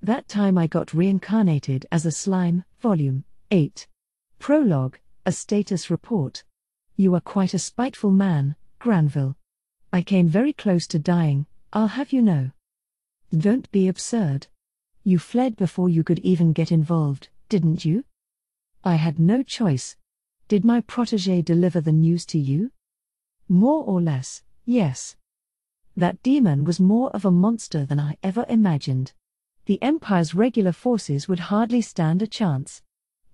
That time I got reincarnated as a slime, Volume 8. Prologue, a status report. You are quite a spiteful man, Granville. I came very close to dying, I'll have you know. Don't be absurd. You fled before you could even get involved, didn't you? I had no choice. Did my protégé deliver the news to you? More or less, yes. That demon was more of a monster than I ever imagined. The Empire's regular forces would hardly stand a chance.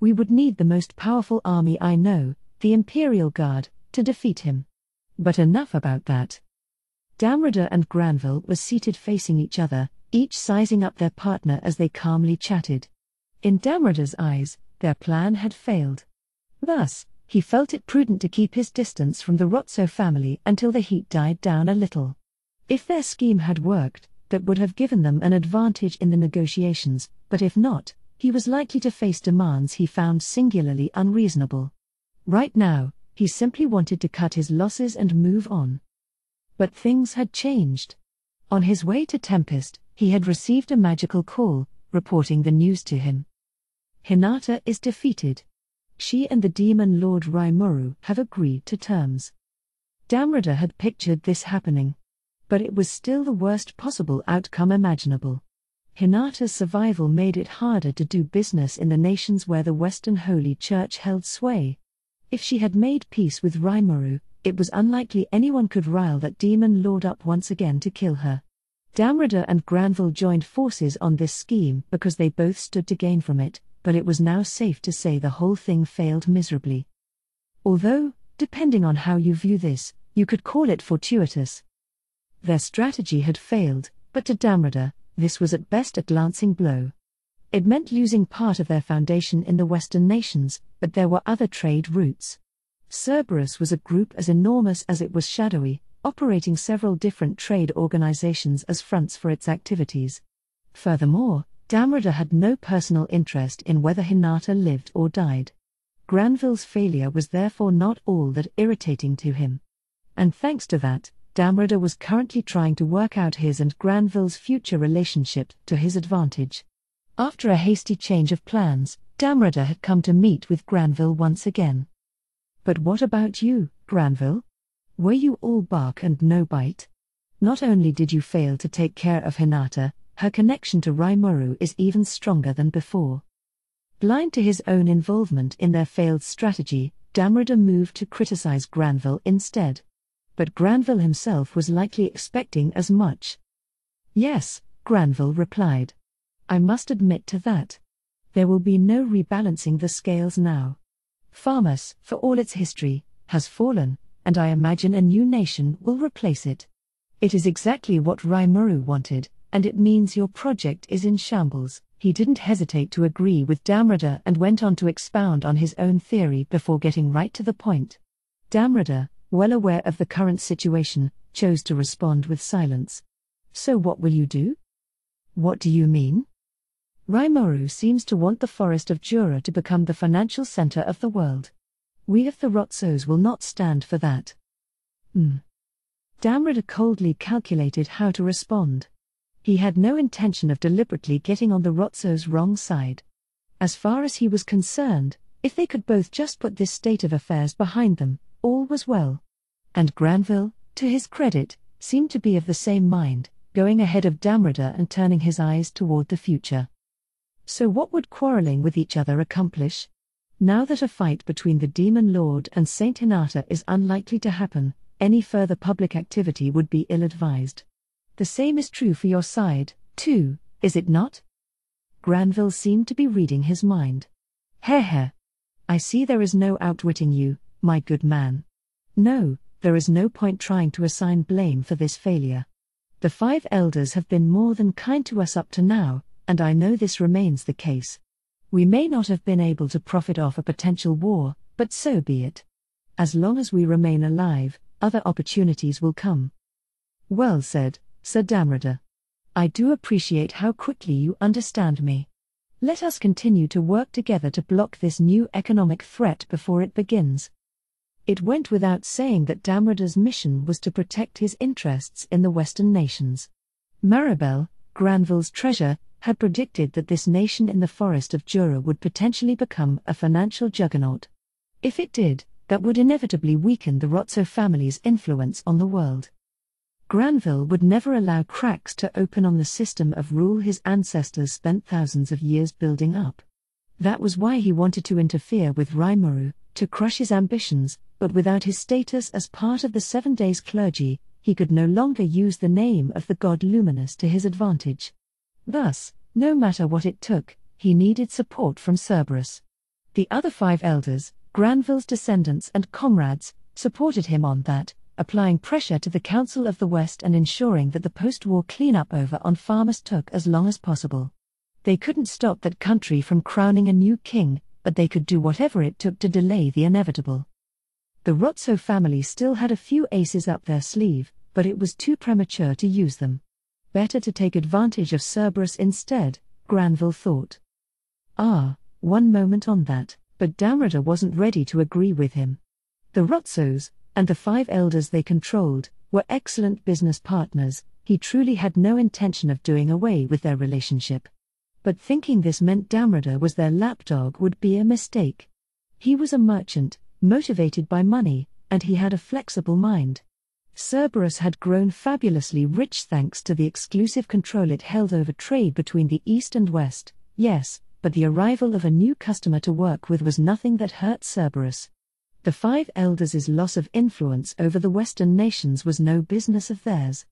We would need the most powerful army I know, the Imperial Guard, to defeat him. But enough about that. Damrida and Granville were seated facing each other, each sizing up their partner as they calmly chatted. In Damrida's eyes, their plan had failed. Thus, he felt it prudent to keep his distance from the Rotso family until the heat died down a little. If their scheme had worked, that would have given them an advantage in the negotiations, but if not, he was likely to face demands he found singularly unreasonable. Right now, he simply wanted to cut his losses and move on. But things had changed. On his way to Tempest, he had received a magical call, reporting the news to him. Hinata is defeated. She and the demon Lord Rimuru have agreed to terms. Damrida had pictured this happening. But it was still the worst possible outcome imaginable. Hinata's survival made it harder to do business in the nations where the Western Holy Church held sway. If she had made peace with Rimuru, it was unlikely anyone could rile that demon lord up once again to kill her. Damrida and Granville joined forces on this scheme because they both stood to gain from it, but it was now safe to say the whole thing failed miserably. Although, depending on how you view this, you could call it fortuitous. Their strategy had failed, but to Damrida, this was at best a glancing blow. It meant losing part of their foundation in the Western nations, but there were other trade routes. Cerberus was a group as enormous as it was shadowy, operating several different trade organizations as fronts for its activities. Furthermore, Damrida had no personal interest in whether Hinata lived or died. Granville's failure was therefore not all that irritating to him. And thanks to that, Damrida was currently trying to work out his and Granville's future relationship to his advantage. After a hasty change of plans, Damrida had come to meet with Granville once again. But what about you, Granville? Were you all bark and no bite? Not only did you fail to take care of Hinata, her connection to Rimuru is even stronger than before. Blind to his own involvement in their failed strategy, Damrida moved to criticize Granville instead. But Granville himself was likely expecting as much. Yes, Granville replied. I must admit to that. There will be no rebalancing the scales now. Farmus, for all its history, has fallen, and I imagine a new nation will replace it. It is exactly what Rimuru wanted, and it means your project is in shambles. He didn't hesitate to agree with Damrida and went on to expound on his own theory before getting right to the point. Damrida, well aware of the current situation, chose to respond with silence. So what will you do? What do you mean? Rimuru seems to want the Forest of Jura to become the financial center of the world. We of the Rotsos will not stand for that. Damrida coldly calculated how to respond. He had no intention of deliberately getting on the Rotsos' wrong side. As far as he was concerned, if they could both just put this state of affairs behind them, all was well. And Granville, to his credit, seemed to be of the same mind, going ahead of Damrida and turning his eyes toward the future. So what would quarreling with each other accomplish? Now that a fight between the Demon Lord and Saint Hinata is unlikely to happen, any further public activity would be ill-advised. The same is true for your side, too, is it not? Granville seemed to be reading his mind. Heh. I see there is no outwitting you, my good man. No, there is no point trying to assign blame for this failure. The 5 elders have been more than kind to us up to now, and I know this remains the case. We may not have been able to profit off a potential war, but so be it. As long as we remain alive, other opportunities will come. Well said, Sir Damrida. I do appreciate how quickly you understand me. Let us continue to work together to block this new economic threat before it begins. It went without saying that Damrida's mission was to protect his interests in the Western nations. Maribel, Granville's treasure, had predicted that this nation in the forest of Jura would potentially become a financial juggernaut. If it did, that would inevitably weaken the Rotso family's influence on the world. Granville would never allow cracks to open on the system of rule his ancestors spent thousands of years building up. That was why he wanted to interfere with Rimuru, to crush his ambitions, but without his status as part of the 7 Days clergy, he could no longer use the name of the god Luminous to his advantage. Thus, no matter what it took, he needed support from Cerberus. The other 5 elders, Granville's descendants and comrades, supported him on that, applying pressure to the Council of the West and ensuring that the post-war cleanup over on Farmers took as long as possible. They couldn't stop that country from crowning a new king, but they could do whatever it took to delay the inevitable. The Rotso family still had a few aces up their sleeve, but it was too premature to use them. Better to take advantage of Cerberus instead, Granville thought. One moment on that, but Damrida wasn't ready to agree with him. The Rotsos, and the 5 elders they controlled, were excellent business partners. He truly had no intention of doing away with their relationship. But thinking this meant Damrida was their lapdog would be a mistake. He was a merchant, motivated by money, and he had a flexible mind. Cerberus had grown fabulously rich thanks to the exclusive control it held over trade between the East and West, yes, but the arrival of a new customer to work with was nothing that hurt Cerberus. The 5 elders' loss of influence over the Western nations was no business of theirs.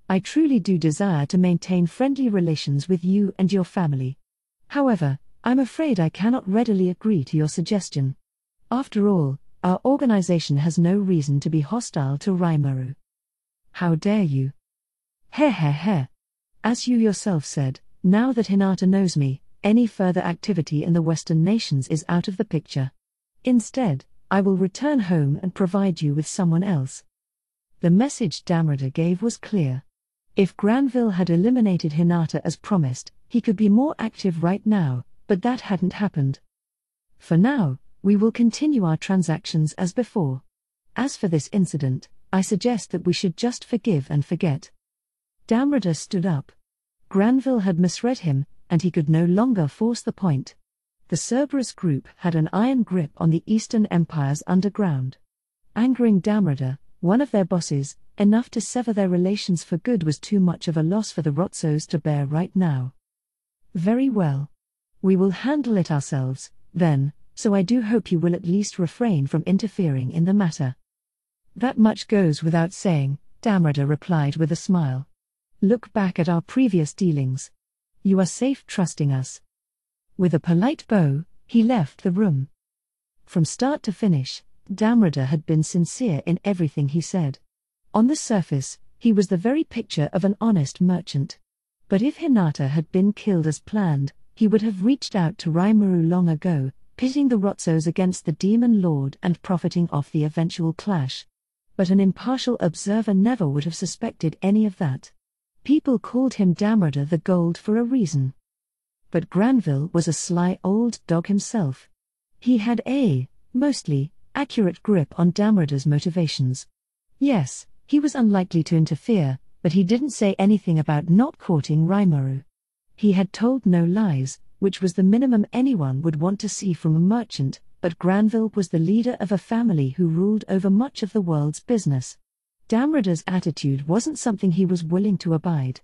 I truly do desire to maintain friendly relations with you and your family. However, I'm afraid I cannot readily agree to your suggestion. After all, our organization has no reason to be hostile to Rimuru. How dare you? As you yourself said, now that Hinata knows me, any further activity in the Western nations is out of the picture. Instead, I will return home and provide you with someone else. The message Damrida gave was clear. If Granville had eliminated Hinata as promised, he could be more active right now, but that hadn't happened. For now, we will continue our transactions as before. As for this incident, I suggest that we should just forgive and forget. Damrida stood up. Granville had misread him, and he could no longer force the point. The Cerberus group had an iron grip on the Eastern Empire's underground. Angering Damrida, one of their bosses, enough to sever their relations for good was too much of a loss for the Rotsos to bear right now. Very well. We will handle it ourselves, then, so I do hope you will at least refrain from interfering in the matter. That much goes without saying, Damrida replied with a smile. Look back at our previous dealings. You are safe trusting us. With a polite bow, he left the room. From start to finish, Damrida had been sincere in everything he said. On the surface, he was the very picture of an honest merchant. But if Hinata had been killed as planned, he would have reached out to Rimuru long ago, pitting the Rotsos against the Demon Lord and profiting off the eventual clash. But an impartial observer never would have suspected any of that. People called him Damrida the Gold for a reason. But Granville was a sly old dog himself. He had a, mostly, accurate grip on Damrida's motivations. Yes, he was unlikely to interfere, but he didn't say anything about not courting Rimuru. He had told no lies, which was the minimum anyone would want to see from a merchant, but Granville was the leader of a family who ruled over much of the world's business. Damrida's attitude wasn't something he was willing to abide.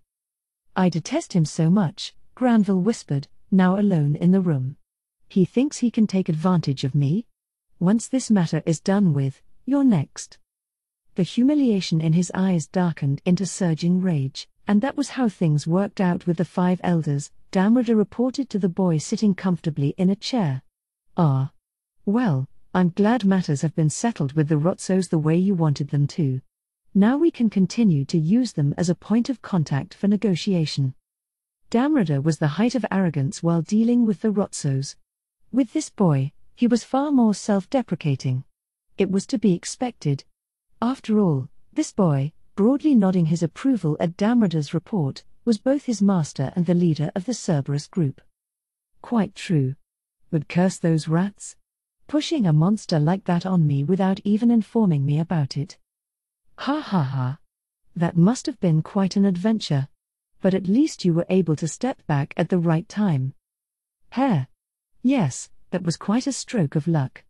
I detest him so much, Granville whispered, now alone in the room. He thinks he can take advantage of me? Once this matter is done with, you're next. The humiliation in his eyes darkened into surging rage, and that was how things worked out with the 5 elders, Damrida reported to the boy sitting comfortably in a chair. Well, I'm glad matters have been settled with the Rotsos the way you wanted them to. Now we can continue to use them as a point of contact for negotiation. Damrida was the height of arrogance while dealing with the Rotsos. With this boy, he was far more self-deprecating. It was to be expected. After all, this boy, broadly nodding his approval at Damrida's report, was both his master and the leader of the Cerberus group. Quite true. But curse those rats. Pushing a monster like that on me without even informing me about it. Ha. That must have been quite an adventure. But at least you were able to step back at the right time. Hair. Yes, that was quite a stroke of luck.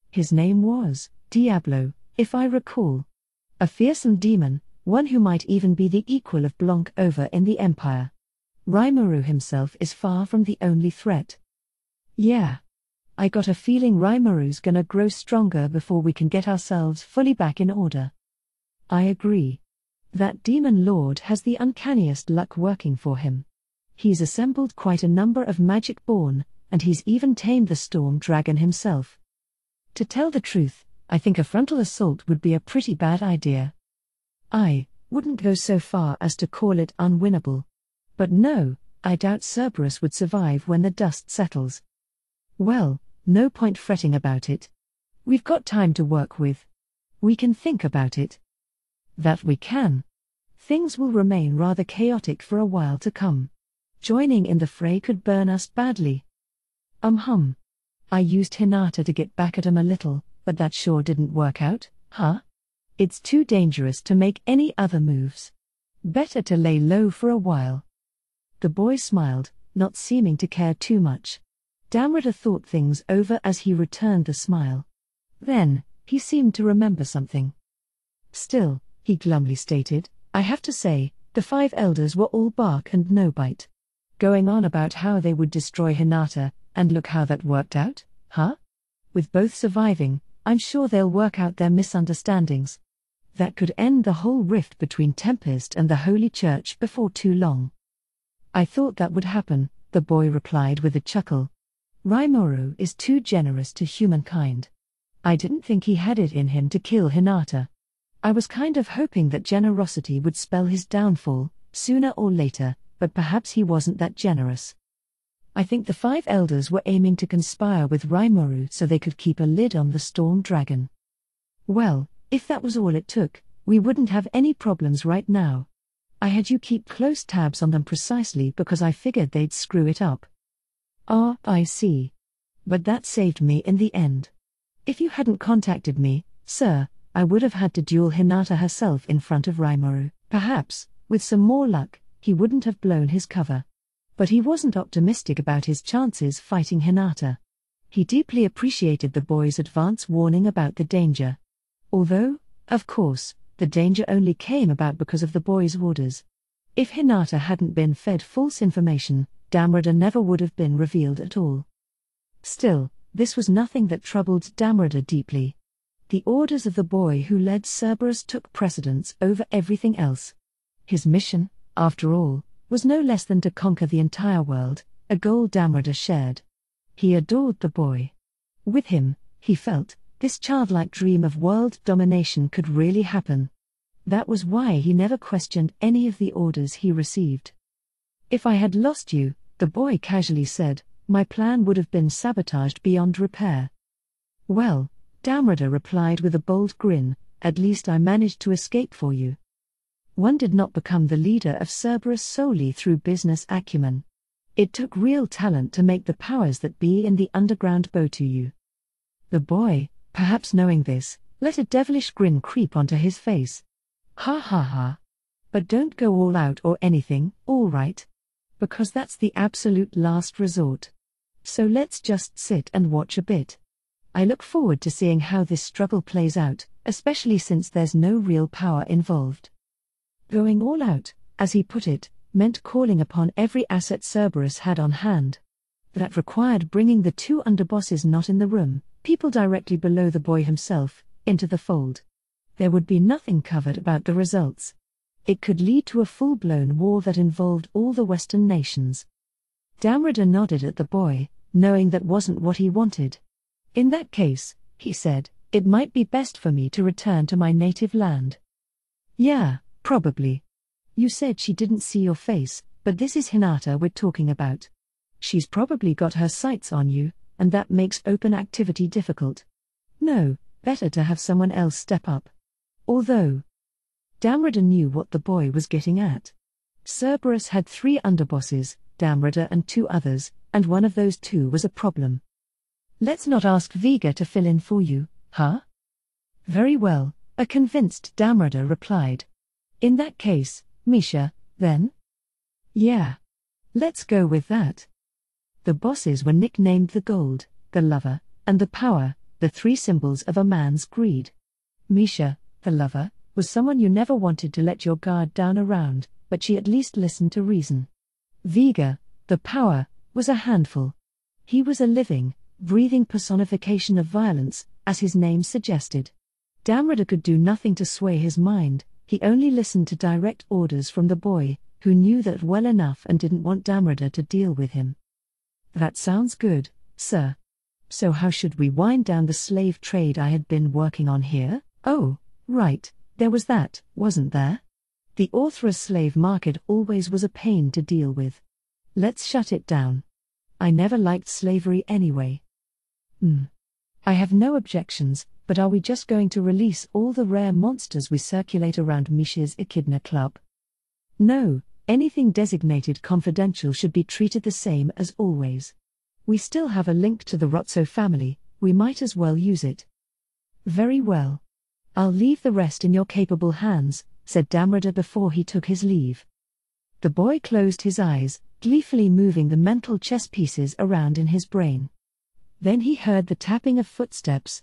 His name was Diablo, if I recall. A fearsome demon, one who might even be the equal of Blanc over in the Empire. Rimuru himself is far from the only threat. Yeah. I got a feeling Rimuru's gonna grow stronger before we can get ourselves fully back in order. I agree. That demon lord has the uncanniest luck working for him. He's assembled quite a number of magic-born, and he's even tamed the storm dragon himself. To tell the truth, I think a frontal assault would be a pretty bad idea. I wouldn't go so far as to call it unwinnable. But no, I doubt Cerberus would survive when the dust settles. Well, no point fretting about it. We've got time to work with. We can think about it. That we can. Things will remain rather chaotic for a while to come. Joining in the fray could burn us badly. I used Hinata to get back at him a little, but that sure didn't work out, huh? It's too dangerous to make any other moves. Better to lay low for a while. The boy smiled, not seeming to care too much. Damrata thought things over as he returned the smile. Then, he seemed to remember something. Still, he glumly stated, I have to say, the 5 elders were all bark and no bite. Going on about how they would destroy Hinata, and look how that worked out, huh? With both surviving, I'm sure they'll work out their misunderstandings. That could end the whole rift between Tempest and the Holy Church before too long. I thought that would happen, the boy replied with a chuckle. Rimuru is too generous to humankind. I didn't think he had it in him to kill Hinata. I was kind of hoping that generosity would spell his downfall, sooner or later, but perhaps he wasn't that generous. I think the 5 elders were aiming to conspire with Rimuru so they could keep a lid on the storm dragon. Well, if that was all it took, we wouldn't have any problems right now. I had you keep close tabs on them precisely because I figured they'd screw it up. Ah, I see. But that saved me in the end. If you hadn't contacted me, sir, I would have had to duel Hinata herself in front of Rimuru. Perhaps, with some more luck, he wouldn't have blown his cover. But he wasn't optimistic about his chances fighting Hinata. He deeply appreciated the boy's advance warning about the danger. Although, of course, the danger only came about because of the boy's orders. If Hinata hadn't been fed false information, Damrata never would have been revealed at all. Still, this was nothing that troubled Damrata deeply. The orders of the boy who led Cerberus took precedence over everything else. His mission, after all, was no less than to conquer the entire world, a goal Damrata shared. He adored the boy. With him, he felt, this childlike dream of world domination could really happen. That was why he never questioned any of the orders he received. If I had lost you, the boy casually said, my plan would have been sabotaged beyond repair. Well, Damrata replied with a bold grin, at least I managed to escape for you. One did not become the leader of Cerberus solely through business acumen. It took real talent to make the powers that be in the underground bow to you. The boy, perhaps knowing this, let a devilish grin creep onto his face. Ha ha ha. But don't go all out or anything, all right? Because that's the absolute last resort. So let's just sit and watch a bit. I look forward to seeing how this struggle plays out, especially since there's no real power involved. Going all out, as he put it, meant calling upon every asset Cerberus had on hand. That required bringing the 2 underbosses not in the room, people directly below the boy himself, into the fold. There would be nothing covered about the results. It could lead to a full-blown war that involved all the Western nations. Damrata nodded at the boy, knowing that wasn't what he wanted. In that case, he said, it might be best for me to return to my native land. Yeah, probably. You said she didn't see your face, but this is Hinata we're talking about. She's probably got her sights on you, and that makes open activity difficult. No, better to have someone else step up. Although, Damrata knew what the boy was getting at. Cerberus had 3 underbosses, Damrata and 2 others, and one of those 2 was a problem. Let's not ask Vega to fill in for you, huh? Very well, a convinced Damrata replied. In that case, Misha, then? Yeah. Let's go with that. The bosses were nicknamed the gold, the lover, and the power, the three symbols of a man's greed. Misha, the lover, was someone you never wanted to let your guard down around, but she at least listened to reason. Vega, the power, was a handful. He was a living, breathing personification of violence, as his name suggested. Damrida could do nothing to sway his mind, he only listened to direct orders from the boy, who knew that well enough and didn't want Damrida to deal with him. That sounds good, sir. So how should we wind down the slave trade I had been working on here? Oh, right, there was that, wasn't there? The Orthros slave market always was a pain to deal with. Let's shut it down. I never liked slavery anyway. I have no objections, but are we just going to release all the rare monsters we circulate around Misha's Echidna Club? No, anything designated confidential should be treated the same as always. We still have a link to the Rotso family, we might as well use it. Very well. I'll leave the rest in your capable hands, said Damrida before he took his leave. The boy closed his eyes, gleefully moving the mental chess pieces around in his brain. Then he heard the tapping of footsteps.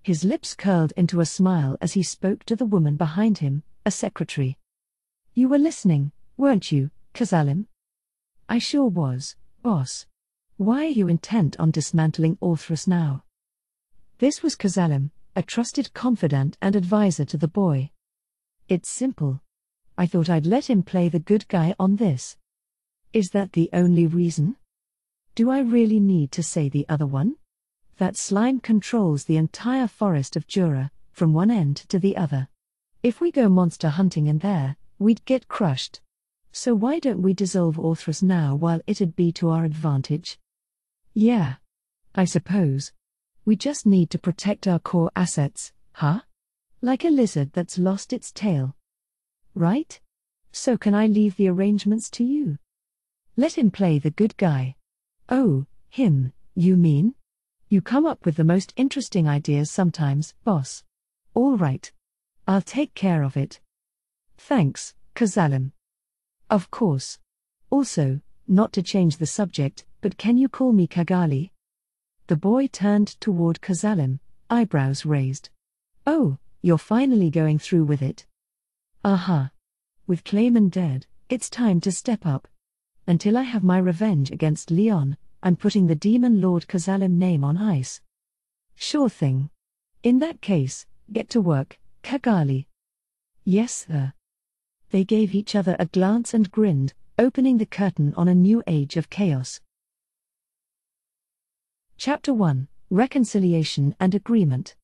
His lips curled into a smile as he spoke to the woman behind him, a secretary. You were listening, weren't you, Kazalim? I sure was, boss. Why are you intent on dismantling Orthros now? This was Kazalim, a trusted confidant and advisor to the boy. It's simple. I thought I'd let him play the good guy on this. Is that the only reason? Do I really need to say the other one? That slime controls the entire forest of Jura, from one end to the other. If we go monster hunting in there, we'd get crushed. So why don't we dissolve Orthros now while it'd be to our advantage? Yeah. I suppose. We just need to protect our core assets, huh? Like a lizard that's lost its tail. Right? So can I leave the arrangements to you? Let him play the good guy. Oh, him, you mean? You come up with the most interesting ideas sometimes, boss. All right. I'll take care of it. Thanks, Kazalim. Of course. Also, not to change the subject, but can you call me Kagali? The boy turned toward Kazalim, eyebrows raised. Oh, you're finally going through with it. With Clayman dead, it's time to step up. Until I have my revenge against Leon, I'm putting the Demon Lord Kazalim name on ice. Sure thing. In that case, get to work, Kagali. Yes, sir. They gave each other a glance and grinned, opening the curtain on a new age of chaos. Chapter 1, Reconciliation and Agreement.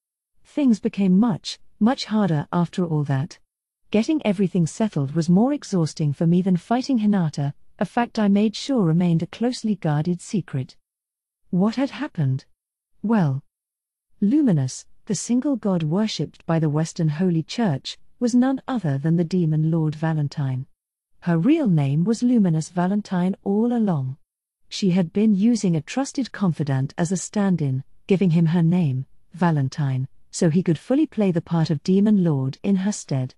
Things became much, much harder after all that. Getting everything settled was more exhausting for me than fighting Hinata, a fact I made sure remained a closely guarded secret. What had happened? Well, Luminous, the single god worshipped by the Western Holy Church, was none other than the Demon Lord Valentine. Her real name was Luminous Valentine all along. She had been using a trusted confidant as a stand-in, giving him her name, Valentine, so he could fully play the part of Demon Lord in her stead.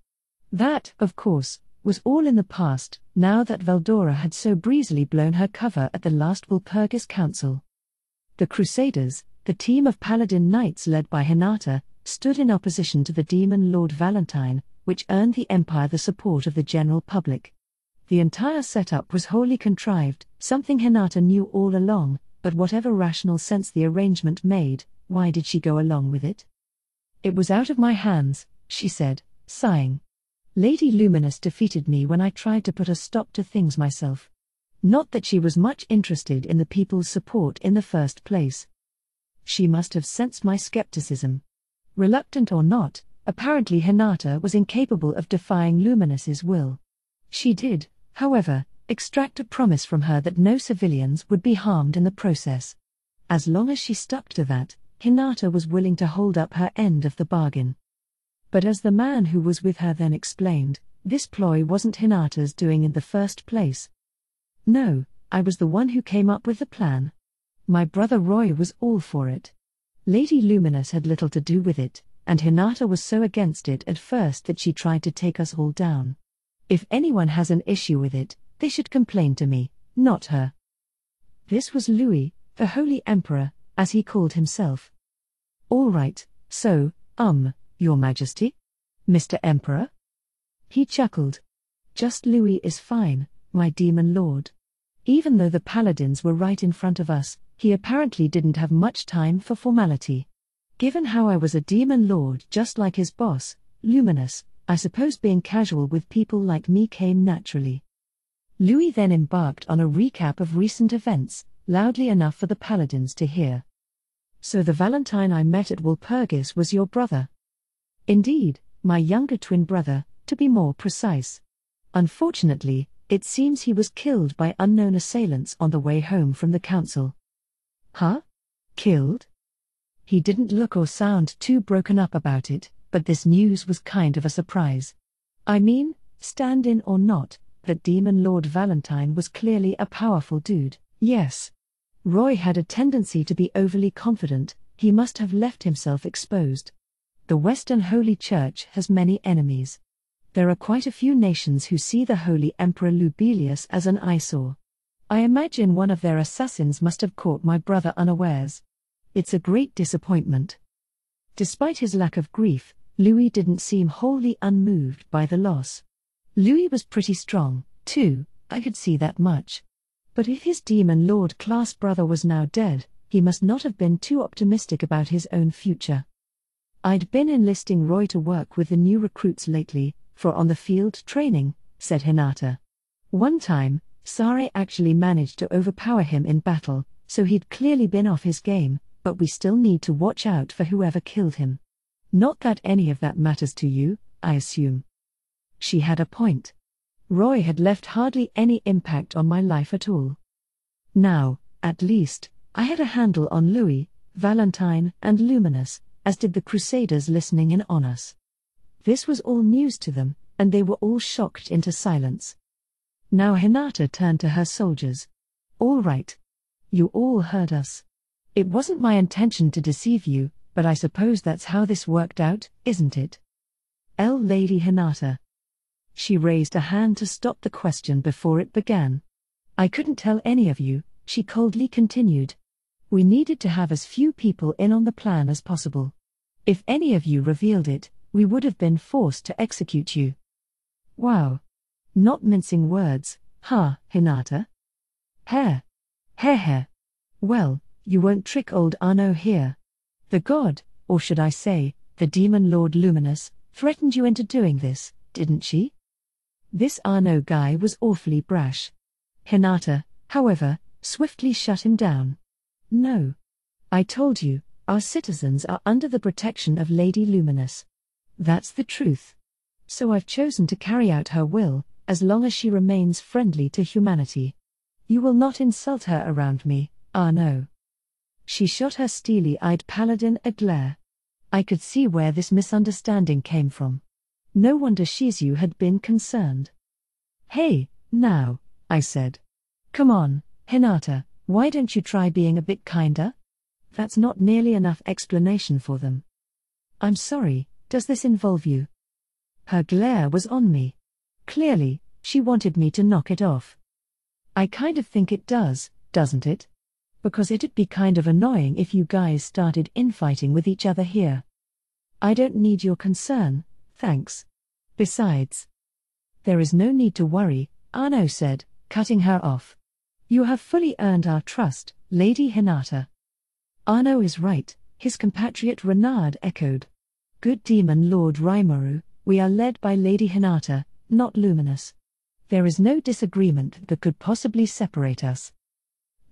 That, of course, was all in the past, now that Veldora had so breezily blown her cover at the last Walpurgis Council. The Crusaders, the team of Paladin Knights led by Hinata, stood in opposition to the Demon Lord Valentine, which earned the Empire the support of the general public. The entire setup was wholly contrived, something Hinata knew all along, but whatever rational sense the arrangement made, why did she go along with it? It was out of my hands, she said, sighing. Lady Luminous defeated me when I tried to put a stop to things myself. Not that she was much interested in the people's support in the first place. She must have sensed my skepticism. Reluctant or not, apparently Hinata was incapable of defying Luminous's will. She did, however, extract a promise from her that no civilians would be harmed in the process. As long as she stuck to that, Hinata was willing to hold up her end of the bargain. But as the man who was with her then explained, this ploy wasn't Hinata's doing in the first place. No, I was the one who came up with the plan. My brother Roy was all for it. Lady Luminous had little to do with it, and Hinata was so against it at first that she tried to take us all down. If anyone has an issue with it, They should complain to me, not her. This was Louis, the Holy Emperor, as he called himself. All right, so, Your Majesty? Mr. Emperor? He chuckled. Just Louis is fine, my demon lord. Even though the paladins were right in front of us, he apparently didn't have much time for formality. Given how I was a demon lord just like his boss, Luminous, I suppose being casual with people like me came naturally. Louis then embarked on a recap of recent events, loudly enough for the paladins to hear. So the Valentine I met at Walpurgis was your brother? Indeed, my younger twin brother, to be more precise. Unfortunately, it seems he was killed by unknown assailants on the way home from the council. Huh? Killed? He didn't look or sound too broken up about it, but this news was kind of a surprise. I mean, stand-in or not, that Demon Lord Valentine was clearly a powerful dude, yes. Roy had a tendency to be overly confident, he must have left himself exposed. The Western Holy Church has many enemies. There are quite a few nations who see the Holy Emperor Lubelius as an eyesore. I imagine one of their assassins must have caught my brother unawares. It's a great disappointment. Despite his lack of grief, Louis didn't seem wholly unmoved by the loss. Louis was pretty strong, too, I could see that much. But if his Demon Lord-class brother was now dead, he must not have been too optimistic about his own future. I'd been enlisting Roy to work with the new recruits lately, for on-the-field training, said Hinata. One time, Sare actually managed to overpower him in battle, so he'd clearly been off his game, but we still need to watch out for whoever killed him. Not that any of that matters to you, I assume. She had a point. Roy had left hardly any impact on my life at all. Now, at least, I had a handle on Louis, Valentine, and Luminous, as did the Crusaders listening in on us. This was all news to them, and they were all shocked into silence. Now Hinata turned to her soldiers. All right. You all heard us. It wasn't my intention to deceive you, but I suppose that's how this worked out, isn't it? Lady Hinata. She raised a hand to stop the question before it began. I couldn't tell any of you, she coldly continued. We needed to have as few people in on the plan as possible. If any of you revealed it, we would have been forced to execute you. Wow. Not mincing words, huh, Hinata? Heh. Well, you won't trick old Arno here. The god, or should I say, the Demon Lord Luminous, threatened you into doing this, didn't she? This Arno guy was awfully brash. Hinata, however, swiftly shut him down. No. I told you, our citizens are under the protection of Lady Luminous. That's the truth. So I've chosen to carry out her will, as long as she remains friendly to humanity. You will not insult her around me, Arno. She shot her steely-eyed paladin a glare. I could see where this misunderstanding came from. No wonder Shizu had been concerned. Hey, now, I said. Come on, Hinata, why don't you try being a bit kinder? That's not nearly enough explanation for them. I'm sorry, does this involve you? Her glare was on me. Clearly, she wanted me to knock it off. I kind of think it does, doesn't it? Because it'd be kind of annoying if you guys started infighting with each other here. I don't need your concern, thanks. Besides, there is no need to worry, Arno said, cutting her off. You have fully earned our trust, Lady Hinata. Arno is right, his compatriot Renard echoed. Good Demon Lord Rimuru, we are led by Lady Hinata, not Luminous. There is no disagreement that could possibly separate us.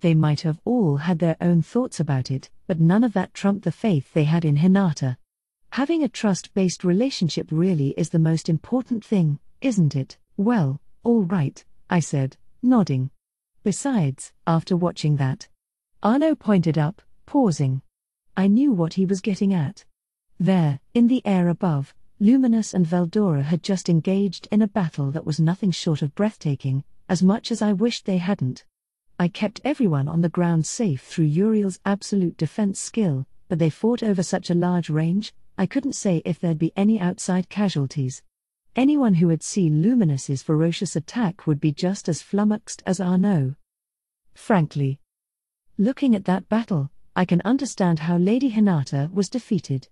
They might have all had their own thoughts about it, but none of that trumped the faith they had in Hinata. Having a trust-based relationship really is the most important thing, isn't it? Well, all right, I said, nodding. Besides, after watching that, Arno pointed up, pausing. I knew what he was getting at. There, in the air above, Luminous and Veldora had just engaged in a battle that was nothing short of breathtaking, as much as I wished they hadn't. I kept everyone on the ground safe through Uriel's absolute defense skill, but they fought over such a large range, I couldn't say if there'd be any outside casualties. Anyone who had seen Luminus's ferocious attack would be just as flummoxed as Arnaud. Frankly, looking at that battle, I can understand how Lady Hinata was defeated.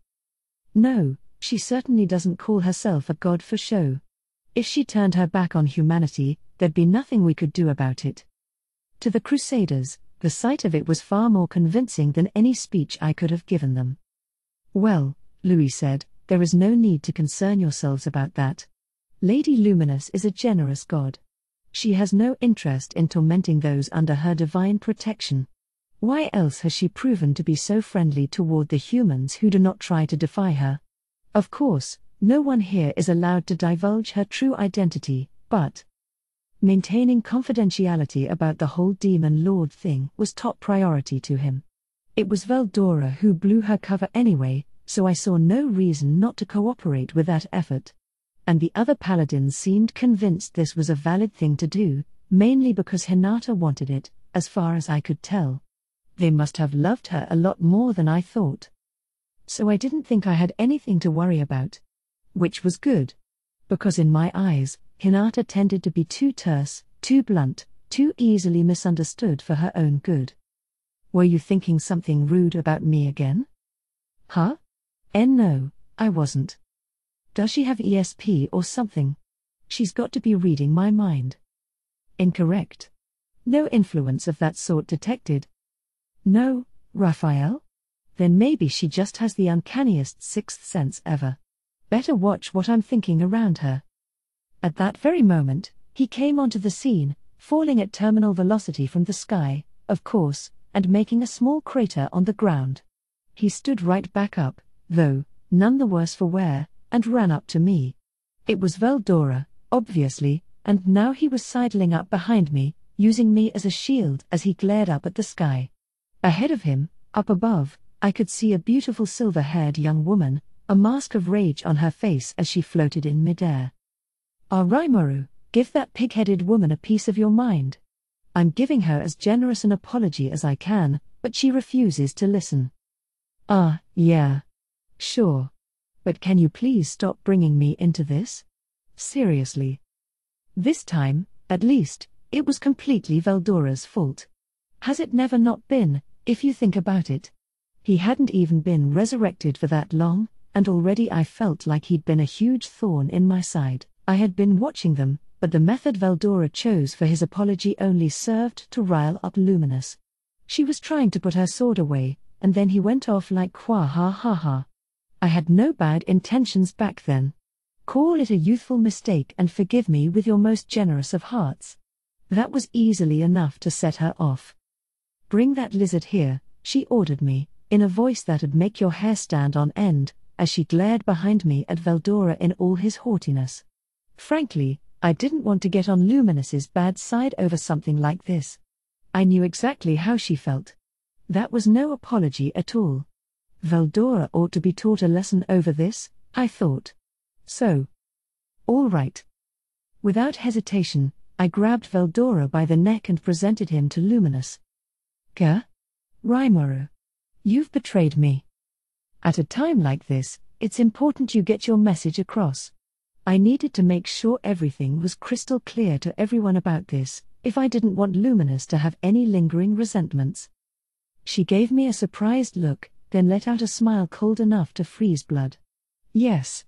No, she certainly doesn't call herself a god for show. If she turned her back on humanity, there'd be nothing we could do about it. To the Crusaders, the sight of it was far more convincing than any speech I could have given them. Well, Louis said, there is no need to concern yourselves about that. Lady Luminous is a generous god. She has no interest in tormenting those under her divine protection. Why else has she proven to be so friendly toward the humans who do not try to defy her? Of course, no one here is allowed to divulge her true identity, but maintaining confidentiality about the whole Demon Lord thing was top priority to him. It was Veldora who blew her cover anyway, so I saw no reason not to cooperate with that effort. And the other paladins seemed convinced this was a valid thing to do, mainly because Hinata wanted it, as far as I could tell. They must have loved her a lot more than I thought. So I didn't think I had anything to worry about. Which was good. Because in my eyes, Hinata tended to be too terse, too blunt, too easily misunderstood for her own good. Were you thinking something rude about me again? Huh? No, I wasn't. Does she have ESP or something? She's got to be reading my mind. Incorrect. No influence of that sort detected. No, Raphael? Then maybe she just has the uncanniest sixth sense ever. Better watch what I'm thinking around her. At that very moment, he came onto the scene, falling at terminal velocity from the sky, of course, and making a small crater on the ground. He stood right back up, though, none the worse for wear, and ran up to me. It was Veldora, obviously, and now he was sidling up behind me, using me as a shield as he glared up at the sky. Ahead of him, up above, I could see a beautiful silver-haired young woman, a mask of rage on her face as she floated in midair. Rimuru, give that pig-headed woman a piece of your mind. I'm giving her as generous an apology as I can, but she refuses to listen. Yeah. Sure. But can you please stop bringing me into this? Seriously. This time, at least, it was completely Veldora's fault. Has it never not been, if you think about it? He hadn't even been resurrected for that long, and already I felt like he'd been a huge thorn in my side. I had been watching them, but the method Veldora chose for his apology only served to rile up Luminous. She was trying to put her sword away, and then he went off like ha ha ha ha. I had no bad intentions back then. Call it a youthful mistake and forgive me with your most generous of hearts. That was easily enough to set her off. Bring that lizard here, she ordered me, in a voice that'd make your hair stand on end, as she glared behind me at Veldora in all his haughtiness. Frankly, I didn't want to get on Luminous's bad side over something like this. I knew exactly how she felt. That was no apology at all. Veldora ought to be taught a lesson over this, I thought. So. All right. Without hesitation, I grabbed Veldora by the neck and presented him to Luminous. Rimuru. You've betrayed me. At a time like this, it's important you get your message across. I needed to make sure everything was crystal clear to everyone about this, if I didn't want Luminous to have any lingering resentments. She gave me a surprised look, then let out a smile cold enough to freeze blood. Yes.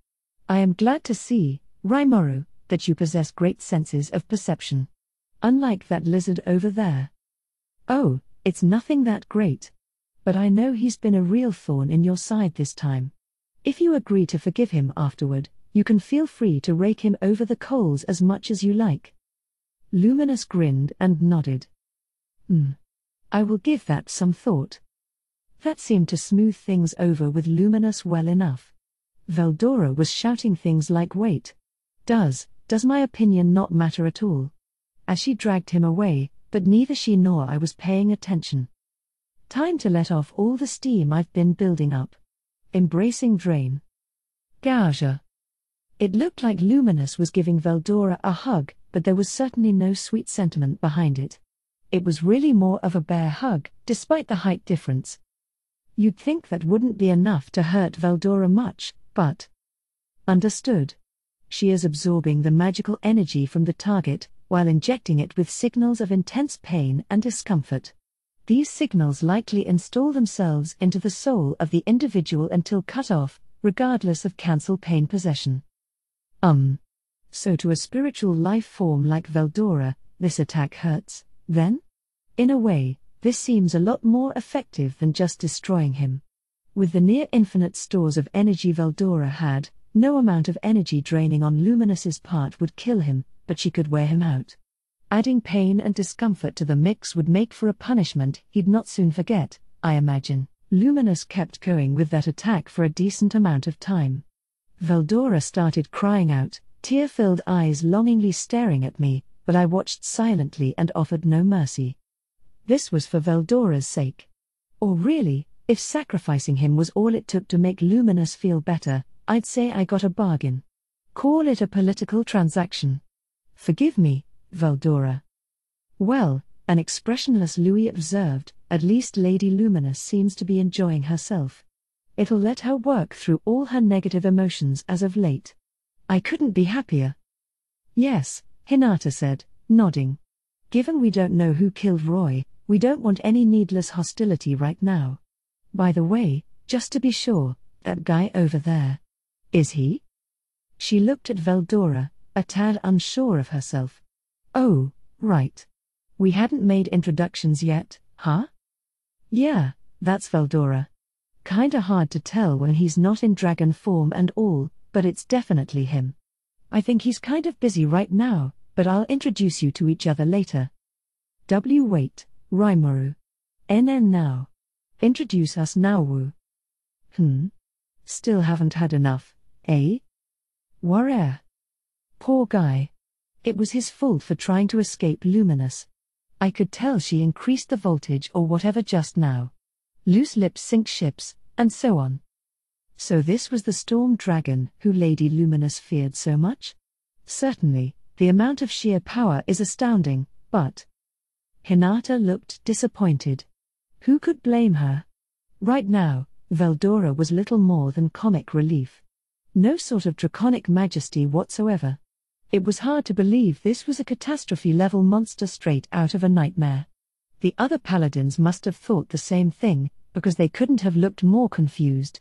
I am glad to see, Rimuru, that you possess great senses of perception. Unlike that lizard over there. Oh, it's nothing that great. But I know he's been a real thorn in your side this time. If you agree to forgive him afterward, you can feel free to rake him over the coals as much as you like. Luminous grinned and nodded. I will give that some thought. That seemed to smooth things over with Luminous well enough. Veldora was shouting things like wait. Does my opinion not matter at all? As she dragged him away, but neither she nor I was paying attention. Time to let off all the steam I've been building up. Embracing drain. Gouge. It looked like Luminous was giving Veldora a hug, but there was certainly no sweet sentiment behind it. It was really more of a bear hug, despite the height difference. You'd think that wouldn't be enough to hurt Veldora much, but... Understood. She is absorbing the magical energy from the target, while injecting it with signals of intense pain and discomfort. These signals likely install themselves into the soul of the individual until cut off, regardless of cancel pain possession. So to a spiritual life form like Veldora, this attack hurts, then? In a way, this seems a lot more effective than just destroying him. With the near-infinite stores of energy Veldora had, no amount of energy draining on Luminous's part would kill him, but she could wear him out. Adding pain and discomfort to the mix would make for a punishment he'd not soon forget, I imagine. Luminous kept going with that attack for a decent amount of time. Veldora started crying out, tear-filled eyes longingly staring at me, but I watched silently and offered no mercy. This was for Veldora's sake. Or really, if sacrificing him was all it took to make Luminous feel better, I'd say I got a bargain. Call it a political transaction. Forgive me, Veldora. Well, an expressionless Louis observed, at least Lady Luminous seems to be enjoying herself. It'll let her work through all her negative emotions as of late. I couldn't be happier. Yes, Hinata said, nodding. Given we don't know who killed Roy, we don't want any needless hostility right now. By the way, just to be sure, that guy over there. Is he? She looked at Veldora, a tad unsure of herself. Oh, right. We hadn't made introductions yet, huh? Yeah, that's Veldora. Kinda hard to tell when he's not in dragon form and all, but it's definitely him. I think he's kind of busy right now, but I'll introduce you to each other later. Wait, Rimuru. NN now. Introduce us now woo. Still haven't had enough, eh? Warrior. Poor guy. It was his fault for trying to escape Luminous. I could tell she increased the voltage or whatever just now. Loose lips sink ships, and so on. So this was the storm dragon who Lady Luminous feared so much? Certainly, the amount of sheer power is astounding, but... Hinata looked disappointed. Who could blame her? Right now, Veldora was little more than comic relief. No sort of draconic majesty whatsoever. It was hard to believe this was a catastrophe-level monster straight out of a nightmare. The other paladins must have thought the same thing, because they couldn't have looked more confused.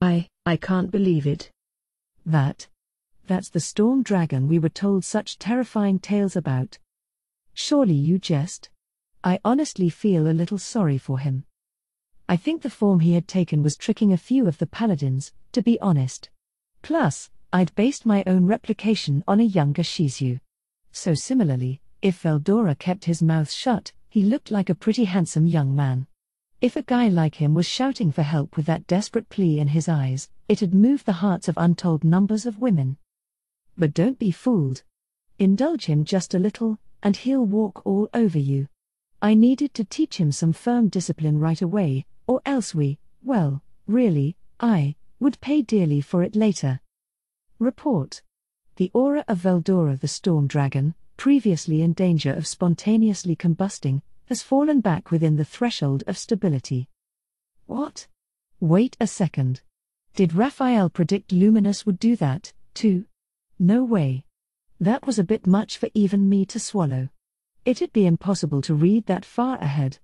I can't believe it. That's the storm dragon we were told such terrifying tales about. Surely you jest? I honestly feel a little sorry for him. I think the form he had taken was tricking a few of the paladins, to be honest. Plus, I'd based my own replication on a younger Shizu. So similarly, if Veldora kept his mouth shut, he looked like a pretty handsome young man. If a guy like him was shouting for help with that desperate plea in his eyes, it'd move the hearts of untold numbers of women. But don't be fooled. Indulge him just a little, and he'll walk all over you. I needed to teach him some firm discipline right away, or else I would pay dearly for it later. Report. The aura of Veldora the Storm Dragon, previously in danger of spontaneously combusting, has fallen back within the threshold of stability. What? Wait a second. Did Raphael predict Luminous would do that, too? No way. That was a bit much for even me to swallow. It'd be impossible to read that far ahead.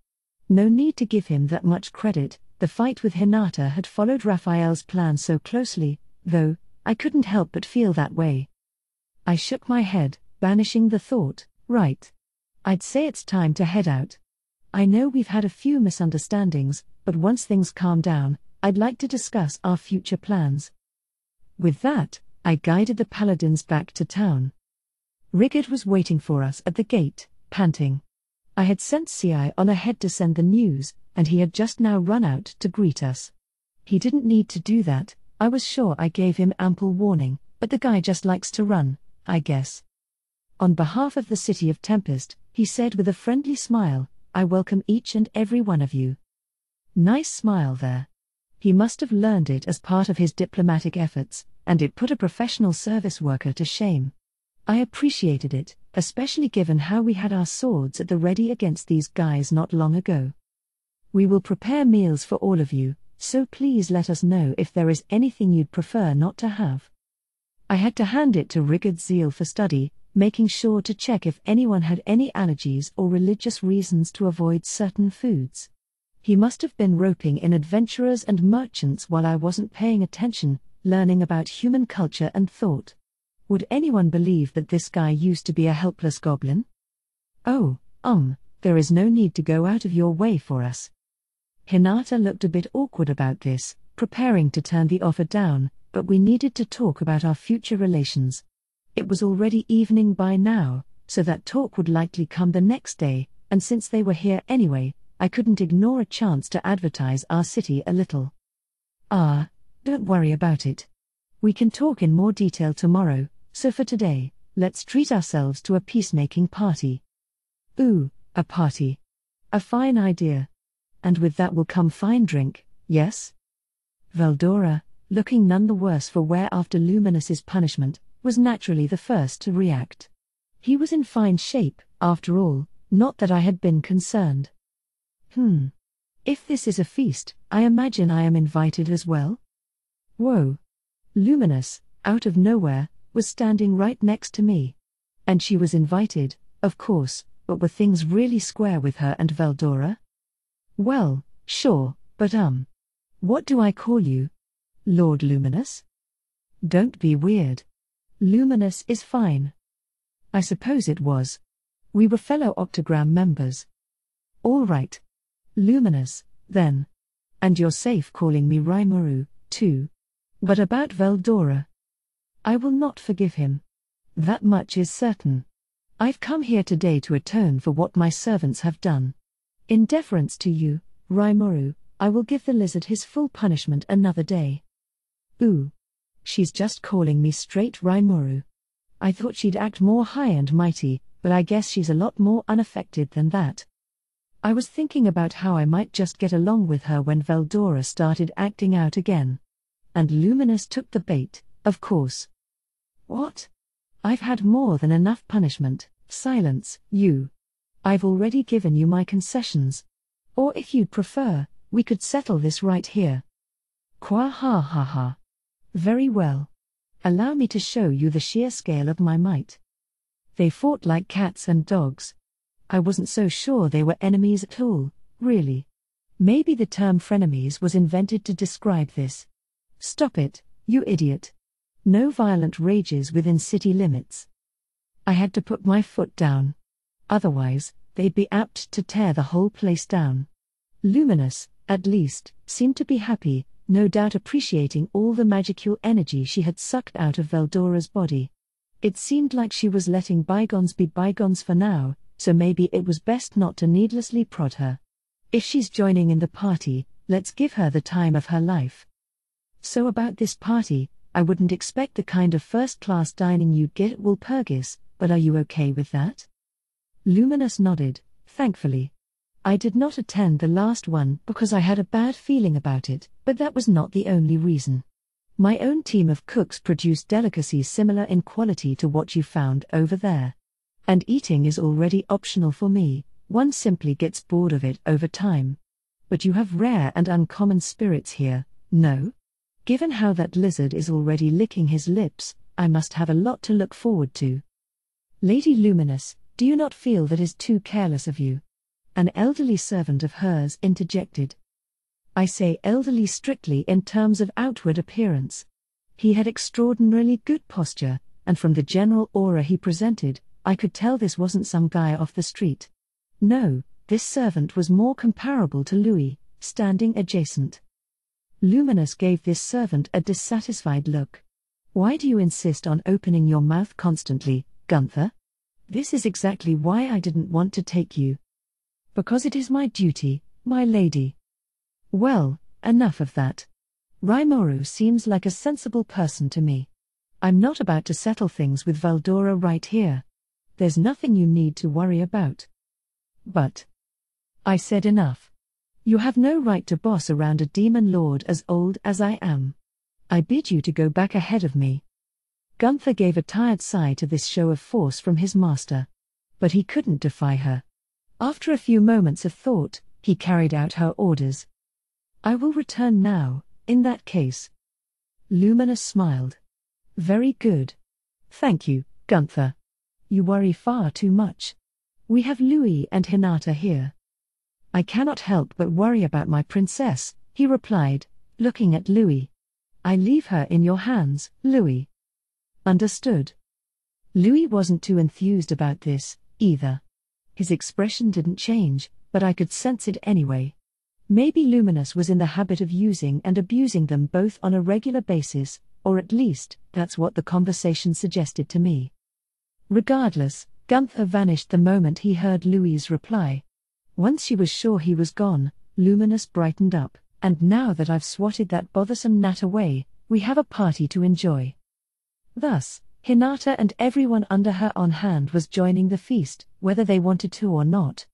No need to give him that much credit, the fight with Hinata had followed Raphael's plan so closely, though, I couldn't help but feel that way. I shook my head, banishing the thought. Right. I'd say it's time to head out. I know we've had a few misunderstandings, but once things calm down, I'd like to discuss our future plans. With that, I guided the paladins back to town. Rigard was waiting for us at the gate, panting. I had sent Ci on ahead to send the news, and he had just now run out to greet us. He didn't need to do that. I was sure I gave him ample warning, but the guy just likes to run, I guess. On behalf of the City of Tempest, he said with a friendly smile, I welcome each and every one of you. Nice smile there. He must have learned it as part of his diplomatic efforts, and it put a professional service worker to shame. I appreciated it, especially given how we had our swords at the ready against these guys not long ago. We will prepare meals for all of you, so please let us know if there is anything you'd prefer not to have. I had to hand it to Rigard's zeal for study, making sure to check if anyone had any allergies or religious reasons to avoid certain foods. He must have been roping in adventurers and merchants while I wasn't paying attention, learning about human culture and thought. Would anyone believe that this guy used to be a helpless goblin? Oh, there is no need to go out of your way for us. Hinata looked a bit awkward about this, preparing to turn the offer down, but we needed to talk about our future relations. It was already evening by now, so that talk would likely come the next day, and since they were here anyway, I couldn't ignore a chance to advertise our city a little. Don't worry about it. We can talk in more detail tomorrow, so for today, let's treat ourselves to a peacemaking party. Ooh, a party. A fine idea. And with that will come fine drink, yes? Veldora, looking none the worse for wear after Luminous's punishment, was naturally the first to react. He was in fine shape, after all, not that I had been concerned. If this is a feast, I imagine I am invited as well? Whoa. Luminous, out of nowhere, was standing right next to me. And she was invited, of course, but were things really square with her and Veldora? Well, sure, but what do I call you? Lord Luminous? Don't be weird. Luminous is fine. I suppose it was. We were fellow Octagram members. All right. Luminous, then. And you're safe calling me Rimuru, too. But about Veldora, I will not forgive him. That much is certain. I've come here today to atone for what my servants have done. In deference to you, Rimuru, I will give the lizard his full punishment another day. Ooh. She's just calling me straight Rimuru. I thought she'd act more high and mighty, but I guess she's a lot more unaffected than that. I was thinking about how I might just get along with her when Veldora started acting out again. And Luminous took the bait, of course. What? I've had more than enough punishment. Silence, you. I've already given you my concessions. Or if you'd prefer, we could settle this right here. Qua ha ha ha. Very well. Allow me to show you the sheer scale of my might. They fought like cats and dogs. I wasn't so sure they were enemies at all, really. Maybe the term frenemies was invented to describe this. Stop it, you idiot. No violent rages within city limits. I had to put my foot down. Otherwise, they'd be apt to tear the whole place down. Luminous, at least, seemed to be happy, no doubt appreciating all the magical energy she had sucked out of Veldora's body. It seemed like she was letting bygones be bygones for now, so maybe it was best not to needlessly prod her. If she's joining in the party, let's give her the time of her life. So about this party, I wouldn't expect the kind of first-class dining you'd get at Walpurgis, but are you okay with that? Luminous nodded, thankfully. I did not attend the last one because I had a bad feeling about it, but that was not the only reason. My own team of cooks produced delicacies similar in quality to what you found over there. And eating is already optional for me, one simply gets bored of it over time. But you have rare and uncommon spirits here, no? Given how that lizard is already licking his lips, I must have a lot to look forward to. Lady Luminous, do you not feel that is too careless of you? An elderly servant of hers interjected. I say elderly strictly in terms of outward appearance. He had extraordinarily good posture, and from the general aura he presented, I could tell this wasn't some guy off the street. No, this servant was more comparable to Louis, standing adjacent. Luminous gave this servant a dissatisfied look. Why do you insist on opening your mouth constantly, Gunther? This is exactly why I didn't want to take you. Because it is my duty, my lady. Well, enough of that. Rimuru seems like a sensible person to me. I'm not about to settle things with Veldora right here. There's nothing you need to worry about. But I said enough. You have no right to boss around a demon lord as old as I am. I bid you to go back ahead of me. Gunther gave a tired sigh to this show of force from his master. But he couldn't defy her. After a few moments of thought, he carried out her orders. I will return now, in that case. Luminous smiled. Very good. Thank you, Gunther. You worry far too much. We have Louis and Hinata here. I cannot help but worry about my princess, he replied, looking at Louis. I leave her in your hands, Louis. Understood. Louis wasn't too enthused about this, either. His expression didn't change, but I could sense it anyway. Maybe Luminous was in the habit of using and abusing them both on a regular basis, or at least, that's what the conversation suggested to me. Regardless, Gunther vanished the moment he heard Louis' reply. Once she was sure he was gone, Luminous brightened up, and now that I've swatted that bothersome gnat away, we have a party to enjoy. Thus, Hinata and everyone under her on hand was joining the feast, whether they wanted to or not.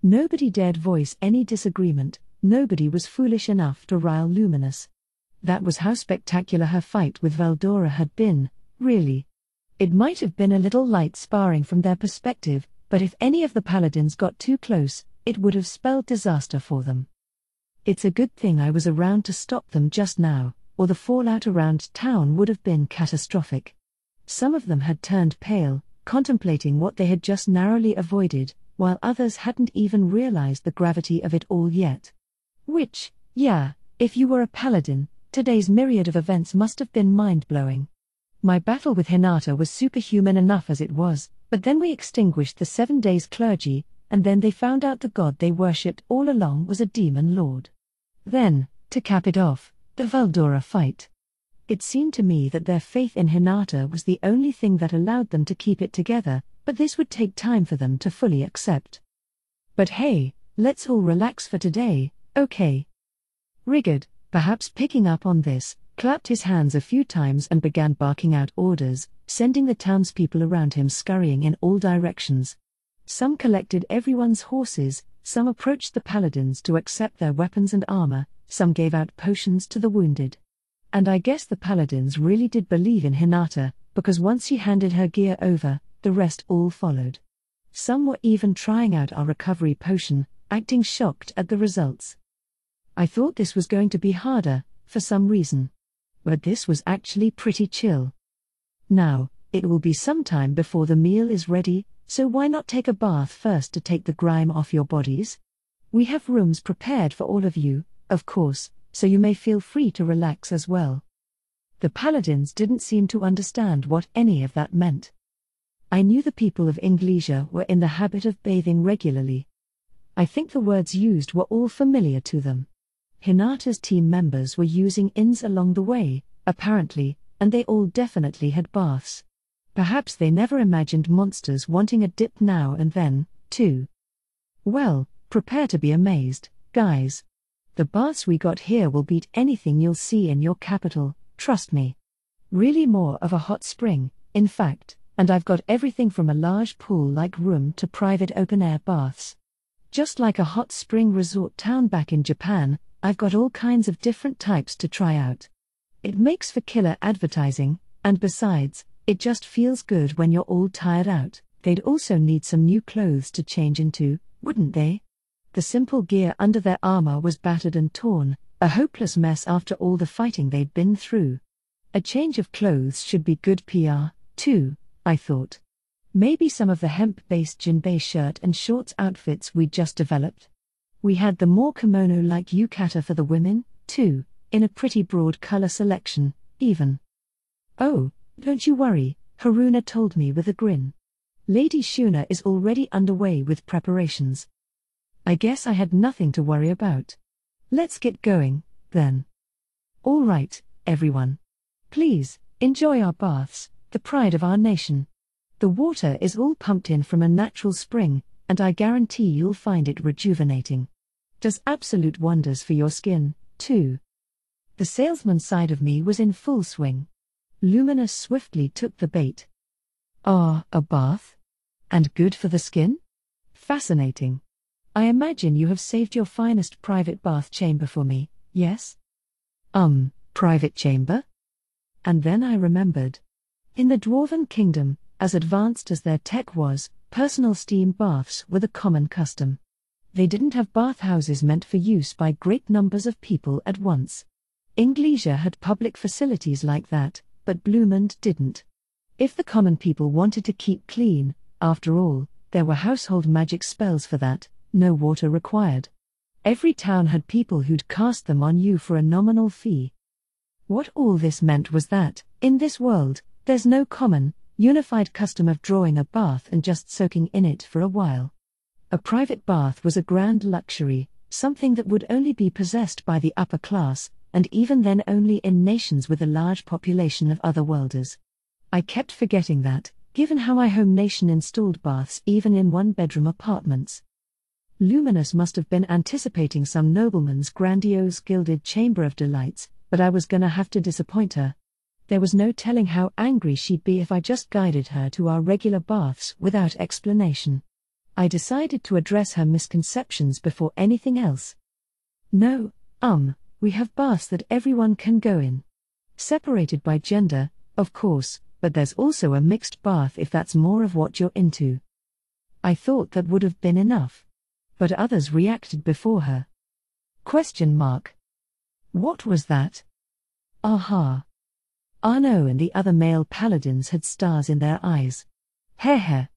Nobody dared voice any disagreement, nobody was foolish enough to rile Luminous. That was how spectacular her fight with Valdora had been, really. It might have been a little light sparring from their perspective, but if any of the paladins got too close, it would have spelled disaster for them. It's a good thing I was around to stop them just now, or the fallout around town would have been catastrophic. Some of them had turned pale, contemplating what they had just narrowly avoided, while others hadn't even realized the gravity of it all yet. Which, yeah, if you were a paladin, today's myriad of events must have been mind-blowing. My battle with Hinata was superhuman enough as it was, but then we extinguished the 7 days clergy, and then they found out the god they worshipped all along was a demon lord. Then, to cap it off, the Valdora fight. It seemed to me that their faith in Hinata was the only thing that allowed them to keep it together, but this would take time for them to fully accept. But hey, let's all relax for today, okay? Rigard, perhaps picking up on this, clapped his hands a few times and began barking out orders, sending the townspeople around him scurrying in all directions. Some collected everyone's horses, some approached the paladins to accept their weapons and armor, some gave out potions to the wounded. And I guess the paladins really did believe in Hinata, because once she handed her gear over, the rest all followed. Some were even trying out our recovery potion, acting shocked at the results. I thought this was going to be harder, for some reason. But this was actually pretty chill. Now, it will be some time before the meal is ready, so why not take a bath first to take the grime off your bodies? We have rooms prepared for all of you, of course, so you may feel free to relax as well. The paladins didn't seem to understand what any of that meant. I knew the people of Inglesia were in the habit of bathing regularly. I think the words used were all familiar to them. Hinata's team members were using inns along the way, apparently, and they all definitely had baths. Perhaps they never imagined monsters wanting a dip now and then, too. Well, prepare to be amazed, guys. The baths we got here will beat anything you'll see in your capital, trust me. Really more of a hot spring, in fact, and I've got everything from a large pool-like room to private open-air baths. Just like a hot spring resort town back in Japan, I've got all kinds of different types to try out. It makes for killer advertising, and besides, it just feels good when you're all tired out. They'd also need some new clothes to change into, wouldn't they? The simple gear under their armor was battered and torn, a hopeless mess after all the fighting they'd been through. A change of clothes should be good PR, too, I thought. Maybe some of the hemp-based jinbei shirt and shorts outfits we'd just developed. We had the more kimono-like yukata for the women, too, in a pretty broad color selection, even. Oh, don't you worry, Haruna told me with a grin. Lady Shuna is already underway with preparations. I guess I had nothing to worry about. Let's get going, then. All right, everyone. Please, enjoy our baths, the pride of our nation. The water is all pumped in from a natural spring, and I guarantee you'll find it rejuvenating. Does absolute wonders for your skin, too. The salesman side of me was in full swing. Luminous swiftly took the bait. Ah, a bath? And good for the skin? Fascinating. I imagine you have saved your finest private bath chamber for me, yes? Private chamber? And then I remembered. In the Dwarven Kingdom, as advanced as their tech was, personal steam baths were the common custom. They didn't have bathhouses meant for use by great numbers of people at once. Inglesia had public facilities like that, but Bloomond didn't. If the common people wanted to keep clean, after all, there were household magic spells for that, no water required. Every town had people who'd cast them on you for a nominal fee. What all this meant was that, in this world, there's no common, unified custom of drawing a bath and just soaking in it for a while. A private bath was a grand luxury, something that would only be possessed by the upper class, and even then only in nations with a large population of otherworlders. I kept forgetting that, given how my home nation installed baths even in one-bedroom apartments. Luminous must have been anticipating some nobleman's grandiose gilded chamber of delights, but I was gonna have to disappoint her. There was no telling how angry she'd be if I just guided her to our regular baths without explanation. I decided to address her misconceptions before anything else. No, we have baths that everyone can go in. Separated by gender, of course, but there's also a mixed bath if that's more of what you're into. I thought that would have been enough. But others reacted before her. Question mark. What was that? Aha. Arno and the other male paladins had stars in their eyes. Heh.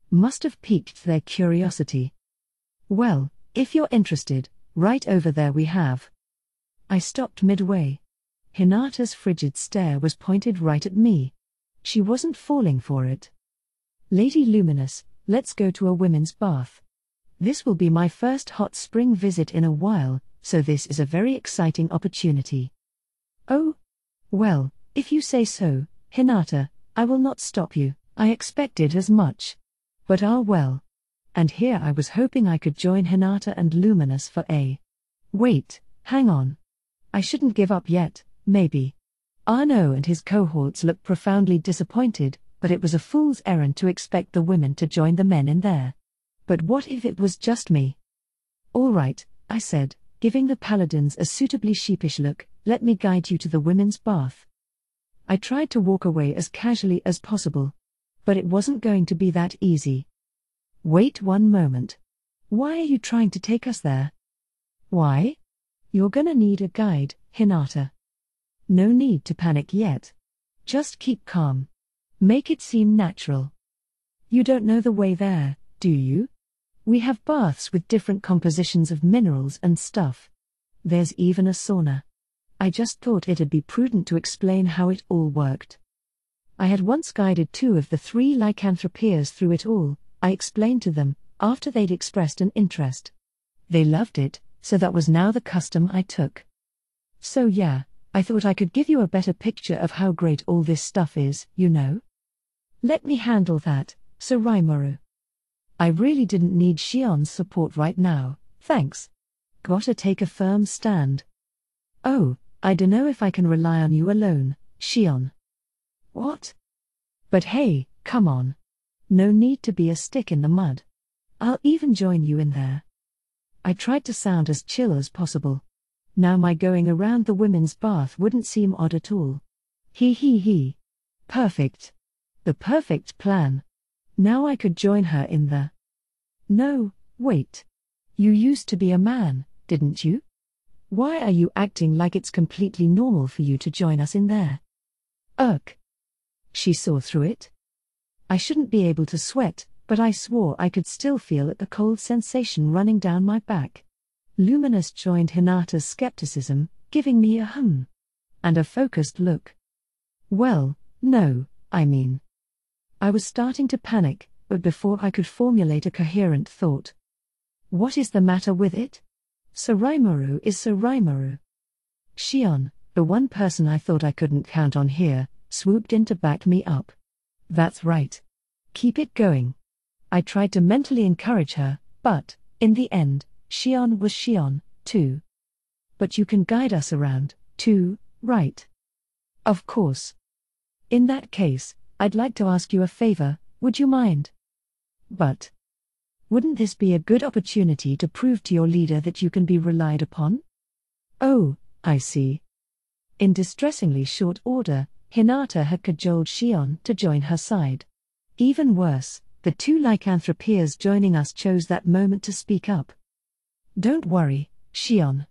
Must have piqued their curiosity. Well, if you're interested, right over there we have. I stopped midway. Hinata's frigid stare was pointed right at me. She wasn't falling for it. Lady Luminous, let's go to a women's bath. This will be my first hot spring visit in a while, so this is a very exciting opportunity. Oh? Well, if you say so, Hinata, I will not stop you. I expected as much. But well. And here I was hoping I could join Hinata and Luminous for a... Wait, hang on. I shouldn't give up yet, maybe. Arno and his cohorts looked profoundly disappointed, but it was a fool's errand to expect the women to join the men in there. But what if it was just me? All right, I said, giving the paladins a suitably sheepish look, let me guide you to the women's bath. I tried to walk away as casually as possible. But it wasn't going to be that easy. Wait one moment. Why are you trying to take us there? Why? You're gonna need a guide, Hinata. No need to panic yet. Just keep calm. Make it seem natural. You don't know the way there, do you? We have baths with different compositions of minerals and stuff. There's even a sauna. I just thought it'd be prudent to explain how it all worked. I had once guided 2 of the 3 lycanthropeers through it all, I explained to them, after they'd expressed an interest. They loved it, so that was now the custom I took. So yeah, I thought I could give you a better picture of how great all this stuff is, you know? Let me handle that, Sir Rimuru. I really didn't need Shion's support right now, thanks. Gotta take a firm stand. Oh, I dunno if I can rely on you alone, Shion. What? But hey, come on. No need to be a stick in the mud. I'll even join you in there. I tried to sound as chill as possible. Now my going around the women's bath wouldn't seem odd at all. He. Perfect. The perfect plan. Now I could join her in the... No, wait. You used to be a man, didn't you? Why are you acting like it's completely normal for you to join us in there? Ugh. She saw through it. I shouldn't be able to sweat, but I swore I could still feel the cold sensation running down my back. Luminous joined Hinata's skepticism, giving me a and a focused look. Well, no, I mean. I was starting to panic, but before I could formulate a coherent thought. What is the matter with it? Sir Rimuru is Sir Rimuru. Shion, the one person I thought I couldn't count on here, swooped in to back me up. That's right. Keep it going. I tried to mentally encourage her, but, in the end, Shion was Shion, too. But you can guide us around, too, right? Of course. In that case, I'd like to ask you a favor, would you mind? But wouldn't this be a good opportunity to prove to your leader that you can be relied upon? Oh, I see. In distressingly short order, Hinata had cajoled Shion to join her side. Even worse, the 2 lycanthropeers joining us chose that moment to speak up. Don't worry, Shion.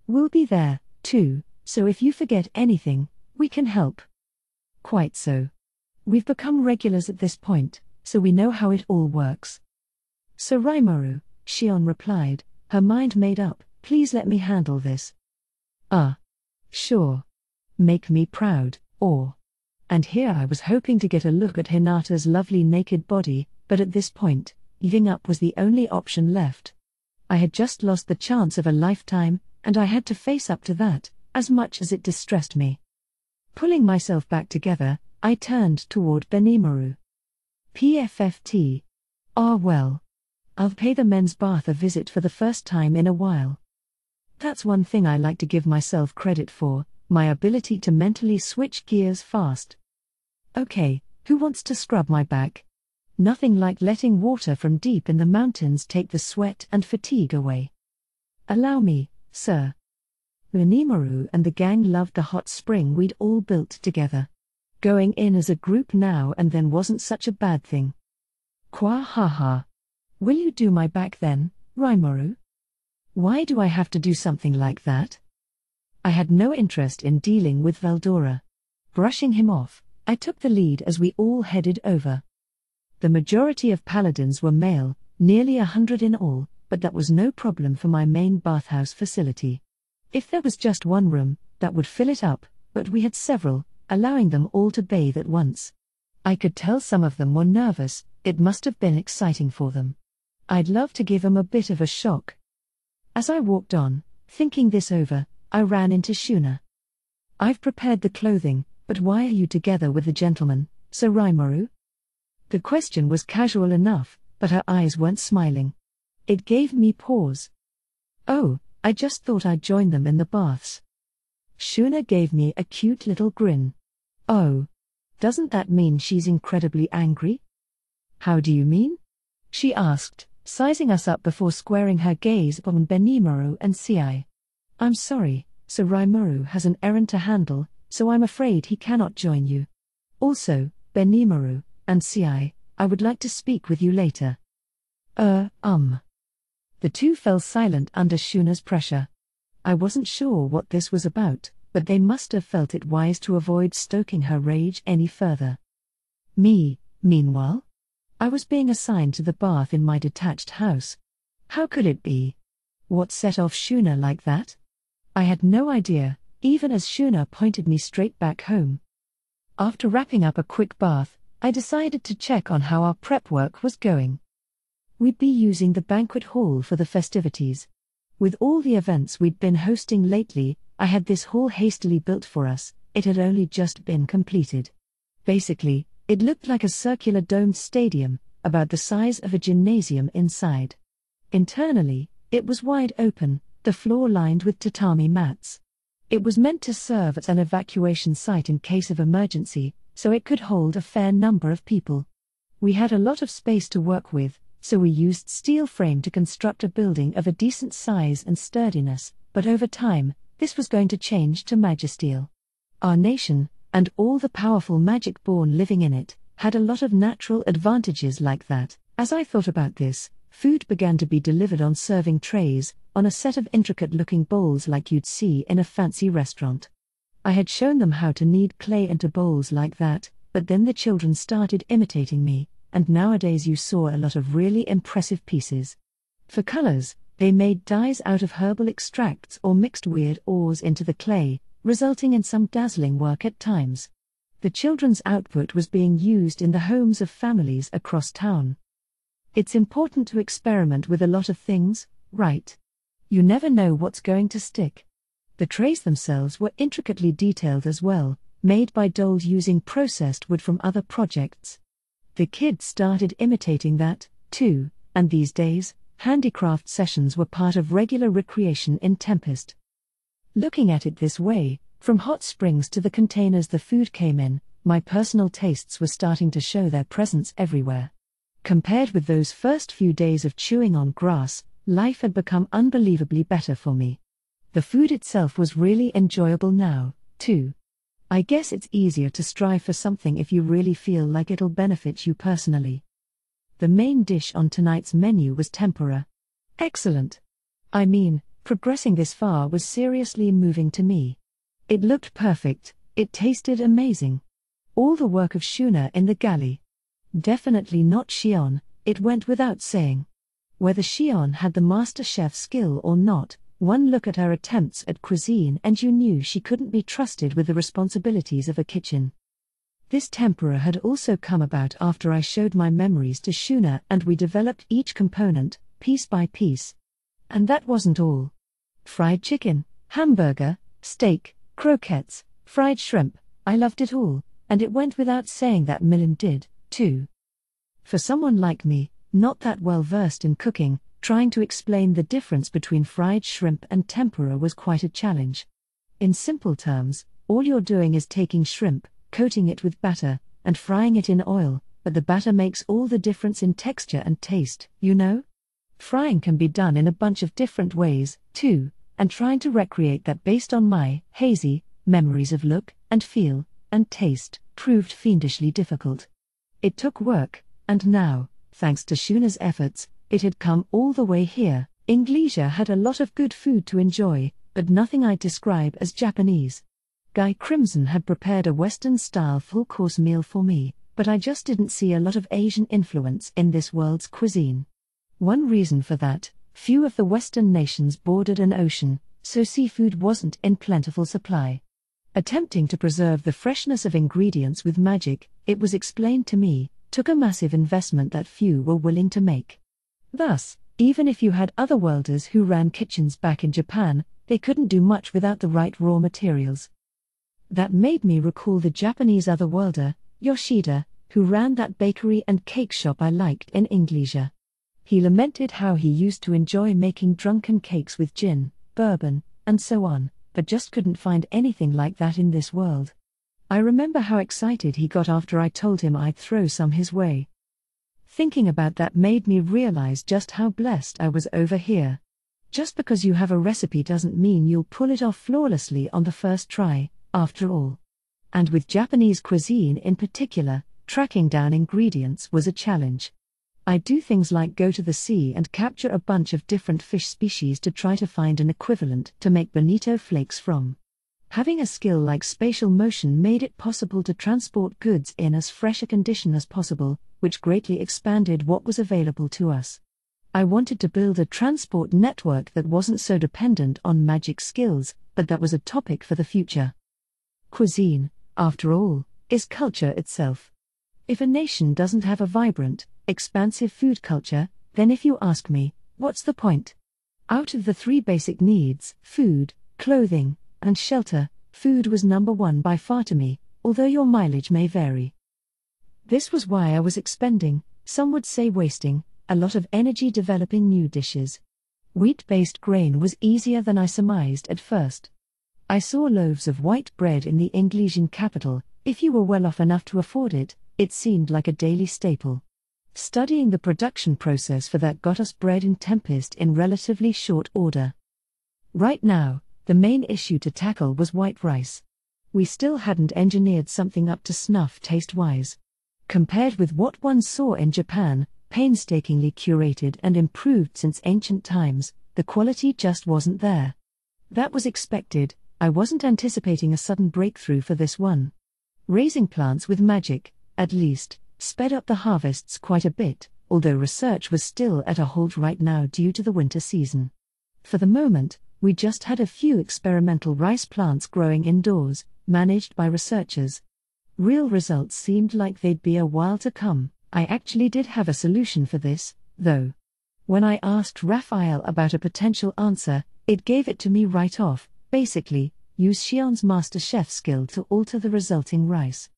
We'll be there, too, so if you forget anything, we can help. Quite so. We've become regulars at this point, so we know how it all works. So Rimuru, Shion replied, her mind made up, please let me handle this. Sure. Make me proud, or. And here I was hoping to get a look at Hinata's lovely naked body, but at this point, giving up was the only option left. I had just lost the chance of a lifetime, and I had to face up to that, as much as it distressed me. Pulling myself back together, I turned toward Benimaru. PFFT. Well. I'll pay the men's bath a visit for the first time in a while. That's one thing I like to give myself credit for, my ability to mentally switch gears fast. Okay, who wants to scrub my back? Nothing like letting water from deep in the mountains take the sweat and fatigue away. Allow me, sir. Benimaru and the gang loved the hot spring we'd all built together. Going in as a group now and then wasn't such a bad thing. Kwahaha. Will you do my back then, Rimuru? Why do I have to do something like that? I had no interest in dealing with Valdora. Brushing him off, I took the lead as we all headed over. The majority of paladins were male, nearly 100 in all, but that was no problem for my main bathhouse facility. If there was just one room, that would fill it up, but we had several, allowing them all to bathe at once. I could tell some of them were nervous, it must have been exciting for them. I'd love to give them a bit of a shock. As I walked on, thinking this over, I ran into Shuna. I've prepared the clothing, but why are you together with the gentleman, Sir Rimuru? The question was casual enough, but her eyes weren't smiling. It gave me pause. Oh, I just thought I'd join them in the baths. Shuna gave me a cute little grin. Oh. Doesn't that mean she's incredibly angry? How do you mean? She asked, sizing us up before squaring her gaze upon Benimaru and Ci. I'm sorry, Sir Rimuru has an errand to handle, so I'm afraid he cannot join you. Also, Benimaru and Ci, I would like to speak with you later. The two fell silent under Shuna's pressure. I wasn't sure what this was about, but they must have felt it wise to avoid stoking her rage any further. Me, meanwhile? I was being assigned to the bath in my detached house. How could it be? What set off Shuna like that? I had no idea, even as Shuna pointed me straight back home. After wrapping up a quick bath, I decided to check on how our prep work was going. We'd be using the banquet hall for the festivities. With all the events we'd been hosting lately, I had this hall hastily built for us, it had only just been completed. Basically, it looked like a circular domed stadium, about the size of a gymnasium inside. Internally, it was wide open, the floor lined with tatami mats. It was meant to serve as an evacuation site in case of emergency, so it could hold a fair number of people. We had a lot of space to work with, so we used steel frame to construct a building of a decent size and sturdiness, but over time, this was going to change to magisteel. Our nation, and all the powerful magic-born living in it, had a lot of natural advantages like that. As I thought about this, food began to be delivered on serving trays, on a set of intricate-looking bowls like you'd see in a fancy restaurant. I had shown them how to knead clay into bowls like that, but then the children started imitating me, and nowadays you saw a lot of really impressive pieces. For colors, they made dyes out of herbal extracts or mixed weird ores into the clay, resulting in some dazzling work at times. The children's output was being used in the homes of families across town. It's important to experiment with a lot of things, right? You never know what's going to stick. The trays themselves were intricately detailed as well, made by dolls using processed wood from other projects. The kids started imitating that, too, and these days, handicraft sessions were part of regular recreation in Tempest. Looking at it this way, from hot springs to the containers the food came in, my personal tastes were starting to show their presence everywhere. Compared with those first few days of chewing on grass, life had become unbelievably better for me. The food itself was really enjoyable now, too. I guess it's easier to strive for something if you really feel like it'll benefit you personally. The main dish on tonight's menu was tempura. Excellent. I mean, progressing this far was seriously moving to me. It looked perfect, it tasted amazing. All the work of Shuna in the galley. Definitely not Shion, it went without saying. Whether Shion had the master chef skill or not, one look at her attempts at cuisine and you knew she couldn't be trusted with the responsibilities of a kitchen. This tempura had also come about after I showed my memories to Shuna and we developed each component, piece by piece. And that wasn't all. Fried chicken, hamburger, steak, croquettes, fried shrimp, I loved it all, and it went without saying that Millen did, too. For someone like me, not that well versed in cooking, trying to explain the difference between fried shrimp and tempura was quite a challenge. In simple terms, all you're doing is taking shrimp, coating it with batter, and frying it in oil, but the batter makes all the difference in texture and taste, you know? Frying can be done in a bunch of different ways, too, and trying to recreate that based on my hazy memories of look and feel and taste proved fiendishly difficult. It took work, and now, thanks to Shuna's efforts, it had come all the way here. Inglesia had a lot of good food to enjoy, but nothing I'd describe as Japanese. Guy Crimson had prepared a Western-style full-course meal for me, but I just didn't see a lot of Asian influence in this world's cuisine. One reason for that, few of the Western nations bordered an ocean, so seafood wasn't in plentiful supply. Attempting to preserve the freshness of ingredients with magic, it was explained to me, took a massive investment that few were willing to make. Thus, even if you had otherworlders who ran kitchens back in Japan, they couldn't do much without the right raw materials. That made me recall the Japanese otherworlder, Yoshida, who ran that bakery and cake shop I liked in Inglesia. He lamented how he used to enjoy making drunken cakes with gin, bourbon, and so on, but just couldn't find anything like that in this world. I remember how excited he got after I told him I'd throw some his way. Thinking about that made me realize just how blessed I was over here. Just because you have a recipe doesn't mean you'll pull it off flawlessly on the first try, after all. And with Japanese cuisine in particular, tracking down ingredients was a challenge. I'd do things like go to the sea and capture a bunch of different fish species to try to find an equivalent to make bonito flakes from. Having a skill like spatial motion made it possible to transport goods in as fresh a condition as possible, which greatly expanded what was available to us. I wanted to build a transport network that wasn't so dependent on magic skills, but that was a topic for the future. Cuisine, after all, is culture itself. If a nation doesn't have a vibrant, expansive food culture, then if you ask me, what's the point? Out of the three basic needs, food, clothing, and shelter, food was number one by far to me, although your mileage may vary. This was why I was expending, some would say wasting, a lot of energy developing new dishes. Wheat-based grain was easier than I surmised at first. I saw loaves of white bread in the Inglesian capital. If you were well off enough to afford it, it seemed like a daily staple. Studying the production process for that got us bread in Tempest in relatively short order. Right now, the main issue to tackle was white rice. We still hadn't engineered something up to snuff taste-wise. Compared with what one saw in Japan, painstakingly curated and improved since ancient times, the quality just wasn't there. That was expected. I wasn't anticipating a sudden breakthrough for this one. Raising plants with magic, at least, sped up the harvests quite a bit, although research was still at a halt right now due to the winter season. For the moment, we just had a few experimental rice plants growing indoors, managed by researchers. Real results seemed like they'd be a while to come. I actually did have a solution for this, though. When I asked Raphael about a potential answer, it gave it to me right off. Basically, use Shion's master chef skill to alter the resulting rice.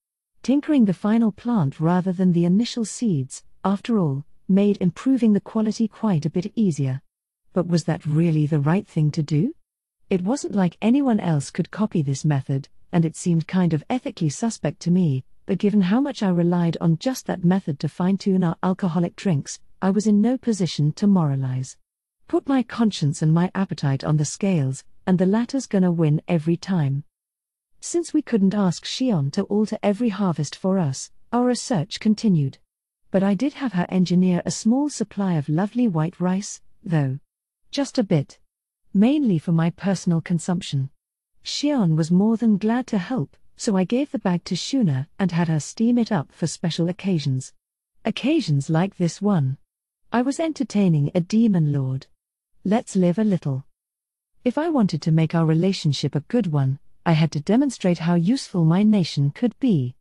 Tinkering the final plant rather than the initial seeds, after all, made improving the quality quite a bit easier. But was that really the right thing to do? It wasn't like anyone else could copy this method, and it seemed kind of ethically suspect to me, but given how much I relied on just that method to fine-tune our alcoholic drinks, I was in no position to moralize. Put my conscience and my appetite on the scales, and the latter's gonna win every time. Since we couldn't ask Shion to alter every harvest for us, our research continued. But I did have her engineer a small supply of lovely white rice, though. Just a bit. Mainly for my personal consumption. Shion was more than glad to help, so I gave the bag to Shuna and had her steam it up for special occasions. Occasions like this one. I was entertaining a demon lord. Let's live a little. If I wanted to make our relationship a good one, I had to demonstrate how useful my nation could be.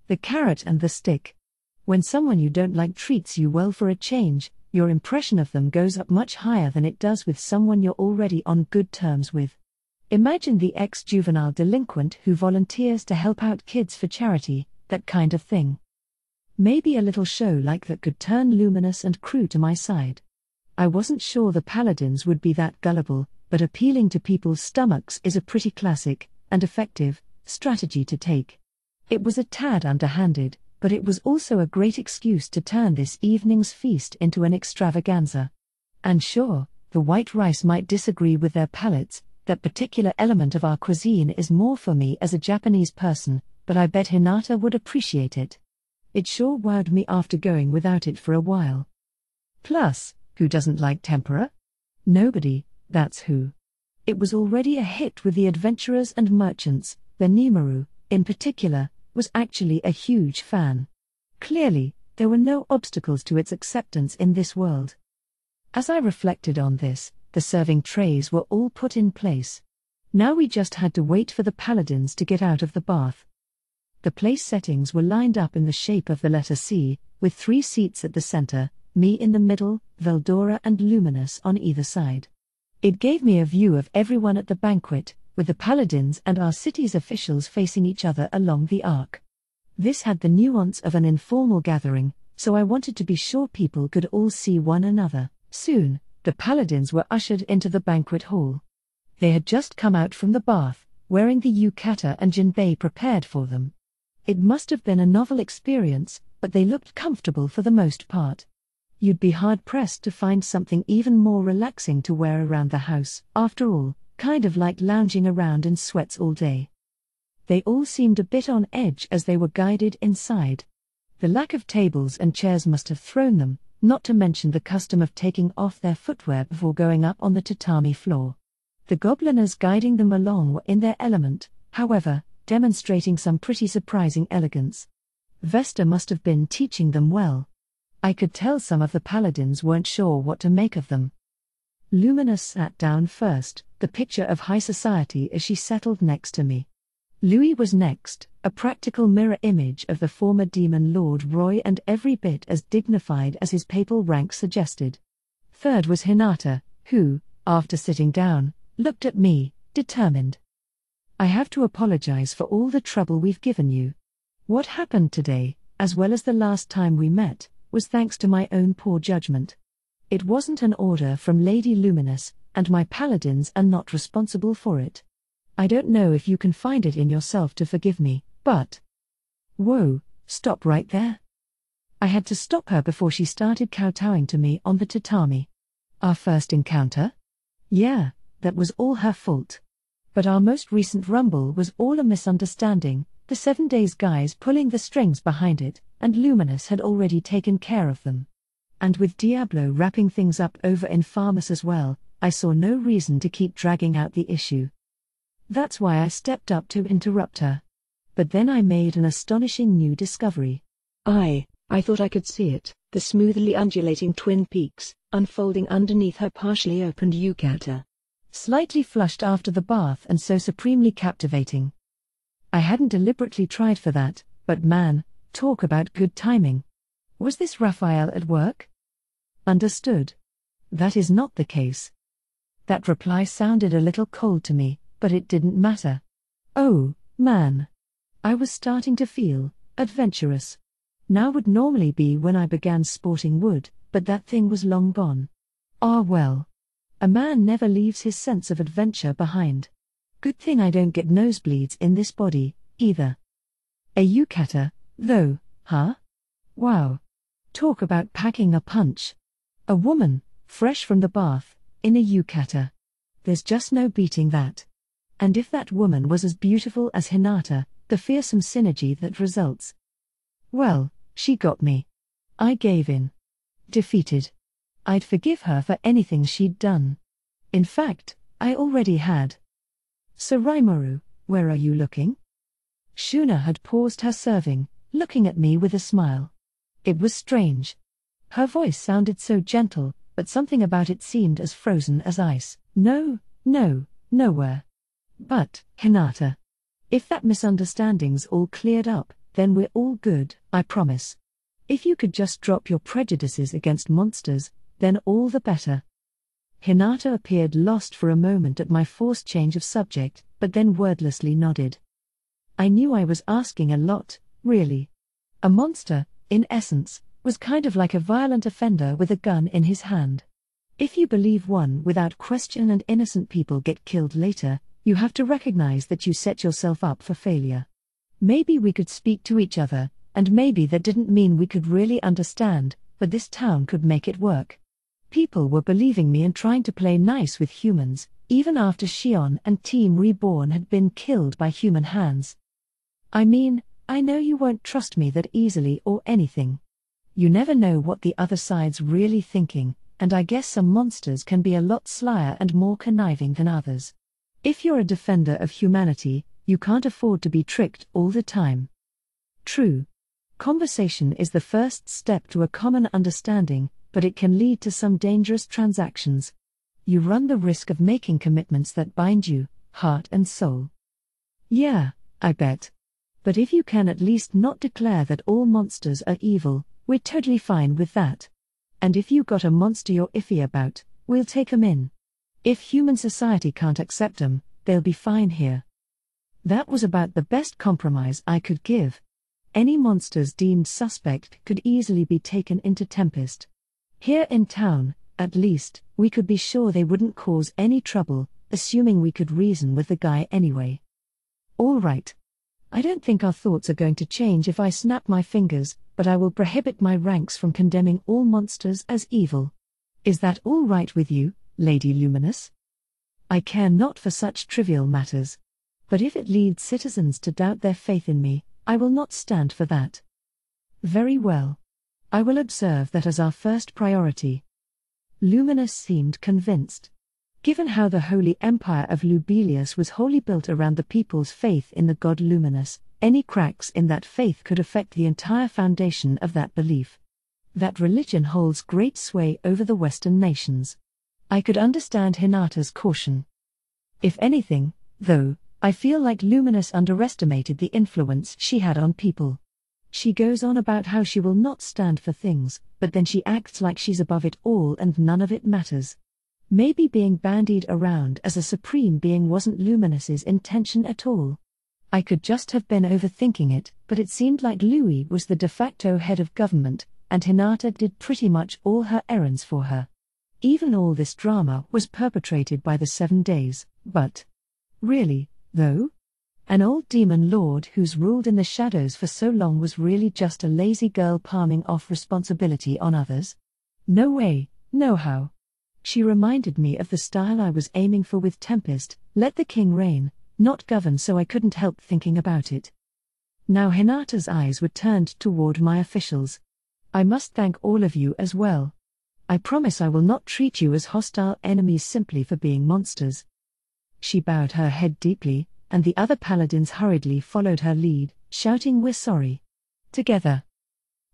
The carrot and the stick. When someone you don't like treats you well for a change, your impression of them goes up much higher than it does with someone you're already on good terms with. Imagine the ex-juvenile delinquent who volunteers to help out kids for charity, that kind of thing. Maybe a little show like that could turn Luminous and crew to my side. I wasn't sure the paladins would be that gullible, but appealing to people's stomachs is a pretty classic, and effective, strategy to take. It was a tad underhanded, but it was also a great excuse to turn this evening's feast into an extravaganza. And sure, the white rice might disagree with their palates, that particular element of our cuisine is more for me as a Japanese person, but I bet Hinata would appreciate it. It sure wowed me after going without it for a while. Plus, who doesn't like tempura? Nobody, that's who. It was already a hit with the adventurers and merchants. Benimaru, in particular, was actually a huge fan. Clearly, there were no obstacles to its acceptance in this world. As I reflected on this, the serving trays were all put in place. Now we just had to wait for the paladins to get out of the bath. The place settings were lined up in the shape of the letter C, with 3 seats at the center, me in the middle, Veldora and Luminous on either side. It gave me a view of everyone at the banquet, with the paladins and our city's officials facing each other along the arc. This had the nuance of an informal gathering, so I wanted to be sure people could all see one another. Soon, the paladins were ushered into the banquet hall. They had just come out from the bath, wearing the yukata and jinbei prepared for them. It must have been a novel experience, but they looked comfortable for the most part. You'd be hard-pressed to find something even more relaxing to wear around the house, after all, kind of like lounging around in sweats all day. They all seemed a bit on edge as they were guided inside. The lack of tables and chairs must have thrown them, not to mention the custom of taking off their footwear before going up on the tatami floor. The gobliners guiding them along were in their element, however, demonstrating some pretty surprising elegance. Vesta must have been teaching them well. I could tell some of the paladins weren't sure what to make of them. Luminous sat down first, the picture of high society as she settled next to me. Louis was next, a practical mirror image of the former demon lord Roy and every bit as dignified as his papal rank suggested. Third was Hinata, who, after sitting down, looked at me, determined. I have to apologize for all the trouble we've given you. What happened today, as well as the last time we met, was thanks to my own poor judgment. It wasn't an order from Lady Luminous, and my paladins are not responsible for it. I don't know if you can find it in yourself to forgive me, but... Whoa, stop right there. I had to stop her before she started kowtowing to me on the tatami. Our first encounter? Yeah, that was all her fault. But our most recent rumble was all a misunderstanding, the 7 Days guys pulling the strings behind it, and Luminous had already taken care of them. And with Diablo wrapping things up over in Farmus as well, I saw no reason to keep dragging out the issue. That's why I stepped up to interrupt her. But then I made an astonishing new discovery. I thought I could see it, the smoothly undulating twin peaks, unfolding underneath her partially opened yukata. Slightly flushed after the bath and so supremely captivating. I hadn't deliberately tried for that, but man, talk about good timing. Was this Raphael at work? Understood. That is not the case. That reply sounded a little cold to me, but it didn't matter. Oh, man. I was starting to feel adventurous. Now would normally be when I began sporting wood, but that thing was long gone. Ah well. A man never leaves his sense of adventure behind. Good thing I don't get nosebleeds in this body, either. A yukata, though, huh? Wow. Talk about packing a punch. A woman, fresh from the bath, in a yukata. There's just no beating that. And if that woman was as beautiful as Hinata, the fearsome synergy that results. Well, she got me. I gave in. Defeated. I'd forgive her for anything she'd done. In fact, I already had. So Raimaru, where are you looking? Shuna had paused her serving, looking at me with a smile. It was strange. Her voice sounded so gentle, but something about it seemed as frozen as ice. No, nowhere. But, Hinata. If that misunderstanding's all cleared up, then we're all good, I promise. If you could just drop your prejudices against monsters, then all the better. Hinata appeared lost for a moment at my forced change of subject, but then wordlessly nodded. I knew I was asking a lot, really. A monster, in essence, was kind of like a violent offender with a gun in his hand. If you believe one without question and innocent people get killed later, you have to recognize that you set yourself up for failure. Maybe we could speak to each other, and maybe that didn't mean we could really understand, but this town could make it work. People were believing me and trying to play nice with humans, even after Shion and Team Reborn had been killed by human hands. I mean, I know you won't trust me that easily or anything. You never know what the other side's really thinking, and I guess some monsters can be a lot slyer and more conniving than others. If you're a defender of humanity, you can't afford to be tricked all the time. True. Conversation is the first step to a common understanding, but it can lead to some dangerous transactions. You run the risk of making commitments that bind you, heart and soul. Yeah, I bet. But if you can at least not declare that all monsters are evil, we're totally fine with that. And if you got a monster you're iffy about, we'll take 'em in. If human society can't accept 'em, they'll be fine here. That was about the best compromise I could give. Any monsters deemed suspect could easily be taken into Tempest. Here in town, at least, we could be sure they wouldn't cause any trouble, assuming we could reason with the guy anyway. All right. I don't think our thoughts are going to change if I snap my fingers, but I will prohibit my ranks from condemning all monsters as evil. Is that all right with you, Lady Luminous? I care not for such trivial matters. But if it leads citizens to doubt their faith in me, I will not stand for that. Very well. I will observe that as our first priority. Luminous seemed convinced. Given how the Holy Empire of Lubelius was wholly built around the people's faith in the god Luminous, any cracks in that faith could affect the entire foundation of that belief. That religion holds great sway over the Western nations. I could understand Hinata's caution. If anything, though, I feel like Luminous underestimated the influence she had on people. She goes on about how she will not stand for things, but then she acts like she's above it all and none of it matters. Maybe being bandied around as a supreme being wasn't Luminous's intention at all. I could just have been overthinking it, but it seemed like Louis was the de facto head of government, and Hinata did pretty much all her errands for her. Even all this drama was perpetrated by the 7 days, but really, though? An old demon lord who's ruled in the shadows for so long was really just a lazy girl palming off responsibility on others? No way, no how. She reminded me of the style I was aiming for with Tempest, let the king reign, not govern, so I couldn't help thinking about it. Now Hinata's eyes were turned toward my officials. I must thank all of you as well. I promise I will not treat you as hostile enemies simply for being monsters. She bowed her head deeply, and the other paladins hurriedly followed her lead, shouting, "We're sorry." Together.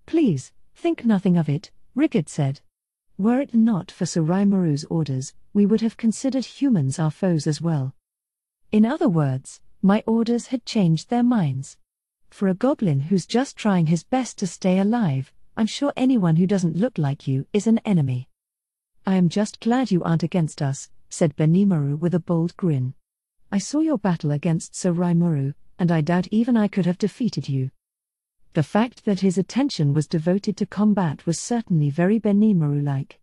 "Please, think nothing of it," Rigid said. "Were it not for Suraimaru's orders, we would have considered humans our foes as well." In other words, my orders had changed their minds. For a goblin who's just trying his best to stay alive, I'm sure anyone who doesn't look like you is an enemy. "I am just glad you aren't against us," said Benimaru with a bold grin. "I saw your battle against Suraimaru, and I doubt even I could have defeated you." The fact that his attention was devoted to combat was certainly very Benimaru-like.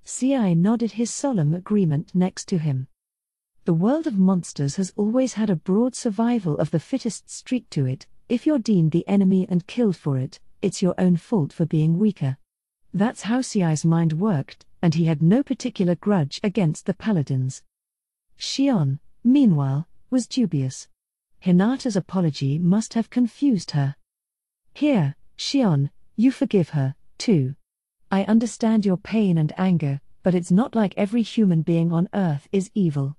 Ci nodded his solemn agreement next to him. The world of monsters has always had a broad survival of the fittest streak to it. If you're deemed the enemy and killed for it, it's your own fault for being weaker. That's how Ci's mind worked, and he had no particular grudge against the paladins. Shion, meanwhile, was dubious. Hinata's apology must have confused her. "Here, Shion, you forgive her, too. I understand your pain and anger, but it's not like every human being on Earth is evil.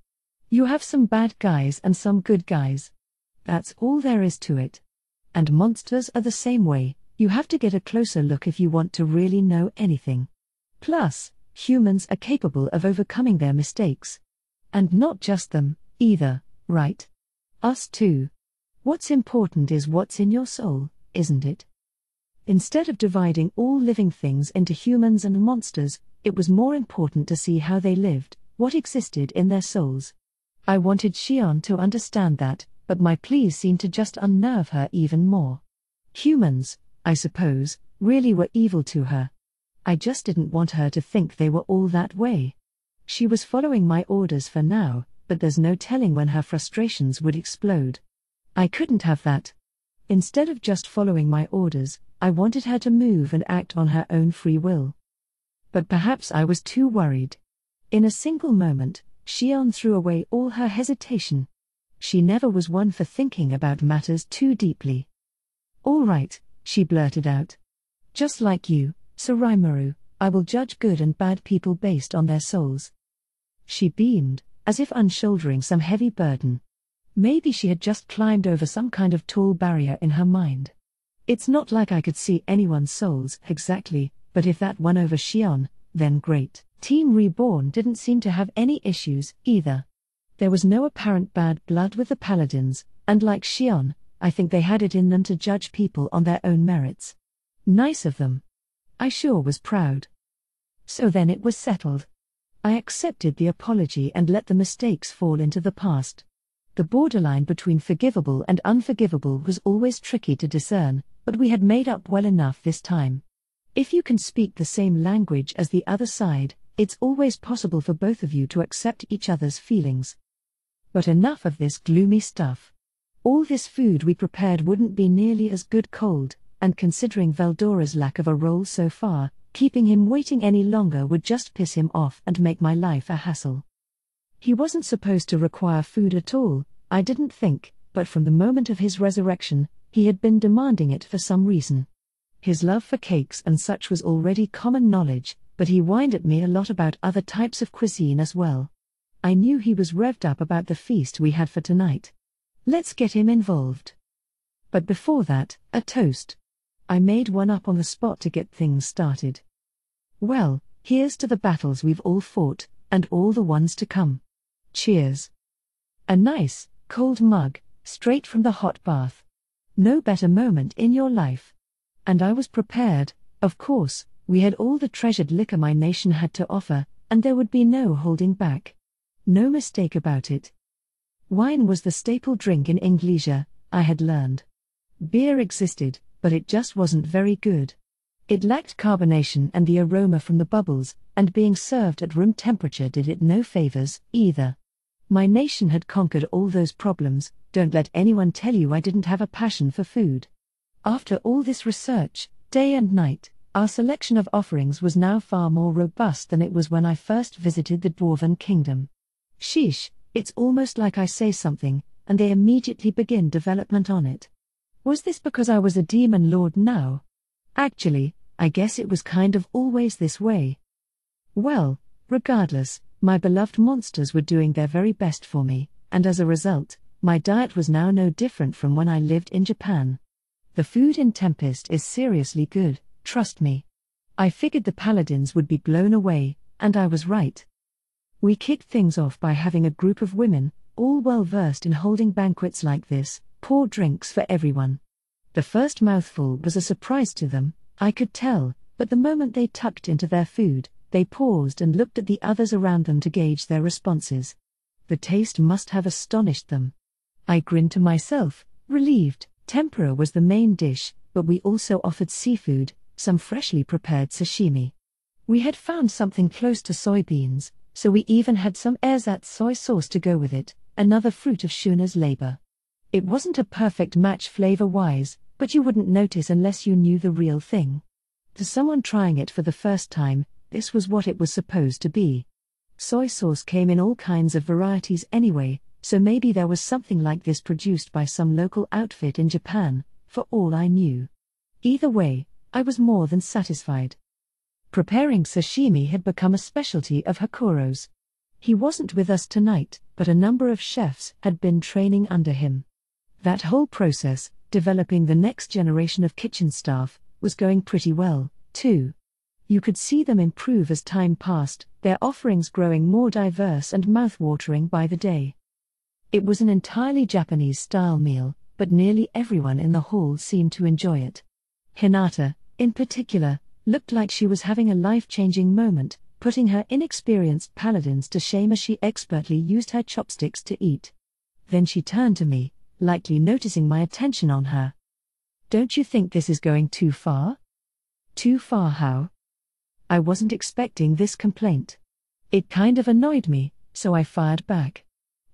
You have some bad guys and some good guys. That's all there is to it." And monsters are the same way, you have to get a closer look if you want to really know anything. Plus, humans are capable of overcoming their mistakes. And not just them, either, right? Us too. What's important is what's in your soul, isn't it? Instead of dividing all living things into humans and monsters, it was more important to see how they lived, what existed in their souls. I wanted Xion to understand that, but my pleas seemed to just unnerve her even more. Humans, I suppose, really were evil to her. I just didn't want her to think they were all that way. She was following my orders for now, but there's no telling when her frustrations would explode. I couldn't have that. Instead of just following my orders, I wanted her to move and act on her own free will. But perhaps I was too worried. In a single moment, Xion threw away all her hesitation. She never was one for thinking about matters too deeply. "All right," she blurted out. "Just like you, Surimaru, I will judge good and bad people based on their souls." She beamed, as if unshouldering some heavy burden. Maybe she had just climbed over some kind of tall barrier in her mind. It's not like I could see anyone's souls exactly, but if that won over Xion, then great. Team Reborn didn't seem to have any issues, either. There was no apparent bad blood with the Paladins, and like Xion, I think they had it in them to judge people on their own merits. Nice of them. I sure was proud. So then it was settled. I accepted the apology and let the mistakes fall into the past. The borderline between forgivable and unforgivable was always tricky to discern, but we had made up well enough this time. If you can speak the same language as the other side, it's always possible for both of you to accept each other's feelings. But enough of this gloomy stuff. All this food we prepared wouldn't be nearly as good cold, and considering Veldora's lack of a role so far, keeping him waiting any longer would just piss him off and make my life a hassle. He wasn't supposed to require food at all, I didn't think, but from the moment of his resurrection, he had been demanding it for some reason. His love for cakes and such was already common knowledge, but he whined at me a lot about other types of cuisine as well. I knew he was revved up about the feast we had for tonight. Let's get him involved. But before that, a toast. I made one up on the spot to get things started. Well, here's to the battles we've all fought, and all the ones to come. Cheers. A nice, cold mug, straight from the hot bath. No better moment in your life. And I was prepared, of course, we had all the treasured liquor my nation had to offer, and there would be no holding back. No mistake about it. Wine was the staple drink in Inglesia, I had learned. Beer existed, but it just wasn't very good. It lacked carbonation and the aroma from the bubbles, and being served at room temperature did it no favors, either. My nation had conquered all those problems, don't let anyone tell you I didn't have a passion for food. After all this research, day and night, our selection of offerings was now far more robust than it was when I first visited the Dwarven Kingdom. Sheesh, it's almost like I say something, and they immediately begin development on it. Was this because I was a demon lord now? Actually, I guess it was kind of always this way. Well, regardless, my beloved monsters were doing their very best for me, and as a result, my diet was now no different from when I lived in Japan. The food in Tempest is seriously good, trust me. I figured the Paladins would be blown away, and I was right. We kicked things off by having a group of women, all well versed in holding banquets like this, pour drinks for everyone. The first mouthful was a surprise to them, I could tell, but the moment they tucked into their food, they paused and looked at the others around them to gauge their responses. The taste must have astonished them. I grinned to myself, relieved. Tempura was the main dish, but we also offered seafood, some freshly prepared sashimi. We had found something close to soybeans, so we even had some ersatz soy sauce to go with it, another fruit of Shuna's labor. It wasn't a perfect match flavor-wise, but you wouldn't notice unless you knew the real thing. To someone trying it for the first time, this was what it was supposed to be. Soy sauce came in all kinds of varieties anyway, so maybe there was something like this produced by some local outfit in Japan, for all I knew. Either way, I was more than satisfied. Preparing sashimi had become a specialty of Hakuro's. He wasn't with us tonight, but a number of chefs had been training under him. That whole process, Developing the next generation of kitchen staff was going pretty well, too. You could see them improve as time passed, their offerings growing more diverse and mouth-watering by the day. It was an entirely Japanese-style meal, but nearly everyone in the hall seemed to enjoy it. Hinata, in particular, looked like she was having a life-changing moment, putting her inexperienced paladins to shame as she expertly used her chopsticks to eat. Then she turned to me, likely noticing my attention on her. "Don't you think this is going too far?" "Too far how?" I wasn't expecting this complaint. It kind of annoyed me, so I fired back.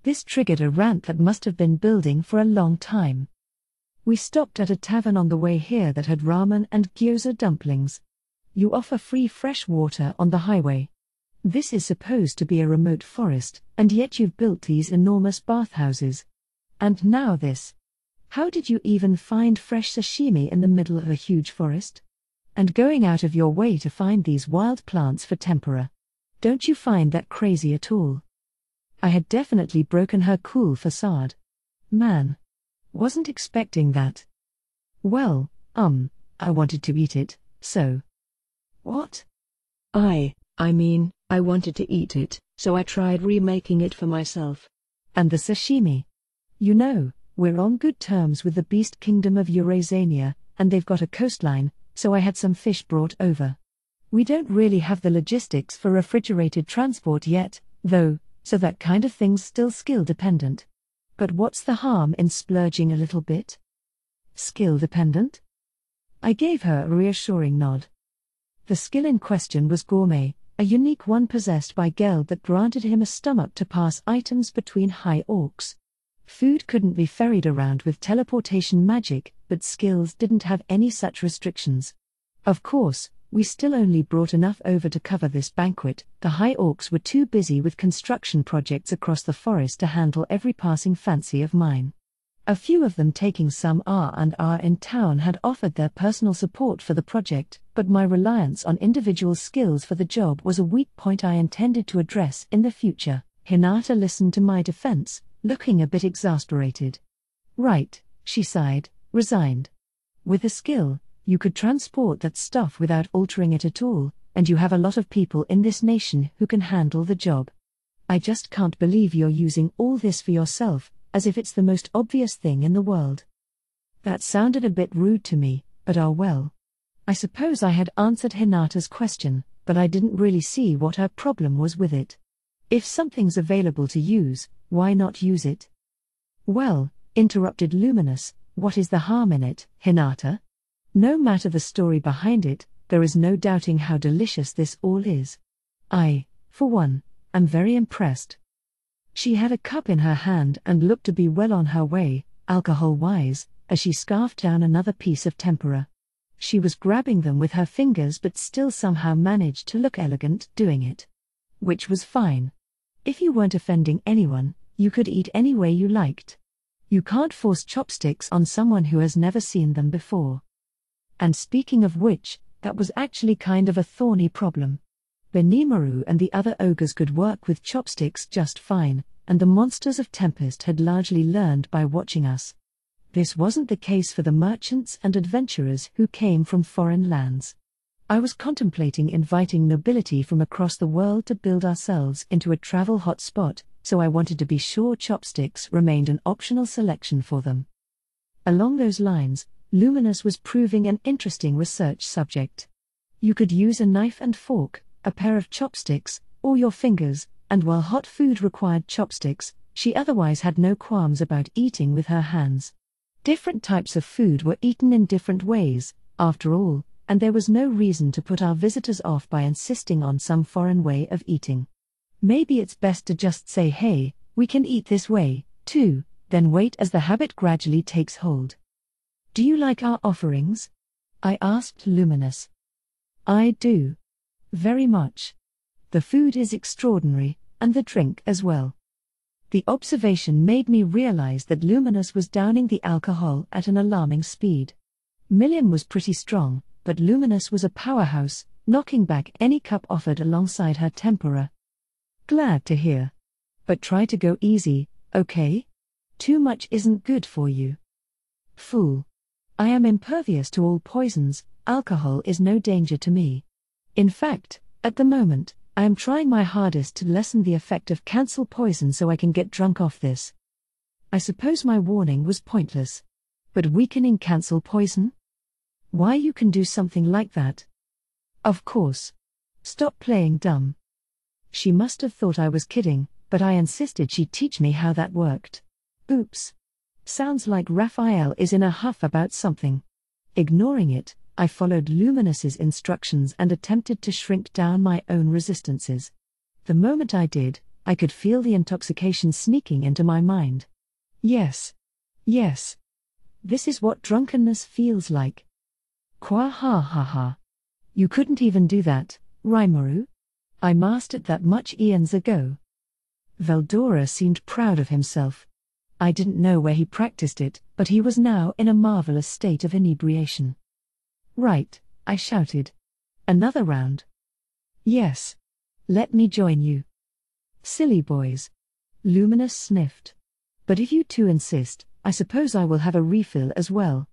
This triggered a rant that must have been building for a long time. We stopped at a tavern on the way here that had ramen and gyoza dumplings. You offer free fresh water on the highway. This is supposed to be a remote forest, and yet you've built these enormous bathhouses. And now this. How did you even find fresh sashimi in the middle of a huge forest? And going out of your way to find these wild plants for tempura. Don't you find that crazy at all? I had definitely broken her cool facade. Man. Wasn't expecting that. Well, I wanted to eat it, so. What? I mean, I wanted to eat it, so I tried remaking it for myself. And the sashimi? You know, we're on good terms with the Beast Kingdom of Eurasania, and they've got a coastline, so I had some fish brought over. We don't really have the logistics for refrigerated transport yet, though, so that kind of thing's still skill dependent. But what's the harm in splurging a little bit? Skill dependent? I gave her a reassuring nod. The skill in question was gourmet, a unique one possessed by Geld that granted him a stomach to pass items between high orcs. Food couldn't be ferried around with teleportation magic, but skills didn't have any such restrictions. Of course, we still only brought enough over to cover this banquet. The high orcs were too busy with construction projects across the forest to handle every passing fancy of mine. A few of them taking some R&R in town had offered their personal support for the project, but my reliance on individual skills for the job was a weak point I intended to address in the future. Hinata listened to my defense, looking a bit exasperated. Right, she sighed, resigned. With a skill, you could transport that stuff without altering it at all, and you have a lot of people in this nation who can handle the job. I just can't believe you're using all this for yourself, as if it's the most obvious thing in the world. That sounded a bit rude to me, but well. I suppose I had answered Hinata's question, but I didn't really see what her problem was with it. If something's available to use, why not use it? Well, interrupted Luminous, what is the harm in it, Hinata? No matter the story behind it, there is no doubting how delicious this all is. I, for one, am very impressed. She had a cup in her hand and looked to be well on her way, alcohol-wise, as she scarfed down another piece of tempura. She was grabbing them with her fingers but still somehow managed to look elegant doing it. Which was fine. If you weren't offending anyone, you could eat any way you liked. You can't force chopsticks on someone who has never seen them before. And speaking of which, that was actually kind of a thorny problem. Benimaru and the other ogres could work with chopsticks just fine, and the monsters of Tempest had largely learned by watching us. This wasn't the case for the merchants and adventurers who came from foreign lands. I was contemplating inviting nobility from across the world to build ourselves into a travel hotspot, so I wanted to be sure chopsticks remained an optional selection for them. Along those lines, Luminous was proving an interesting research subject. You could use a knife and fork, a pair of chopsticks, or your fingers, and while hot food required chopsticks, she otherwise had no qualms about eating with her hands. Different types of food were eaten in different ways, after all, and there was no reason to put our visitors off by insisting on some foreign way of eating. Maybe it's best to just say, hey, we can eat this way, too, then wait as the habit gradually takes hold. Do you like our offerings? I asked Luminous. I do. Very much. The food is extraordinary, and the drink as well. The observation made me realize that Luminous was downing the alcohol at an alarming speed. Million was pretty strong, but Luminous was a powerhouse, knocking back any cup offered alongside her tempura. Glad to hear. But try to go easy, okay? Too much isn't good for you. Fool. I am impervious to all poisons, alcohol is no danger to me. In fact, at the moment, I am trying my hardest to lessen the effect of cancel poison so I can get drunk off this. I suppose my warning was pointless. But weakening cancel poison? Why you can do something like that? Of course. Stop playing dumb. She must have thought I was kidding, but I insisted she teach me how that worked. Oops. Sounds like Raphael is in a huff about something. Ignoring it, I followed Luminous's instructions and attempted to shrink down my own resistances. The moment I did, I could feel the intoxication sneaking into my mind. Yes. Yes. This is what drunkenness feels like. Qua ha ha ha. You couldn't even do that, Rimuru? I mastered that much eons ago. Veldora seemed proud of himself. I didn't know where he practiced it, but he was now in a marvelous state of inebriation. Right, I shouted. Another round. Yes. Let me join you. Silly boys. Luminous sniffed. But if you two insist, I suppose I will have a refill as well.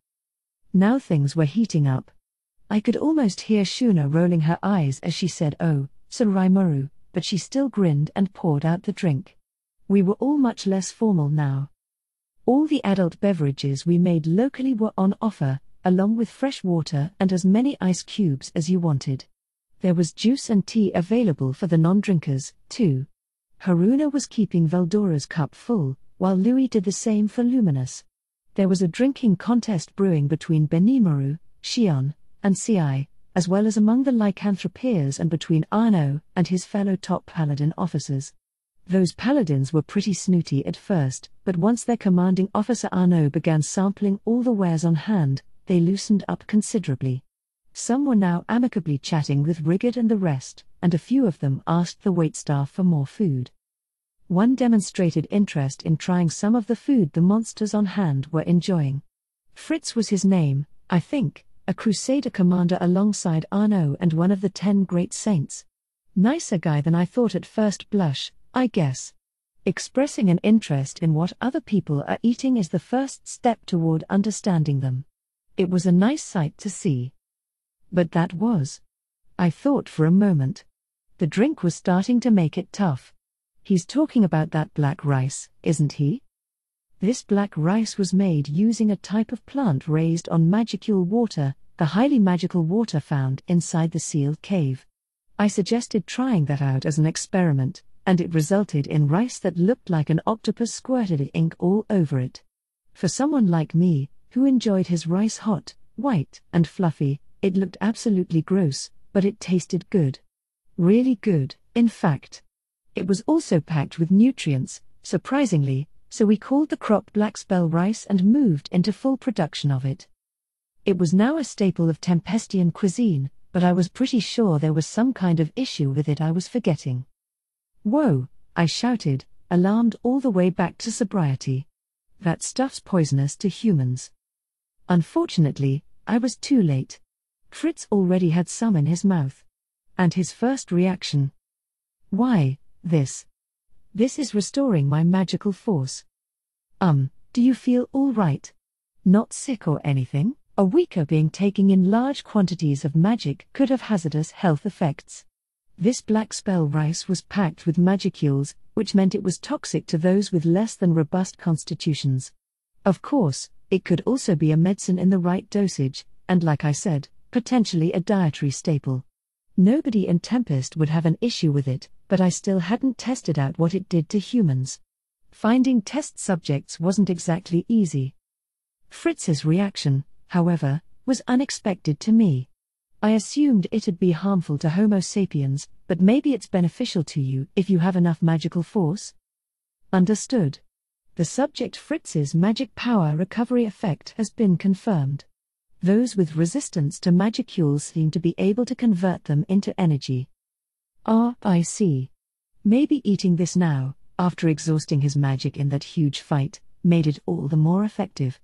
Now things were heating up. I could almost hear Shuna rolling her eyes as she said, "Oh, Sir Rimuru," but she still grinned and poured out the drink. We were all much less formal now. All the adult beverages we made locally were on offer, along with fresh water and as many ice cubes as you wanted. There was juice and tea available for the non-drinkers, too. Haruna was keeping Veldora's cup full, while Louis did the same for Luminous. There was a drinking contest brewing between Benimaru, Shion, and Ci, as well as among the lycanthropeers and between Arno and his fellow top paladin officers. Those paladins were pretty snooty at first, but once their commanding officer Arno began sampling all the wares on hand, they loosened up considerably. Some were now amicably chatting with Rigid and the rest, and a few of them asked the waitstaff for more food. One demonstrated interest in trying some of the food the monsters on hand were enjoying. Fritz was his name, I think, a Crusader commander alongside Arno and one of the 10 great saints. Nicer guy than I thought at first blush, I guess. Expressing an interest in what other people are eating is the first step toward understanding them. It was a nice sight to see. But that was. I thought for a moment. The drink was starting to make it tough. He's talking about that black rice, isn't he? This black rice was made using a type of plant raised on magicule water, the highly magical water found inside the sealed cave. I suggested trying that out as an experiment, and it resulted in rice that looked like an octopus squirted ink all over it. For someone like me, who enjoyed his rice hot, white, and fluffy, it looked absolutely gross, but it tasted good. Really good, in fact. It was also packed with nutrients, surprisingly, so we called the crop black spell rice and moved into full production of it. It was now a staple of Tempestian cuisine, but I was pretty sure there was some kind of issue with it I was forgetting. Whoa, I shouted, alarmed all the way back to sobriety. That stuff's poisonous to humans. Unfortunately, I was too late. Fritz already had some in his mouth. And his first reaction. Why, this? This is restoring my magical force. Do you feel all right? Not sick or anything? A weaker being taking in large quantities of magic could have hazardous health effects. This black spell rice was packed with magicules, which meant it was toxic to those with less than robust constitutions. Of course, it could also be a medicine in the right dosage, and like I said, potentially a dietary staple. Nobody in Tempest would have an issue with it, but I still hadn't tested out what it did to humans. Finding test subjects wasn't exactly easy. Fritz's reaction, however, was unexpected to me. I assumed it'd be harmful to Homo sapiens, but maybe it's beneficial to you if you have enough magical force? Understood. The subject Fritz's magic power recovery effect has been confirmed. Those with resistance to magicules seem to be able to convert them into energy. I see. Maybe eating this now, after exhausting his magic in that huge fight, made it all the more effective.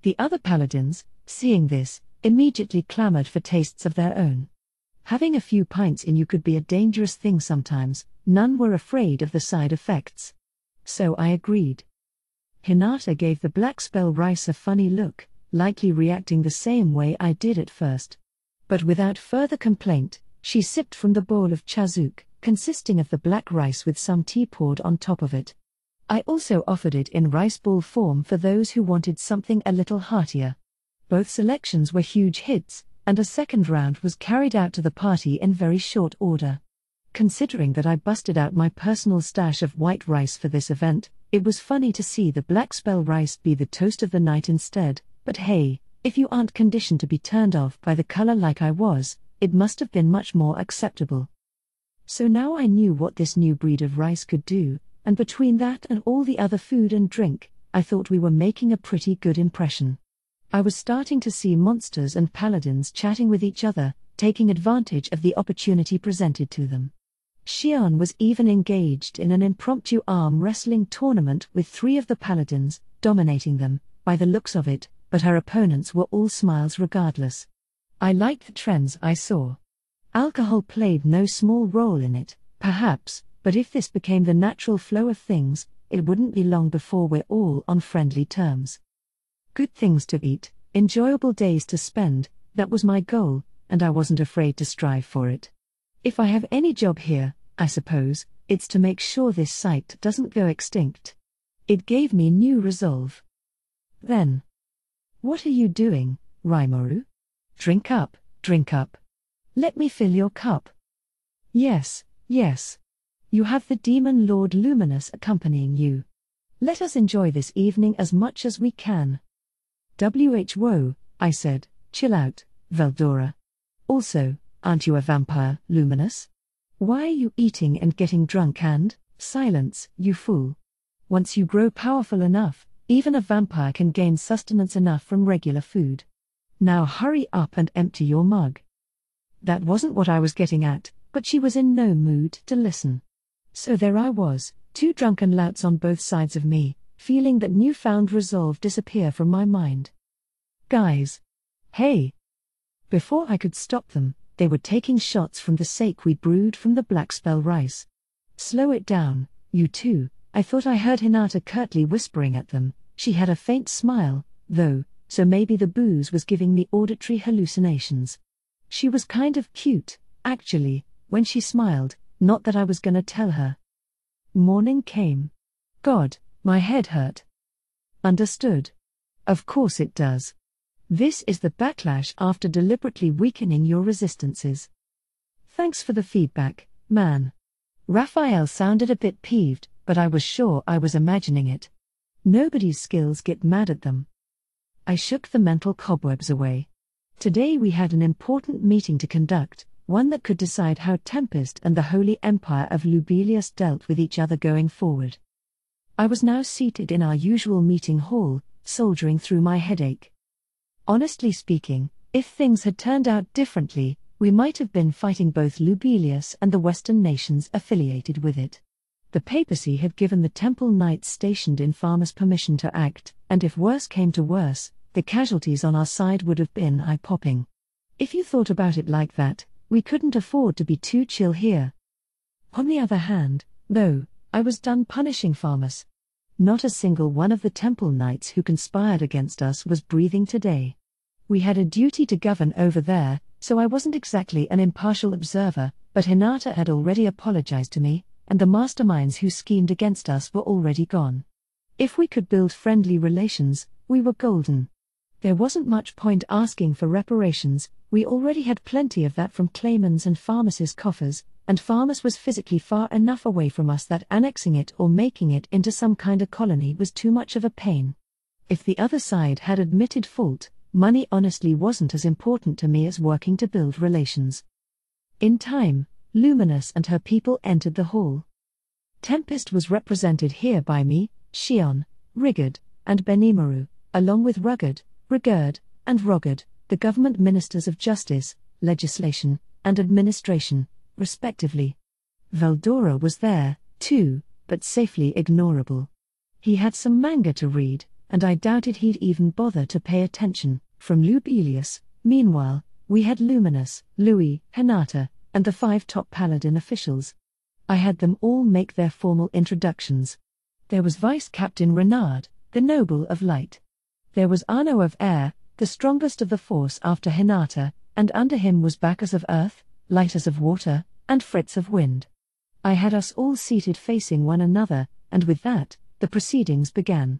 The other paladins, seeing this, immediately clamored for tastes of their own. Having a few pints in you could be a dangerous thing sometimes, none were afraid of the side effects. So I agreed. Hinata gave the black spell rice a funny look, likely reacting the same way I did at first. But without further complaint, she sipped from the bowl of chazuk, consisting of the black rice with some tea poured on top of it. I also offered it in rice ball form for those who wanted something a little heartier. Both selections were huge hits, and a second round was carried out to the party in very short order. Considering that I busted out my personal stash of white rice for this event, it was funny to see the black spell rice be the toast of the night instead, but hey, if you aren't conditioned to be turned off by the color like I was, it must have been much more acceptable. So now I knew what this new breed of rice could do, and between that and all the other food and drink, I thought we were making a pretty good impression. I was starting to see monsters and paladins chatting with each other, taking advantage of the opportunity presented to them. Xian was even engaged in an impromptu arm wrestling tournament with 3 of the paladins, dominating them, by the looks of it, but her opponents were all smiles regardless. I liked the trends I saw. Alcohol played no small role in it, perhaps, but if this became the natural flow of things, it wouldn't be long before we're all on friendly terms. Good things to eat, enjoyable days to spend, that was my goal, and I wasn't afraid to strive for it. If I have any job here, I suppose, it's to make sure this site doesn't go extinct. It gave me new resolve. Then. What are you doing, Rimuru? Drink up, drink up. Let me fill your cup. Yes, yes. You have the Demon Lord Luminous accompanying you. Let us enjoy this evening as much as we can. Whoa, I said, chill out, Veldora. Also, aren't you a vampire, Luminous? Why are you eating and getting drunk and, silence, you fool. Once you grow powerful enough, even a vampire can gain sustenance enough from regular food. Now hurry up and empty your mug. That wasn't what I was getting at, but she was in no mood to listen. So there I was, 2 drunken louts on both sides of me, feeling that newfound resolve disappear from my mind. Guys. Hey. Before I could stop them, they were taking shots from the sake we brewed from the black spell rice. Slow it down, you two, I thought I heard Hinata curtly whispering at them. She had a faint smile, though, so maybe the booze was giving me auditory hallucinations. She was kind of cute, actually, when she smiled, not that I was gonna tell her. Morning came. God, my head hurt. Understood. Of course it does. This is the backlash after deliberately weakening your resistances. Thanks for the feedback, man. Raphael sounded a bit peeved, but I was sure I was imagining it. Nobody's skills get mad at them. I shook the mental cobwebs away. Today we had an important meeting to conduct, one that could decide how Tempest and the Holy Empire of Lubelius dealt with each other going forward. I was now seated in our usual meeting hall, soldiering through my headache. Honestly speaking, if things had turned out differently, we might have been fighting both Lubelius and the Western nations affiliated with it. The papacy had given the temple knights stationed in Farmers permission to act, and if worse came to worse, the casualties on our side would have been eye-popping. If you thought about it like that, we couldn't afford to be too chill here. On the other hand, though, I was done punishing Farmers. Not a single one of the temple knights who conspired against us was breathing today. We had a duty to govern over there, so I wasn't exactly an impartial observer, but Hinata had already apologized to me, and the masterminds who schemed against us were already gone. If we could build friendly relations, we were golden. There wasn't much point asking for reparations, we already had plenty of that from Clayman's and Farmas's coffers, and Farmas was physically far enough away from us that annexing it or making it into some kind of colony was too much of a pain. If the other side had admitted fault, money honestly wasn't as important to me as working to build relations. In time, Luminous and her people entered the hall. Tempest was represented here by me, Xion, Rigard, and Benimaru, along with Rugged, Rigurd, and Rogard, the government ministers of justice, legislation, and administration, respectively. Veldora was there, too, but safely ignorable. He had some manga to read, and I doubted he'd even bother to pay attention. From Lubelius, meanwhile, we had Luminous, Louis, Hinata, and the 5 top paladin officials. I had them all make their formal introductions. There was Vice Captain Renard, the Noble of Light. There was Arno of Air, the strongest of the force after Hinata, and under him was Bacchus of earth, Lightus of water, and Fritz of wind. I had us all seated facing one another, and with that, the proceedings began.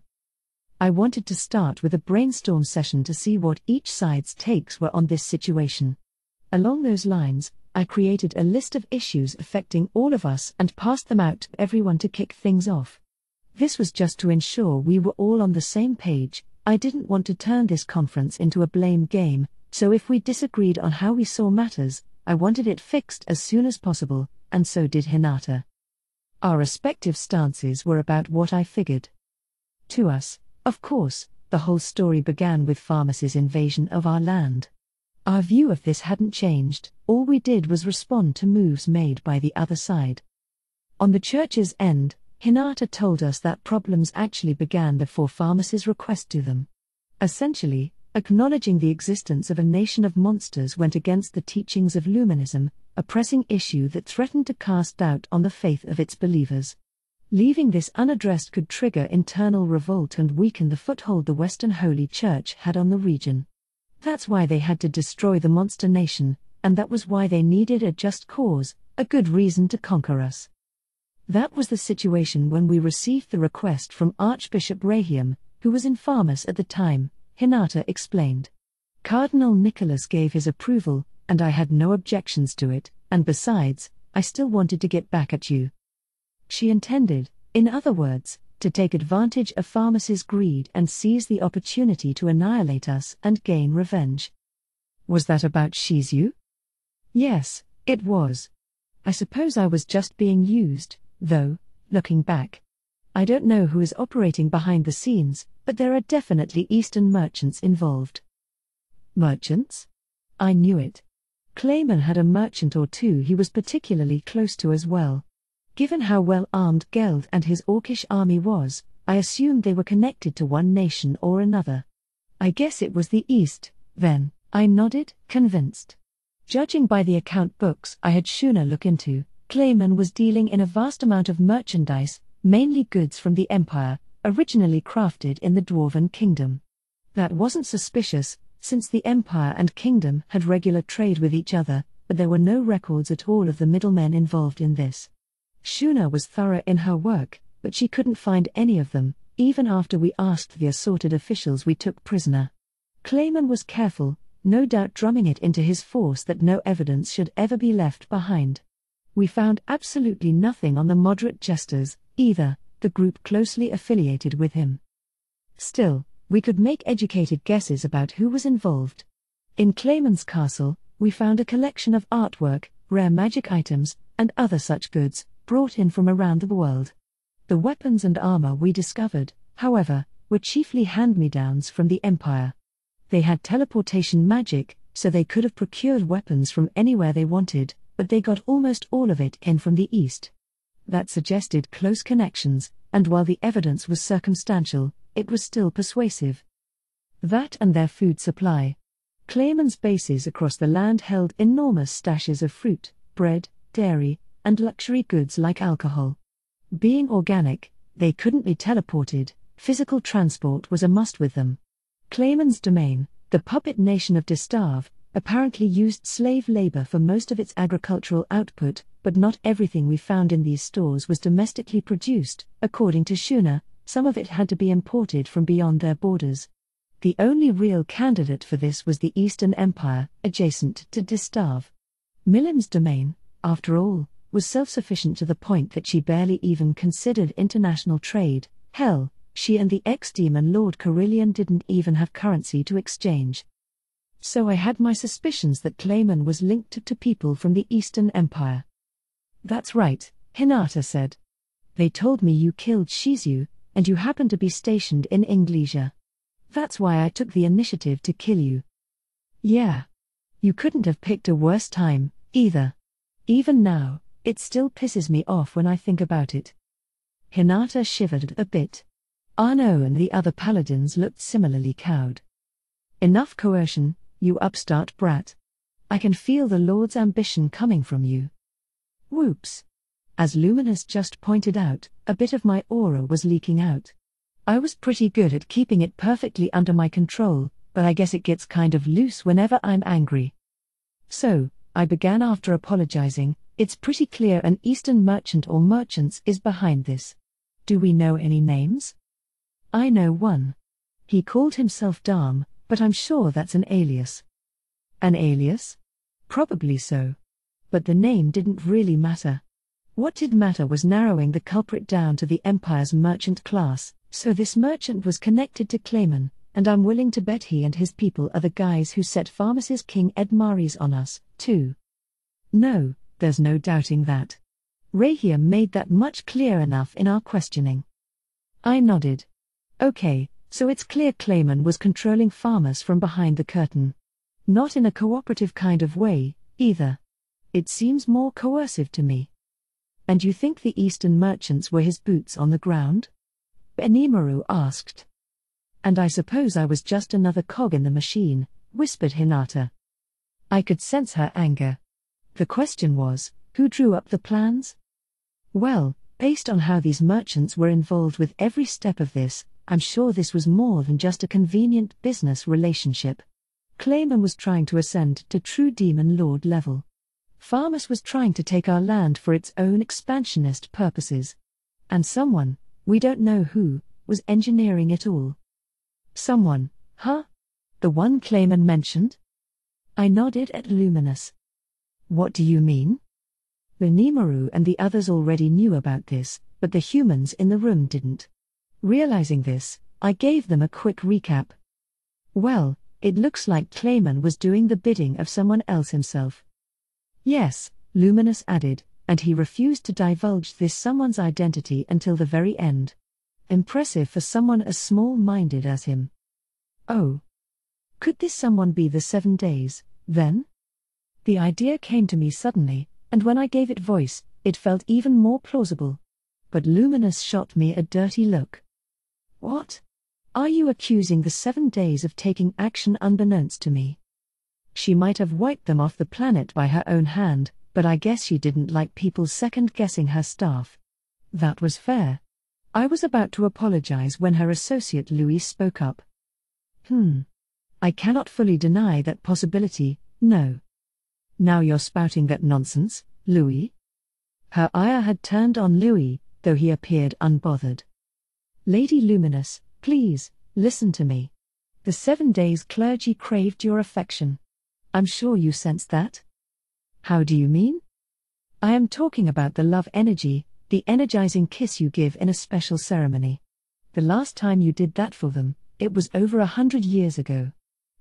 I wanted to start with a brainstorm session to see what each side's takes were on this situation. Along those lines, I created a list of issues affecting all of us and passed them out to everyone to kick things off. This was just to ensure we were all on the same page. I didn't want to turn this conference into a blame game, so if we disagreed on how we saw matters, I wanted it fixed as soon as possible, and so did Hinata. Our respective stances were about what I figured. To us, of course, the whole story began with Pharmas's invasion of our land. Our view of this hadn't changed, all we did was respond to moves made by the other side. On the church's end, Hinata told us that problems actually began before Pharmas's request to them. Essentially, acknowledging the existence of a nation of monsters went against the teachings of Luminism, a pressing issue that threatened to cast doubt on the faith of its believers. Leaving this unaddressed could trigger internal revolt and weaken the foothold the Western Holy Church had on the region. That's why they had to destroy the monster nation, and that was why they needed a just cause, a good reason to conquer us. That was the situation when we received the request from Archbishop Rahim, who was in Pharmas at the time, Hinata explained. Cardinal Nicholas gave his approval, and I had no objections to it, and besides, I still wanted to get back at you. She intended, in other words, to take advantage of Pharmas's greed and seize the opportunity to annihilate us and gain revenge. Was that about Shizu? Yes, it was. I suppose I was just being used, though, looking back. I don't know who is operating behind the scenes, but there are definitely Eastern merchants involved. Merchants? I knew it. Clayman had a merchant or two he was particularly close to as well. Given how well armed Geld and his Orcish army was, I assumed they were connected to one nation or another. I guess it was the East, then, I nodded, convinced. Judging by the account books I had Shuna look into, Clayman was dealing in a vast amount of merchandise, mainly goods from the Empire, originally crafted in the Dwarven Kingdom. That wasn't suspicious, since the Empire and Kingdom had regular trade with each other, but there were no records at all of the middlemen involved in this. Shuna was thorough in her work, but she couldn't find any of them, even after we asked the assorted officials we took prisoner. Clayman was careful, no doubt drumming it into his force that no evidence should ever be left behind. We found absolutely nothing on the moderate jesters, either, the group closely affiliated with him. Still, we could make educated guesses about who was involved. In Clayman's castle, we found a collection of artwork, rare magic items, and other such goods, brought in from around the world. The weapons and armor we discovered, however, were chiefly hand-me-downs from the Empire. They had teleportation magic, so they could have procured weapons from anywhere they wanted, but they got almost all of it in from the East. That suggested close connections, and while the evidence was circumstantial, it was still persuasive. That and their food supply. Clayman's bases across the land held enormous stashes of fruit, bread, dairy, and luxury goods like alcohol. Being organic, they couldn't be teleported, physical transport was a must with them. Clayman's domain, the puppet nation of Distav, apparently used slave labor for most of its agricultural output, but not everything we found in these stores was domestically produced. According to Shuna, some of it had to be imported from beyond their borders. The only real candidate for this was the Eastern Empire, adjacent to Distav. Milim's domain, after all, was self-sufficient to the point that she barely even considered international trade. Hell, she and the ex-demon Lord Carillion didn't even have currency to exchange. So I had my suspicions that Clayman was linked to people from the Eastern Empire. That's right, Hinata said. They told me you killed Shizu, and you happened to be stationed in Inglesia. That's why I took the initiative to kill you. Yeah. You couldn't have picked a worse time, either. Even now, it still pisses me off when I think about it. Hinata shivered a bit. Arno and the other paladins looked similarly cowed. Enough coercion, you upstart brat. I can feel the Lord's ambition coming from you. Whoops. As Luminous just pointed out, a bit of my aura was leaking out. I was pretty good at keeping it perfectly under my control, but I guess it gets kind of loose whenever I'm angry. So, I began after apologizing, it's pretty clear an Eastern merchant or merchants is behind this. Do we know any names? I know one. He called himself Dharm, but I'm sure that's an alias. An alias? Probably so. But the name didn't really matter. What did matter was narrowing the culprit down to the Empire's merchant class, so this merchant was connected to Clayman, and I'm willing to bet he and his people are the guys who set Pharmacy's King Edmaris on us, too. No, there's no doubting that. Rahia made that much clear enough in our questioning. I nodded. Okay, so it's clear Clayman was controlling farmers from behind the curtain. Not in a cooperative kind of way, either. It seems more coercive to me. And you think the Eastern merchants were his boots on the ground? Benimaru asked. And I suppose I was just another cog in the machine, whispered Hinata. I could sense her anger. The question was, who drew up the plans? Well, based on how these merchants were involved with every step of this, I'm sure this was more than just a convenient business relationship. Clayman was trying to ascend to true demon lord level. Pharmas was trying to take our land for its own expansionist purposes. And someone, we don't know who, was engineering it all. Someone, huh? The one Clayman mentioned? I nodded at Luminous. What do you mean? Benimaru and the others already knew about this, but the humans in the room didn't. Realizing this, I gave them a quick recap. Well, it looks like Clayman was doing the bidding of someone else himself. Yes, Luminous added, and he refused to divulge this someone's identity until the very end. Impressive for someone as small-minded as him. Oh. Could this someone be the 7 days, then? The idea came to me suddenly, and when I gave it voice, it felt even more plausible. But Luminous shot me a dirty look. What? Are you accusing the 7 days of taking action unbeknownst to me? She might have wiped them off the planet by her own hand, but I guess she didn't like people second-guessing her staff. That was fair. I was about to apologize when her associate Louis spoke up. I cannot fully deny that possibility, no. Now you're spouting that nonsense, Louis? Her ire had turned on Louis, though he appeared unbothered. Lady Luminous, please, listen to me. The 7 days clergy craved your affection. I'm sure you sensed that. How do you mean? I am talking about the love energy, the energizing kiss you give in a special ceremony. The last time you did that for them, it was over 100 years ago.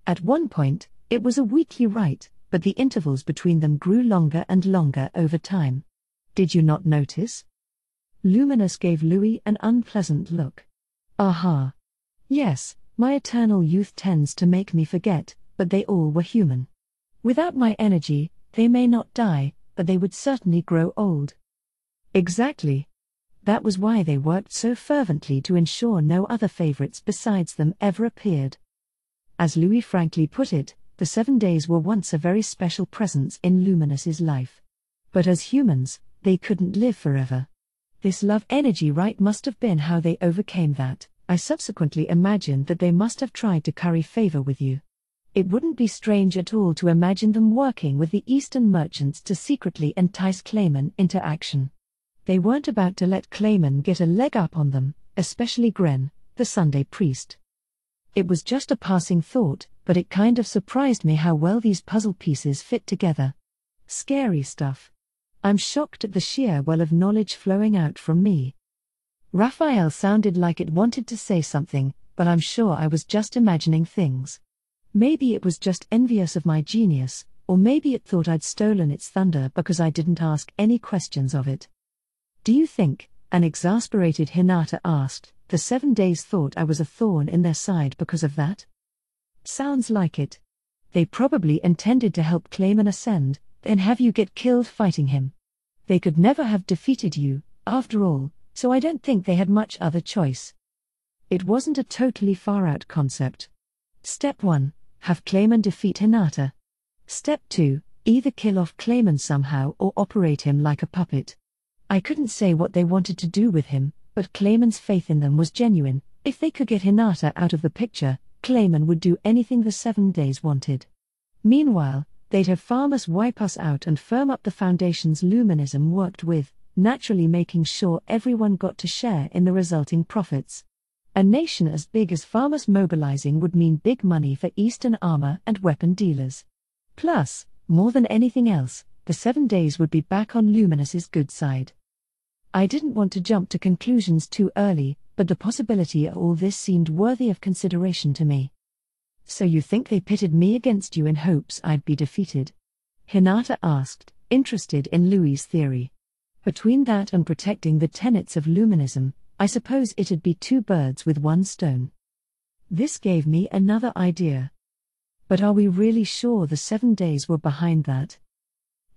At one point, it was a weekly rite, but the intervals between them grew longer and longer over time. Did you not notice? Luminous gave Louis an unpleasant look. Aha. Yes, my eternal youth tends to make me forget, but they all were human. Without my energy, they may not die, but they would certainly grow old. Exactly. That was why they worked so fervently to ensure no other favorites besides them ever appeared. As Louis frankly put it, the 7 days were once a very special presence in Luminous's life. But as humans, they couldn't live forever. This love energy right must have been how they overcame that. I subsequently imagined that they must have tried to curry favor with you. It wouldn't be strange at all to imagine them working with the Eastern merchants to secretly entice Clayman into action. They weren't about to let Clayman get a leg up on them, especially Gren, the Sunday priest. It was just a passing thought, but it kind of surprised me how well these puzzle pieces fit together. Scary stuff. I'm shocked at the sheer well of knowledge flowing out from me. Raphael sounded like it wanted to say something, but I'm sure I was just imagining things. Maybe it was just envious of my genius, or maybe it thought I'd stolen its thunder because I didn't ask any questions of it. Do you think, an exasperated Hinata asked, the 7 days thought I was a thorn in their side because of that? Sounds like it. They probably intended to help Clayman ascend, then have you get killed fighting him. They could never have defeated you, after all, so I don't think they had much other choice. It wasn't a totally far-out concept. Step 1, have Clayman defeat Hinata. Step 2, either kill off Clayman somehow or operate him like a puppet. I couldn't say what they wanted to do with him, but Clayman's faith in them was genuine. If they could get Hinata out of the picture, Clayman would do anything the 7 Days wanted. Meanwhile, they'd have farmers wipe us out and firm up the foundations Luminism worked with, naturally making sure everyone got to share in the resulting profits. A nation as big as farmers mobilizing would mean big money for Eastern armor and weapon dealers. Plus, more than anything else, the 7 Days would be back on Luminous's good side. I didn't want to jump to conclusions too early, but the possibility of all this seemed worthy of consideration to me. So you think they pitted me against you in hopes I'd be defeated? Hinata asked, interested in Louis's theory. Between that and protecting the tenets of Luminism, I suppose it'd be 2 birds with 1 stone. This gave me another idea. But are we really sure the 7 Days were behind that?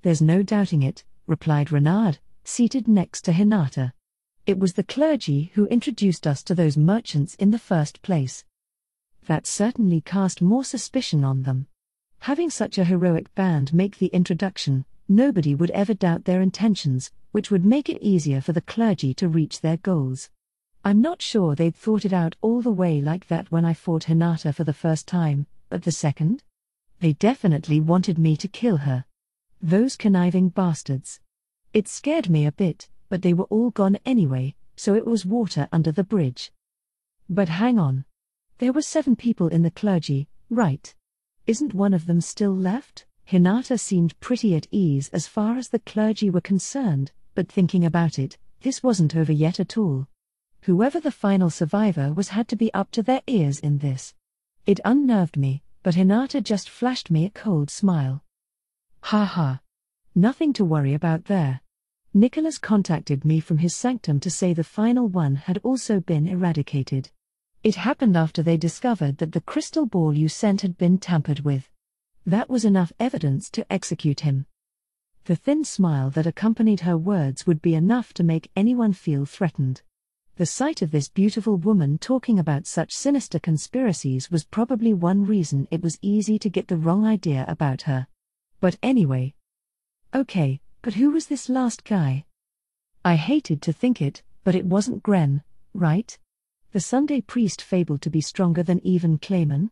There's no doubting it, replied Renard, seated next to Hinata. It was the clergy who introduced us to those merchants in the first place. That certainly cast more suspicion on them. Having such a heroic band make the introduction, nobody would ever doubt their intentions, which would make it easier for the clergy to reach their goals. I'm not sure they'd thought it out all the way like that when I fought Hinata for the first time, but the second? They definitely wanted me to kill her. Those conniving bastards. It scared me a bit, but they were all gone anyway, so it was water under the bridge. But hang on. There were 7 people in the clergy, right? Isn't one of them still left? Hinata seemed pretty at ease as far as the clergy were concerned, but thinking about it, this wasn't over yet at all. Whoever the final survivor was had to be up to their ears in this. It unnerved me, but Hinata just flashed me a cold smile. Ha ha. Nothing to worry about there. Nicholas contacted me from his sanctum to say the final one had also been eradicated. It happened after they discovered that the crystal ball you sent had been tampered with. That was enough evidence to execute him. The thin smile that accompanied her words would be enough to make anyone feel threatened. The sight of this beautiful woman talking about such sinister conspiracies was probably one reason it was easy to get the wrong idea about her. But anyway. Okay, but who was this last guy? I hated to think it, but it wasn't Gren, right? The Sunday priest fabled to be stronger than even Clayman?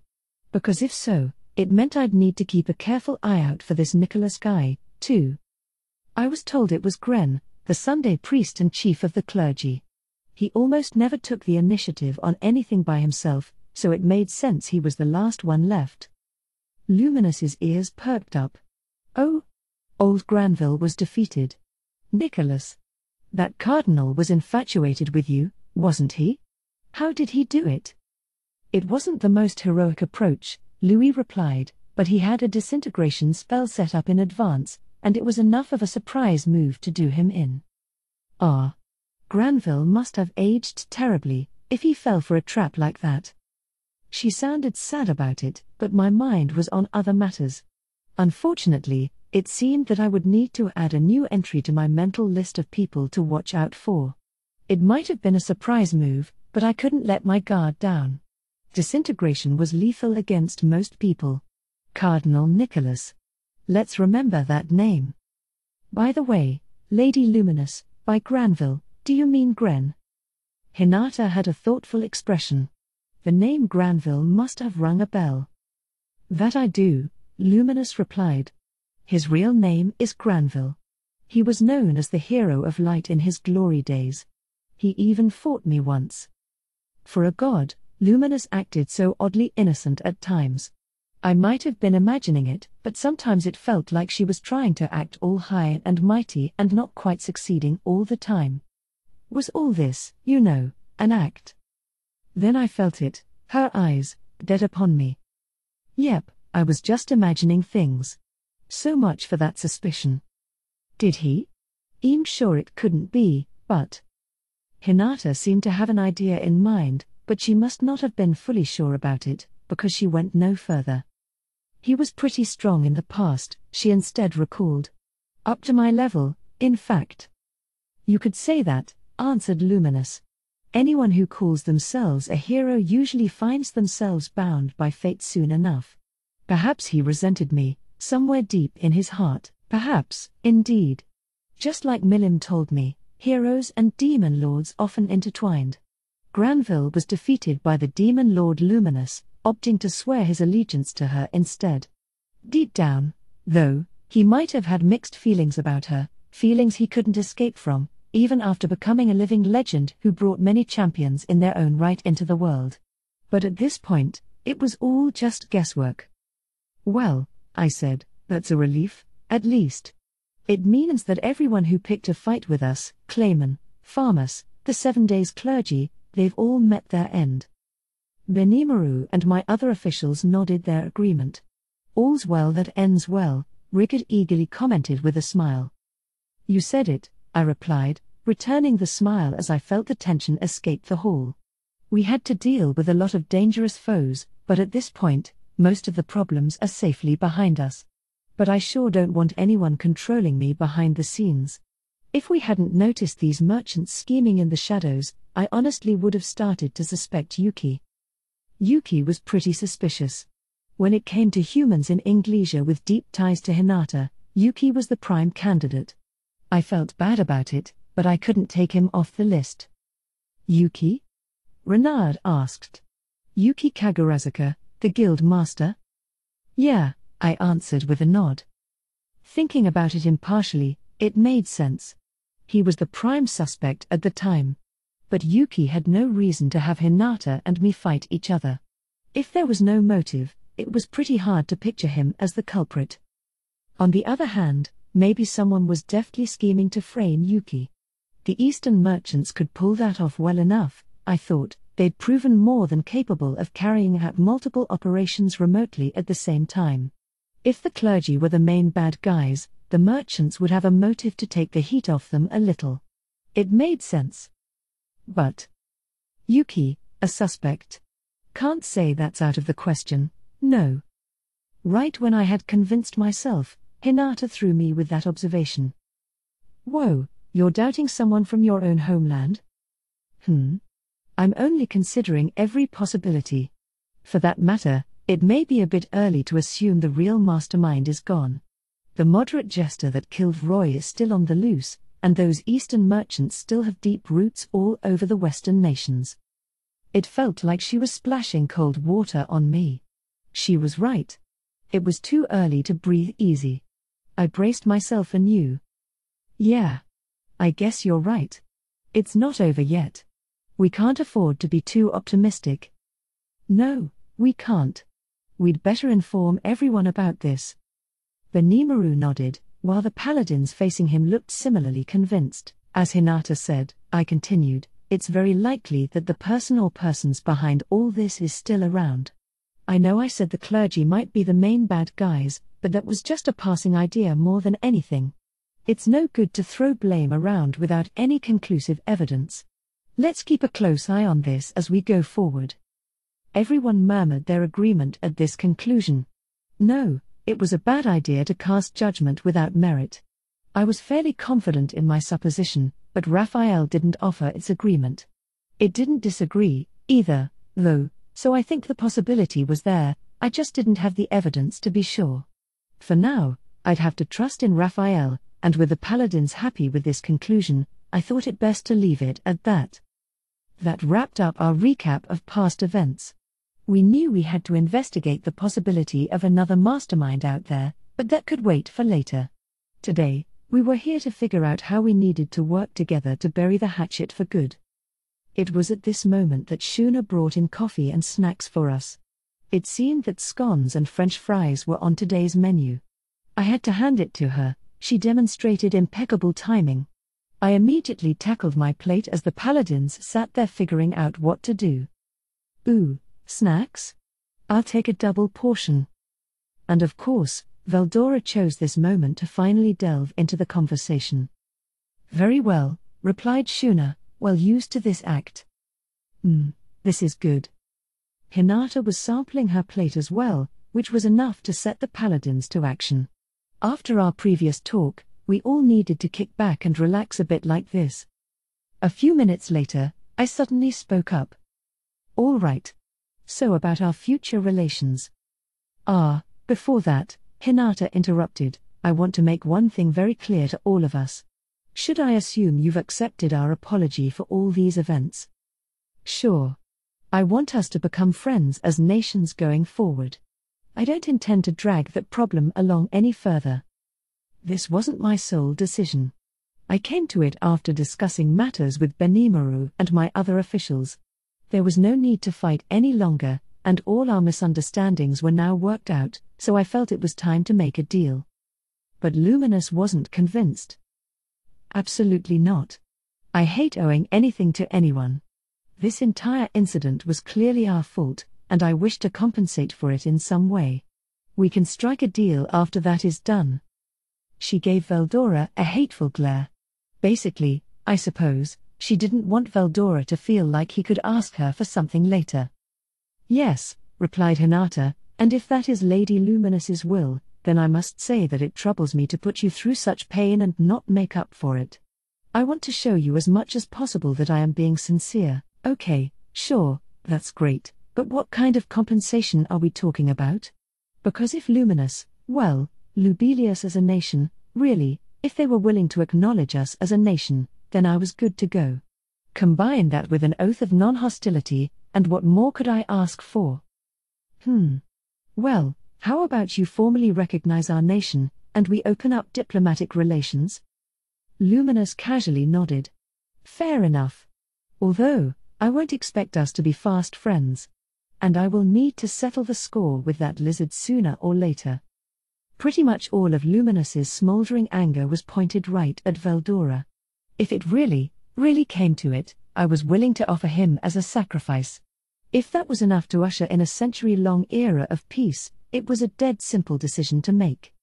Because if so, it meant I'd need to keep a careful eye out for this Nicholas guy, too. I was told it was Gren, the Sunday priest and chief of the clergy. He almost never took the initiative on anything by himself, so it made sense he was the last one left. Luminous's ears perked up. Oh! Old Granville was defeated. Nicholas. That cardinal was infatuated with you, wasn't he? How did he do it? It wasn't the most heroic approach, Louis replied, but he had a disintegration spell set up in advance, and it was enough of a surprise move to do him in. Ah. Granville must have aged terribly, if he fell for a trap like that. She sounded sad about it, but my mind was on other matters. Unfortunately, it seemed that I would need to add a new entry to my mental list of people to watch out for. It might have been a surprise move, but I couldn't let my guard down. Disintegration was lethal against most people. Cardinal Nicholas. Let's remember that name. By the way, Lady Luminous, by Granville, do you mean Gren? Hinata had a thoughtful expression. The name Granville must have rung a bell. That I do, Luminous replied. His real name is Granville. He was known as the hero of light in his glory days. He even fought me once. For a god, Luminous acted so oddly innocent at times. I might have been imagining it, but sometimes it felt like she was trying to act all high and mighty and not quite succeeding all the time. Was all this, you know, an act? Then I felt it, her eyes, dead upon me. Yep, I was just imagining things. So much for that suspicion. Did he? I'm sure it couldn't be, but... Hinata seemed to have an idea in mind, but she must not have been fully sure about it, because she went no further. He was pretty strong in the past, she instead recalled. Up to my level, in fact. You could say that, answered Luminous. Anyone who calls themselves a hero usually finds themselves bound by fate soon enough. Perhaps he resented me, somewhere deep in his heart, perhaps, indeed. Just like Milim told me, heroes and demon lords often intertwined. Granville was defeated by the demon lord Luminous, opting to swear his allegiance to her instead. Deep down, though, he might have had mixed feelings about her, feelings he couldn't escape from, even after becoming a living legend who brought many champions in their own right into the world. But at this point, it was all just guesswork. "Well," I said, "that's a relief, at least. It means that everyone who picked a fight with us, Clayman, Farmas, the 7 Days clergy, they've all met their end." Benimaru and my other officials nodded their agreement. "All's well that ends well," Rickard eagerly commented with a smile. "You said it," I replied, returning the smile as I felt the tension escape the hall. We had to deal with a lot of dangerous foes, but at this point, most of the problems are safely behind us. But I sure don't want anyone controlling me behind the scenes. If we hadn't noticed these merchants scheming in the shadows, I honestly would have started to suspect Yuki. Yuki was pretty suspicious. When it came to humans in Inglesia with deep ties to Hinata, Yuki was the prime candidate. I felt bad about it, but I couldn't take him off the list. "Yuki?" Renard asked. "Yuki Kagurazuka, the guild master?" "Yeah," I answered with a nod. Thinking about it impartially, it made sense. He was the prime suspect at the time. But Yuki had no reason to have Hinata and me fight each other. If there was no motive, it was pretty hard to picture him as the culprit. On the other hand, maybe someone was deftly scheming to frame Yuki. The Eastern merchants could pull that off well enough, I thought. They'd proven more than capable of carrying out multiple operations remotely at the same time. If the clergy were the main bad guys, the merchants would have a motive to take the heat off them a little. It made sense. But Yuki, a suspect? Can't say that's out of the question, no. Right when I had convinced myself, Hinata threw me with that observation. "Whoa, you're doubting someone from your own homeland?" I'm only considering every possibility. For that matter, it may be a bit early to assume the real mastermind is gone. The moderate jester that killed Roy is still on the loose, and those Eastern merchants still have deep roots all over the Western nations. It felt like she was splashing cold water on me. She was right. It was too early to breathe easy. I braced myself anew. "Yeah. I guess you're right. It's not over yet. We can't afford to be too optimistic." "No, we can't. We'd better inform everyone about this." Benimaru nodded, while the paladins facing him looked similarly convinced. "As Hinata said," I continued, "it's very likely that the person or persons behind all this is still around. I know I said the clergy might be the main bad guys, but that was just a passing idea more than anything. It's no good to throw blame around without any conclusive evidence. Let's keep a close eye on this as we go forward." Everyone murmured their agreement at this conclusion. No, it was a bad idea to cast judgment without merit. I was fairly confident in my supposition, but Raphael didn't offer its agreement. It didn't disagree, either, though, so I think the possibility was there, I just didn't have the evidence to be sure. For now, I'd have to trust in Raphael, and with the paladins happy with this conclusion, I thought it best to leave it at that. That wrapped up our recap of past events. We knew we had to investigate the possibility of another mastermind out there, but that could wait for later. Today, we were here to figure out how we needed to work together to bury the hatchet for good. It was at this moment that Shuna brought in coffee and snacks for us. It seemed that scones and French fries were on today's menu. I had to hand it to her. She demonstrated impeccable timing. I immediately tackled my plate as the paladins sat there figuring out what to do. "Ooh, snacks? I'll take a double portion." And of course, Veldora chose this moment to finally delve into the conversation. "Very well," replied Shuna, well used to this act. This is good." Hinata was sampling her plate as well, which was enough to set the paladins to action. After our previous talk, we all needed to kick back and relax a bit like this. A few minutes later, I suddenly spoke up. "All right. So about our future relations." Before that," Hinata interrupted, "I want to make one thing very clear to all of us. Should I assume you've accepted our apology for all these events?" "Sure. I want us to become friends as nations going forward. I don't intend to drag that problem along any further. This wasn't my sole decision. I came to it after discussing matters with Benimaru and my other officials. There was no need to fight any longer, and all our misunderstandings were now worked out, so I felt it was time to make a deal. But Luminous wasn't convinced. Absolutely not. I hate owing anything to anyone. This entire incident was clearly our fault, and I wish to compensate for it in some way. We can strike a deal after that is done. She gave Veldora a hateful glare. Basically, I suppose, she didn't want Veldora to feel like he could ask her for something later. Yes, replied Hinata, and if that is Lady Luminous's will, then I must say that it troubles me to put you through such pain and not make up for it. I want to show you as much as possible that I am being sincere. Okay, sure, that's great, but what kind of compensation are we talking about? Because if Luminous, well, Lubelius as a nation, really, if they were willing to acknowledge us as a nation, then I was good to go. Combine that with an oath of non-hostility, and what more could I ask for? Well, how about you formally recognize our nation, and we open up diplomatic relations? Luminous casually nodded. Fair enough. Although, I won't expect us to be fast friends. And I will need to settle the score with that lizard sooner or later. Pretty much all of Luminous's smoldering anger was pointed right at Veldora. If it really came to it, I was willing to offer him as a sacrifice. If that was enough to usher in a century-long era of peace, it was a dead simple decision to make.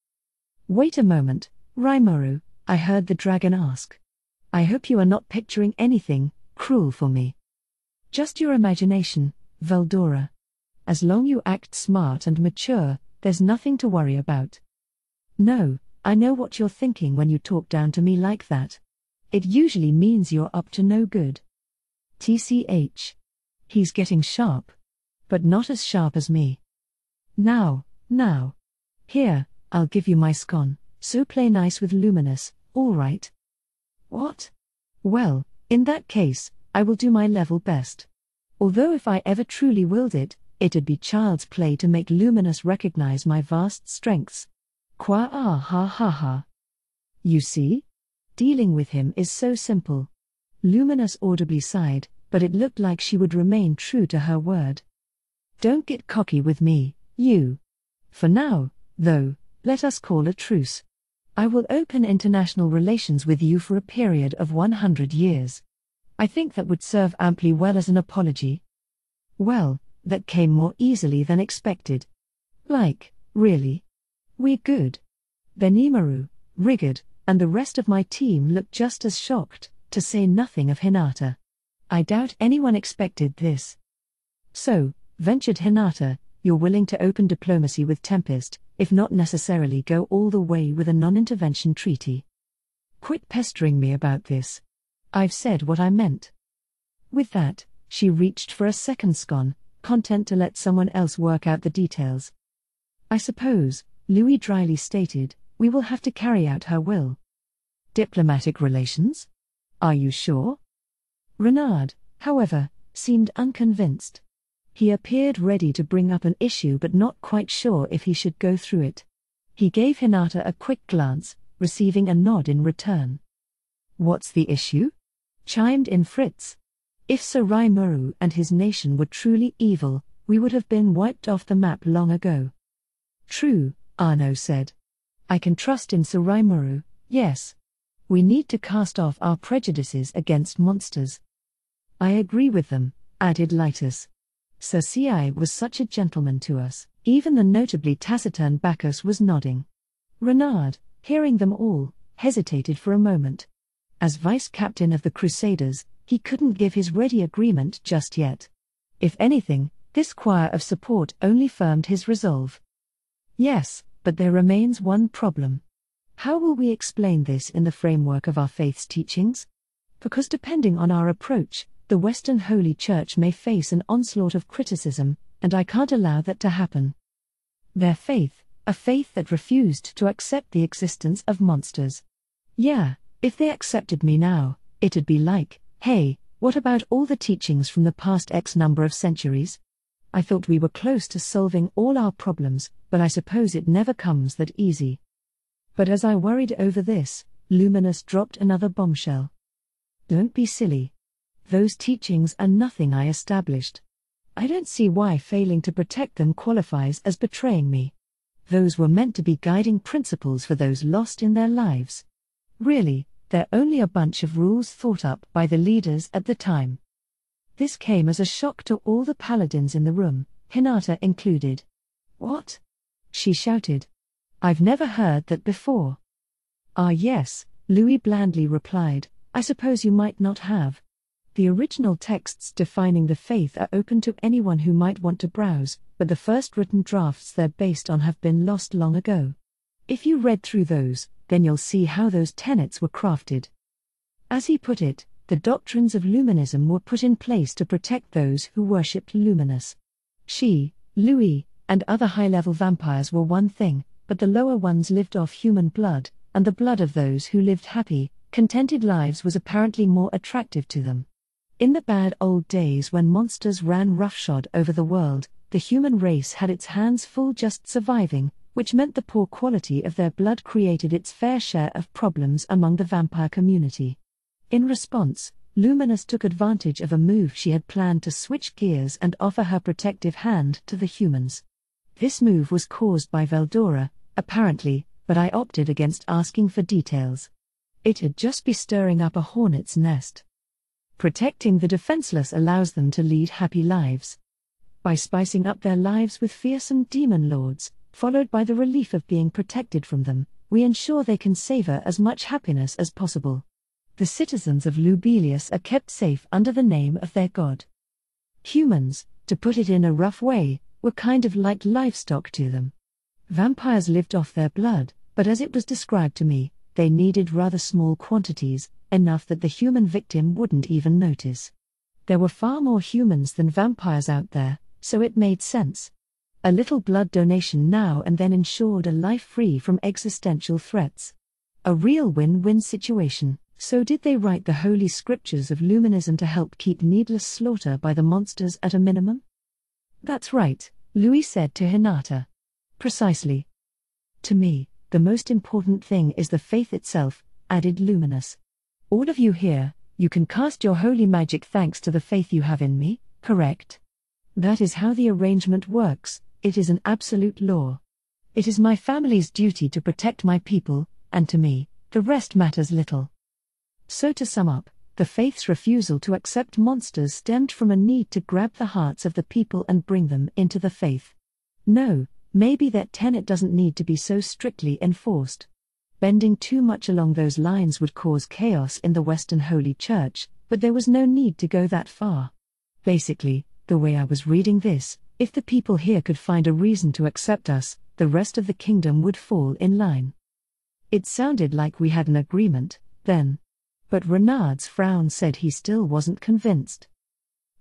Wait a moment, Rimuru, I heard the dragon ask. I hope you are not picturing anything cruel for me. Just your imagination, Veldora. As long you act smart and mature, there's nothing to worry about. No, I know what you're thinking when you talk down to me like that. It usually means you're up to no good. TCH. He's getting sharp. But not as sharp as me. Now. Here, I'll give you my scone, so play nice with Luminous, all right? What? Well, in that case, I will do my level best. Although if I ever truly willed it, it'd be child's play to make Luminous recognize my vast strengths. Qua ah ha ha ha. You see? Dealing with him is so simple. Luminous audibly sighed, but it looked like she would remain true to her word. Don't get cocky with me, you. For now, though, let us call a truce. I will open international relations with you for a period of 100 years. I think that would serve amply well as an apology. Well, that came more easily than expected. Like, really? We're good. Benimaru, Rigid, and the rest of my team looked just as shocked, to say nothing of Hinata. I doubt anyone expected this. So, ventured Hinata, you're willing to open diplomacy with Tempest, if not necessarily go all the way with a non-intervention treaty. Quit pestering me about this. I've said what I meant. With that, she reached for a second scone, content to let someone else work out the details. I suppose, Louis dryly stated, we will have to carry out her will. Diplomatic relations? Are you sure? Renard, however, seemed unconvinced. He appeared ready to bring up an issue but not quite sure if he should go through it. He gave Hinata a quick glance, receiving a nod in return. What's the issue? Chimed in Fritz. If Sir Rimuru and his nation were truly evil, we would have been wiped off the map long ago. True, Arno said. I can trust in Sir Rimuru, yes. We need to cast off our prejudices against monsters. I agree with them, added Lytus. Sir Ci was such a gentleman to us. Even the notably taciturn Bacchus was nodding. Renard, hearing them all, hesitated for a moment. As vice-captain of the Crusaders, he couldn't give his ready agreement just yet. If anything, this choir of support only firmed his resolve. Yes, but there remains one problem. How will we explain this in the framework of our faith's teachings? Because depending on our approach, the Western Holy Church may face an onslaught of criticism, and I can't allow that to happen. Their faith, a faith that refused to accept the existence of monsters. Yeah, if they accepted me now, it'd be like, hey, What about all the teachings from the past X number of centuries? I thought we were close to solving all our problems, but I suppose it never comes that easy. But as I worried over this, Luminous dropped another bombshell. Don't be silly. Those teachings are nothing I established. I don't see why failing to protect them qualifies as betraying me. Those were meant to be guiding principles for those lost in their lives. Really, they're only a bunch of rules thought up by the leaders at the time. This came as a shock to all the paladins in the room, Hinata included. What? She shouted. I've never heard that before. Ah yes, Louis blandly replied, I suppose you might not have. The original texts defining the faith are open to anyone who might want to browse, but the first written drafts they're based on have been lost long ago. If you read through those, then you'll see how those tenets were crafted. As he put it, the doctrines of Luminism were put in place to protect those who worshipped Luminous. She, Louis, and other high-level vampires were one thing, but the lower ones lived off human blood, and the blood of those who lived happy, contented lives was apparently more attractive to them. In the bad old days when monsters ran roughshod over the world, the human race had its hands full just surviving, which meant the poor quality of their blood created its fair share of problems among the vampire community. In response, Luminous took advantage of a move she had planned to switch gears and offer her protective hand to the humans. This move was caused by Veldora, apparently, but I opted against asking for details. It'd just be stirring up a hornet's nest. Protecting the defenseless allows them to lead happy lives. By spicing up their lives with fearsome demon lords, followed by the relief of being protected from them, we ensure they can savor as much happiness as possible. The citizens of Lubelius are kept safe under the name of their god. Humans, to put it in a rough way, were kind of like livestock to them. Vampires lived off their blood, but as it was described to me, they needed rather small quantities, enough that the human victim wouldn't even notice. There were far more humans than vampires out there, so it made sense. A little blood donation now and then ensured a life free from existential threats. A real win-win situation. So did they write the holy scriptures of Luminism to help keep needless slaughter by the monsters at a minimum? That's right, Louis said to Hinata. Precisely. To me, the most important thing is the faith itself, added Luminous. All of you here, you can cast your holy magic thanks to the faith you have in me, correct? That is how the arrangement works, it is an absolute law. It is my family's duty to protect my people, and to me, the rest matters little. So to sum up, the faith's refusal to accept monsters stemmed from a need to grab the hearts of the people and bring them into the faith. No, maybe that tenet doesn't need to be so strictly enforced. Bending too much along those lines would cause chaos in the Western Holy Church, but there was no need to go that far. Basically, the way I was reading this, if the people here could find a reason to accept us, the rest of the kingdom would fall in line. It sounded like we had an agreement, then. But Renard's frown said he still wasn't convinced.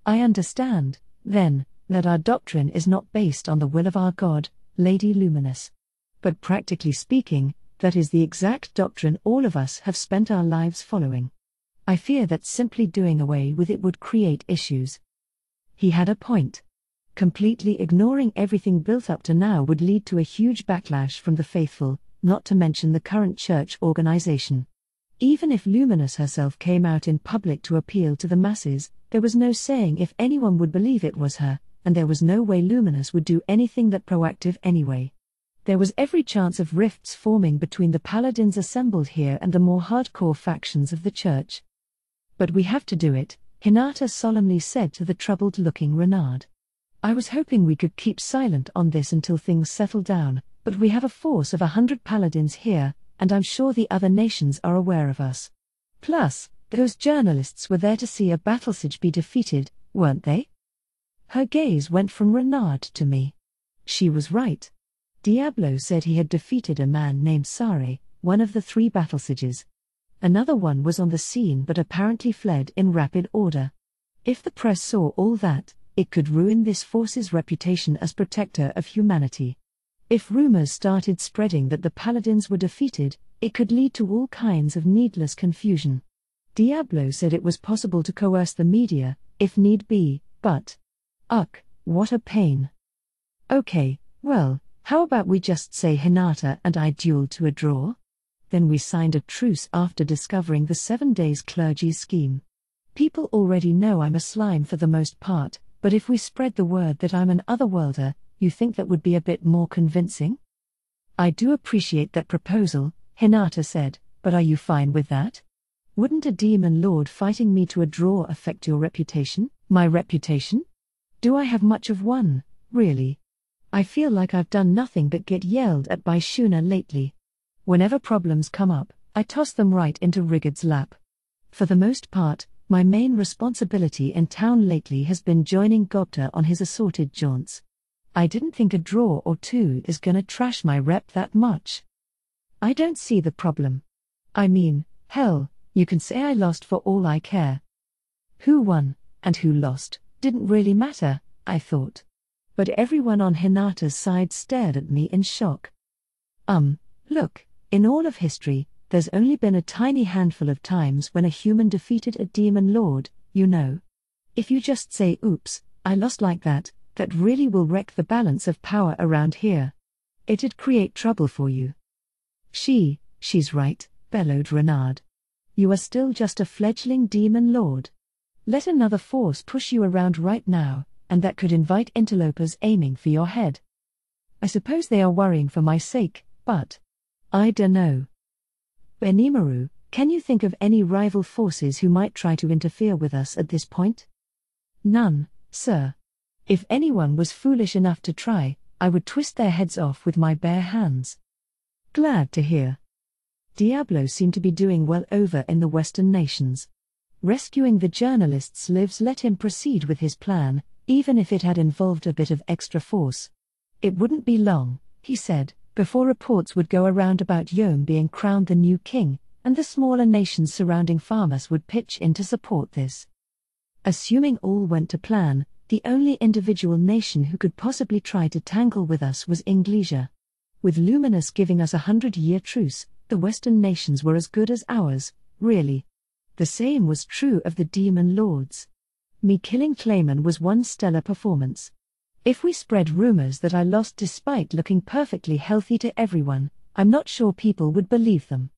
I understand, then, that our doctrine is not based on the will of our God, Lady Luminous. But practically speaking, that is the exact doctrine all of us have spent our lives following. I fear that simply doing away with it would create issues. He had a point. Completely ignoring everything built up to now would lead to a huge backlash from the faithful, not to mention the current church organization. Even if Luminous herself came out in public to appeal to the masses, there was no saying if anyone would believe it was her, and there was no way Luminous would do anything that proactive anyway. There was every chance of rifts forming between the paladins assembled here and the more hardcore factions of the church. But we have to do it, Hinata solemnly said to the troubled-looking Renard. I was hoping we could keep silent on this until things settle down, but we have a force of 100 paladins here, and I'm sure the other nations are aware of us. Plus, those journalists were there to see a battlesiege be defeated, weren't they? Her gaze went from Renard to me. She was right. Diablo said he had defeated a man named Sare, one of the 3 battlesieges. Another one was on the scene but apparently fled in rapid order. If the press saw all that, it could ruin this force's reputation as protector of humanity. If rumors started spreading that the paladins were defeated, it could lead to all kinds of needless confusion. Diablo said it was possible to coerce the media, if need be, but... Ugh, what a pain. Okay, well, how about we just say Hinata and I dueled to a draw? Then we signed a truce after discovering the 7 days clergy scheme. People already know I'm a slime for the most part, but if we spread the word that I'm an otherworlder, you think that would be a bit more convincing? I do appreciate that proposal, Hinata said, but are you fine with that? Wouldn't a demon lord fighting me to a draw affect your reputation? My reputation? Do I have much of one, really? I feel like I've done nothing but get yelled at by Shuna lately. Whenever problems come up, I toss them right into Rigard's lap. For the most part, my main responsibility in town lately has been joining Gobta on his assorted jaunts. I didn't think a draw or two is gonna trash my rep that much. I don't see the problem. I mean, hell, you can say I lost for all I care. Who won, and who lost, didn't really matter, I thought. But everyone on Hinata's side stared at me in shock. Look, in all of history, there's only been a tiny handful of times when a human defeated a demon lord, you know. If you just say oops, I lost like that, that really will wreck the balance of power around here. It'd create trouble for you. She's right, bellowed Renard. You are still just a fledgling demon lord. Let another force push you around right now, and that could invite interlopers aiming for your head. I suppose they are worrying for my sake, but... I dunno. Benimaru, can you think of any rival forces who might try to interfere with us at this point? None, sir. If anyone was foolish enough to try, I would twist their heads off with my bare hands. Glad to hear. Diablo seemed to be doing well over in the Western nations. Rescuing the journalist's lives let him proceed with his plan, even if it had involved a bit of extra force. It wouldn't be long, he said, before reports would go around about Yom being crowned the new king, and the smaller nations surrounding Farmus would pitch in to support this. Assuming all went to plan, the only individual nation who could possibly try to tangle with us was Inglesia. With Luminous giving us 100-year truce, the Western nations were as good as ours, really. The same was true of the demon lords. Me killing Clayman was one stellar performance. If we spread rumors that I lost despite looking perfectly healthy to everyone, I'm not sure people would believe them.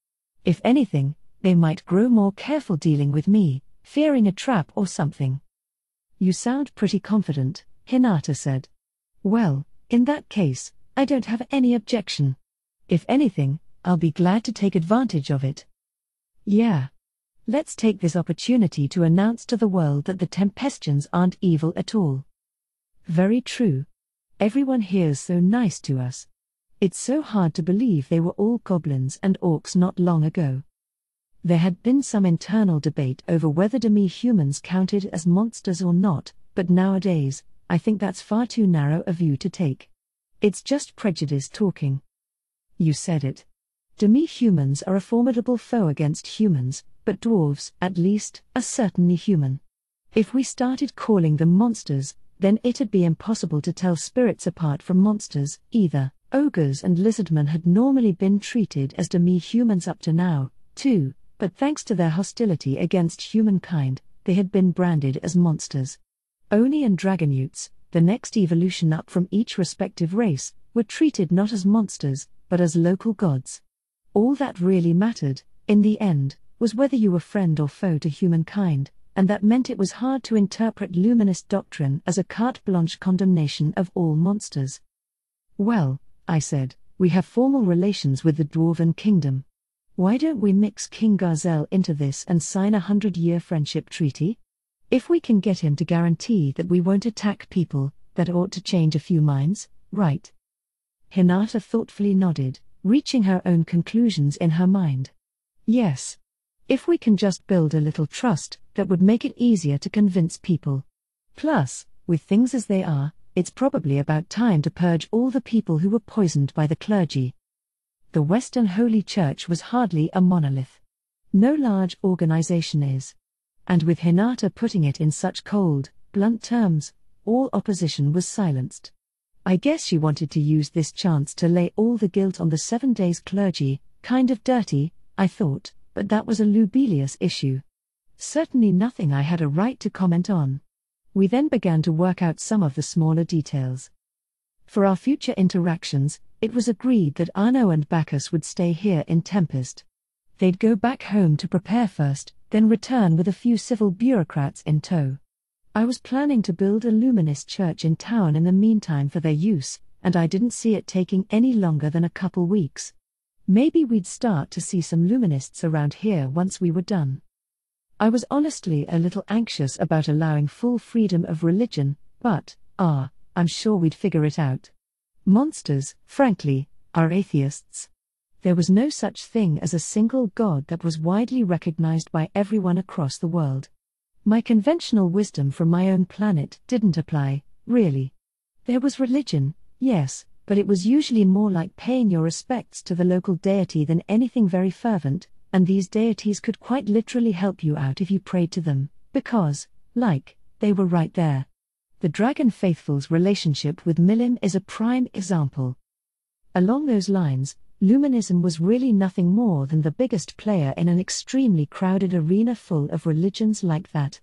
If anything, they might grow more careful dealing with me, fearing a trap or something. You sound pretty confident, Hinata said. Well, in that case, I don't have any objection. If anything, I'll be glad to take advantage of it. Yeah. Let's take this opportunity to announce to the world that the Tempestians aren't evil at all. Very true. Everyone here's so nice to us. It's so hard to believe they were all goblins and orcs not long ago. There had been some internal debate over whether demi-humans counted as monsters or not, but nowadays, I think that's far too narrow a view to take. It's just prejudice talking. You said it. Demi-humans are a formidable foe against humans, but dwarves, at least, are certainly human. If we started calling them monsters, then it'd be impossible to tell spirits apart from monsters, either. Ogres and lizardmen had normally been treated as demi-humans up to now, too, but thanks to their hostility against humankind, they had been branded as monsters. Oni and Dragonutes, the next evolution up from each respective race, were treated not as monsters, but as local gods. All that really mattered, in the end, was whether you were friend or foe to humankind, and that meant it was hard to interpret Luminist doctrine as a carte blanche condemnation of all monsters. Well, I said, we have formal relations with the Dwarven Kingdom. Why don't we mix King Garzel into this and sign a 100-year friendship treaty? If we can get him to guarantee that we won't attack people, that ought to change a few minds, right? Hinata thoughtfully nodded, reaching her own conclusions in her mind. Yes. If we can just build a little trust, that would make it easier to convince people. Plus, with things as they are, it's probably about time to purge all the people who were poisoned by the clergy. The Western Holy Church was hardly a monolith. No large organization is. And with Hinata putting it in such cold, blunt terms, all opposition was silenced. I guess she wanted to use this chance to lay all the guilt on the 7 days clergy, kind of dirty, I thought, but that was a Lubelius issue. Certainly nothing I had a right to comment on. We then began to work out some of the smaller details. For our future interactions, it was agreed that Arno and Bacchus would stay here in Tempest. They'd go back home to prepare first, then return with a few civil bureaucrats in tow. I was planning to build a Luminist church in town in the meantime for their use, and I didn't see it taking any longer than a couple weeks. Maybe we'd start to see some Luminists around here once we were done. I was honestly a little anxious about allowing full freedom of religion, but, I'm sure we'd figure it out. Monsters, frankly, are atheists. There was no such thing as a single God that was widely recognized by everyone across the world. My conventional wisdom from my own planet didn't apply, really. There was religion, yes, but it was usually more like paying your respects to the local deity than anything very fervent, and these deities could quite literally help you out if you prayed to them, because, they were right there. The Dragon Faithful's relationship with Milim is a prime example. Along those lines, Luminism was really nothing more than the biggest player in an extremely crowded arena full of religions like that.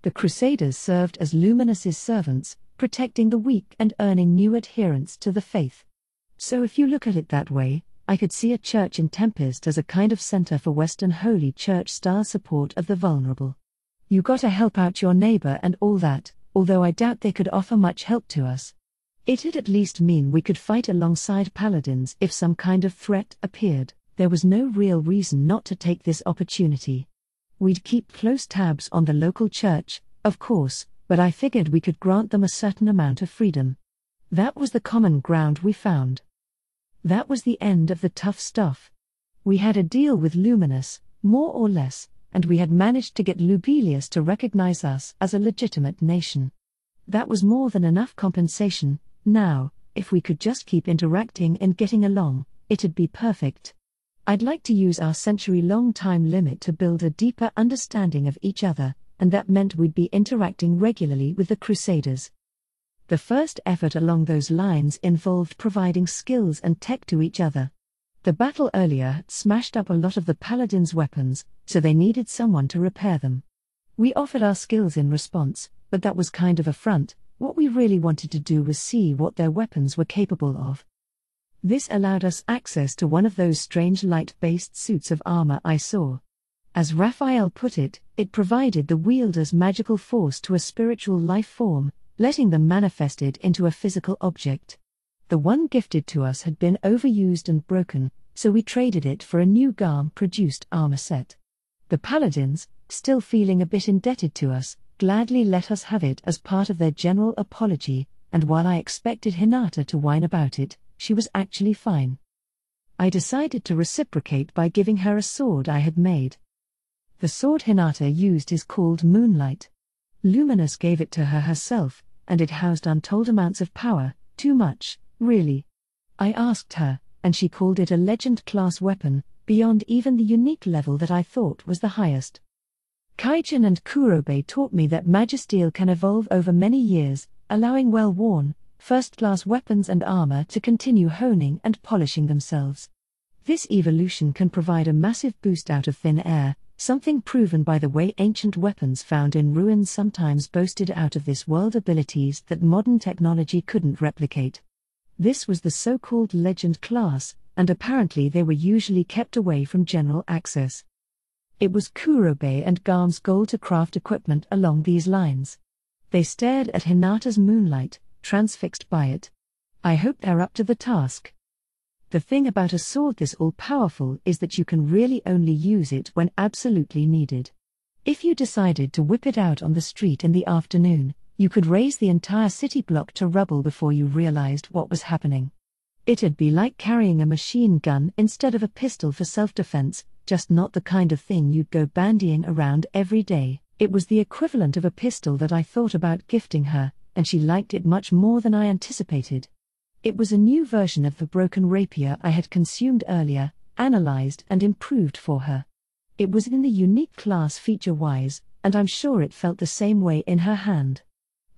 The Crusaders served as Luminous' servants, protecting the weak and earning new adherents to the faith. So if you look at it that way, I could see a church in Tempest as a kind of center for Western Holy Church-style support of the vulnerable. You gotta help out your neighbor and all that, although I doubt they could offer much help to us. It'd at least mean we could fight alongside paladins if some kind of threat appeared. There was no real reason not to take this opportunity. We'd keep close tabs on the local church, of course, but I figured we could grant them a certain amount of freedom. That was the common ground we found. That was the end of the tough stuff. We had a deal with Luminous, more or less, and we had managed to get Lubelius to recognize us as a legitimate nation. That was more than enough compensation. Now, if we could just keep interacting and getting along, it'd be perfect. I'd like to use our century-long time limit to build a deeper understanding of each other, and that meant we'd be interacting regularly with the Crusaders. The first effort along those lines involved providing skills and tech to each other. The battle earlier had smashed up a lot of the Paladins' weapons, so they needed someone to repair them. We offered our skills in response, but that was kind of a front. What we really wanted to do was see what their weapons were capable of. This allowed us access to one of those strange light-based suits of armor I saw. As Raphael put it, it provided the wielder's magical force to a spiritual life form, letting them manifest it into a physical object. The one gifted to us had been overused and broken, so we traded it for a new GARM-produced armor set. The Paladins, still feeling a bit indebted to us, gladly let us have it as part of their general apology, and while I expected Hinata to whine about it, she was actually fine. I decided to reciprocate by giving her a sword I had made. The sword Hinata used is called Moonlight. Luminous gave it to her herself, and it housed untold amounts of power, too much, really. I asked her, and she called it a legend-class weapon, beyond even the unique level that I thought was the highest. Kaijin and Kurobe taught me that Magisteel can evolve over many years, allowing well-worn, first-class weapons and armor to continue honing and polishing themselves. This evolution can provide a massive boost out of thin air, something proven by the way ancient weapons found in ruins sometimes boasted out-of-this-world abilities that modern technology couldn't replicate. This was the so-called legend class, and apparently they were usually kept away from general access. It was Kurobe and Garm's goal to craft equipment along these lines. They stared at Hinata's Moonlight, transfixed by it. I hope they're up to the task. The thing about a sword this all-powerful is that you can really only use it when absolutely needed. If you decided to whip it out on the street in the afternoon, you could raise the entire city block to rubble before you realized what was happening. It'd be like carrying a machine gun instead of a pistol for self-defense, just not the kind of thing you'd go bandying around every day. It was the equivalent of a pistol that I thought about gifting her, and she liked it much more than I anticipated. It was a new version of the broken rapier I had consumed earlier, analyzed and improved for her. It was in the unique class feature-wise, and I'm sure it felt the same way in her hand.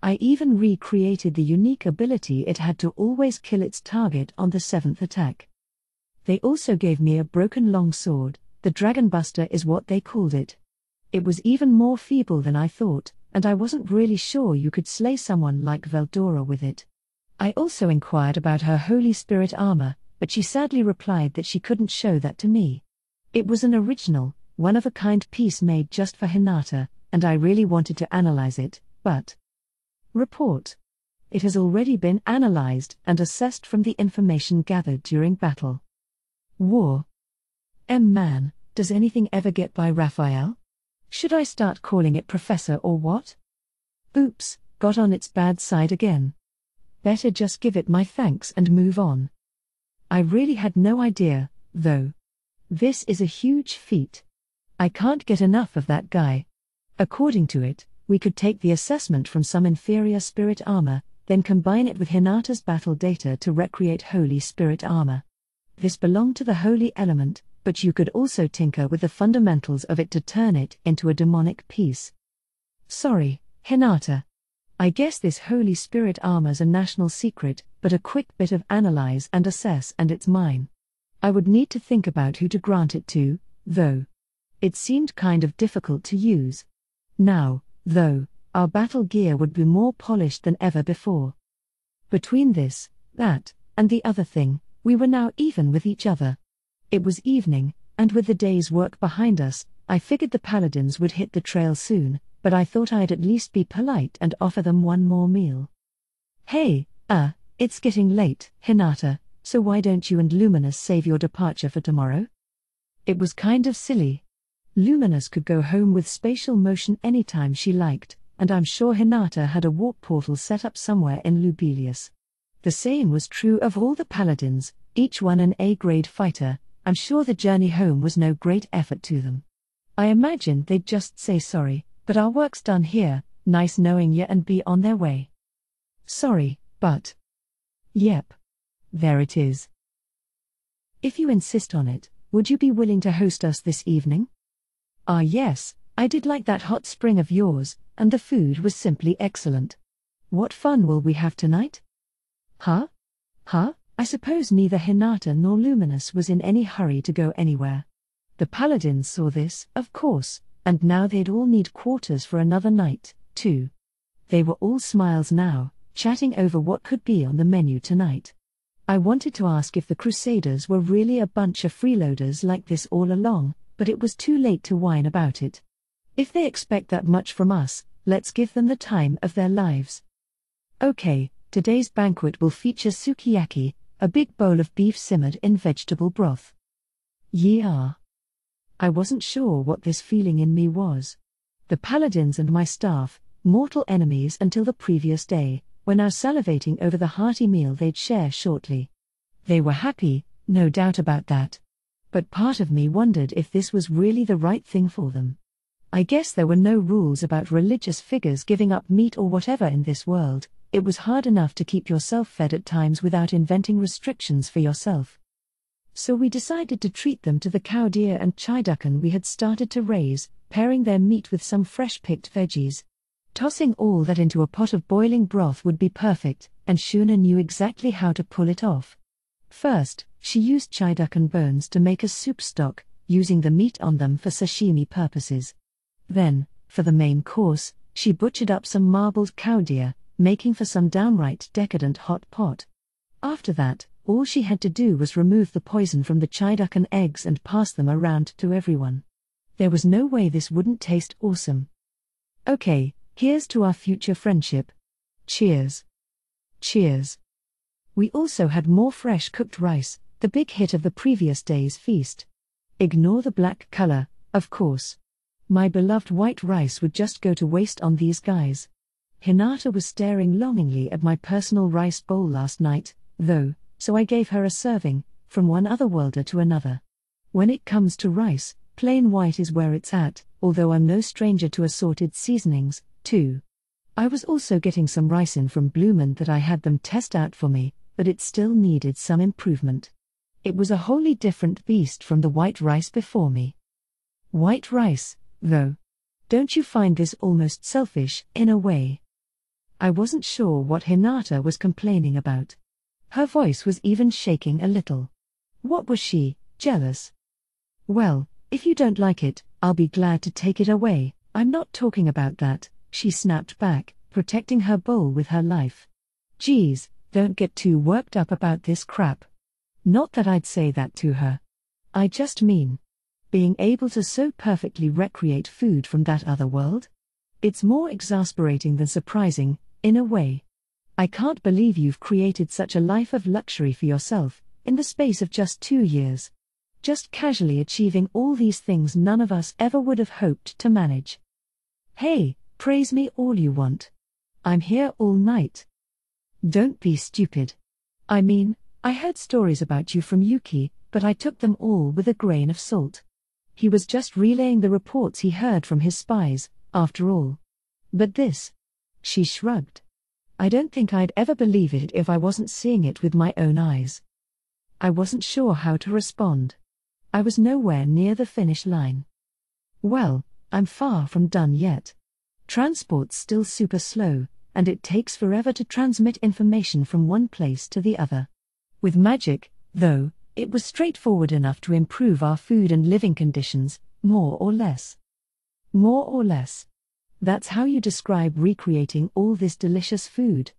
I even recreated the unique ability it had to always kill its target on the 7th attack. They also gave me a broken longsword, the Dragonbuster is what they called it. It was even more feeble than I thought, and I wasn't really sure you could slay someone like Veldora with it. I also inquired about her Holy Spirit armor, but she sadly replied that she couldn't show that to me. It was an original, one-of-a-kind piece made just for Hinata, and I really wanted to analyze it, but... Report. It has already been analyzed and assessed from the information gathered during battle. War. Man, does anything ever get by Raphael? Should I start calling it Professor or what? Oops, got on its bad side again. Better just give it my thanks and move on. I really had no idea, though. This is a huge feat. I can't get enough of that guy. According to it, we could take the assessment from some inferior spirit armor, then combine it with Hinata's battle data to recreate Holy Spirit armor. This belonged to the holy element, but you could also tinker with the fundamentals of it to turn it into a demonic piece. Sorry, Hinata. I guess this Holy Spirit armor's a national secret, but a quick bit of analyze and assess and it's mine. I would need to think about who to grant it to, though. It seemed kind of difficult to use. Now, though, our battle gear would be more polished than ever before. Between this, that, and the other thing, we were now even with each other. It was evening, and with the day's work behind us, I figured the paladins would hit the trail soon, but I thought I'd at least be polite and offer them one more meal. Hey, it's getting late, Hinata, so why don't you and Luminous save your departure for tomorrow? It was kind of silly. Luminous could go home with spatial motion anytime she liked, and I'm sure Hinata had a warp portal set up somewhere in Lubelius. The same was true of all the paladins, each one an A-grade fighter. I'm sure the journey home was no great effort to them. I imagined they'd just say sorry, but our work's done here, nice knowing ya, and be on their way. Sorry, but... Yep. There it is. If you insist on it, would you be willing to host us this evening? Yes, I did like that hot spring of yours, and the food was simply excellent. What fun will we have tonight? Huh? I suppose neither Hinata nor Luminous was in any hurry to go anywhere. The paladins saw this, of course, and now they'd all need quarters for another night, too. They were all smiles now, chatting over what could be on the menu tonight. I wanted to ask if the Crusaders were really a bunch of freeloaders like this all along, but it was too late to whine about it. If they expect that much from us, let's give them the time of their lives. Okay, today's banquet will feature sukiyaki, a big bowl of beef simmered in vegetable broth. Yeah. I wasn't sure what this feeling in me was. The paladins and my staff, mortal enemies until the previous day, were now salivating over the hearty meal they'd share shortly. They were happy, no doubt about that. But part of me wondered if this was really the right thing for them. I guess there were no rules about religious figures giving up meat or whatever in this world. It was hard enough to keep yourself fed at times without inventing restrictions for yourself. So we decided to treat them to the cow deer and chiducken we had started to raise, pairing their meat with some fresh-picked veggies. Tossing all that into a pot of boiling broth would be perfect, and Shuna knew exactly how to pull it off. First, she used chiducken bones to make a soup stock, using the meat on them for sashimi purposes. Then, for the main course, she butchered up some marbled cow deer, making for some downright decadent hot pot. After that, all she had to do was remove the poison from the chiducken eggs and pass them around to everyone. There was no way this wouldn't taste awesome. Okay, here's to our future friendship. Cheers. Cheers. We also had more fresh cooked rice, the big hit of the previous day's feast. Ignore the black color, of course. My beloved white rice would just go to waste on these guys. Hinata was staring longingly at my personal rice bowl last night, though, so I gave her a serving, from one otherworlder to another. When it comes to rice, plain white is where it's at, although I'm no stranger to assorted seasonings, too. I was also getting some rice in from Bloomin that I had them test out for me, but it still needed some improvement. It was a wholly different beast from the white rice before me. White rice, though. Don't you find this almost selfish, in a way? I wasn't sure what Hinata was complaining about. Her voice was even shaking a little. What was she, jealous? Well, if you don't like it, I'll be glad to take it away. I'm not talking about that, she snapped back, protecting her bowl with her life. Geez, don't get too worked up about this crap. Not that I'd say that to her. I just mean, being able to so perfectly recreate food from that other world? It's more exasperating than surprising, in a way. I can't believe you've created such a life of luxury for yourself, in the space of just 2 years. Just casually achieving all these things none of us ever would have hoped to manage. Hey, praise me all you want. I'm here all night. Don't be stupid. I mean, I heard stories about you from Yuki, but I took them all with a grain of salt. He was just relaying the reports he heard from his spies, after all. But this? She shrugged. I don't think I'd ever believe it if I wasn't seeing it with my own eyes. I wasn't sure how to respond. I was nowhere near the finish line. Well, I'm far from done yet. Transport's still super slow, and it takes forever to transmit information from one place to the other. With magic, though, it was straightforward enough to improve our food and living conditions, more or less. More or less. That's how you describe recreating all this delicious food.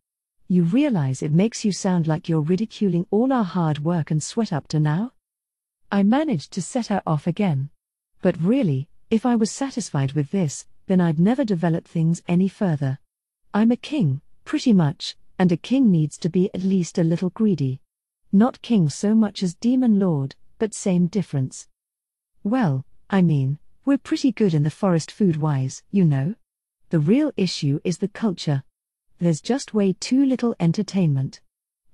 You realize it makes you sound like you're ridiculing all our hard work and sweat up to now? I managed to set her off again. But really, if I was satisfied with this, then I'd never develop things any further. I'm a king, pretty much, and a king needs to be at least a little greedy. Not king so much as demon lord, but same difference. Well, I mean, we're pretty good in the forest food-wise, you know. The real issue is the culture. There's just way too little entertainment.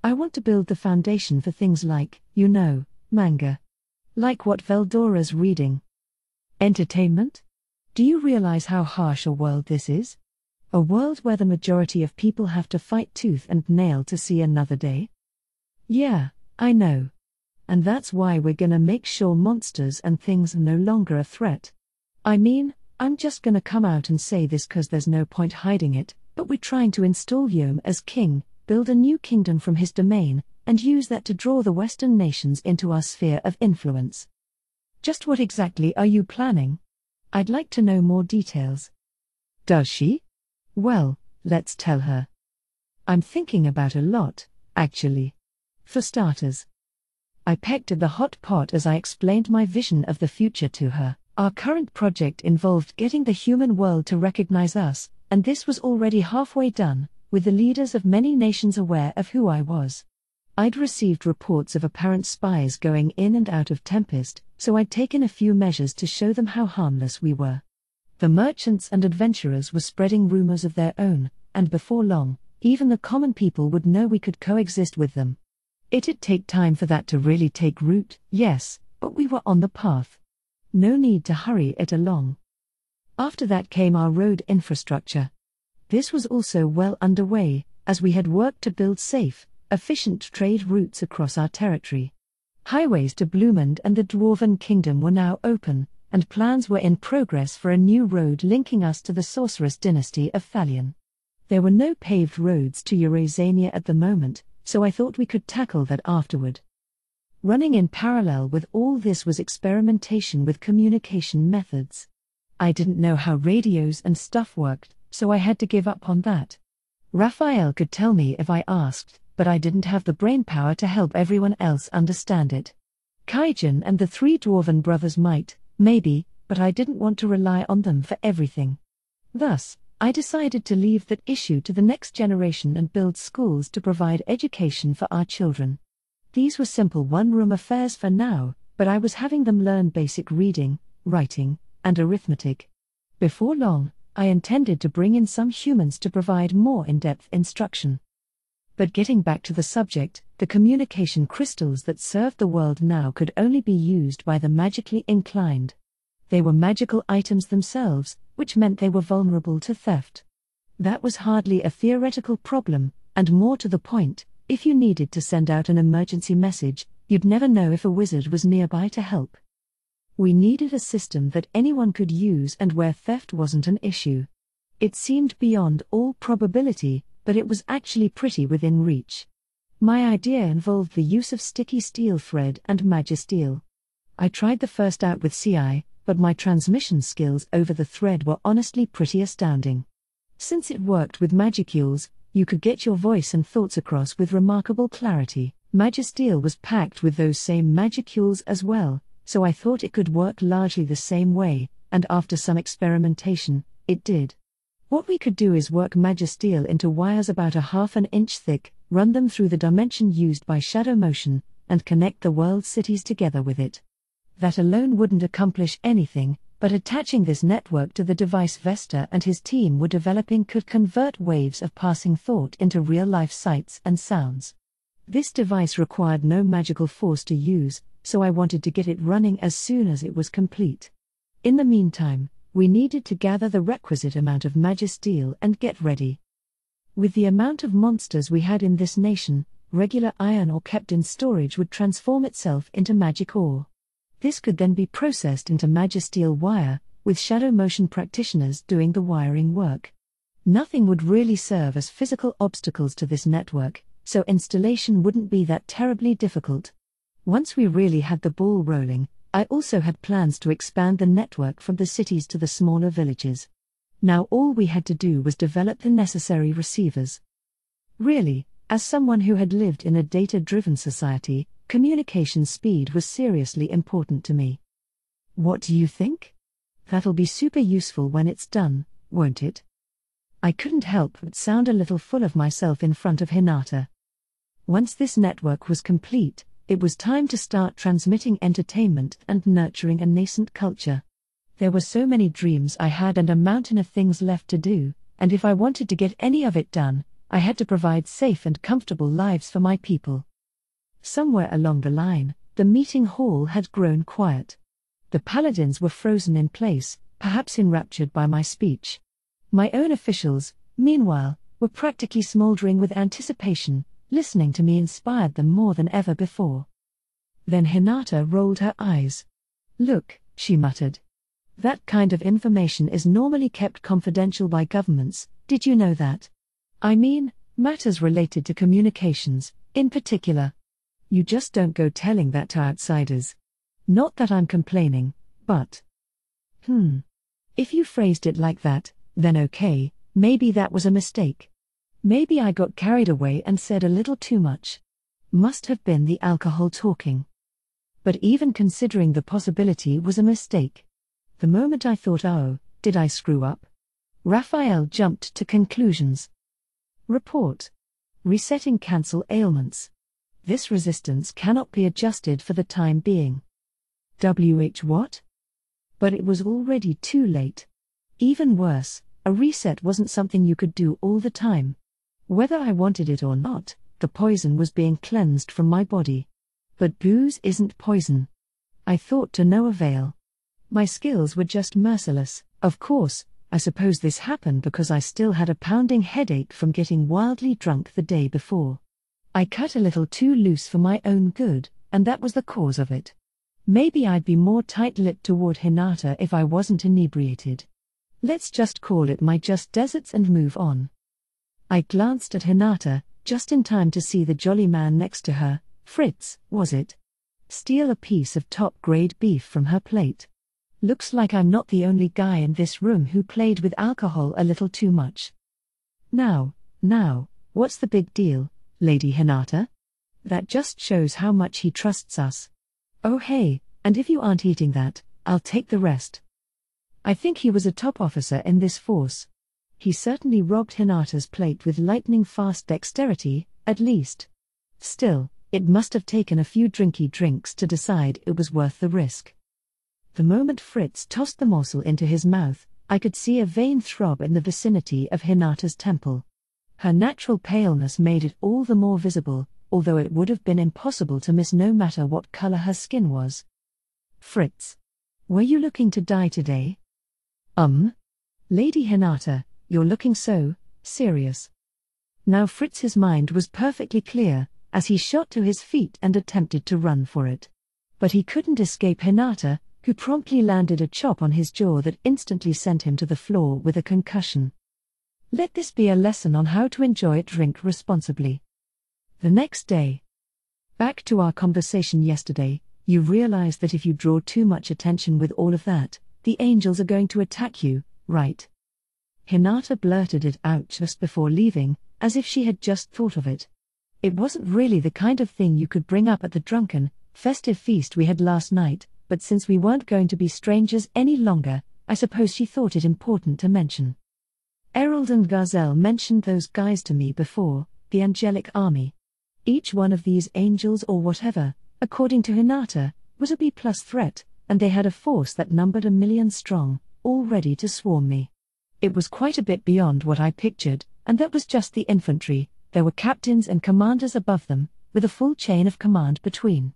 I want to build the foundation for things like, you know, manga. Like what Veldora's reading. Entertainment? Do you realize how harsh a world this is? A world where the majority of people have to fight tooth and nail to see another day? Yeah, I know. And that's why we're gonna make sure monsters and things are no longer a threat. I mean, I'm just gonna come out and say this cause there's no point hiding it, but we're trying to install Yom as king, build a new kingdom from his domain, and use that to draw the Western nations into our sphere of influence. Just what exactly are you planning? I'd like to know more details. Does she? Well, let's tell her. I'm thinking about a lot, actually. For starters, I pecked at the hot pot as I explained my vision of the future to her. Our current project involved getting the human world to recognize us, and this was already halfway done, with the leaders of many nations aware of who I was. I'd received reports of apparent spies going in and out of Tempest, so I'd taken a few measures to show them how harmless we were. The merchants and adventurers were spreading rumors of their own, and before long, even the common people would know we could coexist with them. It'd take time for that to really take root, yes, but we were on the path. No need to hurry it along. After that came our road infrastructure. This was also well underway, as we had worked to build safe, efficient trade routes across our territory. Highways to Bloomend and the Dwarven Kingdom were now open, and plans were in progress for a new road linking us to the sorceress dynasty of Thalion. There were no paved roads to Eurasania at the moment, so I thought we could tackle that afterward. Running in parallel with all this was experimentation with communication methods. I didn't know how radios and stuff worked, so I had to give up on that. Raphael could tell me if I asked, but I didn't have the brainpower to help everyone else understand it. Kaijin and the 3 Dwarven brothers might, maybe, but I didn't want to rely on them for everything. Thus, I decided to leave that issue to the next generation and build schools to provide education for our children. These were simple one-room affairs for now, but I was having them learn basic reading, writing, and arithmetic. Before long, I intended to bring in some humans to provide more in-depth instruction. But getting back to the subject, the communication crystals that served the world now could only be used by the magically inclined. They were magical items themselves, which meant they were vulnerable to theft. That was hardly a theoretical problem, and more to the point, if you needed to send out an emergency message, you'd never know if a wizard was nearby to help. We needed a system that anyone could use and where theft wasn't an issue. It seemed beyond all probability, but it was actually pretty within reach. My idea involved the use of sticky steel thread and magisteel. I tried the first out with CI, but my transmission skills over the thread were honestly pretty astounding. Since it worked with magicules, you could get your voice and thoughts across with remarkable clarity. Magisteel was packed with those same magicules as well, so I thought it could work largely the same way, and after some experimentation, it did. What we could do is work Magisteel into wires about a half an inch thick, run them through the dimension used by shadow motion, and connect the world cities together with it. That alone wouldn't accomplish anything, but attaching this network to the device Vesta and his team were developing could convert waves of passing thought into real-life sights and sounds. This device required no magical force to use, so I wanted to get it running as soon as it was complete. In the meantime, we needed to gather the requisite amount of Magisteel and get ready. With the amount of monsters we had in this nation, regular iron ore kept in storage would transform itself into magic ore. This could then be processed into Magisteel wire, with shadow motion practitioners doing the wiring work. Nothing would really serve as physical obstacles to this network, so installation wouldn't be that terribly difficult. Once we really had the ball rolling, I also had plans to expand the network from the cities to the smaller villages. Now all we had to do was develop the necessary receivers. Really, as someone who had lived in a data-driven society, communication speed was seriously important to me. What do you think? That'll be super useful when it's done, won't it? I couldn't help but sound a little full of myself in front of Hinata. Once this network was complete, it was time to start transmitting entertainment and nurturing a nascent culture. There were so many dreams I had and a mountain of things left to do, and if I wanted to get any of it done, I had to provide safe and comfortable lives for my people. Somewhere along the line, the meeting hall had grown quiet. The paladins were frozen in place, perhaps enraptured by my speech. My own officials, meanwhile, were practically smoldering with anticipation. Listening to me inspired them more than ever before. Then Hinata rolled her eyes. "Look," she muttered. "That kind of information is normally kept confidential by governments, did you know that? I mean, matters related to communications, in particular. You just don't go telling that to outsiders. Not that I'm complaining, but... If you phrased it like that, then okay, maybe that was a mistake. Maybe I got carried away and said a little too much. Must have been the alcohol talking. But even considering the possibility was a mistake. The moment I thought, oh, did I screw up? Raphael jumped to conclusions. Report. Resetting cancel ailments. This resistance cannot be adjusted for the time being. What? But it was already too late. Even worse, a reset wasn't something you could do all the time. Whether I wanted it or not, the poison was being cleansed from my body. But booze isn't poison. I thought to no avail. My skills were just merciless. Of course, I suppose this happened because I still had a pounding headache from getting wildly drunk the day before. I cut a little too loose for my own good, and that was the cause of it. Maybe I'd be more tight-lipped toward Hinata if I wasn't inebriated. Let's just call it my just deserts and move on. I glanced at Hinata, just in time to see the jolly man next to her, Fritz, was it? Steal a piece of top-grade beef from her plate. Looks like I'm not the only guy in this room who played with alcohol a little too much. Now, what's the big deal, Lady Hinata? That just shows how much he trusts us. Oh hey, and if you aren't eating that, I'll take the rest. I think he was a top officer in this force. He certainly robbed Hinata's plate with lightning-fast dexterity, at least. Still, it must have taken a few drinky drinks to decide it was worth the risk. The moment Fritz tossed the morsel into his mouth, I could see a vein throb in the vicinity of Hinata's temple. Her natural paleness made it all the more visible, although it would have been impossible to miss no matter what color her skin was. Fritz. Were you looking to die today? Lady Hinata, you're looking so serious. Now Fritz's mind was perfectly clear, as he shot to his feet and attempted to run for it. But he couldn't escape Hinata, who promptly landed a chop on his jaw that instantly sent him to the floor with a concussion. Let this be a lesson on how to enjoy drink responsibly. The next day. Back to our conversation yesterday, You realize that if you draw too much attention with all of that, the angels are going to attack you, right? Hinata blurted it out just before leaving, as if she had just thought of it. It wasn't really the kind of thing you could bring up at the drunken, festive feast we had last night, but since we weren't going to be strangers any longer, I suppose she thought it important to mention. Errol and Gazelle mentioned those guys to me before, the angelic army. Each one of these angels or whatever, according to Hinata, was a B+ threat, and they had a force that numbered 1 million strong, all ready to swarm me. It was quite a bit beyond what I pictured, and that was just the infantry. There were captains and commanders above them, with a full chain of command between.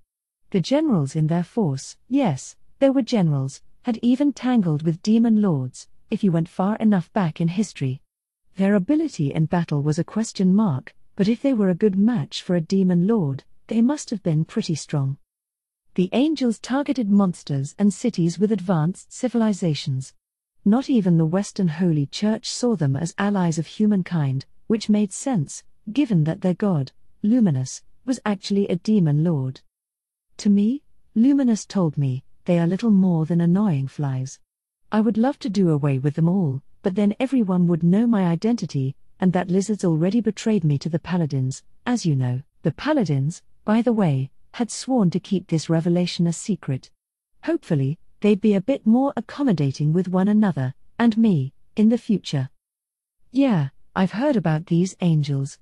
The generals in their force, yes, there were generals, had even tangled with demon lords, if you went far enough back in history. Their ability in battle was a question mark, but if they were a good match for a demon lord, they must have been pretty strong. The angels targeted monsters and cities with advanced civilizations. Not even the Western Holy Church saw them as allies of humankind, which made sense, given that their god, Luminous, was actually a demon lord. To me, Luminous told me, they are little more than annoying flies. I would love to do away with them all, but then everyone would know my identity, and that lizard's already betrayed me to the paladins, as you know. The paladins, by the way, had sworn to keep this revelation a secret. Hopefully, they'd be a bit more accommodating with one another, and me, in the future. Yeah, I've heard about these angels.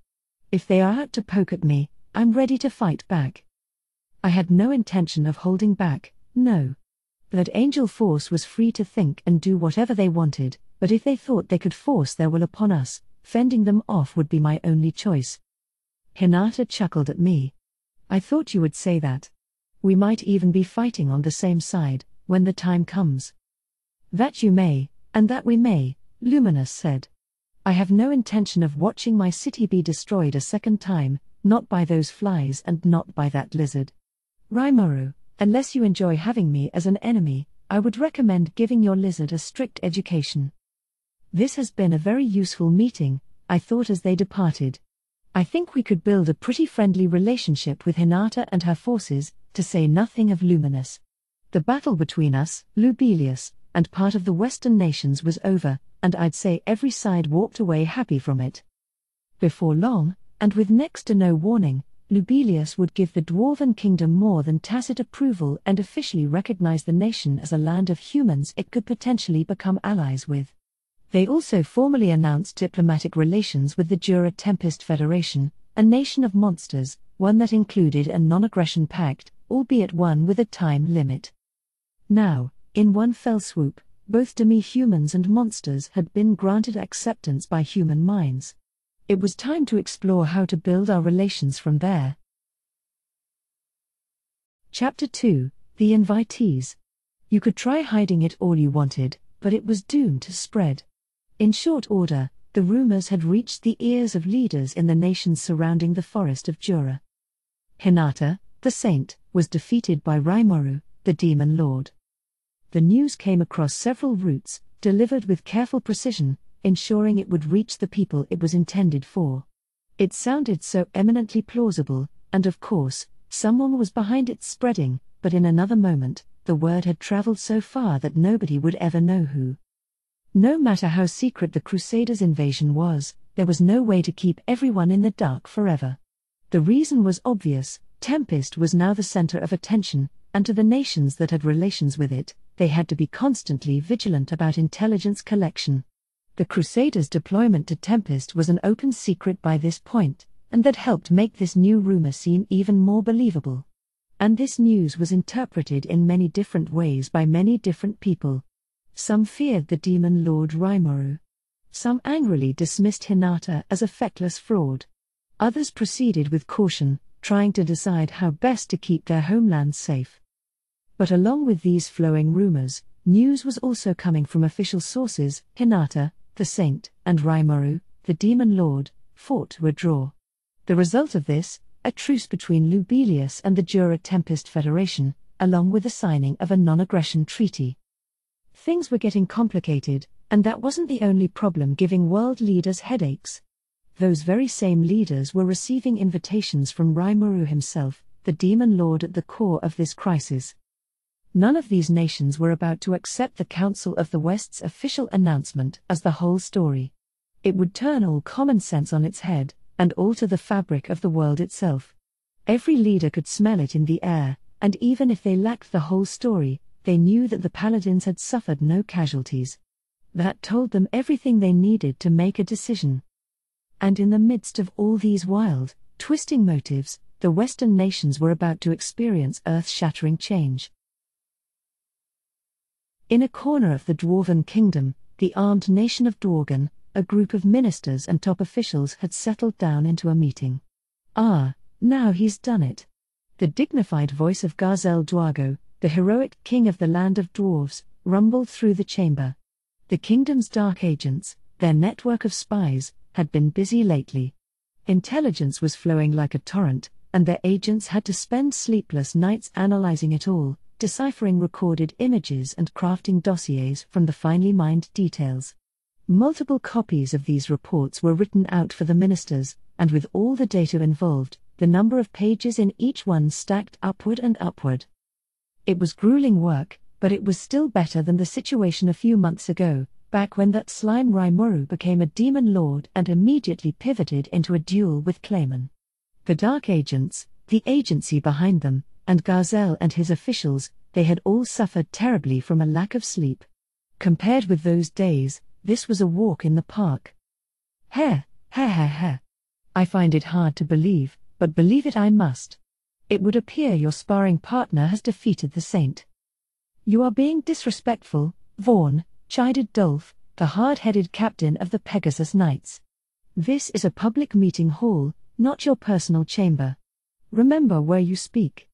If they are out to poke at me, I'm ready to fight back. I had no intention of holding back, no. That angel force was free to think and do whatever they wanted, but if they thought they could force their will upon us, fending them off would be my only choice. Hinata chuckled at me. I thought you would say that. We might even be fighting on the same side, when the time comes. That you may, and that we may, Luminous said. I have no intention of watching my city be destroyed a second time, not by those flies and not by that lizard. Rimuru, unless you enjoy having me as an enemy, I would recommend giving your lizard a strict education. This has been a very useful meeting, I thought as they departed. I think we could build a pretty friendly relationship with Hinata and her forces, to say nothing of Luminous. The battle between us, Lubelius, and part of the Western nations was over, and I'd say every side walked away happy from it. Before long, and with next to no warning, Lubelius would give the Dwarven Kingdom more than tacit approval and officially recognize the nation as a land of humans it could potentially become allies with. They also formally announced diplomatic relations with the Jura Tempest Federation, a nation of monsters, one that included a non-aggression pact, albeit one with a time limit. Now, in one fell swoop, both demi-humans and monsters had been granted acceptance by human minds. It was time to explore how to build our relations from there. Chapter 2, The Invitees. You could try hiding it all you wanted, but it was doomed to spread. In short order, the rumors had reached the ears of leaders in the nations surrounding the forest of Jura. Hinata, the saint, was defeated by Rimuru, the demon lord. The news came across several routes, delivered with careful precision, ensuring it would reach the people it was intended for. It sounded so eminently plausible, and of course, someone was behind its spreading, but in another moment, the word had traveled so far that nobody would ever know who. No matter how secret the Crusaders' invasion was, there was no way to keep everyone in the dark forever. The reason was obvious: Tempest was now the center of attention, and to the nations that had relations with it, they had to be constantly vigilant about intelligence collection. The Crusaders' deployment to Tempest was an open secret by this point, and that helped make this new rumor seem even more believable. And this news was interpreted in many different ways by many different people. Some feared the demon lord Rimuru. Some angrily dismissed Hinata as a feckless fraud. Others proceeded with caution, trying to decide how best to keep their homelands safe. But along with these flowing rumors, news was also coming from official sources. Hinata, the saint, and Rimuru, the demon lord, fought to a draw. The result of this, a truce between Lubelius and the Jura Tempest Federation, along with the signing of a non-aggression treaty. Things were getting complicated, and that wasn't the only problem giving world leaders headaches. Those very same leaders were receiving invitations from Rimuru himself, the demon lord at the core of this crisis. None of these nations were about to accept the Council of the West's official announcement as the whole story. It would turn all common sense on its head, and alter the fabric of the world itself. Every leader could smell it in the air, and even if they lacked the whole story, they knew that the paladins had suffered no casualties. That told them everything they needed to make a decision. And in the midst of all these wild, twisting motives, the Western nations were about to experience earth-shattering change. In a corner of the Dwarven kingdom, the armed nation of Dworgen, a group of ministers and top officials had settled down into a meeting. "Ah, now he's done it." The dignified voice of Garzel Dwargo, the heroic king of the land of dwarves, rumbled through the chamber. The kingdom's dark agents, their network of spies, had been busy lately. Intelligence was flowing like a torrent, and their agents had to spend sleepless nights analyzing it all, deciphering recorded images and crafting dossiers from the finely mined details. Multiple copies of these reports were written out for the ministers, and with all the data involved, the number of pages in each one stacked upward and upward. It was grueling work, but it was still better than the situation a few months ago, back when that slime Raimoru became a demon lord and immediately pivoted into a duel with Clayman. The Dark Agents, the agency behind them, and Garzel and his officials, they had all suffered terribly from a lack of sleep. Compared with those days, this was a walk in the park. Heh. I find it hard to believe, but believe it I must. It would appear your sparring partner has defeated the saint. You are being disrespectful, Vaughn, chided Dolph, the hard-headed captain of the Pegasus Knights. This is a public meeting hall, not your personal chamber. Remember where you speak.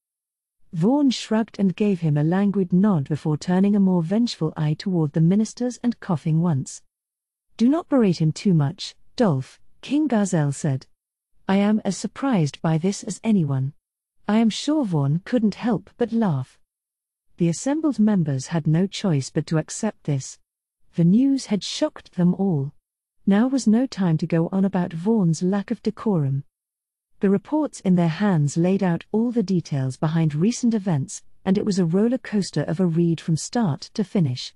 Vaughn shrugged and gave him a languid nod before turning a more vengeful eye toward the ministers and coughing once. "Do not berate him too much, Dolph," King Garzel said. "I am as surprised by this as anyone." I am sure Vaughn couldn't help but laugh. The assembled members had no choice but to accept this. The news had shocked them all. Now was no time to go on about Vaughn's lack of decorum. The reports in their hands laid out all the details behind recent events, and it was a roller coaster of a read from start to finish.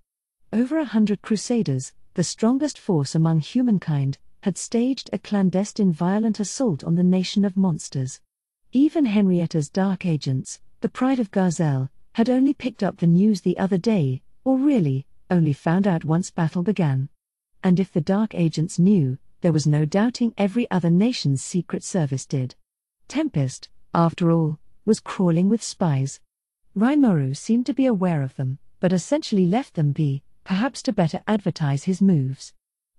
Over 100 crusaders, the strongest force among humankind, had staged a clandestine violent assault on the nation of monsters. Even Henrietta's dark agents, the pride of Garzel, had only picked up the news the other day, or really, only found out once battle began. And if the dark agents knew, there was no doubting every other nation's secret service did. Tempest, after all, was crawling with spies. Raimoru seemed to be aware of them, but essentially left them be, perhaps to better advertise his moves.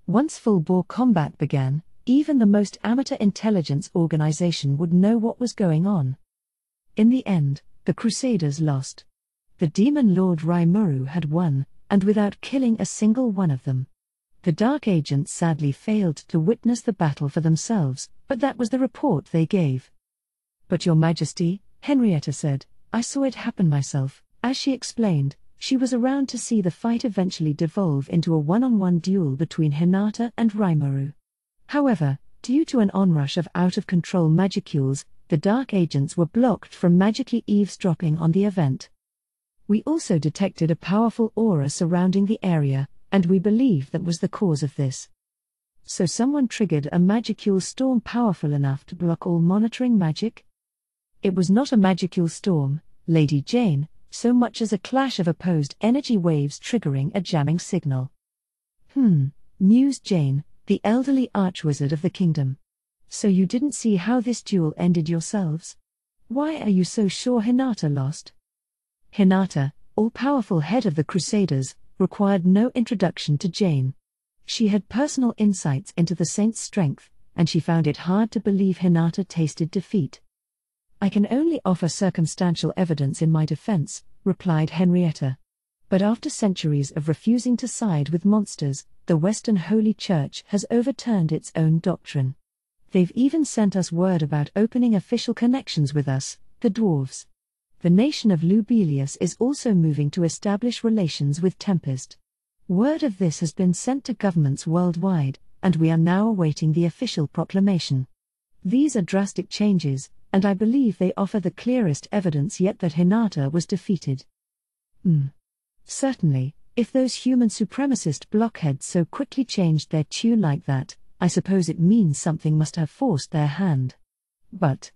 Once full-bore combat began, even the most amateur intelligence organization would know what was going on. In the end, the Crusaders lost. The demon lord Raimoru had won, and without killing a single one of them. The Dark Agents sadly failed to witness the battle for themselves, but that was the report they gave. "But your Majesty," Henrietta said, "I saw it happen myself." As she explained, she was around to see the fight eventually devolve into a one-on-one duel between Hinata and Raimoru. However, due to an onrush of out-of-control magicules, the Dark Agents were blocked from magically eavesdropping on the event. "We also detected a powerful aura surrounding the area, and we believe that was the cause of this. So someone triggered a magicule storm powerful enough to block all monitoring magic? It was not a magicule storm, Lady Jane, so much as a clash of opposed energy waves triggering a jamming signal." Mused Jane, the elderly archwizard of the kingdom. "So you didn't see how this duel ended yourselves? Why are you so sure Hinata lost?" Hinata, all-powerful head of the Crusaders, required no introduction to Jane. She had personal insights into the saint's strength, and she found it hard to believe Hinata tasted defeat. "I can only offer circumstantial evidence in my defense," replied Henrietta. "But after centuries of refusing to side with monsters, the Western Holy Church has overturned its own doctrine. They've even sent us word about opening official connections with us, the dwarves. The nation of Lubelius is also moving to establish relations with Tempest. Word of this has been sent to governments worldwide, and we are now awaiting the official proclamation. These are drastic changes, and I believe they offer the clearest evidence yet that Hinata was defeated. Certainly, if those human supremacist blockheads so quickly changed their tune like that, I suppose it means something must have forced their hand. But,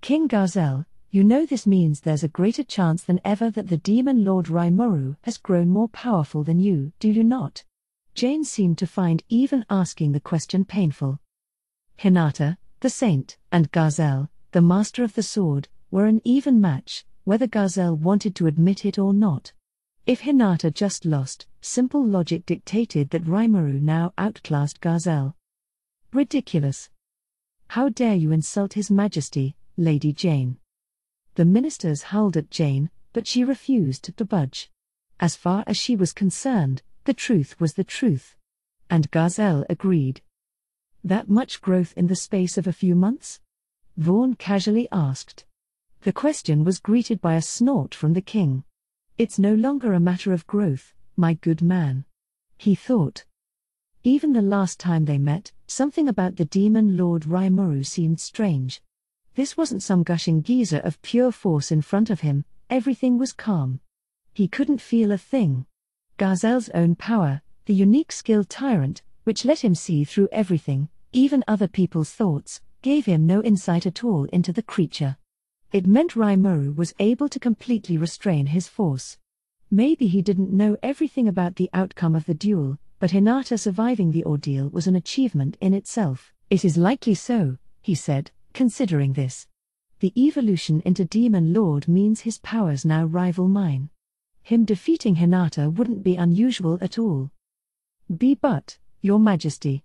King Garzel, you know this means there's a greater chance than ever that the demon Lord Rimuru has grown more powerful than you, do you not? Jane seemed to find even asking the question painful. Hinata, the saint, and Garzel, the master of the sword, were an even match, whether Garzel wanted to admit it or not. If Hinata just lost, simple logic dictated that Rimuru now outclassed Garzel. Ridiculous. How dare you insult His Majesty, Lady Jane? The ministers howled at Jane, but she refused to budge. As far as she was concerned, the truth was the truth. And Garzel agreed. That much growth in the space of a few months? Vaughn casually asked. The question was greeted by a snort from the king. It's no longer a matter of growth, my good man. He thought. Even the last time they met, something about the demon Lord Rimuru seemed strange. This wasn't some gushing geyser of pure force in front of him, everything was calm. He couldn't feel a thing. Garzel's own power, the unique skill tyrant, which let him see through everything, even other people's thoughts, gave him no insight at all into the creature. It meant Rimuru was able to completely restrain his force. Maybe he didn't know everything about the outcome of the duel, but Hinata surviving the ordeal was an achievement in itself. It is likely so, he said, considering this. The evolution into Demon Lord means his powers now rival mine. Him defeating Hinata wouldn't be unusual at all. But, Your Majesty.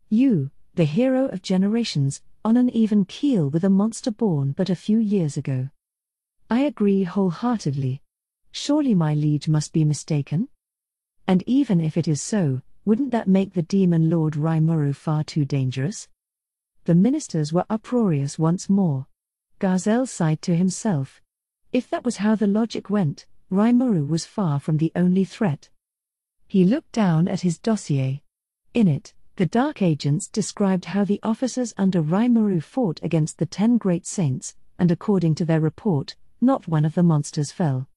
You, the hero of generations, on an even keel with a monster born but a few years ago. I agree wholeheartedly. Surely my liege must be mistaken? And even if it is so, wouldn't that make the demon Lord Rimuru far too dangerous? The ministers were uproarious once more. Garzel sighed to himself. If that was how the logic went, Rimuru was far from the only threat. He looked down at his dossier. In it, the Dark Agents described how the officers under Rimuru fought against the 10 great saints, and according to their report, not one of the monsters fell.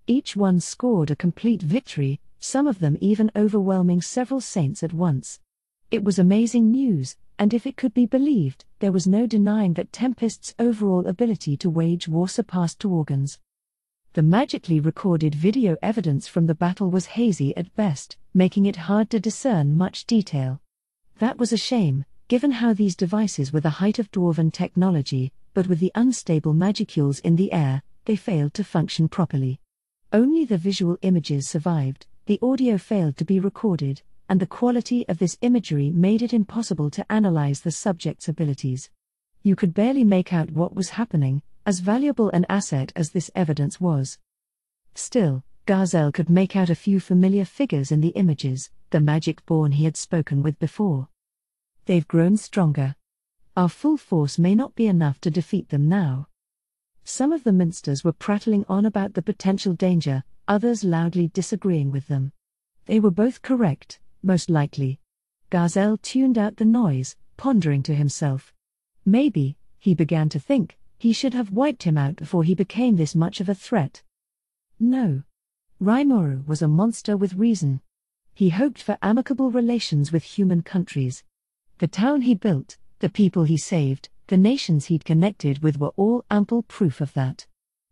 Each one scored a complete victory, some of them even overwhelming several saints at once. It was amazing news, and if it could be believed, there was no denying that Tempest's overall ability to wage war surpassed Torgan's. The magically recorded video evidence from the battle was hazy at best, making it hard to discern much detail. That was a shame, given how these devices were the height of dwarven technology, but with the unstable magicules in the air, they failed to function properly. Only the visual images survived, the audio failed to be recorded, and the quality of this imagery made it impossible to analyze the subject's abilities. You could barely make out what was happening, as valuable an asset as this evidence was. Still, Garzel could make out a few familiar figures in the images, the magic-born he had spoken with before. They've grown stronger. Our full force may not be enough to defeat them now. Some of the minsters were prattling on about the potential danger, others loudly disagreeing with them. They were both correct, most likely. Garzel tuned out the noise, pondering to himself. Maybe, he began to think, he should have wiped him out before he became this much of a threat. No. Rimuru was a monster with reason. He hoped for amicable relations with human countries. The town he built, the people he saved, the nations he'd connected with were all ample proof of that.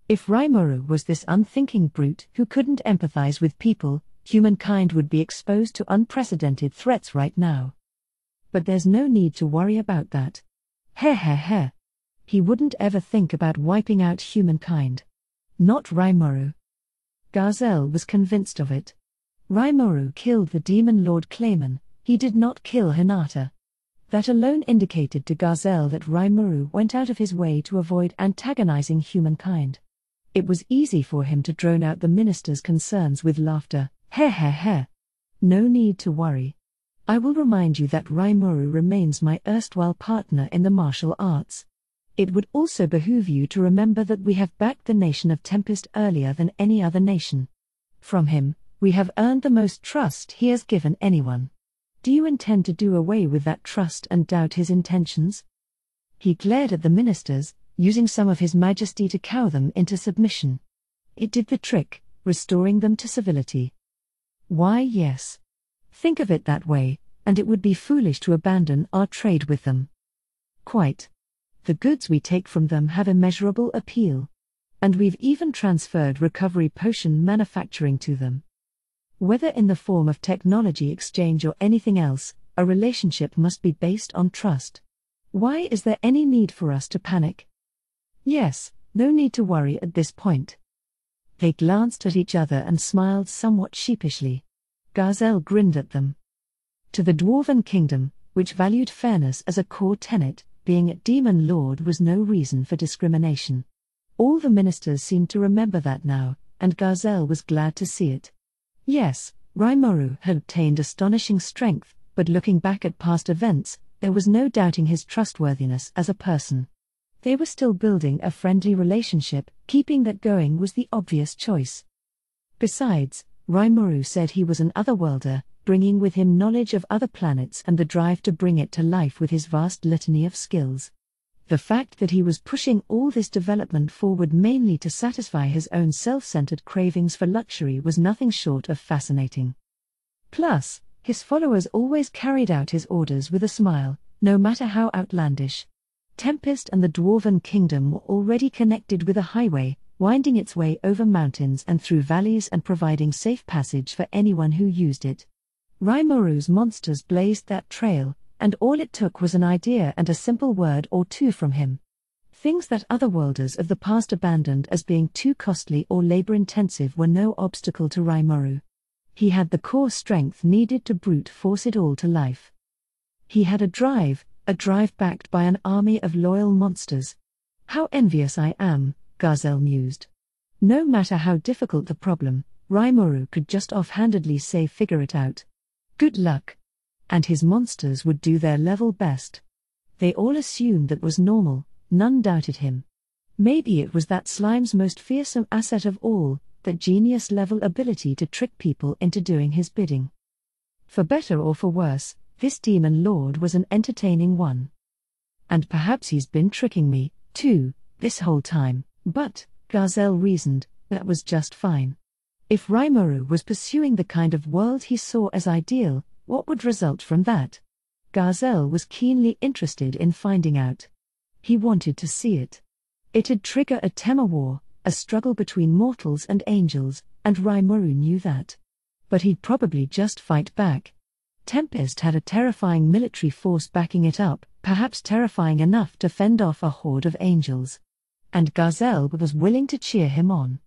If Rimuru was this unthinking brute who couldn't empathize with people, humankind would be exposed to unprecedented threats right now. But there's no need to worry about that. Heh. He wouldn't ever think about wiping out humankind. Not Rimuru. Garzel was convinced of it. Rimuru killed the demon Lord Clayman, he did not kill Hinata. That alone indicated to Garzel that Rimuru went out of his way to avoid antagonizing humankind. It was easy for him to drone out the minister's concerns with laughter. Heh. No need to worry. I will remind you that Rimuru remains my erstwhile partner in the martial arts. It would also behoove you to remember that we have backed the nation of Tempest earlier than any other nation. From him, we have earned the most trust he has given anyone. Do you intend to do away with that trust and doubt his intentions? He glared at the ministers, using some of his majesty to cow them into submission. It did the trick, restoring them to civility. Why, yes. Think of it that way, and it would be foolish to abandon our trade with them. Quite. The goods we take from them have immeasurable appeal. And we've even transferred recovery potion manufacturing to them. Whether in the form of technology exchange or anything else, a relationship must be based on trust. Why is there any need for us to panic? Yes, no need to worry at this point. They glanced at each other and smiled somewhat sheepishly. Garzel grinned at them. To the Dwarven Kingdom, which valued fairness as a core tenet, being a demon lord was no reason for discrimination. All the ministers seemed to remember that now, and Garzel was glad to see it. Yes, Rimuru had obtained astonishing strength, but looking back at past events, there was no doubting his trustworthiness as a person. They were still building a friendly relationship, keeping that going was the obvious choice. Besides, Rimuru said he was an otherworlder, bringing with him knowledge of other planets and the drive to bring it to life with his vast litany of skills. The fact that he was pushing all this development forward mainly to satisfy his own self-centered cravings for luxury was nothing short of fascinating. Plus, his followers always carried out his orders with a smile, no matter how outlandish. Tempest and the Dwarven Kingdom were already connected with a highway, winding its way over mountains and through valleys and providing safe passage for anyone who used it. Rimuru's monsters blazed that trail, and all it took was an idea and a simple word or two from him. Things that otherworlders of the past abandoned as being too costly or labor-intensive were no obstacle to Rimuru. He had the core strength needed to brute force it all to life. He had a drive backed by an army of loyal monsters. How envious I am, Garzel mused. No matter how difficult the problem, Rimuru could just offhandedly say figure it out. Good luck. And his monsters would do their level best. They all assumed that was normal, none doubted him. Maybe it was that slime's most fearsome asset of all, that genius-level ability to trick people into doing his bidding. For better or for worse, this demon lord was an entertaining one. And perhaps he's been tricking me, too, this whole time, but, Garzel reasoned, that was just fine. If Rimuru was pursuing the kind of world he saw as ideal, what would result from that? Garzel was keenly interested in finding out. He wanted to see it. It'd trigger a Tema war, a struggle between mortals and angels, and Rimuru knew that. But he'd probably just fight back. Tempest had a terrifying military force backing it up, perhaps terrifying enough to fend off a horde of angels. And Garzel was willing to cheer him on.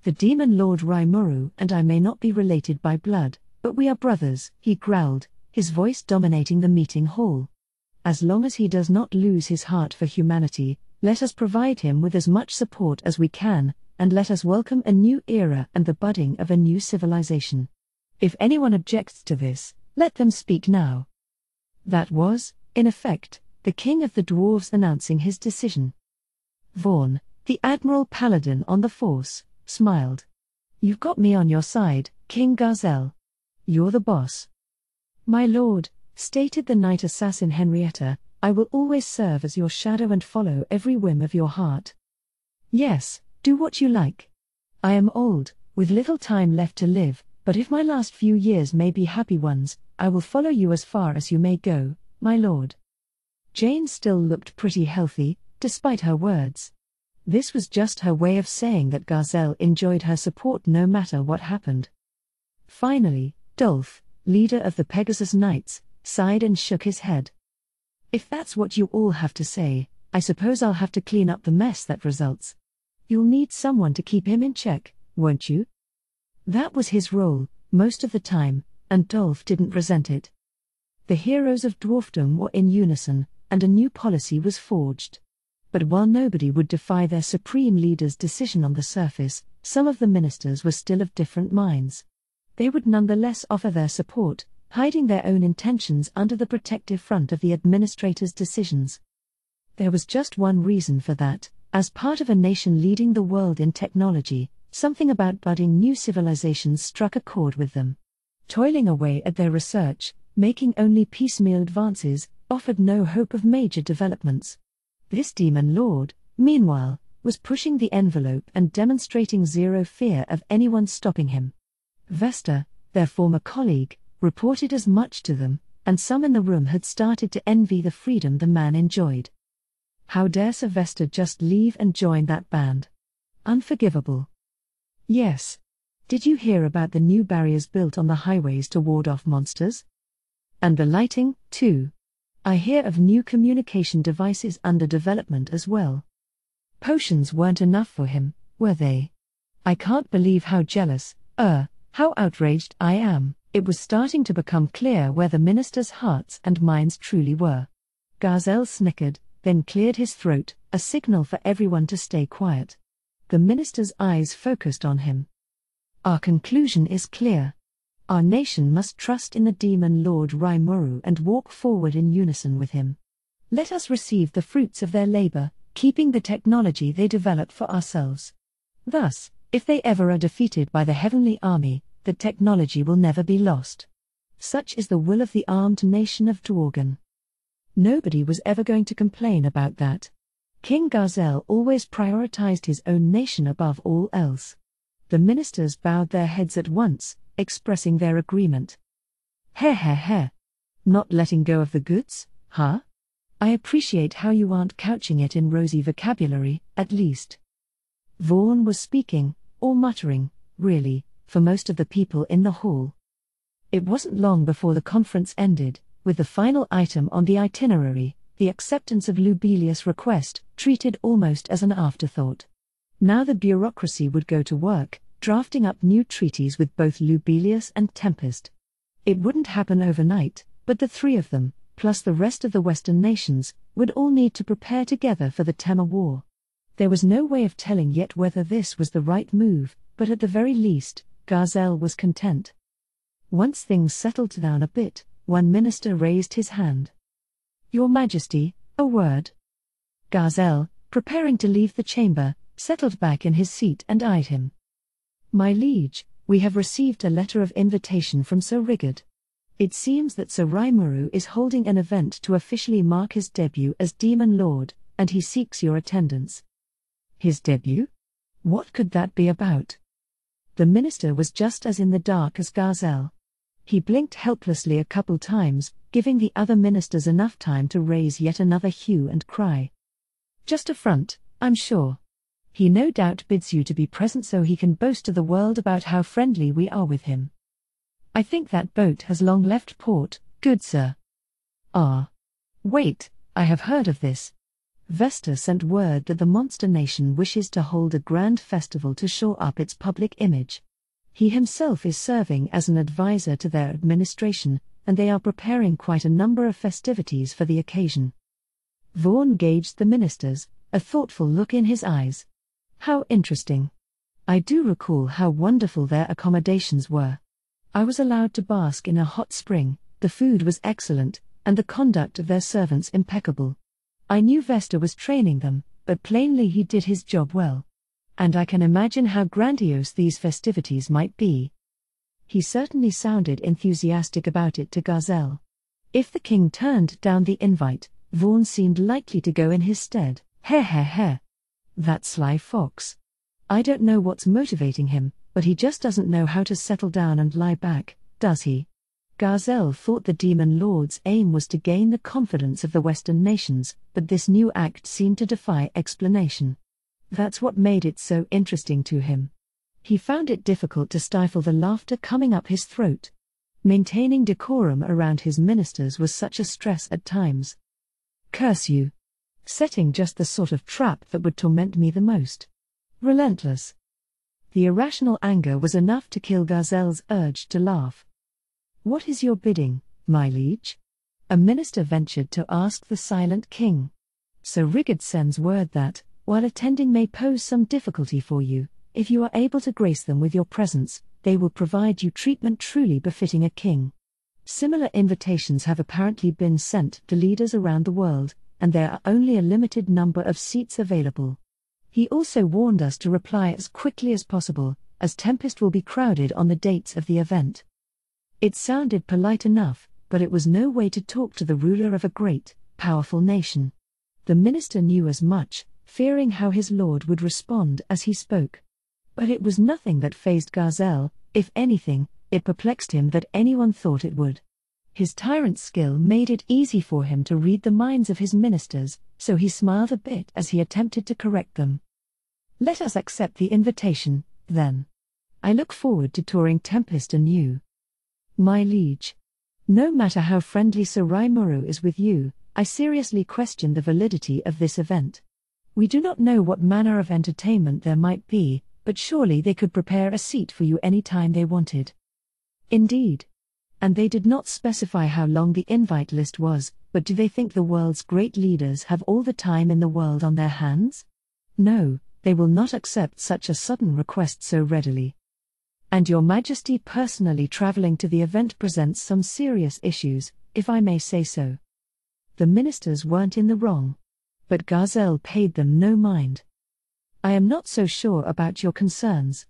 The demon lord Rimuru and I may not be related by blood, but we are brothers, he growled, his voice dominating the meeting hall. As long as he does not lose his heart for humanity, let us provide him with as much support as we can, and let us welcome a new era and the budding of a new civilization. If anyone objects to this, let them speak now. That was, in effect, the king of the dwarves announcing his decision. Vaughn, the Admiral Paladin on the Force, smiled. You've got me on your side, King Garzel. You're the boss. My lord, stated the knight assassin Henrietta, I will always serve as your shadow and follow every whim of your heart. Yes, do what you like. I am old, with little time left to live, but if my last few years may be happy ones, I will follow you as far as you may go, my lord. Jane still looked pretty healthy, despite her words. This was just her way of saying that Garzel enjoyed her support no matter what happened. Finally, Dolph, leader of the Pegasus Knights, sighed and shook his head. If that's what you all have to say, I suppose I'll have to clean up the mess that results. You'll need someone to keep him in check, won't you? That was his role, most of the time, and Dolph didn't resent it. The heroes of dwarfdom were in unison, and a new policy was forged. But while nobody would defy their supreme leader's decision on the surface, some of the ministers were still of different minds. They would nonetheless offer their support, hiding their own intentions under the protective front of the administrator's decisions. There was just one reason for that: as part of a nation leading the world in technology, something about budding new civilizations struck a chord with them. Toiling away at their research, making only piecemeal advances, offered no hope of major developments. This demon lord, meanwhile, was pushing the envelope and demonstrating zero fear of anyone stopping him. Vesta, their former colleague, reported as much to them, and some in the room had started to envy the freedom the man enjoyed. How dare Sir Vesta just leave and join that band? Unforgivable. Yes. Did you hear about the new barriers built on the highways to ward off monsters? And the lighting, too. I hear of new communication devices under development as well. Potions weren't enough for him, were they? I can't believe how jealous, how outraged I am. It was starting to become clear where the minister's hearts and minds truly were. Garzel snickered, then cleared his throat, a signal for everyone to stay quiet. The minister's eyes focused on him. Our conclusion is clear. Our nation must trust in the demon lord Rimuru and walk forward in unison with him. Let us receive the fruits of their labor, keeping the technology they developed for ourselves. Thus, if they ever are defeated by the heavenly army, the technology will never be lost. Such is the will of the armed nation of Dworgen. Nobody was ever going to complain about that. King Garzel always prioritized his own nation above all else. The ministers bowed their heads at once, expressing their agreement. Heh. Not letting go of the goods, huh? I appreciate how you aren't couching it in rosy vocabulary, at least. Vaughn was speaking, or muttering, really, for most of the people in the hall. It wasn't long before the conference ended, with the final item on the itinerary, the acceptance of Lubelius' request, treated almost as an afterthought. Now the bureaucracy would go to work, drafting up new treaties with both Lubelius and Tempest. It wouldn't happen overnight, but the three of them, plus the rest of the Western nations, would all need to prepare together for the Tema War. There was no way of telling yet whether this was the right move, but at the very least, Garzel was content. Once things settled down a bit, one minister raised his hand. Your Majesty, a word. Garzel, preparing to leave the chamber, settled back in his seat and eyed him. My liege, we have received a letter of invitation from Sir Rigard. It seems that Sir Rimuru is holding an event to officially mark his debut as Demon Lord, and he seeks your attendance. His debut? What could that be about? The minister was just as in the dark as Garzel. He blinked helplessly a couple times, giving the other ministers enough time to raise yet another hue and cry. Just a front, I'm sure. He no doubt bids you to be present so he can boast to the world about how friendly we are with him. I think that boat has long left port, good sir. Ah. Wait, I have heard of this. Vesta sent word that the monster nation wishes to hold a grand festival to shore up its public image. He himself is serving as an advisor to their administration, and they are preparing quite a number of festivities for the occasion. Vaughn gauged the ministers, a thoughtful look in his eyes. How interesting. I do recall how wonderful their accommodations were. I was allowed to bask in a hot spring, the food was excellent, and the conduct of their servants impeccable. I knew Vesta was training them, but plainly he did his job well. And I can imagine how grandiose these festivities might be. He certainly sounded enthusiastic about it to Garzel. If the king turned down the invite, Vaughn seemed likely to go in his stead. That sly fox. I don't know what's motivating him, but he just doesn't know how to settle down and lie back, does he? Garzel thought the Demon Lord's aim was to gain the confidence of the Western nations, but this new act seemed to defy explanation. That's what made it so interesting to him. He found it difficult to stifle the laughter coming up his throat. Maintaining decorum around his ministers was such a stress at times. Curse you. Setting just the sort of trap that would torment me the most. Relentless. The irrational anger was enough to kill Garzel's urge to laugh. What is your bidding, my liege? A minister ventured to ask the silent king. Sir Rigard sends word that, while attending may pose some difficulty for you, if you are able to grace them with your presence, they will provide you treatment truly befitting a king. Similar invitations have apparently been sent to leaders around the world, and there are only a limited number of seats available. He also warned us to reply as quickly as possible, as Tempest will be crowded on the dates of the event. It sounded polite enough, but it was no way to talk to the ruler of a great, powerful nation. The minister knew as much, fearing how his lord would respond as he spoke. But it was nothing that fazed Garzel. If anything, it perplexed him that anyone thought it would. His tyrant's skill made it easy for him to read the minds of his ministers, so he smiled a bit as he attempted to correct them. "Let us accept the invitation, then. I look forward to touring Tempest anew. My liege. No matter how friendly Sir Rimuru is with you, I seriously question the validity of this event. We do not know what manner of entertainment there might be, but surely they could prepare a seat for you any time they wanted." Indeed. And they did not specify how long the invite list was, but do they think the world's great leaders have all the time in the world on their hands? No, they will not accept such a sudden request so readily. And Your Majesty personally traveling to the event presents some serious issues, if I may say so. The ministers weren't in the wrong. But Garzel paid them no mind. "I am not so sure about your concerns.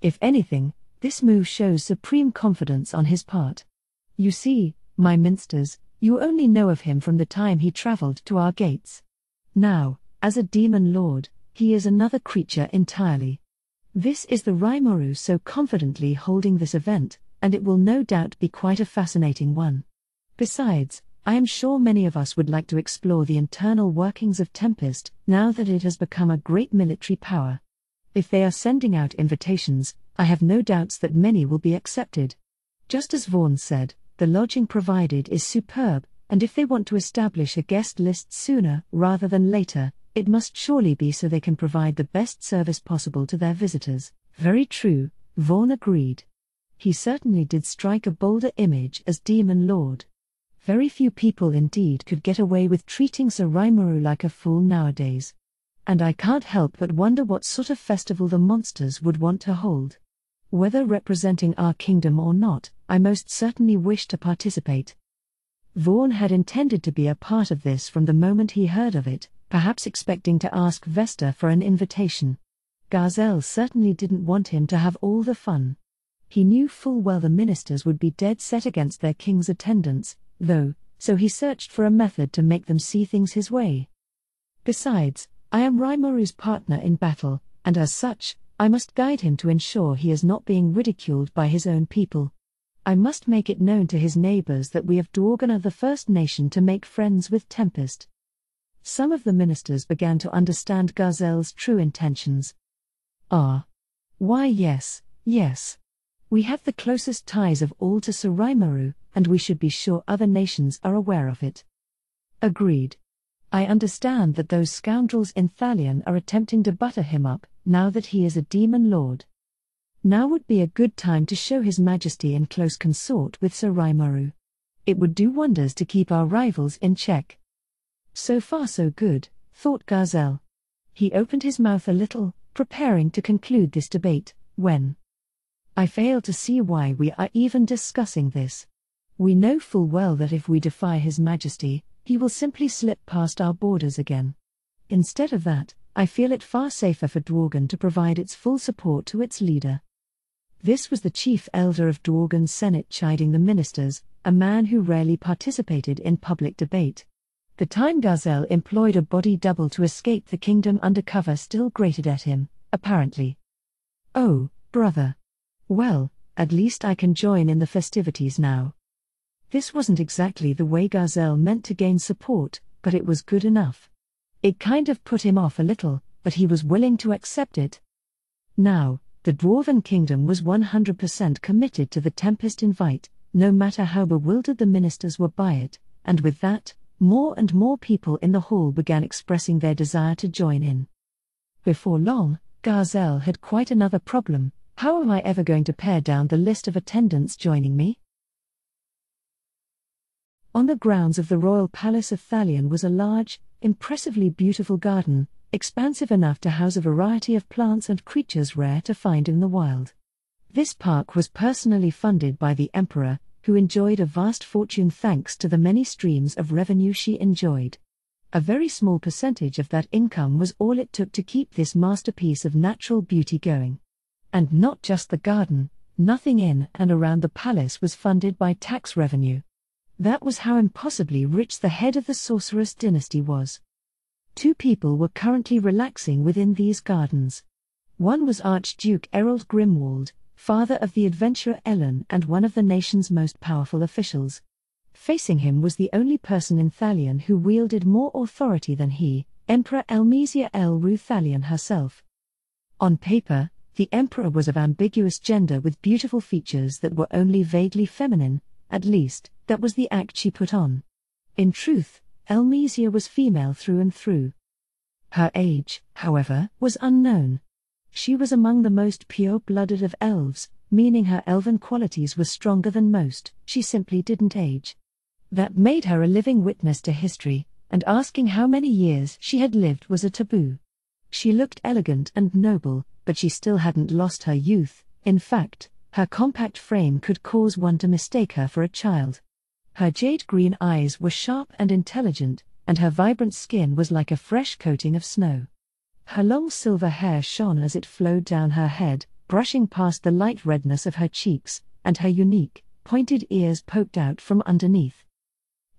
If anything, this move shows supreme confidence on his part. You see, my minsters, you only know of him from the time he traveled to our gates. Now, as a demon lord, he is another creature entirely. This is the Rimuru so confidently holding this event, and it will no doubt be quite a fascinating one. Besides, I am sure many of us would like to explore the internal workings of Tempest, now that it has become a great military power. If they are sending out invitations, I have no doubts that many will be accepted. Just as Vaughan said, the lodging provided is superb, and if they want to establish a guest list sooner rather than later, it must surely be so they can provide the best service possible to their visitors." Very true, Vaughan agreed. He certainly did strike a bolder image as Demon Lord. Very few people indeed could get away with treating Sir Rimuru like a fool nowadays. And I can't help but wonder what sort of festival the monsters would want to hold. Whether representing our kingdom or not, I most certainly wish to participate. Vaughan had intended to be a part of this from the moment he heard of it, perhaps expecting to ask Vesta for an invitation. Garzel certainly didn't want him to have all the fun. He knew full well the ministers would be dead set against their king's attendance, though, so he searched for a method to make them see things his way. Besides, I am Rimuru's partner in battle, and as such, I must guide him to ensure he is not being ridiculed by his own people. I must make it known to his neighbors that we of Dworgen are the first nation to make friends with Tempest. Some of the ministers began to understand Garzel's true intentions. Why yes. We have the closest ties of all to Sir Rimuru, and we should be sure other nations are aware of it. Agreed. I understand that those scoundrels in Thalion are attempting to butter him up, now that he is a demon lord. Now would be a good time to show His Majesty in close consort with Sir Rimuru. It would do wonders to keep our rivals in check. So far so good, thought Garzel. He opened his mouth a little, preparing to conclude this debate, when I fail to see why we are even discussing this. We know full well that if we defy His Majesty, he will simply slip past our borders again. Instead of that, I feel it far safer for Dworgen to provide its full support to its leader. This was the chief elder of Dworgen's Senate chiding the ministers, a man who rarely participated in public debate. The time Garzel employed a body double to escape the kingdom undercover still grated at him, apparently. "Oh, brother. Well, at least I can join in the festivities now." This wasn't exactly the way Garzel meant to gain support, but it was good enough. It kind of put him off a little, but he was willing to accept it. Now, the Dwarven Kingdom was 100% committed to the Tempest invite, no matter how bewildered the ministers were by it, and with that, more and more people in the hall began expressing their desire to join in. Before long, Garzel had quite another problem. How am I ever going to pare down the list of attendants joining me? On the grounds of the royal palace of Thalion was a large, impressively beautiful garden, expansive enough to house a variety of plants and creatures rare to find in the wild. This park was personally funded by the emperor, who enjoyed a vast fortune thanks to the many streams of revenue she enjoyed. A very small percentage of that income was all it took to keep this masterpiece of natural beauty going. And not just the garden, nothing in and around the palace was funded by tax revenue. That was how impossibly rich the head of the sorceress dynasty was. 2 people were currently relaxing within these gardens. One was Archduke Errol Grimwald, father of the adventurer Ellen and one of the nation's most powerful officials. Facing him was the only person in Thalion who wielded more authority than he, Emperor Elmesia El Ruthalion herself. On paper, the emperor was of ambiguous gender with beautiful features that were only vaguely feminine, at least, that was the act she put on. In truth, Elmesia was female through and through. Her age, however, was unknown. She was among the most pure-blooded of elves, meaning her elven qualities were stronger than most, she simply didn't age. That made her a living witness to history, and asking how many years she had lived was a taboo. She looked elegant and noble, but she still hadn't lost her youth. In fact, her compact frame could cause one to mistake her for a child. Her jade-green eyes were sharp and intelligent, and her vibrant skin was like a fresh coating of snow. Her long silver hair shone as it flowed down her head, brushing past the light redness of her cheeks, and her unique, pointed ears poked out from underneath.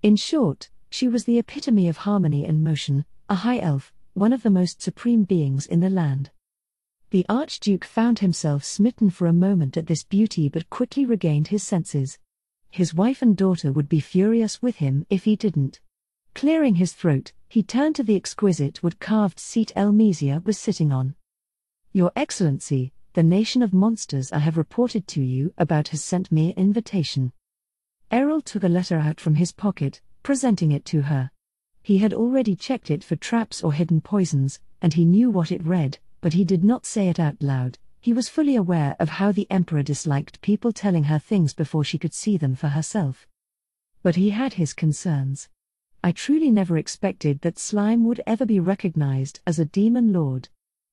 In short, she was the epitome of harmony in motion, a high elf, one of the most supreme beings in the land. The Archduke found himself smitten for a moment at this beauty but quickly regained his senses. His wife and daughter would be furious with him if he didn't. Clearing his throat, he turned to the exquisite wood-carved seat Elmesia was sitting on. "Your Excellency, the nation of monsters I have reported to you about has sent me an invitation." Errol took a letter out from his pocket, presenting it to her. He had already checked it for traps or hidden poisons, and he knew what it read, but he did not say it out loud. He was fully aware of how the Emperor disliked people telling her things before she could see them for herself. But he had his concerns. "I truly never expected that Slime would ever be recognized as a demon lord.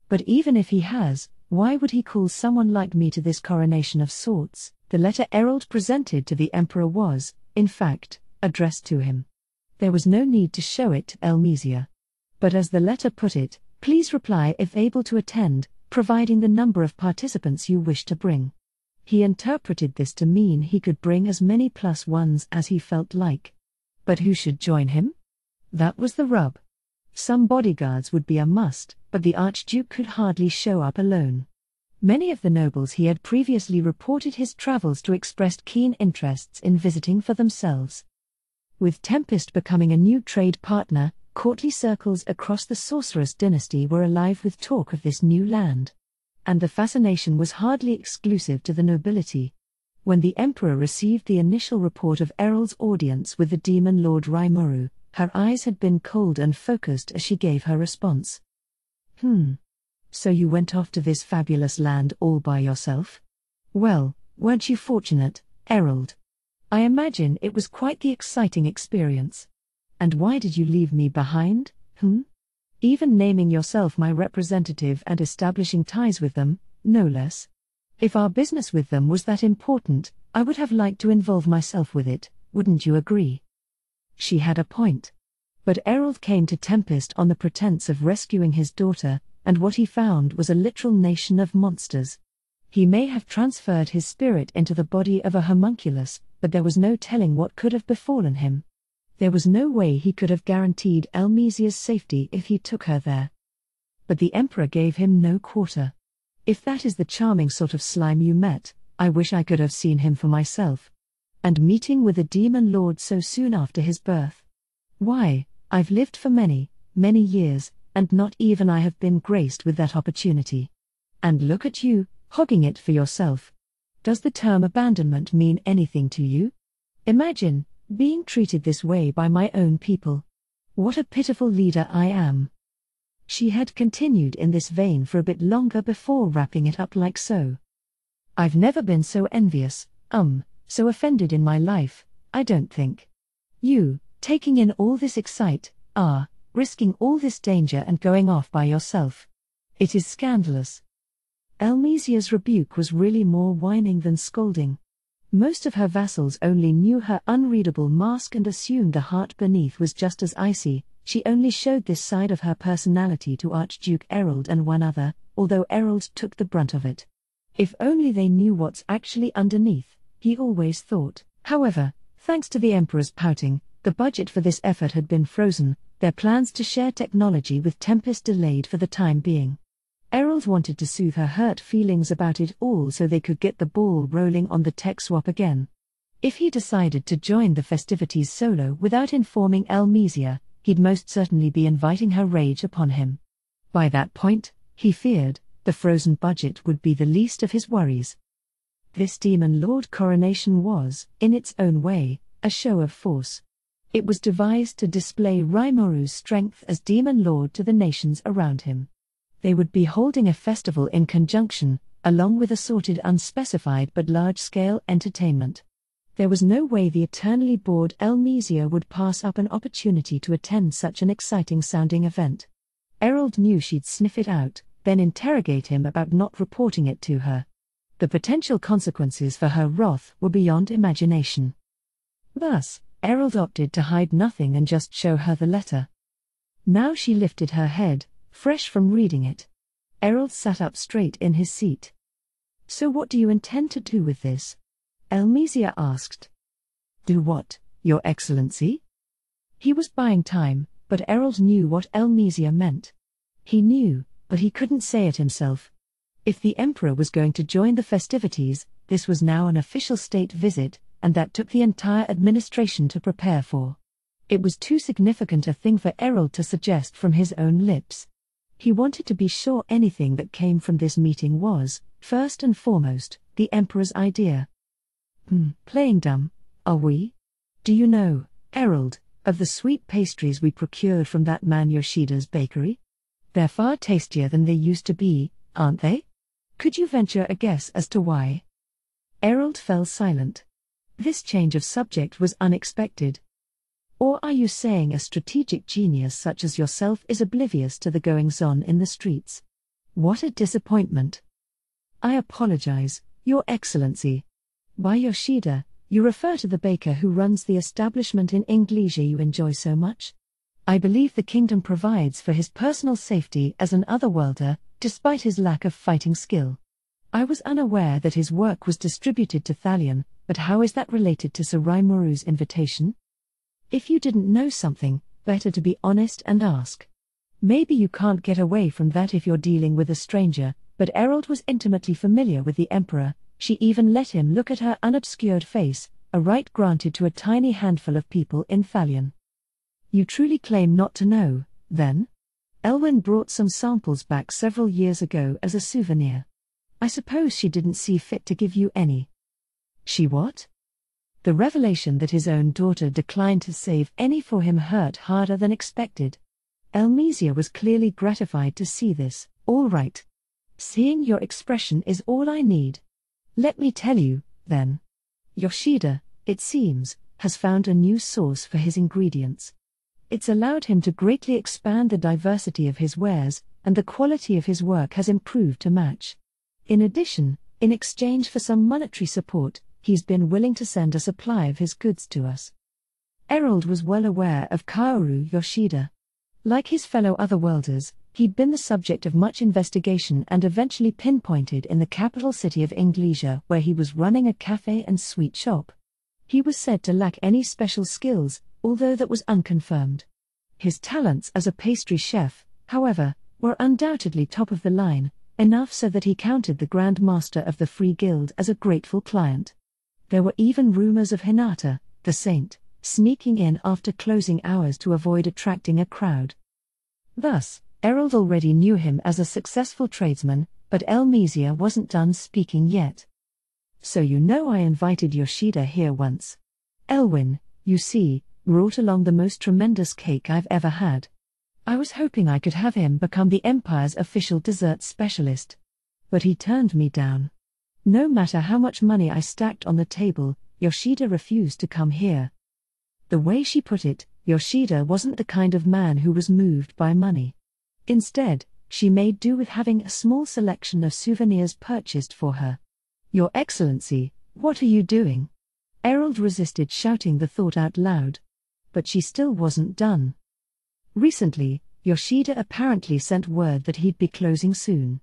But even if he has, why would he call someone like me to this coronation of sorts?" The letter Errol presented to the Emperor was, in fact, addressed to him. There was no need to show it to Elmesia. But as the letter put it, "Please reply if able to attend, providing the number of participants you wish to bring." He interpreted this to mean he could bring as many +1s as he felt like. But who should join him? That was the rub. Some bodyguards would be a must, but the Archduke could hardly show up alone. Many of the nobles he had previously reported his travels to expressed keen interests in visiting for themselves. With Tempest becoming a new trade partner, courtly circles across the Sorceress dynasty were alive with talk of this new land. And the fascination was hardly exclusive to the nobility. When the Emperor received the initial report of Errol's audience with the demon lord Raimuru, her eyes had been cold and focused as she gave her response. So you went off to this fabulous land all by yourself? Well, weren't you fortunate, Errol? I imagine it was quite the exciting experience. And why did you leave me behind, Even naming yourself my representative and establishing ties with them, no less. If our business with them was that important, I would have liked to involve myself with it, wouldn't you agree? She had a point. But Errol came to Tempest on the pretense of rescuing his daughter, and what he found was a literal nation of monsters. He may have transferred his spirit into the body of a homunculus, but there was no telling what could have befallen him. There was no way he could have guaranteed Elmesia's safety if he took her there. But the Emperor gave him no quarter. If that is the charming sort of slime you met, I wish I could have seen him for myself. And meeting with a demon lord so soon after his birth. Why, I've lived for many, many years, and not even I have been graced with that opportunity. And look at you, hogging it for yourself. Does the term abandonment mean anything to you? Imagine being treated this way by my own people. What a pitiful leader I am. She had continued in this vein for a bit longer before wrapping it up like so. I've never been so envious, so offended in my life, I don't think. You, taking in all this risking all this danger and going off by yourself. It is scandalous. Elmesia's rebuke was really more whining than scolding. Most of her vassals only knew her unreadable mask and assumed the heart beneath was just as icy. She only showed this side of her personality to Archduke Errol and one other, although Errol took the brunt of it. If only they knew what's actually underneath, he always thought. However, thanks to the Emperor's pouting, the budget for this effort had been frozen. Their plans to share technology with Tempest delayed for the time being. Errol wanted to soothe her hurt feelings about it all so they could get the ball rolling on the tech swap again. If he decided to join the festivities solo without informing Elmesia, he'd most certainly be inviting her rage upon him. By that point, he feared, the frozen budget would be the least of his worries. This Demon Lord coronation was, in its own way, a show of force. It was devised to display Raimuru's strength as Demon Lord to the nations around him. They would be holding a festival in conjunction, along with assorted unspecified but large-scale entertainment. There was no way the eternally bored Elmesia would pass up an opportunity to attend such an exciting-sounding event. Errol knew she'd sniff it out, then interrogate him about not reporting it to her. The potential consequences for her wrath were beyond imagination. Thus, Errol opted to hide nothing and just show her the letter. Now she lifted her head, fresh from reading it. Errol sat up straight in his seat. "So what do you intend to do with this?" Elmesia asked. "Do what, Your Excellency?" He was buying time, but Errol knew what Elmesia meant. He knew, but he couldn't say it himself. If the Emperor was going to join the festivities, this was now an official state visit, and that took the entire administration to prepare for. It was too significant a thing for Errol to suggest from his own lips. He wanted to be sure anything that came from this meeting was, first and foremost, the Emperor's idea. Playing dumb, are we? Do you know, Errol, of the sweet pastries we procured from that man Yoshida's bakery? They're far tastier than they used to be, aren't they? Could you venture a guess as to why? Errol fell silent. This change of subject was unexpected. Or are you saying a strategic genius such as yourself is oblivious to the goings-on in the streets? What a disappointment. I apologize, Your Excellency. By Yoshida, you refer to the baker who runs the establishment in Inglesia you enjoy so much? I believe the kingdom provides for his personal safety as an otherworlder, despite his lack of fighting skill. I was unaware that his work was distributed to Thalion, but how is that related to Sir Raimuru's invitation? If you didn't know something, better to be honest and ask. Maybe you can't get away from that if you're dealing with a stranger, but Errol was intimately familiar with the Emperor. She even let him look at her unobscured face, a right granted to a tiny handful of people in Thalion. You truly claim not to know, then? Elwyn brought some samples back several years ago as a souvenir. I suppose she didn't see fit to give you any. She what? The revelation that his own daughter declined to save any for him hurt harder than expected. Elmesia was clearly gratified to see this. All right. Seeing your expression is all I need. Let me tell you, then. Yoshida, it seems, has found a new source for his ingredients. It's allowed him to greatly expand the diversity of his wares, and the quality of his work has improved to match. In addition, in exchange for some monetary support, he's been willing to send a supply of his goods to us. Errol was well aware of Kaoru Yoshida. Like his fellow Otherworlders, he'd been the subject of much investigation and eventually pinpointed in the capital city of Inglesia, where he was running a cafe and sweet shop. He was said to lack any special skills, although that was unconfirmed. His talents as a pastry chef, however, were undoubtedly top of the line, enough so that he counted the Grand Master of the Free Guild as a grateful client. There were even rumors of Hinata, the saint, sneaking in after closing hours to avoid attracting a crowd. Thus, Errol already knew him as a successful tradesman, but Elmesia wasn't done speaking yet. So you know I invited Yoshida here once. Elwyn, you see, brought along the most tremendous cake I've ever had. I was hoping I could have him become the Empire's official dessert specialist. But he turned me down. No matter how much money I stacked on the table, Yoshida refused to come here. The way she put it, Yoshida wasn't the kind of man who was moved by money. Instead, she made do with having a small selection of souvenirs purchased for her. Your Excellency, what are you doing? Errol resisted shouting the thought out loud. But she still wasn't done. Recently, Yoshida apparently sent word that he'd be closing soon.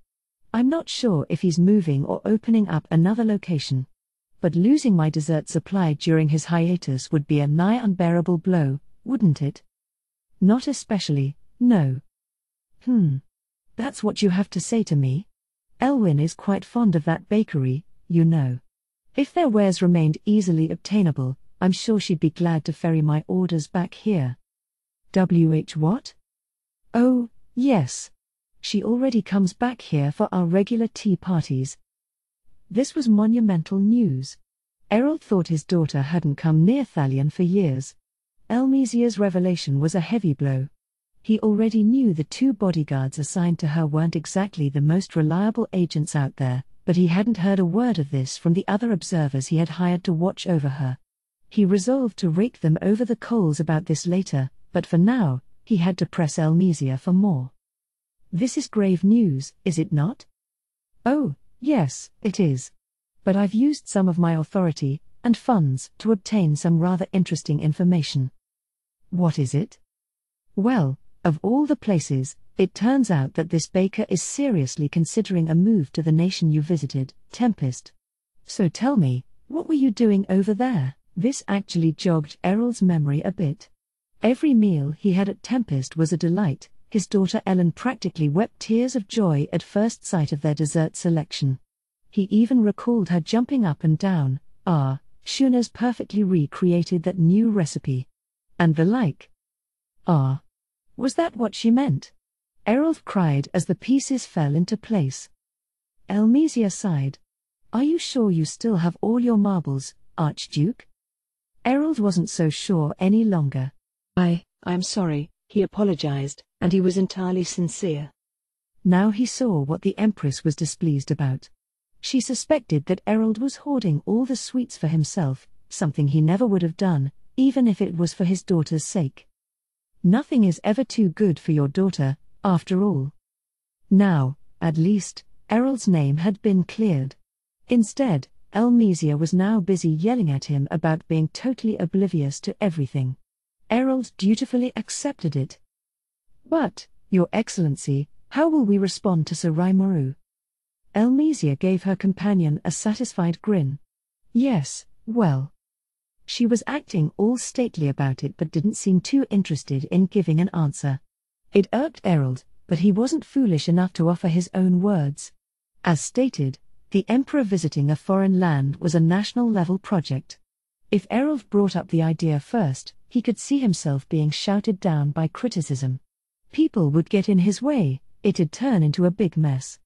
I'm not sure if he's moving or opening up another location. But losing my dessert supply during his hiatus would be a nigh unbearable blow, wouldn't it? Not especially, no. That's what you have to say to me? Elwyn is quite fond of that bakery, you know. If their wares remained easily obtainable, I'm sure she'd be glad to ferry my orders back here. What? Oh, yes. She already comes back here for our regular tea parties. This was monumental news. Errol thought his daughter hadn't come near Thalion for years. Elmesia's revelation was a heavy blow. He already knew the 2 bodyguards assigned to her weren't exactly the most reliable agents out there, but he hadn't heard a word of this from the other observers he had hired to watch over her. He resolved to rake them over the coals about this later, but for now, he had to press Elmesia for more. This is grave news, is it not? Oh, yes, it is. But I've used some of my authority and funds to obtain some rather interesting information. What is it? Well, of all the places, it turns out that this baker is seriously considering a move to the nation you visited, Tempest. So tell me, what were you doing over there? This actually jogged Errol's memory a bit. Every meal he had at Tempest was a delight. His daughter Ellen practically wept tears of joy at first sight of their dessert selection. He even recalled her jumping up and down, Shuna's perfectly recreated that new recipe. And the like. Was that what she meant? Errol cried as the pieces fell into place. Elmesia sighed. Are you sure you still have all your marbles, Archduke? Errol wasn't so sure any longer. I'm sorry, he apologized, and he was entirely sincere. Now he saw what the Empress was displeased about. She suspected that Errol was hoarding all the sweets for himself, something he never would have done, even if it was for his daughter's sake. Nothing is ever too good for your daughter, after all. Now, at least, Errol's name had been cleared. Instead, Elmesia was now busy yelling at him about being totally oblivious to everything. Errol dutifully accepted it. But, Your Excellency, how will we respond to Sir Rimuru? Elmesia gave her companion a satisfied grin. Yes, well. She was acting all stately about it but didn't seem too interested in giving an answer. It irked Errol, but he wasn't foolish enough to offer his own words. As stated, the Emperor visiting a foreign land was a national-level project. If Errol brought up the idea first, he could see himself being shouted down by criticism. People would get in his way, it'd turn into a big mess.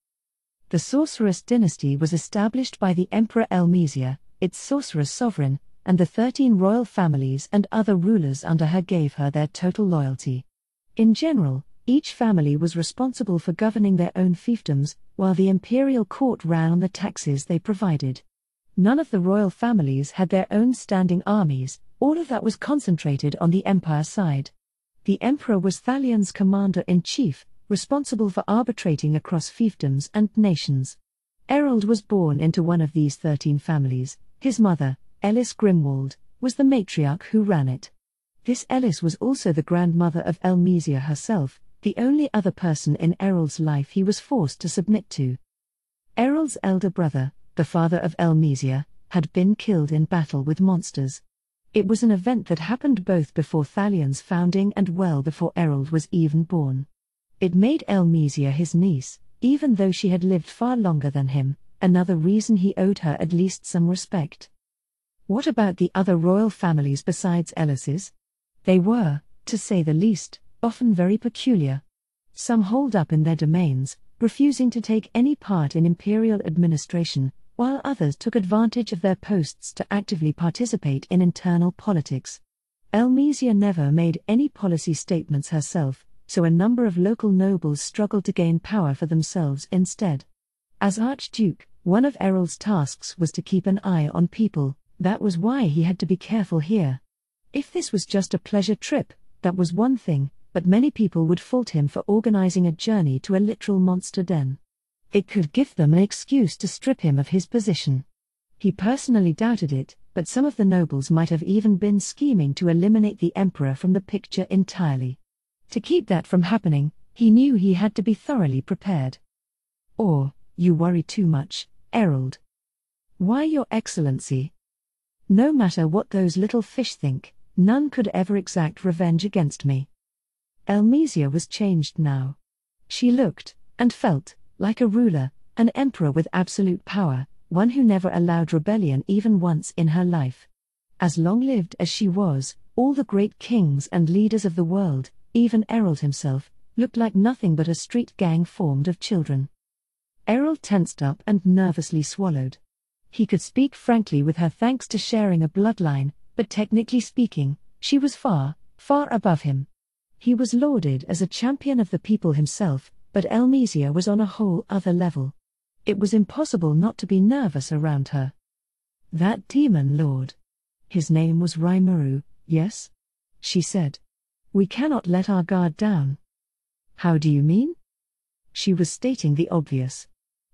The Sorceress dynasty was established by the Emperor Elmesia, its sorceress sovereign, and the 13 royal families and other rulers under her gave her their total loyalty. In general, each family was responsible for governing their own fiefdoms, while the imperial court ran on the taxes they provided. None of the royal families had their own standing armies, all of that was concentrated on the empire side. The emperor was Thalion's commander-in-chief, responsible for arbitrating across fiefdoms and nations. Errol was born into one of these 13 families. His mother, Ellis Grimwald, was the matriarch who ran it. This Ellis was also the grandmother of Elmesia herself, the only other person in Errol's life he was forced to submit to. Errol's elder brother, the father of Elmesia, had been killed in battle with monsters. It was an event that happened both before Thalion's founding and well before Errol was even born. It made Elmesia his niece, even though she had lived far longer than him, another reason he owed her at least some respect. What about the other royal families besides Ellis's? They were, to say the least, often very peculiar. Some holed up in their domains, refusing to take any part in imperial administration, while others took advantage of their posts to actively participate in internal politics. Elmesia never made any policy statements herself, so a number of local nobles struggled to gain power for themselves instead. As Archduke, one of Errol's tasks was to keep an eye on people. That was why he had to be careful here. If this was just a pleasure trip, that was one thing, but many people would fault him for organizing a journey to a literal monster den. It could give them an excuse to strip him of his position. He personally doubted it, but some of the nobles might have even been scheming to eliminate the emperor from the picture entirely. To keep that from happening, he knew he had to be thoroughly prepared. Or, you worry too much, Errol. Why, Your Excellency? No matter what those little fish think, none could ever exact revenge against me. Elmesia was changed now. She looked, and felt, like a ruler, an emperor with absolute power, one who never allowed rebellion even once in her life. As long-lived as she was, all the great kings and leaders of the world, even Errol himself, looked like nothing but a street gang formed of children. Errol tensed up and nervously swallowed. He could speak frankly with her thanks to sharing a bloodline, but technically speaking, she was far, far above him. He was lauded as a champion of the people himself, but Elmesia was on a whole other level. It was impossible not to be nervous around her. That demon lord. His name was Rimuru, yes? She said. We cannot let our guard down. How do you mean? She was stating the obvious.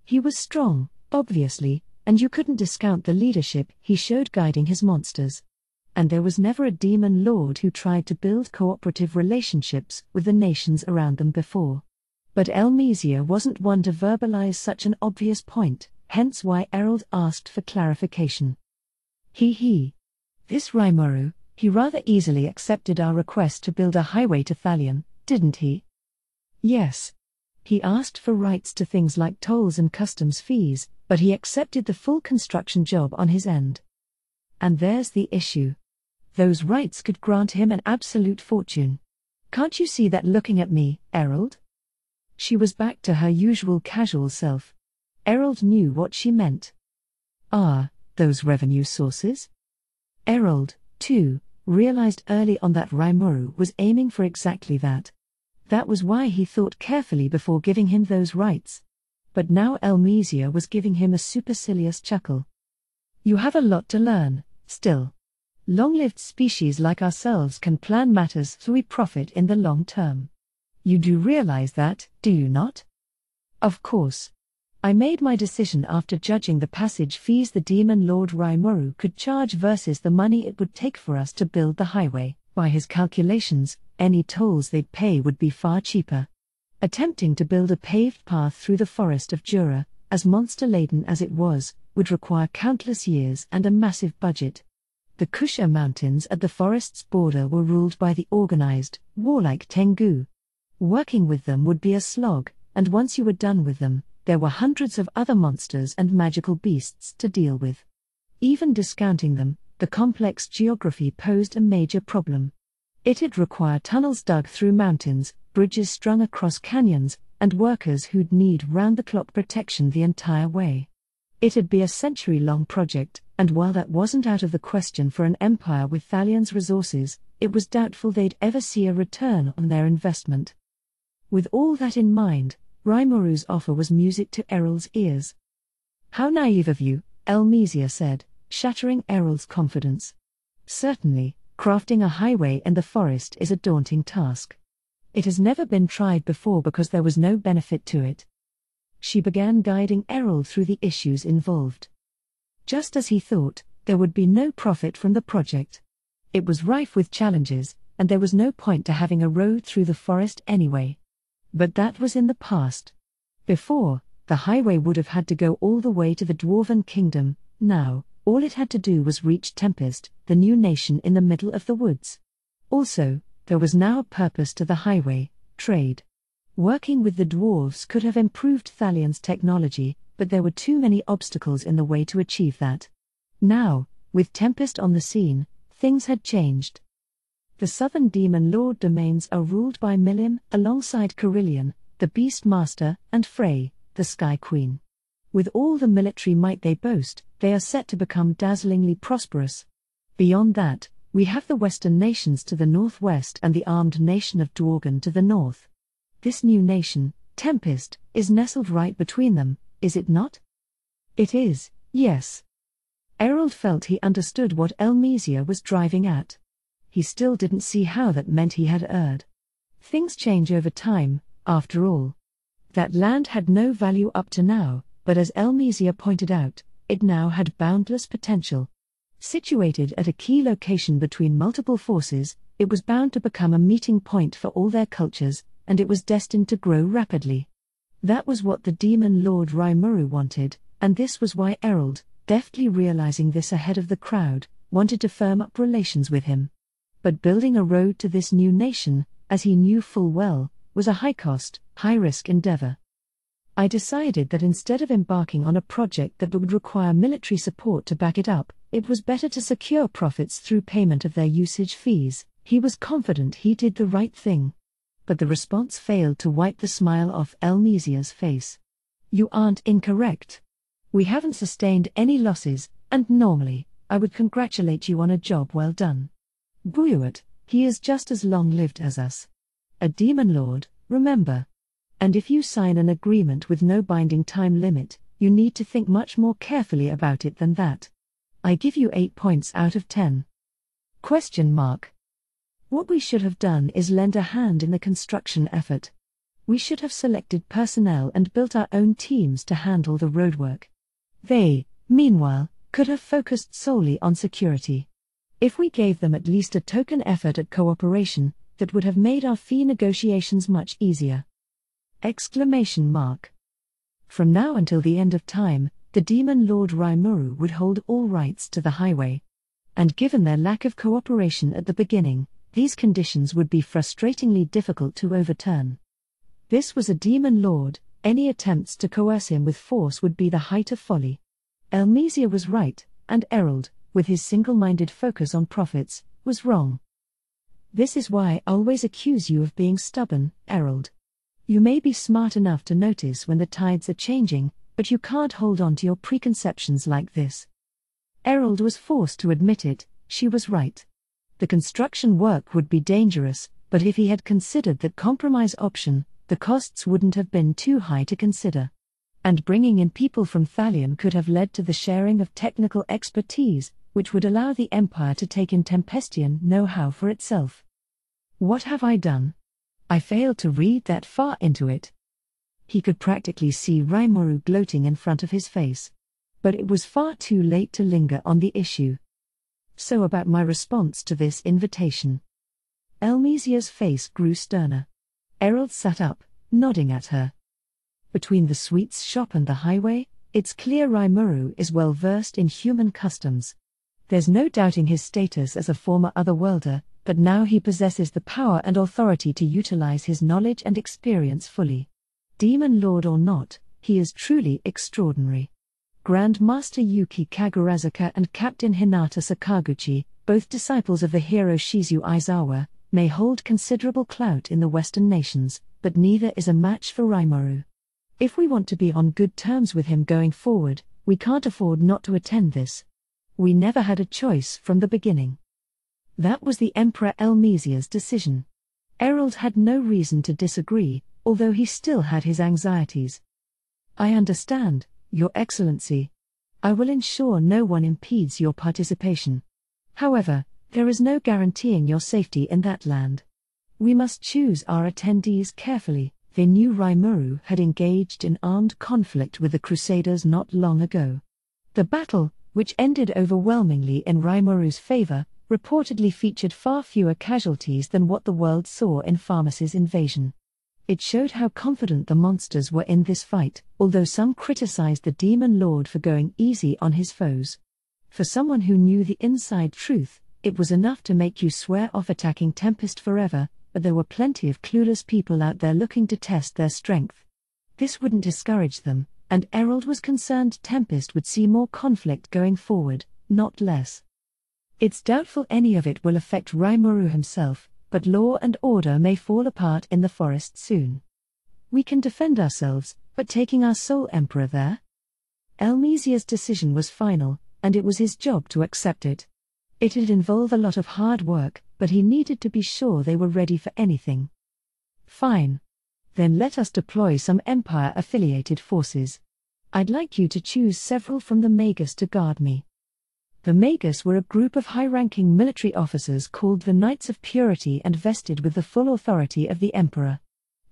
He was strong, obviously, and you couldn't discount the leadership he showed guiding his monsters. And there was never a demon lord who tried to build cooperative relationships with the nations around them before. But Elmesia wasn't one to verbalize such an obvious point, hence why Errol asked for clarification. This Rimuru, he rather easily accepted our request to build a highway to Thalion, didn't he? Yes. He asked for rights to things like tolls and customs fees, but he accepted the full construction job on his end. And there's the issue. Those rights could grant him an absolute fortune. Can't you see that looking at me, Errol? She was back to her usual casual self. Errol knew what she meant. Those revenue sources? Errol, too, realized early on that Rimuru was aiming for exactly that. That was why he thought carefully before giving him those rights. But now Elmesia was giving him a supercilious chuckle. You have a lot to learn, still. Long-lived species like ourselves can plan matters so we profit in the long term. You do realize that, do you not? Of course. I made my decision after judging the passage fees the Demon Lord Rimuru could charge versus the money it would take for us to build the highway. By his calculations, any tolls they'd pay would be far cheaper. Attempting to build a paved path through the forest of Jura, as monster-laden as it was, would require countless years and a massive budget. The Kusha Mountains at the forest's border were ruled by the organized, warlike Tengu. Working with them would be a slog, and once you were done with them, there were hundreds of other monsters and magical beasts to deal with. Even discounting them, the complex geography posed a major problem. It'd require tunnels dug through mountains, bridges strung across canyons, and workers who'd need round-the-clock protection the entire way. It'd be a century-long project, and while that wasn't out of the question for an empire with Thalion's resources, it was doubtful they'd ever see a return on their investment. With all that in mind, Rimuru's offer was music to Errol's ears. How naive of you, Elmesia said, shattering Errol's confidence. Certainly, crafting a highway in the forest is a daunting task. It has never been tried before because there was no benefit to it. She began guiding Errol through the issues involved. Just as he thought, there would be no profit from the project. It was rife with challenges, and there was no point to having a road through the forest anyway. But that was in the past. Before, the highway would have had to go all the way to the Dwarven Kingdom. Now, all it had to do was reach Tempest, the new nation in the middle of the woods. Also, there was now a purpose to the highway: trade. Working with the dwarves could have improved Thalion's technology, but there were too many obstacles in the way to achieve that. Now, with Tempest on the scene, things had changed. The southern Demon Lord domains are ruled by Milim, alongside Carillion, the Beast Master, and Frey, the Sky Queen. With all the military might they boast, they are set to become dazzlingly prosperous. Beyond that, we have the western nations to the northwest and the armed nation of Dworgen to the north. This new nation, Tempest, is nestled right between them, is it not? It is, yes. Errol felt he understood what Elmesia was driving at. He still didn't see how that meant he had erred. Things change over time, after all. That land had no value up to now, but as Elmesia pointed out, it now had boundless potential. Situated at a key location between multiple forces, it was bound to become a meeting point for all their cultures, and it was destined to grow rapidly. That was what the Demon Lord Rimuru wanted, and this was why Errol, deftly realizing this ahead of the crowd, wanted to firm up relations with him. But building a road to this new nation, as he knew full well, was a high-cost, high-risk endeavor. I decided that instead of embarking on a project that would require military support to back it up, it was better to secure profits through payment of their usage fees. He was confident he did the right thing. But the response failed to wipe the smile off Elmesia's face. You aren't incorrect. We haven't sustained any losses, and normally, I would congratulate you on a job well done. Buyuat, he is just as long-lived as us. A demon lord, remember. And if you sign an agreement with no binding time limit, you need to think much more carefully about it than that. I give you 8 points out of 10. Question mark. What we should have done is lend a hand in the construction effort. We should have selected personnel and built our own teams to handle the roadwork. They, meanwhile, could have focused solely on security. If we gave them at least a token effort at cooperation, that would have made our fee negotiations much easier. Exclamation mark. From now until the end of time, the demon lord Rimuru would hold all rights to the highway. And given their lack of cooperation at the beginning, these conditions would be frustratingly difficult to overturn. This was a demon lord, any attempts to coerce him with force would be the height of folly. Elmesia was right, and Errol, with his single-minded focus on profits, was wrong. This is why I always accuse you of being stubborn, Errol. You may be smart enough to notice when the tides are changing, but you can't hold on to your preconceptions like this. Errol was forced to admit it, she was right. The construction work would be dangerous, but if he had considered that compromise option, the costs wouldn't have been too high to consider. And bringing in people from Thalion could have led to the sharing of technical expertise, which would allow the Empire to take in Tempestian know-how for itself. What have I done? I failed to read that far into it. He could practically see Rimuru gloating in front of his face. But it was far too late to linger on the issue. So about my response to this invitation. Elmesia's face grew sterner. Errol sat up, nodding at her. Between the sweets shop and the highway, it's clear Rimuru is well versed in human customs. There's no doubting his status as a former Otherworlder, but now he possesses the power and authority to utilize his knowledge and experience fully. Demon Lord or not, he is truly extraordinary. Grand Master Yuki Kagurazuka and Captain Hinata Sakaguchi, both disciples of the hero Shizu Aizawa, may hold considerable clout in the Western nations, but neither is a match for Rimuru. If we want to be on good terms with him going forward, we can't afford not to attend this. We never had a choice from the beginning. That was the Emperor Elmesia's decision. Errol had no reason to disagree, although he still had his anxieties. I understand, Your Excellency. I will ensure no one impedes your participation. However, there is no guaranteeing your safety in that land. We must choose our attendees carefully. They knew Rimuru had engaged in armed conflict with the Crusaders not long ago. The battle, which ended overwhelmingly in Rimuru's favor, reportedly featured far fewer casualties than what the world saw in Pharmacy's invasion. It showed how confident the monsters were in this fight, although some criticized the Demon Lord for going easy on his foes. For someone who knew the inside truth, it was enough to make you swear off attacking Tempest forever, but there were plenty of clueless people out there looking to test their strength. This wouldn't discourage them, and Errol was concerned Tempest would see more conflict going forward, not less. It's doubtful any of it will affect Rimuru himself, but law and order may fall apart in the forest soon. We can defend ourselves, but taking our sole emperor there? Elmesia's decision was final, and it was his job to accept it. It'd involve a lot of hard work, but he needed to be sure they were ready for anything. Fine. Then let us deploy some Empire-affiliated forces. I'd like you to choose several from the Magus to guard me. The Magus were a group of high-ranking military officers called the Knights of Purity and vested with the full authority of the Emperor.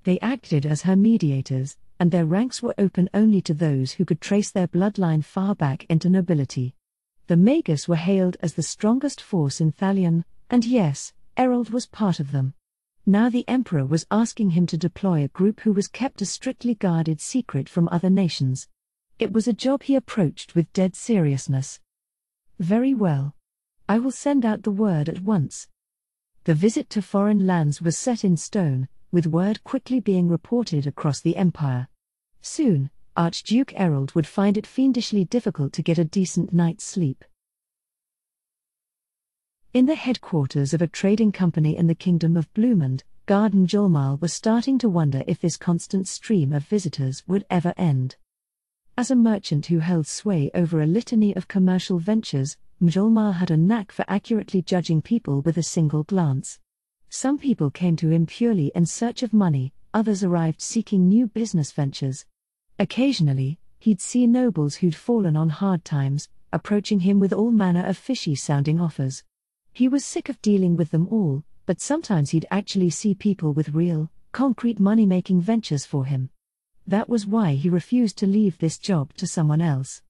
They acted as her mediators, and their ranks were open only to those who could trace their bloodline far back into nobility. The Magus were hailed as the strongest force in Thalion, and yes, Errol was part of them. Now the Emperor was asking him to deploy a group who was kept a strictly guarded secret from other nations. It was a job he approached with dead seriousness. Very well. I will send out the word at once. The visit to foreign lands was set in stone, with word quickly being reported across the empire. Soon, Archduke Errold would find it fiendishly difficult to get a decent night's sleep. In the headquarters of a trading company in the Kingdom of Blumund, Garden Mjolmal was starting to wonder if this constant stream of visitors would ever end. As a merchant who held sway over a litany of commercial ventures, Mjolmal had a knack for accurately judging people with a single glance. Some people came to him purely in search of money, others arrived seeking new business ventures. Occasionally, he'd see nobles who'd fallen on hard times, approaching him with all manner of fishy-sounding offers. He was sick of dealing with them all, but sometimes he'd actually see people with real, concrete money-making ventures for him. That was why he refused to leave this job to someone else.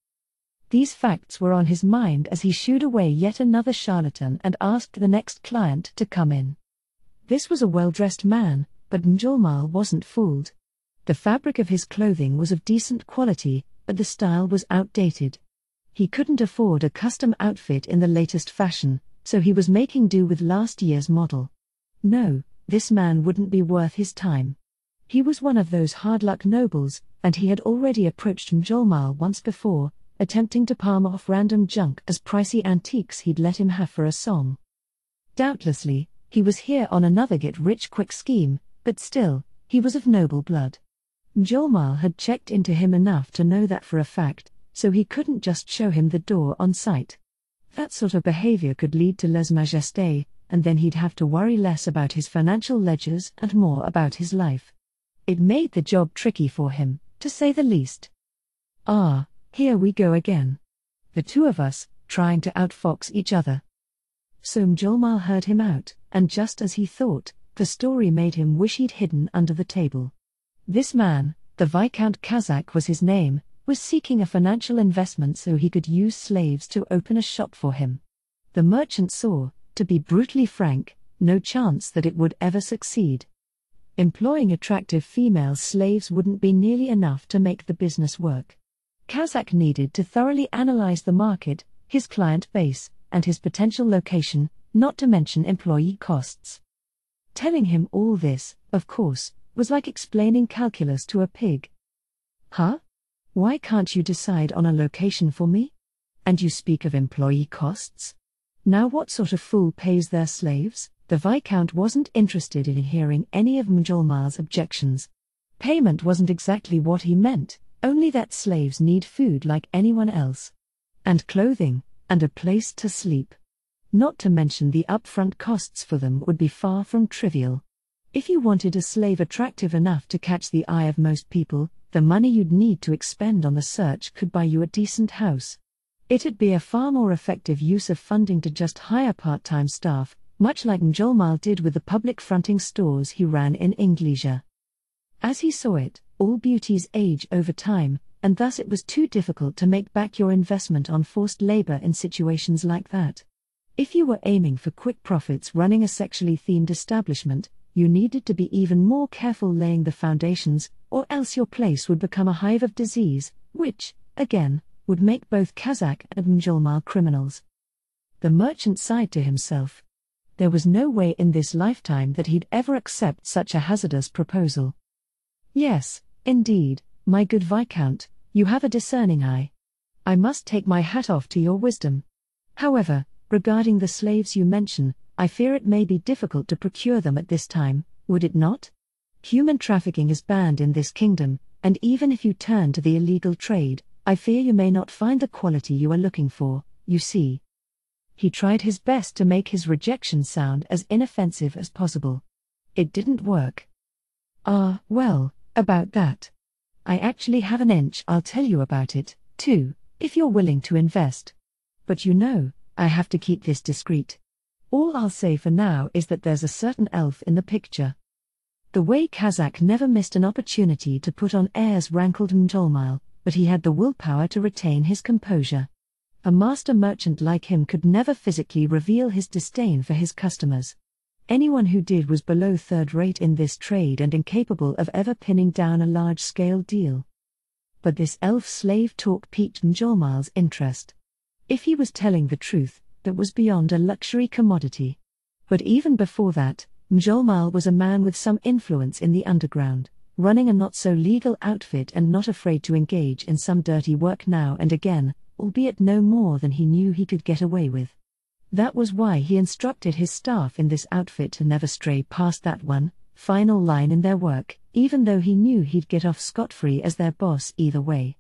These facts were on his mind as he shooed away yet another charlatan and asked the next client to come in. This was a well-dressed man, but Mjolmal wasn't fooled. The fabric of his clothing was of decent quality, but the style was outdated. He couldn't afford a custom outfit in the latest fashion, so he was making do with last year's model. No, this man wouldn't be worth his time. He was one of those hard-luck nobles, and he had already approached Mjolmal once before, attempting to palm off random junk as pricey antiques he'd let him have for a song. Doubtlessly, he was here on another get-rich-quick scheme, but still, he was of noble blood. Mjolmal had checked into him enough to know that for a fact, so he couldn't just show him the door on sight. That sort of behavior could lead to lèse-majesté, and then he'd have to worry less about his financial ledgers and more about his life. It made the job tricky for him, to say the least. Ah, here we go again. The two of us, trying to outfox each other. So Mjolmal heard him out, and just as he thought, the story made him wish he'd hidden under the table. This man, the Viscount Kazak was his name, was seeking a financial investment so he could use slaves to open a shop for him. The merchant saw, to be brutally frank, no chance that it would ever succeed. Employing attractive female slaves wouldn't be nearly enough to make the business work. Kazak needed to thoroughly analyze the market, his client base, and his potential location, not to mention employee costs. Telling him all this, of course, was like explaining calculus to a pig. Huh? Why can't you decide on a location for me? And you speak of employee costs? Now what sort of fool pays their slaves? The Viscount wasn't interested in hearing any of Mjolmal's objections. Payment wasn't exactly what he meant, only that slaves need food like anyone else. And clothing, and a place to sleep. Not to mention the upfront costs for them would be far from trivial. If you wanted a slave attractive enough to catch the eye of most people, the money you'd need to expend on the search could buy you a decent house. It'd be a far more effective use of funding to just hire part-time staff, much like Mjolmal did with the public fronting stores he ran in Inglesia. As he saw it, all beauties age over time, and thus it was too difficult to make back your investment on forced labor in situations like that. If you were aiming for quick profits running a sexually themed establishment, you needed to be even more careful laying the foundations, or else your place would become a hive of disease, which, again, would make both Kazak and Mjolmal criminals. The merchant sighed to himself. There was no way in this lifetime that he'd ever accept such a hazardous proposal. Yes, indeed, my good Viscount, you have a discerning eye. I must take my hat off to your wisdom. However, regarding the slaves you mention, I fear it may be difficult to procure them at this time, would it not? Human trafficking is banned in this kingdom, and even if you turn to the illegal trade, I fear you may not find the quality you are looking for, you see. He tried his best to make his rejection sound as inoffensive as possible. It didn't work. Ah, well, about that. I actually have an inch. I'll tell you about it, too, if you're willing to invest. But you know, I have to keep this discreet. All I'll say for now is that there's a certain elf in the picture. The way Kazak never missed an opportunity to put on airs rankled Mjolmal, but he had the willpower to retain his composure. A master merchant like him could never physically reveal his disdain for his customers. Anyone who did was below third-rate in this trade and incapable of ever pinning down a large-scale deal. But this elf-slave talk piqued Mjolmal's interest. If he was telling the truth, that was beyond a luxury commodity. But even before that, Mjolmal was a man with some influence in the underground, running a not-so-legal outfit and not afraid to engage in some dirty work now and again, albeit no more than he knew he could get away with. That was why he instructed his staff in this outfit to never stray past that one final line in their work, even though he knew he'd get off scot-free as their boss either way.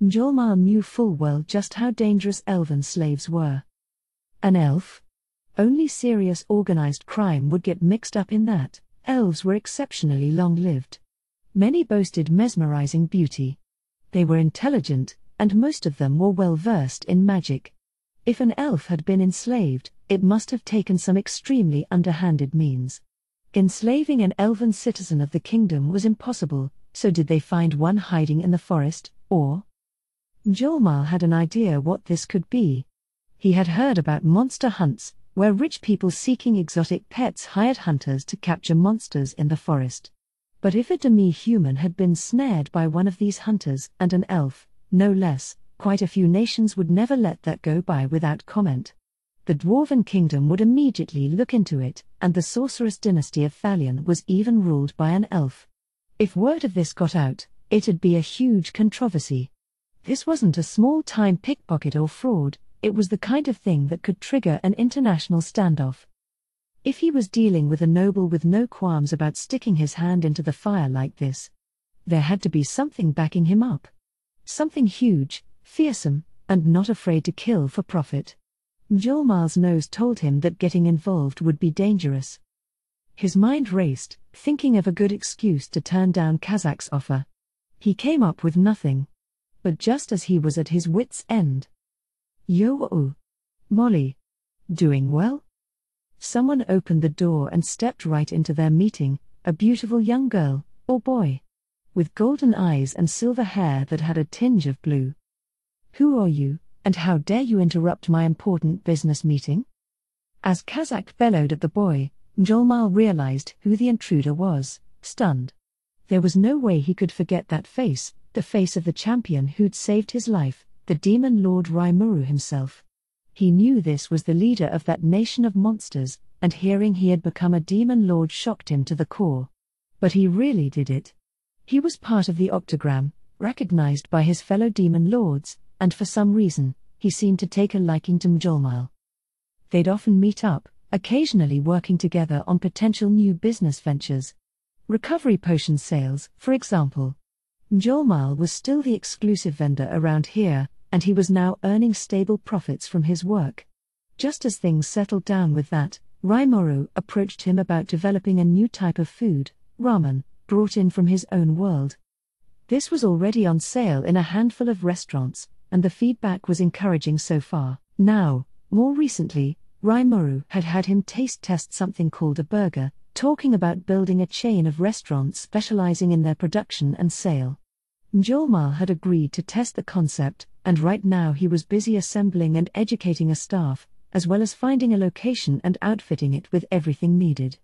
Mjolmal knew full well just how dangerous elven slaves were. An elf? Only serious organized crime would get mixed up in that. Elves were exceptionally long-lived. Many boasted mesmerizing beauty. They were intelligent, and most of them were well-versed in magic. If an elf had been enslaved, it must have taken some extremely underhanded means. Enslaving an elven citizen of the kingdom was impossible, so did they find one hiding in the forest, or? Mjolmal had an idea what this could be. He had heard about monster hunts, where rich people seeking exotic pets hired hunters to capture monsters in the forest. But if a demi-human had been snared by one of these hunters, and an elf, no less, quite a few nations would never let that go by without comment. The Dwarven Kingdom would immediately look into it, and the sorceress dynasty of Thalion was even ruled by an elf. If word of this got out, it'd be a huge controversy. This wasn't a small-time pickpocket or fraud, it was the kind of thing that could trigger an international standoff. If he was dealing with a noble with no qualms about sticking his hand into the fire like this, there had to be something backing him up. Something huge, fearsome, and not afraid to kill for profit. Mjolmal's nose told him that getting involved would be dangerous. His mind raced, thinking of a good excuse to turn down Kazak's offer. He came up with nothing. But just as he was at his wits' end. Yo, Molly. Doing well? Someone opened the door and stepped right into their meeting, a beautiful young girl, or boy, with golden eyes and silver hair that had a tinge of blue. Who are you, and how dare you interrupt my important business meeting? As Kazak bellowed at the boy, Mjolmal realized who the intruder was, stunned. There was no way he could forget that face, the face of the champion who'd saved his life, the demon lord Rimuru himself. He knew this was the leader of that nation of monsters, and hearing he had become a demon lord shocked him to the core. But he really did it. He was part of the Octagram, recognized by his fellow demon lords, and for some reason, he seemed to take a liking to Mjolmal. They'd often meet up, occasionally working together on potential new business ventures. Recovery potion sales, for example. Mjolmal was still the exclusive vendor around here, and he was now earning stable profits from his work. Just as things settled down with that, Rimuru approached him about developing a new type of food, ramen, brought in from his own world. This was already on sale in a handful of restaurants, and the feedback was encouraging so far. Now, more recently, Rimuru had had him taste test something called a burger, talking about building a chain of restaurants specializing in their production and sale. Mjolmal had agreed to test the concept, and right now he was busy assembling and educating a staff, as well as finding a location and outfitting it with everything needed.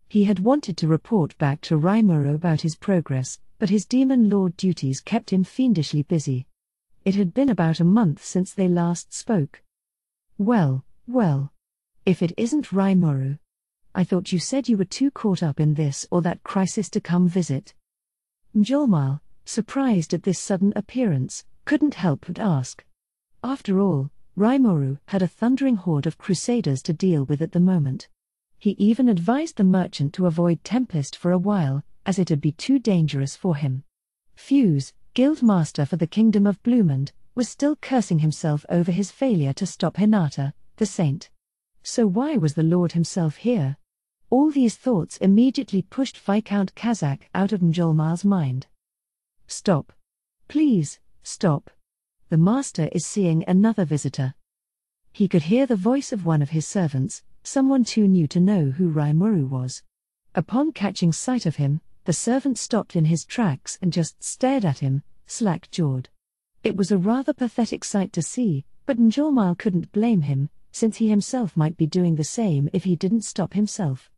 He had wanted to report back to Rimuru about his progress, but his demon lord duties kept him fiendishly busy. It had been about a month since they last spoke. Well, if it isn't Rimuru. I thought you said you were too caught up in this or that crisis to come visit. Mjolmal, surprised at this sudden appearance, couldn't help but ask. After all, Rimuru had a thundering horde of crusaders to deal with at the moment. He even advised the merchant to avoid Tempest for a while, as it'd be too dangerous for him. Fuse, guild master for the Kingdom of Bloomond, was still cursing himself over his failure to stop Hinata, the saint. So why was the Lord himself here? All these thoughts immediately pushed Viscount Kazak out of Mjolmal's mind. Stop. Please, stop. The master is seeing another visitor. He could hear the voice of one of his servants, someone too new to know who Rimuru was. Upon catching sight of him, the servant stopped in his tracks and just stared at him, slack-jawed. It was a rather pathetic sight to see, but Mjolmal couldn't blame him, since he himself might be doing the same if he didn't stop himself.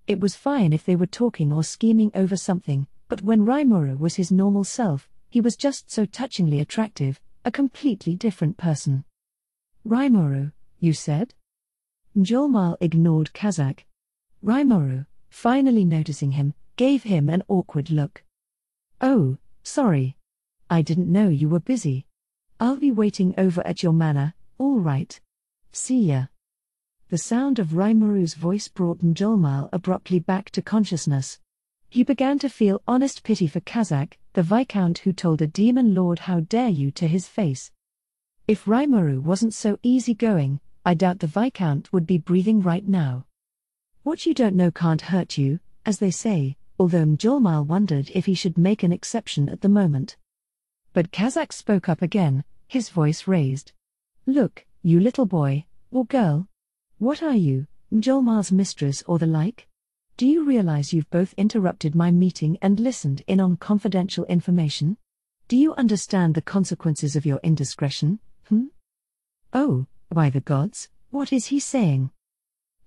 It was fine if they were talking or scheming over something, but when Rimuru was his normal self, he was just so touchingly attractive, a completely different person. Rimuru, you said? Mjolmal ignored Kazakh. Rimuru, finally noticing him, gave him an awkward look. "Oh, sorry. I didn't know you were busy. I'll be waiting over at your manor, all right. See ya." The sound of Rimuru's voice brought Mjolmal abruptly back to consciousness. He began to feel honest pity for Kazakh, the Viscount who told a demon lord "how dare you" to his face. If Rimuru wasn't so easygoing, I doubt the Viscount would be breathing right now. What you don't know can't hurt you, as they say, although Mjolmal wondered if he should make an exception at the moment. But Kazakh spoke up again, his voice raised. "Look, you little boy, or girl. What are you, Mjolmal's mistress or the like? Do you realize you've both interrupted my meeting and listened in on confidential information? Do you understand the consequences of your indiscretion, Oh, by the gods, what is he saying?"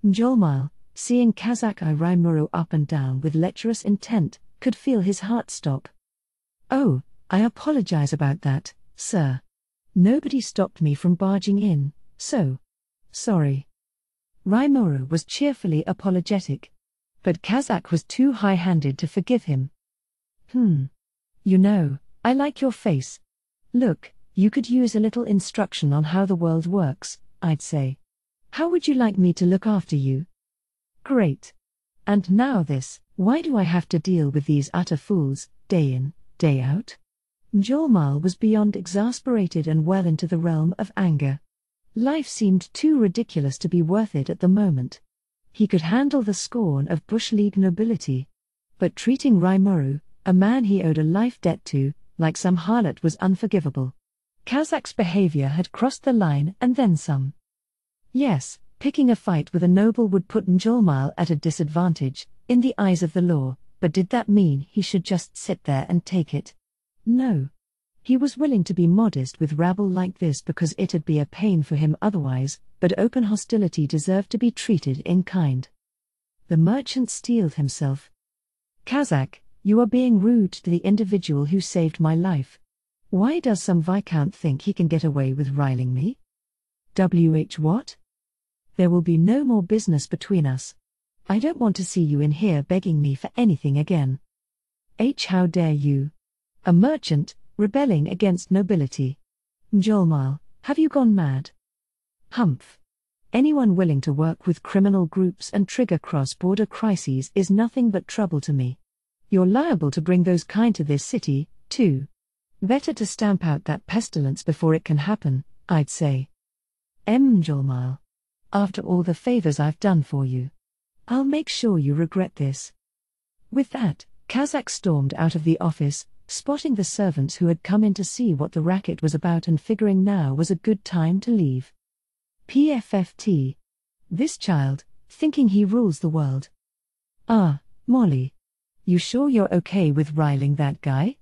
Mjolmal, seeing Kazakh eye Rimuru up and down with lecherous intent, could feel his heart stop. "Oh, I apologize about that, sir. Nobody stopped me from barging in, so sorry." Rimuru was cheerfully apologetic. But Kazakh was too high-handed to forgive him. You know, I like your face. Look, you could use a little instruction on how the world works, I'd say. How would you like me to look after you?" "Great. And now this, why do I have to deal with these utter fools, day in, day out?" Mjolmal was beyond exasperated and well into the realm of anger. Life seemed too ridiculous to be worth it at the moment. He could handle the scorn of Bush League nobility. But treating Rimuru, a man he owed a life debt to, like some harlot was unforgivable. Kazakh's behavior had crossed the line and then some. Yes, picking a fight with a noble would put Mjolmal at a disadvantage, in the eyes of the law, but did that mean he should just sit there and take it? No. He was willing to be modest with rabble like this because it'd be a pain for him otherwise, but open hostility deserved to be treated in kind. The merchant steeled himself. "Kazakh, you are being rude to the individual who saved my life. Why does some Viscount think he can get away with riling me? What? There will be no more business between us. I don't want to see you in here begging me for anything again. How dare you? A merchant, rebelling against nobility. Mjolmal, have you gone mad? Humph. Anyone willing to work with criminal groups and trigger cross-border crises is nothing but trouble to me. You're liable to bring those kind to this city, too. Better to stamp out that pestilence before it can happen, I'd say. Mjolmal. After all the favors I've done for you. I'll make sure you regret this." With that, Kazakh stormed out of the office, spotting the servants who had come in to see what the racket was about and figuring now was a good time to leave. PFFT. This child, thinking he rules the world. "Ah, Molly. You sure you're okay with riling that guy?"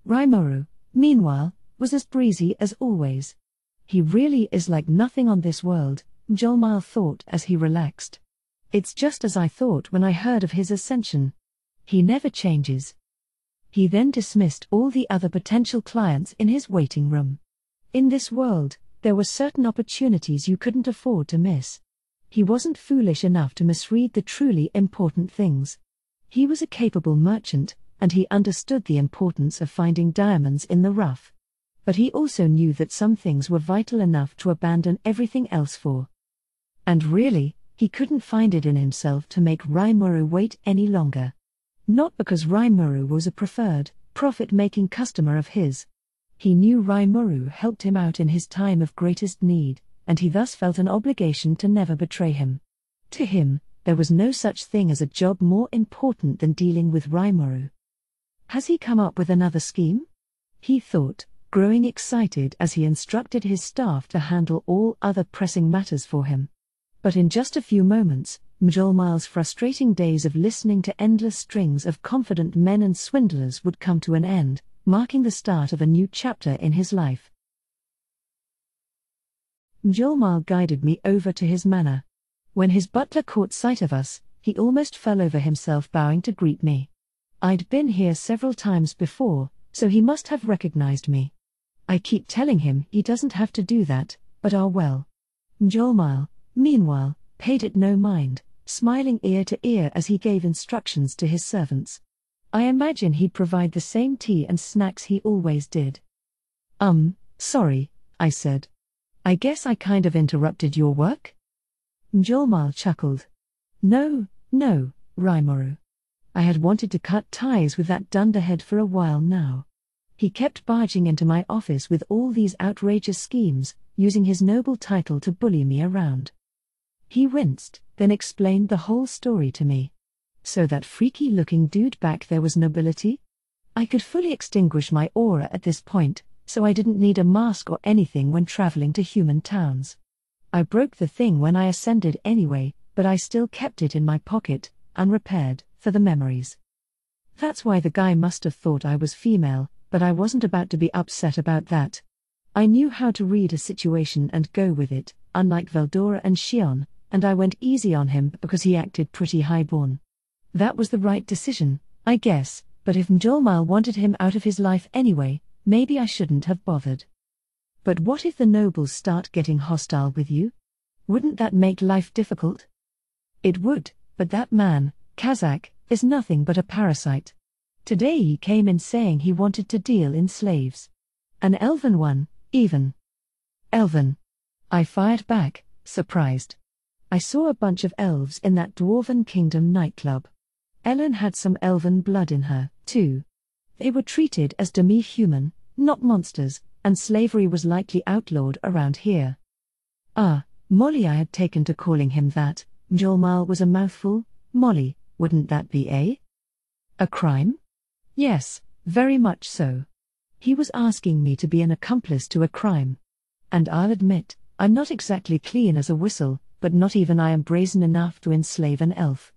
Rimuru, meanwhile, was as breezy as always. He really is like nothing on this world, Mjolmal thought as he relaxed. It's just as I thought when I heard of his ascension. He never changes. He then dismissed all the other potential clients in his waiting room. In this world, there were certain opportunities you couldn't afford to miss. He wasn't foolish enough to misread the truly important things. He was a capable merchant, and he understood the importance of finding diamonds in the rough. But he also knew that some things were vital enough to abandon everything else for. And really, he couldn't find it in himself to make Rimuru wait any longer. Not because Rimuru was a preferred, profit-making customer of his. He knew Rimuru helped him out in his time of greatest need, and he thus felt an obligation to never betray him. To him, there was no such thing as a job more important than dealing with Rimuru. Has he come up with another scheme? He thought, growing excited as he instructed his staff to handle all other pressing matters for him. But in just a few moments, Mjolmal's frustrating days of listening to endless strings of confident men and swindlers would come to an end, marking the start of a new chapter in his life. Mjolmal guided me over to his manor. When his butler caught sight of us, he almost fell over himself bowing to greet me. I'd been here several times before, so he must have recognized me. I keep telling him he doesn't have to do that, but well. Mjolmal, meanwhile, paid it no mind, smiling ear to ear as he gave instructions to his servants. I imagine he'd provide the same tea and snacks he always did. Sorry, I said. I guess I kind of interrupted your work? Mjolmal chuckled. No, Rimuru. I had wanted to cut ties with that dunderhead for a while now. He kept barging into my office with all these outrageous schemes, using his noble title to bully me around. He winced, then explained the whole story to me. So that freaky-looking dude back there was nobility? I could fully extinguish my aura at this point, so I didn't need a mask or anything when traveling to human towns. I broke the thing when I ascended anyway, but I still kept it in my pocket, unrepaired, for the memories. That's why the guy must have thought I was female, but I wasn't about to be upset about that. I knew how to read a situation and go with it, unlike Veldora and Shion, and I went easy on him because he acted pretty highborn. That was the right decision, I guess, but if Mjolmal wanted him out of his life anyway, maybe I shouldn't have bothered. But what if the nobles start getting hostile with you? Wouldn't that make life difficult? It would, but that man, Kazakh, is nothing but a parasite. Today he came in saying he wanted to deal in slaves. An elven one, even. Elven. I fired back, surprised. I saw a bunch of elves in that Dwarven Kingdom nightclub. Ellen had some elven blood in her, too. They were treated as demi-human, not monsters, and slavery was likely outlawed around here. Molly, I had taken to calling him that. Mjolmal was a mouthful. Molly, wouldn't that be a crime? Yes, very much so. He was asking me to be an accomplice to a crime. And I'll admit, I'm not exactly clean as a whistle, but not even I am brazen enough to enslave an elf.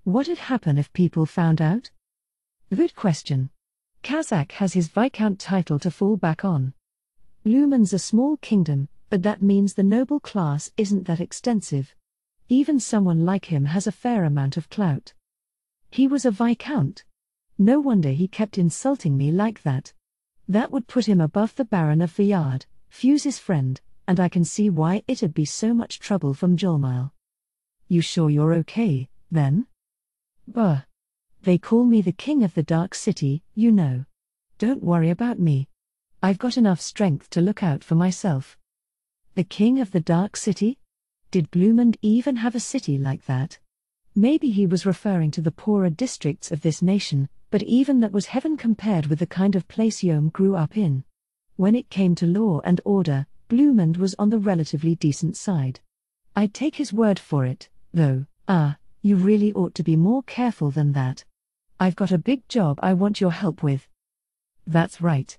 What'd happen if people found out? Good question. Kazakh has his Viscount title to fall back on. Lumen's a small kingdom, but that means the noble class isn't that extensive. Even someone like him has a fair amount of clout. He was a Viscount. No wonder he kept insulting me like that. That would put him above the Baron of Villard, Fuse's friend, and I can see why it'd be so much trouble for Mjolmal. You sure you're okay, then? They call me the King of the Dark City, you know. Don't worry about me. I've got enough strength to look out for myself. The King of the Dark City? Did Blumund even have a city like that? Maybe he was referring to the poorer districts of this nation, but even that was heaven compared with the kind of place Yom grew up in. When it came to law and order, Blumund was on the relatively decent side. I'd take his word for it, though. You really ought to be more careful than that. I've got a big job I want your help with. That's right.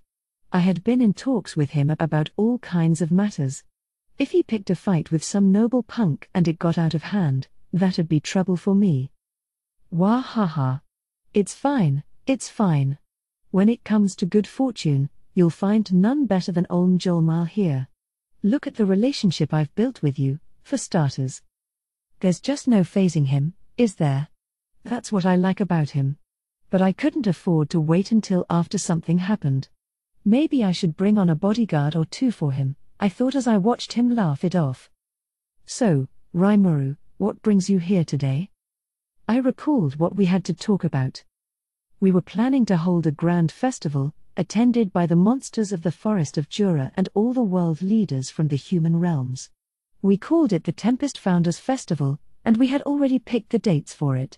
I had been in talks with him about all kinds of matters. If he picked a fight with some noble punk and it got out of hand, that'd be trouble for me. Wahaha. It's fine. When it comes to good fortune, you'll find none better than old Mjolmal here. Look at the relationship I've built with you, for starters. There's just no phasing him, is there? That's what I like about him. But I couldn't afford to wait until after something happened. Maybe I should bring on a bodyguard or two for him, I thought as I watched him laugh it off. So, Rimuru, what brings you here today? I recalled what we had to talk about. We were planning to hold a grand festival, attended by the monsters of the Forest of Jura and all the world leaders from the human realms. We called it the Tempest Founders Festival, and we had already picked the dates for it.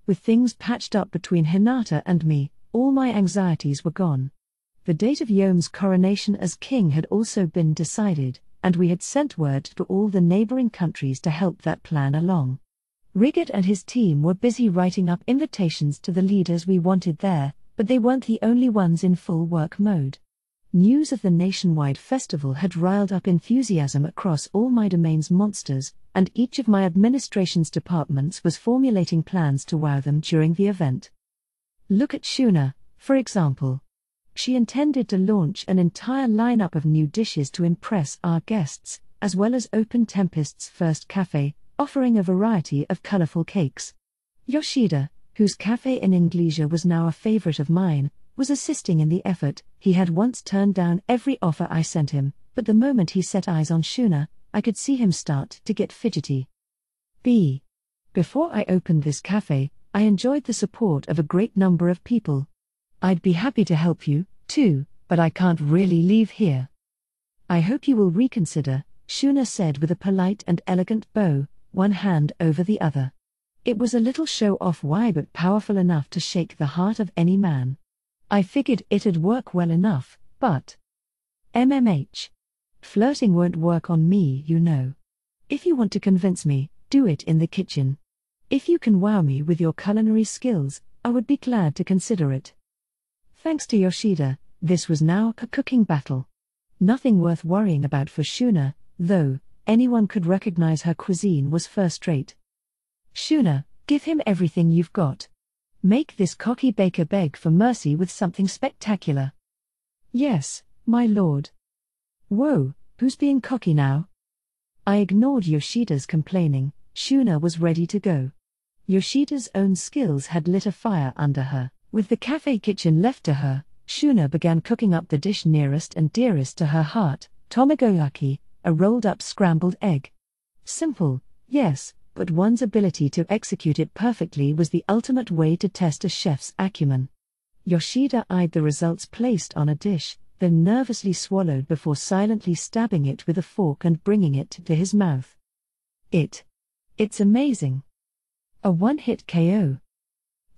With things patched up between Hinata and me, all my anxieties were gone. The date of Yom's coronation as king had also been decided, and we had sent word to all the neighboring countries to help that plan along. Riggett and his team were busy writing up invitations to the leaders we wanted there, but they weren't the only ones in full work mode. News of the nationwide festival had riled up enthusiasm across all my domain's monsters, and each of my administration's departments was formulating plans to wow them during the event. Look at Shuna, for example. She intended to launch an entire lineup of new dishes to impress our guests, as well as open Tempest's first cafe, offering a variety of colorful cakes. Yoshida, whose cafe in Inglesia was now a favorite of mine, was assisting in the effort. He had once turned down every offer I sent him, but the moment he set eyes on Shuna, I could see him start to get fidgety. B. Before I opened this cafe, I enjoyed the support of a great number of people. I'd be happy to help you, too, but I can't really leave here. I hope you will reconsider, Shuna said with a polite and elegant bow, one hand over the other. It was a little show-off why but powerful enough to shake the heart of any man. I figured it'd work well enough, but MMH. Flirting won't work on me, you know. If you want to convince me, do it in the kitchen. If you can wow me with your culinary skills, I would be glad to consider it. Thanks to Yoshida, this was now a cooking battle. Nothing worth worrying about for Shuna, though. Anyone could recognize her cuisine was first-rate. Shuna, give him everything you've got. Make this cocky baker beg for mercy with something spectacular. Yes, my lord. Whoa, who's being cocky now? I ignored Yoshida's complaining. Shuna was ready to go. Yoshida's own skills had lit a fire under her. With the cafe kitchen left to her, Shuna began cooking up the dish nearest and dearest to her heart, tomagoyaki, a rolled-up scrambled egg. Simple, yes, but one's ability to execute it perfectly was the ultimate way to test a chef's acumen. Yoshida eyed the results placed on a dish, then nervously swallowed before silently stabbing it with a fork and bringing it to his mouth. It's amazing. A one-hit KO.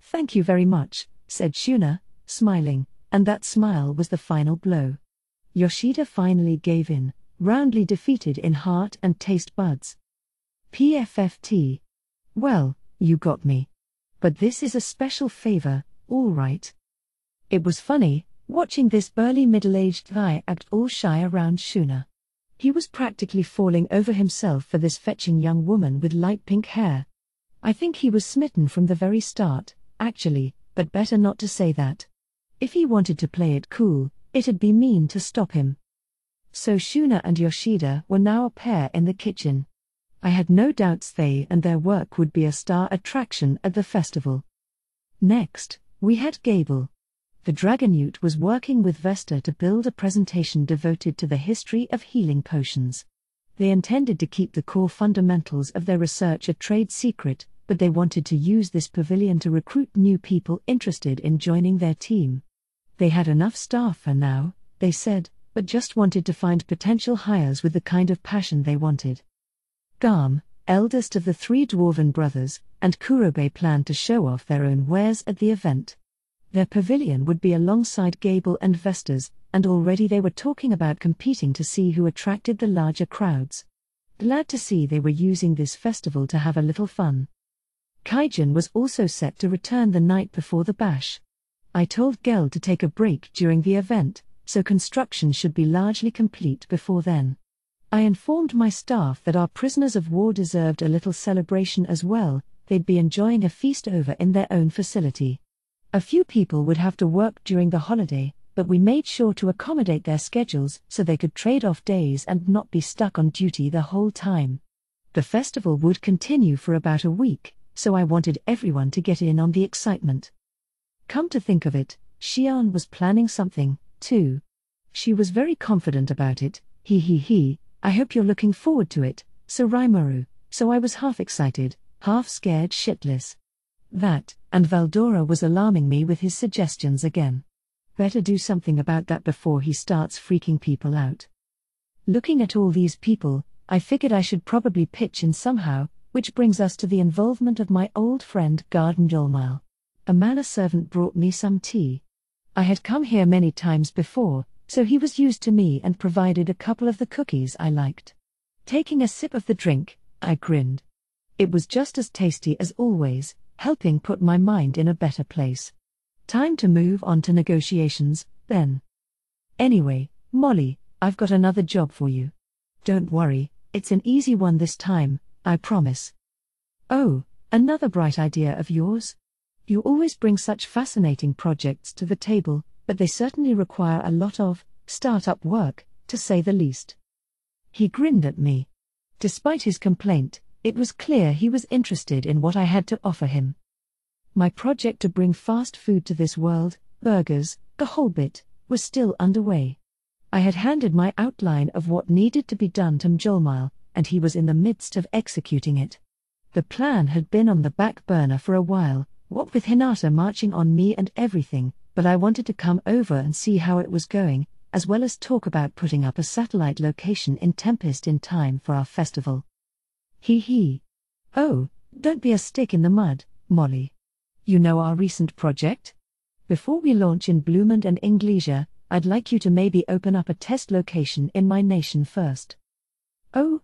Thank you very much, said Shuna, smiling, and that smile was the final blow. Yoshida finally gave in, roundly defeated in heart and taste buds. PFFT. Well, you got me. But this is a special favor, all right. It was funny, watching this burly middle-aged guy act all shy around Shuna. He was practically falling over himself for this fetching young woman with light pink hair. I think he was smitten from the very start, actually, but better not to say that. If he wanted to play it cool, it'd be mean to stop him. So Shuna and Yoshida were now a pair in the kitchen. I had no doubts they and their work would be a star attraction at the festival. Next, we had Gable. The Dragonute was working with Vesta to build a presentation devoted to the history of healing potions. They intended to keep the core fundamentals of their research a trade secret, but they wanted to use this pavilion to recruit new people interested in joining their team. They had enough staff for now, they said, but just wanted to find potential hires with the kind of passion they wanted. Garm, eldest of the three dwarven brothers, and Kurobe planned to show off their own wares at the event. Their pavilion would be alongside Gable and Vesta's, and already they were talking about competing to see who attracted the larger crowds. Glad to see they were using this festival to have a little fun. Kaijin was also set to return the night before the bash. I told Gel to take a break during the event, so construction should be largely complete before then. I informed my staff that our prisoners of war deserved a little celebration as well. They'd be enjoying a feast over in their own facility. A few people would have to work during the holiday, but we made sure to accommodate their schedules so they could trade off days and not be stuck on duty the whole time. The festival would continue for about a week, so I wanted everyone to get in on the excitement. Come to think of it, Xian was planning something, too. She was very confident about it. I hope you're looking forward to it, Surimaru. So I was half excited, half scared shitless. That, and Valdora was alarming me with his suggestions again. Better do something about that before he starts freaking people out. Looking at all these people, I figured I should probably pitch in somehow, which brings us to the involvement of my old friend Garden Jolmile. A manor servant brought me some tea. I had come here many times before, so he was used to me and provided a couple of the cookies I liked. Taking a sip of the drink, I grinned. It was just as tasty as always, helping put my mind in a better place. Time to move on to negotiations, then. Anyway, Molly, I've got another job for you. Don't worry, it's an easy one this time, I promise. Oh, another bright idea of yours? You always bring such fascinating projects to the table, but they certainly require a lot of start-up work, to say the least. He grinned at me. Despite his complaint, it was clear he was interested in what I had to offer him. My project to bring fast food to this world, burgers, the whole bit, was still underway. I had handed my outline of what needed to be done to Mjolmile, and he was in the midst of executing it. The plan had been on the back burner for a while, what with Hinata marching on me and everything, but I wanted to come over and see how it was going, as well as talk about putting up a satellite location in Tempest in time for our festival. Hee. Oh, don't be a stick in the mud, Molly. You know our recent project? Before we launch in Bloomond and Inglesia, I'd like you to maybe open up a test location in my nation first. Oh?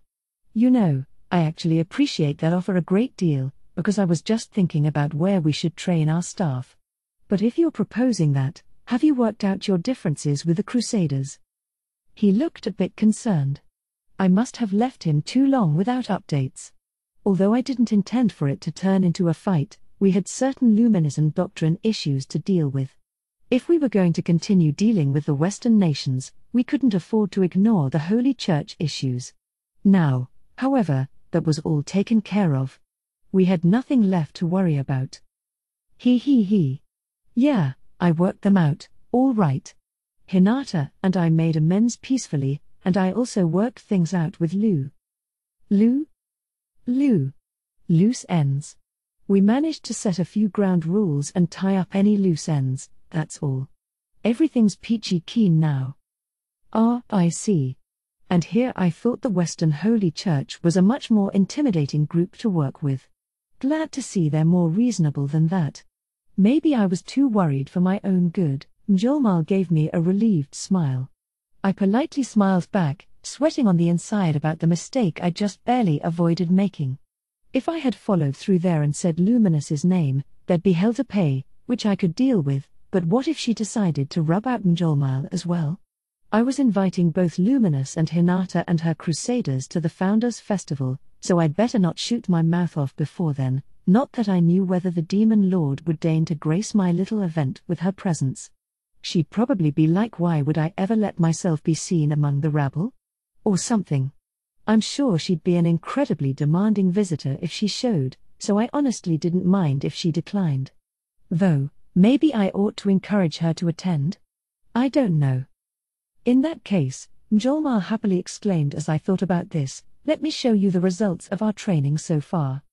I actually appreciate that offer a great deal, because I was just thinking about where we should train our staff. But if you're proposing that, have you worked out your differences with the Crusaders? He looked a bit concerned. I must have left him too long without updates. Although I didn't intend for it to turn into a fight, we had certain Luminism doctrine issues to deal with. If we were going to continue dealing with the Western nations, we couldn't afford to ignore the Holy Church issues. Now, however, that was all taken care of. We had nothing left to worry about. He. Yeah, I worked them out, all right. Hinata and I made amends peacefully, and I also worked things out with Lou. Loose ends. We managed to set a few ground rules and tie up any loose ends, that's all. Everything's peachy keen now. I see. And here I thought the Western Holy Church was a much more intimidating group to work with. Glad to see they're more reasonable than that. Maybe I was too worried for my own good. Mjolnir gave me a relieved smile. I politely smiled back, sweating on the inside about the mistake I just barely avoided making. If I had followed through there and said Luminous's name, there'd be hell to pay, which I could deal with, but what if she decided to rub out Mjolnir as well? I was inviting both Luminous and Hinata and her Crusaders to the Founders' Festival, so I'd better not shoot my mouth off before then, not that I knew whether the Demon Lord would deign to grace my little event with her presence. She'd probably be like, why would I ever let myself be seen among the rabble? Or something. I'm sure she'd be an incredibly demanding visitor if she showed, so I honestly didn't mind if she declined. Though, maybe I ought to encourage her to attend? I don't know. In that case, Mjolnir happily exclaimed as I thought about this, let me show you the results of our training so far.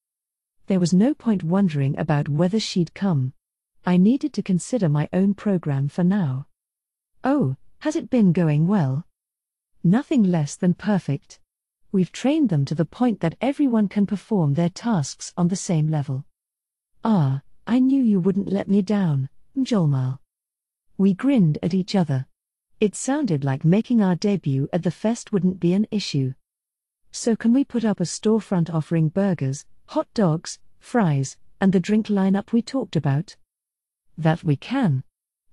There was no point wondering about whether she'd come. I needed to consider my own program for now. Oh, has it been going well? Nothing less than perfect. We've trained them to the point that everyone can perform their tasks on the same level. I knew you wouldn't let me down, Mjolnir. We grinned at each other. It sounded like making our debut at the fest wouldn't be an issue. So can we put up a storefront offering burgers, hot dogs, fries, and the drink lineup we talked about? That we can.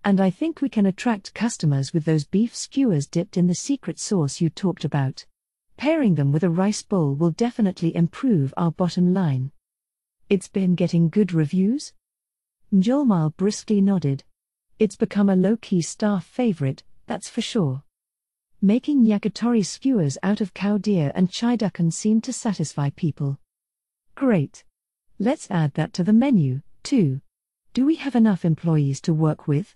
And I think we can attract customers with those beef skewers dipped in the secret sauce you talked about. Pairing them with a rice bowl will definitely improve our bottom line. It's been getting good reviews? Mjolnir briskly nodded. It's become a low-key staff favorite, that's for sure. Making yakitori skewers out of cow deer and chidukan seemed to satisfy people. Great. Let's add that to the menu, too. Do we have enough employees to work with?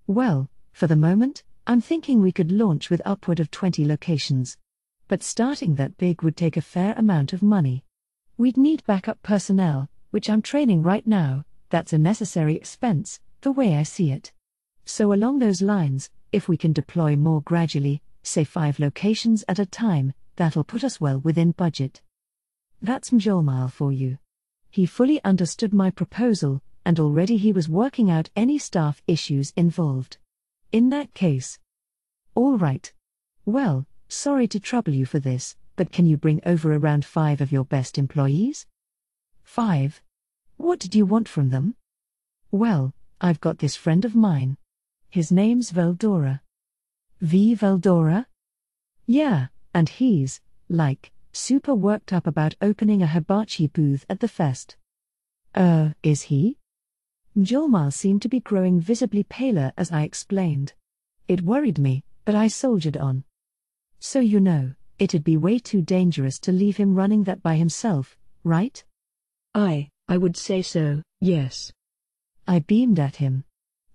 Well, for the moment, I'm thinking we could launch with upward of 20 locations. But starting that big would take a fair amount of money. We'd need backup personnel, which I'm training right now. That's a necessary expense, the way I see it. So along those lines, if we can deploy more gradually, say 5 locations at a time, that'll put us well within budget. That's Mjolnir for you. He fully understood my proposal, and already he was working out any staff issues involved. In that case. All right. Well, sorry to trouble you for this, but can you bring over around 5 of your best employees? 5? What did you want from them? Well, I've got this friend of mine. His name's Veldora. Veldora? Yeah, and he's, super worked up about opening a hibachi booth at the fest. Is he? Mjolnir seemed to be growing visibly paler as I explained. It worried me, but I soldiered on. So it'd be way too dangerous to leave him running that by himself, right? I would say so, yes. I beamed at him.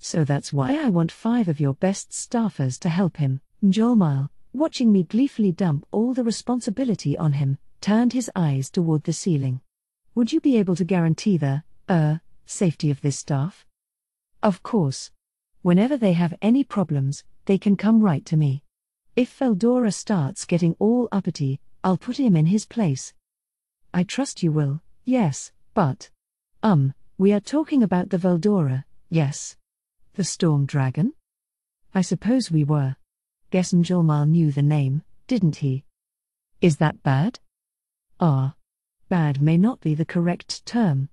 So that's why I want 5 of your best staffers to help him, Mjolnir, watching me gleefully dump all the responsibility on him, turned his eyes toward the ceiling. Would you be able to guarantee the, safety of this staff? Of course. Whenever they have any problems, they can come right to me. If Veldora starts getting all uppity, I'll put him in his place. I trust you will, yes, but… we are talking about the Veldora, yes? The Storm Dragon? I suppose we were. Guess Mjolnir knew the name, didn't he? Is that bad? Bad may not be the correct term.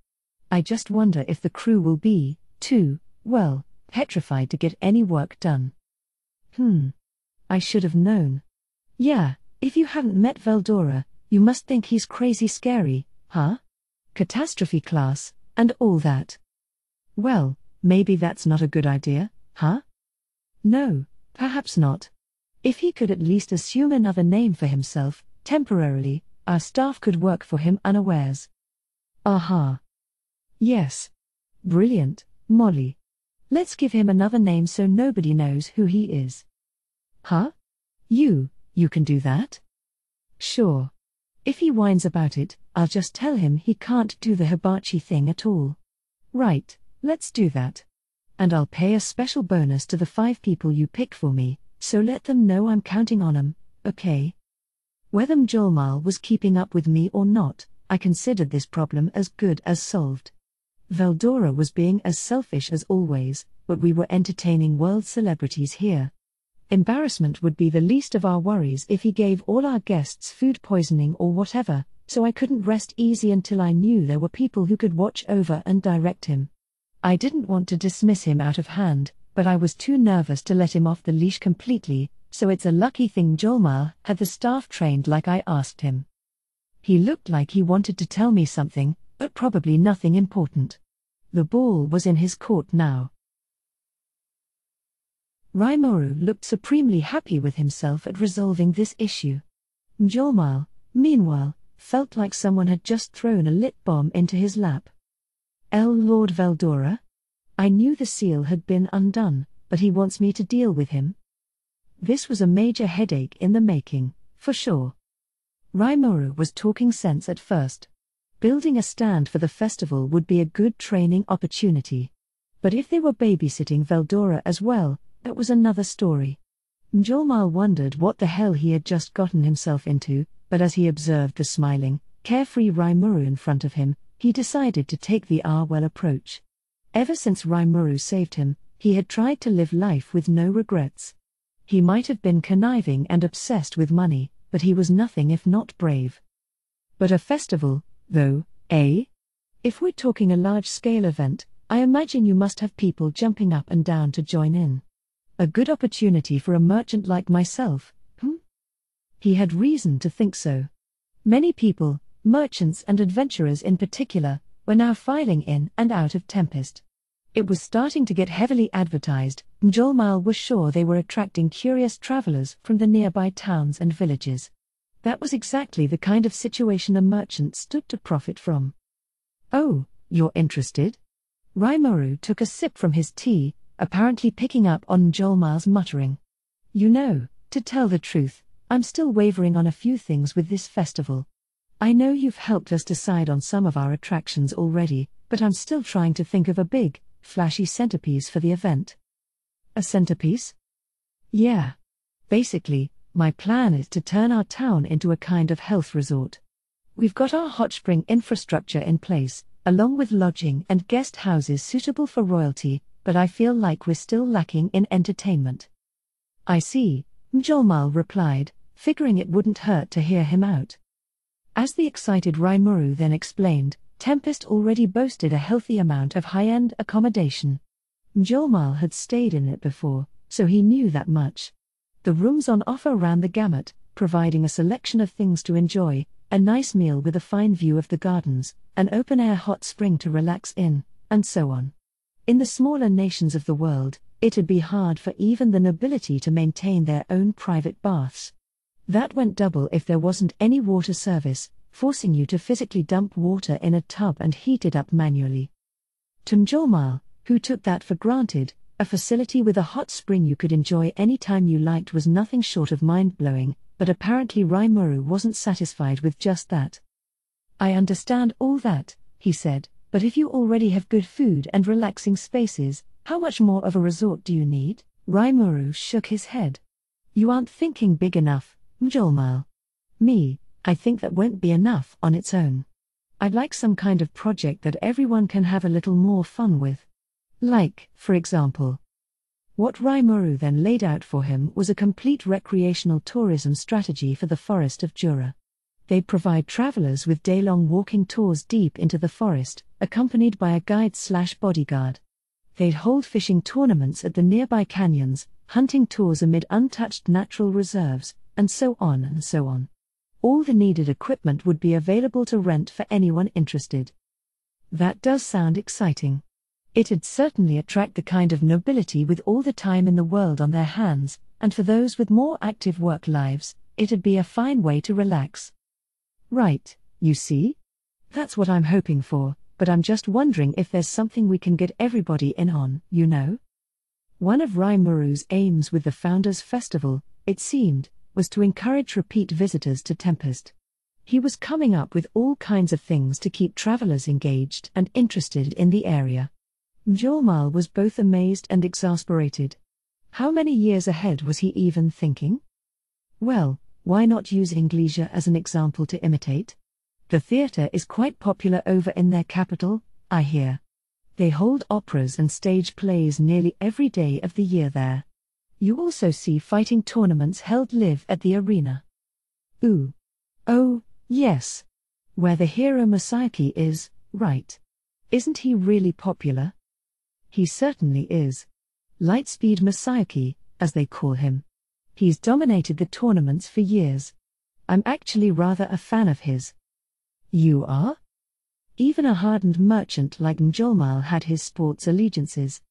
I just wonder if the crew will be, too, well, petrified to get any work done. I should have known. Yeah, if you hadn't met Veldora, you must think he's crazy scary, huh? Catastrophe class, and all that. Well, maybe that's not a good idea, huh? No, perhaps not. If he could at least assume another name for himself, temporarily, our staff could work for him unawares. Aha. Yes. Brilliant, Molly. Let's give him another name so nobody knows who he is. Huh? You can do that? Sure. If he whines about it, I'll just tell him he can't do the hibachi thing at all. Right, let's do that. And I'll pay a special bonus to the 5 people you pick for me, so let them know I'm counting on 'em, okay? Whether Mjolnir was keeping up with me or not, I considered this problem as good as solved. Veldora was being as selfish as always, but we were entertaining world celebrities here. Embarrassment would be the least of our worries if he gave all our guests food poisoning or whatever, so I couldn't rest easy until I knew there were people who could watch over and direct him. I didn't want to dismiss him out of hand, but I was too nervous to let him off the leash completely, so it's a lucky thing Mjolnir had the staff trained like I asked him. He looked like he wanted to tell me something, but probably nothing important. The ball was in his court now. Rimuru looked supremely happy with himself at resolving this issue. Mjolnir, meanwhile, felt like someone had just thrown a lit bomb into his lap. Lord Veldora? I knew the seal had been undone, but he wants me to deal with him? This was a major headache in the making, for sure. Rimuru was talking sense at first. Building a stand for the festival would be a good training opportunity. But if they were babysitting Veldora as well, that was another story. Mjolnir wondered what the hell he had just gotten himself into, but as he observed the smiling, carefree Rimuru in front of him, he decided to take the well approach. Ever since Rimuru saved him, he had tried to live life with no regrets. He might have been conniving and obsessed with money, but he was nothing if not brave. But a festival, though, eh? If we're talking a large-scale event, I imagine you must have people jumping up and down to join in. A good opportunity for a merchant like myself, He had reason to think so. Many people, merchants and adventurers in particular, were now filing in and out of Tempest. It was starting to get heavily advertised. Mjolnir was sure they were attracting curious travelers from the nearby towns and villages. That was exactly the kind of situation a merchant stood to profit from. Oh, you're interested? Rimuru took a sip from his tea, apparently picking up on Mjolnir's muttering. You know, to tell the truth, I'm still wavering on a few things with this festival. I know you've helped us decide on some of our attractions already, but I'm still trying to think of a big, flashy centerpiece for the event. A centerpiece? Yeah. Basically, my plan is to turn our town into a kind of health resort. We've got our hot spring infrastructure in place, along with lodging and guest houses suitable for royalty, but I feel like we're still lacking in entertainment. I see, Mjolnir replied, figuring it wouldn't hurt to hear him out. As the excited Rimuru then explained, Tempest already boasted a healthy amount of high-end accommodation. Mjolnir had stayed in it before, so he knew that much. The rooms on offer ran the gamut, providing a selection of things to enjoy, a nice meal with a fine view of the gardens, an open-air hot spring to relax in, and so on. In the smaller nations of the world, it'd be hard for even the nobility to maintain their own private baths. That went double if there wasn't any water service, forcing you to physically dump water in a tub and heat it up manually. To Mjolnir, who took that for granted, A facility with a hot spring you could enjoy any time you liked was nothing short of mind-blowing, but apparently Rimuru wasn't satisfied with just that. "I understand all that," he said, "but if you already have good food and relaxing spaces, how much more of a resort do you need?" Rimuru shook his head. "You aren't thinking big enough, Mjolnir. I think that won't be enough on its own. I'd like some kind of project that everyone can have a little more fun with. Like, for example." What Rimuru then laid out for him was a complete recreational tourism strategy for the forest of Jura. They'd provide travelers with day-long walking tours deep into the forest, accompanied by a guide/bodyguard. They'd hold fishing tournaments at the nearby canyons, hunting tours amid untouched natural reserves, and so on and so on. All the needed equipment would be available to rent for anyone interested. That does sound exciting. It'd certainly attract the kind of nobility with all the time in the world on their hands, and for those with more active work lives, it'd be a fine way to relax. Right, you see? That's what I'm hoping for, but I'm just wondering if there's something we can get everybody in on, you know? One of Rimuru's aims with the Founders' Festival, it seemed, was to encourage repeat visitors to Tempest. He was coming up with all kinds of things to keep travelers engaged and interested in the area. Mjolnir was both amazed and exasperated. How many years ahead was he even thinking? Well, why not use Inglesia as an example to imitate? The theatre is quite popular over in their capital, I hear. They hold operas and stage plays nearly every day of the year there. You also see fighting tournaments held live at the arena. Ooh. Oh, yes. Where the hero Masaaki is, right. Isn't he really popular? He certainly is. Lightspeed Masaaki, as they call him. He's dominated the tournaments for years. I'm actually rather a fan of his. You are? Even a hardened merchant like Mjolnir had his sports allegiances.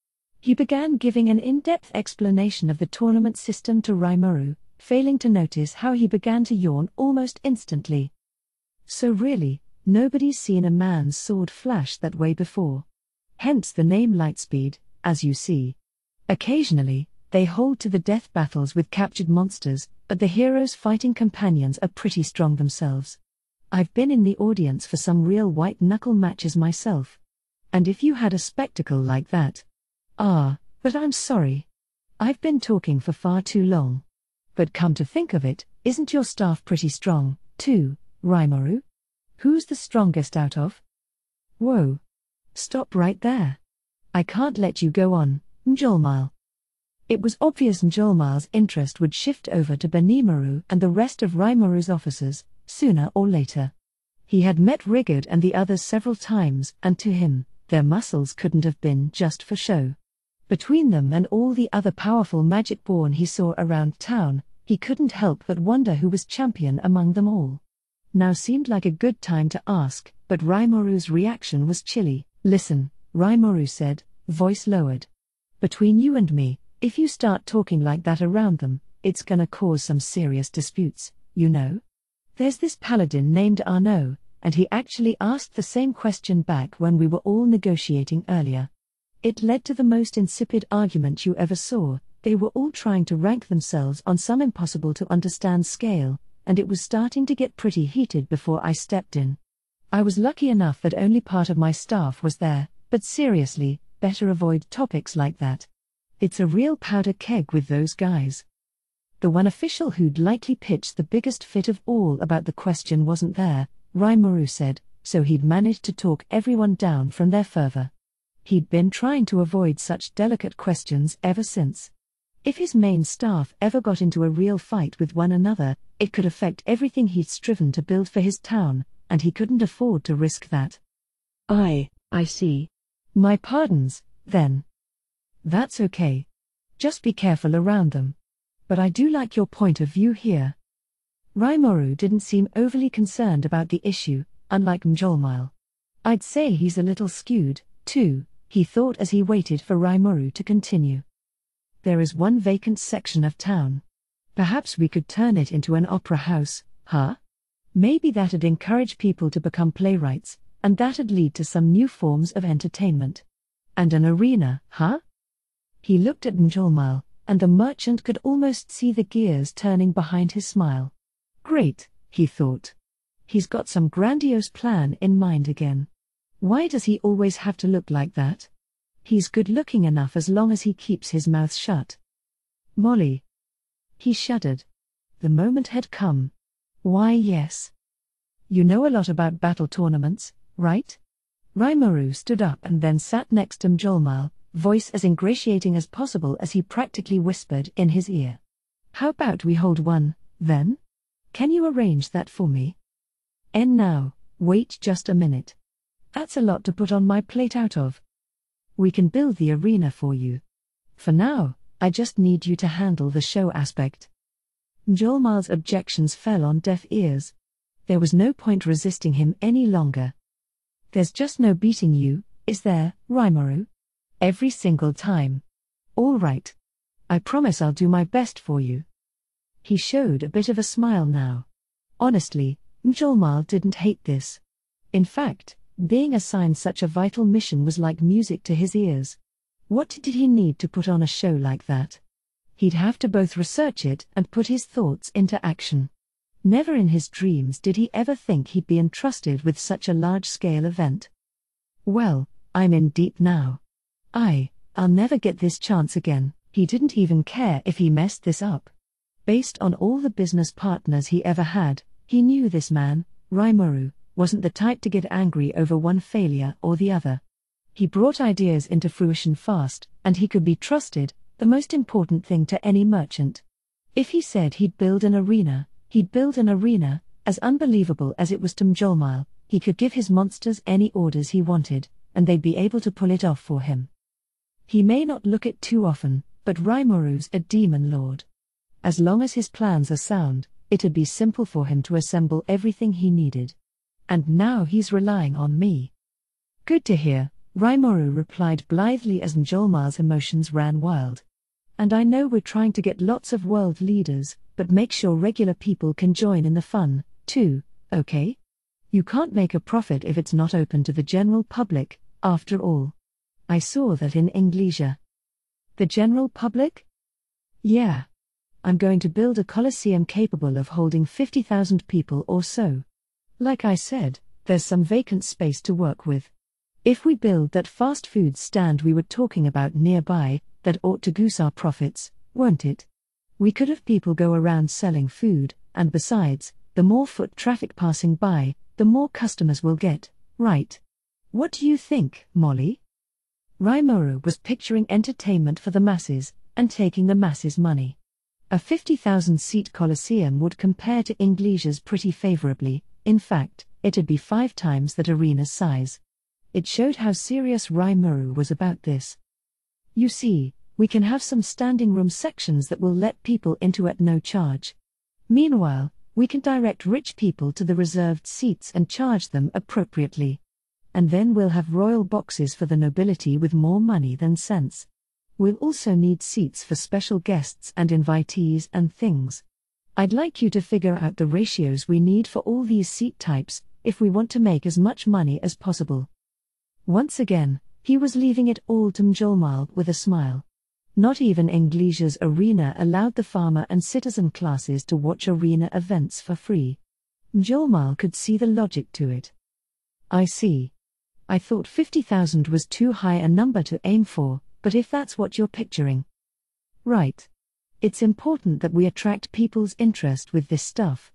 He began giving an in-depth explanation of the tournament system to Rimuru, failing to notice how he began to yawn almost instantly. So really, nobody's seen a man's sword flash that way before. Hence the name Lightspeed, as you see. Occasionally, they hold to the death battles with captured monsters, but the hero's fighting companions are pretty strong themselves. I've been in the audience for some real white-knuckle matches myself. And if you had a spectacle like that... but I'm sorry. I've been talking for far too long. But come to think of it, isn't your staff pretty strong, too, Rimuru? Who's the strongest out of? Whoa. Stop right there. I can't let you go on, Mjolnir. It was obvious Mjolnir's interest would shift over to Benimaru and the rest of Rimuru's officers, sooner or later. He had met Rigard and the others several times, and to him, their muscles couldn't have been just for show. Between them and all the other powerful magic-born he saw around town, he couldn't help but wonder who was champion among them all. Now seemed like a good time to ask, but Rimuru's reaction was chilly. "Listen," Rimuru said, voice lowered. "Between you and me, if you start talking like that around them, it's gonna cause some serious disputes, you know? There's this paladin named Arnaud, and he actually asked the same question back when we were all negotiating earlier. It led to the most insipid argument you ever saw. They were all trying to rank themselves on some impossible-to-understand scale, and it was starting to get pretty heated before I stepped in. I was lucky enough that only part of my staff was there, but seriously, better avoid topics like that. It's a real powder keg with those guys." The one official who'd likely pitched the biggest fit of all about the question wasn't there, Rimuru said, so he'd managed to talk everyone down from their fervor. He'd been trying to avoid such delicate questions ever since. If his main staff ever got into a real fight with one another, it could affect everything he'd striven to build for his town, and he couldn't afford to risk that. I see. My pardons, then. That's okay. Just be careful around them. But I do like your point of view here. Rimuru didn't seem overly concerned about the issue, unlike Mjolnir. I'd say he's a little skewed, too, he thought as he waited for Rimuru to continue. There is one vacant section of town. Perhaps we could turn it into an opera house, huh? Maybe that'd encourage people to become playwrights, and that'd lead to some new forms of entertainment. And an arena, huh? He looked at Njolmal, and the merchant could almost see the gears turning behind his smile. Great, he thought. He's got some grandiose plan in mind again. Why does he always have to look like that? He's good-looking enough as long as he keeps his mouth shut. Molly. He shuddered. The moment had come. Why, yes. You know a lot about battle tournaments, right? Rimuru stood up and then sat next to Njolmal, voice as ingratiating as possible as he practically whispered in his ear. How about we hold one, then? Can you arrange that for me? Now, wait just a minute. That's a lot to put on my plate out of. We can build the arena for you. For now, I just need you to handle the show aspect. Njolmal's objections fell on deaf ears. There was no point resisting him any longer. There's just no beating you, is there, Rimuru? Every single time. All right. I promise I'll do my best for you. He showed a bit of a smile now. Honestly, Njolmal didn't hate this. In fact, being assigned such a vital mission was like music to his ears. What did he need to put on a show like that? He'd have to both research it and put his thoughts into action. Never in his dreams did he ever think he'd be entrusted with such a large-scale event. Well, I'm in deep now. I'll never get this chance again. He didn't even care if he messed this up. Based on all the business partners he ever had, he knew this man, Rimuru, wasn't the type to get angry over one failure or the other. He brought ideas into fruition fast, and he could be trusted, the most important thing to any merchant. If he said he'd build an arena, he'd build an arena. As unbelievable as it was to Njolmal, he could give his monsters any orders he wanted, and they'd be able to pull it off for him. He may not look it too often, but Rimuru's a demon lord. As long as his plans are sound, it'd be simple for him to assemble everything he needed. And now he's relying on me. Good to hear, Rimuru replied blithely as Njolmal's emotions ran wild. And I know we're trying to get lots of world leaders, but make sure regular people can join in the fun, too, okay? You can't make a profit if it's not open to the general public, after all. I saw that in Inglesia. The general public? Yeah. I'm going to build a coliseum capable of holding 50,000 people or so. Like I said, there's some vacant space to work with. If we build that fast food stand we were talking about nearby, that ought to goose our profits, won't it? We could have people go around selling food, and besides, the more foot traffic passing by, the more customers we'll get, right? What do you think, Molly? Rimuru was picturing entertainment for the masses, and taking the masses' money. A 50,000-seat coliseum would compare to Inglesia's pretty favorably. In fact, it'd be 5 times that arena's size. It showed how serious Rimuru was about this. You see, we can have some standing room sections that will let people into at no charge. Meanwhile, we can direct rich people to the reserved seats and charge them appropriately. And then we'll have royal boxes for the nobility with more money than sense. We'll also need seats for special guests and invitees and things. I'd like you to figure out the ratios we need for all these seat types, if we want to make as much money as possible. Once again, he was leaving it all to Njolmal with a smile. Not even Inglesia's arena allowed the farmer and citizen classes to watch arena events for free. Njolmal could see the logic to it. I see. I thought 50,000 was too high a number to aim for, but if that's what you're picturing. Right. It's important that we attract people's interest with this stuff.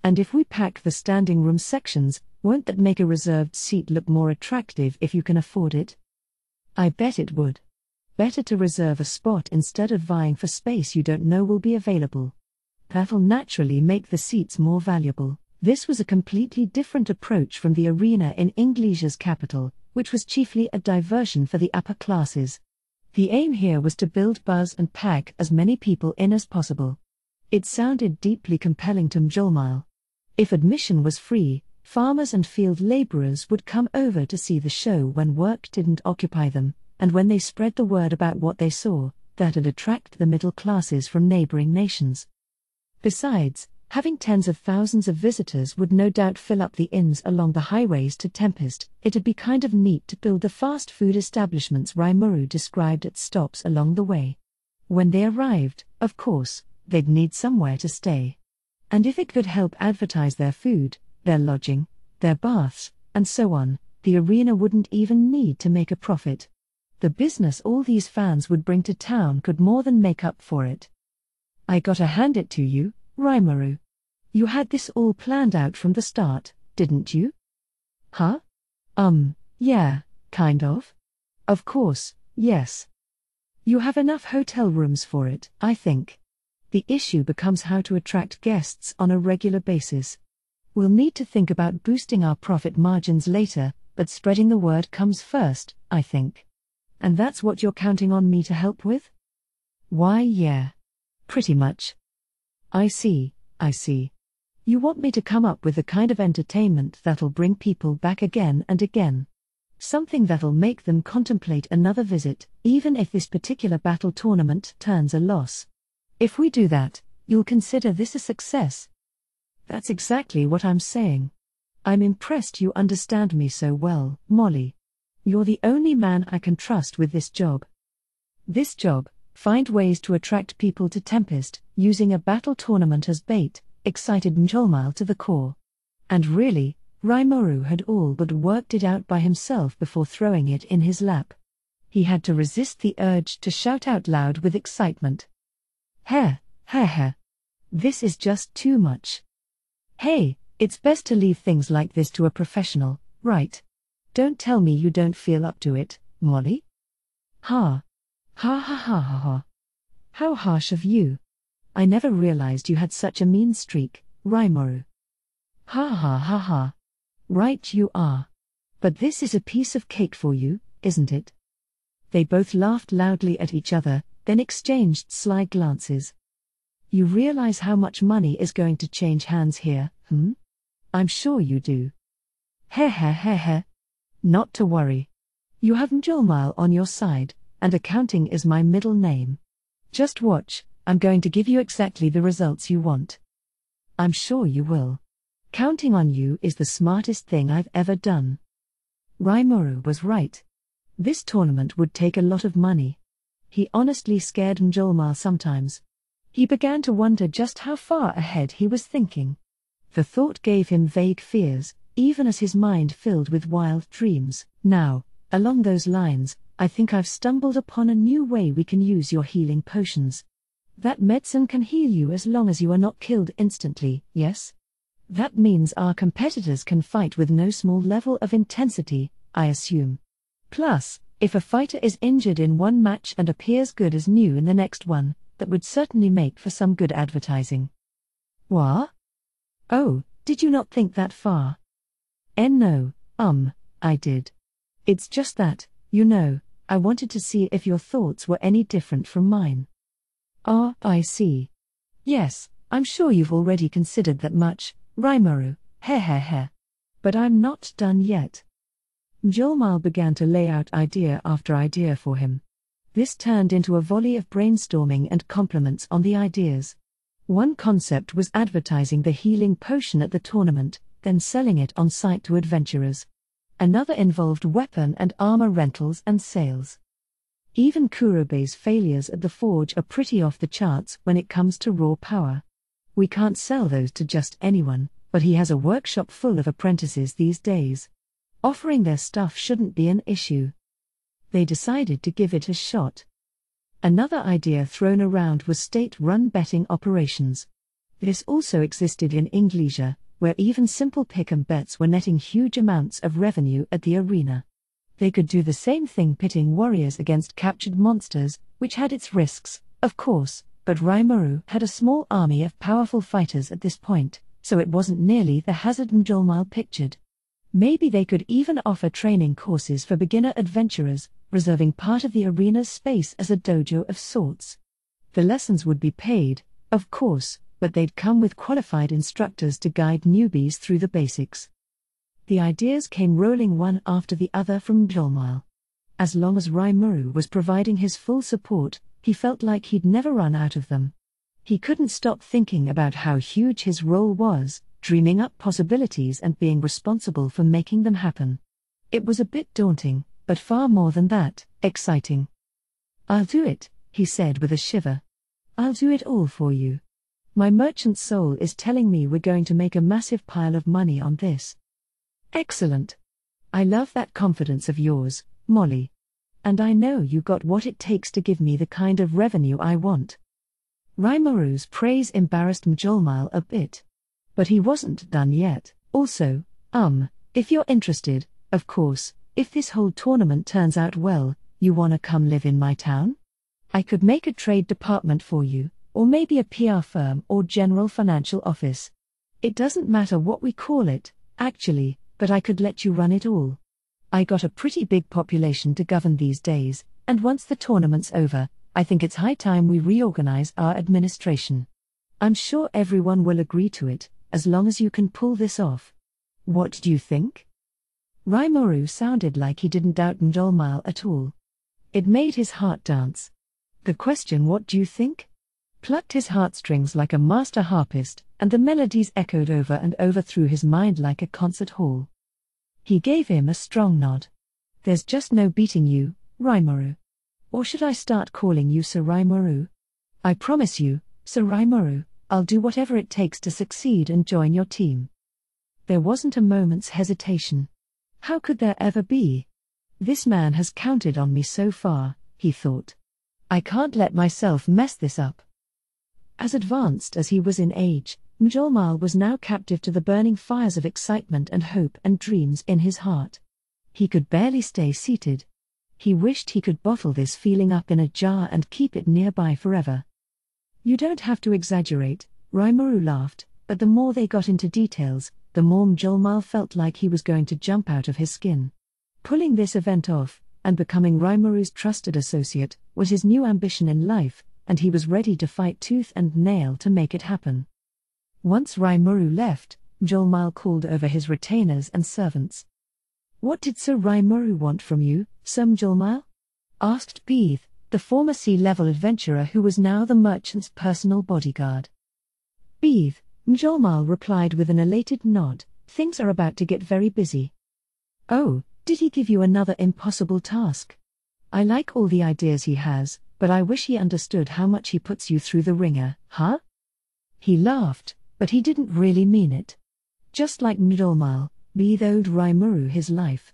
And if we pack the standing room sections, won't that make a reserved seat look more attractive if you can afford it? I bet it would. Better to reserve a spot instead of vying for space you don't know will be available. That'll naturally make the seats more valuable. This was a completely different approach from the arena in Inglesia's capital, which was chiefly a diversion for the upper classes. The aim here was to build buzz and pack as many people in as possible. It sounded deeply compelling to Njolmal. If admission was free, farmers and field laborers would come over to see the show when work didn't occupy them, and when they spread the word about what they saw, that'd attract the middle classes from neighboring nations. Besides, Having tens of thousands of visitors would no doubt fill up the inns along the highways to Tempest. It'd be kind of neat to build the fast food establishments Rimuru described at stops along the way. When they arrived, of course, they'd need somewhere to stay. And if it could help advertise their food, their lodging, their baths, and so on, the arena wouldn't even need to make a profit. The business all these fans would bring to town could more than make up for it. I gotta hand it to you, Rimuru. You had this all planned out from the start, didn't you? Huh? Yeah, kind of. Of course, yes. You have enough hotel rooms for it, I think. The issue becomes how to attract guests on a regular basis. We'll need to think about boosting our profit margins later, but spreading the word comes first, I think. And that's what you're counting on me to help with? Why, yeah. Pretty much. I see. You want me to come up with the kind of entertainment that'll bring people back again and again. Something that'll make them contemplate another visit, even if this particular battle tournament turns a loss. If we do that, you'll consider this a success. That's exactly what I'm saying. I'm impressed you understand me so well, Molly. You're the only man I can trust with this job. This job, find ways to attract people to Tempest, using a battle tournament as bait, excited Njolmile to the core. And really, Rimuru had all but worked it out by himself before throwing it in his lap. He had to resist the urge to shout out loud with excitement. Heh. This is just too much. Hey, it's best to leave things like this to a professional, right? Don't tell me you don't feel up to it, Molly. Ha. How harsh of you. I never realized you had such a mean streak, Rimuru. Ha. Right you are. But this is a piece of cake for you, isn't it? They both laughed loudly at each other, then exchanged sly glances. You realize how much money is going to change hands here, I'm sure you do. Heh. Not to worry. You have Njolmile on your side, and accounting is my middle name. Just watch, I'm going to give you exactly the results you want. I'm sure you will. Counting on you is the smartest thing I've ever done. Rimuru was right. This tournament would take a lot of money. He honestly scared Njolmile sometimes. He began to wonder just how far ahead he was thinking. The thought gave him vague fears, even as his mind filled with wild dreams. Now, along those lines, I think I've stumbled upon a new way we can use your healing potions. That medicine can heal you as long as you are not killed instantly, yes? That means our competitors can fight with no small level of intensity, I assume. Plus, if a fighter is injured in one match and appears good as new in the next one, that would certainly make for some good advertising. What? Oh, did you not think that far? No, I did. It's just that, I wanted to see if your thoughts were any different from mine. Ah, I see. Yes, I'm sure you've already considered that much, Rimuru, heh. But I'm not done yet. Njolmile began to lay out idea after idea for him. This turned into a volley of brainstorming and compliments on the ideas. One concept was advertising the healing potion at the tournament, then selling it on site to adventurers. Another involved weapon and armor rentals and sales. Even Kurobe's failures at the forge are pretty off the charts when it comes to raw power. We can't sell those to just anyone, but he has a workshop full of apprentices these days. Offering their stuff shouldn't be an issue. They decided to give it a shot. Another idea thrown around was state-run betting operations. This also existed in Inglesia, where even simple pick-em bets were netting huge amounts of revenue at the arena. They could do the same thing pitting warriors against captured monsters, which had its risks, of course, but Rimuru had a small army of powerful fighters at this point, so it wasn't nearly the hazard Njolmile pictured. Maybe they could even offer training courses for beginner adventurers, reserving part of the arena's space as a dojo of sorts. The lessons would be paid, of course, but they'd come with qualified instructors to guide newbies through the basics. The ideas came rolling one after the other from Njolmile. As long as Rimuru was providing his full support, he felt like he'd never run out of them. He couldn't stop thinking about how huge his role was, dreaming up possibilities and being responsible for making them happen. It was a bit daunting, but far more than that, exciting. "I'll do it," he said with a shiver. "I'll do it all for you. My merchant soul is telling me we're going to make a massive pile of money on this." "Excellent. I love that confidence of yours, Molly. And I know you got what it takes to give me the kind of revenue I want." Rimourou's praise embarrassed Mjolnir a bit. But he wasn't done yet. "Also, if you're interested, of course, if this whole tournament turns out well, you wanna come live in my town? I could make a trade department for you, or maybe a PR firm or general financial office. It doesn't matter what we call it, actually, but I could let you run it all. I got a pretty big population to govern these days, and once the tournament's over, I think it's high time we reorganize our administration. I'm sure everyone will agree to it, as long as you can pull this off. What do you think?" Rimuru sounded like he didn't doubt Mjolnir at all. It made his heart dance. The question "what do you think?" plucked his heartstrings like a master harpist, and the melodies echoed over and over through his mind like a concert hall. He gave him a strong nod. "There's just no beating you, Rimuru. Or should I start calling you Sir Rimuru? I promise you, Sir Rimuru, I'll do whatever it takes to succeed and join your team." There wasn't a moment's hesitation. How could there ever be? This man has counted on me so far, he thought. I can't let myself mess this up. As advanced as he was in age, Mjolnir was now captive to the burning fires of excitement and hope and dreams in his heart. He could barely stay seated. He wished he could bottle this feeling up in a jar and keep it nearby forever. "You don't have to exaggerate," Rimuru laughed, but the more they got into details, the more Mjolnir felt like he was going to jump out of his skin. Pulling this event off, and becoming Rimuru's trusted associate, was his new ambition in life, and he was ready to fight tooth and nail to make it happen. Once Rimuru left, Mjolnir called over his retainers and servants. "What did Sir Rimuru want from you, Sir Mjolnir?" asked Beeth, the former sea-level adventurer who was now the merchant's personal bodyguard. "Beeth," Mjolnir replied with an elated nod, "things are about to get very busy." "Oh, did he give you another impossible task? I like all the ideas he has, but I wish he understood how much he puts you through the ringer, huh?" He laughed, but he didn't really mean it. Just like Mjolnir, Beeth owed Rimuru his life.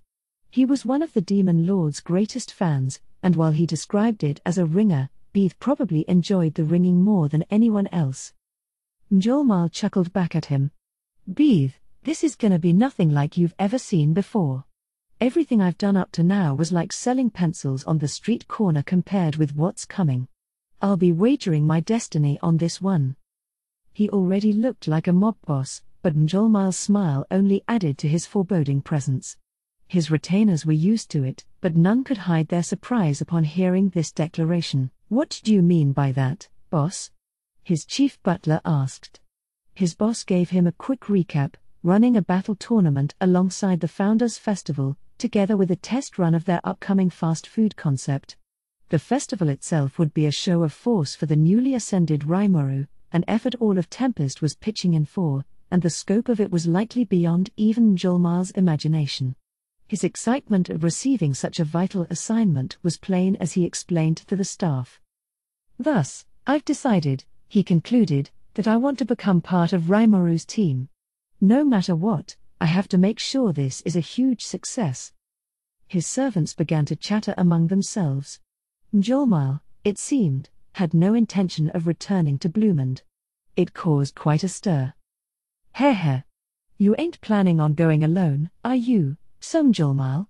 He was one of the Demon Lord's greatest fans, and while he described it as a ringer, Beeth probably enjoyed the ringing more than anyone else. Mjolnir chuckled back at him. "Beeth, this is gonna be nothing like you've ever seen before. Everything I've done up to now was like selling pencils on the street corner compared with what's coming. I'll be wagering my destiny on this one." He already looked like a mob boss, but Mjolnir's smile only added to his foreboding presence. His retainers were used to it, but none could hide their surprise upon hearing this declaration. "What do you mean by that, boss?" his chief butler asked. His boss gave him a quick recap, running a battle tournament alongside the Founders Festival, together with a test run of their upcoming fast food concept. The festival itself would be a show of force for the newly ascended Rimuru, an effort all of Tempest was pitching in for, and the scope of it was likely beyond even Mjolnir's imagination. His excitement at receiving such a vital assignment was plain as he explained to the staff. "Thus, I've decided," he concluded, "that I want to become part of Rimuru's team. No matter what, I have to make sure this is a huge success." His servants began to chatter among themselves. Mjolnir, it seemed, had no intention of returning to Bloomond. It caused quite a stir. "Heh. You ain't planning on going alone, are you, Sir Mjolnir?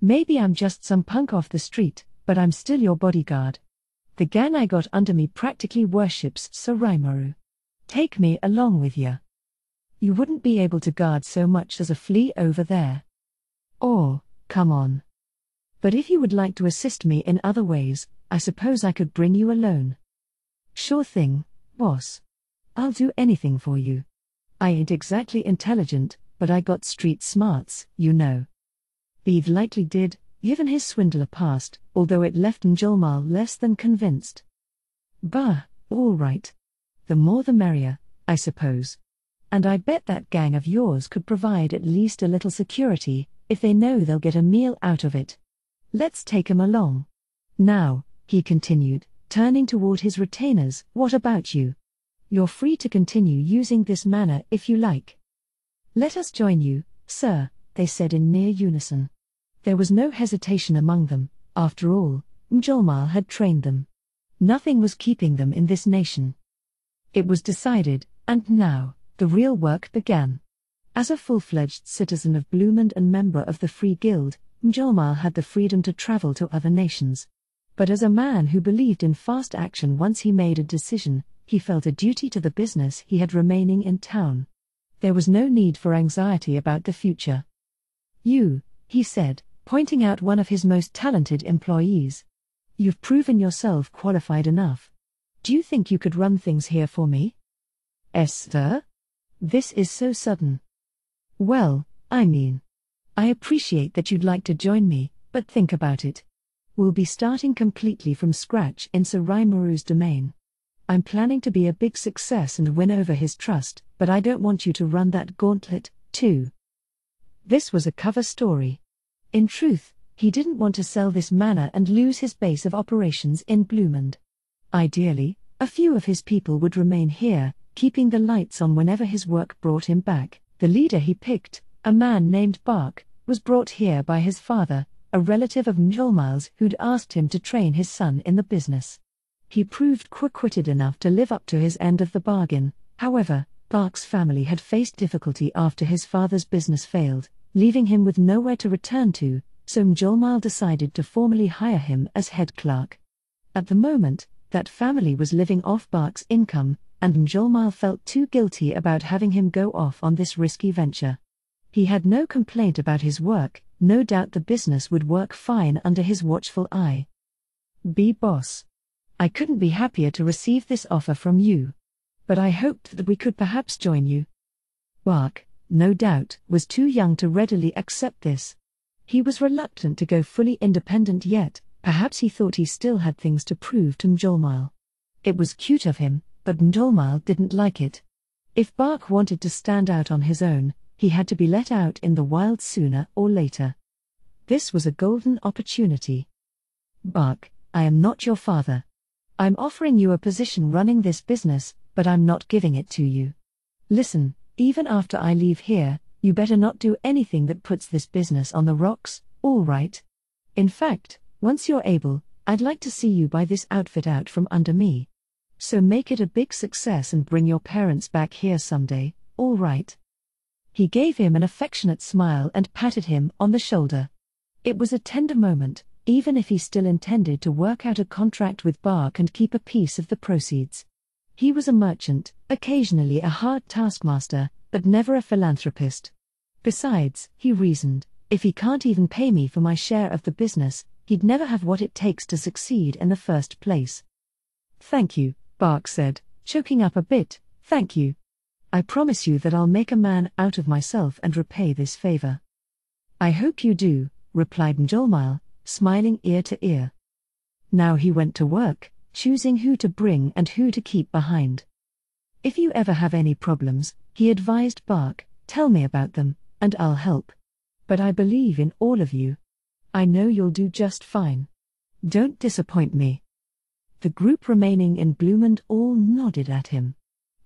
Maybe I'm just some punk off the street, but I'm still your bodyguard. The gang I got under me practically worships Sir Rimuru. Take me along with ya. You wouldn't be able to guard so much as a flea over there. Or, come on. But if you would like to assist me in other ways, I suppose I could bring you alone." "Sure thing, boss. I'll do anything for you. I ain't exactly intelligent, but I got street smarts, you know." Beeth likely did, given his swindler past, although it left Mjolnir less than convinced. "Bah, all right. The more the merrier, I suppose. And I bet that gang of yours could provide at least a little security, if they know they'll get a meal out of it. Let's take 'em along. Now, he continued, turning toward his retainers, what about you? You're free to continue using this manor if you like. Let us join you, sir, they said in near unison. There was no hesitation among them. After all, Mjolnir had trained them. Nothing was keeping them in this nation. It was decided, and now, the real work began. As a full-fledged citizen of Bloomend and member of the Free Guild, Mjolnir had the freedom to travel to other nations. But as a man who believed in fast action once he made a decision, he felt a duty to the business he had remaining in town. There was no need for anxiety about the future. You, he said, pointing out one of his most talented employees. You've proven yourself qualified enough. Do you think you could run things here for me? Esther? This is so sudden. Well, I mean, I appreciate that you'd like to join me, but think about it. We'll be starting completely from scratch in Sir Rimuru domain. I'm planning to be a big success and win over his trust, but I don't want you to run that gauntlet, too. This was a cover story. In truth, he didn't want to sell this manor and lose his base of operations in Bloomend. Ideally, a few of his people would remain here, keeping the lights on whenever his work brought him back. The leader he picked, a man named Bark, was brought here by his father, a relative of Mjolnir's who'd asked him to train his son in the business. He proved quick-witted enough to live up to his end of the bargain. However, Bark's family had faced difficulty after his father's business failed, leaving him with nowhere to return to, so Mjolnir decided to formally hire him as head clerk. At the moment, that family was living off Bark's income, and Mjolnir felt too guilty about having him go off on this risky venture. He had no complaint about his work, no doubt the business would work fine under his watchful eye. Boss. I couldn't be happier to receive this offer from you. But I hoped that we could perhaps join you. Bark, no doubt, was too young to readily accept this. He was reluctant to go fully independent yet, perhaps he thought he still had things to prove to Mjolnir. It was cute of him, but Mjolnir didn't like it. If Bark wanted to stand out on his own, he had to be let out in the wild sooner or later. This was a golden opportunity. Bark, I am not your father. I'm offering you a position running this business, but I'm not giving it to you. Listen, even after I leave here, you better not do anything that puts this business on the rocks, all right? In fact, once you're able, I'd like to see you buy this outfit out from under me. So make it a big success and bring your parents back here someday, all right? He gave him an affectionate smile and patted him on the shoulder. It was a tender moment, even if he still intended to work out a contract with Bark and keep a piece of the proceeds. He was a merchant, occasionally a hard taskmaster, but never a philanthropist. Besides, he reasoned, if he can't even pay me for my share of the business, he'd never have what it takes to succeed in the first place. Thank you, Bark said, choking up a bit, thank you. I promise you that I'll make a man out of myself and repay this favor. I hope you do, replied Mjolnir, smiling ear to ear. Now he went to work, choosing who to bring and who to keep behind. If you ever have any problems, he advised Bark, tell me about them, and I'll help. But I believe in all of you. I know you'll do just fine. Don't disappoint me. The group remaining in Bloomend all nodded at him.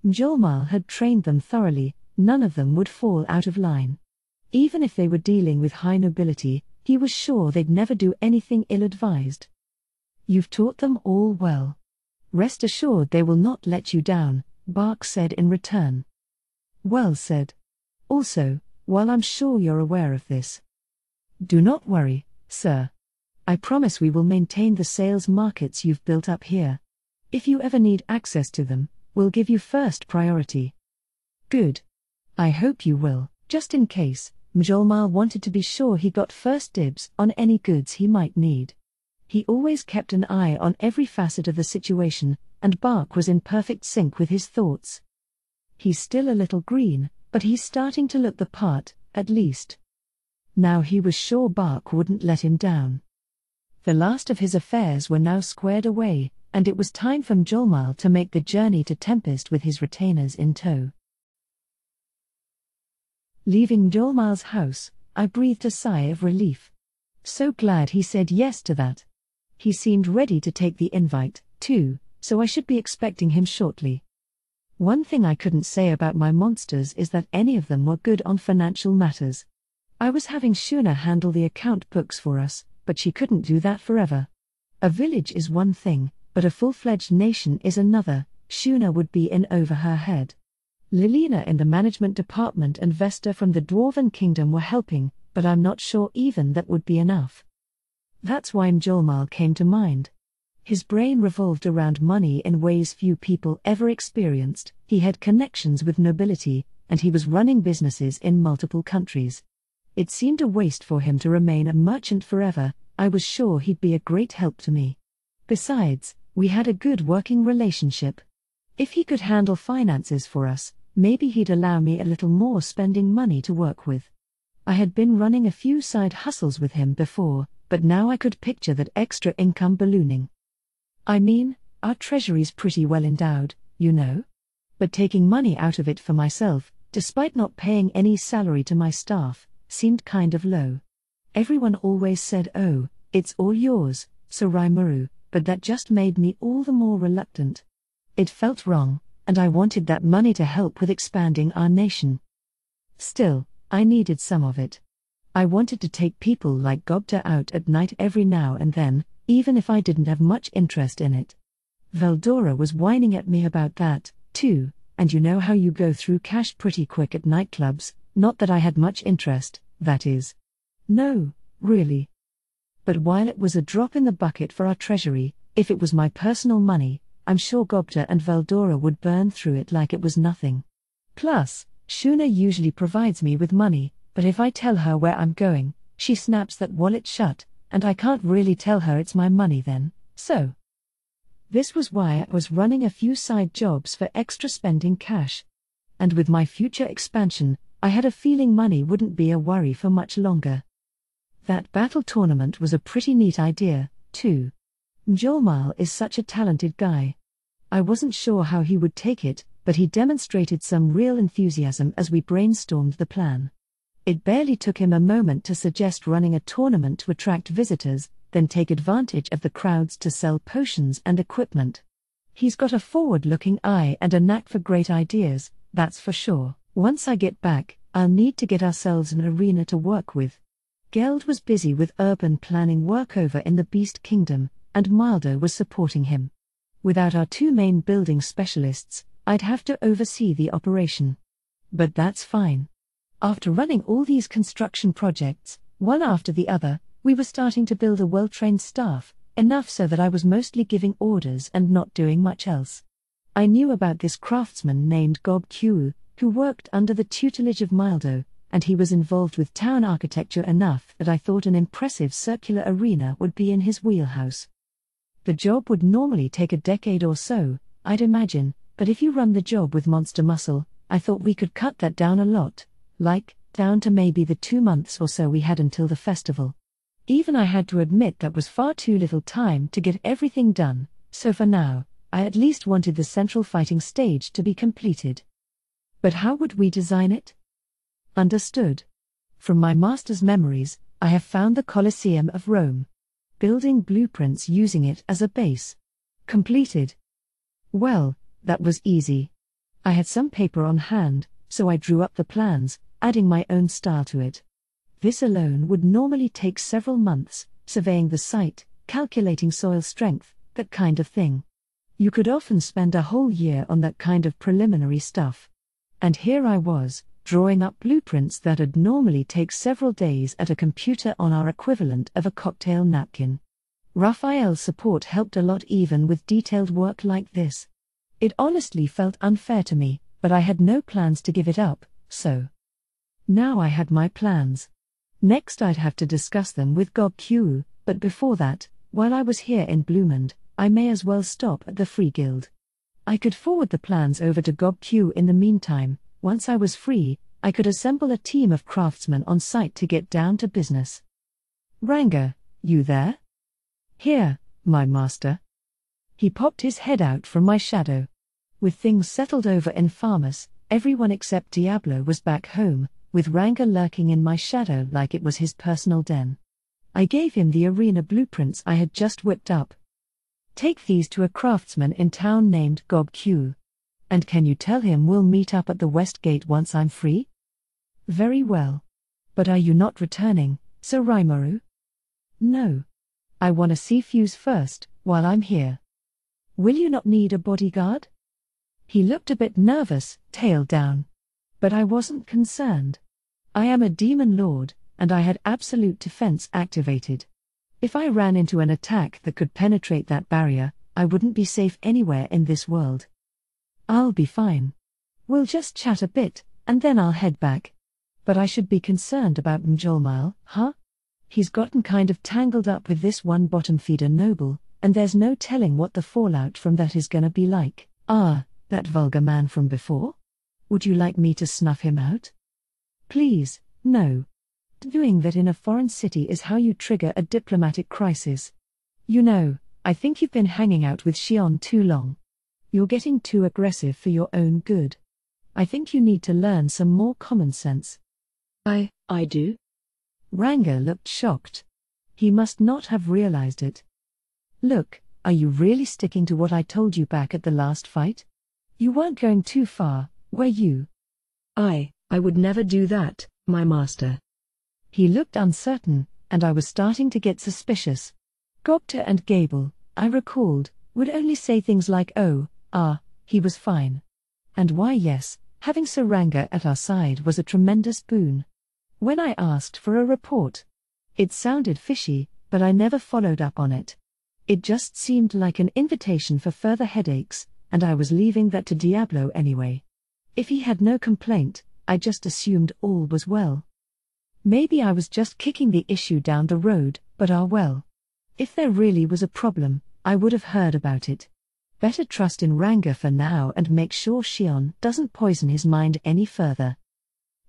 Mjolnir had trained them thoroughly, none of them would fall out of line. Even if they were dealing with high nobility, he was sure they'd never do anything ill-advised. You've taught them all well. Rest assured they will not let you down, Bark said in return. Well said. Also, while I'm sure you're aware of this. Do not worry, sir. I promise we will maintain the sales markets you've built up here. If you ever need access to them, we'll give you first priority. Good. I hope you will, just in case. Mjolnir wanted to be sure he got first dibs on any goods he might need. He always kept an eye on every facet of the situation, and Bark was in perfect sync with his thoughts. He's still a little green, but he's starting to look the part, at least. Now he was sure Bark wouldn't let him down. The last of his affairs were now squared away, and it was time for Mjolnir to make the journey to Tempest with his retainers in tow. Leaving Mjolnir's house, I breathed a sigh of relief. So glad he said yes to that. He seemed ready to take the invite, too, so I should be expecting him shortly. One thing I couldn't say about my monsters is that any of them were good on financial matters. I was having Shuna handle the account books for us, but she couldn't do that forever. A village is one thing, but a full-fledged nation is another. Shuna would be in over her head. Lilina in the management department and Vesta from the Dwarven Kingdom were helping, but I'm not sure even that would be enough. That's why Mjolnir came to mind. His brain revolved around money in ways few people ever experienced. He had connections with nobility, and he was running businesses in multiple countries. It seemed a waste for him to remain a merchant forever. I was sure he'd be a great help to me. Besides, we had a good working relationship. If he could handle finances for us, maybe he'd allow me a little more spending money to work with. I had been running a few side hustles with him before, but now I could picture that extra income ballooning. I mean, our treasury's pretty well endowed, you know. But taking money out of it for myself, despite not paying any salary to my staff, seemed kind of low. Everyone always said, "Oh, it's all yours, Soraimaru," but that just made me all the more reluctant. It felt wrong, and I wanted that money to help with expanding our nation. Still, I needed some of it. I wanted to take people like Gobta out at night every now and then, even if I didn't have much interest in it. Veldora was whining at me about that, too, and you know how you go through cash pretty quick at nightclubs. Not that I had much interest, that is. No, really. But while it was a drop in the bucket for our treasury, if it was my personal money, I'm sure Gobta and Veldora would burn through it like it was nothing. Plus, Shuna usually provides me with money, but if I tell her where I'm going, she snaps that wallet shut, and I can't really tell her it's my money then, so. This was why I was running a few side jobs for extra spending cash. And with my future expansion, I had a feeling money wouldn't be a worry for much longer. That battle tournament was a pretty neat idea, too. Mjolnir is such a talented guy. I wasn't sure how he would take it, but he demonstrated some real enthusiasm as we brainstormed the plan. It barely took him a moment to suggest running a tournament to attract visitors, then take advantage of the crowds to sell potions and equipment. He's got a forward-looking eye and a knack for great ideas, that's for sure. Once I get back, I'll need to get ourselves an arena to work with. Geld was busy with urban planning work over in the Beast Kingdom, and Mildo was supporting him. Without our two main building specialists, I'd have to oversee the operation. But that's fine. After running all these construction projects, one after the other, we were starting to build a well-trained staff, enough so that I was mostly giving orders and not doing much else. I knew about this craftsman named Gob Q, who worked under the tutelage of Mildo, and he was involved with town architecture enough that I thought an impressive circular arena would be in his wheelhouse. The job would normally take a decade or so, I'd imagine, but if you run the job with monster muscle, I thought we could cut that down a lot, down to maybe the 2 months or so we had until the festival. Even I had to admit that was far too little time to get everything done, so for now, I at least wanted the central fighting stage to be completed. But how would we design it? Understood. From my master's memories, I have found the Colosseum of Rome. Building blueprints using it as a base. Completed. Well, that was easy. I had some paper on hand, so I drew up the plans, adding my own style to it. This alone would normally take several months, surveying the site, calculating soil strength, that kind of thing. You could often spend a whole year on that kind of preliminary stuff. And here I was, drawing up blueprints that'd normally take several days at a computer on our equivalent of a cocktail napkin. Raphael's support helped a lot even with detailed work like this. It honestly felt unfair to me, but I had no plans to give it up, so. Now I had my plans. Next I'd have to discuss them with Gob Q, but before that, while I was here in Bloomond, I may as well stop at the Free Guild. I could forward the plans over to Gob Q in the meantime. Once I was free, I could assemble a team of craftsmen on site to get down to business. Ranga, you there? Here, my master. He popped his head out from my shadow. With things settled over in Farmus, everyone except Diablo was back home, with Ranga lurking in my shadow like it was his personal den. I gave him the arena blueprints I had just whipped up. Take these to a craftsman in town named Gob Q. And can you tell him we'll meet up at the West Gate once I'm free? Very well. But are you not returning, Sir Rimuru? No. I want to see Fuse first, while I'm here. Will you not need a bodyguard? He looked a bit nervous, tail down. But I wasn't concerned. I am a demon lord, and I had absolute defense activated. If I ran into an attack that could penetrate that barrier, I wouldn't be safe anywhere in this world. I'll be fine. We'll just chat a bit, and then I'll head back. But I should be concerned about Mjolnir, huh? He's gotten kind of tangled up with this one bottom feeder noble, and there's no telling what the fallout from that is gonna be like. Ah, that vulgar man from before? Would you like me to snuff him out? Please, no. Doing that in a foreign city is how you trigger a diplomatic crisis. You know, I think you've been hanging out with Xion too long. You're getting too aggressive for your own good. I think you need to learn some more common sense. I do? Ranga looked shocked. He must not have realized it. Look, are you really sticking to what I told you back at the last fight? You weren't going too far, were you? I would never do that, my master. He looked uncertain, and I was starting to get suspicious. Gopta and Gable, I recalled, would only say things like he was fine. And why yes, having Sir Ranga at our side was a tremendous boon. When I asked for a report, it sounded fishy, but I never followed up on it. It just seemed like an invitation for further headaches, and I was leaving that to Diablo anyway. If he had no complaint, I just assumed all was well. Maybe I was just kicking the issue down the road, but if there really was a problem, I would have heard about it. Better trust in Ranga for now and make sure Xion doesn't poison his mind any further.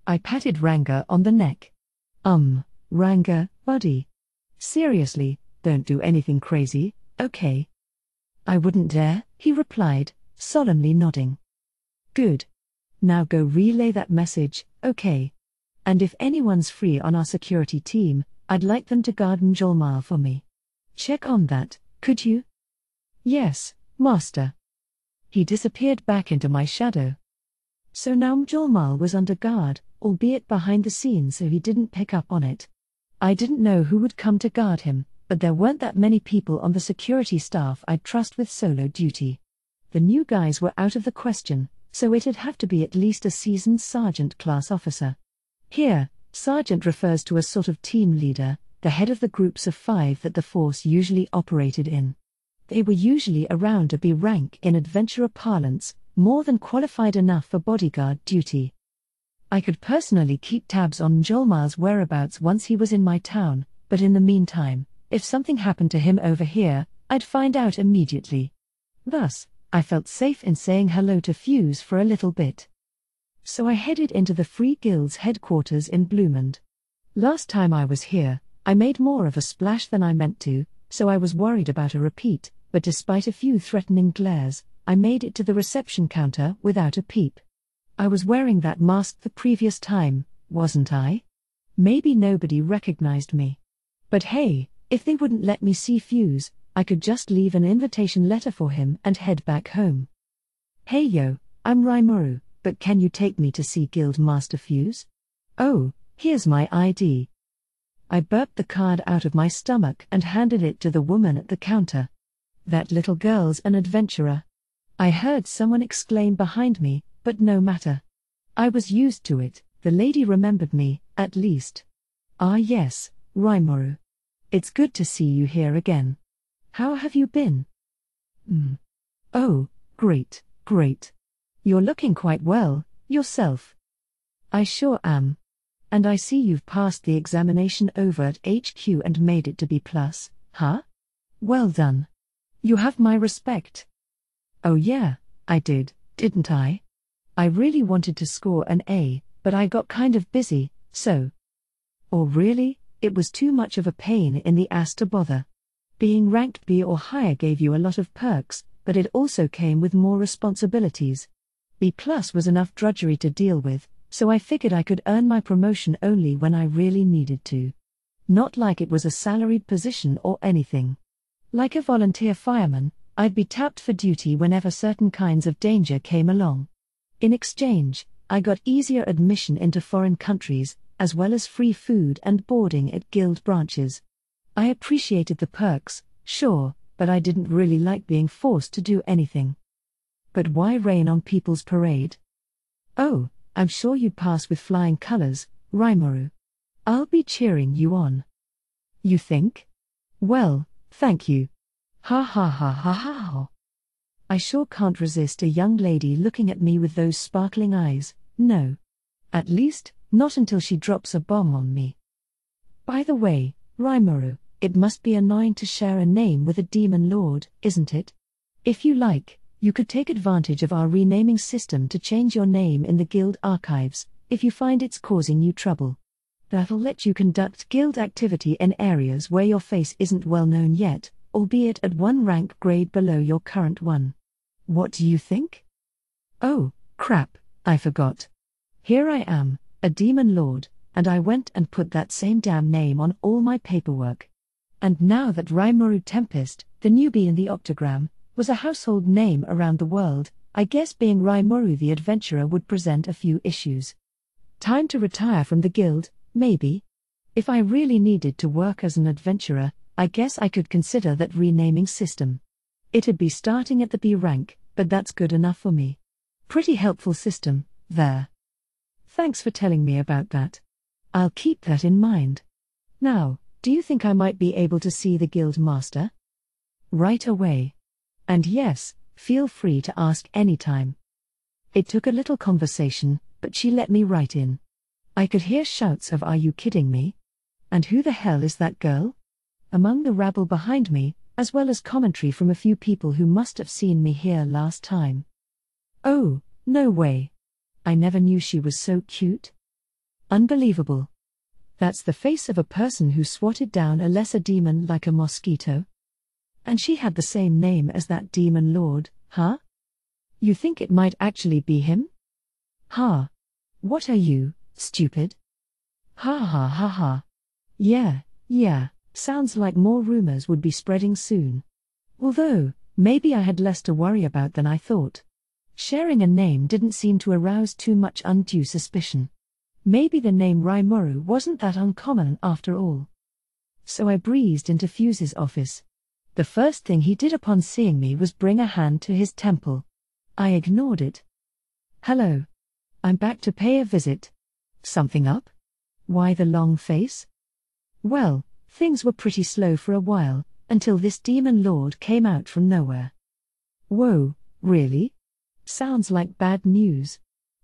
I patted Ranga on the neck. Ranga, buddy. Seriously, don't do anything crazy, okay? I wouldn't dare, he replied, solemnly nodding. Good. Now go relay that message, okay? And if anyone's free on our security team, I'd like them to guard Mjolnir for me. Check on that, could you? Yes, master. He disappeared back into my shadow. So now Mjolnir was under guard, albeit behind the scenes so he didn't pick up on it. I didn't know who would come to guard him, but there weren't that many people on the security staff I'd trust with solo duty. The new guys were out of the question, so it'd have to be at least a seasoned sergeant-class officer. Here, sergeant refers to a sort of team leader, the head of the groups of 5 that the force usually operated in. They were usually around a B rank in adventurer parlance, more than qualified enough for bodyguard duty. I could personally keep tabs on Mjolnir's whereabouts once he was in my town, but in the meantime, if something happened to him over here, I'd find out immediately. Thus, I felt safe in saying hello to Fuse for a little bit. So I headed into the Free Guild's headquarters in Bloomond. Last time I was here, I made more of a splash than I meant to, so I was worried about a repeat, but despite a few threatening glares, I made it to the reception counter without a peep. I was wearing that mask the previous time, wasn't I? Maybe nobody recognized me. But hey, if they wouldn't let me see Fuse, I could just leave an invitation letter for him and head back home. Hey yo, I'm Rimuru, but can you take me to see Guild Master Fuse? Oh, here's my ID. I burped the card out of my stomach and handed it to the woman at the counter. That little girl's an adventurer. I heard someone exclaim behind me, but no matter. I was used to it, the lady remembered me, at least. Ah yes, Rimuru. It's good to see you here again. How have you been? Oh, great, great. You're looking quite well, yourself. I sure am. And I see you've passed the examination over at HQ and made it to B+, huh? Well done. You have my respect. Oh yeah, I did, didn't I? I really wanted to score an A, but I got kind of busy, so. Or really, it was too much of a pain in the ass to bother. Being ranked B or higher gave you a lot of perks, but it also came with more responsibilities. B+ was enough drudgery to deal with, so I figured I could earn my promotion only when I really needed to. Not like it was a salaried position or anything. Like a volunteer fireman, I'd be tapped for duty whenever certain kinds of danger came along. In exchange, I got easier admission into foreign countries, as well as free food and boarding at guild branches. I appreciated the perks, sure, but I didn't really like being forced to do anything. But why rain on people's parade? Oh, I'm sure you'd pass with flying colors, Rimuru. I'll be cheering you on. You think? Well, thank you. Ha ha ha ha ha ha. I sure can't resist a young lady looking at me with those sparkling eyes, no. At least, not until she drops a bomb on me. By the way, Rimuru, it must be annoying to share a name with a demon lord, isn't it? If you like, you could take advantage of our renaming system to change your name in the guild archives, if you find it's causing you trouble. That'll let you conduct guild activity in areas where your face isn't well known yet, albeit at one rank grade below your current one. What do you think? Oh, crap, I forgot. Here I am, a demon lord, and I went and put that same damn name on all my paperwork. And now that Rimuru Tempest, the newbie in the octagram, was a household name around the world, I guess being Rimuru the adventurer would present a few issues. Time to retire from the guild, maybe? If I really needed to work as an adventurer, I guess I could consider that renaming system. It'd be starting at the B rank, but that's good enough for me. Pretty helpful system, there. Thanks for telling me about that. I'll keep that in mind. Now, do you think I might be able to see the guild master? Right away. And yes, feel free to ask anytime. It took a little conversation, but she let me right in. I could hear shouts of "Are you kidding me?" And "Who the hell is that girl?" among the rabble behind me, as well as commentary from a few people who must have seen me here last time. Oh, no way. I never knew she was so cute. Unbelievable. That's the face of a person who swatted down a lesser demon like a mosquito. And she had the same name as that demon lord, huh? You think it might actually be him? Ha. What are you, stupid? Ha ha ha ha. Yeah, sounds like more rumors would be spreading soon. Although, maybe I had less to worry about than I thought. Sharing a name didn't seem to arouse too much undue suspicion. Maybe the name Rimuru wasn't that uncommon after all. So I breezed into Fuse's office. The first thing he did upon seeing me was bring a hand to his temple. I ignored it. Hello. I'm back to pay a visit. Something up? Why the long face? Well, things were pretty slow for a while, until this demon lord came out from nowhere. Whoa, really? Sounds like bad news.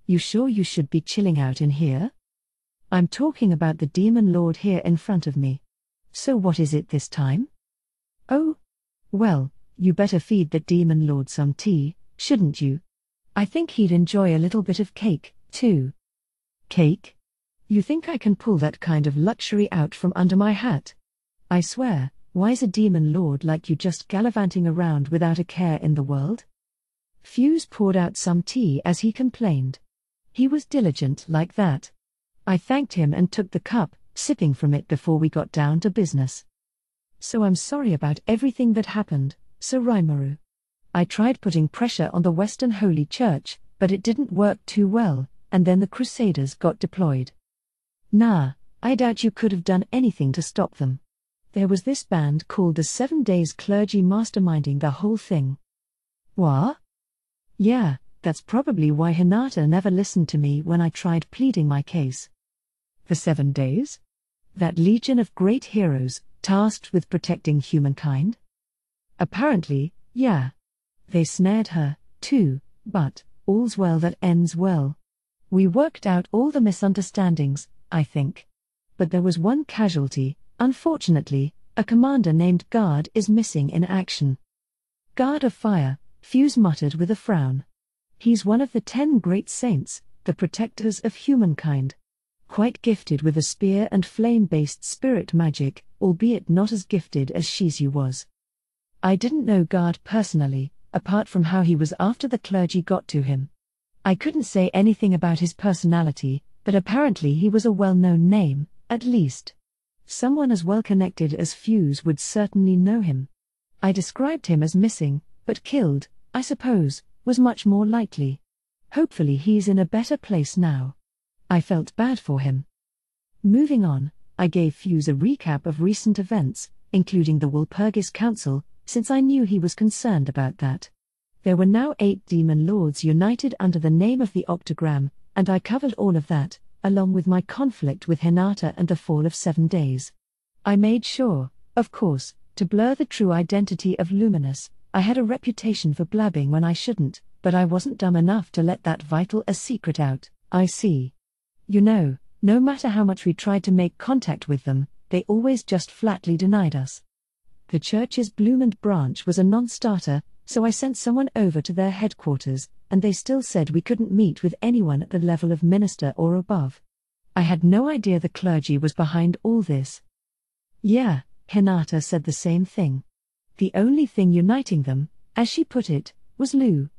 You sure you should be chilling out in here? I'm talking about the demon lord here in front of me. So what is it this time? Oh? Well, you better feed the demon lord some tea, shouldn't you? I think he'd enjoy a little bit of cake, too. Cake? You think I can pull that kind of luxury out from under my hat? I swear, why's a demon lord like you just gallivanting around without a care in the world? Fuse poured out some tea as he complained. He was diligent like that. I thanked him and took the cup, sipping from it before we got down to business. So I'm sorry about everything that happened, Sir Rimuru. I tried putting pressure on the Western Holy Church, but it didn't work too well, and then the Crusaders got deployed. Nah, I doubt you could have done anything to stop them. There was this band called the 7 Days Clergy masterminding the whole thing. What? Yeah, that's probably why Hinata never listened to me when I tried pleading my case. The 7 Days? That legion of great heroes, tasked with protecting humankind? Apparently, yeah. They snared her, too, but all's well that ends well. We worked out all the misunderstandings, I think. But there was one casualty. Unfortunately, a commander named Guard is missing in action. Guard of Fire, Fuse muttered with a frown. He's one of the 10 great saints, the protectors of humankind. Quite gifted with a spear and flame-based spirit magic, albeit not as gifted as Shizu was. I didn't know Guard personally, apart from how he was after the clergy got to him. I couldn't say anything about his personality, but apparently he was a well-known name, at least. Someone as well-connected as Fuse would certainly know him. I described him as missing, but killed, I suppose, was much more likely. Hopefully he's in a better place now. I felt bad for him. Moving on, I gave Fuse a recap of recent events, including the Walpurgis Council, since I knew he was concerned about that. There were now 8 demon lords united under the name of the Octagram, and I covered all of that, along with my conflict with Hinata and the Fall of 7 Days. I made sure, of course, to blur the true identity of Luminous. I had a reputation for blabbing when I shouldn't, but I wasn't dumb enough to let that vital a secret out. I see. You know, no matter how much we tried to make contact with them, they always just flatly denied us. The church's Bloomond branch was a non-starter, so I sent someone over to their headquarters, and they still said we couldn't meet with anyone at the level of minister or above. I had no idea the clergy was behind all this. Yeah, Hinata said the same thing. The only thing uniting them, as she put it, was the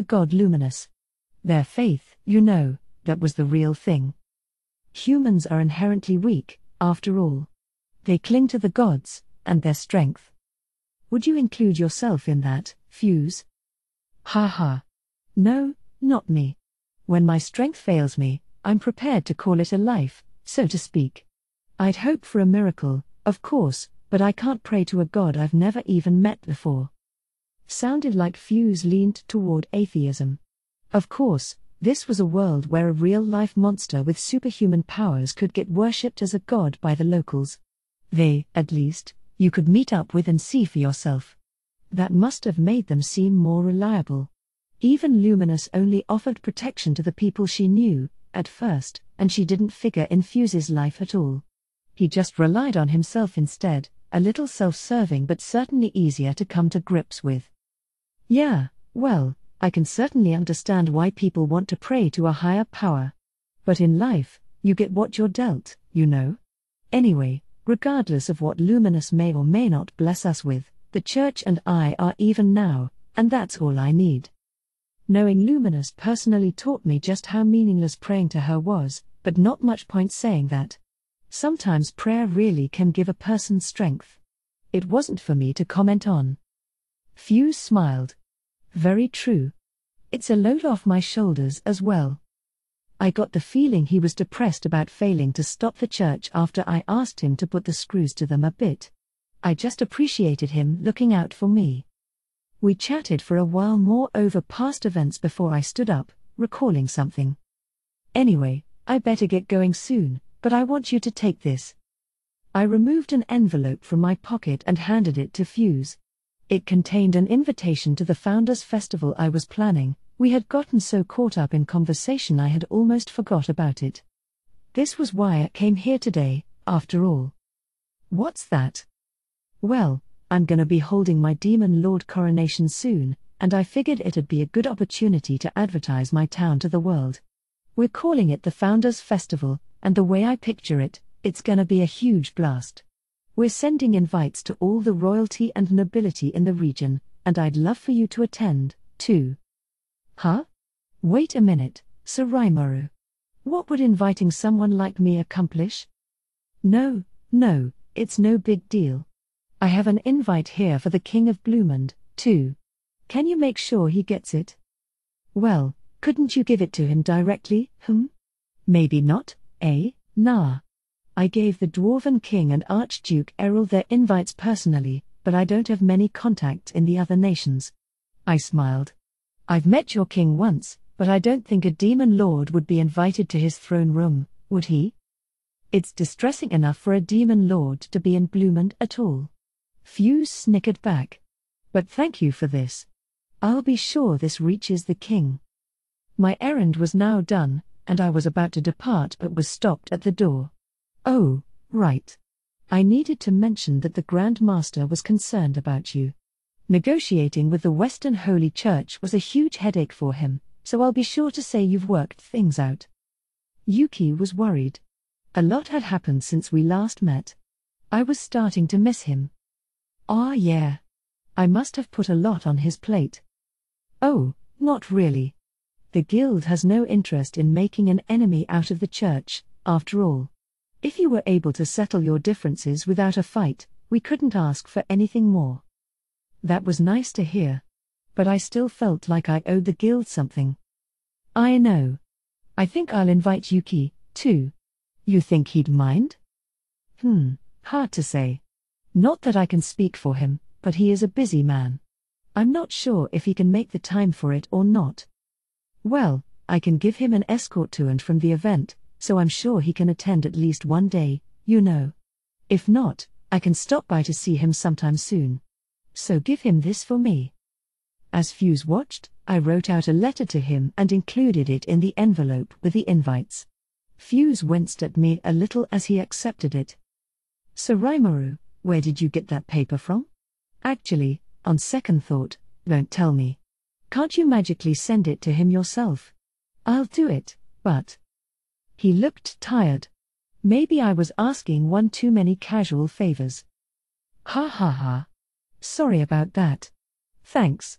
god Luminous. Their faith, you know, that was the real thing. Humans are inherently weak, after all. They cling to the gods, and their strength. Would you include yourself in that, Fuse? Ha ha. No, not me. When my strength fails me, I'm prepared to call it a life, so to speak. I'd hope for a miracle, of course, but I can't pray to a god I've never even met before. Sounded like Fuse leaned toward atheism. Of course, this was a world where a real-life monster with superhuman powers could get worshipped as a god by the locals. They, at least, you could meet up with and see for yourself. That must have made them seem more reliable. Even Luminous only offered protection to the people she knew, at first, and she didn't figure in Fuse's life at all. He just relied on himself instead, a little self-serving but certainly easier to come to grips with. Yeah, well, I can certainly understand why people want to pray to a higher power. But in life, you get what you're dealt, you know? Anyway, regardless of what Luminous may or may not bless us with, the Church and I are even now, and that's all I need. Knowing Luminous personally taught me just how meaningless praying to her was, but not much point saying that. Sometimes prayer really can give a person strength. It wasn't for me to comment on. Fuse smiled. Very true. It's a load off my shoulders as well. I got the feeling he was depressed about failing to stop the church after I asked him to put the screws to them a bit. I just appreciated him looking out for me. We chatted for a while more over past events before I stood up, recalling something. Anyway, I better get going soon, but I want you to take this. I removed an envelope from my pocket and handed it to Fuse. It contained an invitation to the Founders' Festival I was planning. We had gotten so caught up in conversation I had almost forgot about it. This was why I came here today, after all. What's that? Well, I'm gonna be holding my Demon Lord coronation soon, and I figured it'd be a good opportunity to advertise my town to the world. We're calling it the Founders' Festival, and the way I picture it, it's gonna be a huge blast. We're sending invites to all the royalty and nobility in the region, and I'd love for you to attend, too. Huh? Wait a minute, Sir Rimuru. What would inviting someone like me accomplish? No, it's no big deal. I have an invite here for the King of Bloomond, too. Can you make sure he gets it? Well, couldn't you give it to him directly, Maybe not, eh? Nah. I gave the Dwarven King and Archduke Errol their invites personally, but I don't have many contacts in the other nations. I smiled. I've met your king once, but I don't think a demon lord would be invited to his throne room, would he? It's distressing enough for a demon lord to be in Bloomond at all. Fuse snickered back. But thank you for this. I'll be sure this reaches the king. My errand was now done, and I was about to depart but was stopped at the door. Oh, right. I needed to mention that the Grand Master was concerned about you. Negotiating with the Western Holy Church was a huge headache for him, so I'll be sure to say you've worked things out. Yuki was worried. A lot had happened since we last met. I was starting to miss him. Ah, yeah. I must have put a lot on his plate. Oh, not really. The guild has no interest in making an enemy out of the church, after all. If you were able to settle your differences without a fight, we couldn't ask for anything more. That was nice to hear. But I still felt like I owed the guild something. I know. I think I'll invite Yuki, too. You think he'd mind? Hard to say. Not that I can speak for him, but he is a busy man. I'm not sure if he can make the time for it or not. Well, I can give him an escort to and from the event, so I'm sure he can attend at least one day, you know. If not, I can stop by to see him sometime soon. So give him this for me. As Fuse watched, I wrote out a letter to him and included it in the envelope with the invites. Fuse winced at me a little as he accepted it. So Rimuru, where did you get that paper from? Actually, on second thought, don't tell me. Can't you magically send it to him yourself? I'll do it, but... He looked tired. Maybe I was asking one too many casual favors. Ha ha ha. Sorry about that. Thanks.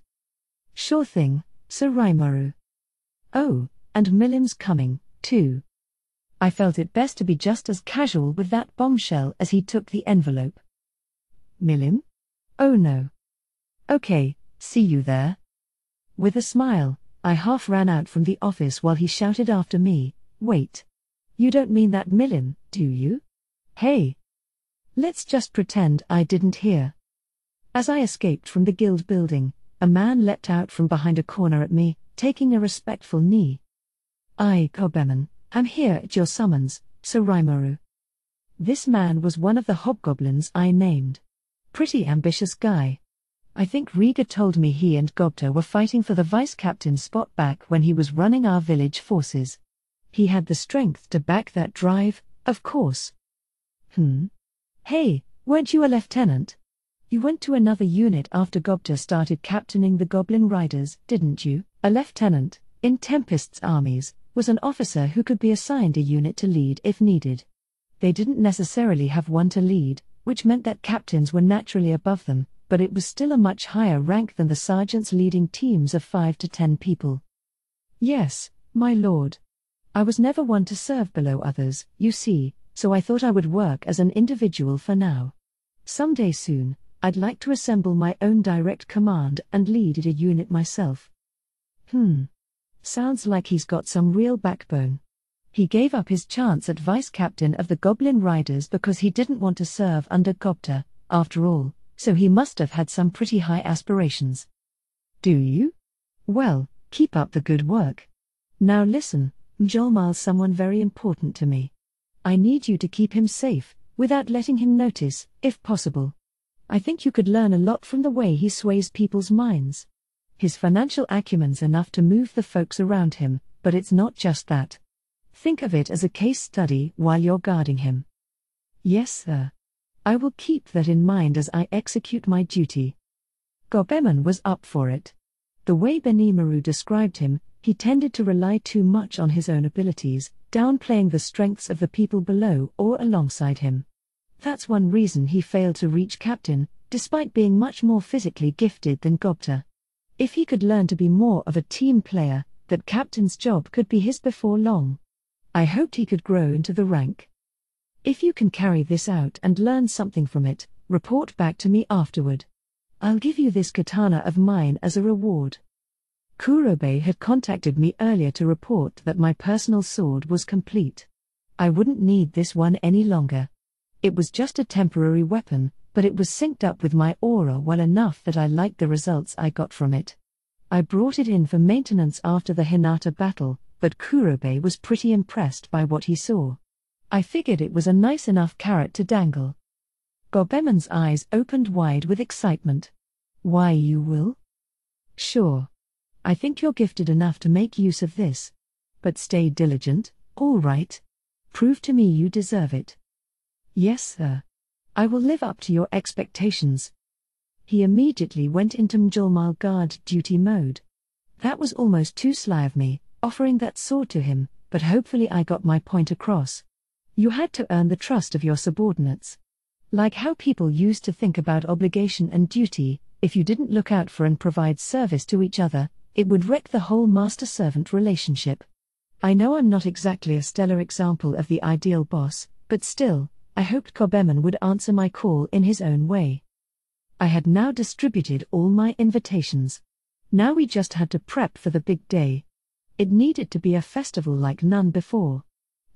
Sure thing, Sir Rimuru. Oh, and Milim's coming, too. I felt it best to be just as casual with that bombshell as he took the envelope. Milim? Oh no. Okay, see you there. With a smile, I half ran out from the office while he shouted after me, wait. You don't mean that Milim, do you? Hey. Let's just pretend I didn't hear. As I escaped from the guild building, a man leapt out from behind a corner at me, taking a respectful knee. I, Gobeman, am here at your summons, Sir Rimuru. This man was one of the hobgoblins I named. Pretty ambitious guy. I think Riga told me he and Gobta were fighting for the vice-captain's spot back when he was running our village forces. He had the strength to back that drive, of course. Hey, weren't you a lieutenant? You went to another unit after Gobta started captaining the Goblin Riders, didn't you? A lieutenant, in Tempest's armies, was an officer who could be assigned a unit to lead if needed. They didn't necessarily have one to lead, which meant that captains were naturally above them, but it was still a much higher rank than the sergeants leading teams of 5 to 10 people. Yes, my lord. I was never one to serve below others, you see, so I thought I would work as an individual for now. Someday soon, I'd like to assemble my own direct command and lead a unit myself. Sounds like he's got some real backbone. He gave up his chance at vice-captain of the Goblin Riders because he didn't want to serve under Gobta, after all, so he must have had some pretty high aspirations. Do you? Well, keep up the good work. Now listen, Mjolmal's someone very important to me. I need you to keep him safe, without letting him notice, if possible. I think you could learn a lot from the way he sways people's minds. His financial acumen's enough to move the folks around him, but it's not just that. Think of it as a case study while you're guarding him. Yes, sir. I will keep that in mind as I execute my duty. Gobeman was up for it. The way Benimaru described him, he tended to rely too much on his own abilities, downplaying the strengths of the people below or alongside him. That's one reason he failed to reach captain, despite being much more physically gifted than Gobta. If he could learn to be more of a team player, that captain's job could be his before long. I hoped he could grow into the rank. If you can carry this out and learn something from it, report back to me afterward. I'll give you this katana of mine as a reward. Kurobe had contacted me earlier to report that my personal sword was complete. I wouldn't need this one any longer. It was just a temporary weapon, but it was synced up with my aura well enough that I liked the results I got from it. I brought it in for maintenance after the Hinata battle, but Kurobe was pretty impressed by what he saw. I figured it was a nice enough carrot to dangle. Gobeman's eyes opened wide with excitement. Why, you will? Sure. I think you're gifted enough to make use of this. But stay diligent, all right? Prove to me you deserve it. Yes, sir. I will live up to your expectations. He immediately went into Mjolmal guard duty mode. That was almost too sly of me, offering that sword to him, but hopefully I got my point across. You had to earn the trust of your subordinates. Like how people used to think about obligation and duty, if you didn't look out for and provide service to each other, it would wreck the whole master-servant relationship. I know I'm not exactly a stellar example of the ideal boss, but still, I hoped Cobeman would answer my call in his own way. I had now distributed all my invitations. Now we just had to prep for the big day. It needed to be a festival like none before.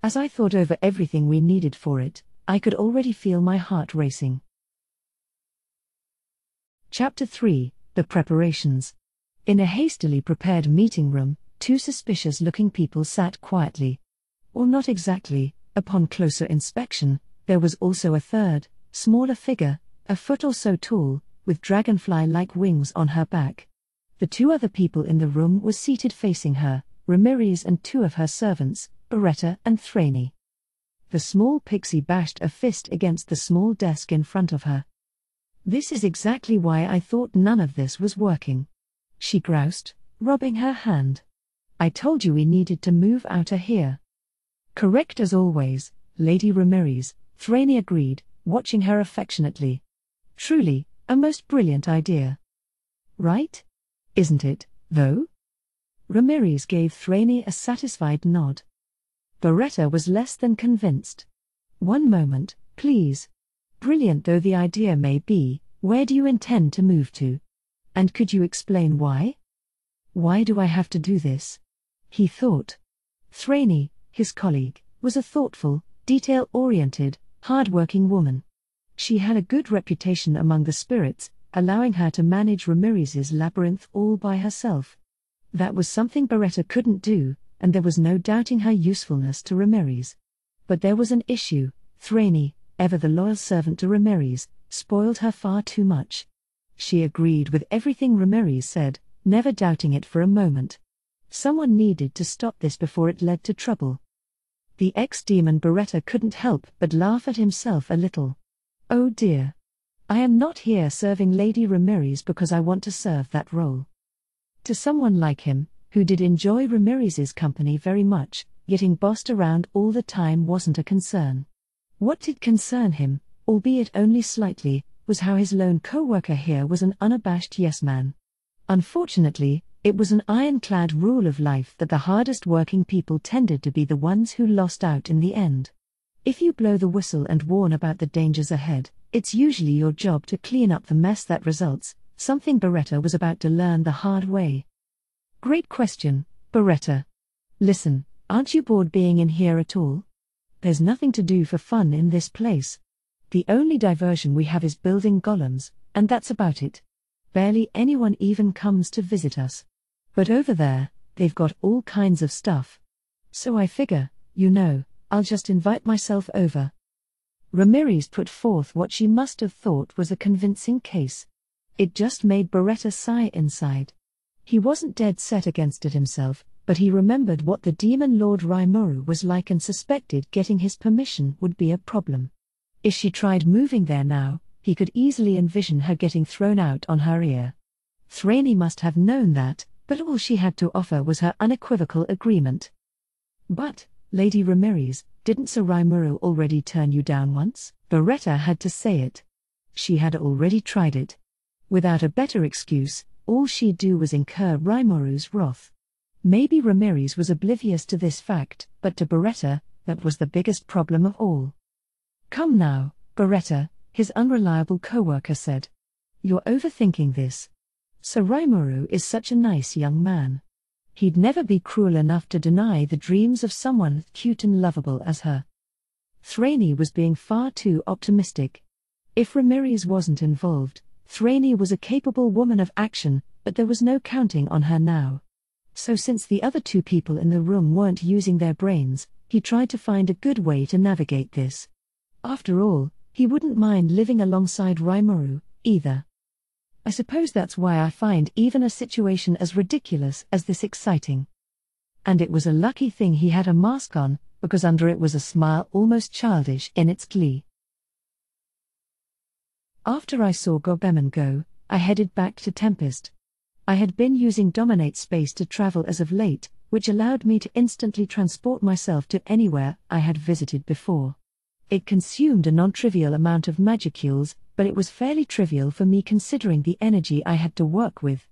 As I thought over everything we needed for it, I could already feel my heart racing. Chapter 3: The Preparations. In a hastily prepared meeting room, two suspicious-looking people sat quietly. Or not exactly. Upon closer inspection, there was also a third, smaller figure, a foot or so tall, with dragonfly-like wings on her back. The two other people in the room were seated facing her, Ramirez and two of her servants, Beretta and Thraney. The small pixie bashed a fist against the small desk in front of her. "This is exactly why I thought none of this was working," she groused, rubbing her hand. "I told you we needed to move out of here." "Correct as always, Lady Ramirez," Thraney agreed, watching her affectionately. "Truly, a most brilliant idea. Right? Isn't it, though?" Ramirez gave Thraney a satisfied nod. Beretta was less than convinced. "One moment, please. Brilliant though the idea may be, where do you intend to move to? And could you explain why? Why do I have to do this?" He thought. Thraney, his colleague, was a thoughtful, detail-oriented, hard-working woman. She had a good reputation among the spirits, allowing her to manage Ramirez's labyrinth all by herself. That was something Beretta couldn't do, and there was no doubting her usefulness to Ramirez. But there was an issue. Thraney, ever the loyal servant to Ramirez, spoiled her far too much. She agreed with everything Ramirez said, never doubting it for a moment. Someone needed to stop this before it led to trouble. The ex-demon Beretta couldn't help but laugh at himself a little. "Oh dear. I am not here serving Lady Ramirez because I want to serve that role." To someone like him, who did enjoy Ramirez's company very much, getting bossed around all the time wasn't a concern. What did concern him, albeit only slightly, was how his lone co-worker here was an unabashed yes-man. Unfortunately, it was an ironclad rule of life that the hardest-working people tended to be the ones who lost out in the end. If you blow the whistle and warn about the dangers ahead, it's usually your job to clean up the mess that results, something Beretta was about to learn the hard way. "Great question, Beretta. Listen, aren't you bored being in here at all? There's nothing to do for fun in this place. The only diversion we have is building golems, and that's about it. Barely anyone even comes to visit us. But over there, they've got all kinds of stuff. So I figure, I'll just invite myself over." Ramirez put forth what she must have thought was a convincing case. It just made Beretta sigh inside. He wasn't dead set against it himself, but he remembered what the demon Lord Rimuru was like and suspected getting his permission would be a problem. If she tried moving there now, he could easily envision her getting thrown out on her ear. Thraney must have known that, but all she had to offer was her unequivocal agreement. "But, Lady Ramirez, didn't Sir Rimuru already turn you down once?" Beretta had to say it. She had already tried it. Without a better excuse, all she'd do was incur Rimuru's wrath. Maybe Ramirez was oblivious to this fact, but to Beretta, that was the biggest problem of all. "Come now, Beretta," his unreliable co-worker said. "You're overthinking this. Sir Rimuru is such a nice young man. He'd never be cruel enough to deny the dreams of someone cute and lovable as her." Thraney was being far too optimistic. If Ramirez wasn't involved, Thraney was a capable woman of action, but there was no counting on her now. So since the other two people in the room weren't using their brains, he tried to find a good way to navigate this. After all, he wouldn't mind living alongside Rimuru, either. "I suppose that's why I find even a situation as ridiculous as this exciting." And it was a lucky thing he had a mask on, because under it was a smile almost childish in its glee. After I saw Cobeman go, I headed back to Tempest. I had been using Dominate Space to travel as of late, which allowed me to instantly transport myself to anywhere I had visited before. It consumed a non-trivial amount of magicules, but it was fairly trivial for me considering the energy I had to work with.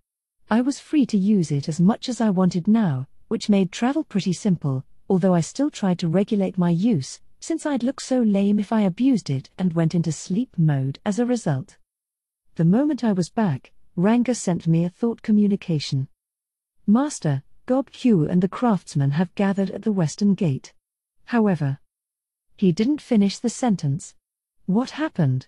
I was free to use it as much as I wanted now, which made travel pretty simple, although I still tried to regulate my use, since I'd look so lame if I abused it and went into sleep mode as a result. The moment I was back, Ranga sent me a thought communication. Master, Gob Q and the craftsmen have gathered at the western gate. However, he didn't finish the sentence. What happened?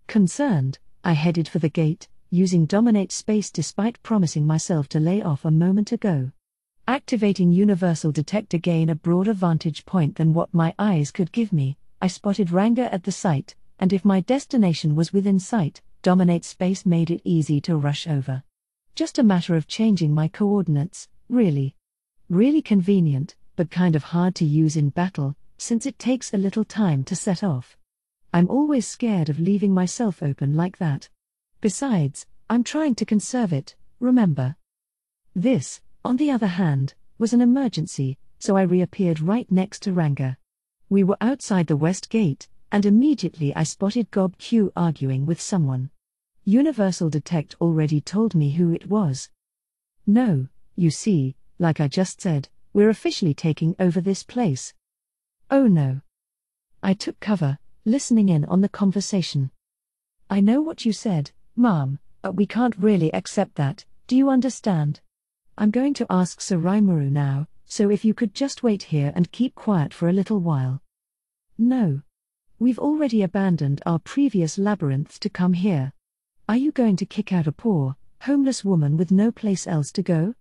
Concerned, I headed for the gate, using dominate space despite promising myself to lay off a moment ago. Activating universal detect to gain a broader vantage point than what my eyes could give me, I spotted Ranga at the site, and if my destination was within sight, dominate space made it easy to rush over. Just a matter of changing my coordinates, really. Really convenient, but kind of hard to use in battle, since it takes a little time to set off. I'm always scared of leaving myself open like that. Besides, I'm trying to conserve it, remember. This, on the other hand, was an emergency, so I reappeared right next to Ranga. We were outside the west gate, and immediately I spotted Gob Q arguing with someone. Universal Detect already told me who it was. No, you see, like I just said, we're officially taking over this place. Oh no. I took cover, listening in on the conversation. I know what you said, Ma'am, but we can't really accept that, do you understand? I'm going to ask Sir Rimuru now, so if you could just wait here and keep quiet for a little while. No. We've already abandoned our previous labyrinths to come here. Are you going to kick out a poor, homeless woman with no place else to go?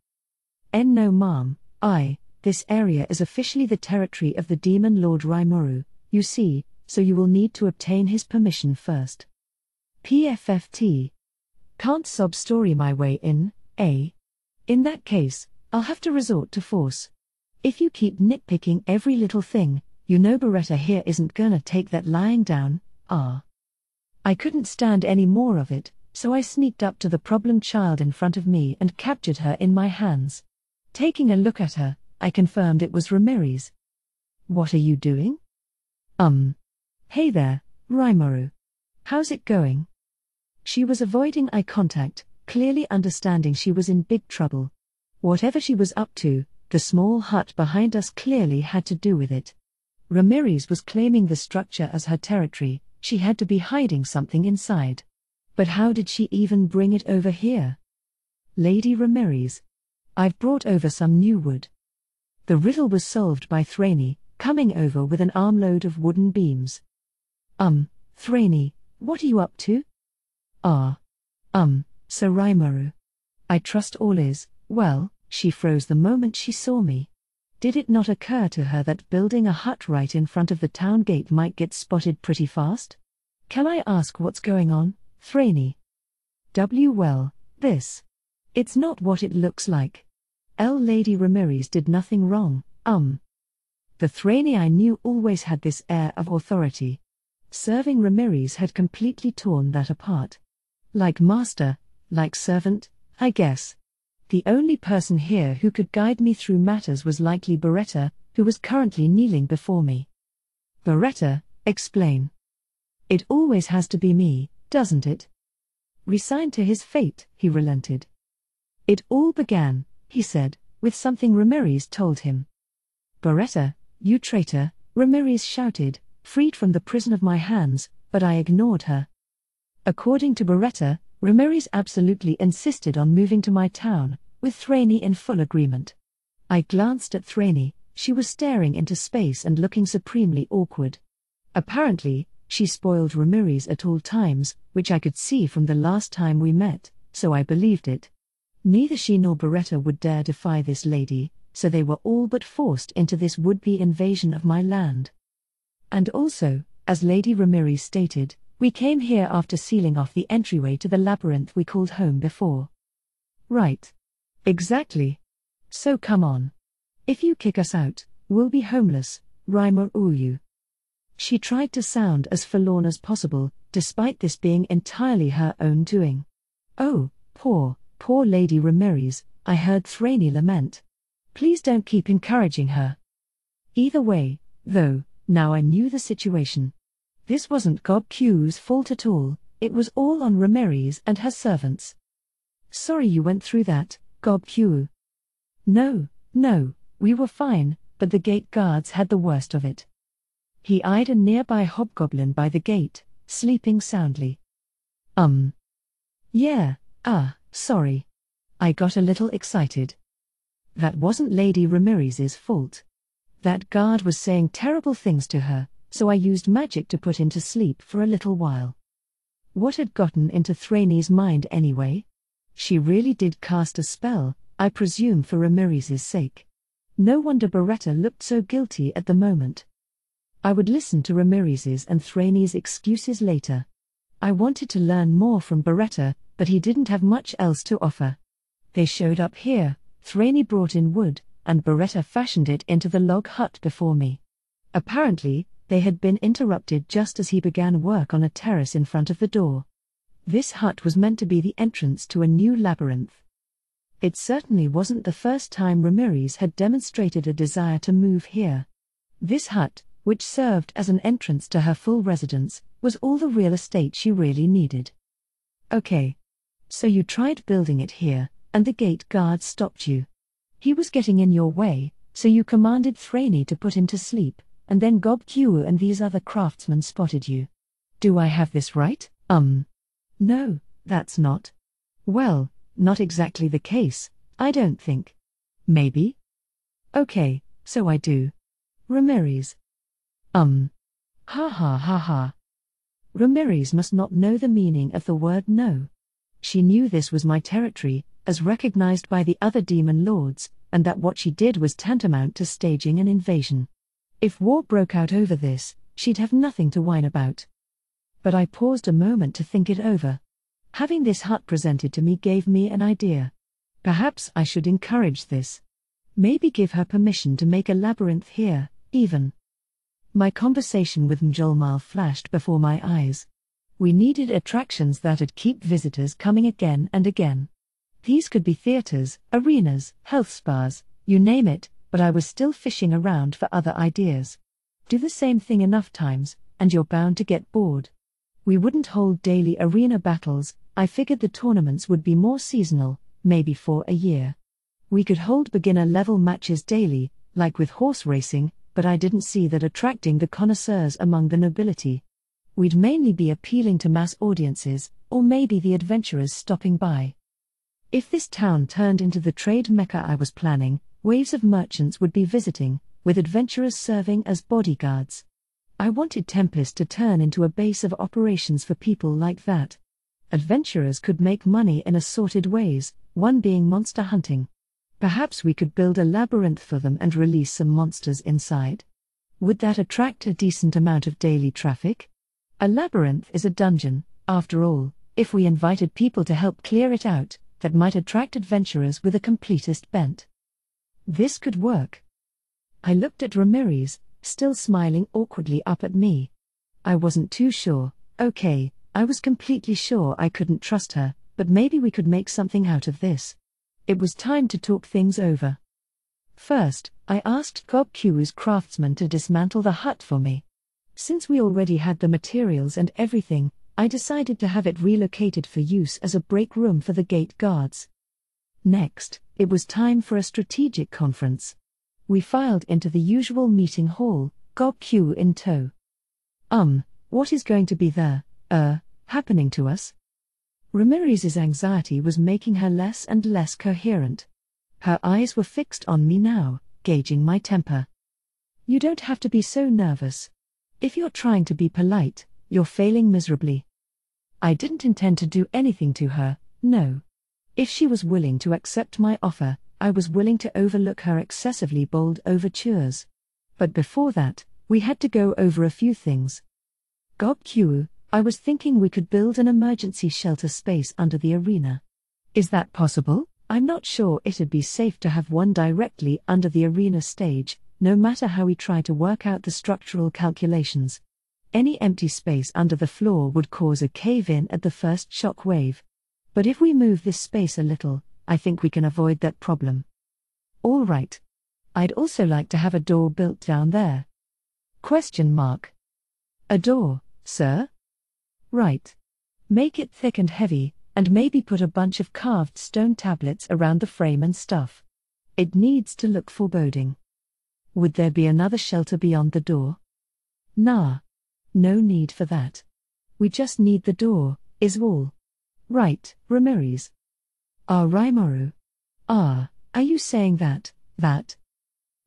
No ma'am, this area is officially the territory of the Demon Lord Rimuru, you see, so you will need to obtain his permission first. PFFT. Can't sob story my way in, eh? In that case, I'll have to resort to force. If you keep nitpicking every little thing, you know Beretta here isn't gonna take that lying down, I couldn't stand any more of it, so I sneaked up to the problem child in front of me and captured her in my hands. Taking a look at her, I confirmed it was Ramirez. What are you doing? Hey there, Rimuru. How's it going? She was avoiding eye contact, clearly understanding she was in big trouble. Whatever she was up to, the small hut behind us clearly had to do with it. Ramirez was claiming the structure as her territory, she had to be hiding something inside. But how did she even bring it over here? Lady Ramirez. I've brought over some new wood. The riddle was solved by Thraney, coming over with an armload of wooden beams. Thraney, what are you up to? Sir Rimuru. I trust all is well. She froze the moment she saw me. Did it not occur to her that building a hut right in front of the town gate might get spotted pretty fast? Can I ask what's going on, Thraney? Well, this. It's not what it looks like. Lady Ramirez did nothing wrong, The Thraney I knew always had this air of authority. Serving Ramirez had completely torn that apart. Like master, like servant, I guess. The only person here who could guide me through matters was likely Beretta, who was currently kneeling before me. Beretta, explain. It always has to be me, doesn't it? Resigned to his fate, he relented. It all began, he said, with something Ramirez told him. Beretta, you traitor, Ramirez shouted, freed from the prison of my hands, but I ignored her. According to Beretta, Ramirez absolutely insisted on moving to my town, with Thraney in full agreement. I glanced at Thraney, she was staring into space and looking supremely awkward. Apparently, she spoiled Ramirez at all times, which I could see from the last time we met, so I believed it. Neither she nor Beretta would dare defy this lady, so they were all but forced into this would-be invasion of my land. And also, as Lady Ramirez stated, we came here after sealing off the entryway to the labyrinth we called home before. Right. Exactly. So come on. If you kick us out, we'll be homeless, Rimuru. She tried to sound as forlorn as possible, despite this being entirely her own doing. Oh, poor Lady Ramirez, I heard Thraney lament. Please don't keep encouraging her. Either way, though, now I knew the situation. This wasn't Gob Q's fault at all, it was all on Ramirez and her servants. Sorry you went through that, Gob Q. No, we were fine, but the gate guards had the worst of it. He eyed a nearby hobgoblin by the gate, sleeping soundly. Yeah, sorry. I got a little excited. That wasn't Lady Ramirez's fault. That guard was saying terrible things to her, so I used magic to put him to sleep for a little while. What had gotten into Thrainey's mind anyway? She really did cast a spell, I presume for Ramirez's sake. No wonder Beretta looked so guilty at the moment. I would listen to Ramirez's and Thrainey's excuses later. I wanted to learn more from Beretta, but he didn't have much else to offer. They showed up here, Thrainey brought in wood, and Beretta fashioned it into the log hut before me. Apparently, they had been interrupted just as he began work on a terrace in front of the door. This hut was meant to be the entrance to a new labyrinth. It certainly wasn't the first time Ramirez had demonstrated a desire to move here. This hut, which served as an entrance to her full residence, was all the real estate she really needed. Okay. So you tried building it here, and the gate guard stopped you. He was getting in your way, so you commanded Thrainey to put him to sleep, and then Gob Q and these other craftsmen spotted you. Do I have this right? No, that's not. Well, not exactly the case, I don't think. Maybe? Okay, so I do. Ramirez. Ha ha ha ha. Ramirez must not know the meaning of the word no. She knew this was my territory, as recognized by the other demon lords, and that what she did was tantamount to staging an invasion. If war broke out over this, she'd have nothing to whine about. But I paused a moment to think it over. Having this hut presented to me gave me an idea. Perhaps I should encourage this. Maybe give her permission to make a labyrinth here, even. My conversation with Mjolmal flashed before my eyes. We needed attractions that'd keep visitors coming again and again. These could be theaters, arenas, health spas, you name it, but I was still fishing around for other ideas. Do the same thing enough times, and you're bound to get bored. We wouldn't hold daily arena battles, I figured the tournaments would be more seasonal, maybe for a year. We could hold beginner-level matches daily, like with horse racing, but I didn't see that attracting the connoisseurs among the nobility. We'd mainly be appealing to mass audiences, or maybe the adventurers stopping by. If this town turned into the trade mecca I was planning, waves of merchants would be visiting, with adventurers serving as bodyguards. I wanted Tempest to turn into a base of operations for people like that. Adventurers could make money in assorted ways, one being monster hunting. Perhaps we could build a labyrinth for them and release some monsters inside. Would that attract a decent amount of daily traffic? A labyrinth is a dungeon, after all. If we invited people to help clear it out, that might attract adventurers with a completist bent. This could work. I looked at Ramirez, still smiling awkwardly up at me. I wasn't too sure. Okay, I was completely sure I couldn't trust her, but maybe we could make something out of this. It was time to talk things over. First, I asked Gob Q's craftsman to dismantle the hut for me. Since we already had the materials and everything, I decided to have it relocated for use as a break room for the gate guards. Next, it was time for a strategic conference. We filed into the usual meeting hall, Gob Q in tow. What is going to be happening to us? Ramirez's anxiety was making her less and less coherent. Her eyes were fixed on me now, gauging my temper. You don't have to be so nervous. If you're trying to be polite, you're failing miserably. I didn't intend to do anything to her, no. If she was willing to accept my offer, I was willing to overlook her excessively bold overtures. But before that, we had to go over a few things. Gob Q, I was thinking we could build an emergency shelter space under the arena. Is that possible? I'm not sure it'd be safe to have one directly under the arena stage, no matter how we try to work out the structural calculations. Any empty space under the floor would cause a cave-in at the first shock wave. But if we move this space a little, I think we can avoid that problem. All right, I'd also like to have a door built down there. Question mark. A door, sir? Right. Make it thick and heavy, and maybe put a bunch of carved stone tablets around the frame and stuff. It needs to look foreboding. Would there be another shelter beyond the door? Nah. No need for that. We just need the door, is all. Right, Ramirez. Rimuru. Are you saying that?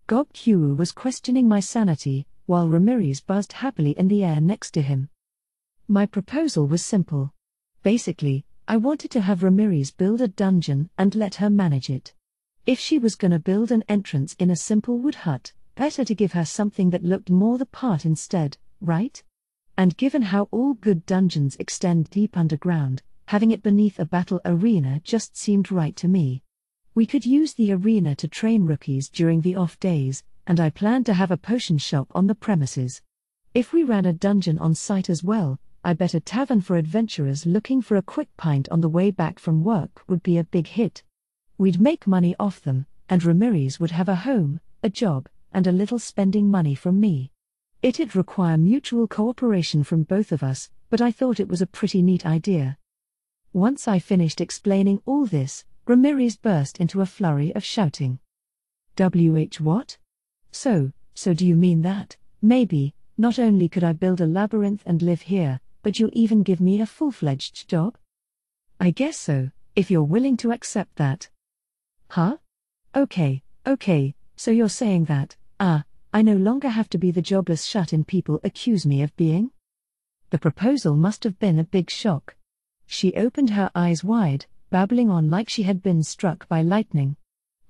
Gob Q was questioning my sanity, while Ramirez buzzed happily in the air next to him. My proposal was simple. Basically, I wanted to have Ramirez build a dungeon and let her manage it. If she was gonna build an entrance in a simple wood hut, better to give her something that looked more the part instead, right? And given how all good dungeons extend deep underground, having it beneath a battle arena just seemed right to me. We could use the arena to train rookies during the off days, and I planned to have a potion shop on the premises. If we ran a dungeon on site as well, I bet a tavern for adventurers looking for a quick pint on the way back from work would be a big hit. We'd make money off them, and Ramirez would have a home, a job, and a little spending money from me. It'd require mutual cooperation from both of us, but I thought it was a pretty neat idea. Once I finished explaining all this, Ramirez burst into a flurry of shouting. What? So do you mean that, maybe, not only could I build a labyrinth and live here, but you'll even give me a full-fledged job? I guess so, if you're willing to accept that. Huh? Okay, so you're saying that, I no longer have to be the jobless shut-in people accuse me of being? The proposal must have been a big shock. She opened her eyes wide, babbling on like she had been struck by lightning.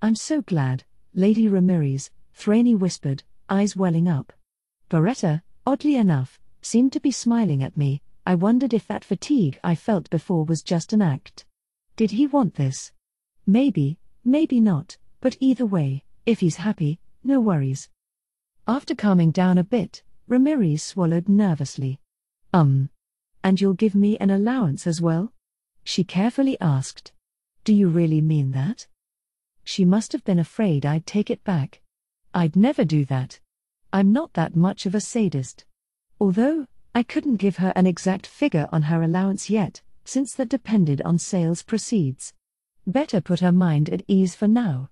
I'm so glad, Lady Ramirez, Thraney whispered, eyes welling up. Beretta, oddly enough, seemed to be smiling at me. I wondered if that fatigue I felt before was just an act. Did he want this? Maybe not, but either way, if he's happy, no worries. After calming down a bit, Ramirez swallowed nervously. And you'll give me an allowance as well? She carefully asked. Do you really mean that? She must have been afraid I'd take it back. I'd never do that. I'm not that much of a sadist. Although, I couldn't give her an exact figure on her allowance yet, since that depended on sales proceeds. Better put her mind at ease for now.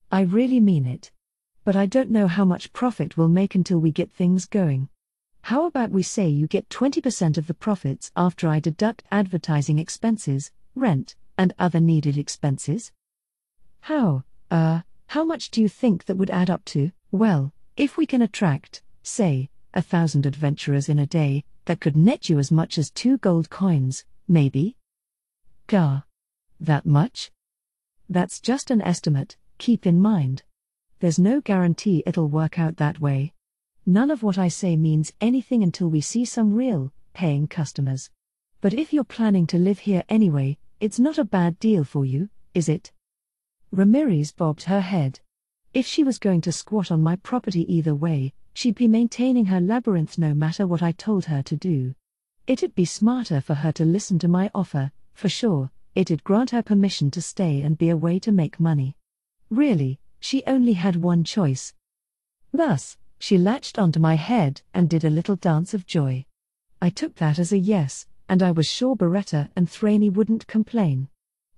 I really mean it. But I don't know how much profit we'll make until we get things going. How about we say you get 20% of the profits after I deduct advertising expenses, rent, and other needed expenses? How much do you think that would add up to? Well, if we can attract, say, 1,000 adventurers in a day, that could net you as much as 2 gold coins, maybe? Gah. That much? That's just an estimate, keep in mind. There's no guarantee it'll work out that way. None of what I say means anything until we see some real, paying customers. But if you're planning to live here anyway, it's not a bad deal for you, is it? Ramirez bobbed her head. If she was going to squat on my property either way, she'd be maintaining her labyrinth no matter what I told her to do. It'd be smarter for her to listen to my offer, for sure. It'd grant her permission to stay and be a way to make money. Really, she only had one choice. Thus, she latched onto my head and did a little dance of joy. I took that as a yes, and I was sure Beretta and Thraney wouldn't complain.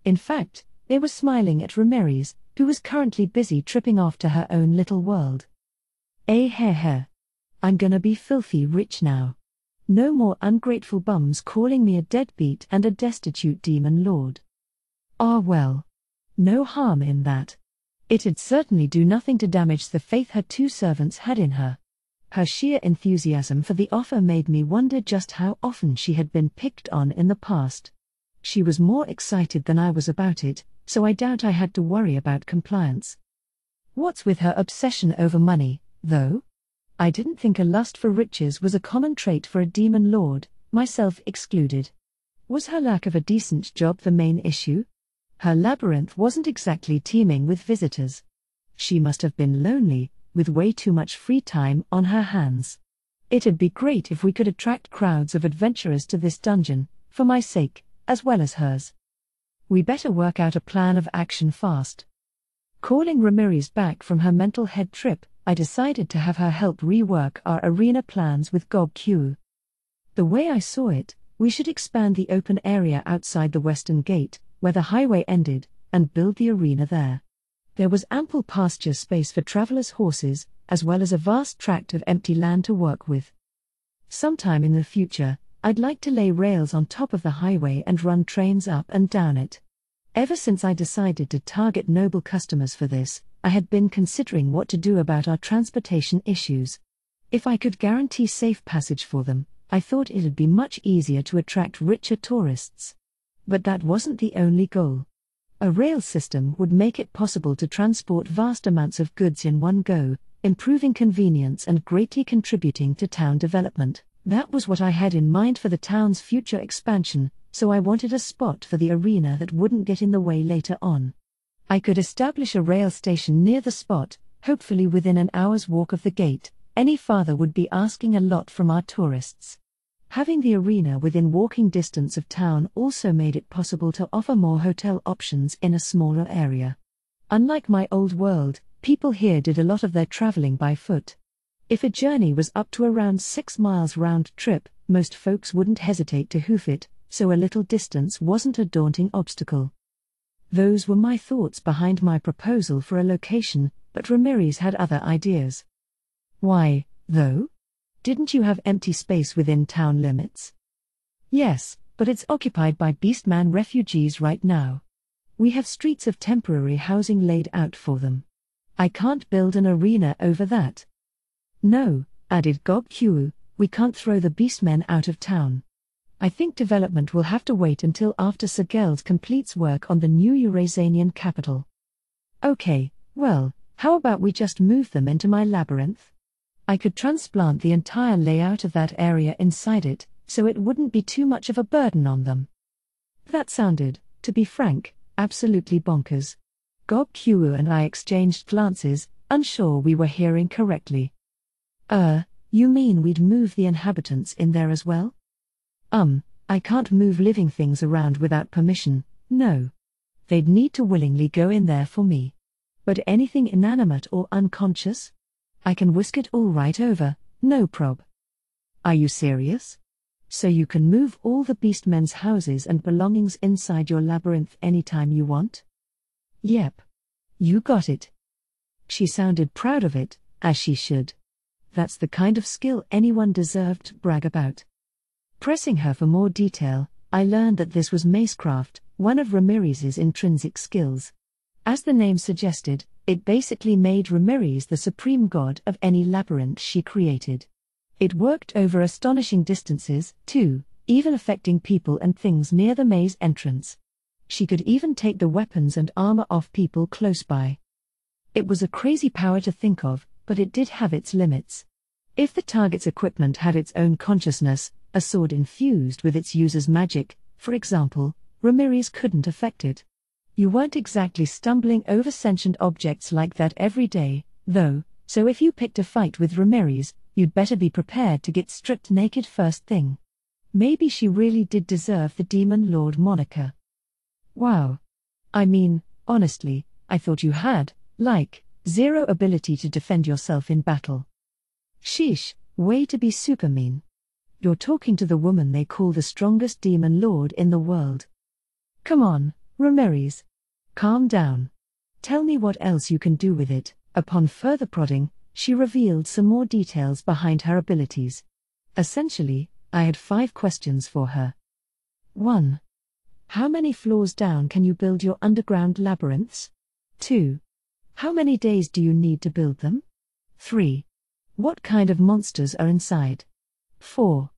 In fact, they were smiling at Ramirez, who was currently busy tripping off to her own little world. I'm gonna be filthy rich now. No more ungrateful bums calling me a deadbeat and a destitute demon lord. Well. No harm in that. It'd certainly do nothing to damage the faith her 2 servants had in her. Her sheer enthusiasm for the offer made me wonder just how often she had been picked on in the past. She was more excited than I was about it, so I doubt I had to worry about compliance. What's with her obsession over money, though? I didn't think a lust for riches was a common trait for a demon lord, myself excluded. Was her lack of a decent job the main issue? Her labyrinth wasn't exactly teeming with visitors. She must have been lonely, with way too much free time on her hands. It'd be great if we could attract crowds of adventurers to this dungeon, for my sake, as well as hers. We better work out a plan of action fast. Calling Ramirez back from her mental head trip, I decided to have her help rework our arena plans with GobQ. The way I saw it, we should expand the open area outside the western gate, where the highway ended, and build the arena there. There was ample pasture space for travelers' horses, as well as a vast tract of empty land to work with. Sometime in the future, I'd like to lay rails on top of the highway and run trains up and down it. Ever since I decided to target noble customers for this, I had been considering what to do about our transportation issues. If I could guarantee safe passage for them, I thought it'd be much easier to attract richer tourists. But that wasn't the only goal. A rail system would make it possible to transport vast amounts of goods in one go, improving convenience and greatly contributing to town development. That was what I had in mind for the town's future expansion, so I wanted a spot for the arena that wouldn't get in the way later on. I could establish a rail station near the spot, hopefully within an hour's walk of the gate. Any farther would be asking a lot from our tourists. Having the arena within walking distance of town also made it possible to offer more hotel options in a smaller area. Unlike my old world, people here did a lot of their traveling by foot. If a journey was up to around 6 miles round trip, most folks wouldn't hesitate to hoof it, so a little distance wasn't a daunting obstacle. Those were my thoughts behind my proposal for a location, but Ramirez had other ideas. Why, though? Didn't you have empty space within town limits? Yes, but it's occupied by Beastman refugees right now. We have streets of temporary housing laid out for them. I can't build an arena over that. No, added GobQ, we can't throw the Beastmen out of town. I think development will have to wait until after Sir Geld completes work on the new Eurasianian capital. Okay, well, how about we just move them into my labyrinth? I could transplant the entire layout of that area inside it, so it wouldn't be too much of a burden on them. That sounded, to be frank, absolutely bonkers. GobQ and I exchanged glances, unsure we were hearing correctly. You mean we'd move the inhabitants in there as well? I can't move living things around without permission, no. They'd need to willingly go in there for me. But anything inanimate or unconscious? I can whisk it all right over, no prob. Are you serious? So you can move all the Beastmen's houses and belongings inside your labyrinth anytime you want? Yep. You got it. She sounded proud of it, as she should. That's the kind of skill anyone deserved to brag about. Pressing her for more detail, I learned that this was macecraft, one of Ramirez's intrinsic skills. As the name suggested, it basically made Ramirez the supreme god of any labyrinth she created. It worked over astonishing distances, too, even affecting people and things near the maze entrance. She could even take the weapons and armor off people close by. It was a crazy power to think of, but it did have its limits. If the target's equipment had its own consciousness, a sword infused with its user's magic, for example, Ramirez couldn't affect it. You weren't exactly stumbling over sentient objects like that every day, though, so if you picked a fight with Ramirez, you'd better be prepared to get stripped naked first thing. Maybe she really did deserve the Demon Lord moniker. Wow. I mean, honestly, I thought you had, zero ability to defend yourself in battle. Sheesh, way to be super mean. You're talking to the woman they call the strongest demon lord in the world. Come on, Ramirez. Calm down. Tell me what else you can do with it. Upon further prodding, she revealed some more details behind her abilities. Essentially, I had 5 questions for her. 1. How many floors down can you build your underground labyrinths? 2. How many days do you need to build them? 3. What kind of monsters are inside? 4.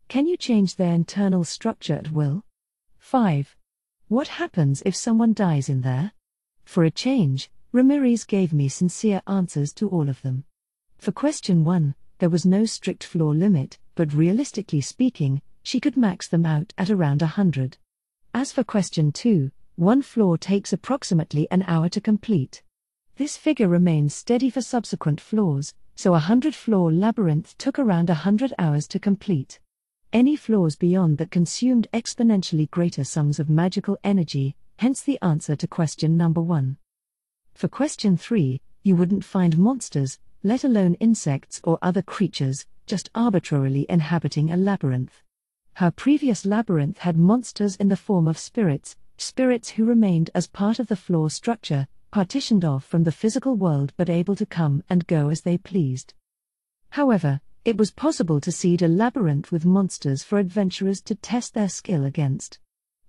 Can you change their internal structure at will? 5. What happens if someone dies in there? For a change, Ramirez gave me sincere answers to all of them. For question 1, there was no strict floor limit, but realistically speaking, she could max them out at around 100. As for question 2, one floor takes approximately an hour to complete. This figure remains steady for subsequent floors, so a 100-floor labyrinth took around 100 hours to complete. Any floors beyond that consumed exponentially greater sums of magical energy, hence the answer to question number 1. For question 3, you wouldn't find monsters, let alone insects or other creatures, just arbitrarily inhabiting a labyrinth. Her previous labyrinth had monsters in the form of spirits who remained as part of the floor structure, partitioned off from the physical world but able to come and go as they pleased. However, it was possible to seed a labyrinth with monsters for adventurers to test their skill against.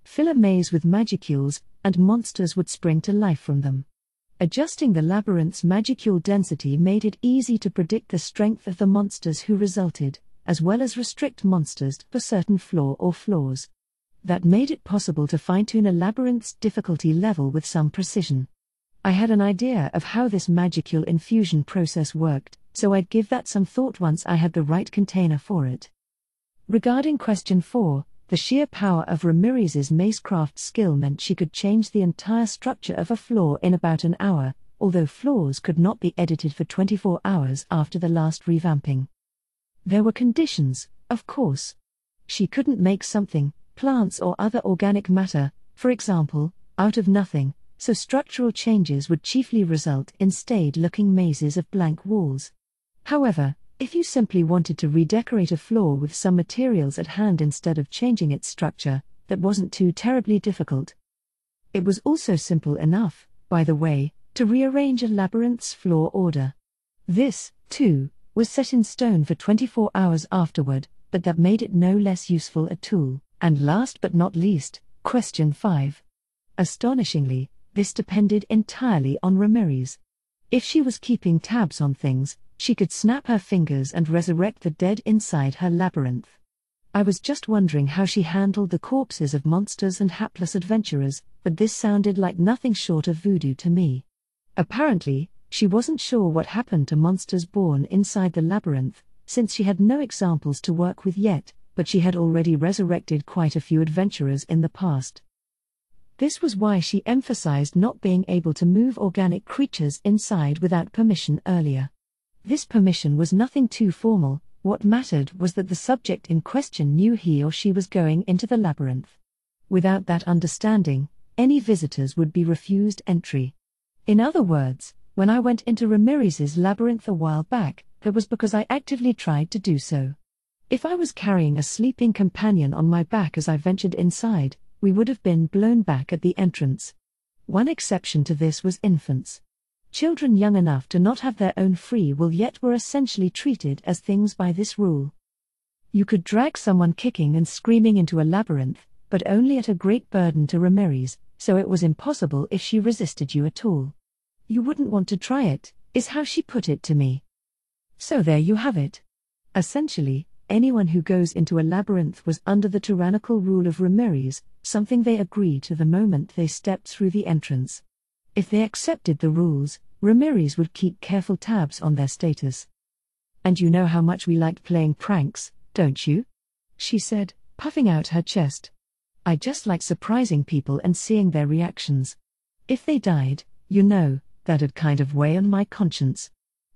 Fill a maze with magicules, and monsters would spring to life from them. Adjusting the labyrinth's magicule density made it easy to predict the strength of the monsters who resulted, as well as restrict monsters for certain floor or floors. That made it possible to fine-tune a labyrinth's difficulty level with some precision. I had an idea of how this magicule infusion process worked, so I'd give that some thought once I had the right container for it. Regarding question 4, the sheer power of Ramires's macecraft skill meant she could change the entire structure of a floor in about an hour, although floors could not be edited for 24 hours after the last revamping. There were conditions, of course. She couldn't make something, plants or other organic matter, for example, out of nothing, so structural changes would chiefly result in staid-looking mazes of blank walls. However, if you simply wanted to redecorate a floor with some materials at hand instead of changing its structure, that wasn't too terribly difficult. It was also simple enough, by the way, to rearrange a labyrinth's floor order. This, too, was set in stone for 24 hours afterward, but that made it no less useful a tool. And last but not least, question 5. Astonishingly, this depended entirely on Ramires. If she was keeping tabs on things, she could snap her fingers and resurrect the dead inside her labyrinth. I was just wondering how she handled the corpses of monsters and hapless adventurers, but this sounded like nothing short of voodoo to me. Apparently, she wasn't sure what happened to monsters born inside the labyrinth, since she had no examples to work with yet, but she had already resurrected quite a few adventurers in the past. This was why she emphasized not being able to move organic creatures inside without permission earlier. This permission was nothing too formal, what mattered was that the subject in question knew he or she was going into the labyrinth. Without that understanding, any visitors would be refused entry. In other words, when I went into Ramires's labyrinth a while back, that was because I actively tried to do so. If I was carrying a sleeping companion on my back as I ventured inside, we would have been blown back at the entrance. One exception to this was infants. Children young enough to not have their own free will yet were essentially treated as things by this rule. You could drag someone kicking and screaming into a labyrinth, but only at a great burden to Ramires, so it was impossible if she resisted you at all. You wouldn't want to try it, is how she put it to me. So there you have it. Essentially, anyone who goes into a labyrinth was under the tyrannical rule of Ramires, something they agreed to the moment they stepped through the entrance. If they accepted the rules, Ramires would keep careful tabs on their status. And you know how much we liked playing pranks, don't you? She said, puffing out her chest. I just like surprising people and seeing their reactions. If they died, you know, that'd kind of weigh on my conscience.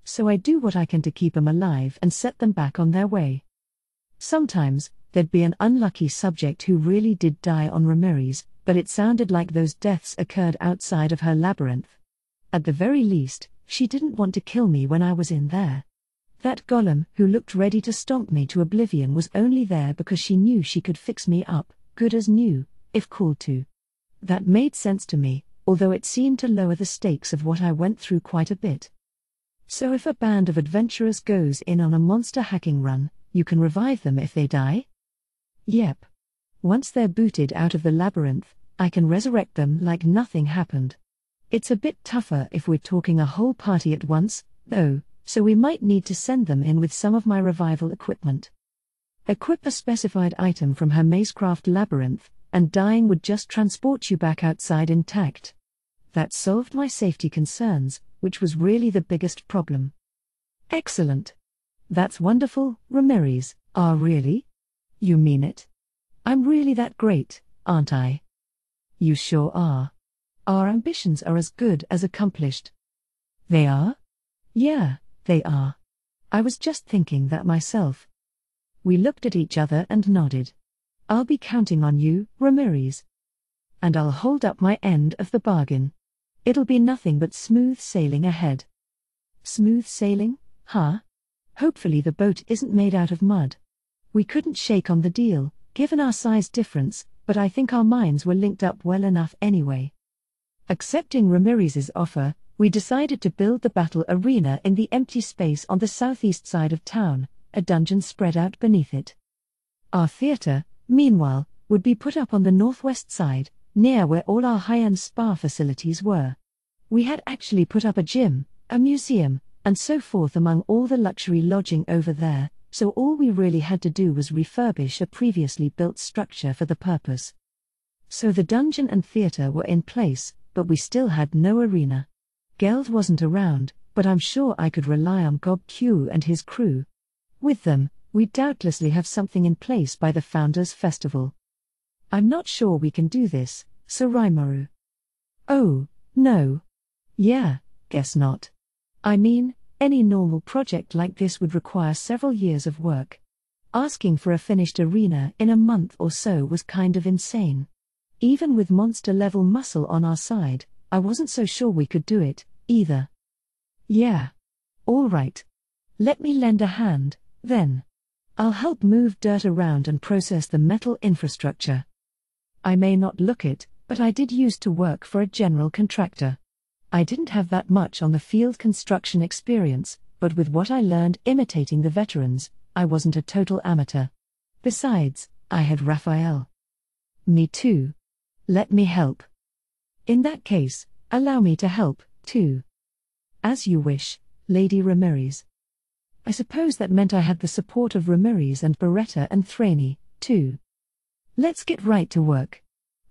So I do what I can to keep 'em alive and set them back on their way. Sometimes, there'd be an unlucky subject who really did die on Ramires, but it sounded like those deaths occurred outside of her labyrinth. At the very least, she didn't want to kill me when I was in there. That golem who looked ready to stomp me to oblivion was only there because she knew she could fix me up, good as new, if called to. That made sense to me, although it seemed to lower the stakes of what I went through quite a bit. So if a band of adventurers goes in on a monster hacking run, you can revive them if they die? Yep. Once they're booted out of the labyrinth, I can resurrect them like nothing happened. It's a bit tougher if we're talking a whole party at once, though, so we might need to send them in with some of my revival equipment. Equip a specified item from her macecraft labyrinth, and dying would just transport you back outside intact. That solved my safety concerns, which was really the biggest problem. Excellent. That's wonderful, Ramires. Really? You mean it? I'm really that great, aren't I? You sure are. Our ambitions are as good as accomplished. They are? Yeah, they are. I was just thinking that myself. We looked at each other and nodded. I'll be counting on you, Ramires. And I'll hold up my end of the bargain. It'll be nothing but smooth sailing ahead. Smooth sailing, huh? Hopefully the boat isn't made out of mud. We couldn't shake on the deal, given our size difference, but I think our minds were linked up well enough anyway. Accepting Ramirez's offer, we decided to build the battle arena in the empty space on the southeast side of town, a dungeon spread out beneath it. Our theater, meanwhile, would be put up on the northwest side, near where all our high-end spa facilities were. We had actually put up a gym, a museum, and so forth among all the luxury lodging over there, so all we really had to do was refurbish a previously built structure for the purpose. So the dungeon and theater were in place, but we still had no arena. Geld wasn't around, but I'm sure I could rely on Gob Q and his crew. With them, we'd doubtlessly have something in place by the Founders' Festival. I'm not sure we can do this, Sir Rimuru. Oh, no. Yeah, guess not. I mean, any normal project like this would require several years of work. Asking for a finished arena in a month or so was kind of insane. Even with monster-level muscle on our side, I wasn't so sure we could do it, either. Yeah. All right. Let me lend a hand, then. I'll help move dirt around and process the metal infrastructure. I may not look it, but I did used to work for a general contractor. I didn't have that much on the field construction experience, but with what I learned imitating the veterans, I wasn't a total amateur. Besides, I had Raphael. Me too. Let me help. In that case, allow me to help, too. As you wish, Lady Ramirez. I suppose that meant I had the support of Ramirez and Beretta and Thraney, too. Let's get right to work.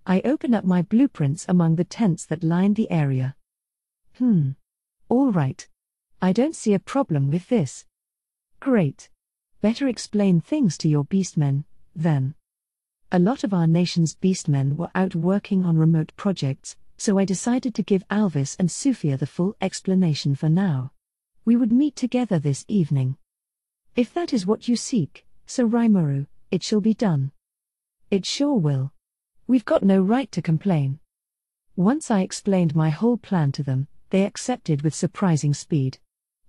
I open up my blueprints among the tents that lined the area. All right. I don't see a problem with this. Great. Better explain things to your beastmen, then. A lot of our nation's beastmen were out working on remote projects, so I decided to give Alvis and Sufia the full explanation for now. We would meet together this evening. If that is what you seek, Sir Rimuru, it shall be done. It sure will. We've got no right to complain. Once I explained my whole plan to them, they accepted with surprising speed.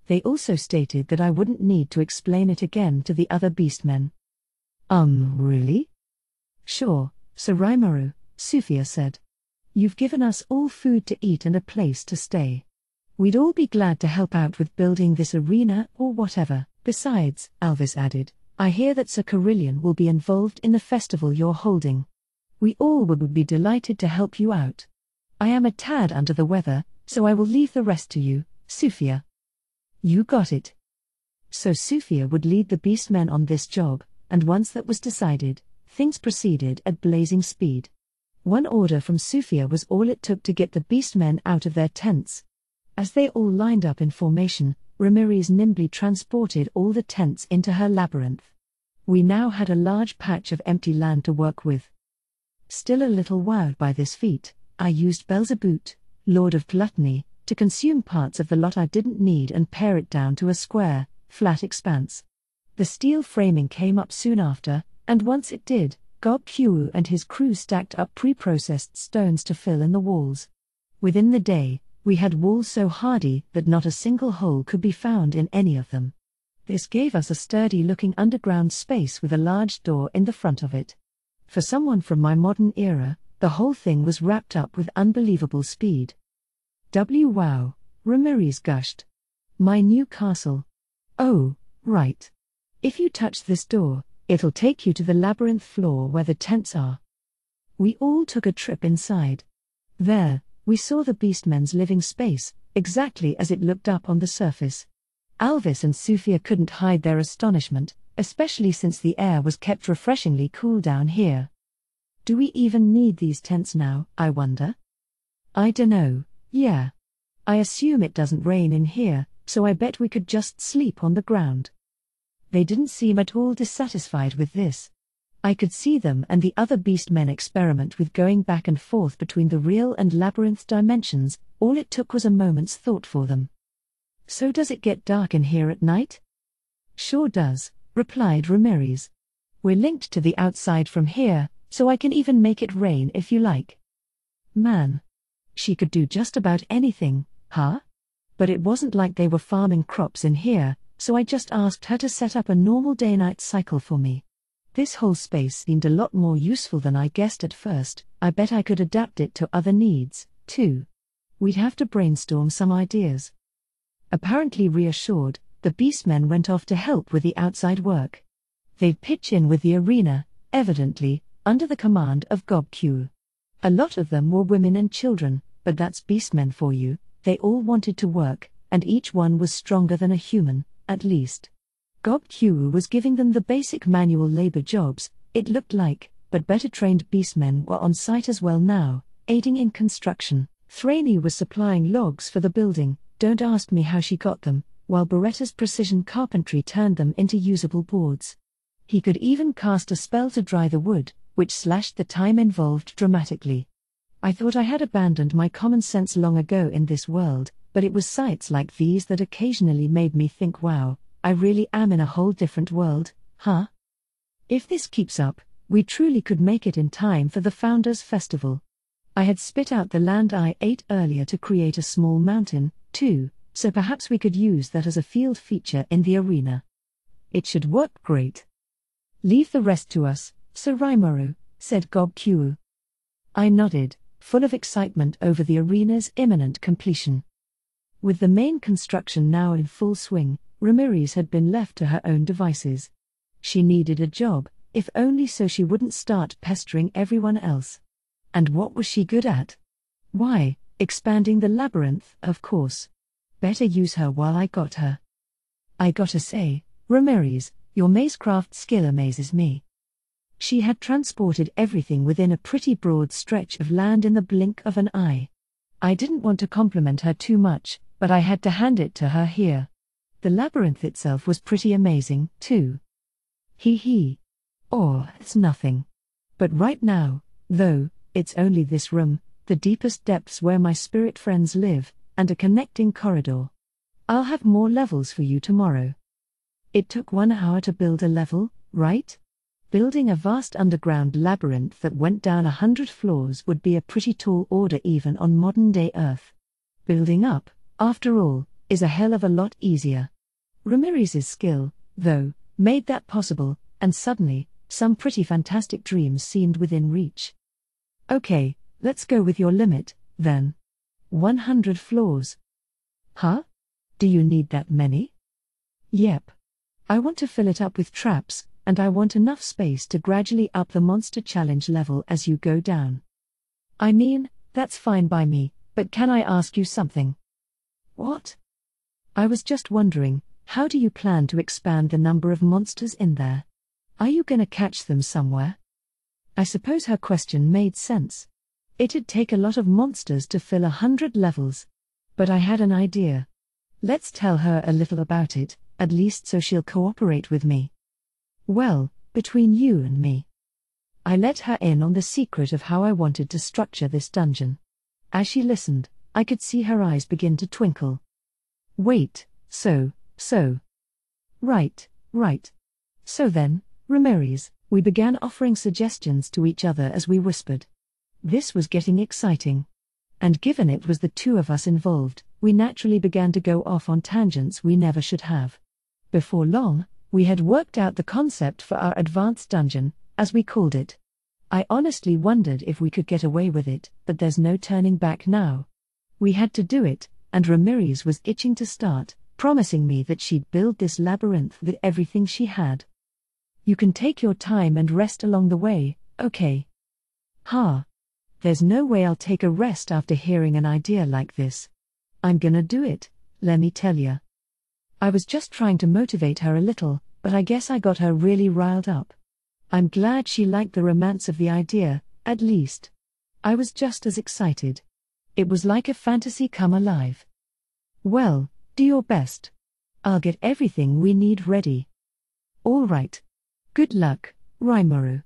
They also stated that I wouldn't need to explain it again to the other beastmen. Really? Sure, Sir Rimuru, Sufia said. You've given us all food to eat and a place to stay. We'd all be glad to help out with building this arena or whatever. Besides, Alvis added, I hear that Sir Carillion will be involved in the festival you're holding. We all would be delighted to help you out. I am a tad under the weather, so I will leave the rest to you, Sufia. You got it. So Sufia would lead the beastmen on this job, and once that was decided, things proceeded at blazing speed. One order from Sufia was all it took to get the beastmen out of their tents. As they all lined up in formation, Ramirez nimbly transported all the tents into her labyrinth. We now had a large patch of empty land to work with. Still a little wowed by this feat, I used Belzebut, Lord of Gluttony, to consume parts of the lot I didn't need and pare it down to a square, flat expanse. The steel framing came up soon after, and once it did, Gob Q and his crew stacked up pre-processed stones to fill in the walls. Within the day, we had walls so hardy that not a single hole could be found in any of them. This gave us a sturdy-looking underground space with a large door in the front of it. For someone from my modern era, the whole thing was wrapped up with unbelievable speed. Wow, Ramirez gushed. My new castle. Oh, right. If you touch this door, it'll take you to the labyrinth floor where the tents are. We all took a trip inside. There, we saw the beastmen's living space, exactly as it looked up on the surface. Alvis and Sufia couldn't hide their astonishment, especially since the air was kept refreshingly cool down here. Do we even need these tents now, I wonder? I dunno, yeah. I assume it doesn't rain in here, so I bet we could just sleep on the ground. They didn't seem at all dissatisfied with this. I could see them and the other beastmen experiment with going back and forth between the real and labyrinth dimensions. All it took was a moment's thought for them. So does it get dark in here at night? Sure does, replied Ramirez. We're linked to the outside from here, so I can even make it rain if you like. Man. She could do just about anything, huh? But it wasn't like they were farming crops in here, so I just asked her to set up a normal day-night cycle for me. This whole space seemed a lot more useful than I guessed at first. I bet I could adapt it to other needs, too. We'd have to brainstorm some ideas. Apparently reassured, the beastmen went off to help with the outside work. They'd pitch in with the arena, evidently, under the command of Gob-Q. A lot of them were women and children, but that's beastmen for you. They all wanted to work, and each one was stronger than a human, at least. Gob-Q was giving them the basic manual labor jobs, it looked like, but better-trained beastmen were on site as well now, aiding in construction. Thraney was supplying logs for the building, don't ask me how she got them, while Beretta's precision carpentry turned them into usable boards. He could even cast a spell to dry the wood, which slashed the time involved dramatically. I thought I had abandoned my common sense long ago in this world, but it was sights like these that occasionally made me think, wow, I really am in a whole different world, huh? If this keeps up, we truly could make it in time for the Founders Festival. I had spit out the land I ate earlier to create a small mountain, too, so perhaps we could use that as a field feature in the arena. It should work great. Leave the rest to us, Sir Rimuru, said Gob-Q. I nodded, full of excitement over the arena's imminent completion. With the main construction now in full swing, Ramirez had been left to her own devices. She needed a job, if only so she wouldn't start pestering everyone else. And what was she good at? Why, expanding the labyrinth, of course. Better use her while I got her. I gotta say, Ramirez, your mazecraft skill amazes me. She had transported everything within a pretty broad stretch of land in the blink of an eye. I didn't want to compliment her too much, but I had to hand it to her here. The labyrinth itself was pretty amazing, too. Hee. Oh, it's nothing. But right now, though, it's only this room, the deepest depths where my spirit friends live, and a connecting corridor. I'll have more levels for you tomorrow. It took 1 hour to build a level, right? Building a vast underground labyrinth that went down 100 floors would be a pretty tall order even on modern-day Earth. Building up, after all, is a hell of a lot easier. Ramirez's skill, though, made that possible, and suddenly, some pretty fantastic dreams seemed within reach. Okay, let's go with your limit, then. 100 floors. Huh? Do you need that many? Yep. I want to fill it up with traps, and I want enough space to gradually up the monster challenge level as you go down. I mean, that's fine by me, but can I ask you something? What? I was just wondering, how do you plan to expand the number of monsters in there? Are you gonna catch them somewhere? I suppose her question made sense. It'd take a lot of monsters to fill 100 levels. But I had an idea. Let's tell her a little about it, at least so she'll cooperate with me. Well, between you and me. I let her in on the secret of how I wanted to structure this dungeon. As she listened, I could see her eyes begin to twinkle. Wait, so. Right. So then, Ramirez, we began offering suggestions to each other as we whispered. This was getting exciting. And given it was the two of us involved, we naturally began to go off on tangents we never should have. Before long, we had worked out the concept for our advanced dungeon, as we called it. I honestly wondered if we could get away with it, but there's no turning back now. We had to do it, and Ramirez was itching to start, promising me that she'd build this labyrinth with everything she had. You can take your time and rest along the way, okay? There's no way I'll take a rest after hearing an idea like this. I'm gonna do it, lemme tell ya. I was just trying to motivate her a little, but I guess I got her really riled up. I'm glad she liked the romance of the idea, at least. I was just as excited. It was like a fantasy come alive. Well, do your best. I'll get everything we need ready. All right. Good luck, Rimuru.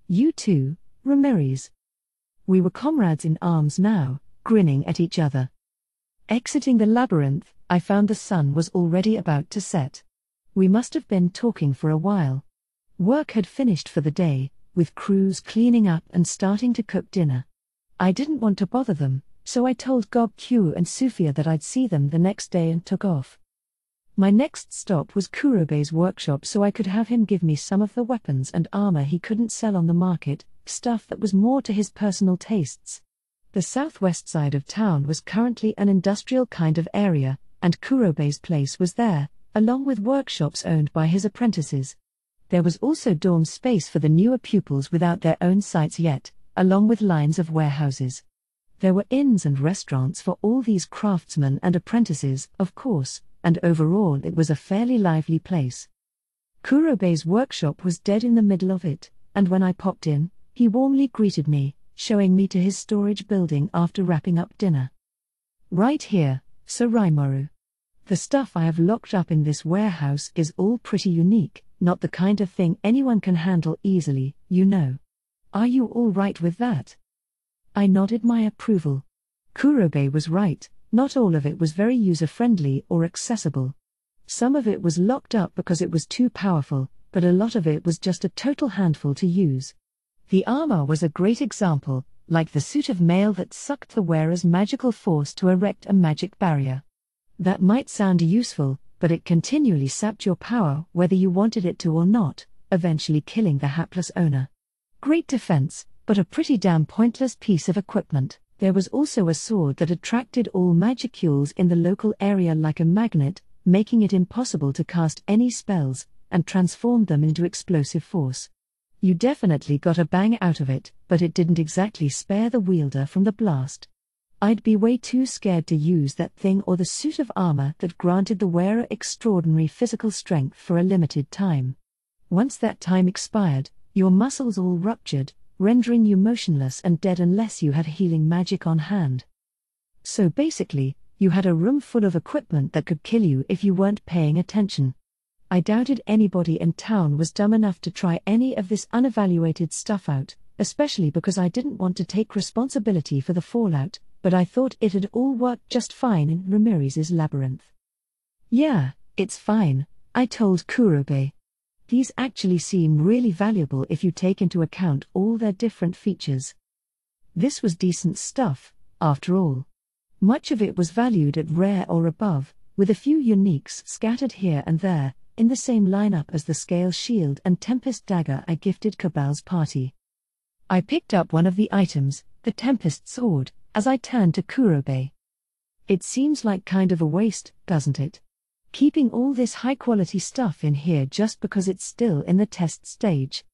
You too, Ramirez. We were comrades in arms now, grinning at each other. Exiting the labyrinth, I found the sun was already about to set. We must have been talking for a while. Work had finished for the day, with crews cleaning up and starting to cook dinner. I didn't want to bother them, so I told Gob Q and Sufia that I'd see them the next day and took off. My next stop was Kurobei's workshop so I could have him give me some of the weapons and armor he couldn't sell on the market, stuff that was more to his personal tastes. The southwest side of town was currently an industrial kind of area, and Kurobei's place was there, along with workshops owned by his apprentices. There was also dorm space for the newer pupils without their own sites yet, along with lines of warehouses. There were inns and restaurants for all these craftsmen and apprentices, of course, and overall it was a fairly lively place. Kurobei's workshop was dead in the middle of it, and when I popped in, he warmly greeted me, showing me to his storage building after wrapping up dinner. Right here, Sir Rimuru. The stuff I have locked up in this warehouse is all pretty unique, not the kind of thing anyone can handle easily, you know. Are you all right with that? I nodded my approval. Kurobei was right, not all of it was very user-friendly or accessible. Some of it was locked up because it was too powerful, but a lot of it was just a total handful to use. The armor was a great example, like the suit of mail that sucked the wearer's magical force to erect a magic barrier. That might sound useful, but it continually sapped your power whether you wanted it to or not, eventually killing the hapless owner. Great defense, but a pretty damn pointless piece of equipment. There was also a sword that attracted all magicules in the local area like a magnet, making it impossible to cast any spells, and transformed them into explosive force. You definitely got a bang out of it, but it didn't exactly spare the wielder from the blast. I'd be way too scared to use that thing or the suit of armor that granted the wearer extraordinary physical strength for a limited time. Once that time expired, your muscles all ruptured, rendering you motionless and dead unless you had healing magic on hand. So basically, you had a room full of equipment that could kill you if you weren't paying attention. I doubted anybody in town was dumb enough to try any of this unevaluated stuff out, especially because I didn't want to take responsibility for the fallout, but I thought it'd all worked just fine in Ramirez's labyrinth. Yeah, it's fine, I told Kurobei. These actually seem really valuable if you take into account all their different features. This was decent stuff, after all. Much of it was valued at rare or above, with a few uniques scattered here and there, in the same lineup as the scale shield and tempest dagger I gifted Cabal's party. I picked up one of the items, the tempest sword, as I turned to Kurobei. It seems like kind of a waste, doesn't it? Keeping all this high-quality stuff in here just because it's still in the test stage.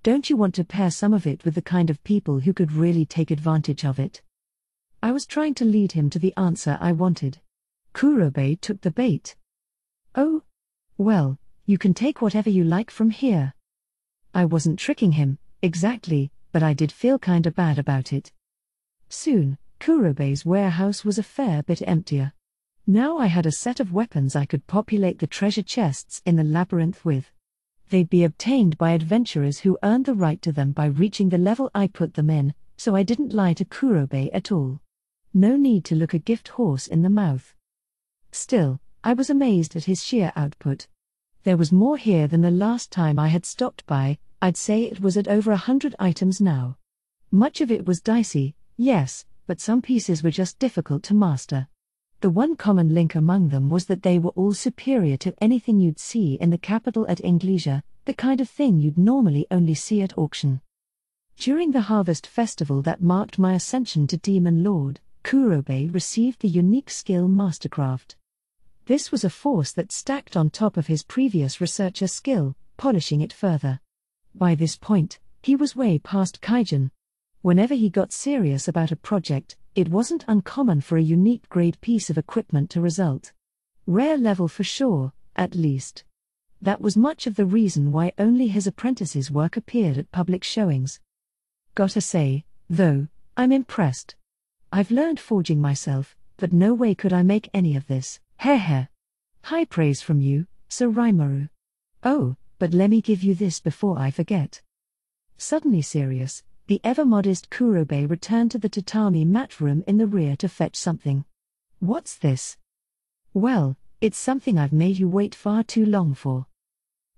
Don't you want to pair some of it with the kind of people who could really take advantage of it? I was trying to lead him to the answer I wanted. Kurobei took the bait. Oh, well, you can take whatever you like from here. I wasn't tricking him, exactly, but I did feel kinda bad about it. Soon, Kurobei's warehouse was a fair bit emptier. Now I had a set of weapons I could populate the treasure chests in the labyrinth with. They'd be obtained by adventurers who earned the right to them by reaching the level I put them in, so I didn't lie to Kurobei at all. No need to look a gift horse in the mouth. Still, I was amazed at his sheer output. There was more here than the last time I had stopped by. I'd say it was at over 100 items now. Much of it was dicey, yes, but some pieces were just difficult to master. The one common link among them was that they were all superior to anything you'd see in the capital at Inglesia, the kind of thing you'd normally only see at auction. During the harvest festival that marked my ascension to Demon Lord, Kurobei received the unique skill Mastercraft. This was a force that stacked on top of his previous researcher skill, polishing it further. By this point, he was way past Kaijin. Whenever he got serious about a project, it wasn't uncommon for a unique grade piece of equipment to result. Rare level for sure, at least. That was much of the reason why only his apprentices' work appeared at public showings. Gotta say, though, I'm impressed. I've learned forging myself, but no way could I make any of this. Heh. High praise from you, Sir Rimuru. Oh, but let me give you this before I forget. Suddenly serious, the ever-modest Kurobei returned to the tatami mat room in the rear to fetch something. What's this? Well, it's something I've made you wait far too long for.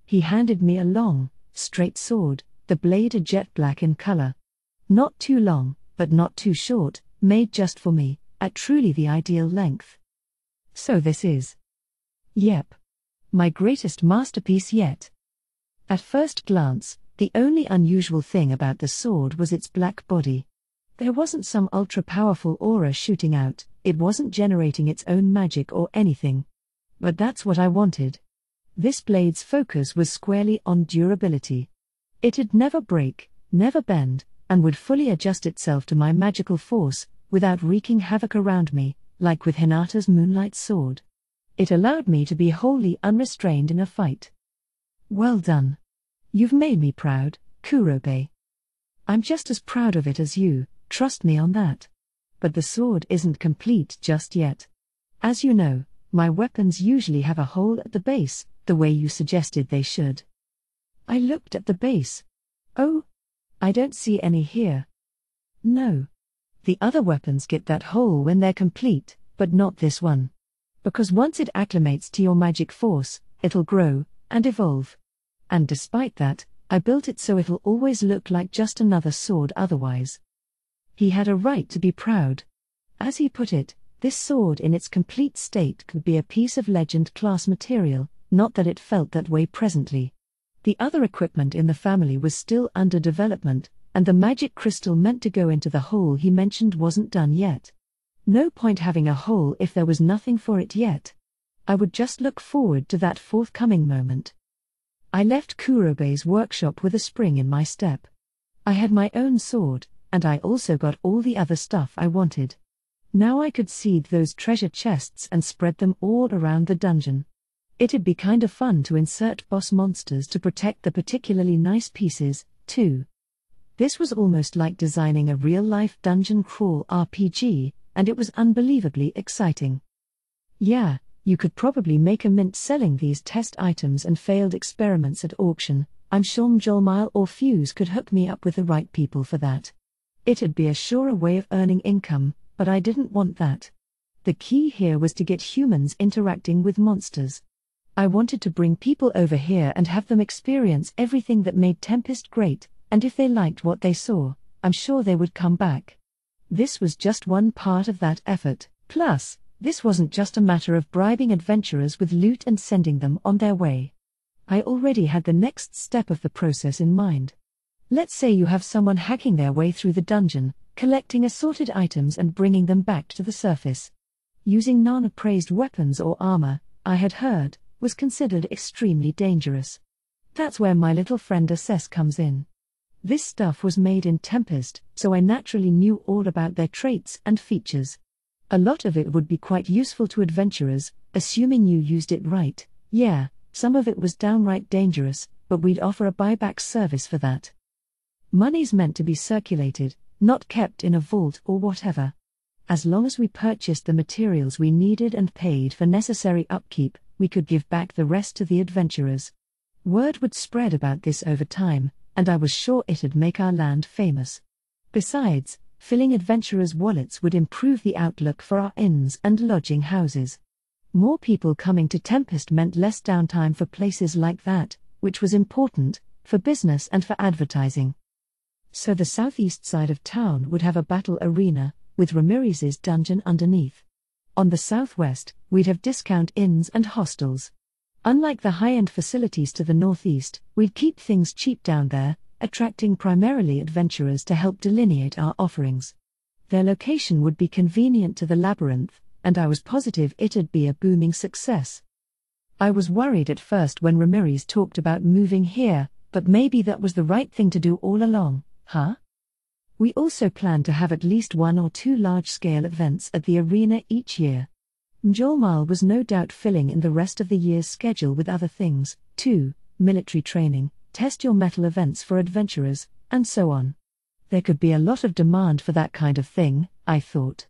He handed me a long, straight sword, the blade a jet black in color. Not too long, but not too short, made just for me, at truly the ideal length. So this is. Yep. My greatest masterpiece yet. At first glance, the only unusual thing about the sword was its black body. There wasn't some ultra-powerful aura shooting out, it wasn't generating its own magic or anything. But that's what I wanted. This blade's focus was squarely on durability. It'd never break, never bend, and would fully adjust itself to my magical force, without wreaking havoc around me, like with Hinata's Moonlight Sword. It allowed me to be wholly unrestrained in a fight. Well done. You've made me proud, Kurobe. I'm just as proud of it as you, trust me on that. But the sword isn't complete just yet. As you know, my weapons usually have a hole at the base, the way you suggested they should. I looked at the base. Oh, I don't see any here. No. The other weapons get that hole when they're complete, but not this one. Because once it acclimates to your magic force, it'll grow and evolve. And despite that, I built it so it'll always look like just another sword otherwise. He had a right to be proud. As he put it, this sword in its complete state could be a piece of legend-class material, not that it felt that way presently. The other equipment in the family was still under development, and the magic crystal meant to go into the hole he mentioned wasn't done yet. No point having a hole if there was nothing for it yet. I would just look forward to that forthcoming moment. I left Kurobe's workshop with a spring in my step. I had my own sword, and I also got all the other stuff I wanted. Now I could seed those treasure chests and spread them all around the dungeon. It'd be kinda fun to insert boss monsters to protect the particularly nice pieces, too. This was almost like designing a real-life dungeon crawl RPG, and it was unbelievably exciting. Yeah, you could probably make a mint selling these test items and failed experiments at auction. I'm sure Mjolmile or Fuse could hook me up with the right people for that. It'd be a surer way of earning income, but I didn't want that. The key here was to get humans interacting with monsters. I wanted to bring people over here and have them experience everything that made Tempest great, and if they liked what they saw, I'm sure they would come back. This was just one part of that effort. Plus, this wasn't just a matter of bribing adventurers with loot and sending them on their way. I already had the next step of the process in mind. Let's say you have someone hacking their way through the dungeon, collecting assorted items and bringing them back to the surface. Using non-appraised weapons or armor, I had heard, was considered extremely dangerous. That's where my little friend Assess comes in. This stuff was made in Tempest, so I naturally knew all about their traits and features. A lot of it would be quite useful to adventurers, assuming you used it right. Yeah, some of it was downright dangerous, but we'd offer a buyback service for that. Money's meant to be circulated, not kept in a vault or whatever. As long as we purchased the materials we needed and paid for necessary upkeep, we could give back the rest to the adventurers. Word would spread about this over time, and I was sure it'd make our land famous. Besides, filling adventurers' wallets would improve the outlook for our inns and lodging houses. More people coming to Tempest meant less downtime for places like that, which was important, for business and for advertising. So the southeast side of town would have a battle arena, with Ramirez's dungeon underneath. On the southwest, we'd have discount inns and hostels. Unlike the high-end facilities to the northeast, we'd keep things cheap down there, attracting primarily adventurers to help delineate our offerings. Their location would be convenient to the labyrinth, and I was positive it'd be a booming success. I was worried at first when Ramirez talked about moving here, but maybe that was the right thing to do all along, huh? We also planned to have at least 1 or 2 large-scale events at the arena each year. Mjolmile was no doubt filling in the rest of the year's schedule with other things, too, military training, test your metal events for adventurers, and so on. There could be a lot of demand for that kind of thing, I thought.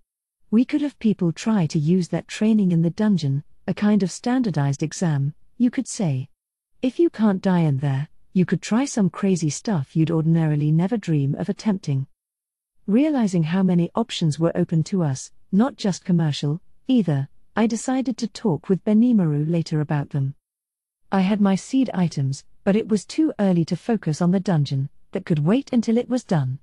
We could have people try to use that training in the dungeon, a kind of standardized exam, you could say. If you can't die in there, you could try some crazy stuff you'd ordinarily never dream of attempting. Realizing how many options were open to us, not just commercial, either, I decided to talk with Benimaru later about them. I had my seed items, but it was too early to focus on the dungeon, that could wait until it was done.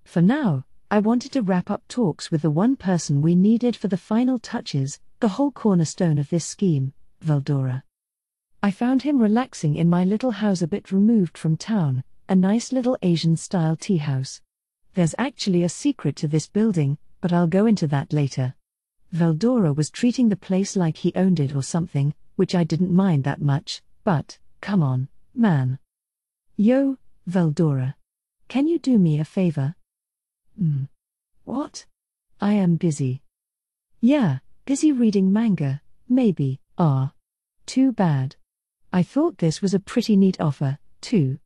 For now, I wanted to wrap up talks with the one person we needed for the final touches, the whole cornerstone of this scheme, Veldora. I found him relaxing in my little house a bit removed from town, a nice little Asian-style tea house. There's actually a secret to this building, but I'll go into that later. Veldora was treating the place like he owned it or something, which I didn't mind that much, but, come on, man. Yo, Veldora. Can you do me a favor? What? I am busy. Yeah, busy reading manga, maybe. Too bad. I thought this was a pretty neat offer, too.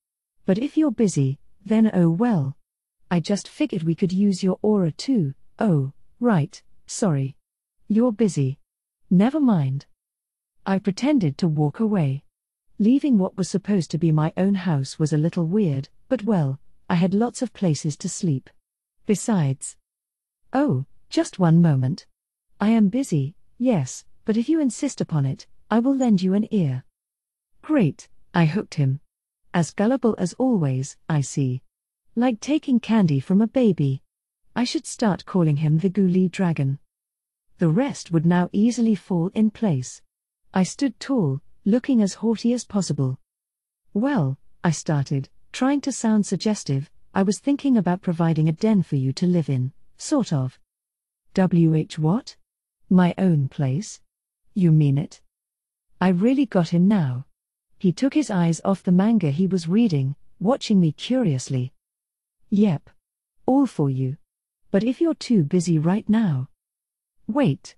But if you're busy, then oh well. I just figured we could use your aura too. Oh, right, sorry. You're busy. Never mind. I pretended to walk away. Leaving what was supposed to be my own house was a little weird, but well, I had lots of places to sleep. Besides. Oh, just one moment. I am busy, yes, but if you insist upon it, I will lend you an ear. Great, I hooked him. As gullible as always, I see. Like taking candy from a baby. I should start calling him the Ghoulie Dragon. The rest would now easily fall in place. I stood tall, looking as haughty as possible. Well, I started, trying to sound suggestive. I was thinking about providing a den for you to live in, sort of. What? My own place? You mean it? I really got him now. He took his eyes off the manga he was reading, watching me curiously. Yep. All for you. But if you're too busy right now. Wait.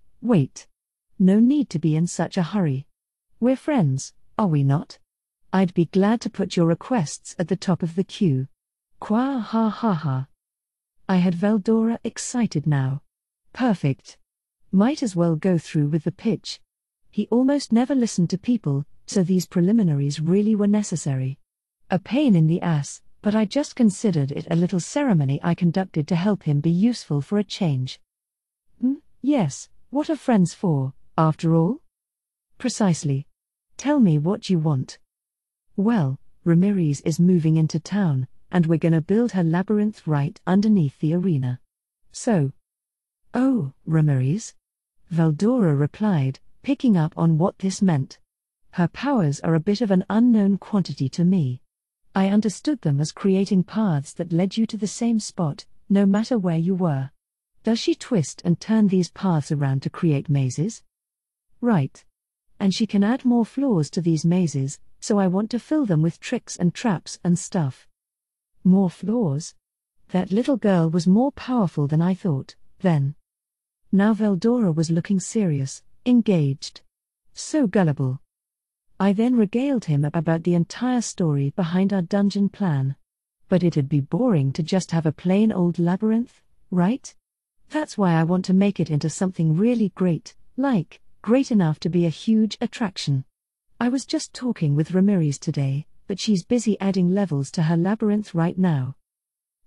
No need to be in such a hurry. We're friends, are we not? I'd be glad to put your requests at the top of the queue. Qua ha ha ha. I had Veldora excited now. Perfect. Might as well go through with the pitch. He almost never listened to people, so these preliminaries really were necessary. A pain in the ass, but I just considered it a little ceremony I conducted to help him be useful for a change. Yes, what are friends for, after all? Precisely. Tell me what you want. Well, Ramirez is moving into town, and we're gonna build her labyrinth right underneath the arena. So. Oh, Ramirez? Veldora replied, picking up on what this meant. Her powers are a bit of an unknown quantity to me. I understood them as creating paths that led you to the same spot, no matter where you were. Does she twist and turn these paths around to create mazes? Right. And she can add more floors to these mazes, so I want to fill them with tricks and traps and stuff. More floors? That little girl was more powerful than I thought, then. Now Veldora was looking serious, engaged. So gullible. I then regaled him about the entire story behind our dungeon plan. But it'd be boring to just have a plain old labyrinth, right? That's why I want to make it into something really great, like, great enough to be a huge attraction. I was just talking with Ramirez today, but she's busy adding levels to her labyrinth right now.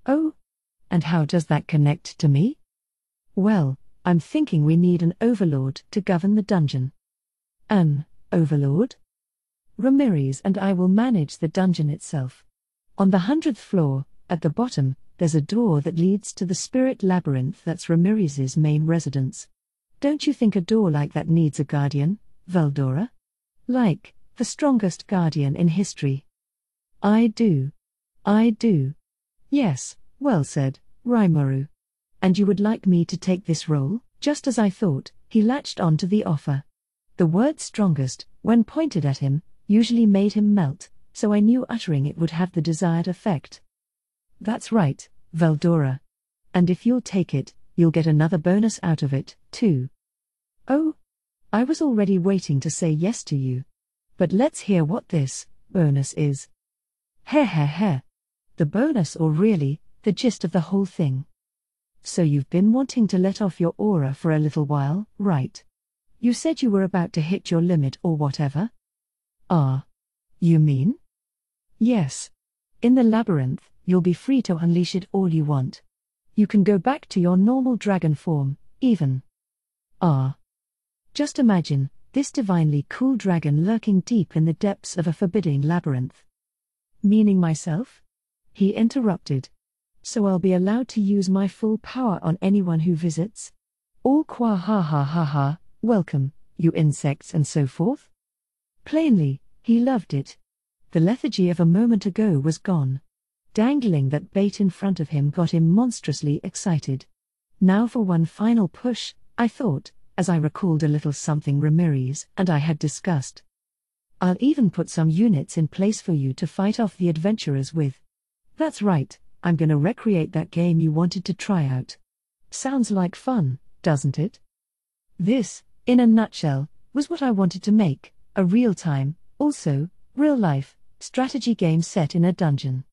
Oh? And how does that connect to me? Well, I'm thinking we need an overlord to govern the dungeon. An overlord? Ramirez and I will manage the dungeon itself. On the 100th floor, at the bottom, there's a door that leads to the spirit labyrinth that's Ramirez's main residence. Don't you think a door like that needs a guardian, Veldora? Like, the strongest guardian in history. I do. Yes, well said, Rimuru. And you would like me to take this role? Just as I thought, he latched on to the offer. The word strongest, when pointed at him, usually made him melt, so I knew uttering it would have the desired effect. That's right, Veldora. And if you'll take it, you'll get another bonus out of it, too. Oh? I was already waiting to say yes to you. But let's hear what this bonus is. Heh. The bonus, or really, the gist of the whole thing. So you've been wanting to let off your aura for a little while, right? You said you were about to hit your limit or whatever? You mean? Yes. In the labyrinth, you'll be free to unleash it all you want. You can go back to your normal dragon form, even. Just imagine, this divinely cool dragon lurking deep in the depths of a forbidding labyrinth. Meaning myself? He interrupted. So I'll be allowed to use my full power on anyone who visits? All qua ha ha ha ha, welcome, you insects and so forth? Plainly, he loved it. The lethargy of a moment ago was gone. Dangling that bait in front of him got him monstrously excited. Now for one final push, I thought, as I recalled a little something Ramirez and I had discussed. I'll even put some units in place for you to fight off the adventurers with. That's right, I'm gonna recreate that game you wanted to try out. Sounds like fun, doesn't it? This, in a nutshell, was what I wanted to make, a real-time, also, real-life, strategy game set in a dungeon.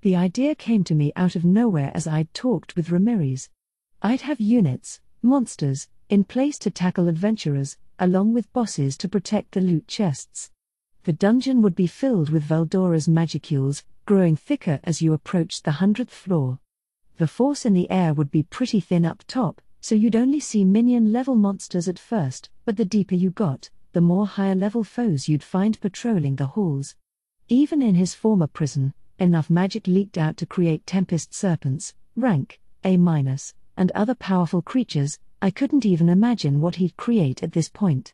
The idea came to me out of nowhere as I'd talked with Ramirez. I'd have units, monsters, in place to tackle adventurers, along with bosses to protect the loot chests. The dungeon would be filled with Veldora's magicules, growing thicker as you approached the 100th floor. The force in the air would be pretty thin up top, so you'd only see minion-level monsters at first, but the deeper you got, the more higher-level foes you'd find patrolling the halls. Even in his former prison, enough magic leaked out to create Tempest Serpents, rank A-, and other powerful creatures. I couldn't even imagine what he'd create at this point.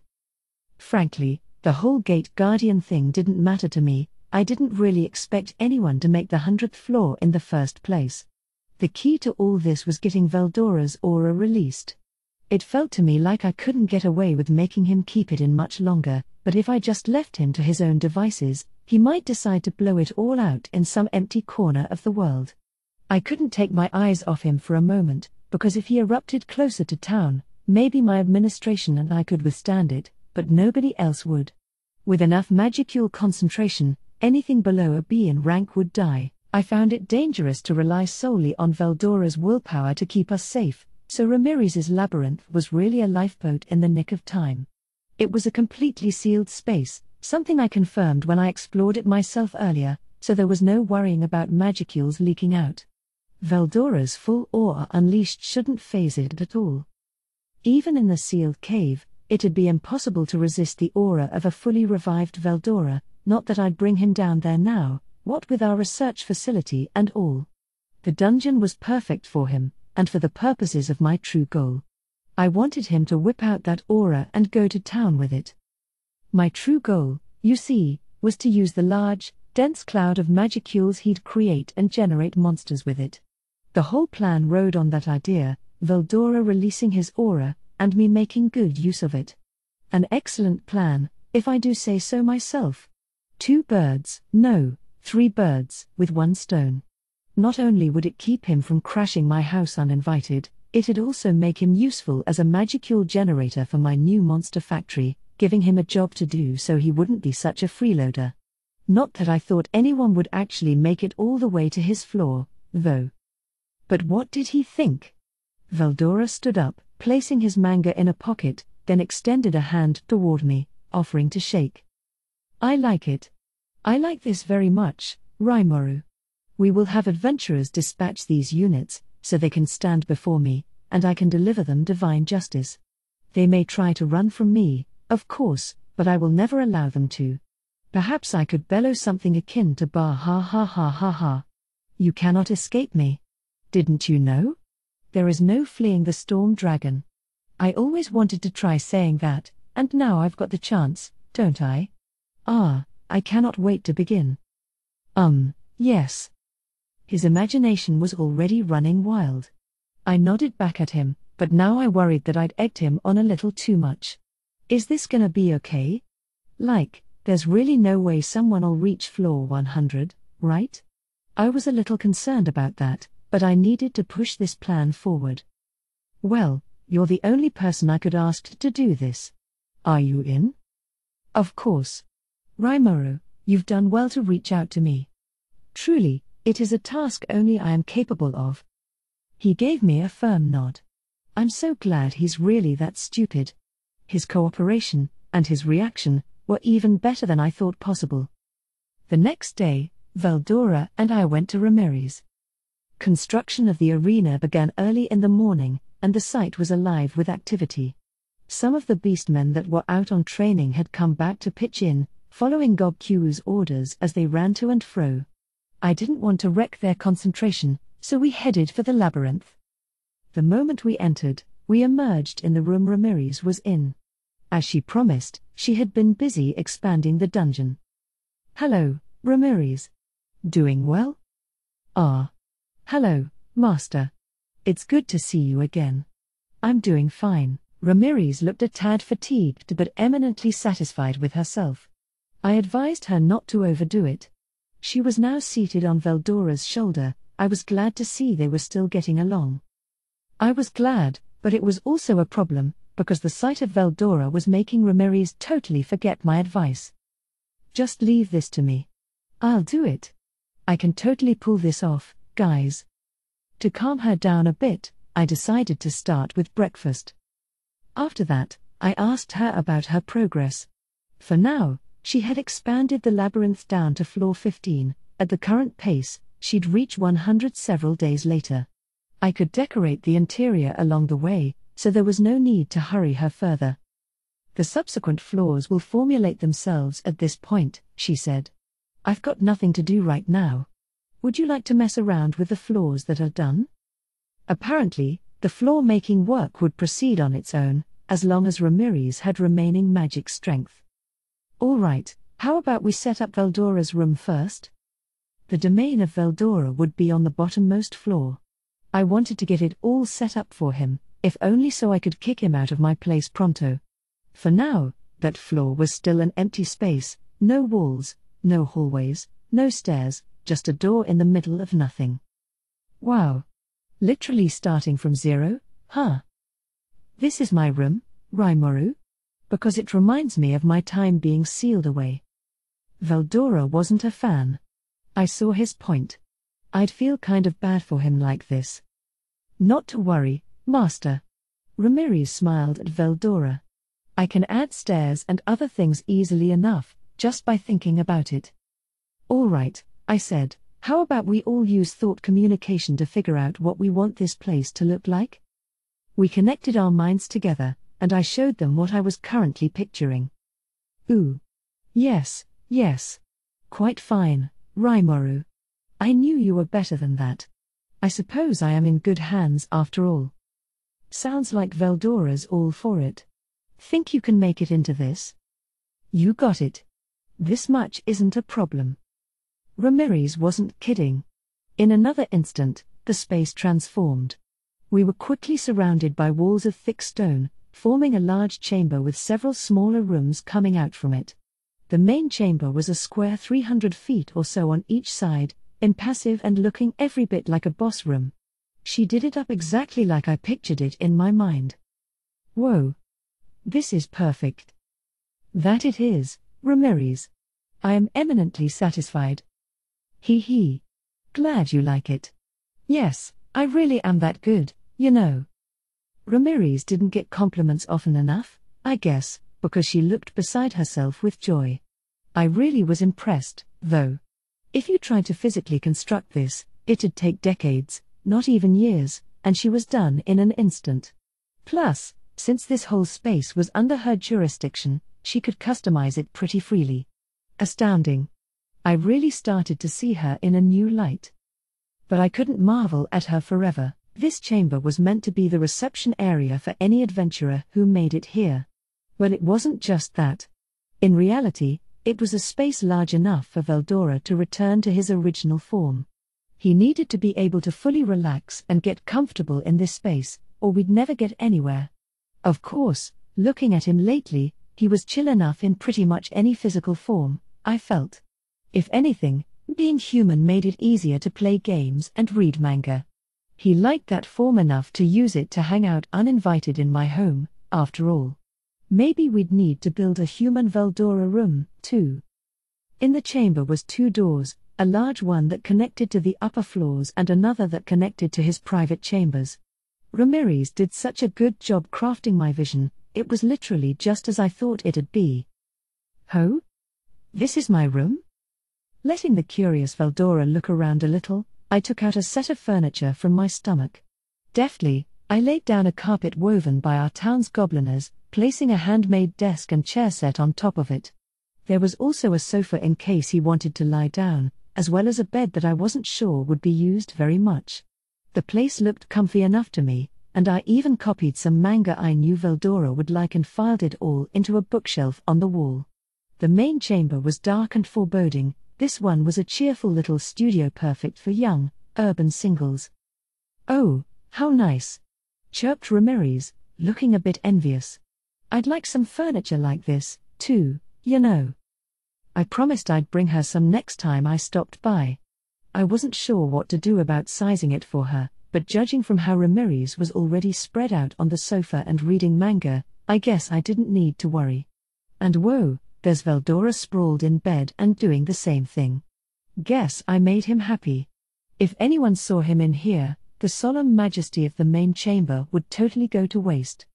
Frankly, the whole Gate Guardian thing didn't matter to me. I didn't really expect anyone to make the 100th floor in the first place. The key to all this was getting Veldora's aura released. It felt to me like I couldn't get away with making him keep it in much longer, but if I just left him to his own devices, he might decide to blow it all out in some empty corner of the world. I couldn't take my eyes off him for a moment, because if he erupted closer to town, maybe my administration and I could withstand it, but nobody else would. With enough magicule concentration, anything below a B in rank would die. I found it dangerous to rely solely on Veldora's willpower to keep us safe, so Ramirez's labyrinth was really a lifeboat in the nick of time. It was a completely sealed space, something I confirmed when I explored it myself earlier, so there was no worrying about magicules leaking out. Veldora's full aura unleashed shouldn't phase it at all. Even in the sealed cave, it'd be impossible to resist the aura of a fully revived Veldora, not that I'd bring him down there now, what with our research facility and all. The dungeon was perfect for him, and for the purposes of my true goal. I wanted him to whip out that aura and go to town with it. My true goal, you see, was to use the large, dense cloud of magicules he'd create and generate monsters with it. The whole plan rode on that idea, Veldora releasing his aura, and me making good use of it. An excellent plan, if I do say so myself. 2 birds, no, 3 birds, with 1 stone. Not only would it keep him from crashing my house uninvited, it'd also make him useful as a magicule generator for my new monster factory, giving him a job to do so he wouldn't be such a freeloader. Not that I thought anyone would actually make it all the way to his floor, though. But what did he think? Veldora stood up, placing his manga in a pocket, then extended a hand toward me, offering to shake. I like it. I like this very much, Rimuru. We will have adventurers dispatch these units, so they can stand before me, and I can deliver them divine justice. They may try to run from me, of course, but I will never allow them to. Perhaps I could bellow something akin to bah ha ha ha ha ha. You cannot escape me. Didn't you know? There is no fleeing the storm dragon. I always wanted to try saying that, and now I've got the chance, don't I? I cannot wait to begin. Yes. His imagination was already running wild. I nodded back at him, but now I worried that I'd egged him on a little too much. Is this gonna be okay? Like, there's really no way someone'll reach floor 100, right? I was a little concerned about that, but I needed to push this plan forward. Well, you're the only person I could ask to do this. Are you in? Of course. Rimuru, you've done well to reach out to me. Truly, it is a task only I am capable of. He gave me a firm nod. I'm so glad he's really that stupid. His cooperation, and his reaction, were even better than I thought possible. The next day, Veldora and I went to Ramirez. Construction of the arena began early in the morning, and the site was alive with activity. Some of the beastmen that were out on training had come back to pitch in, following Gob Q's orders as they ran to and fro. I didn't want to wreck their concentration, so we headed for the labyrinth. The moment we entered, we emerged in the room Ramirez was in. As she promised, she had been busy expanding the dungeon. "Hello, Ramirez. Doing well?" "Ah. Hello, Master. It's good to see you again." "I'm doing fine." Ramirez looked a tad fatigued but eminently satisfied with herself. I advised her not to overdo it. She was now seated on Veldora's shoulder. I was glad to see they were still getting along. I was glad, but it was also a problem, because the sight of Veldora was making Ramirez totally forget my advice. "Just leave this to me. I'll do it. I can totally pull this off, guys." To calm her down a bit, I decided to start with breakfast. After that, I asked her about her progress. For now, she had expanded the labyrinth down to floor 15. At the current pace, she'd reach 100 several days later. I could decorate the interior along the way, so there was no need to hurry her further. "The subsequent floors will formulate themselves at this point," she said. "I've got nothing to do right now. Would you like to mess around with the floors that are done?" Apparently, the floor-making work would proceed on its own, as long as Ramirez had remaining magic strength. "All right, how about we set up Veldora's room first?" The domain of Veldora would be on the bottommost floor. I wanted to get it all set up for him, if only so I could kick him out of my place pronto. For now, that floor was still an empty space, no walls, no hallways, no stairs, just a door in the middle of nothing. Wow. Literally starting from zero, huh? "This is my room, Rimuru? Because it reminds me of my time being sealed away." Veldora wasn't a fan. I saw his point. I'd feel kind of bad for him like this. "Not to worry, Master." Ramirez smiled at Veldora. "I can add stairs and other things easily enough, just by thinking about it." "All right," I said, "how about we all use thought communication to figure out what we want this place to look like?" We connected our minds together, and I showed them what I was currently picturing. "Ooh. Yes, yes. Quite fine, Rimuru. I knew you were better than that. I suppose I am in good hands after all." "Sounds like Veldora's all for it. Think you can make it into this?" "You got it. This much isn't a problem." Ramirez wasn't kidding. In another instant, the space transformed. We were quickly surrounded by walls of thick stone, forming a large chamber with several smaller rooms coming out from it. The main chamber was a square 300 feet or so on each side, impassive and looking every bit like a boss room. She did it up exactly like I pictured it in my mind. Whoa. This is perfect. That it is, Ramirez. I am eminently satisfied. Hee hee. Glad you like it. Yes, I really am that good, you know. Ramirez didn't get compliments often enough, I guess, because she looked beside herself with joy. I really was impressed, though. If you tried to physically construct this, it'd take decades, not even years, and she was done in an instant. Plus, since this whole space was under her jurisdiction, she could customize it pretty freely. Astounding. I really started to see her in a new light. But I couldn't marvel at her forever. This chamber was meant to be the reception area for any adventurer who made it here. Well, it wasn't just that. In reality, it was a space large enough for Veldora to return to his original form. He needed to be able to fully relax and get comfortable in this space, or we'd never get anywhere. Of course, looking at him lately, he was chill enough in pretty much any physical form, I felt. If anything, being human made it easier to play games and read manga. He liked that form enough to use it to hang out uninvited in my home, after all. Maybe we'd need to build a human Veldora room, too. In the chamber was 2 doors, a large one that connected to the upper floors and another that connected to his private chambers. Ramirez did such a good job crafting my vision, it was literally just as I thought it'd be. Ho? This is my room? Letting the curious Veldora look around a little, I took out a set of furniture from my stomach. Deftly, I laid down a carpet woven by our town's gobliners, placing a handmade desk and chair set on top of it. There was also a sofa in case he wanted to lie down, as well as a bed that I wasn't sure would be used very much. The place looked comfy enough to me, and I even copied some manga I knew Veldora would like and filed it all into a bookshelf on the wall. The main chamber was dark and foreboding. This one was a cheerful little studio perfect for young, urban singles. "Oh, how nice," chirped Ramirez, looking a bit envious. "I'd like some furniture like this, too, you know." I promised I'd bring her some next time I stopped by. I wasn't sure what to do about sizing it for her, but judging from how Ramirez was already spread out on the sofa and reading manga, I guess I didn't need to worry. And whoa, there's Veldora sprawled in bed and doing the same thing. Guess I made him happy. If anyone saw him in here, the solemn majesty of the main chamber would totally go to waste.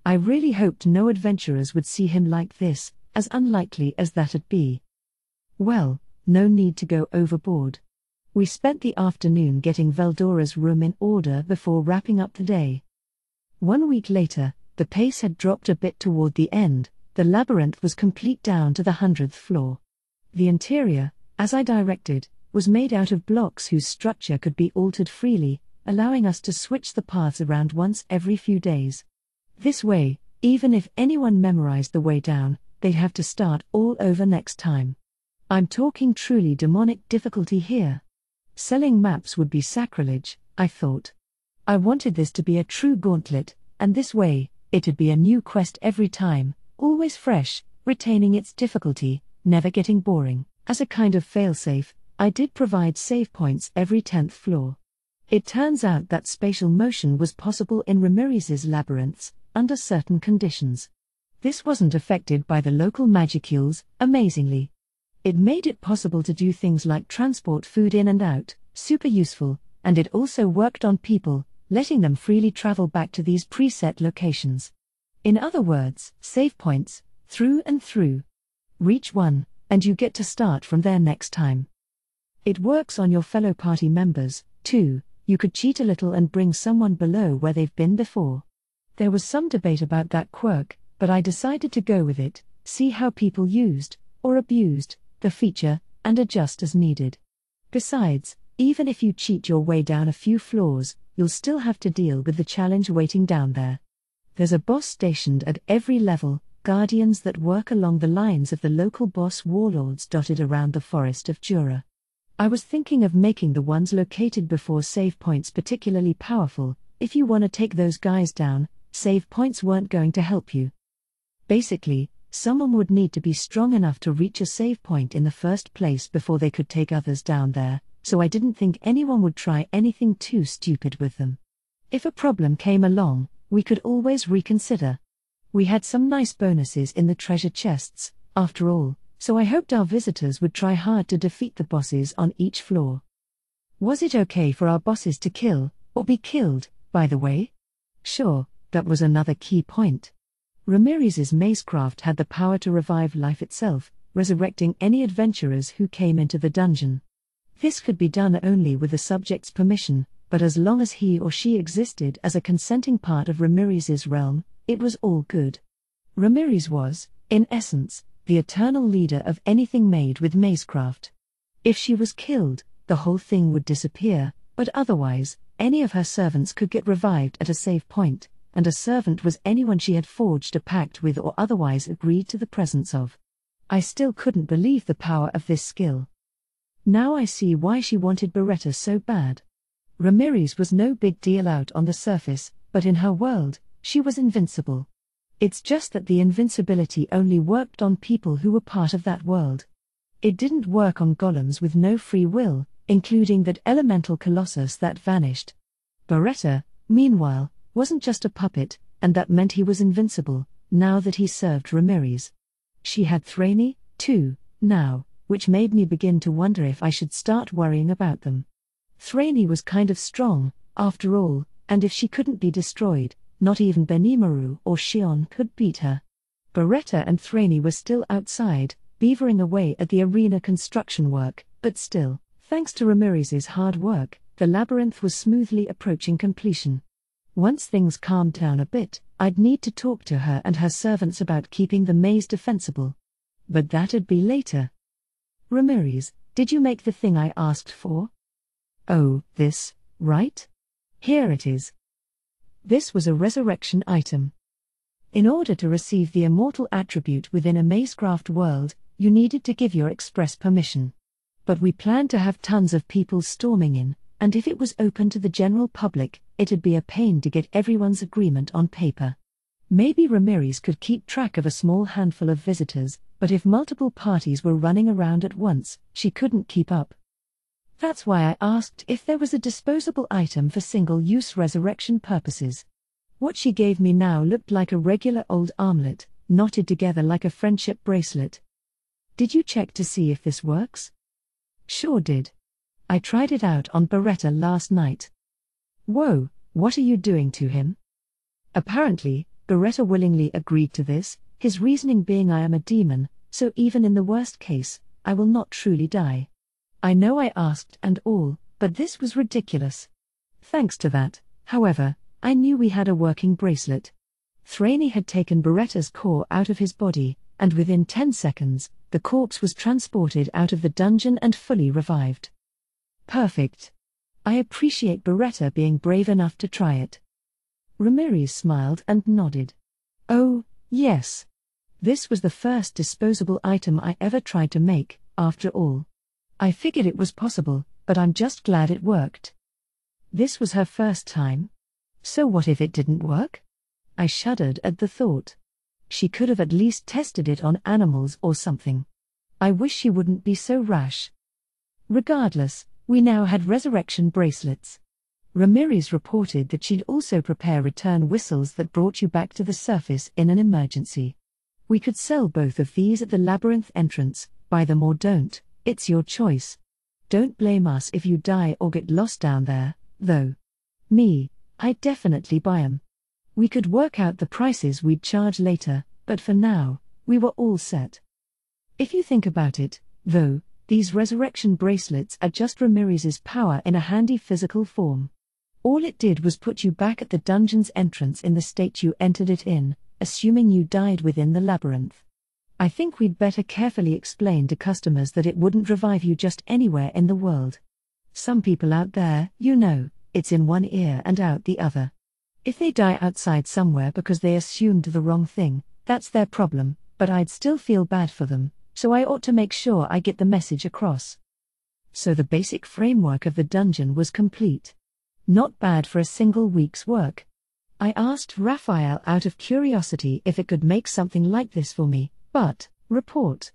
I really hoped no adventurers would see him like this, as unlikely as that'd be. Well, no need to go overboard. We spent the afternoon getting Veldora's room in order before wrapping up the day. 1 week later, the pace had dropped a bit toward the end. The labyrinth was complete down to the 100th floor. The interior, as I directed, was made out of blocks whose structure could be altered freely, allowing us to switch the paths around once every few days. This way, even if anyone memorized the way down, they'd have to start all over next time. I'm talking truly demonic difficulty here. Selling maps would be sacrilege, I thought. I wanted this to be a true gauntlet, and this way, it'd be a new quest every time, always fresh, retaining its difficulty, never getting boring. As a kind of failsafe, I did provide save points every 10th floor. It turns out that spatial motion was possible in Ramirez's labyrinths, under certain conditions. This wasn't affected by the local magicules, amazingly. It made it possible to do things like transport food in and out, super useful, and it also worked on people, letting them freely travel back to these preset locations. In other words, save points, through and through. Reach one, and you get to start from there next time. It works on your fellow party members, too. You could cheat a little and bring someone below where they've been before. There was some debate about that quirk, but I decided to go with it, see how people used, or abused, the feature, and adjust as needed. Besides, even if you cheat your way down a few floors, you'll still have to deal with the challenge waiting down there. There's a boss stationed at every level, guardians that work along the lines of the local boss warlords dotted around the forest of Jura. I was thinking of making the ones located before save points particularly powerful. If you want to take those guys down, save points weren't going to help you. Basically, someone would need to be strong enough to reach a save point in the first place before they could take others down there, so I didn't think anyone would try anything too stupid with them. If a problem came along, we could always reconsider. We had some nice bonuses in the treasure chests, after all, so I hoped our visitors would try hard to defeat the bosses on each floor. Was it okay for our bosses to kill, or be killed, by the way? Sure, that was another key point. Ramirez's macecraft had the power to revive life itself, resurrecting any adventurers who came into the dungeon. This could be done only with the subject's permission, but as long as he or she existed as a consenting part of Ramirez's realm, it was all good. Ramirez was, in essence, the eternal leader of anything made with macecraft. If she was killed, the whole thing would disappear, but otherwise, any of her servants could get revived at a save point, and a servant was anyone she had forged a pact with or otherwise agreed to the presence of. I still couldn't believe the power of this skill. Now I see why she wanted Beretta so bad. Ramirez was no big deal out on the surface, but in her world, she was invincible. It's just that the invincibility only worked on people who were part of that world. It didn't work on golems with no free will, including that elemental colossus that vanished. Beretta, meanwhile, wasn't just a puppet, and that meant he was invincible, now that he served Ramirez. She had Thraney, too, now, which made me begin to wonder if I should start worrying about them. Thraney was kind of strong, after all, and if she couldn't be destroyed, not even Benimaru or Shion could beat her. Beretta and Thraney were still outside, beavering away at the arena construction work, but still, thanks to Ramirez's hard work, the labyrinth was smoothly approaching completion. Once things calmed down a bit, I'd need to talk to her and her servants about keeping the maze defensible. But that'd be later. Ramirez, did you make the thing I asked for? Oh, this, right? Here it is. This was a resurrection item. In order to receive the immortal attribute within a Macecraft world, you needed to give your express permission. But we planned to have tons of people storming in, and if it was open to the general public, it'd be a pain to get everyone's agreement on paper. Maybe Ramirez could keep track of a small handful of visitors, but if multiple parties were running around at once, she couldn't keep up. That's why I asked if there was a disposable item for single-use resurrection purposes. What she gave me now looked like a regular old armlet, knotted together like a friendship bracelet. Did you check to see if this works? Sure did. I tried it out on Beretta last night. Whoa, what are you doing to him? Apparently, Beretta willingly agreed to this, his reasoning being I am a demon, so even in the worst case, I will not truly die. I know I asked and all, but this was ridiculous. Thanks to that, however, I knew we had a working bracelet. Thraney had taken Beretta's core out of his body, and within 10 seconds, the corpse was transported out of the dungeon and fully revived. Perfect. I appreciate Beretta being brave enough to try it. Ramirez smiled and nodded. Oh, yes. This was the first disposable item I ever tried to make, after all. I figured it was possible, but I'm just glad it worked. This was her first time. So what if it didn't work? I shuddered at the thought. She could have at least tested it on animals or something. I wish she wouldn't be so rash. Regardless, we now had resurrection bracelets. Ramirez reported that she'd also prepare return whistles that brought you back to the surface in an emergency. We could sell both of these at the labyrinth entrance, buy them or don't, it's your choice. Don't blame us if you die or get lost down there, though. Me, I'd definitely buy 'em. We could work out the prices we'd charge later, but for now, we were all set. If you think about it, though, these resurrection bracelets are just Ramirez's power in a handy physical form. All it did was put you back at the dungeon's entrance in the state you entered it in, assuming you died within the labyrinth. I think we'd better carefully explain to customers that it wouldn't revive you just anywhere in the world. Some people out there, you know, it's in one ear and out the other. If they die outside somewhere because they assumed the wrong thing, that's their problem, but I'd still feel bad for them, so I ought to make sure I get the message across. So the basic framework of the dungeon was complete. Not bad for a single week's work. I asked Raphael out of curiosity if it could make something like this for me, but, report.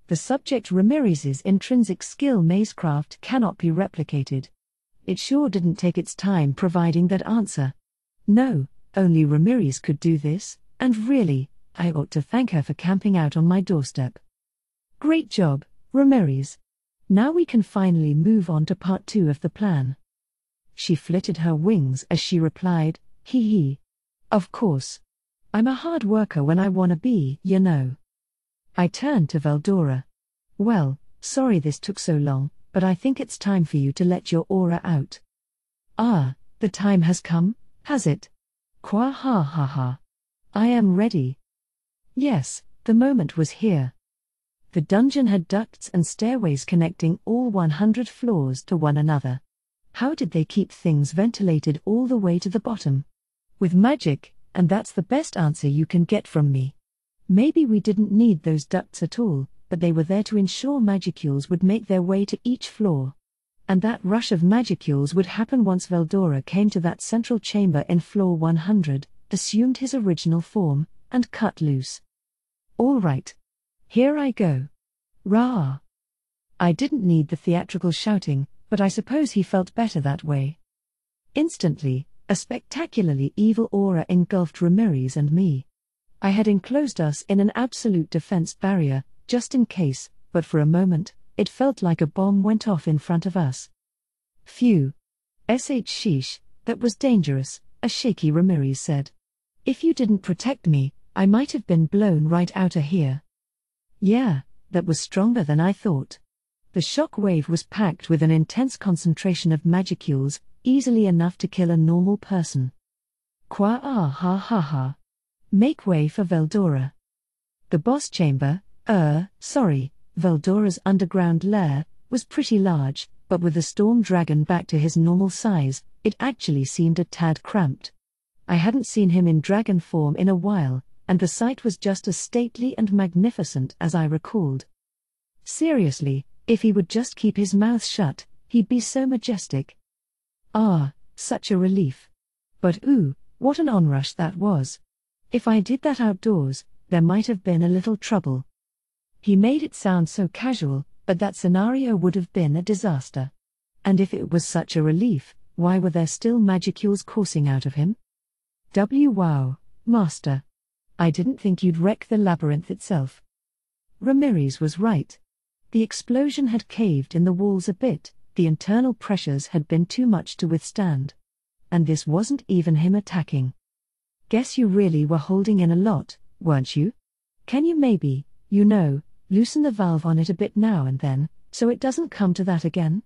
The subject Ramirez's intrinsic skill Macecraft cannot be replicated. It sure didn't take its time providing that answer. No, only Ramirez could do this, and really, I ought to thank her for camping out on my doorstep. Great job, Ramirez. Now we can finally move on to part 2 of the plan. She flitted her wings as she replied, hee hee. Of course. I'm a hard worker when I wanna be, you know. I turned to Veldora. Well, sorry this took so long, but I think it's time for you to let your aura out. Ah, the time has come, has it? Qua ha ha ha. I am ready. Yes, the moment was here. The dungeon had ducts and stairways connecting all 100 floors to one another. How did they keep things ventilated all the way to the bottom? With magic, and that's the best answer you can get from me. Maybe we didn't need those ducts at all, but they were there to ensure magicules would make their way to each floor. And that rush of magicules would happen once Veldora came to that central chamber in floor 100, assumed his original form, and cut loose. All right. Here I go. Rah! I didn't need the theatrical shouting, but I suppose he felt better that way. Instantly, a spectacularly evil aura engulfed Ramirez and me. I had enclosed us in an absolute defense barrier, just in case, but for a moment, it felt like a bomb went off in front of us. Phew. Sheesh, that was dangerous, a shaky Ramirez said. If you didn't protect me, I might have been blown right out of here. Yeah, that was stronger than I thought. The shock wave was packed with an intense concentration of magicules, easily enough to kill a normal person. Qua ah ha ha ha. Make way for Veldora. The boss chamber, Veldora's underground lair, was pretty large, but with the storm dragon back to his normal size, It actually seemed a tad cramped. I hadn't seen him in dragon form in a while, and the sight was just as stately and magnificent as I recalled. Seriously, if he would just keep his mouth shut, he'd be so majestic. Ah, such a relief. But ooh, what an onrush that was. If I did that outdoors, there might have been a little trouble. He made it sound so casual, but that scenario would have been a disaster. And if it was such a relief, why were there still magicules coursing out of him? Wow, Master. I didn't think you'd wreck the labyrinth itself. Ramirez was right. The explosion had caved in the walls a bit, the internal pressures had been too much to withstand. And this wasn't even him attacking. Guess you really were holding in a lot, weren't you? Can you maybe, loosen the valve on it a bit now and then, so it doesn't come to that again?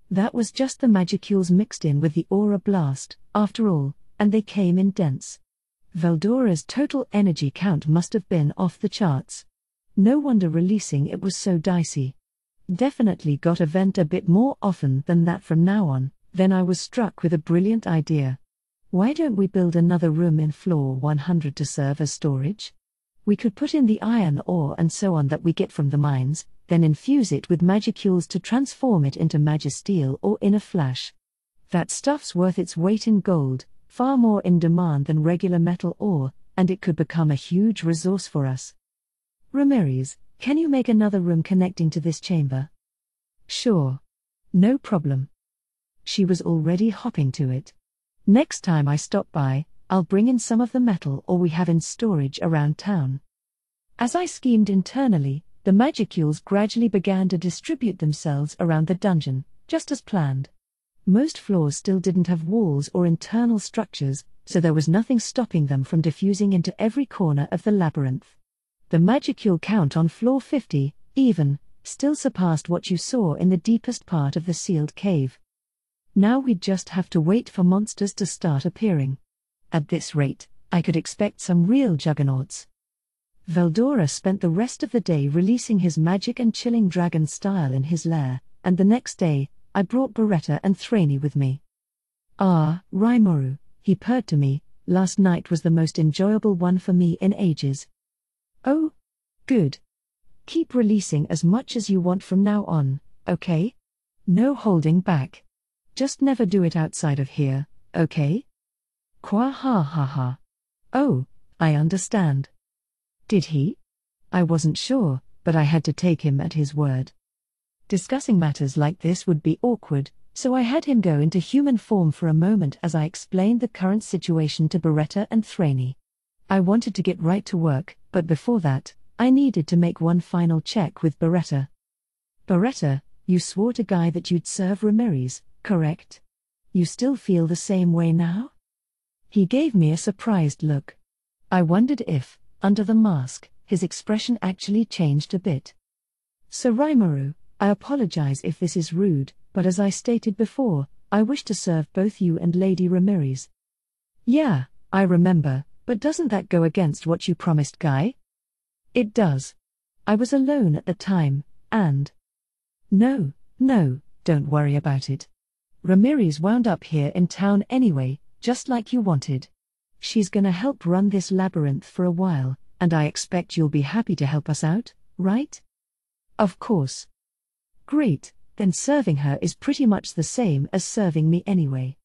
That was just the magicules mixed in with the aura blast, after all, and they came in dense. Veldora's total energy count must have been off the charts. No wonder releasing it was so dicey. Definitely got to vent a bit more often than that from now on. Then I was struck with a brilliant idea. Why don't we build another room in floor 100 to serve as storage? We could put in the iron ore and so on that we get from the mines, then infuse it with magicules to transform it into magisteel ore in a flash. That stuff's worth its weight in gold, far more in demand than regular metal ore, and it could become a huge resource for us. Ramirez, can you make another room connecting to this chamber? Sure. No problem. She was already hopping to it. Next time I stop by, I'll bring in some of the metal ore we have in storage around town. As I schemed internally, the magicules gradually began to distribute themselves around the dungeon, just as planned. Most floors still didn't have walls or internal structures, so there was nothing stopping them from diffusing into every corner of the labyrinth. The magicule count on floor 50, even, still surpassed what you saw in the deepest part of the sealed cave. Now we'd just have to wait for monsters to start appearing. At this rate, I could expect some real juggernauts. Veldora spent the rest of the day releasing his magic and chilling dragon style in his lair, and the next day, I brought Beretta and Thraney with me. Ah, Rimuru, he purred to me, last night was the most enjoyable one for me in ages. Oh? Good. Keep releasing as much as you want from now on, okay? No holding back. Just never do it outside of here, okay? Kwa ha ha ha. Oh, I understand. Did he? I wasn't sure, but I had to take him at his word. Discussing matters like this would be awkward, so I had him go into human form for a moment as I explained the current situation to Beretta and Thraney. I wanted to get right to work, but before that, I needed to make one final check with Beretta. Beretta, you swore to Guy that you'd serve Ramirez, correct? You still feel the same way now? He gave me a surprised look. I wondered if, under the mask, his expression actually changed a bit. Sir Rimuru, I apologize if this is rude, but as I stated before, I wish to serve both you and Lady Ramirez. Yeah, I remember, but doesn't that go against what you promised Guy? It does. I was alone at the time, and... No, don't worry about it. Ramirez wound up here in town anyway, just like you wanted. She's gonna help run this labyrinth for a while, and I expect you'll be happy to help us out, right? Of course. Great, then serving her is pretty much the same as serving me anyway.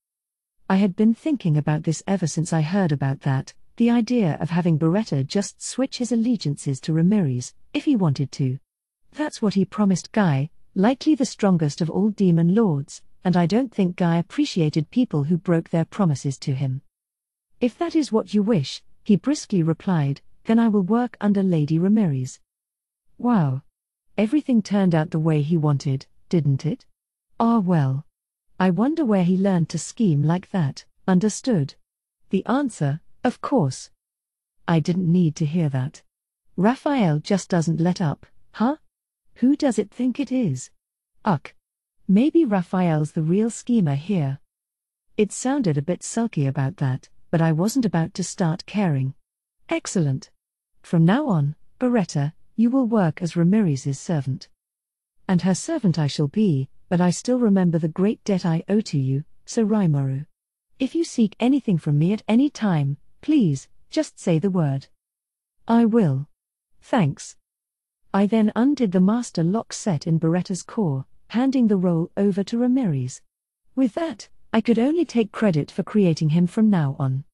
I had been thinking about this ever since I heard about that, the idea of having Beretta just switch his allegiances to Ramirez, if he wanted to. That's what he promised Guy, likely the strongest of all demon lords, and I don't think Guy appreciated people who broke their promises to him. If that is what you wish, he briskly replied, then I will work under Lady Ramirez. Wow. Everything turned out the way he wanted, didn't it? Ah well. I wonder where he learned to scheme like that, understood? The answer, of course. I didn't need to hear that. Raphael just doesn't let up, huh? Who does it think it is? Uck. Maybe Raphael's the real schemer here. It sounded a bit sulky about that, but I wasn't about to start caring. Excellent. From now on, Beretta, you will work as Ramirez's servant. And her servant I shall be, but I still remember the great debt I owe to you, Sir Rimuru. If you seek anything from me at any time, please, just say the word. I will. Thanks. I then undid the master lock set in Beretta's core, handing the role over to Ramirez. With that, I could only take credit for creating him from now on.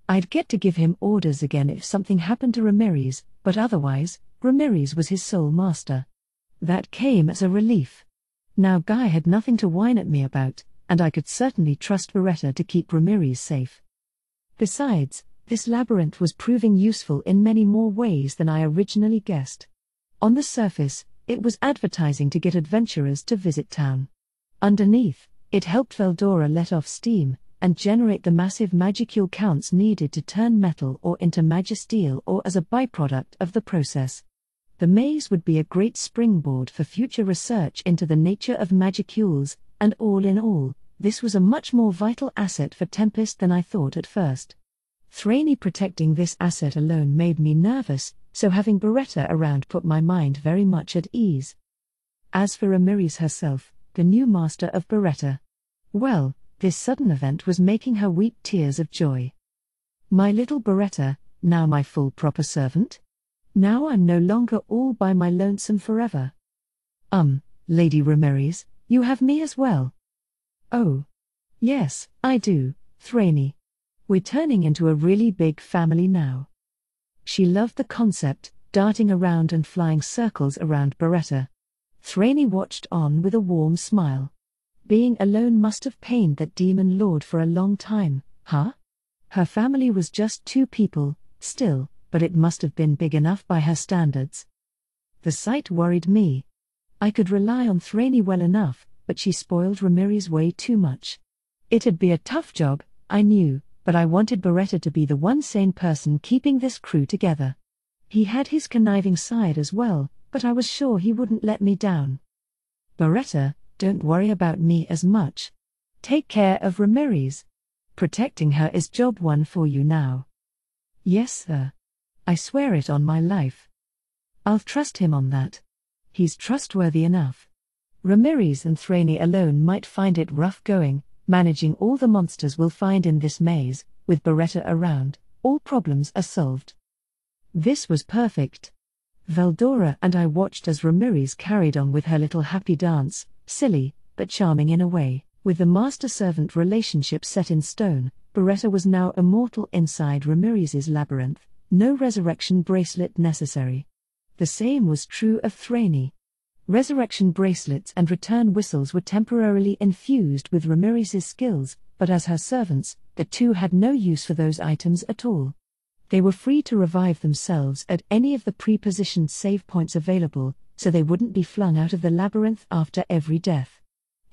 I'd get to give him orders again if something happened to Ramirez, but otherwise, Ramirez was his sole master. That came as a relief. Now Guy had nothing to whine at me about, and I could certainly trust Beretta to keep Ramirez safe. Besides, this labyrinth was proving useful in many more ways than I originally guessed. On the surface, it was advertising to get adventurers to visit town. Underneath, it helped Veldora let off steam, and generate the massive magicule counts needed to turn metal ore into magisteel ore as a byproduct of the process. The maze would be a great springboard for future research into the nature of magicules, and all in all, this was a much more vital asset for Tempest than I thought at first. Thraney protecting this asset alone made me nervous, so having Beretta around put my mind very much at ease. As for Ramirez herself, the new master of Beretta, well, this sudden event was making her weep tears of joy. My little Beretta, now my full proper servant? Now I'm no longer all by my lonesome forever. Lady Ramirez, you have me as well. Oh. Yes, I do, Thraney. We're turning into a really big family now. She loved the concept, darting around and flying circles around Beretta. Thraney watched on with a warm smile. Being alone must have pained that demon lord for a long time, huh? Her family was just 2 people, still, but it must have been big enough by her standards. The sight worried me. I could rely on Thraney well enough, but she spoiled Ramirez way too much. It'd be a tough job, I knew, but I wanted Beretta to be the one sane person keeping this crew together. He had his conniving side as well, but I was sure he wouldn't let me down. Beretta, don't worry about me as much. Take care of Ramirez. Protecting her is job 1 for you now. Yes, sir. I swear it on my life. I'll trust him on that. He's trustworthy enough. Ramirez and Thraney alone might find it rough going, managing all the monsters we'll find in this maze. With Beretta around, all problems are solved. This was perfect. Veldora and I watched as Ramirez carried on with her little happy dance, silly, but charming in a way. With the master-servant relationship set in stone, Beretta was now immortal inside Ramirez's labyrinth, no resurrection bracelet necessary. The same was true of Thraney. Resurrection bracelets and return whistles were temporarily infused with Ramirez's skills, but as her servants, the 2 had no use for those items at all. They were free to revive themselves at any of the pre-positioned save points available, so they wouldn't be flung out of the labyrinth after every death.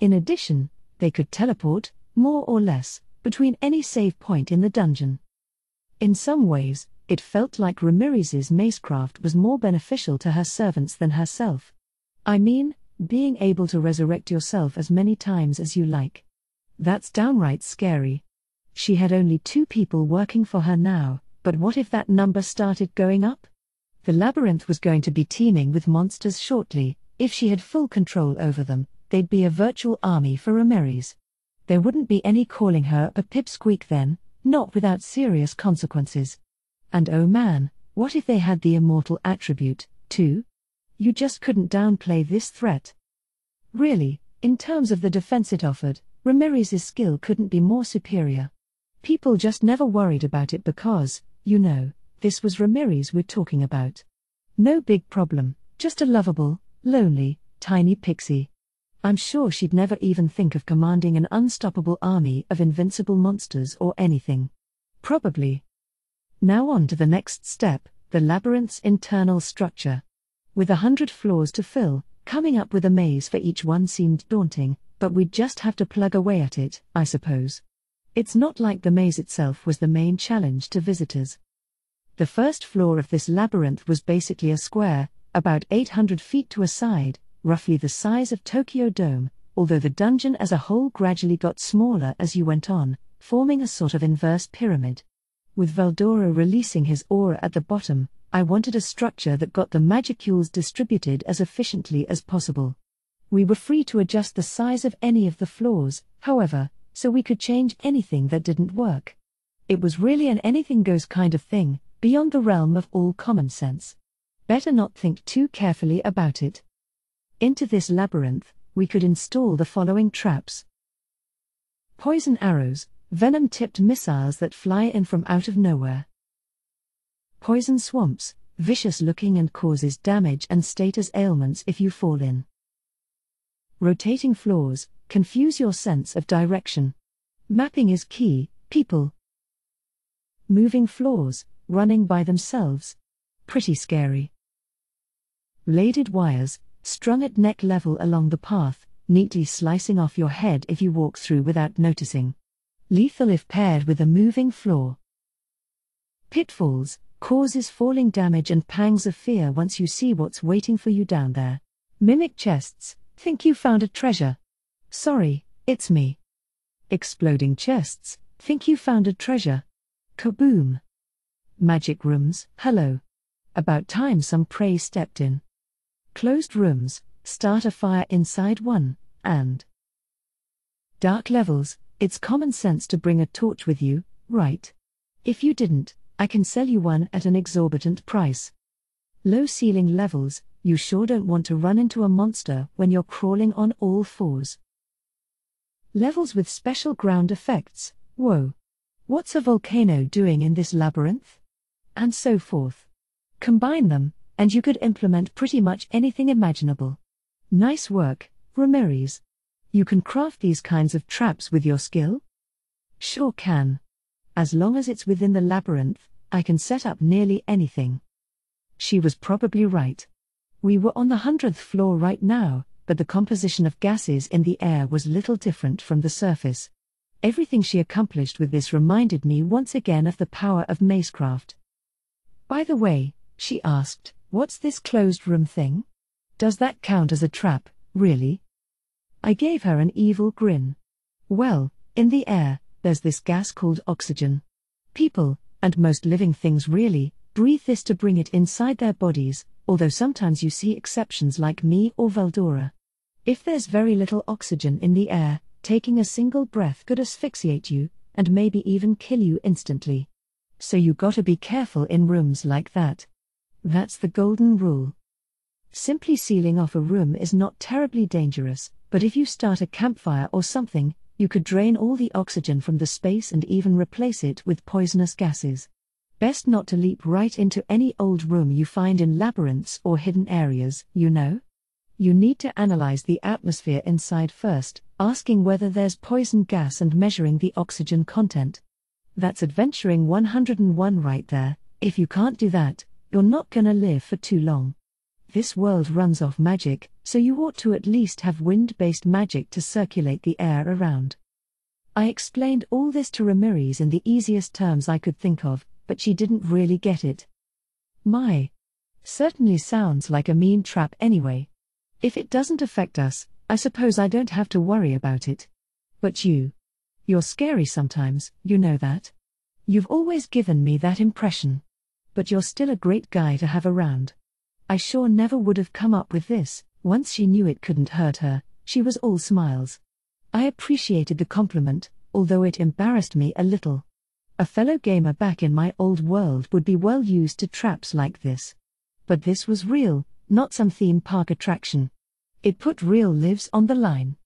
In addition, they could teleport, more or less, between any save point in the dungeon. In some ways, it felt like Ramirez's macecraft was more beneficial to her servants than herself. I mean, being able to resurrect yourself as many times as you like. That's downright scary. She had only 2 people working for her now, but what if that number started going up? The labyrinth was going to be teeming with monsters shortly. If she had full control over them, they'd be a virtual army for Ramirez. There wouldn't be any calling her a pipsqueak then, not without serious consequences. And oh man, what if they had the immortal attribute, too? You just couldn't downplay this threat. Really, in terms of the defense it offered, Ramirez's skill couldn't be more superior. People just never worried about it because, you know, this was Ramirez we're talking about. No big problem, just a lovable, lonely, tiny pixie. I'm sure she'd never even think of commanding an unstoppable army of invincible monsters or anything. Probably. Now on to the next step, the labyrinth's internal structure. With 100 floors to fill, coming up with a maze for each one seemed daunting, but we'd just have to plug away at it, I suppose. It's not like the maze itself was the main challenge to visitors. The first floor of this labyrinth was basically a square, about 800 feet to a side, roughly the size of Tokyo Dome, although the dungeon as a whole gradually got smaller as you went on, forming a sort of inverse pyramid. With Veldora releasing his aura at the bottom, I wanted a structure that got the magicules distributed as efficiently as possible. We were free to adjust the size of any of the floors, however, so we could change anything that didn't work. It was really an anything goes kind of thing, beyond the realm of all common sense. Better not think too carefully about it. Into this labyrinth, we could install the following traps: poison arrows, venom-tipped missiles that fly in from out of nowhere. Poison swamps, vicious-looking and causes damage and status ailments if you fall in. Rotating floors, confuse your sense of direction. Mapping is key, people. Moving floors, running by themselves. Pretty scary. Bladed wires, strung at neck level along the path, neatly slicing off your head if you walk through without noticing. Lethal if paired with a moving floor. Pitfalls, causes falling damage and pangs of fear once you see what's waiting for you down there. Mimic chests, think you found a treasure. Sorry, it's me. Exploding chests, think you found a treasure. Kaboom. Magic rooms, hello. About time some prey stepped in. Closed rooms, start a fire inside one, and dark levels, it's common sense to bring a torch with you, right? If you didn't, I can sell you one at an exorbitant price. Low ceiling levels, you sure don't want to run into a monster when you're crawling on all fours. Levels with special ground effects, whoa. What's a volcano doing in this labyrinth? And so forth. Combine them, and you could implement pretty much anything imaginable. Nice work, Ramirez. You can craft these kinds of traps with your skill? Sure can. As long as it's within the labyrinth, I can set up nearly anything. She was probably right. We were on the 100th floor right now, but the composition of gases in the air was little different from the surface. Everything she accomplished with this reminded me once again of the power of macecraft. By the way, she asked, what's this closed room thing? Does that count as a trap, really? I gave her an evil grin. Well, in the air, there's this gas called oxygen. People, and most living things really, breathe this to bring it inside their bodies, although sometimes you see exceptions like me or Veldora. If there's very little oxygen in the air, taking a single breath could asphyxiate you, and maybe even kill you instantly. So you gotta be careful in rooms like that. That's the golden rule. Simply sealing off a room is not terribly dangerous, but if you start a campfire or something, you could drain all the oxygen from the space and even replace it with poisonous gases. Best not to leap right into any old room you find in labyrinths or hidden areas, you know? You need to analyze the atmosphere inside first, asking whether there's poison gas and measuring the oxygen content. That's adventuring 101 right there. If you can't do that, you're not gonna live for too long. This world runs off magic, so you ought to at least have wind-based magic to circulate the air around. I explained all this to Ramirez in the easiest terms I could think of, but she didn't really get it. Certainly sounds like a mean trap anyway. If it doesn't affect us, I suppose I don't have to worry about it. But you're scary sometimes, you know that. You've always given me that impression. But you're still a great guy to have around. I sure never would have come up with this. Once she knew it couldn't hurt her, she was all smiles. I appreciated the compliment, although it embarrassed me a little. A fellow gamer back in my old world would be well used to traps like this. But this was real, not some theme park attraction. It put real lives on the line.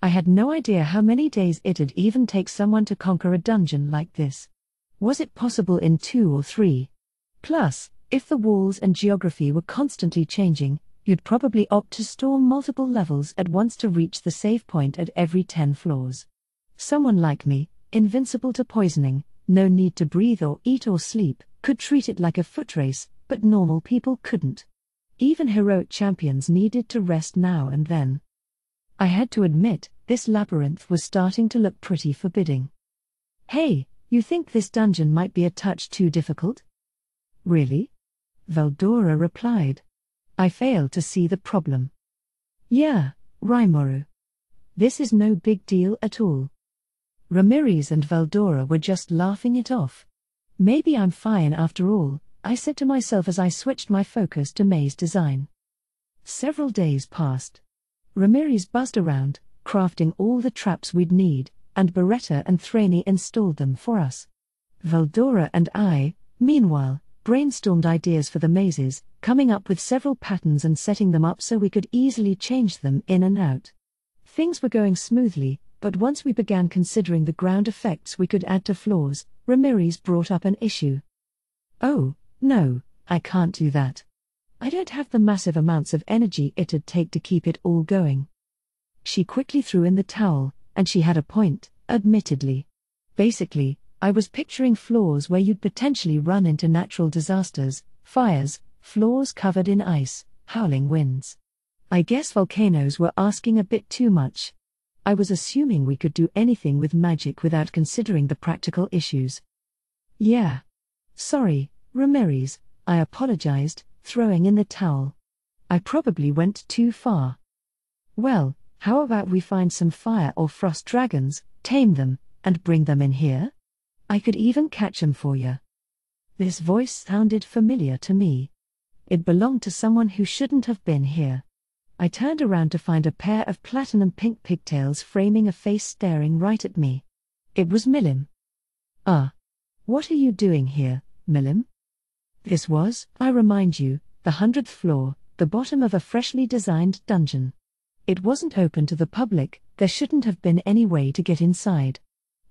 I had no idea how many days it'd even take someone to conquer a dungeon like this. Was it possible in 2 or 3? Plus, if the walls and geography were constantly changing, you'd probably opt to storm multiple levels at once to reach the save point at every 10 floors. Someone like me, invincible to poisoning, no need to breathe or eat or sleep, could treat it like a foot race, but normal people couldn't. Even heroic champions needed to rest now and then. I had to admit, this labyrinth was starting to look pretty forbidding. Hey, you think this dungeon might be a touch too difficult? Really? Veldora replied. I failed to see the problem. Yeah, Rimuru. This is no big deal at all. Ramirez and Veldora were just laughing it off. Maybe I'm fine after all, I said to myself as I switched my focus to maze design. Several days passed. Ramirez buzzed around, crafting all the traps we'd need, and Beretta and Thraney installed them for us. Veldora and I, meanwhile, brainstormed ideas for the mazes, coming up with several patterns and setting them up so we could easily change them in and out. Things were going smoothly, but once we began considering the ground effects we could add to floors, Ramirez brought up an issue. "Oh, no, I can't do that. I don't have the massive amounts of energy it'd take to keep it all going." She quickly threw in the towel, and she had a point, admittedly. Basically, I was picturing floors where you'd potentially run into natural disasters, fires, floors covered in ice, howling winds. I guess volcanoes were asking a bit too much. I was assuming we could do anything with magic without considering the practical issues. "Yeah. Sorry, Ramirez," I apologized, throwing in the towel. "I probably went too far." "Well, how about we find some fire or frost dragons, tame them, and bring them in here? I could even catch 'em for you." This voice sounded familiar to me. It belonged to someone who shouldn't have been here. I turned around to find a pair of platinum pink pigtails framing a face staring right at me. It was Milim. What are you doing here, Milim?" This was, I remind you, the 100th floor, the bottom of a freshly designed dungeon. It wasn't open to the public, there shouldn't have been any way to get inside.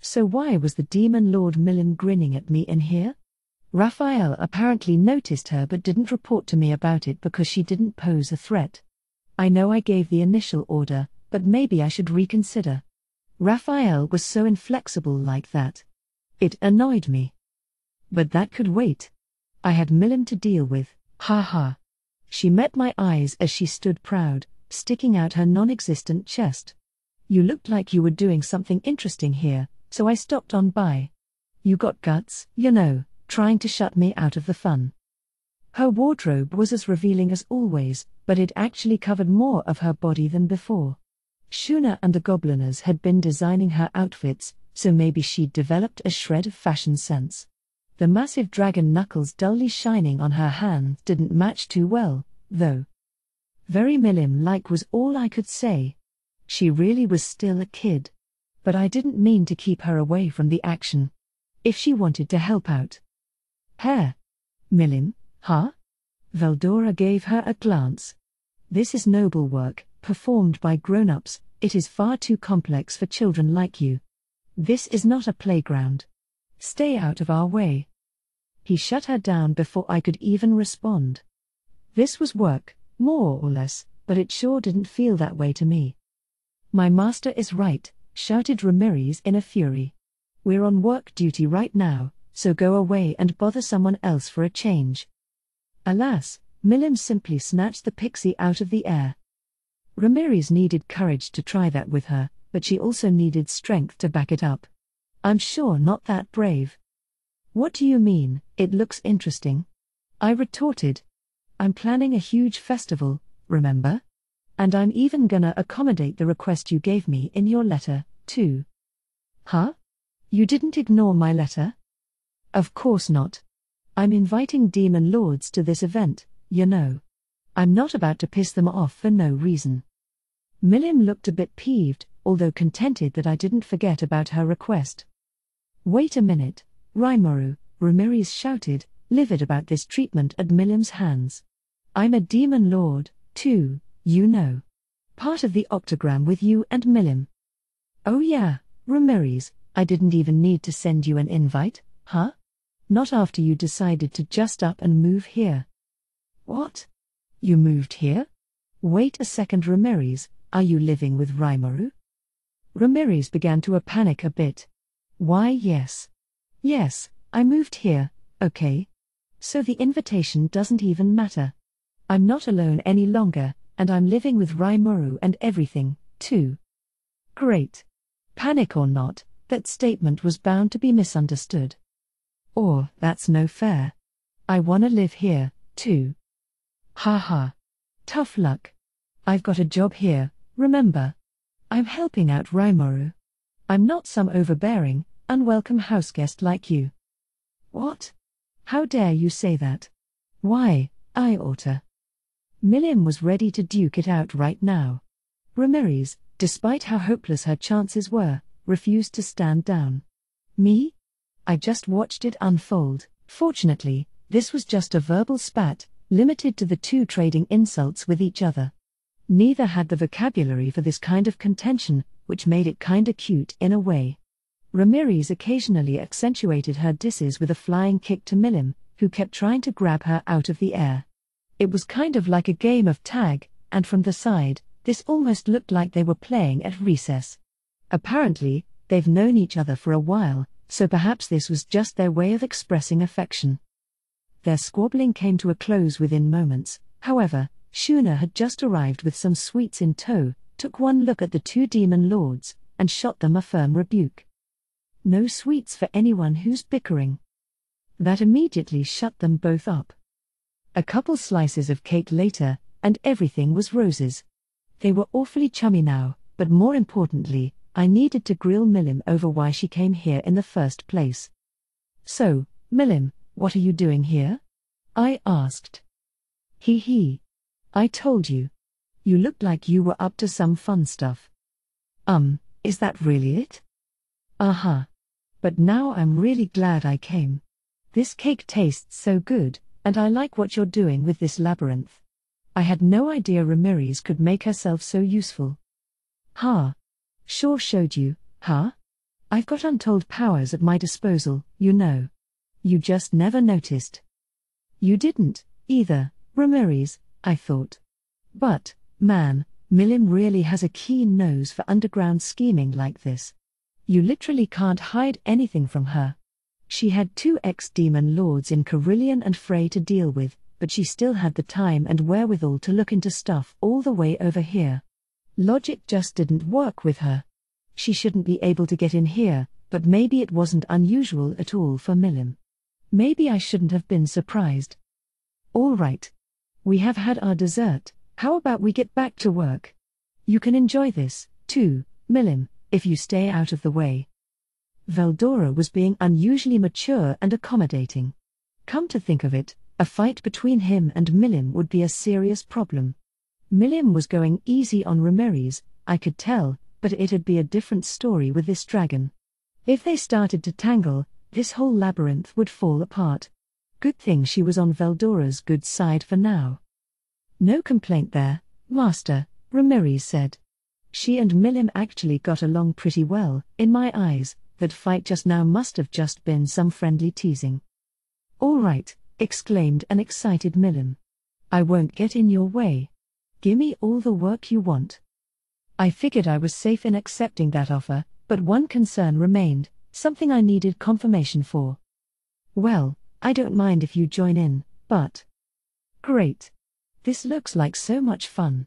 So why was the demon lord Milim grinning at me in here? Raphael apparently noticed her but didn't report to me about it because she didn't pose a threat. I know I gave the initial order, but maybe I should reconsider. Raphael was so inflexible like that. It annoyed me. But that could wait. I had Milim to deal with, haha. She met my eyes as she stood proud, sticking out her non-existent chest. "You looked like you were doing something interesting here, so I stopped on by. You got guts, trying to shut me out of the fun." Her wardrobe was as revealing as always, but it actually covered more of her body than before. Shuna and the Gobliners had been designing her outfits, so maybe she'd developed a shred of fashion sense. The massive dragon knuckles dully shining on her hands didn't match too well, though. Very Milim-like was all I could say. She really was still a kid. But I didn't mean to keep her away from the action. If she wanted to help out. "Hair. Milim, huh?" Veldora gave her a glance. "This is noble work, performed by grown-ups. It is far too complex for children like you. This is not a playground. Stay out of our way." He shut her down before I could even respond. This was work, more or less, but it sure didn't feel that way to me. "My master is right," shouted Ramirez in a fury. "We're on work duty right now, so go away and bother someone else for a change." Alas, Milim simply snatched the pixie out of the air. Ramirez needed courage to try that with her, but she also needed strength to back it up. I'm sure not that brave. "What do you mean, it looks interesting?" I retorted. "I'm planning a huge festival, remember? And I'm even gonna accommodate the request you gave me in your letter, too." "Huh? You didn't ignore my letter?" "Of course not. I'm inviting demon lords to this event, I'm not about to piss them off for no reason." Milim looked a bit peeved, although contented that I didn't forget about her request. "Wait a minute, Raimaru," Ramirez shouted, livid about this treatment at Milim's hands. "I'm a demon lord, too, Part of the octagram with you and Milim." "Oh yeah, Ramirez, I didn't even need to send you an invite, huh? Not after you decided to just up and move here." "What? You moved here? Wait a second, Ramirez, are you living with Raimaru?" Ramirez began to panic a bit. "Why yes. Yes, I moved here, okay. So the invitation doesn't even matter. I'm not alone any longer, and I'm living with Raimaru and everything, too." Great. Panic or not, that statement was bound to be misunderstood. Or, that's no fair. I wanna live here, too. Haha. Tough luck. I've got a job here, remember? I'm helping out Raimaru. I'm not some overbearing, unwelcome houseguest like you. What? How dare you say that? Why, I oughta. Milim was ready to duke it out right now. Ramirez, despite how hopeless her chances were, refused to stand down. Me? I just watched it unfold. Fortunately, this was just a verbal spat, limited to the two trading insults with each other. Neither had the vocabulary for this kind of contention, which made it kinda cute in a way. Ramirez occasionally accentuated her disses with a flying kick to Milim, who kept trying to grab her out of the air. It was kind of like a game of tag, and from the side, this almost looked like they were playing at recess. Apparently, they've known each other for a while, so perhaps this was just their way of expressing affection. Their squabbling came to a close within moments. However, Shuna had just arrived with some sweets in tow, took one look at the two demon lords, and shot them a firm rebuke. No sweets for anyone who's bickering. That immediately shut them both up. A couple slices of cake later, and everything was roses. They were awfully chummy now, but more importantly, I needed to grill Milim over why she came here in the first place. "So, Milim, what are you doing here?" I asked. He. I told you. You looked like you were up to some fun stuff." Is that really it?" But now I'm really glad I came. This cake tastes so good, and I like what you're doing with this labyrinth. I had no idea Ramirez could make herself so useful." Sure showed you, huh? I've got untold powers at my disposal, you know. You just never noticed. You didn't, either, Ramirez, I thought. But, man, Milim really has a keen nose for underground scheming like this. You literally can't hide anything from her. She had two ex-demon lords in Carillion and Frey to deal with, but she still had the time and wherewithal to look into stuff all the way over here. Logic just didn't work with her. She shouldn't be able to get in here, but maybe it wasn't unusual at all for Milim. Maybe I shouldn't have been surprised. All right. We have had our dessert, how about we get back to work? You can enjoy this, too, Milim, if you stay out of the way. Veldora was being unusually mature and accommodating. Come to think of it, a fight between him and Milim would be a serious problem. Milim was going easy on Ramirez, I could tell, but it'd be a different story with this dragon. If they started to tangle, this whole labyrinth would fall apart. Good thing she was on Veldora's good side for now. "No complaint there, Master," Ramirez said. She and Milim actually got along pretty well, in my eyes. That fight just now must have just been some friendly teasing. "All right," exclaimed an excited Milim. "I won't get in your way. Gimme all the work you want." I figured I was safe in accepting that offer, but one concern remained, something I needed confirmation for. "Well, I don't mind if you join in, but..." "Great. This looks like so much fun.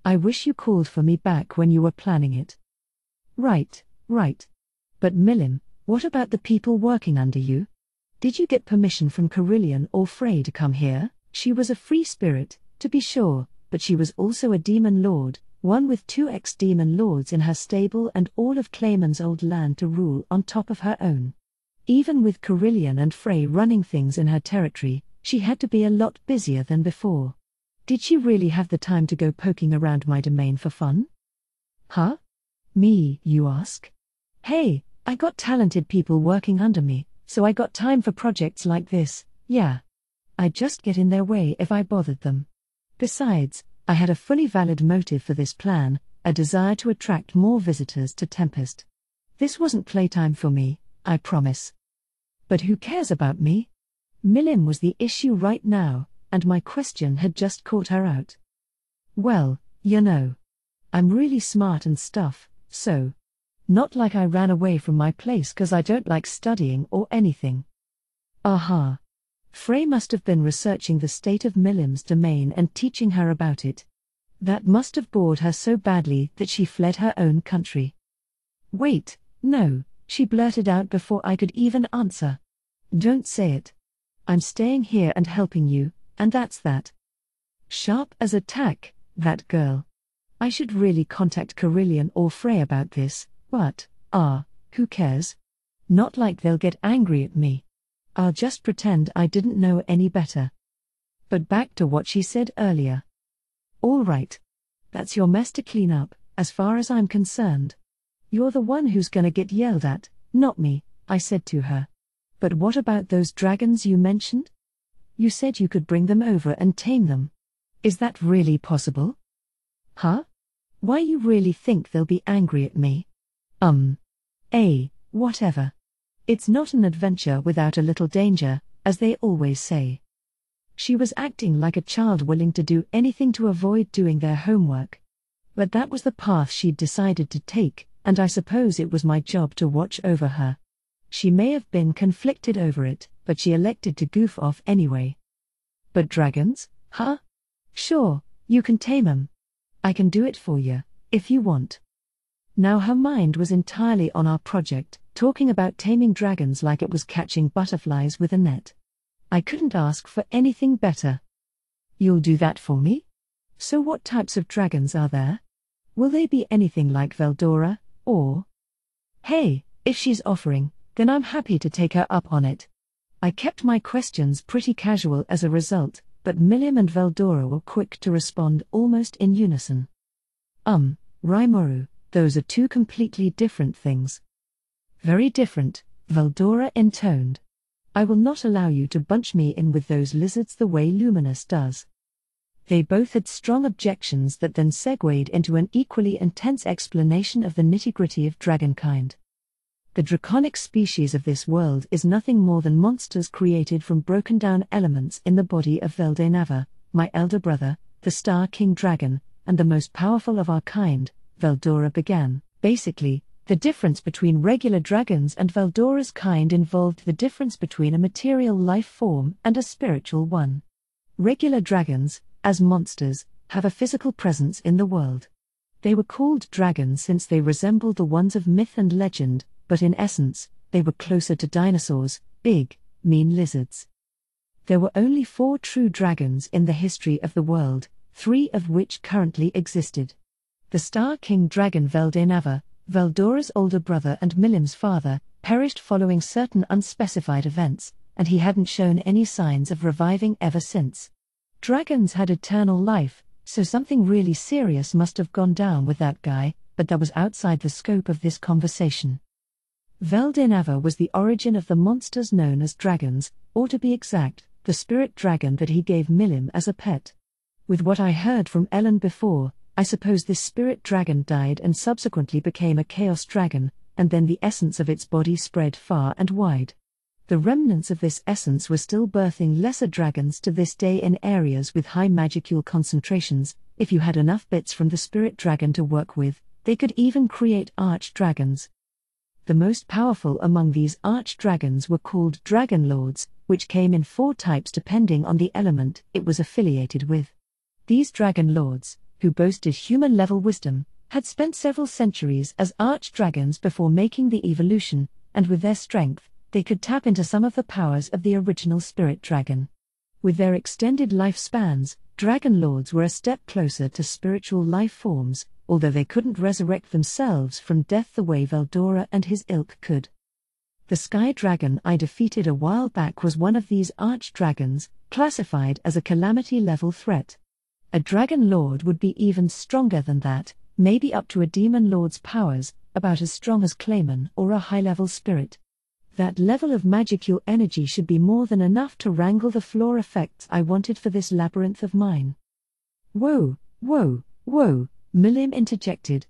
I wish you called for me back when you were planning it." Right. But Milim, what about the people working under you? Did you get permission from Carillion or Frey to come here?" She was a free spirit, to be sure, but she was also a demon lord, one with two ex-demon lords in her stable and all of Clayman's old land to rule on top of her own. Even with Carillion and Frey running things in her territory, she had to be a lot busier than before. Did she really have the time to go poking around my domain for fun? Me, you ask? Hey, I got talented people working under me, so I got time for projects like this, yeah. I'd just get in their way if I bothered them. Besides, I had a fully valid motive for this plan, a desire to attract more visitors to Tempest. This wasn't playtime for me, I promise. But who cares about me? Milim was the issue right now, and my question had just caught her out. Well, you know. I'm really smart and stuff, so. Not like I ran away from my place 'cause I don't like studying or anything. Frey must have been researching the state of Milim's domain and teaching her about it. That must have bored her so badly that she fled her own country. Wait, no, she blurted out before I could even answer. Don't say it. I'm staying here and helping you, and that's that. Sharp as a tack, that girl. I should really contact Carillion or Frey about this, but, who cares? Not like they'll get angry at me. I'll just pretend I didn't know any better. But back to what she said earlier. All right. That's your mess to clean up, as far as I'm concerned. You're the one who's gonna get yelled at, not me, I said to her. But what about those dragons you mentioned? You said you could bring them over and tame them. Is that really possible? Huh? Why you really think they'll be angry at me? Whatever. It's not an adventure without a little danger, as they always say. She was acting like a child willing to do anything to avoid doing their homework. But that was the path she'd decided to take, and I suppose it was my job to watch over her. She may have been conflicted over it, but she elected to goof off anyway. But dragons, huh? Sure, you can tame 'em. I can do it for you, if you want. Now her mind was entirely on our project, talking about taming dragons like it was catching butterflies with a net. I couldn't ask for anything better. You'll do that for me? So what types of dragons are there? Will they be anything like Veldora, or? Hey, if she's offering, then I'm happy to take her up on it. I kept my questions pretty casual as a result, but Milliam and Veldora were quick to respond almost in unison. Raimoru, those are two completely different things. Very different, Veldora intoned. I will not allow you to bunch me in with those lizards the way Luminous does. They both had strong objections that then segued into an equally intense explanation of the nitty-gritty of dragonkind. The draconic species of this world is nothing more than monsters created from broken-down elements in the body of Veldenava, my elder brother, the Star King Dragon, and the most powerful of our kind, Veldora began. Basically, the difference between regular dragons and Veldora's kind involved the difference between a material life form and a spiritual one. Regular dragons, as monsters, have a physical presence in the world. They were called dragons since they resembled the ones of myth and legend, but in essence, they were closer to dinosaurs, big, mean lizards. There were only 4 true dragons in the history of the world, 3 of which currently existed. The Star King Dragon Veldenava, Veldora's older brother and Milliam's father, perished following certain unspecified events, and he hadn't shown any signs of reviving ever since. Dragons had eternal life, so something really serious must have gone down with that guy, but that was outside the scope of this conversation. Veldenava was the origin of the monsters known as dragons, or to be exact, the spirit dragon that he gave Milliam as a pet. With what I heard from Ellen before, I suppose this spirit dragon died and subsequently became a chaos dragon, and then the essence of its body spread far and wide. The remnants of this essence were still birthing lesser dragons to this day in areas with high magicule concentrations. If you had enough bits from the spirit dragon to work with, they could even create arch-dragons. The most powerful among these arch-dragons were called dragon lords, which came in 4 types depending on the element it was affiliated with. These dragon lords, who boasted human-level wisdom, had spent several centuries as arch-dragons before making the evolution, and with their strength, they could tap into some of the powers of the original spirit dragon. With their extended lifespans, dragon lords were a step closer to spiritual life forms, although they couldn't resurrect themselves from death the way Veldora and his ilk could. The sky dragon I defeated a while back was one of these arch-dragons, classified as a calamity-level threat. A dragon lord would be even stronger than that, maybe up to a demon lord's powers, about as strong as Clayman or a high-level spirit. That level of magicule energy should be more than enough to wrangle the floor effects I wanted for this labyrinth of mine. Whoa, Milliam interjected.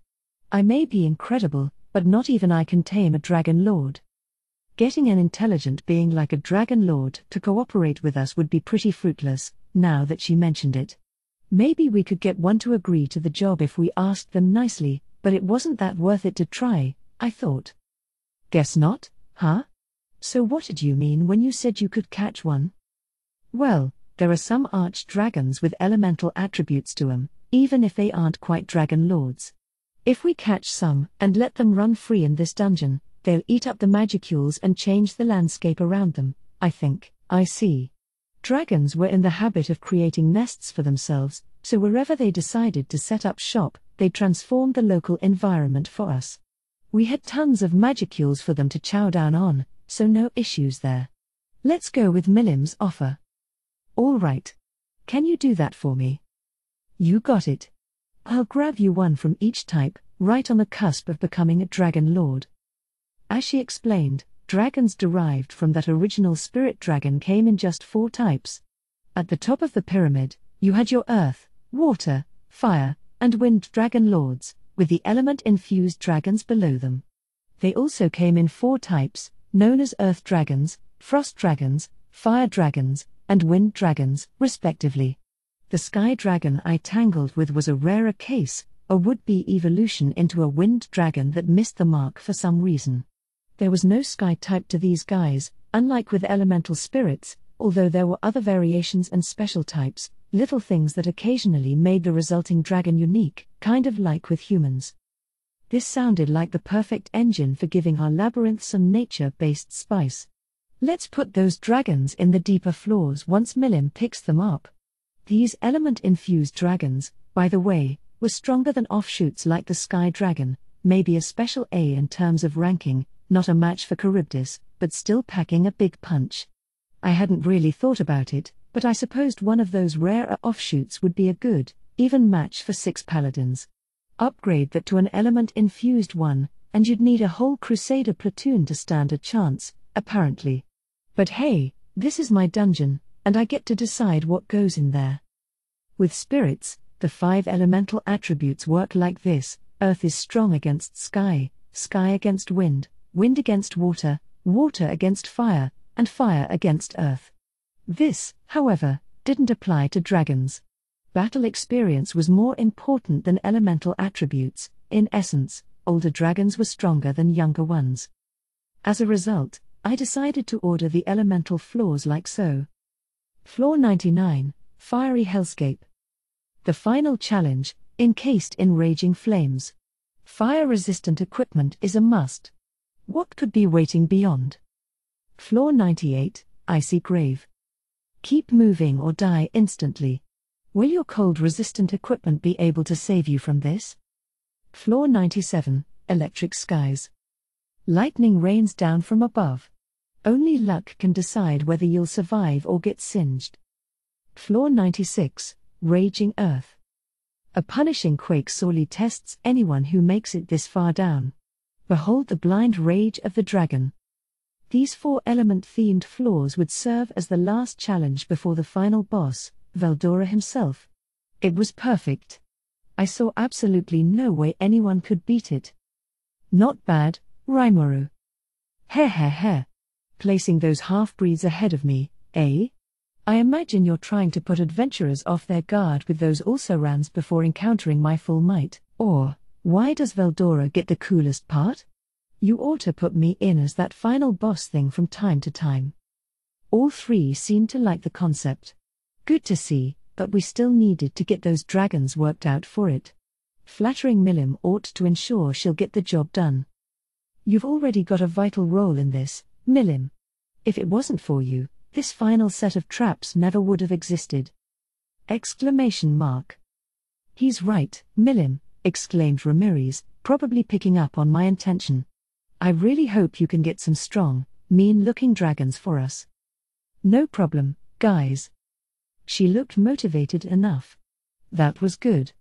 I may be incredible, but not even I can tame a dragon lord. Getting an intelligent being like a dragon lord to cooperate with us would be pretty fruitless, now that she mentioned it. Maybe we could get one to agree to the job if we asked them nicely, but it wasn't that worth it to try, I thought. Guess not, huh? So what did you mean when you said you could catch one? Well, there are some arch-dragons with elemental attributes to them, even if they aren't quite dragon lords. If we catch some and let them run free in this dungeon, they'll eat up the magicules and change the landscape around them, I think. I see. Dragons were in the habit of creating nests for themselves, so wherever they decided to set up shop, they transformed the local environment for us. We had tons of magicules for them to chow down on, so no issues there. Let's go with Milliam's offer. All right. Can you do that for me? You got it. I'll grab you one from each type, right on the cusp of becoming a dragon lord. As she explained, dragons derived from that original spirit dragon came in just 4 types. At the top of the pyramid, you had your earth, water, fire, and wind dragon lords, with the element-infused dragons below them. They also came in 4 types, known as earth dragons, frost dragons, fire dragons, and wind dragons, respectively. The sky dragon I tangled with was a rarer case, a would-be evolution into a wind dragon that missed the mark for some reason. There was no sky type to these guys, unlike with elemental spirits, although there were other variations and special types, little things that occasionally made the resulting dragon unique, kind of like with humans. This sounded like the perfect engine for giving our labyrinth some nature-based spice. Let's put those dragons in the deeper floors once Milim picks them up. These element-infused dragons, by the way, were stronger than offshoots like the sky dragon, maybe a special A in terms of ranking, not a match for Charybdis, but still packing a big punch. I hadn't really thought about it, but I supposed one of those rarer offshoots would be a good, even match for 6 paladins. Upgrade that to an element-infused one, and you'd need a whole Crusader platoon to stand a chance, apparently. But hey, this is my dungeon, and I get to decide what goes in there. With spirits, the 5 elemental attributes work like this: earth is strong against sky, sky against wind, wind against water, water against fire, and fire against earth. This, however, didn't apply to dragons. Battle experience was more important than elemental attributes. In essence, older dragons were stronger than younger ones. As a result, I decided to order the elemental floors like so. Floor 99, Fiery Hellscape. The final challenge, encased in raging flames. Fire-resistant equipment is a must. What could be waiting beyond? Floor 98, Icy Grave. Keep moving or die instantly. Will your cold-resistant equipment be able to save you from this? Floor 97, Electric Skies. Lightning rains down from above. Only luck can decide whether you'll survive or get singed. Floor 96, Raging Earth. A punishing quake sorely tests anyone who makes it this far down. Behold the blind rage of the dragon. These 4 element-themed floors would serve as the last challenge before the final boss, Veldora himself. It was perfect. I saw absolutely no way anyone could beat it. Not bad, Rimuru. Heh. Placing those half-breeds ahead of me, eh? I imagine you're trying to put adventurers off their guard with those also-rans before encountering my full might, or, why does Veldora get the coolest part? You ought to put me in as that final boss thing from time to time. All 3 seemed to like the concept. Good to see, but we still needed to get those dragons worked out for it. Flattering Milim ought to ensure she'll get the job done. You've already got a vital role in this, Milim. If it wasn't for you, this final set of traps never would have existed. Exclamation mark. He's right, Milim, exclaimed Ramirez, probably picking up on my intention. I really hope you can get some strong, mean-looking dragons for us. No problem, guys. She looked motivated enough. That was good.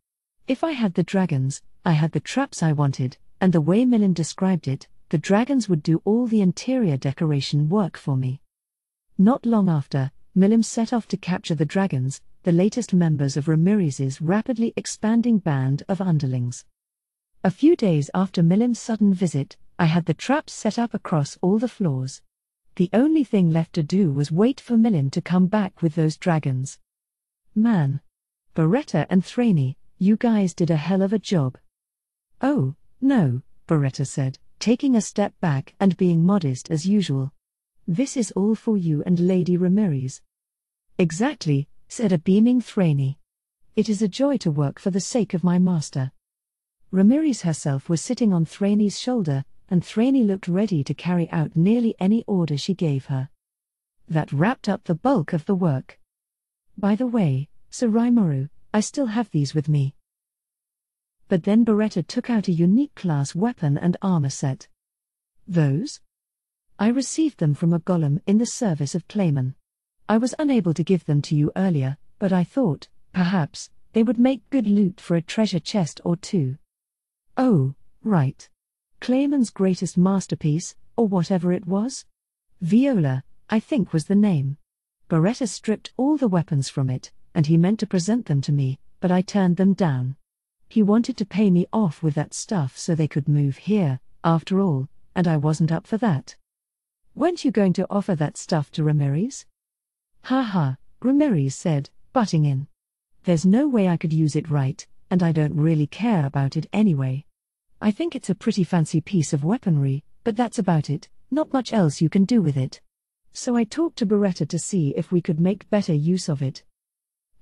If I had the dragons, I had the traps I wanted, and the way Milim described it, the dragons would do all the interior decoration work for me. Not long after, Milim set off to capture the dragons, the latest members of Ramirez's rapidly expanding band of underlings. A few days after Milim's sudden visit, I had the traps set up across all the floors. The only thing left to do was wait for Milim to come back with those dragons. Man. Beretta and Thraney, you guys did a hell of a job. Oh, no, Beretta said, taking a step back and being modest as usual. This is all for you and Lady Ramirez. Exactly, said a beaming Thraney. It is a joy to work for the sake of my master. Ramirez herself was sitting on Thraney's shoulder, and Thraney looked ready to carry out nearly any order she gave her. That wrapped up the bulk of the work. By the way, Sir Rimuru, I still have these with me. But then Beretta took out a unique class weapon and armor set. Those? I received them from a golem in the service of Clayman. I was unable to give them to you earlier, but I thought, perhaps, they would make good loot for a treasure chest or 2. Oh, right. Clayman's greatest masterpiece, or whatever it was? Viola, I think was the name. Beretta stripped all the weapons from it, and he meant to present them to me, but I turned them down. He wanted to pay me off with that stuff so they could move here, after all, and I wasn't up for that. Weren't you going to offer that stuff to Ramirez? Ha ha, Ramirez said, butting in. There's no way I could use it right, and I don't really care about it anyway. I think it's a pretty fancy piece of weaponry, but that's about it, not much else you can do with it. So I talked to Beretta to see if we could make better use of it.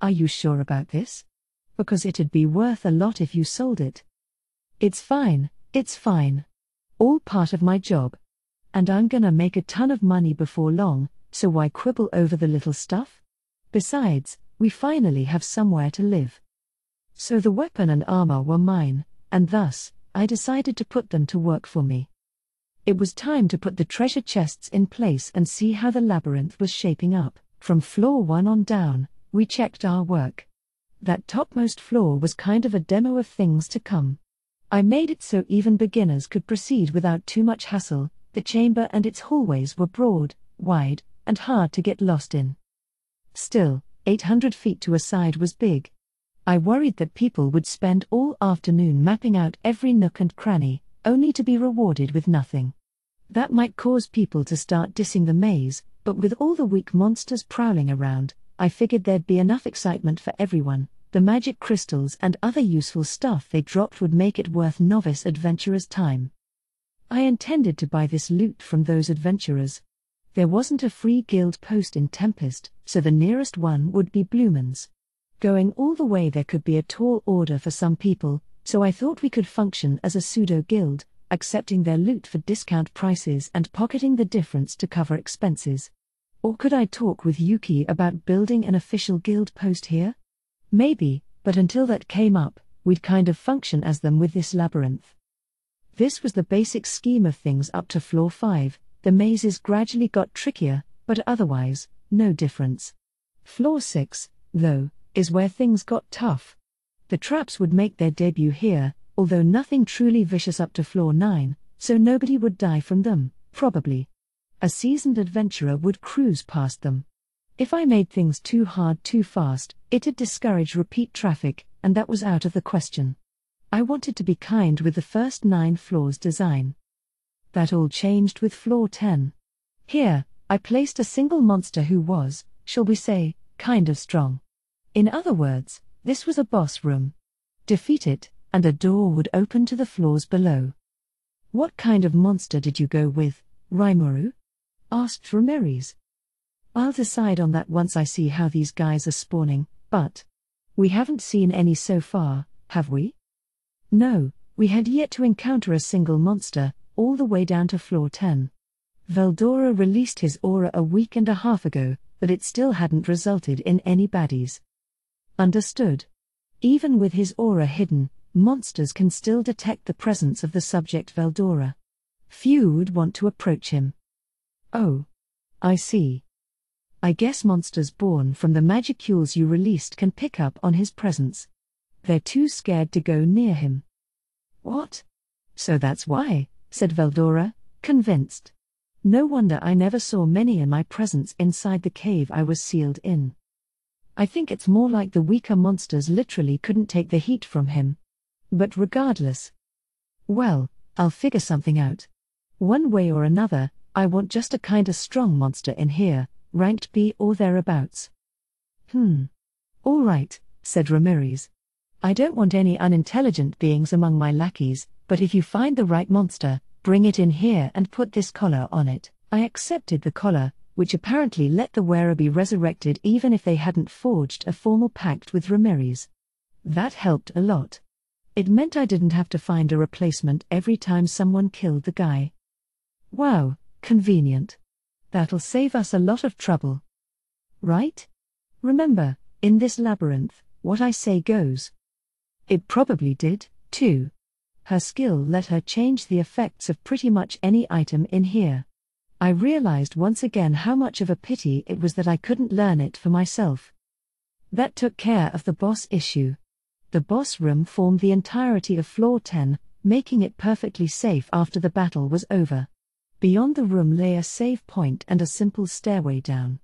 Are you sure about this? Because it'd be worth a lot if you sold it. It's fine. All part of my job. And I'm gonna make a ton of money before long, so why quibble over the little stuff? Besides, we finally have somewhere to live. So the weapon and armor were mine, and thus, I decided to put them to work for me. It was time to put the treasure chests in place and see how the labyrinth was shaping up. From floor 1 on down, we checked our work. That topmost floor was kind of a demo of things to come. I made it so even beginners could proceed without too much hassle. The chamber and its hallways were broad, wide, and hard to get lost in. Still, 800 feet to a side was big. I worried that people would spend all afternoon mapping out every nook and cranny, only to be rewarded with nothing. That might cause people to start dissing the maze, but with all the weak monsters prowling around, I figured there'd be enough excitement for everyone. The magic crystals and other useful stuff they dropped would make it worth novice adventurers' time. I intended to buy this loot from those adventurers. There wasn't a free guild post in Tempest, so the nearest one would be Blumen's. Going all the way there could be a tall order for some people, so I thought we could function as a pseudo-guild, accepting their loot for discount prices and pocketing the difference to cover expenses. Or could I talk with Yuki about building an official guild post here? Maybe, but until that came up, we'd kind of function as them with this labyrinth. This was the basic scheme of things up to floor 5, the mazes gradually got trickier, but otherwise, no difference. Floor 6, though, is where things got tough. The traps would make their debut here, although nothing truly vicious up to floor 9, so nobody would die from them, probably. A seasoned adventurer would cruise past them. If I made things too hard too fast, it'd discourage repeat traffic, and that was out of the question. I wanted to be kind with the first 9 floors design. That all changed with floor 10. Here, I placed a single monster who was, shall we say, kind of strong. In other words, this was a boss room. Defeat it, and a door would open to the floors below. What kind of monster did you go with, Rimuru? Asked Ramirez. I'll decide on that once I see how these guys are spawning, but we haven't seen any so far, have we? No, we had yet to encounter a single monster, all the way down to floor 10. Veldora released his aura a week and a half ago, but it still hadn't resulted in any baddies. Understood. Even with his aura hidden, monsters can still detect the presence of the subject Veldora. Few would want to approach him. Oh. I see. I guess monsters born from the magicules you released can pick up on his presence. They're too scared to go near him. What? So that's why, said Veldora, convinced. No wonder I never saw many in my presence inside the cave I was sealed in. I think it's more like the weaker monsters literally couldn't take the heat from him. But regardless. Well, I'll figure something out. One way or another, I want just a kinda strong monster in here, ranked B or thereabouts. All right, said Ramirez. I don't want any unintelligent beings among my lackeys, but if you find the right monster, bring it in here and put this collar on it. I accepted the collar, which apparently let the wearer be resurrected even if they hadn't forged a formal pact with Ramirez. That helped a lot. It meant I didn't have to find a replacement every time someone killed the guy. Wow, convenient. That'll save us a lot of trouble. Right? Remember, in this labyrinth, what I say goes. It probably did, too. Her skill let her change the effects of pretty much any item in here. I realized once again how much of a pity it was that I couldn't learn it for myself. That took care of the boss issue. The boss room formed the entirety of floor 10, making it perfectly safe after the battle was over. Beyond the room lay a save point and a simple stairway down.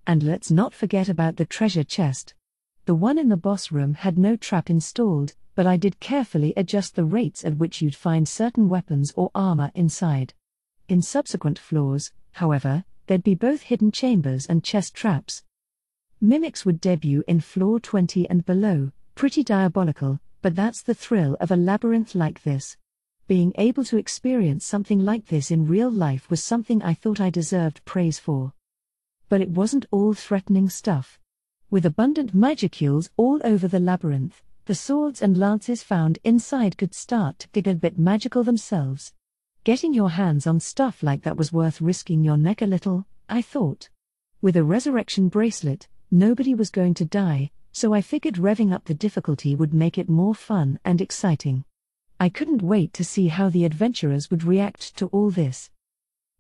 And let's not forget about the treasure chest. The one in the boss room had no trap installed, but I did carefully adjust the rates at which you'd find certain weapons or armor inside. In subsequent floors, however, there'd be both hidden chambers and chest traps. Mimics would debut in floor 20 and below, pretty diabolical, but that's the thrill of a labyrinth like this. Being able to experience something like this in real life was something I thought I deserved praise for. But it wasn't all threatening stuff. With abundant magicules all over the labyrinth, the swords and lances found inside could start to get a bit magical themselves. Getting your hands on stuff like that was worth risking your neck a little, I thought. With a resurrection bracelet, nobody was going to die, so I figured revving up the difficulty would make it more fun and exciting. I couldn't wait to see how the adventurers would react to all this.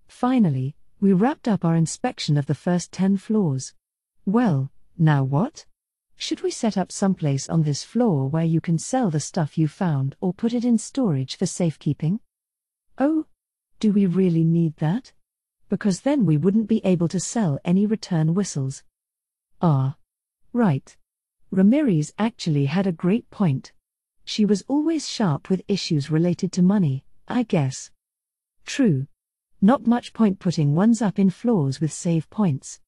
Finally, we wrapped up our inspection of the first 10 floors. Well, now what? Should we set up someplace on this floor where you can sell the stuff you found or put it in storage for safekeeping? Oh, do we really need that? Because then we wouldn't be able to sell any return whistles. Ah. Right. Ramirez actually had a great point. She was always sharp with issues related to money, I guess. True. Not much point putting ones up in floors with save points.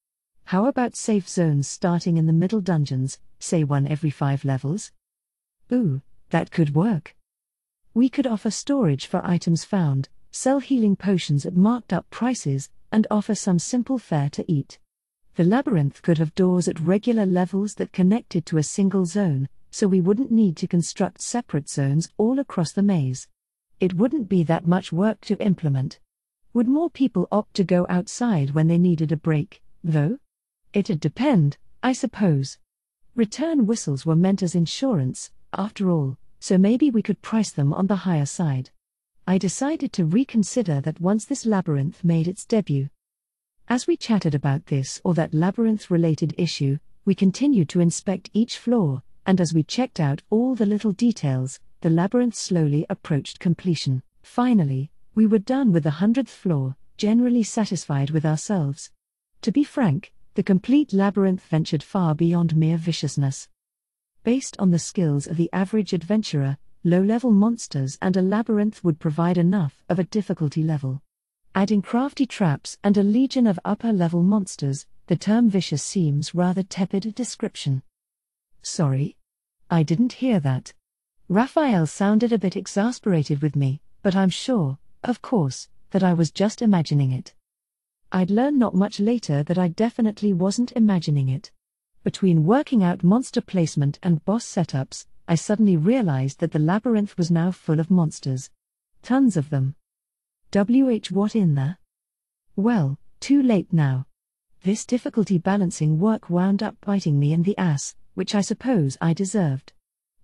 How about safe zones starting in the middle dungeons, say one every 5 levels? Ooh, that could work. We could offer storage for items found, sell healing potions at marked up prices, and offer some simple fare to eat. The labyrinth could have doors at regular levels that connected to a single zone, so we wouldn't need to construct separate zones all across the maze. It wouldn't be that much work to implement. Would more people opt to go outside when they needed a break, though? It'd depend, I suppose. Return whistles were meant as insurance, after all, so maybe we could price them on the higher side. I decided to reconsider that once this labyrinth made its debut. As we chatted about this or that labyrinth-related issue, we continued to inspect each floor, and as we checked out all the little details, the labyrinth slowly approached completion. Finally, we were done with the 100th floor, generally satisfied with ourselves. To be frank, the complete labyrinth ventured far beyond mere viciousness. Based on the skills of the average adventurer, low-level monsters and a labyrinth would provide enough of a difficulty level. Adding crafty traps and a legion of upper-level monsters, the term vicious seems rather tepid a description. Sorry? I didn't hear that. Raphael sounded a bit exasperated with me, but I'm sure, of course, that I was just imagining it. I'd learn not much later that I definitely wasn't imagining it. Between working out monster placement and boss setups, I suddenly realized that the labyrinth was now full of monsters. Tons of them. What in there? Well, too late now. This difficulty balancing work wound up biting me in the ass, which I suppose I deserved.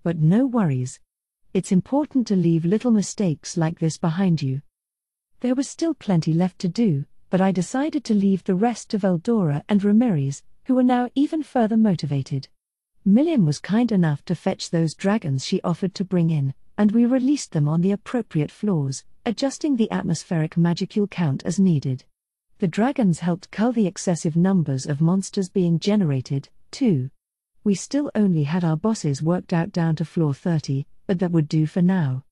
But no worries. It's important to leave little mistakes like this behind you. There was still plenty left to do, but I decided to leave the rest to Veldora and Ramirez, who were now even further motivated. Milliam was kind enough to fetch those dragons she offered to bring in, and we released them on the appropriate floors, adjusting the atmospheric magicule count as needed. The dragons helped cull the excessive numbers of monsters being generated, too. We still only had our bosses worked out down to floor 30, but that would do for now.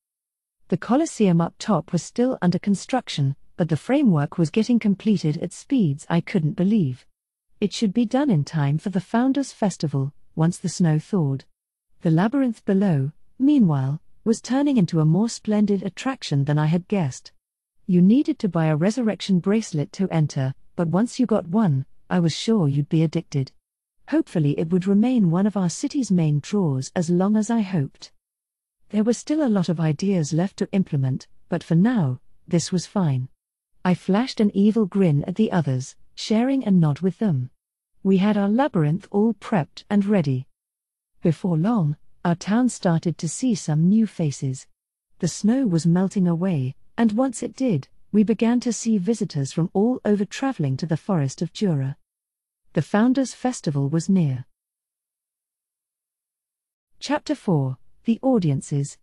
The Colosseum up top was still under construction, but the framework was getting completed at speeds I couldn't believe. It should be done in time for the Founders' Festival, once the snow thawed. The labyrinth below, meanwhile, was turning into a more splendid attraction than I had guessed. You needed to buy a resurrection bracelet to enter, but once you got one, I was sure you'd be addicted. Hopefully it would remain one of our city's main draws as long as I hoped. There were still a lot of ideas left to implement, but for now, this was fine. I flashed an evil grin at the others, sharing a nod with them. We had our labyrinth all prepped and ready. Before long, our town started to see some new faces. The snow was melting away, and once it did, we began to see visitors from all over traveling to the forest of Jura. The Founders' Festival was near. Chapter 4: The Audiences.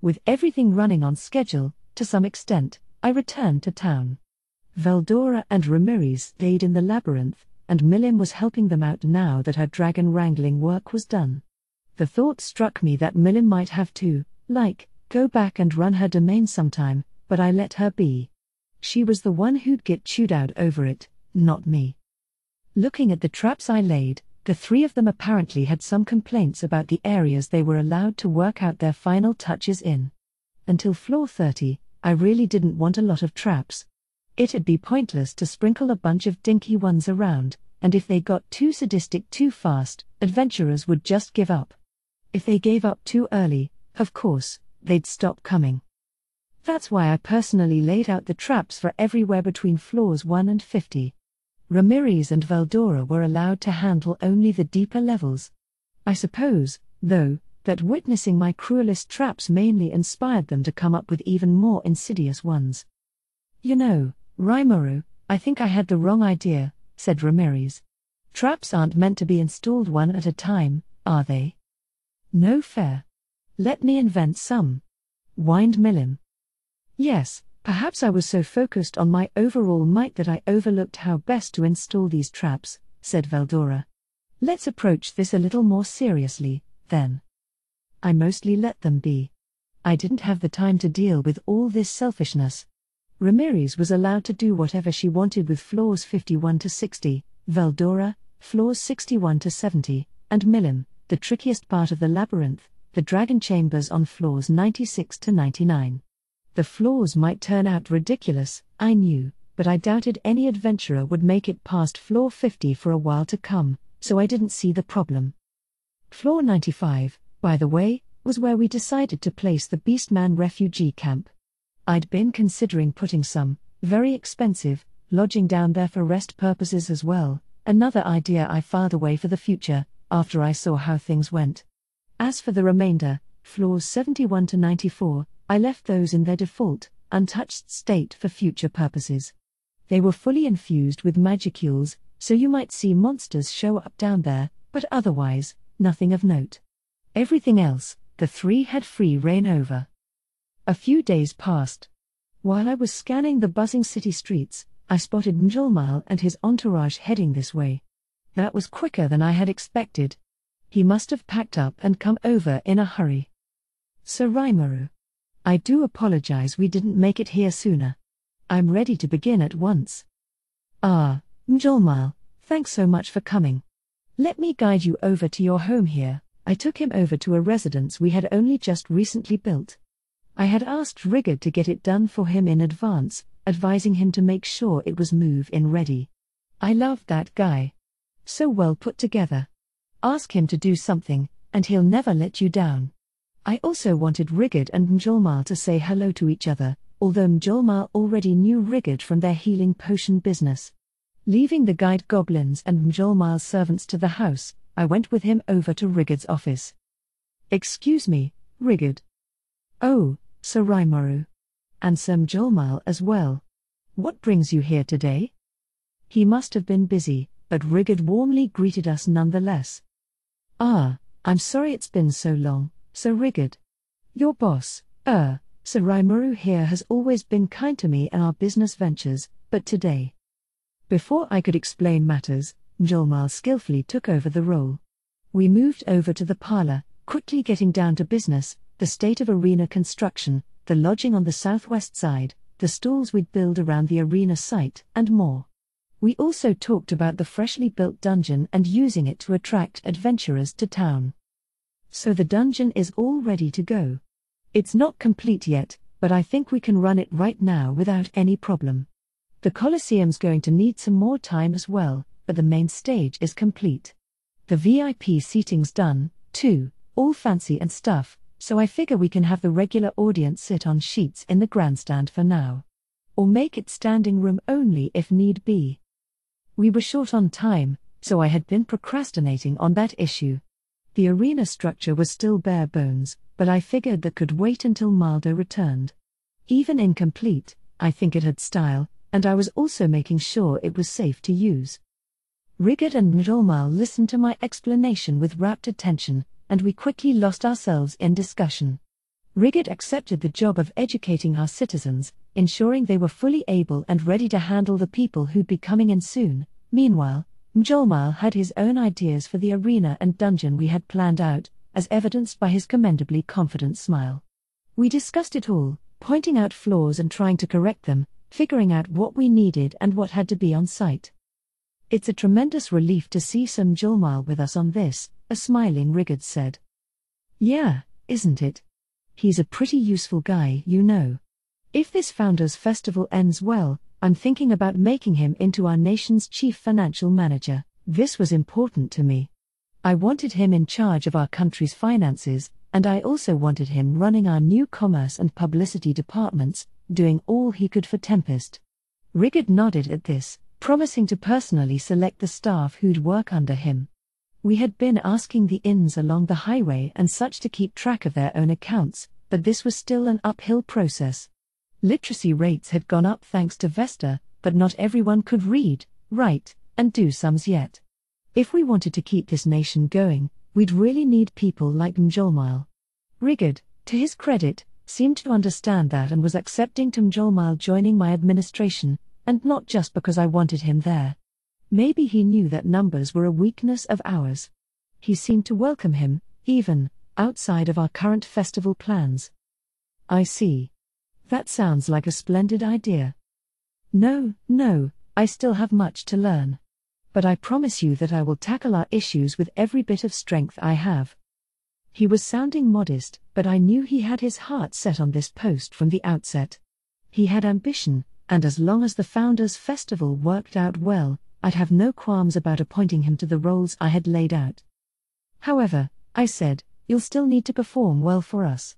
With everything running on schedule, to some extent, I returned to town. Veldora and Ramirez stayed in the labyrinth, and Milim was helping them out now that her dragon wrangling work was done. The thought struck me that Milim might have to, go back and run her domain sometime, but I let her be. She was the one who'd get chewed out over it, not me. Looking at the traps I laid, the three of them apparently had some complaints about the areas they were allowed to work out their final touches in. Until floor 30, I really didn't want a lot of traps. It'd be pointless to sprinkle a bunch of dinky ones around, and if they got too sadistic too fast, adventurers would just give up. If they gave up too early, of course, they'd stop coming. That's why I personally laid out the traps for everywhere between floors 1 and 50. Ramirez and Veldora were allowed to handle only the deeper levels. I suppose, though, that witnessing my cruelest traps mainly inspired them to come up with even more insidious ones. You know, Rimuru, I think I had the wrong idea, said Ramirez. Traps aren't meant to be installed one at a time, are they? No fair. Let me invent some. Whined Milim. Yes, perhaps I was so focused on my overall might that I overlooked how best to install these traps, said Veldora. Let's approach this a little more seriously, then. I mostly let them be. I didn't have the time to deal with all this selfishness. Ramirez was allowed to do whatever she wanted with floors 51 to 60, Veldora, floors 61 to 70, and Milim, the trickiest part of the labyrinth, the dragon chambers on floors 96 to 99. The floors might turn out ridiculous, I knew, but I doubted any adventurer would make it past floor 50 for a while to come, so I didn't see the problem. Floor 95, by the way, was where we decided to place the Beastman refugee camp. I'd been considering putting some, very expensive, lodging down there for rest purposes as well, another idea I filed away for the future, after I saw how things went. As for the remainder, floors 71 to 94, I left those in their default, untouched state for future purposes. They were fully infused with magicules, so you might see monsters show up down there, but otherwise, nothing of note. Everything else, the three had free reign over. A few days passed. While I was scanning the buzzing city streets, I spotted Njolmal and his entourage heading this way. That was quicker than I had expected. He must have packed up and come over in a hurry. Sir Rimuru. I do apologize we didn't make it here sooner. I'm ready to begin at once. Ah, Njolmal, thanks so much for coming. Let me guide you over to your home here. I took him over to a residence we had only just recently built. I had asked Rigard to get it done for him in advance, advising him to make sure it was move-in ready. I loved that guy. So well put together. Ask him to do something, and he'll never let you down. I also wanted Rigard and Njolmal to say hello to each other, although Njolmal already knew Rigard from their healing potion business. Leaving the guide goblins and Njolmal's servants to the house, I went with him over to Rigard's office. Excuse me, Rigard. Oh, Sir Rimuru. And Sir Njolmal as well. What brings you here today? He must have been busy, but Rigard warmly greeted us nonetheless. Ah, I'm sorry it's been so long, Sir Rigard. Your boss, Sir Rimuru here has always been kind to me in our business ventures, but today. Before I could explain matters, Njolmal skillfully took over the role. We moved over to the parlor, quickly getting down to business, the state of arena construction, the lodging on the southwest side, the stalls we'd build around the arena site, and more. We also talked about the freshly built dungeon and using it to attract adventurers to town. So the dungeon is all ready to go. It's not complete yet, but I think we can run it right now without any problem. The Colosseum's going to need some more time as well, but the main stage is complete. The VIP seating's done, too, all fancy and stuff, so I figure we can have the regular audience sit on sheets in the grandstand for now. Or make it standing room only if need be. We were short on time, so I had been procrastinating on that issue. The arena structure was still bare bones, but I figured that could wait until Maldo returned. Even incomplete, I think it had style, and I was also making sure it was safe to use. Rigard and Njolmal listened to my explanation with rapt attention, and we quickly lost ourselves in discussion. Rigid accepted the job of educating our citizens, ensuring they were fully able and ready to handle the people who'd be coming in soon. Meanwhile, Mjolnir had his own ideas for the arena and dungeon we had planned out, as evidenced by his commendably confident smile. We discussed it all, pointing out flaws and trying to correct them, figuring out what we needed and what had to be on site. It's a tremendous relief to see some Mjolnir with us on this, a smiling Rigid said. Yeah, isn't it? He's a pretty useful guy, you know. If this Founders Festival ends well, I'm thinking about making him into our nation's chief financial manager. This was important to me. I wanted him in charge of our country's finances, and I also wanted him running our new commerce and publicity departments, doing all he could for Tempest. Rigid nodded at this, promising to personally select the staff who'd work under him. We had been asking the inns along the highway and such to keep track of their own accounts, but this was still an uphill process. Literacy rates had gone up thanks to Vesta, but not everyone could read, write, and do sums yet. If we wanted to keep this nation going, we'd really need people like Mjolnir. Rigid, to his credit, seemed to understand that and was accepting to Mjolnir joining my administration, and not just because I wanted him there. Maybe he knew that numbers were a weakness of ours. He seemed to welcome him, even outside of our current festival plans. I see. That sounds like a splendid idea. No, I still have much to learn. But I promise you that I will tackle our issues with every bit of strength I have. He was sounding modest, but I knew he had his heart set on this post from the outset. He had ambition, and as long as the Founders Festival worked out well, I'd have no qualms about appointing him to the roles I had laid out. However, I said, you'll still need to perform well for us.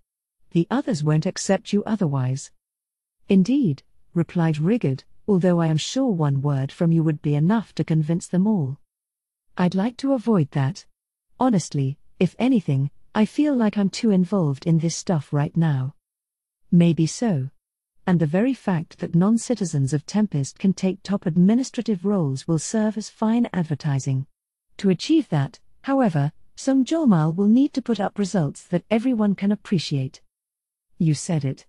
The others won't accept you otherwise. Indeed, replied Rigid, although I am sure one word from you would be enough to convince them all. I'd like to avoid that. Honestly, if anything, I feel like I'm too involved in this stuff right now. Maybe so. And the very fact that non-citizens of Tempest can take top administrative roles will serve as fine advertising. To achieve that, however, some Mjolnir will need to put up results that everyone can appreciate. You said it.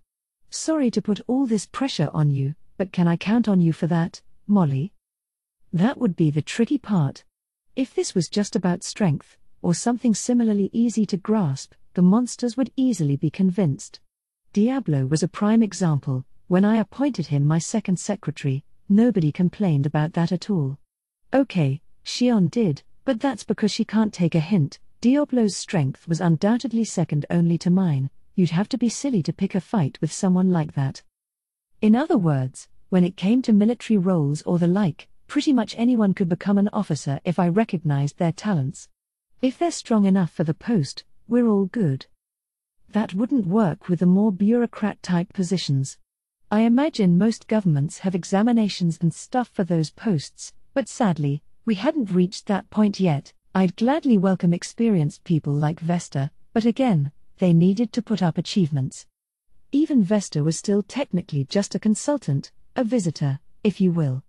Sorry to put all this pressure on you, but can I count on you for that, Molly? That would be the tricky part. If this was just about strength, or something similarly easy to grasp, the monsters would easily be convinced. Diablo was a prime example. When I appointed him my second secretary, nobody complained about that at all. Okay, Shion did, but that's because she can't take a hint. Diablo's strength was undoubtedly second only to mine. You'd have to be silly to pick a fight with someone like that. In other words, when it came to military roles or the like, pretty much anyone could become an officer if I recognized their talents. If they're strong enough for the post, we're all good. That wouldn't work with the more bureaucrat-type positions. I imagine most governments have examinations and stuff for those posts, but sadly, we hadn't reached that point yet. I'd gladly welcome experienced people like Vesta, but again, they needed to put up achievements. Even Vesta was still technically just a consultant, a visitor, if you will.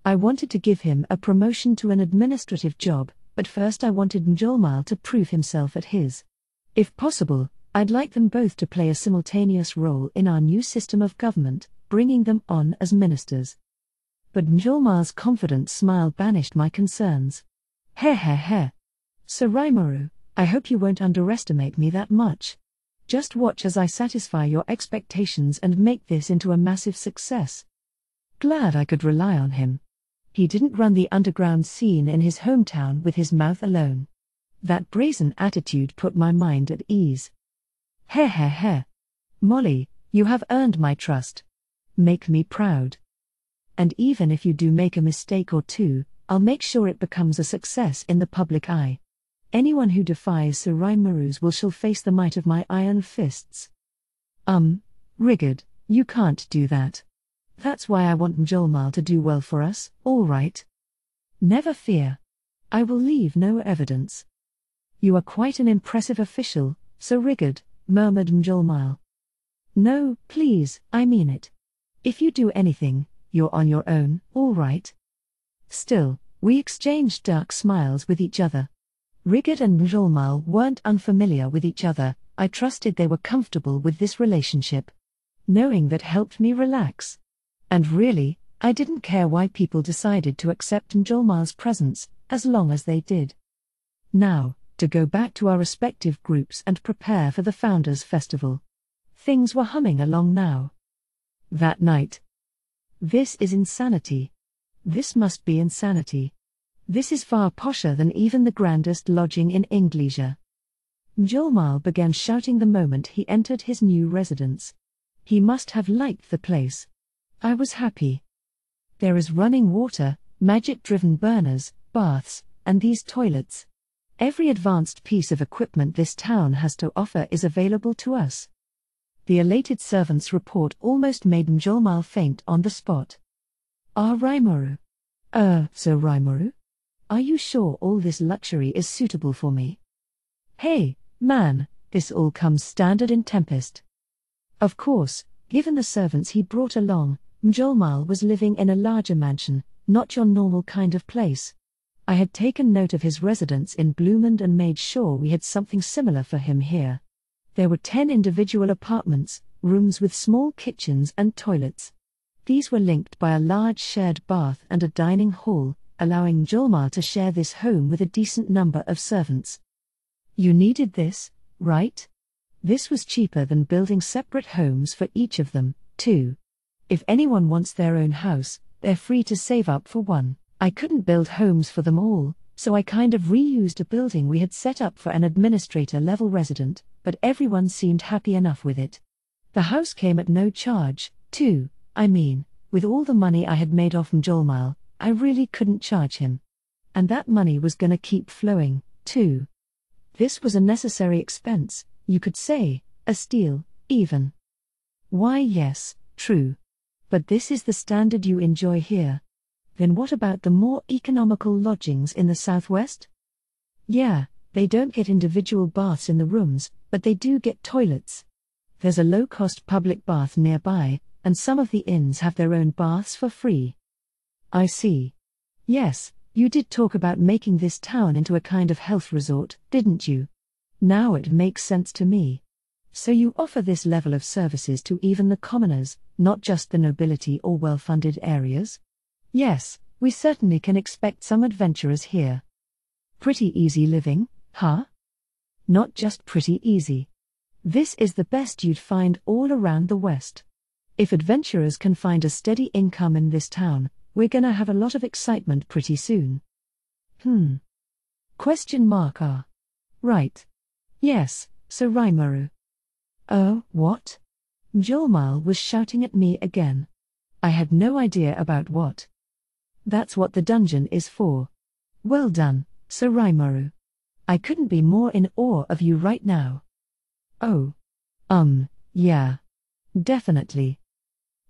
I wanted to give him a promotion to an administrative job, but first I wanted Mjolnir to prove himself at his. If possible, I'd like them both to play a simultaneous role in our new system of government, bringing them on as ministers. But Mjolnir's confident smile banished my concerns. Heh. Sir Rimuru, I hope you won't underestimate me that much. Just watch as I satisfy your expectations and make this into a massive success. Glad I could rely on him. He didn't run the underground scene in his hometown with his mouth alone. That brazen attitude put my mind at ease. Heh. Molly, you have earned my trust. Make me proud. And even if you do make a mistake or two, I'll make sure it becomes a success in the public eye. Anyone who defies Sir Rimuru's will shall face the might of my iron fists. Rigid, you can't do that. That's why I want Mjolnir to do well for us, all right? Never fear. I will leave no evidence. You are quite an impressive official, Sir Rigid, murmured Mjolnir. No, please, I mean it. If you do anything, you're on your own, all right? Still, we exchanged dark smiles with each other. Rigid and Mjolnir weren't unfamiliar with each other, I trusted they were comfortable with this relationship. Knowing that helped me relax. And really, I didn't care why people decided to accept Njolmal's presence, as long as they did. Now, to go back to our respective groups and prepare for the Founders' Festival. Things were humming along now. That night. This is insanity. This must be insanity. This is far posher than even the grandest lodging in Inglesia. Njolmal began shouting the moment he entered his new residence. He must have liked the place. I was happy. There is running water, magic-driven burners, baths, and these toilets. Every advanced piece of equipment this town has to offer is available to us. The elated servant's report almost made Njolmal faint on the spot. Rimuru. So Rimuru? Are you sure all this luxury is suitable for me? Hey, man, this all comes standard in Tempest. Of course, given the servants he brought along, Njolmal was living in a larger mansion, not your normal kind of place. I had taken note of his residence in Bloomond and made sure we had something similar for him here. There were 10 individual apartments, rooms with small kitchens and toilets. These were linked by a large shared bath and a dining hall, allowing Njolmal to share this home with a decent number of servants. You needed this, right? This was cheaper than building separate homes for each of them, too. If anyone wants their own house, they're free to save up for one. I couldn't build homes for them all, so I kind of reused a building we had set up for an administrator-level resident, but everyone seemed happy enough with it. The house came at no charge, too. I mean, with all the money I had made off Njolmal, I really couldn't charge him. And that money was gonna keep flowing, too. This was a necessary expense, you could say, a steal, even. Why yes, true. But this is the standard you enjoy here. Then what about the more economical lodgings in the southwest? Yeah, they don't get individual baths in the rooms, but they do get toilets. There's a low-cost public bath nearby, and some of the inns have their own baths for free. I see. Yes, you did talk about making this town into a kind of health resort, didn't you? Now it makes sense to me. So you offer this level of services to even the commoners, not just the nobility or well-funded areas? Yes, we certainly can expect some adventurers here. Pretty easy living, huh? Not just pretty easy. This is the best you'd find all around the West. If adventurers can find a steady income in this town, we're gonna have a lot of excitement pretty soon. Right. Yes, so Rimuru. Oh, what? Njolmal was shouting at me again. I had no idea about what. That's what the dungeon is for. Well done, Sir Rimuru. I couldn't be more in awe of you right now. Oh. Yeah. Definitely.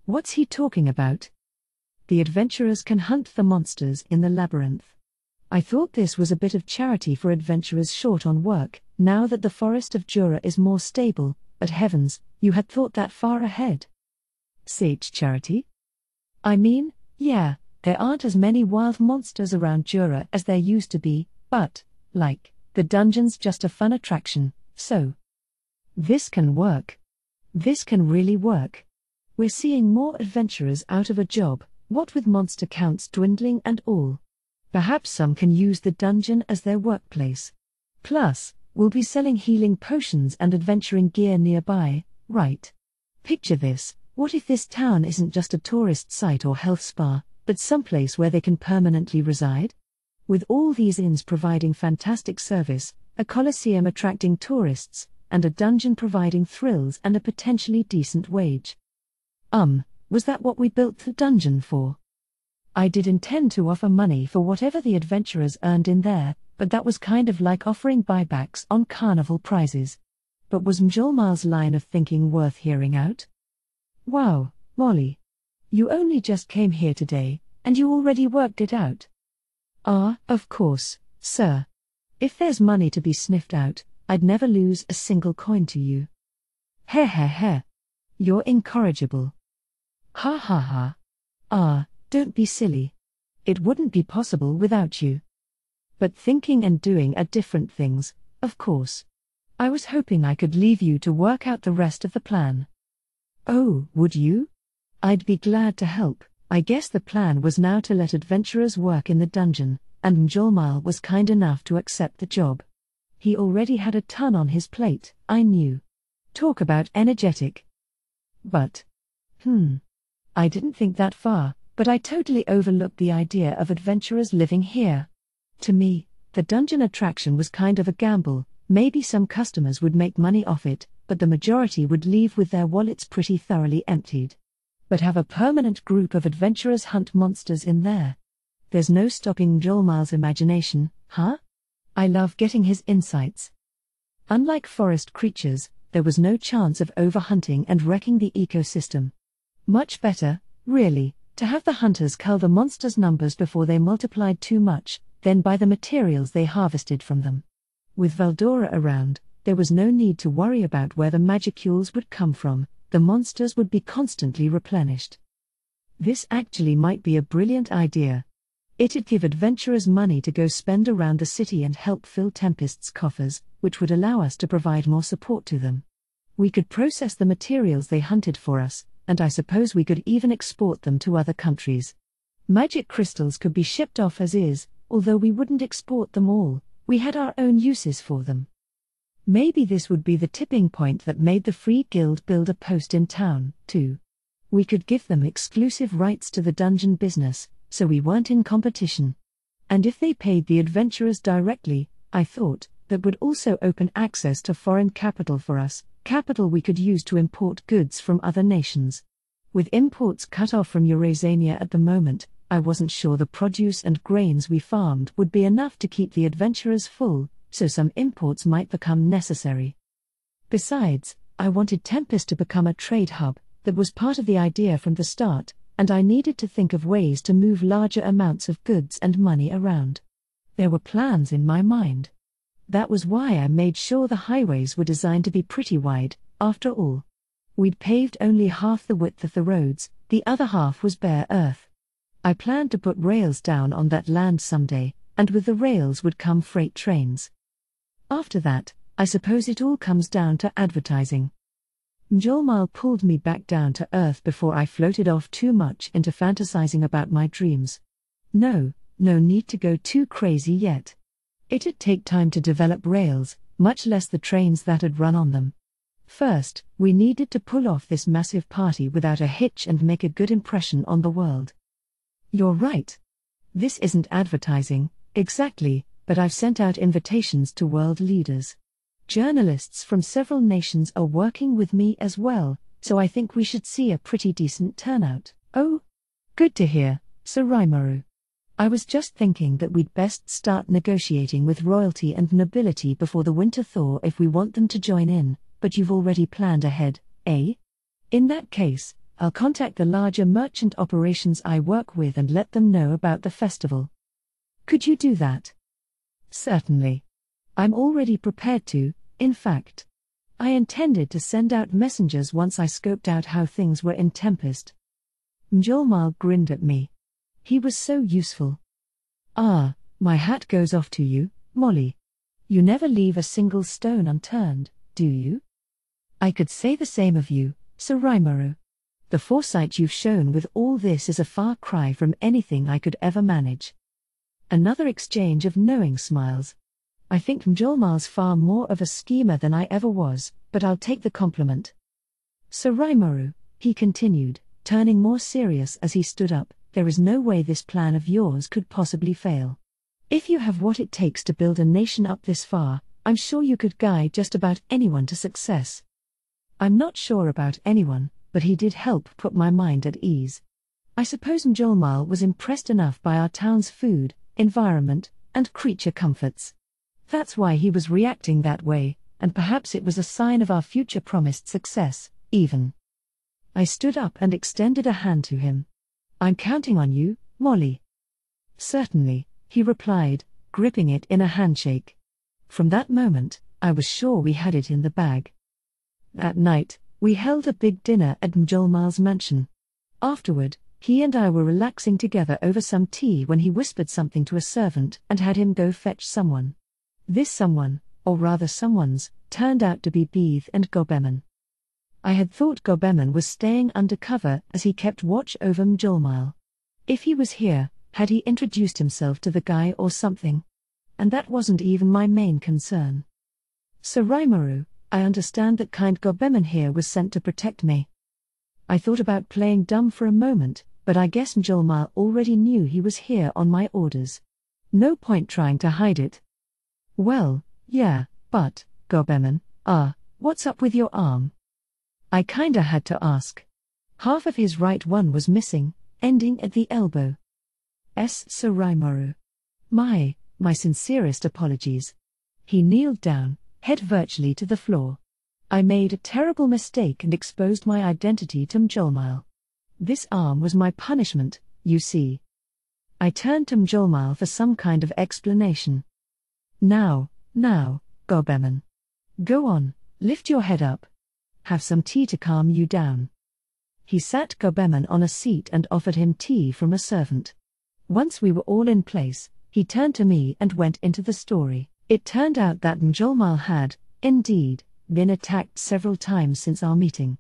What's he talking about? The adventurers can hunt the monsters in the labyrinth. I thought this was a bit of charity for adventurers short on work, now that the Forest of Jura is more stable, but heavens, you had thought that far ahead. Sage charity? I mean, yeah, there aren't as many wild monsters around Jura as there used to be, but, the dungeon's just a fun attraction, so. This can work. This can really work. We're seeing more adventurers out of a job, what with monster counts dwindling and all. Perhaps some can use the dungeon as their workplace. Plus, we'll be selling healing potions and adventuring gear nearby, right? Picture this, what if this town isn't just a tourist site or health spa, but someplace where they can permanently reside? With all these inns providing fantastic service, a coliseum attracting tourists, and a dungeon providing thrills and a potentially decent wage. Was that what we built the dungeon for? I did intend to offer money for whatever the adventurers earned in there, but that was kind of like offering buybacks on carnival prizes. But was Njolmal's line of thinking worth hearing out? Wow, Molly. You only just came here today, and you already worked it out. Of course, sir. If there's money to be sniffed out, I'd never lose a single coin to you. Heh. You're incorrigible. Ha. Don't be silly. It wouldn't be possible without you. But thinking and doing are different things, of course. I was hoping I could leave you to work out the rest of the plan. Oh, would you? I'd be glad to help. I guess the plan was now to let adventurers work in the dungeon, and Mjolnir was kind enough to accept the job. He already had a ton on his plate, I knew. Talk about energetic. But, I didn't think that far, but I totally overlooked the idea of adventurers living here. To me, the dungeon attraction was kind of a gamble. Maybe some customers would make money off it, but the majority would leave with their wallets pretty thoroughly emptied. But have a permanent group of adventurers hunt monsters in there. There's no stopping Mjolnir's imagination, huh? I love getting his insights. Unlike forest creatures, there was no chance of overhunting and wrecking the ecosystem. Much better, really, to have the hunters cull the monsters' numbers before they multiplied too much, then buy the materials they harvested from them. With Valdora around, there was no need to worry about where the magicules would come from. The monsters would be constantly replenished. This actually might be a brilliant idea. It'd give adventurers money to go spend around the city and help fill Tempest's coffers, which would allow us to provide more support to them. We could process the materials they hunted for us, and I suppose we could even export them to other countries. Magic crystals could be shipped off as is, although we wouldn't export them all. We had our own uses for them. Maybe this would be the tipping point that made the Free Guild build a post in town, too. We could give them exclusive rights to the dungeon business, so we weren't in competition. And if they paid the adventurers directly, I thought, that would also open access to foreign capital for us, capital we could use to import goods from other nations. With imports cut off from Eurasania at the moment, I wasn't sure the produce and grains we farmed would be enough to keep the adventurers full, so some imports might become necessary. Besides, I wanted Tempest to become a trade hub. That was part of the idea from the start, and I needed to think of ways to move larger amounts of goods and money around. There were plans in my mind. That was why I made sure the highways were designed to be pretty wide. After all, we'd paved only half the width of the roads, the other half was bare earth. I planned to put rails down on that land someday, and with the rails would come freight trains. After that, I suppose it all comes down to advertising. Mjolnir pulled me back down to earth before I floated off too much into fantasizing about my dreams. No need to go too crazy yet. It'd take time to develop rails, much less the trains that'd run on them. First, we needed to pull off this massive party without a hitch and make a good impression on the world. You're right. This isn't advertising, exactly, but I've sent out invitations to world leaders. Journalists from several nations are working with me as well, so I think we should see a pretty decent turnout. Oh, good to hear, Sir Rimuru. I was just thinking that we'd best start negotiating with royalty and nobility before the winter thaw if we want them to join in, but you've already planned ahead, eh? In that case, I'll contact the larger merchant operations I work with and let them know about the festival. Could you do that? Certainly. I'm already prepared to. In fact, I intended to send out messengers once I scoped out how things were in Tempest. Mjolnir grinned at me. He was so useful. Ah, my hat goes off to you, Molly. You never leave a single stone unturned, do you? I could say the same of you, Sir Rimuru. The foresight you've shown with all this is a far cry from anything I could ever manage. Another exchange of knowing smiles. I think Mjolnir's far more of a schemer than I ever was, but I'll take the compliment. Sir Rimuru, he continued, turning more serious as he stood up, there is no way this plan of yours could possibly fail. If you have what it takes to build a nation up this far, I'm sure you could guide just about anyone to success. I'm not sure about anyone, but he did help put my mind at ease. I suppose Mjolnir was impressed enough by our town's food, environment, and creature comforts. That's why he was reacting that way, and perhaps it was a sign of our future promised success, even. I stood up and extended a hand to him. I'm counting on you, Molly. Certainly, he replied, gripping it in a handshake. From that moment, I was sure we had it in the bag. That night, we held a big dinner at Mjolnir's mansion. Afterward, he and I were relaxing together over some tea when he whispered something to a servant and had him go fetch someone. This someone, or rather someone's, turned out to be Beeth and Gobeman. I had thought Gobeman was staying undercover as he kept watch over Mjolmile. If he was here, had he introduced himself to the guy or something? And that wasn't even my main concern. Sir Rimuru, I understand that kind Gobeman here was sent to protect me. I thought about playing dumb for a moment, but I guess Mjolmile already knew he was here on my orders. No point trying to hide it. Well, yeah, but, Gobeman, what's up with your arm? I kinda had to ask. Half of his right one was missing, ending at the elbow. Sir Rimuru. My sincerest apologies. He kneeled down, head virtually to the floor. I made a terrible mistake and exposed my identity to Mjolmile. This arm was my punishment, you see. I turned to Mjolmile for some kind of explanation. Now, Gobeman. Go on, lift your head up. Have some tea to calm you down. He sat Gobeman on a seat and offered him tea from a servant. Once we were all in place, he turned to me and went into the story. It turned out that Mjolmile had, indeed, been attacked several times since our meeting.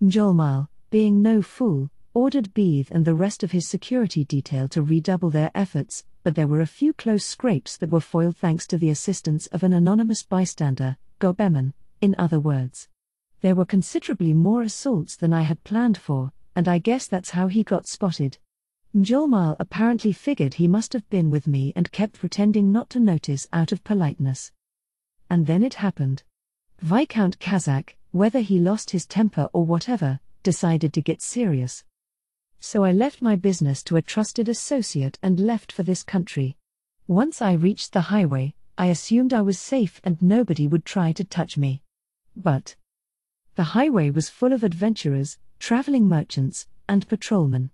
Mjolmile, being no fool, ordered Beeth and the rest of his security detail to redouble their efforts, but there were a few close scrapes that were foiled thanks to the assistance of an anonymous bystander, Gobeman, in other words. There were considerably more assaults than I had planned for, and I guess that's how he got spotted. Mjolmile apparently figured he must have been with me and kept pretending not to notice out of politeness. And then it happened. Viscount Kazakh, whether he lost his temper or whatever, decided to get serious. So I left my business to a trusted associate and left for this country. Once I reached the highway, I assumed I was safe and nobody would try to touch me. But the highway was full of adventurers, traveling merchants, and patrolmen.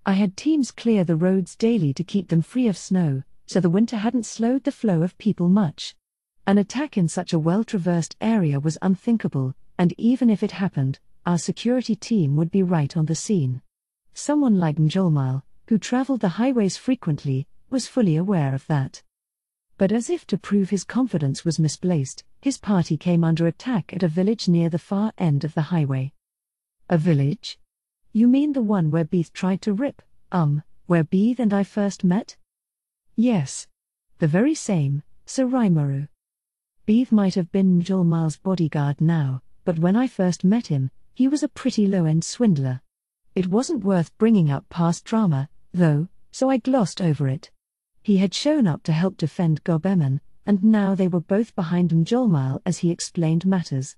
I had teams clear the roads daily to keep them free of snow, so the winter hadn't slowed the flow of people much. An attack in such a well-traversed area was unthinkable, and even if it happened, our security team would be right on the scene. Someone like Mjolmile, who traveled the highways frequently, was fully aware of that. But as if to prove his confidence was misplaced, his party came under attack at a village near the far end of the highway. A village? You mean the one where Beeth tried to rip, where Beeth and I first met? Yes. The very same, Sir Rimuru. Beeth might have been Mjolmile's bodyguard now, but when I first met him, he was a pretty low-end swindler. It wasn't worth bringing up past drama, though, so I glossed over it. He had shown up to help defend Gobeman, and now they were both behind Mjolmile as he explained matters.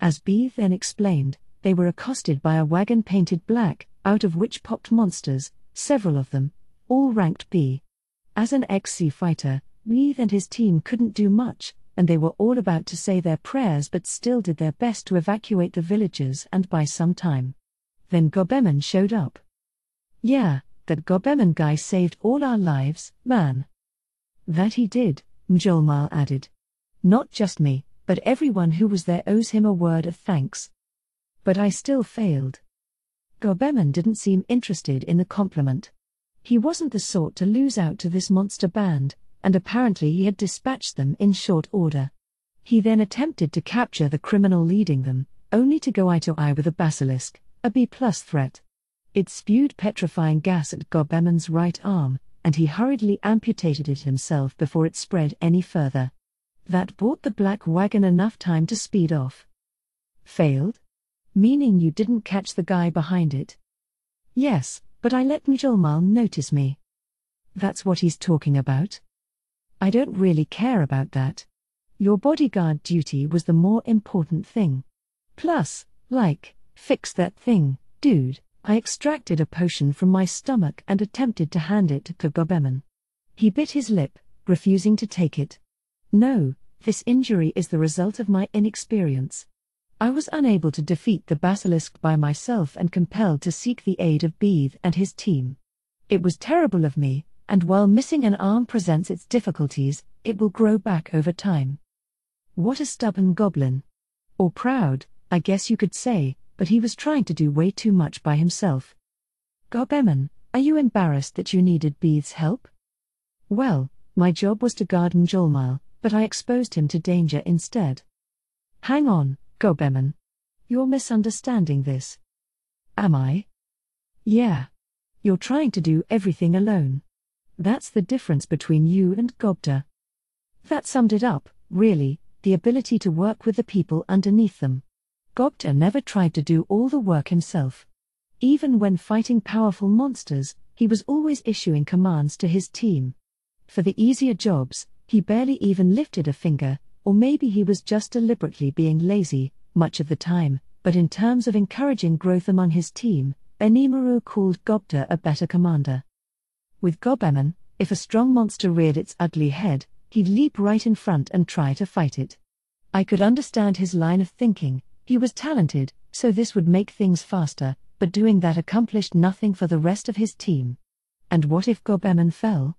As Beeth then explained, they were accosted by a wagon painted black, out of which popped monsters, several of them, all ranked B. As an ex-sea fighter, Beeth and his team couldn't do much, and they were all about to say their prayers but still did their best to evacuate the villagers and buy some time. Then Gobeman showed up. Yeah, that Gobeman guy saved all our lives, man. That he did, Mjolmile added. Not just me, but everyone who was there owes him a word of thanks. But I still failed. Gobeman didn't seem interested in the compliment. He wasn't the sort to lose out to this monster band, and apparently he had dispatched them in short order. He then attempted to capture the criminal leading them, only to go eye to eye with a basilisk, a B+ threat. It spewed petrifying gas at Gobeman's right arm, and he hurriedly amputated it himself before it spread any further. That bought the black wagon enough time to speed off. Failed? Meaning you didn't catch the guy behind it? Yes, but I let Mjolmile notice me. That's what he's talking about? I don't really care about that. Your bodyguard duty was the more important thing. Plus, fix that thing, dude. I extracted a potion from my stomach and attempted to hand it to Gobeman. He bit his lip, refusing to take it. No, this injury is the result of my inexperience. I was unable to defeat the basilisk by myself and compelled to seek the aid of Beeth and his team. It was terrible of me, and while missing an arm presents its difficulties, it will grow back over time. What a stubborn goblin. Or proud, I guess you could say, but he was trying to do way too much by himself. Gobeman, are you embarrassed that you needed Beeth's help? Well, my job was to guard Mjolmile, but I exposed him to danger instead. Hang on, Gobeman. You're misunderstanding this. Am I? Yeah. You're trying to do everything alone. That's the difference between you and Gobda. That summed it up, really, the ability to work with the people underneath them. Gobda never tried to do all the work himself. Even when fighting powerful monsters, he was always issuing commands to his team. For the easier jobs, he barely even lifted a finger, or maybe he was just deliberately being lazy, much of the time, but in terms of encouraging growth among his team, Benimaru called Gobda a better commander. With Gobeman, if a strong monster reared its ugly head, he'd leap right in front and try to fight it. I could understand his line of thinking. He was talented, so this would make things faster, but doing that accomplished nothing for the rest of his team. And what if Gobeman fell?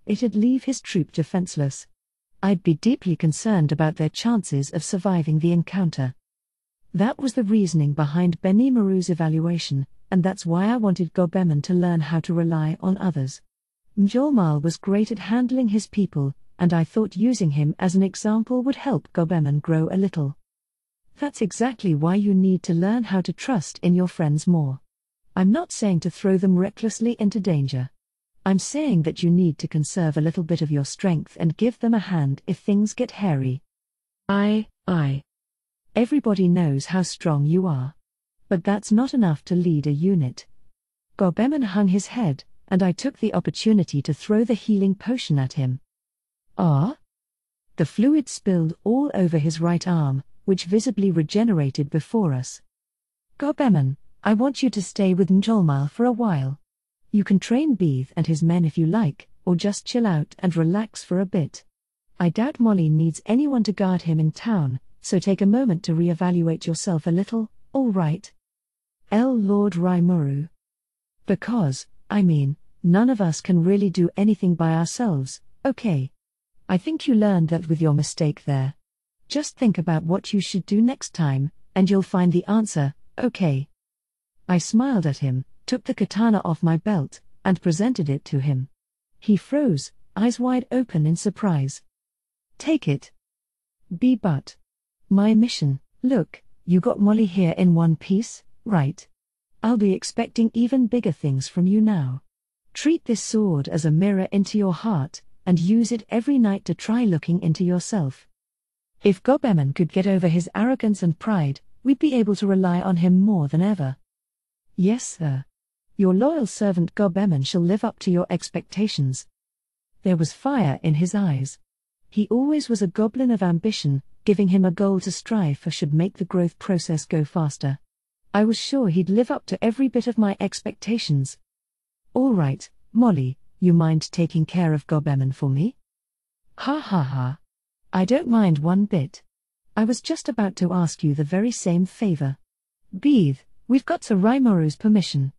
It'd leave his troop defenseless. I'd be deeply concerned about their chances of surviving the encounter. That was the reasoning behind Benimaru's evaluation, and that's why I wanted Gobeman to learn how to rely on others. Mjolmal was great at handling his people, and I thought using him as an example would help Gobeman grow a little. That's exactly why you need to learn how to trust in your friends more. I'm not saying to throw them recklessly into danger. I'm saying that you need to conserve a little bit of your strength and give them a hand if things get hairy. Everybody knows how strong you are. But that's not enough to lead a unit. Gobeman hung his head, and I took the opportunity to throw the healing potion at him. Ah? The fluid spilled all over his right arm, which visibly regenerated before us. Gobeman, I want you to stay with Mjolmal for a while. You can train Beeth and his men if you like, or just chill out and relax for a bit. I doubt Molly needs anyone to guard him in town, so take a moment to re-evaluate yourself a little, all right? Lord Rimuru. Because, none of us can really do anything by ourselves, okay? I think you learned that with your mistake there. Just think about what you should do next time, and you'll find the answer, okay? I smiled at him, took the katana off my belt, and presented it to him. He froze, eyes wide open in surprise. Take it. But. My mission, look, you got Molly here in one piece, right? I'll be expecting even bigger things from you now. Treat this sword as a mirror into your heart, and use it every night to try looking into yourself. If Gobeman could get over his arrogance and pride, we'd be able to rely on him more than ever. Yes, sir. Your loyal servant Gobeman shall live up to your expectations. There was fire in his eyes. He always was a goblin of ambition, giving him a goal to strive for should make the growth process go faster. I was sure he'd live up to every bit of my expectations. All right, Molly, you mind taking care of Gobeman for me? Ha ha ha. I don't mind one bit. I was just about to ask you the very same favor. Beeth, we've got Sir Rimuru's permission.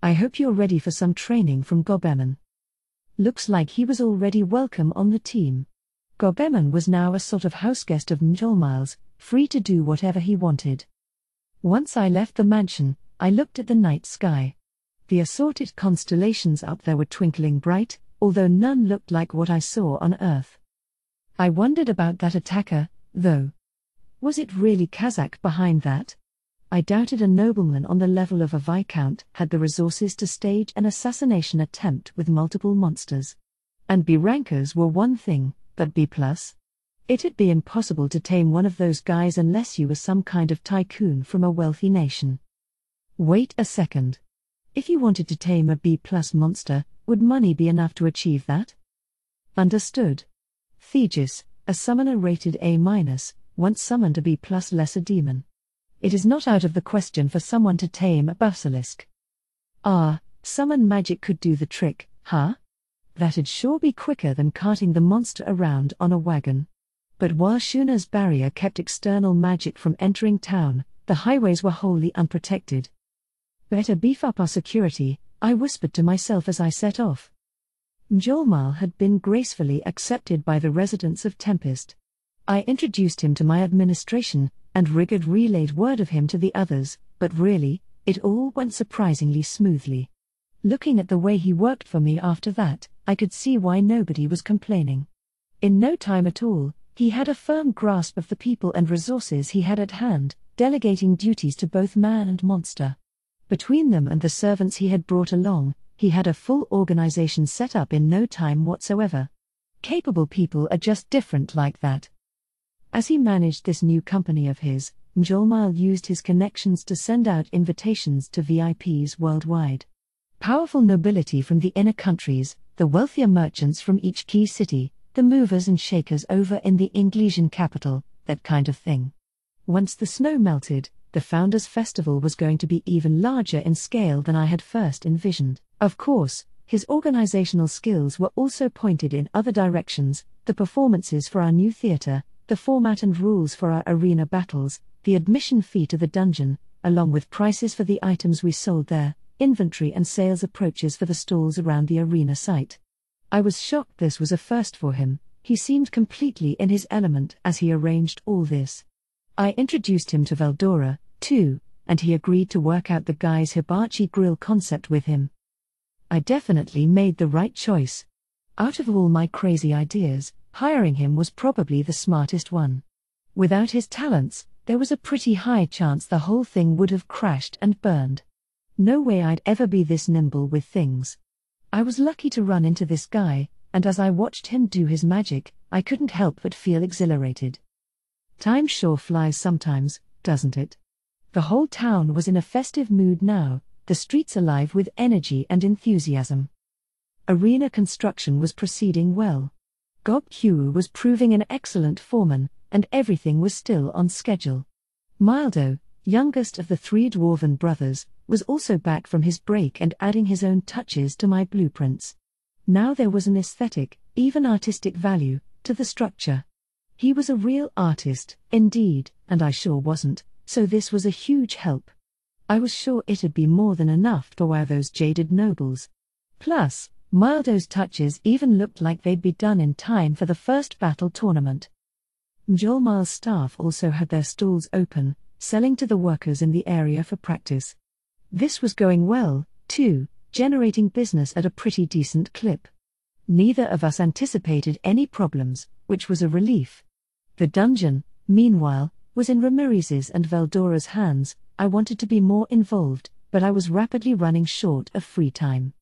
I hope you're ready for some training from Gobeman. Looks like he was already welcome on the team. Gobeman was now a sort of houseguest of Mjolmal's, free to do whatever he wanted. Once I left the mansion, I looked at the night sky. The assorted constellations up there were twinkling bright, although none looked like what I saw on Earth. I wondered about that attacker, though. Was it really Kazakh behind that? I doubted a nobleman on the level of a viscount had the resources to stage an assassination attempt with multiple monsters. And B rankers were one thing, but B+? It'd be impossible to tame one of those guys unless you were some kind of tycoon from a wealthy nation. Wait a second. If you wanted to tame a B+ monster, would money be enough to achieve that? Understood. Thegis, a summoner rated A-, once summoned a B+ lesser demon. It is not out of the question for someone to tame a basilisk. Summon magic could do the trick, huh? That'd sure be quicker than carting the monster around on a wagon. But while Shuna's barrier kept external magic from entering town, the highways were wholly unprotected. Better beef up our security, I whispered to myself as I set off. Mjolmal had been gracefully accepted by the residents of Tempest. I introduced him to my administration, and Rigard relayed word of him to the others, but really, it all went surprisingly smoothly. Looking at the way he worked for me after that, I could see why nobody was complaining. In no time at all, He had a firm grasp of the people and resources he had at hand, delegating duties to both man and monster. Between them and the servants he had brought along, he had a full organization set up in no time whatsoever. Capable people are just different like that. As he managed this new company of his, Mjolnir used his connections to send out invitations to VIPs worldwide. Powerful nobility from the inner countries, the wealthier merchants from each key city, the movers and shakers over in the Englesian capital, that kind of thing. Once the snow melted, the Founders' Festival was going to be even larger in scale than I had first envisioned. Of course, his organizational skills were also pointed in other directions: the performances for our new theater, the format and rules for our arena battles, the admission fee to the dungeon, along with prices for the items we sold there, inventory and sales approaches for the stalls around the arena site. I was shocked this was a first for him. He seemed completely in his element as he arranged all this. I introduced him to Veldora, too, and he agreed to work out the guy's hibachi grill concept with him. I definitely made the right choice. Out of all my crazy ideas, hiring him was probably the smartest one. Without his talents, there was a pretty high chance the whole thing would have crashed and burned. No way I'd ever be this nimble with things. I was lucky to run into this guy, and as I watched him do his magic, I couldn't help but feel exhilarated. Time sure flies sometimes, doesn't it? The whole town was in a festive mood now, the streets alive with energy and enthusiasm. Arena construction was proceeding well. Gob Kyu was proving an excellent foreman, and everything was still on schedule. Mildo, youngest of the three dwarven brothers, was also back from his break and adding his own touches to my blueprints. Now there was an aesthetic, even artistic value, to the structure. He was a real artist, indeed, and I sure wasn't, so this was a huge help. I was sure it'd be more than enough to wow those jaded nobles. Plus, Mildo's touches even looked like they'd be done in time for the first battle tournament. Mjolnir's staff also had their stalls open, selling to the workers in the area for practice. This was going well, too, generating business at a pretty decent clip. Neither of us anticipated any problems, which was a relief. The dungeon, meanwhile, was in Ramiriz's and Veldora's hands. I wanted to be more involved, but I was rapidly running short of free time.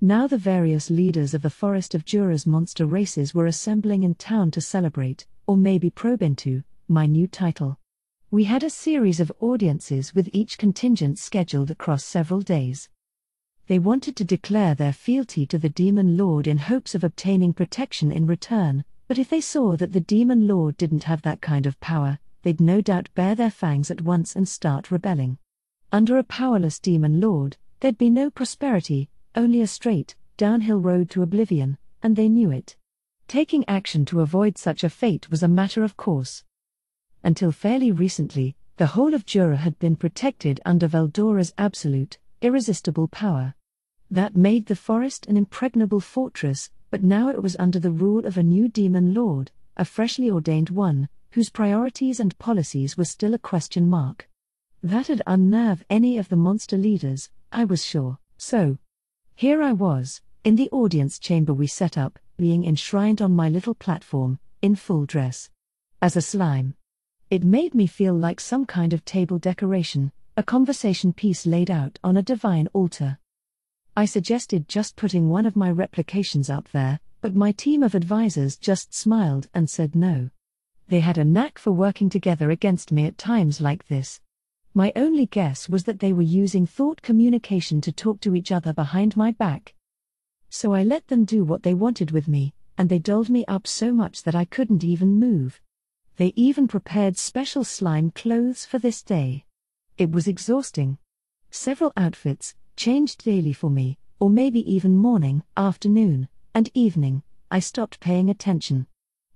Now the various leaders of the Forest of Jura's monster races were assembling in town to celebrate, or maybe probe into, my new title. We had a series of audiences with each contingent scheduled across several days. They wanted to declare their fealty to the Demon Lord in hopes of obtaining protection in return, but if they saw that the Demon Lord didn't have that kind of power, they'd no doubt bare their fangs at once and start rebelling. Under a powerless Demon Lord, there'd be no prosperity, only a straight, downhill road to oblivion, and they knew it. Taking action to avoid such a fate was a matter of course. Until fairly recently, the whole of Jura had been protected under Veldora's absolute, irresistible power. That made the forest an impregnable fortress, but now it was under the rule of a new Demon Lord, a freshly ordained one, whose priorities and policies were still a question mark. That'd unnerve any of the monster leaders, I was sure. So, here I was, in the audience chamber we set up, being enshrined on my little platform, in full dress. As a slime. It made me feel like some kind of table decoration, a conversation piece laid out on a divine altar. I suggested just putting one of my replications up there, but my team of advisors just smiled and said no. They had a knack for working together against me at times like this. My only guess was that they were using thought communication to talk to each other behind my back. So I let them do what they wanted with me, and they dolled me up so much that I couldn't even move. They even prepared special slime clothes for this day. It was exhausting. Several outfits, changed daily for me, or maybe even morning, afternoon, and evening. I stopped paying attention.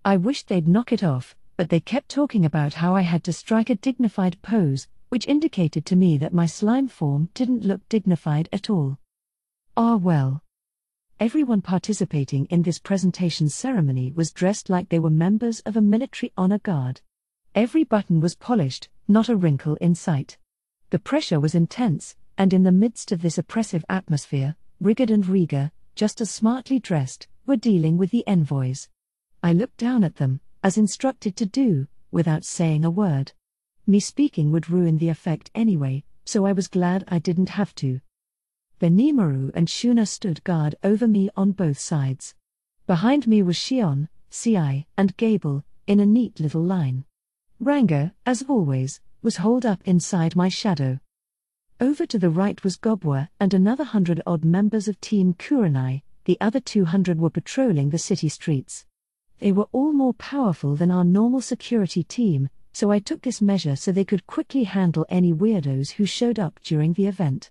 I wished they'd knock it off, but they kept talking about how I had to strike a dignified pose, which indicated to me that my slime form didn't look dignified at all. Ah well. Everyone participating in this presentation ceremony was dressed like they were members of a military honor guard. Every button was polished, not a wrinkle in sight. The pressure was intense, and in the midst of this oppressive atmosphere, Rigard and Rieger, just as smartly dressed, were dealing with the envoys. I looked down at them, as instructed to do, without saying a word. Me speaking would ruin the effect anyway, so I was glad I didn't have to. Benimaru and Shuna stood guard over me on both sides. Behind me was Shion, Ci, and Gable, in a neat little line. Ranga, as always, was holed up inside my shadow. Over to the right was Gobwa and another 100-odd members of Team Kurenai. The other 200 were patrolling the city streets. They were all more powerful than our normal security team, so I took this measure so they could quickly handle any weirdos who showed up during the event.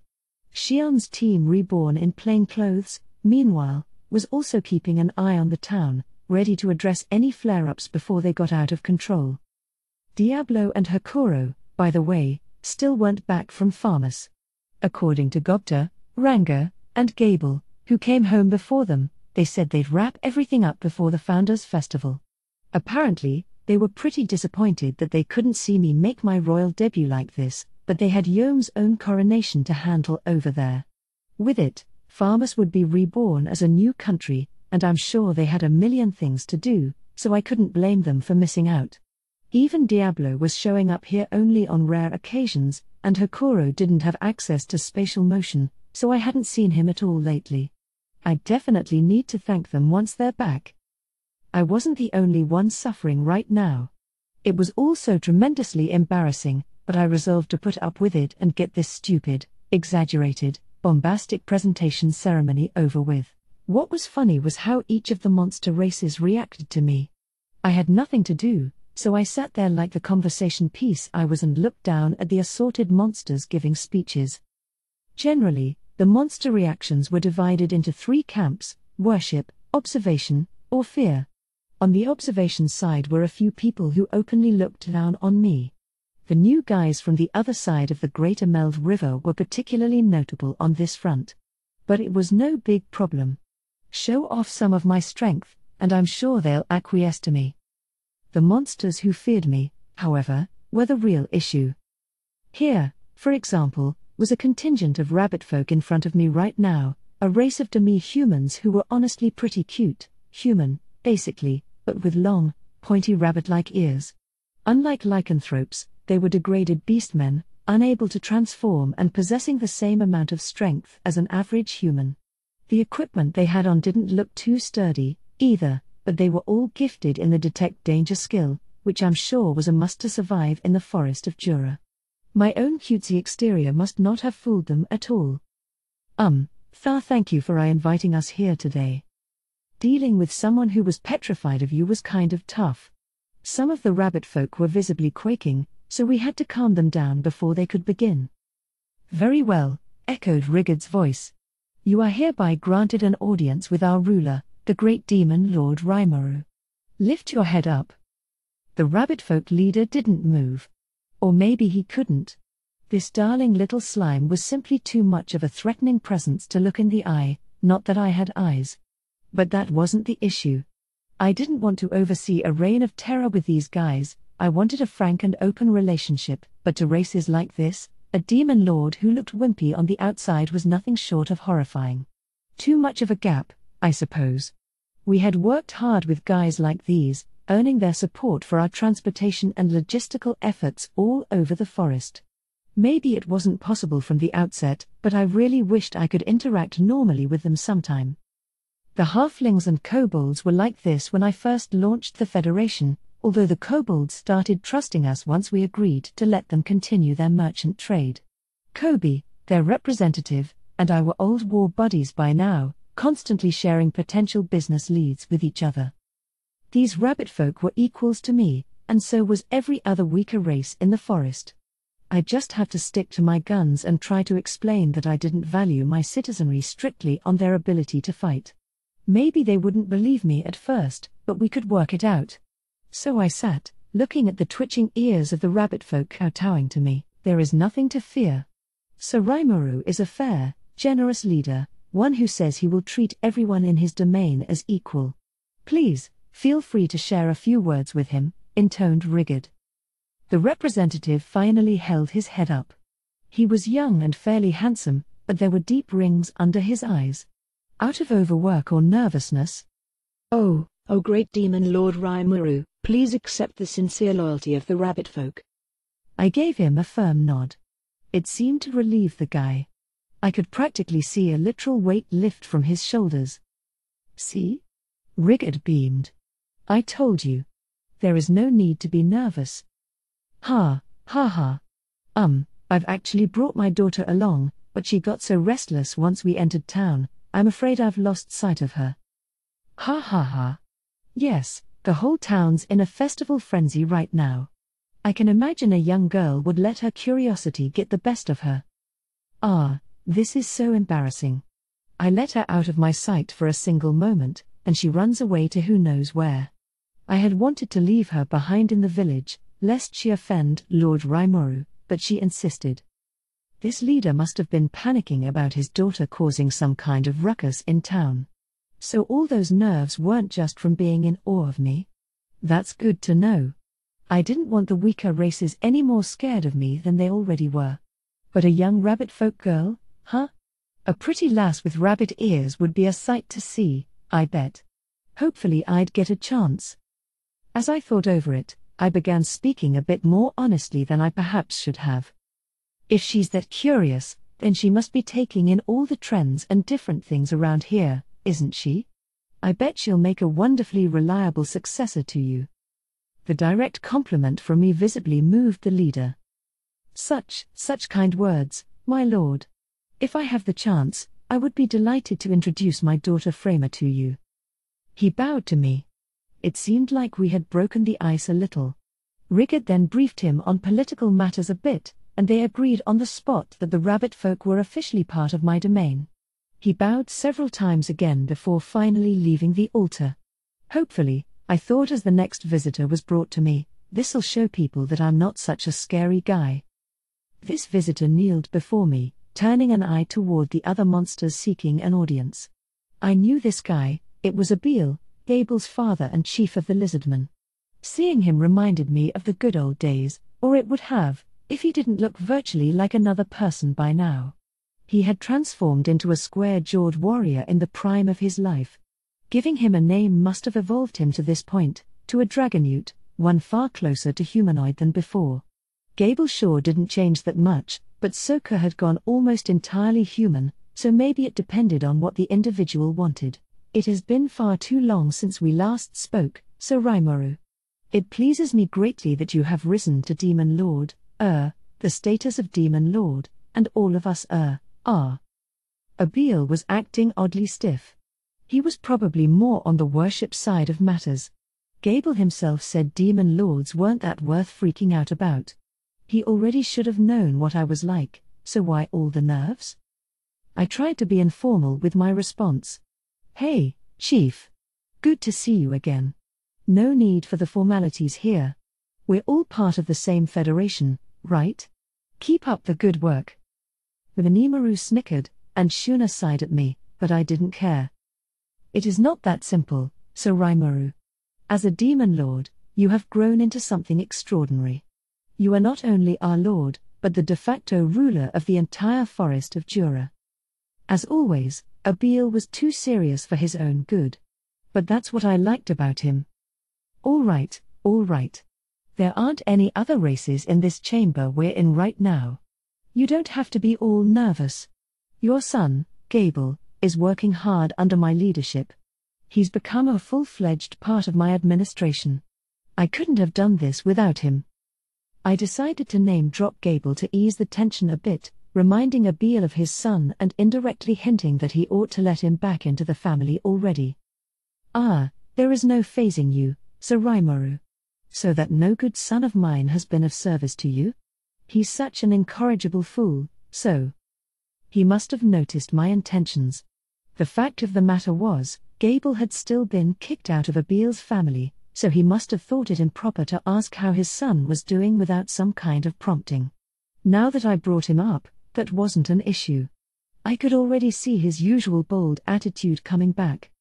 Shion's team, reborn in plain clothes, meanwhile, was also keeping an eye on the town, ready to address any flare-ups before they got out of control. Diablo and Hakuro, by the way, still weren't back from Farmus. According to Gobta, Ranga, and Gable, who came home before them, they said they'd wrap everything up before the Founders' Festival. Apparently, they were pretty disappointed that they couldn't see me make my royal debut like this, but they had Yome's own coronation to handle over there. With it, Farmus would be reborn as a new country, and I'm sure they had a million things to do, so I couldn't blame them for missing out. Even Diablo was showing up here only on rare occasions, and Hakuro didn't have access to spatial motion, so I hadn't seen him at all lately. I definitely need to thank them once they're back. I wasn't the only one suffering right now. It was also tremendously embarrassing, but I resolved to put up with it and get this stupid, exaggerated, bombastic presentation ceremony over with. What was funny was how each of the monster races reacted to me. I had nothing to do, so I sat there like the conversation piece I was and looked down at the assorted monsters giving speeches. Generally, the monster reactions were divided into 3 camps: worship, observation, or fear. On the observation side were a few people who openly looked down on me. The new guys from the other side of the Greater Meld River were particularly notable on this front. But it was no big problem. Show off some of my strength, and I'm sure they'll acquiesce to me. The monsters who feared me, however, were the real issue. Here, for example, was a contingent of rabbit folk in front of me right now, a race of demi-humans who were honestly pretty cute, human, basically, but with long, pointy rabbit-like ears. Unlike lycanthropes, they were degraded beastmen, unable to transform and possessing the same amount of strength as an average human. The equipment they had on didn't look too sturdy, either, but they were all gifted in the detect danger skill, which I'm sure was a must to survive in the forest of Jura. My own cutesy exterior must not have fooled them at all. Thank you for inviting us here today. Dealing with someone who was petrified of you was kind of tough. Some of the rabbit folk were visibly quaking, so we had to calm them down before they could begin. Very well, echoed Rigard's voice. You are hereby granted an audience with our ruler, the great demon Lord Raimaru. Lift your head up. The rabbit folk leader didn't move. Or maybe he couldn't. This darling little slime was simply too much of a threatening presence to look in the eye, not that I had eyes. But that wasn't the issue. I didn't want to oversee a reign of terror with these guys. I wanted a frank and open relationship, but to races like this, a demon lord who looked wimpy on the outside was nothing short of horrifying. Too much of a gap, I suppose. We had worked hard with guys like these, earning their support for our transportation and logistical efforts all over the forest. Maybe it wasn't possible from the outset, but I really wished I could interact normally with them sometime. The halflings and kobolds were like this when I first launched the Federation, although the kobolds started trusting us once we agreed to let them continue their merchant trade. Kobe, their representative, and I were old war buddies by now, constantly sharing potential business leads with each other. These rabbit folk were equals to me, and so was every other weaker race in the forest. I just had to stick to my guns and try to explain that I didn't value my citizenry strictly on their ability to fight. Maybe they wouldn't believe me at first, but we could work it out. So I sat, looking at the twitching ears of the rabbit folk kowtowing to me. There is nothing to fear. Sir Raimaru is a fair, generous leader, one who says he will treat everyone in his domain as equal. Please, feel free to share a few words with him, intoned Rigard. The representative finally held his head up. He was young and fairly handsome, but there were deep rings under his eyes. Out of overwork or nervousness? Oh, great demon Lord Raimaru, Please accept the sincere loyalty of the rabbit folk. I gave him a firm nod. It seemed to relieve the guy. I could practically see a literal weight lift from his shoulders. See? Rigard beamed. I told you. There is no need to be nervous. Ha, ha ha. I've actually brought my daughter along, but she got so restless once we entered town, I'm afraid I've lost sight of her. Ha ha ha. Yes, the whole town's in a festival frenzy right now. I can imagine a young girl would let her curiosity get the best of her. Ah, this is so embarrassing. I let her out of my sight for a single moment, and she runs away to who knows where. I had wanted to leave her behind in the village, lest she offend Lord Rimuru, but she insisted. This leader must have been panicking about his daughter causing some kind of ruckus in town. So all those nerves weren't just from being in awe of me. That's good to know. I didn't want the weaker races any more scared of me than they already were. But a young rabbit folk girl, huh? A pretty lass with rabbit ears would be a sight to see, I bet. Hopefully I'd get a chance. As I thought over it, I began speaking a bit more honestly than I perhaps should have. If she's that curious, then she must be taking in all the trends and different things around here, isn't she? I bet she'll make a wonderfully reliable successor to you. The direct compliment from me visibly moved the leader. Such kind words, my lord. If I have the chance, I would be delighted to introduce my daughter Framer to you. He bowed to me. It seemed like we had broken the ice a little. Rigard then briefed him on political matters a bit, and they agreed on the spot that the rabbit folk were officially part of my domain. He bowed several times again before finally leaving the altar. Hopefully, I thought as the next visitor was brought to me, this'll show people that I'm not such a scary guy. This visitor kneeled before me, turning an eye toward the other monsters seeking an audience. I knew this guy, it was Abiel, Gable's father and chief of the lizardmen. Seeing him reminded me of the good old days, or it would have, if he didn't look virtually like another person by now. He had transformed into a square-jawed warrior in the prime of his life. Giving him a name must have evolved him to this point, to a dragonute, one far closer to humanoid than before. Gable sure didn't change that much, but Soka had gone almost entirely human, so maybe it depended on what the individual wanted. It has been far too long since we last spoke, Sir Rimuru. It pleases me greatly that you have risen to Demon Lord, the status of Demon Lord, and all of us, are. Abiel was acting oddly stiff. He was probably more on the worship side of matters. Gable himself said Demon Lords weren't that worth freaking out about. He already should have known what I was like, so why all the nerves? I tried to be informal with my response. Hey, Chief. Good to see you again. No need for the formalities here. We're all part of the same federation, right? Keep up the good work. Rimuru snickered, and Shuna sighed at me, but I didn't care. It is not that simple, Sir Rimuru. As a demon lord, you have grown into something extraordinary. You are not only our lord, but the de facto ruler of the entire forest of Jura. As always, Abiel was too serious for his own good. But that's what I liked about him. All right. There aren't any other races in this chamber we're in right now. You don't have to be all nervous. Your son, Gable, is working hard under my leadership. He's become a full-fledged part of my administration. I couldn't have done this without him. I decided to name-drop Gable to ease the tension a bit, reminding Abiel of his son and indirectly hinting that he ought to let him back into the family already. There is no phasing you, Sir Rimuru. So that no good son of mine has been of service to you? He's such an incorrigible fool, so. He must have noticed my intentions. The fact of the matter was, Gable had still been kicked out of Abiel's family, so he must have thought it improper to ask how his son was doing without some kind of prompting. Now that I brought him up, that wasn't an issue. I could already see his usual bold attitude coming back.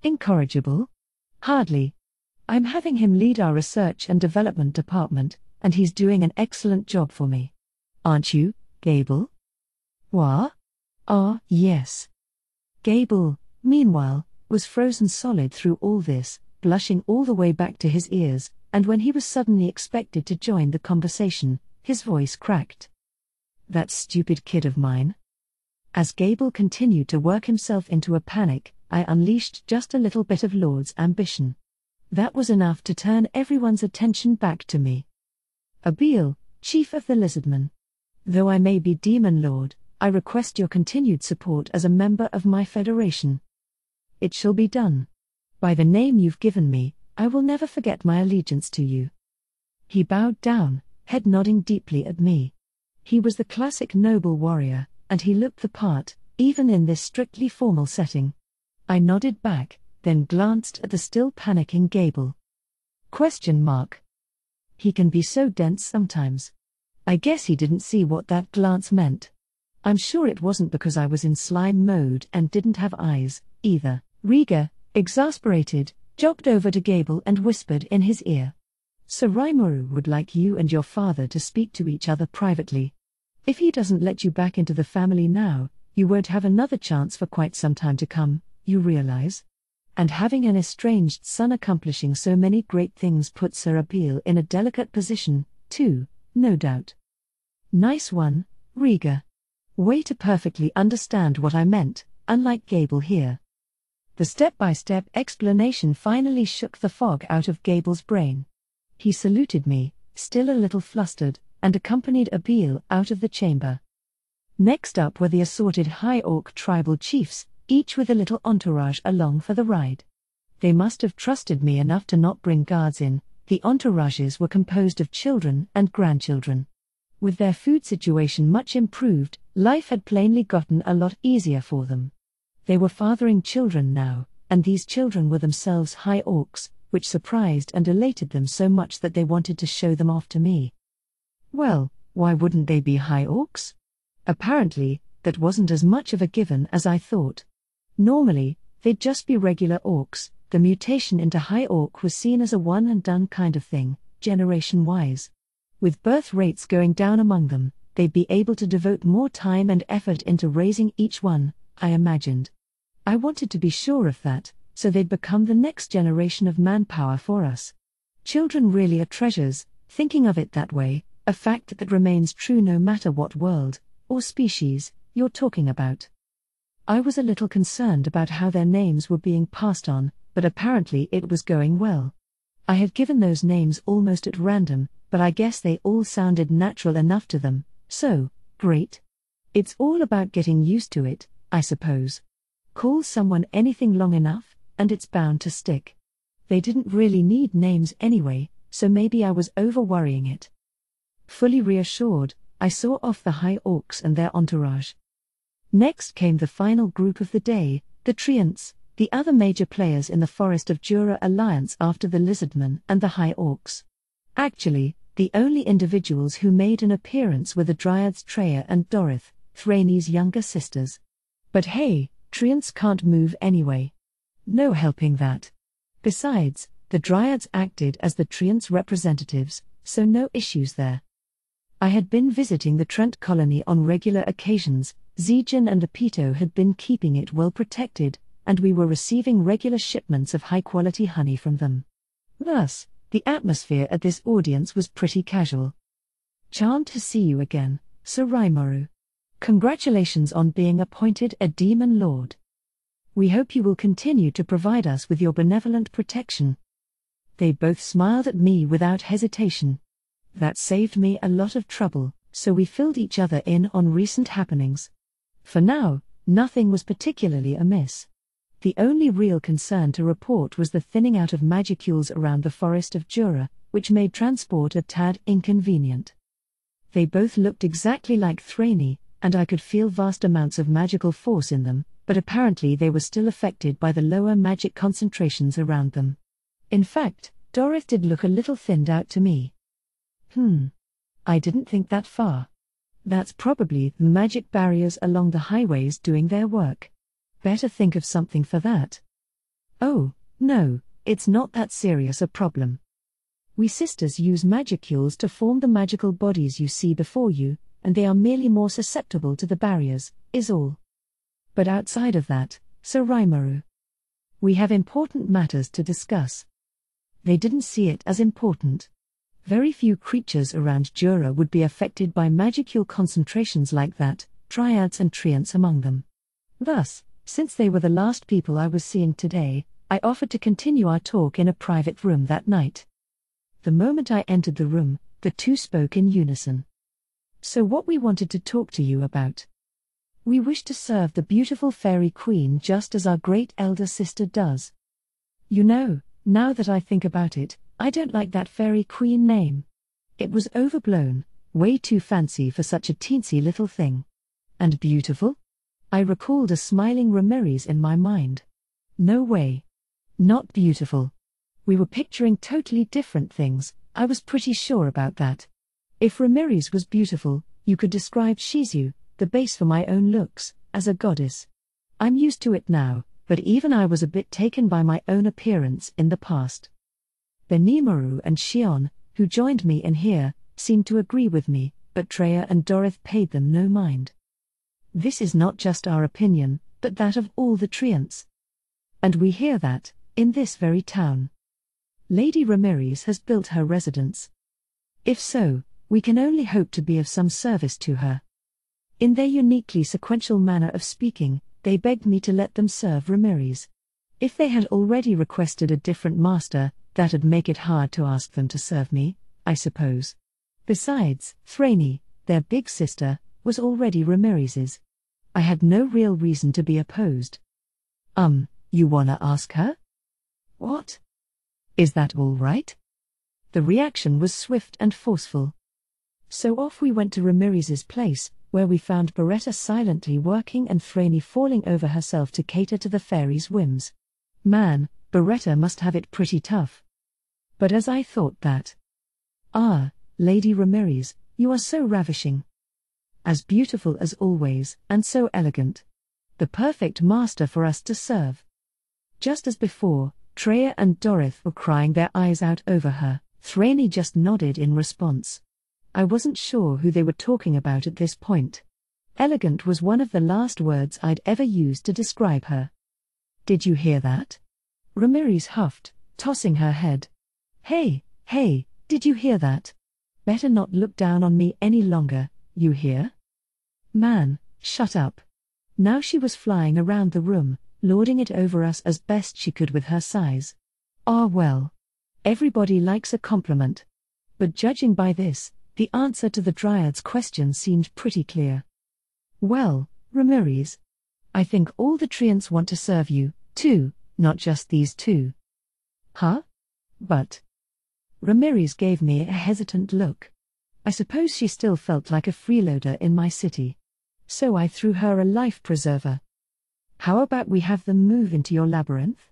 Incorrigible? Hardly. I'm having him lead our research and development department, and he's doing an excellent job for me. Aren't you, Gable? What? Yes. Gable, meanwhile, was frozen solid through all this, blushing all the way back to his ears, and when he was suddenly expected to join the conversation, his voice cracked. "That stupid kid of mine." As Gable continued to work himself into a panic, I unleashed just a little bit of Lord's ambition. That was enough to turn everyone's attention back to me. "Abiel, Chief of the Lizardmen. Though I may be Demon Lord, I request your continued support as a member of my federation." "It shall be done. By the name you've given me, I will never forget my allegiance to you." He bowed down, head nodding deeply at me. He was the classic noble warrior, and he looked the part, even in this strictly formal setting. I nodded back, then glanced at the still panicking Gable. Question mark. He can be so dense sometimes. I guess he didn't see what that glance meant. I'm sure it wasn't because I was in slime mode and didn't have eyes, either. Rhaegar, exasperated, jogged over to Gable and whispered in his ear. "Sir Rimuru would like you and your father to speak to each other privately. If he doesn't let you back into the family now, you won't have another chance for quite some time to come, you realize? And having an estranged son accomplishing so many great things puts Sir Abiel in a delicate position, too, no doubt." Nice one, Rhaegar. Way to perfectly understand what I meant, unlike Gable here. The step-by-step explanation finally shook the fog out of Gable's brain. He saluted me, still a little flustered, and accompanied Abiel out of the chamber. Next up were the assorted High Orc tribal chiefs, each with a little entourage along for the ride. They must have trusted me enough to not bring guards in. The entourages were composed of children and grandchildren. With their food situation much improved, life had plainly gotten a lot easier for them. They were fathering children now, and these children were themselves High Orcs, which surprised and elated them so much that they wanted to show them off to me. Well, why wouldn't they be High Orcs? Apparently, that wasn't as much of a given as I thought. Normally, they'd just be regular Orcs. The mutation into High Orc was seen as a one-and-done kind of thing, generation-wise. With birth rates going down among them, they'd be able to devote more time and effort into raising each one, I imagined. I wanted to be sure of that, so they'd become the next generation of manpower for us. Children really are treasures, thinking of it that way, a fact that remains true no matter what world, or species, you're talking about. I was a little concerned about how their names were being passed on, but apparently it was going well. I had given those names almost at random, but I guess they all sounded natural enough to them, so, great. It's all about getting used to it, I suppose. Call someone anything long enough, and it's bound to stick. They didn't really need names anyway, so maybe I was over-worrying it. Fully reassured, I saw off the High Orcs and their entourage. Next came the final group of the day, the Treants, the other major players in the Forest of Jura alliance after the Lizardmen and the High Orcs. Actually, the only individuals who made an appearance were the Dryads Treya and Dorith, Thrainey's younger sisters. But hey, Treants can't move anyway. No helping that. Besides, the Dryads acted as the Treants' representatives, so no issues there. I had been visiting the Trent colony on regular occasions. Zejan and Apito had been keeping it well protected, and we were receiving regular shipments of high-quality honey from them. Thus, the atmosphere at this audience was pretty casual. "Charmed to see you again, Sir Rimuru. Congratulations on being appointed a Demon Lord. We hope you will continue to provide us with your benevolent protection." They both smiled at me without hesitation. That saved me a lot of trouble, so we filled each other in on recent happenings. For now, nothing was particularly amiss. The only real concern to report was the thinning out of magicules around the Forest of Jura, which made transport a tad inconvenient. They both looked exactly like Thrainey, and I could feel vast amounts of magical force in them, but apparently they were still affected by the lower magic concentrations around them. In fact, Dorith did look a little thinned out to me. I didn't think that far. That's probably the magic barriers along the highways doing their work. Better think of something for that. Oh, no, it's not that serious a problem. We sisters use magicules to form the magical bodies you see before you, and they are merely more susceptible to the barriers, is all. But outside of that, Sir Rimuru, we have important matters to discuss. They didn't see it as important. Very few creatures around Jura would be affected by magicule concentrations like that, dryads and treants among them. Thus, since they were the last people I was seeing today, I offered to continue our talk in a private room that night. The moment I entered the room, the two spoke in unison. So what we wanted to talk to you about. We wish to serve the beautiful fairy queen just as our great elder sister does. You know, now that I think about it, I don't like that fairy queen name. It was overblown, way too fancy for such a teensy little thing. And beautiful? I recalled a smiling Ramirez in my mind. No way. Not beautiful. We were picturing totally different things, I was pretty sure about that. If Ramirez was beautiful, you could describe Shizu, the base for my own looks, as a goddess. I'm used to it now, but even I was a bit taken by my own appearance in the past. Benimaru and Shion, who joined me in here, seemed to agree with me, but Treya and Dorith paid them no mind. This is not just our opinion, but that of all the treants. And we hear that, in this very town, Lady Ramirez has built her residence. If so, we can only hope to be of some service to her. In their uniquely sequential manner of speaking, they begged me to let them serve Ramirez. If they had already requested a different master, that'd make it hard to ask them to serve me, I suppose. Besides, Thraney, their big sister, was already Ramirez's. I had no real reason to be opposed. You wanna ask her? What? Is that all right? The reaction was swift and forceful. So off we went to Ramirez's place, where we found Beretta silently working and Thraney falling over herself to cater to the fairy's whims. Man, Beretta must have it pretty tough. But as I thought that. Lady Ramirez, you are so ravishing. As beautiful as always, and so elegant. The perfect master for us to serve. Just as before, Treya and Dorith were crying their eyes out over her, Thraney just nodded in response. I wasn't sure who they were talking about at this point. Elegant was one of the last words I'd ever used to describe her. Did you hear that? Ramirez huffed, tossing her head. Hey, did you hear that? Better not look down on me any longer, you hear? Man, shut up. Now she was flying around the room, lording it over us as best she could with her size. Well. Everybody likes a compliment. But judging by this, the answer to the Dryad's question seemed pretty clear. Well, Ramirez. I think all the treants want to serve you, too, not just these two. Huh? But. Ramirez gave me a hesitant look. I suppose she still felt like a freeloader in my city. So I threw her a life preserver. How about we have them move into your labyrinth?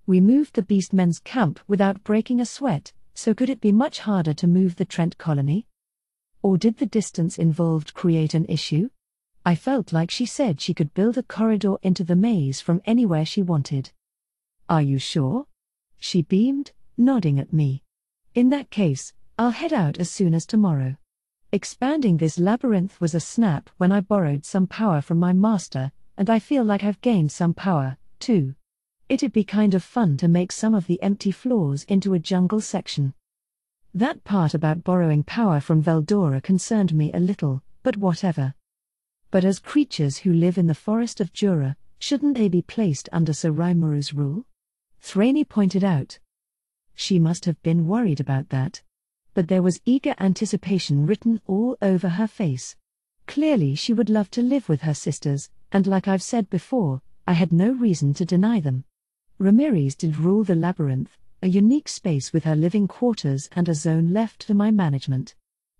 We moved the Beastmen's camp without breaking a sweat, so could it be much harder to move the Trent colony? Or did the distance involved create an issue? I felt like she said she could build a corridor into the maze from anywhere she wanted. Are you sure? She beamed, nodding at me. In that case, I'll head out as soon as tomorrow. Expanding this labyrinth was a snap when I borrowed some power from my master, and I feel like I've gained some power, too. It'd be kind of fun to make some of the empty floors into a jungle section. That part about borrowing power from Veldora concerned me a little, but whatever. But as creatures who live in the forest of Jura, shouldn't they be placed under Sir Raimuru's rule? Thraney pointed out. She must have been worried about that. But there was eager anticipation written all over her face. Clearly she would love to live with her sisters, and like I've said before, I had no reason to deny them. Ramirez did rule the labyrinth, a unique space with her living quarters and a zone left to my management.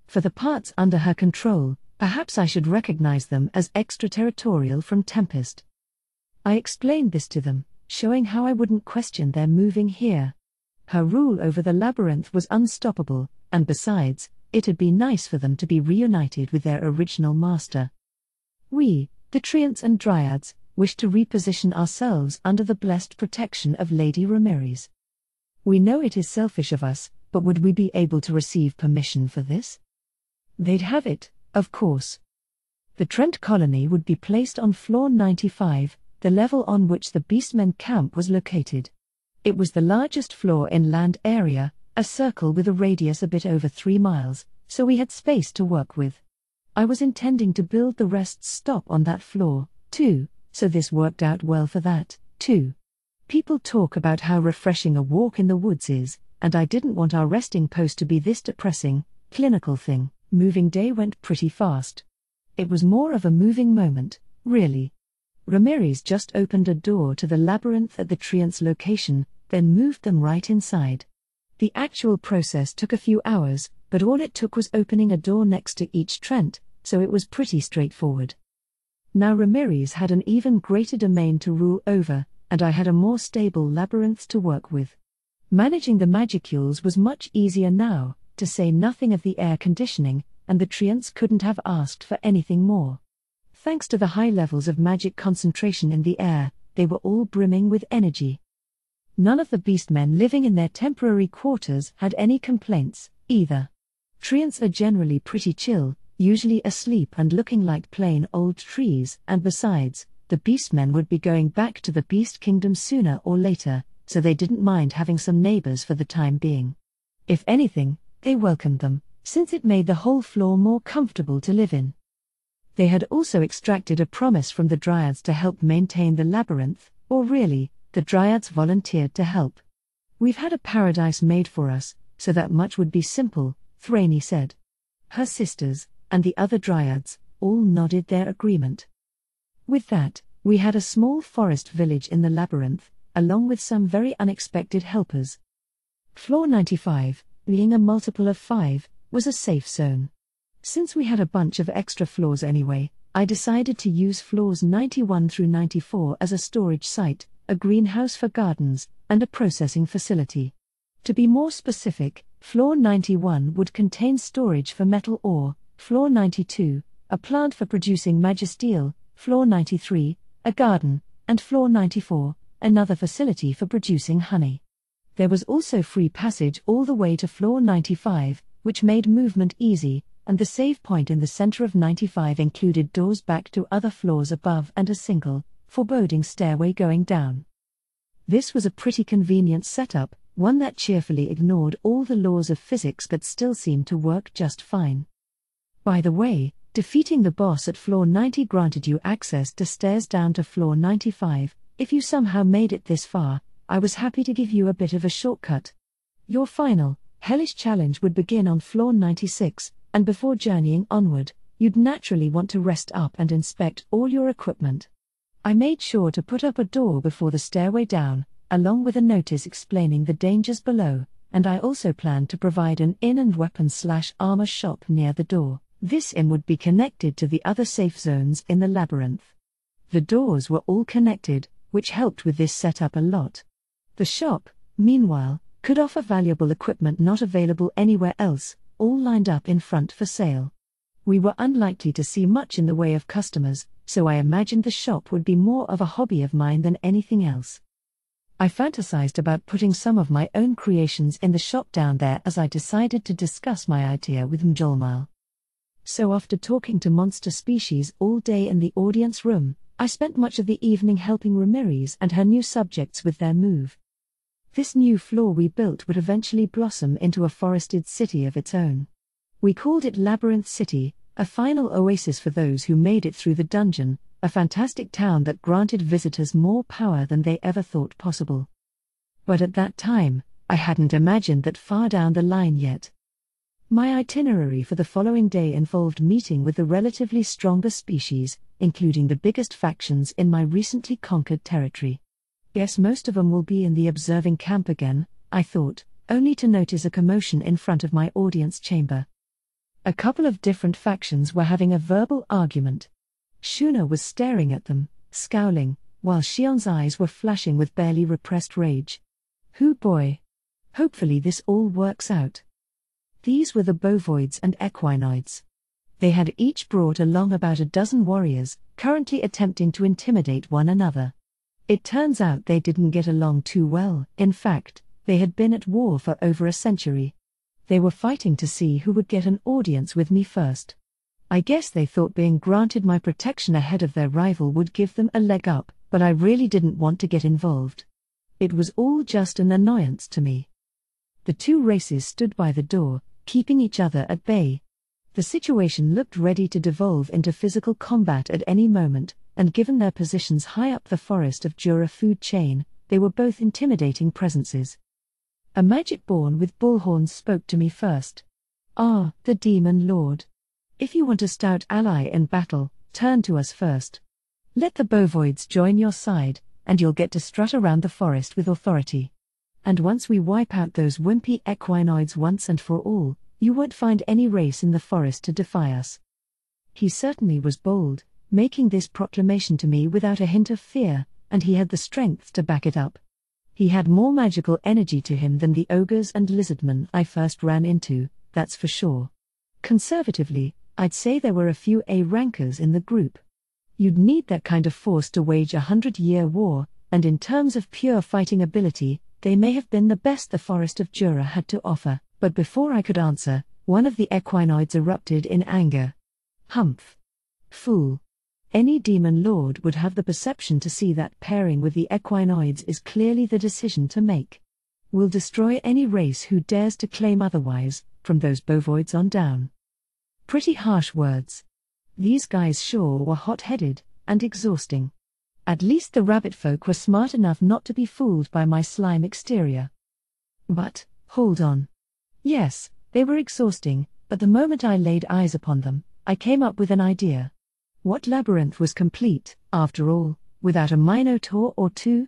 For the parts under her control, perhaps I should recognize them as extraterritorial from Tempest. I explained this to them, showing how I wouldn't question their moving here. Her rule over the labyrinth was unstoppable, and besides, it'd be nice for them to be reunited with their original master. We, the Treants and Dryads, wish to reposition ourselves under the blessed protection of Lady Ramirez. We know it is selfish of us, but would we be able to receive permission for this? They'd have it, of course. The Trent colony would be placed on floor 95, the level on which the Beastmen camp was located. It was the largest floor in land area, a circle with a radius a bit over 3 miles, so we had space to work with. I was intending to build the rest stop on that floor, too, so this worked out well for that, too. People talk about how refreshing a walk in the woods is, and I didn't want our resting post to be this depressing, clinical thing. Moving day went pretty fast. It was more of a moving moment, really. Ramirez just opened a door to the labyrinth at the treant's location, then moved them right inside. The actual process took a few hours, but all it took was opening a door next to each treant, so it was pretty straightforward. Now Ramirez had an even greater domain to rule over, and I had a more stable labyrinth to work with. Managing the magicules was much easier now, to say nothing of the air conditioning, and the treants couldn't have asked for anything more. Thanks to the high levels of magic concentration in the air, they were all brimming with energy. None of the beastmen living in their temporary quarters had any complaints, either. Treants are generally pretty chill, usually asleep and looking like plain old trees, and besides, the beastmen would be going back to the beast kingdom sooner or later, so they didn't mind having some neighbors for the time being. If anything, they welcomed them, since it made the whole floor more comfortable to live in. They had also extracted a promise from the Dryads to help maintain the labyrinth, or really, the Dryads volunteered to help. "We've had a paradise made for us, so that much would be simple," Thraney said. Her sisters, and the other Dryads, all nodded their agreement. With that, we had a small forest village in the labyrinth, along with some very unexpected helpers. Floor 95, being a multiple of 5, was a safe zone. Since we had a bunch of extra floors anyway, I decided to use floors 91 through 94 as a storage site, a greenhouse for gardens, and a processing facility. To be more specific, floor 91 would contain storage for metal ore, floor 92, a plant for producing magisteel, floor 93, a garden, and floor 94, another facility for producing honey. There was also free passage all the way to floor 95, which made movement easy, and the save point in the center of 95 included doors back to other floors above and a single, foreboding stairway going down. This was a pretty convenient setup, one that cheerfully ignored all the laws of physics but still seemed to work just fine. By the way, defeating the boss at floor 90 granted you access to stairs down to floor 95. If you somehow made it this far, I was happy to give you a bit of a shortcut. Your final, hellish challenge would begin on floor 96, and before journeying onward, you'd naturally want to rest up and inspect all your equipment. I made sure to put up a door before the stairway down, along with a notice explaining the dangers below, and I also planned to provide an inn and weapons/armor shop near the door. This inn would be connected to the other safe zones in the labyrinth. The doors were all connected, which helped with this setup a lot. The shop, meanwhile, could offer valuable equipment not available anywhere else, all lined up in front for sale. We were unlikely to see much in the way of customers, so I imagined the shop would be more of a hobby of mine than anything else. I fantasized about putting some of my own creations in the shop down there as I decided to discuss my idea with Mjolnir. So after talking to monster species all day in the audience room, I spent much of the evening helping Ramirez and her new subjects with their move. This new floor we built would eventually blossom into a forested city of its own. We called it Labyrinth City, a final oasis for those who made it through the dungeon, a fantastic town that granted visitors more power than they ever thought possible. But at that time, I hadn't imagined that far down the line yet. My itinerary for the following day involved meeting with the relatively stronger species, including the biggest factions in my recently conquered territory. Guess most of them will be in the observing camp again, I thought, only to notice a commotion in front of my audience chamber. A couple of different factions were having a verbal argument. Shuna was staring at them, scowling, while Shion's eyes were flashing with barely repressed rage. Hoo boy. Hopefully this all works out. These were the Bovoids and Equinoids. They had each brought along about a dozen warriors, currently attempting to intimidate one another. It turns out they didn't get along too well. In fact, they had been at war for over a century. They were fighting to see who would get an audience with me first. I guess they thought being granted my protection ahead of their rival would give them a leg up, but I really didn't want to get involved. It was all just an annoyance to me. The two races stood by the door, keeping each other at bay. The situation looked ready to devolve into physical combat at any moment, and given their positions high up the Forest of Jura food chain, they were both intimidating presences. A magic born with bullhorns spoke to me first. "Ah, the Demon Lord. If you want a stout ally in battle, turn to us first. Let the Bovoids join your side, and you'll get to strut around the forest with authority. And once we wipe out those wimpy equinoids once and for all, you won't find any race in the forest to defy us." He certainly was bold, making this proclamation to me without a hint of fear, and he had the strength to back it up. He had more magical energy to him than the ogres and lizardmen I first ran into, that's for sure. Conservatively, I'd say there were a few A-rankers in the group. You'd need that kind of force to wage a 100-year war, and in terms of pure fighting ability, they may have been the best the Forest of Jura had to offer, but before I could answer, one of the equinoids erupted in anger. "Humph. Fool. Any demon lord would have the perception to see that pairing with the equinoids is clearly the decision to make. We'll destroy any race who dares to claim otherwise, from those bovoids on down." Pretty harsh words. These guys sure were hot-headed and exhausting. At least the rabbit folk were smart enough not to be fooled by my slime exterior. But, hold on. Yes, they were exhausting, but the moment I laid eyes upon them, I came up with an idea. What labyrinth was complete, after all, without a minotaur or two?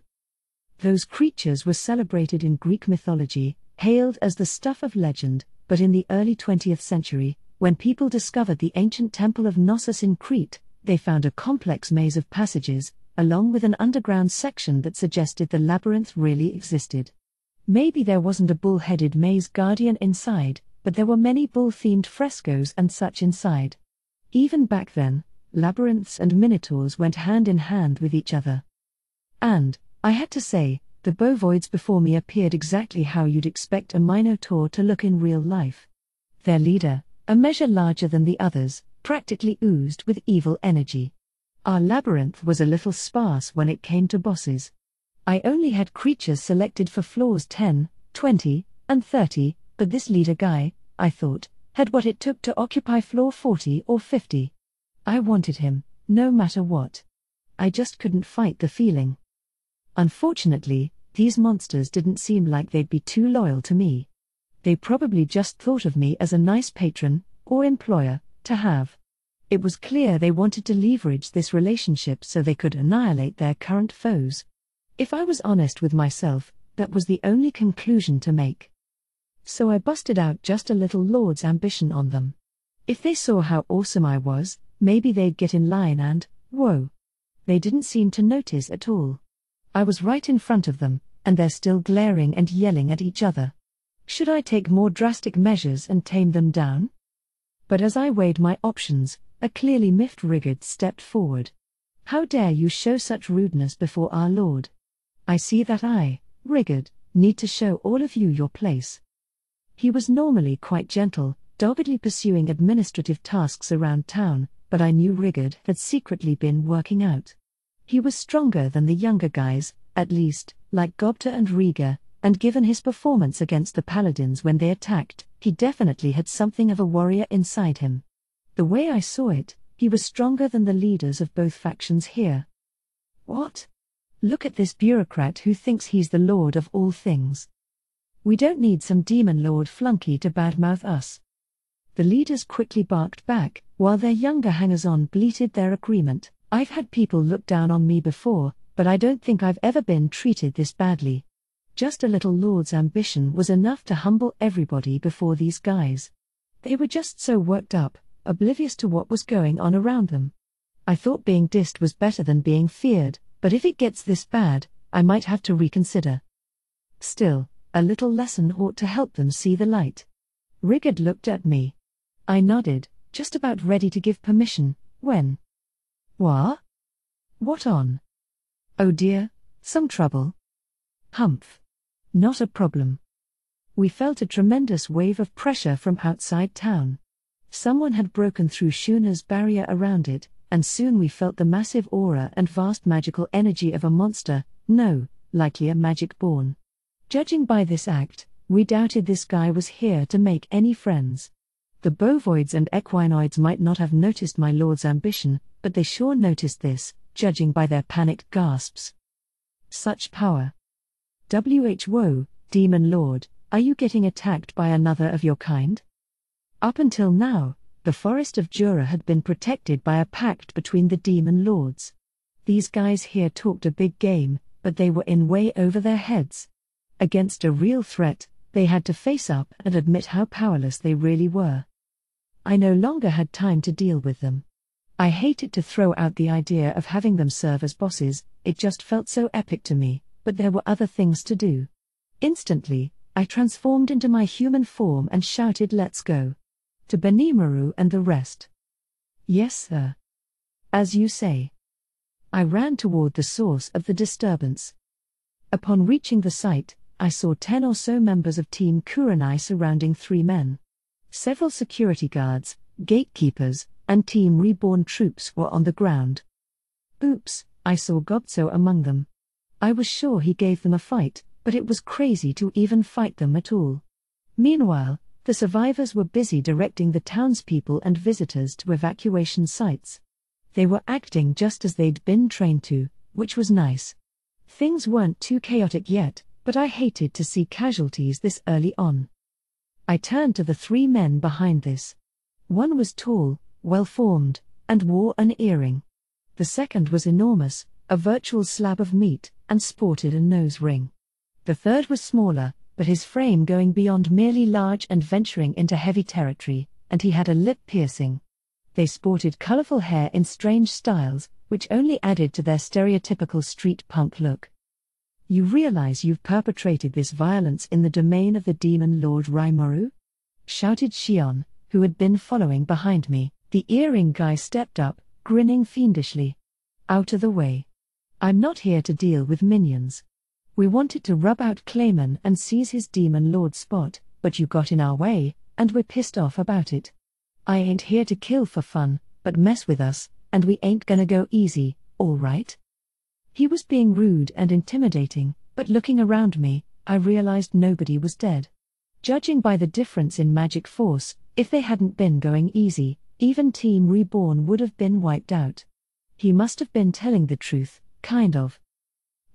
Those creatures were celebrated in Greek mythology, hailed as the stuff of legend, but in the early 20th century, when people discovered the ancient temple of Knossos in Crete, they found a complex maze of passages, along with an underground section that suggested the labyrinth really existed. Maybe there wasn't a bull-headed maze guardian inside, but there were many bull-themed frescoes and such inside. Even back then, labyrinths and minotaurs went hand in hand with each other. And, I had to say, the bovoids before me appeared exactly how you'd expect a minotaur to look in real life. Their leader, a measure larger than the others, practically oozed with evil energy. Our labyrinth was a little sparse when it came to bosses. I only had creatures selected for floors 10, 20, and 30, but this leader guy, I thought, had what it took to occupy floor 40 or 50. I wanted him, no matter what. I just couldn't fight the feeling. Unfortunately, these monsters didn't seem like they'd be too loyal to me. They probably just thought of me as a nice patron, or employer, to have. It was clear they wanted to leverage this relationship so they could annihilate their current foes. If I was honest with myself, that was the only conclusion to make. So I busted out just a little lord's ambition on them. If they saw how awesome I was, maybe they'd get in line and, whoa. They didn't seem to notice at all. I was right in front of them, and they're still glaring and yelling at each other. Should I take more drastic measures and tame them down? But as I weighed my options, a clearly miffed Rigard stepped forward. "How dare you show such rudeness before our lord? I see that I, Rigard, need to show all of you your place." He was normally quite gentle, doggedly pursuing administrative tasks around town, but I knew Rigard had secretly been working out. He was stronger than the younger guys, at least, like Gobta and Riga, and given his performance against the paladins when they attacked, he definitely had something of a warrior inside him. The way I saw it, he was stronger than the leaders of both factions here. What? Look at this bureaucrat who thinks he's the lord of all things. We don't need some demon lord flunky to badmouth us. The leaders quickly barked back, while their younger hangers-on bleated their agreement. I've had people look down on me before, but I don't think I've ever been treated this badly. Just a little lord's ambition was enough to humble everybody before these guys. They were just so worked up, oblivious to what was going on around them. I thought being dissed was better than being feared, but if it gets this bad, I might have to reconsider. Still, a little lesson ought to help them see the light. Rigard looked at me. I nodded, just about ready to give permission, when... What? What on? Oh dear, some trouble? Humph. Not a problem. We felt a tremendous wave of pressure from outside town. Someone had broken through Shuna's barrier around it, and soon we felt the massive aura and vast magical energy of a monster, no, likely a magic born. Judging by this act, we doubted this guy was here to make any friends. The bovoids and equinoids might not have noticed my lord's ambition, but they sure noticed this, judging by their panicked gasps. Such power. Whoa, Demon Lord, are you getting attacked by another of your kind? Up until now, the Forest of Jura had been protected by a pact between the Demon Lords. These guys here talked a big game, but they were in way over their heads. Against a real threat, they had to face up and admit how powerless they really were. I no longer had time to deal with them. I hated to throw out the idea of having them serve as bosses, it just felt so epic to me, but there were other things to do. Instantly, I transformed into my human form and shouted, "Let's go!" to Benimaru and the rest. "Yes, sir. As you say." I ran toward the source of the disturbance. Upon reaching the site, I saw 10 or so members of Team Kurenai surrounding 3 men. Several security guards, gatekeepers, and Team Reborn troops were on the ground. Oops, I saw Gobzo among them. I was sure he gave them a fight, but it was crazy to even fight them at all. Meanwhile, the survivors were busy directing the townspeople and visitors to evacuation sites. They were acting just as they'd been trained to, which was nice. Things weren't too chaotic yet, but I hated to see casualties this early on. I turned to the 3 men behind this. One was tall, well-formed, and wore an earring. The second was enormous, a virtual slab of meat, and sported a nose ring. The third was smaller, but his frame going beyond merely large and venturing into heavy territory, and he had a lip piercing. They sported colorful hair in strange styles, which only added to their stereotypical street punk look. "You realize you've perpetrated this violence in the domain of the Demon Lord Rimuru?" shouted Shion, who had been following behind me. The earring guy stepped up, grinning fiendishly. "Out of the way. I'm not here to deal with minions. We wanted to rub out Clayman and seize his Demon Lord spot, but you got in our way, and we're pissed off about it. I ain't here to kill for fun, but mess with us, and we ain't gonna go easy, all right?" He was being rude and intimidating, but looking around me, I realized nobody was dead. Judging by the difference in magic force, if they hadn't been going easy, even Team Reborn would have been wiped out. He must have been telling the truth, kind of.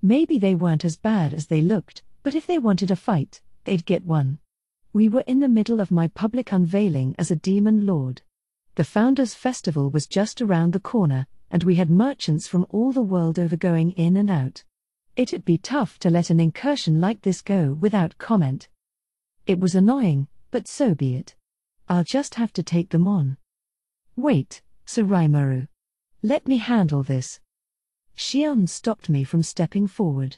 Maybe they weren't as bad as they looked, but if they wanted a fight, they'd get one. We were in the middle of my public unveiling as a Demon Lord. The Founders' Festival was just around the corner, and we had merchants from all the world over going in and out. It'd be tough to let an incursion like this go without comment. It was annoying, but so be it. I'll just have to take them on. "Wait, Sir Rimuru. Let me handle this." Shion stopped me from stepping forward.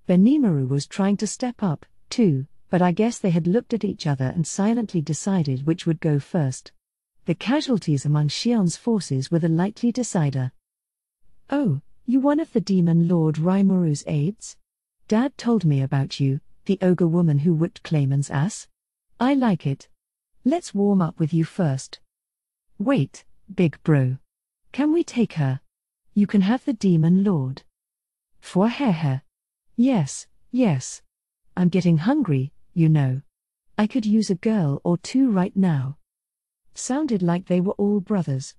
Benimaru was trying to step up, too, but I guess they had looked at each other and silently decided which would go first. The casualties among Shion's forces were the likely decider. "Oh, you one of the Demon Lord Rimuru's aides? Dad told me about you, the ogre woman who whipped Clayman's ass. I like it. Let's warm up with you first." "Wait, big bro. Can we take her? You can have the Demon Lord." "Fwahehe. Yes, yes. I'm getting hungry, you know. I could use a girl or 2 right now." Sounded like they were all brothers.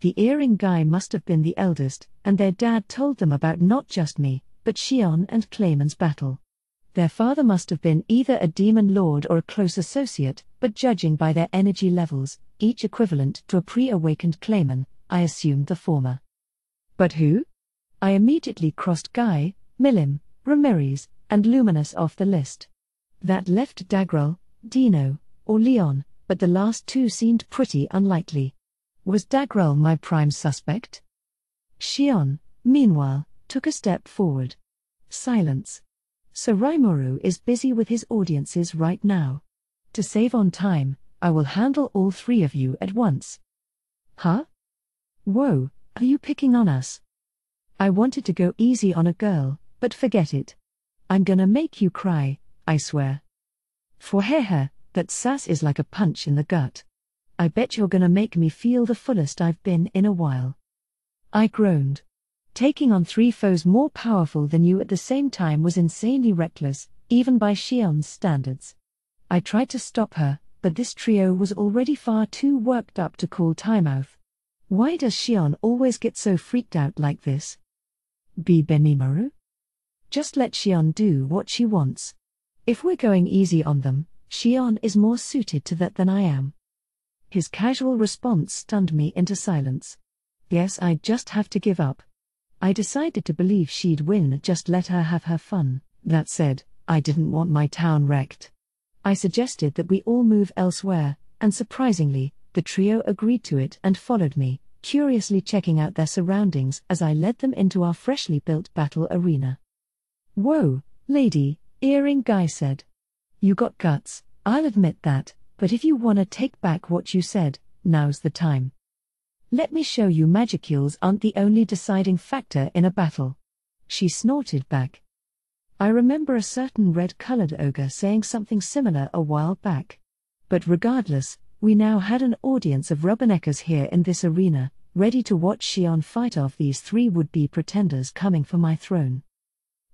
The earring guy must have been the eldest, and their dad told them about not just me, but Shion and Clayman's battle. Their father must have been either a Demon Lord or a close associate, but judging by their energy levels, each equivalent to a pre-awakened Clayman, I assumed the former. But who? I immediately crossed Guy, Milim, Ramirez, and Luminous off the list. That left Dagrel, Dino, or Leon, but the last 2 seemed pretty unlikely. Was Dagrel my prime suspect? Shion, meanwhile, took a step forward. Silence. Sir Rimuru is busy with his audiences right now. To save on time, I will handle all 3 of you at once. Huh? Whoa, are you picking on us? I wanted to go easy on a girl, but forget it. I'm gonna make you cry, I swear. Fwahehe, that sass is like a punch in the gut. I bet you're gonna make me feel the fullest I've been in a while. I groaned. Taking on 3 foes more powerful than you at the same time was insanely reckless, even by Xion's standards. I tried to stop her, but this trio was already far too worked up to call timeout. Why does Xion always get so freaked out like this? Be Benimaru? Just let Xion do what she wants. If we're going easy on them, Xion is more suited to that than I am. His casual response stunned me into silence. Yes, I'd just have to give up. I decided to believe she'd win, just let her have her fun. That said, I didn't want my town wrecked. I suggested that we all move elsewhere, and surprisingly, the trio agreed to it and followed me, curiously checking out their surroundings as I led them into our freshly built battle arena. "Whoa, lady," Earring Guy said. "You got guts, I'll admit that, but if you wanna take back what you said, now's the time. Let me show you magicules aren't the only deciding factor in a battle." She snorted back. I remember a certain red-colored ogre saying something similar a while back. But regardless, we now had an audience of rubberneckers here in this arena, ready to watch Xion fight off these 3 would-be pretenders coming for my throne.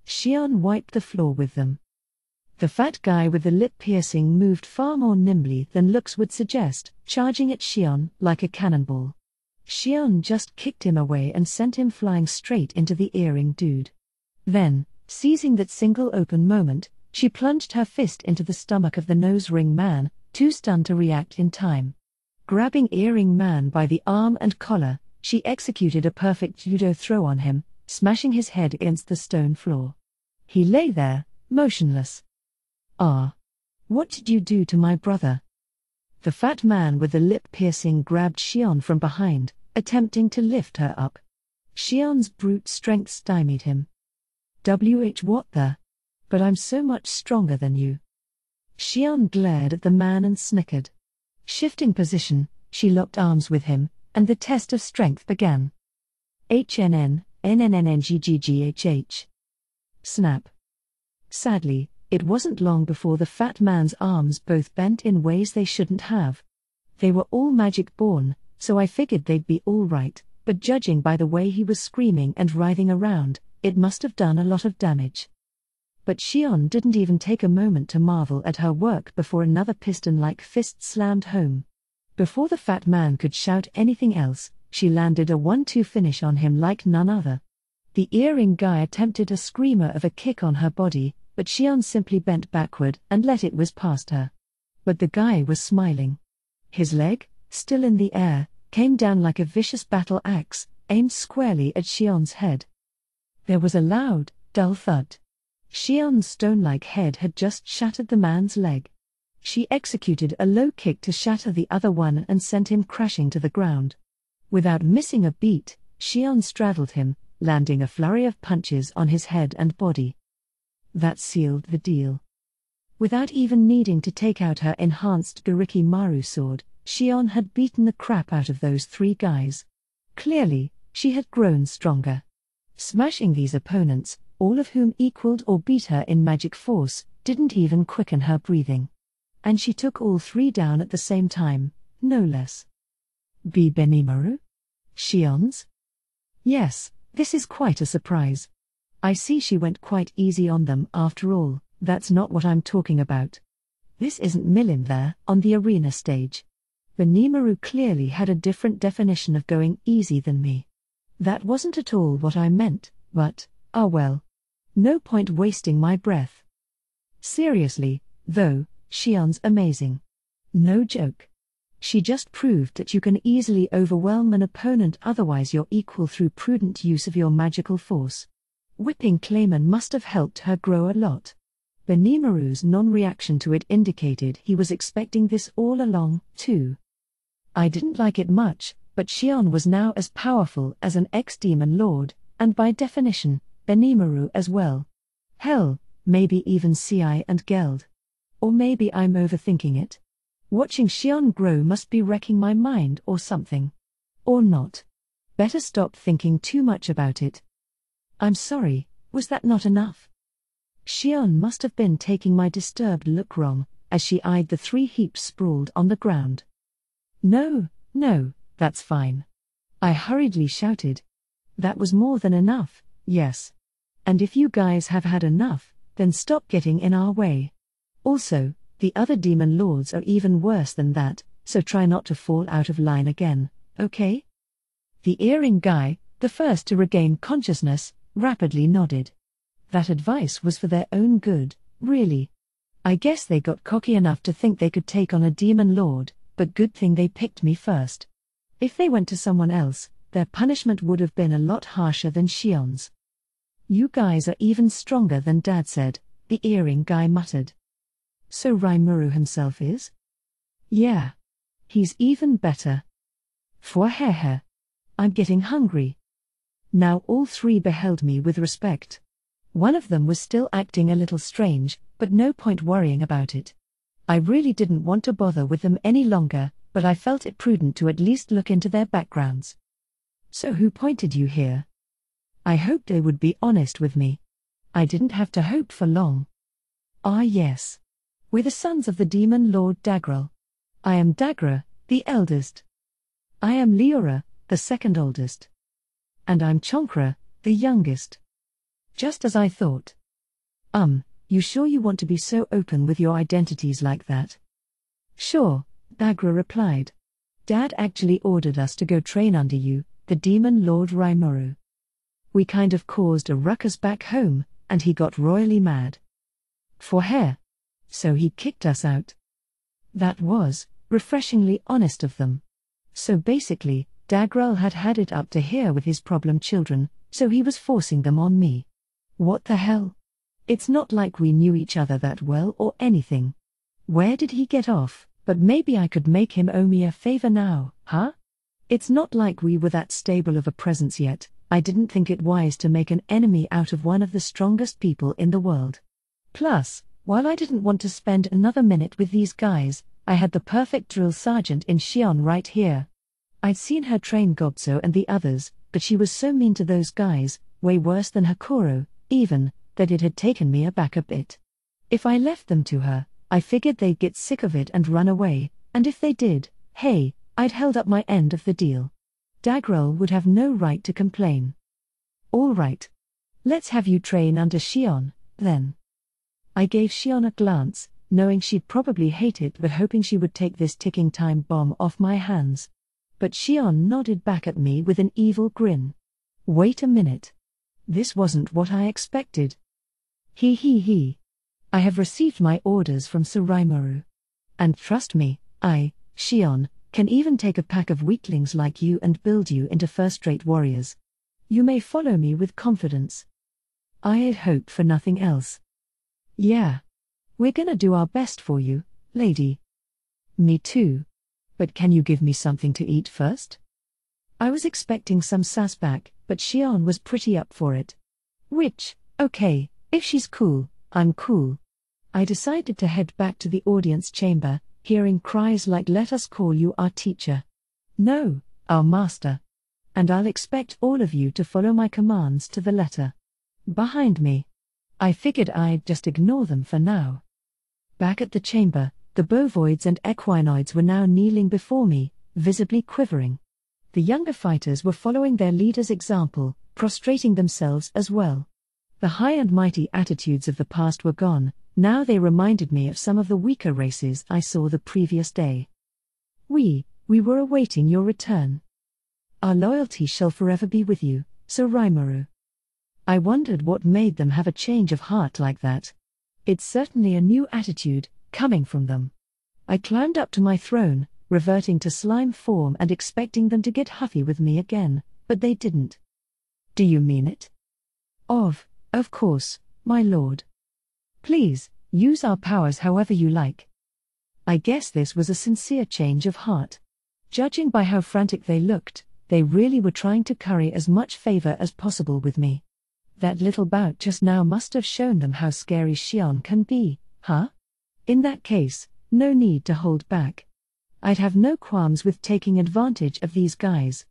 Xion wiped the floor with them. The fat guy with the lip piercing moved far more nimbly than looks would suggest, charging at Xion like a cannonball. Xion just kicked him away and sent him flying straight into the earring dude. Then, seizing that single open moment, she plunged her fist into the stomach of the nose ring man, too stunned to react in time. Grabbing earring man by the arm and collar, she executed a perfect judo throw on him, smashing his head against the stone floor. He lay there, motionless. "Ah. What did you do to my brother?" The fat man with the lip piercing grabbed Xion from behind, attempting to lift her up. Xion's brute strength stymied him. What the? But I'm so much stronger than you." Xion glared at the man and snickered. Shifting position, she locked arms with him, and the test of strength began. HNN, Snap. Sadly, it wasn't long before the fat man's arms both bent in ways they shouldn't have. They were all magic-born, so I figured they'd be all right, but judging by the way he was screaming and writhing around, it must have done a lot of damage. But Xion didn't even take a moment to marvel at her work before another piston-like fist slammed home. Before the fat man could shout anything else, she landed a 1-2 finish on him like none other. The earring guy attempted a screamer of a kick on her body, but Xion simply bent backward and let it whiz past her. But the guy was smiling. His leg, still in the air, came down like a vicious battle axe, aimed squarely at Xion's head. There was a loud, dull thud. Xion's stone-like head had just shattered the man's leg. She executed a low kick to shatter the other one and sent him crashing to the ground. Without missing a beat, Xion straddled him, landing a flurry of punches on his head and body. That sealed the deal. Without even needing to take out her enhanced Gariki Maru sword, Xion had beaten the crap out of those 3 guys. Clearly, she had grown stronger. Smashing these opponents, all of whom equaled or beat her in magic force, didn't even quicken her breathing. And she took all 3 down at the same time, no less. Be Benimaru? Xion's? Yes, this is quite a surprise. I see she went quite easy on them after all. That's not what I'm talking about. This isn't Milim there, on the arena stage. Benimaru clearly had a different definition of going easy than me. That wasn't at all what I meant, but, well. No point wasting my breath. Seriously, though, Xion's amazing. No joke. She just proved that you can easily overwhelm an opponent otherwise your equal through prudent use of your magical force. Whipping Clayman must have helped her grow a lot. Benimaru's non-reaction to it indicated he was expecting this all along, too. I didn't like it much, but Xion was now as powerful as an ex-demon lord, and by definition, Benimaru as well. Hell, maybe even Ci and Geld. Or maybe I'm overthinking it. Watching Xion grow must be wrecking my mind or something. Or not. Better stop thinking too much about it. I'm sorry, was that not enough? Xion must have been taking my disturbed look wrong, as she eyed the 3 heaps sprawled on the ground. No, that's fine. I hurriedly shouted. That was more than enough, yes. And if you guys have had enough, then stop getting in our way. Also, the other demon lords are even worse than that, so try not to fall out of line again, okay? The earring guy, the first to regain consciousness, rapidly nodded. That advice was for their own good, really. I guess they got cocky enough to think they could take on a demon lord, but good thing they picked me first. If they went to someone else, their punishment would have been a lot harsher than Shion's. You guys are even stronger than Dad said, the earring guy muttered. So Rimuru himself is? Yeah. He's even better. Fwahehe. I'm getting hungry. Now all three beheld me with respect. One of them was still acting a little strange, but no point worrying about it. I really didn't want to bother with them any longer, but I felt it prudent to at least look into their backgrounds. So who pointed you here? I hoped they would be honest with me. I didn't have to hope for long. Ah yes. We're the sons of the demon lord Dagral. I am Dagra, the eldest. I am Leora, the second oldest. And I'm Chonkra, the youngest. Just as I thought. You sure you want to be so open with your identities like that? Sure, Dagra replied. Dad actually ordered us to go train under you, the demon lord Rimuru. We kind of caused a ruckus back home, and he got royally mad. For hair. So he kicked us out. That was refreshingly honest of them. So basically, Dagral had had it up to here with his problem children, so he was forcing them on me. What the hell? It's not like we knew each other that well or anything. Where did he get off? But maybe I could make him owe me a favor now, huh? It's not like we were that stable of a presence yet. I didn't think it wise to make an enemy out of one of the strongest people in the world. Plus, while I didn't want to spend another minute with these guys, I had the perfect drill sergeant in Shion right here. I'd seen her train Gobso and the others, but she was so mean to those guys, way worse than Hakuro, even, that it had taken me aback a bit. If I left them to her, I figured they'd get sick of it and run away, and if they did, hey, I'd held up my end of the deal. Dagral would have no right to complain. All right. Let's have you train under Shion, then. I gave Shion a glance, knowing she'd probably hate it but hoping she would take this ticking time bomb off my hands. But Shion nodded back at me with an evil grin. Wait a minute. This wasn't what I expected. He. I have received my orders from Sir Rimuru. And trust me, I, Shion, can even take a pack of weaklings like you and build you into first-rate warriors. You may follow me with confidence. I had hoped for nothing else. Yeah. We're gonna do our best for you, lady. Me too. But can you give me something to eat first? I was expecting some sass back, but Shion was pretty up for it. Which, okay, if she's cool, I'm cool. I decided to head back to the audience chamber, hearing cries like "Let us call you our teacher." No, our master. And I'll expect all of you to follow my commands to the letter. Behind me. I figured I'd just ignore them for now. Back at the chamber, the bovoids and equinoids were now kneeling before me, visibly quivering. The younger fighters were following their leader's example, prostrating themselves as well. The high and mighty attitudes of the past were gone, now they reminded me of some of the weaker races I saw the previous day. We were awaiting your return. Our loyalty shall forever be with you, Sir Rimuru. I wondered what made them have a change of heart like that. It's certainly a new attitude, coming from them. I climbed up to my throne, reverting to slime form and expecting them to get huffy with me again, but they didn't. Do you mean it? Of course, my lord. Please, use our powers however you like. I guess this was a sincere change of heart. Judging by how frantic they looked, they really were trying to curry as much favor as possible with me. That little bout just now must have shown them how scary Shion can be, huh? In that case, no need to hold back. I'd have no qualms with taking advantage of these guys.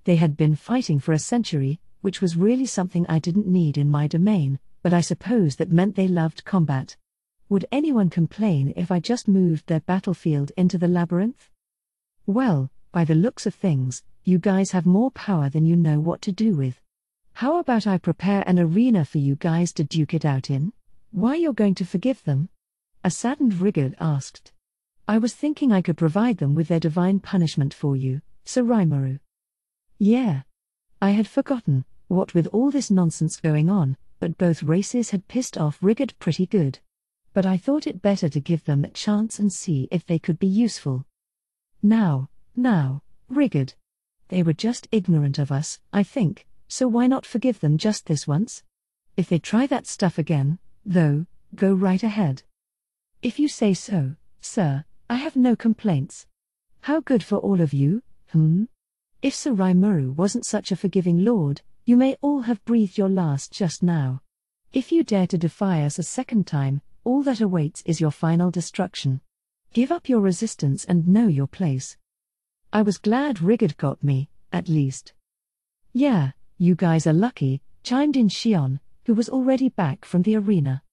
They had been fighting for a century, which was really something I didn't need in my domain, but I suppose that meant they loved combat. Would anyone complain if I just moved their battlefield into the labyrinth? Well, by the looks of things, you guys have more power than you know what to do with. How about I prepare an arena for you guys to duke it out in? Why, you're going to forgive them? A saddened Rigard asked. I was thinking I could provide them with their divine punishment for you, Sir Rimuru. Yeah. I had forgotten, what with all this nonsense going on, but both races had pissed off Rigard pretty good. But I thought it better to give them a chance and see if they could be useful. Now, Rigard. They were just ignorant of us, I think, so why not forgive them just this once? If they try that stuff again, though, go right ahead. If you say so, sir, I have no complaints. How good for all of you, If Sir Rimuru wasn't such a forgiving lord, you may all have breathed your last just now. If you dare to defy us a second time, all that awaits is your final destruction. Give up your resistance and know your place. I was glad Rigard got me, at least. Yeah, you guys are lucky, chimed in Shion, who was already back from the arena.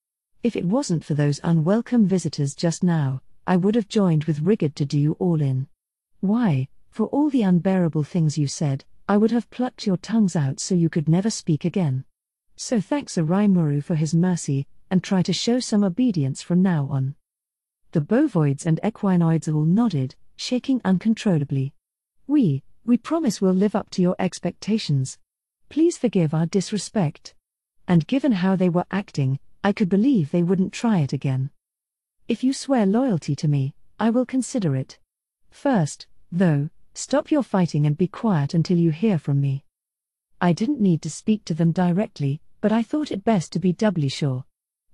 If it wasn't for those unwelcome visitors just now, I would have joined with Rigard to do you all in. Why, for all the unbearable things you said, I would have plucked your tongues out so you could never speak again. So thanks Sir Rimuru for his mercy, and try to show some obedience from now on. The bovoids and equinoids all nodded, shaking uncontrollably. We promise we'll live up to your expectations. Please forgive our disrespect. And given how they were acting, I could believe they wouldn't try it again. If you swear loyalty to me, I will consider it. First, though, stop your fighting and be quiet until you hear from me. I didn't need to speak to them directly, but I thought it best to be doubly sure.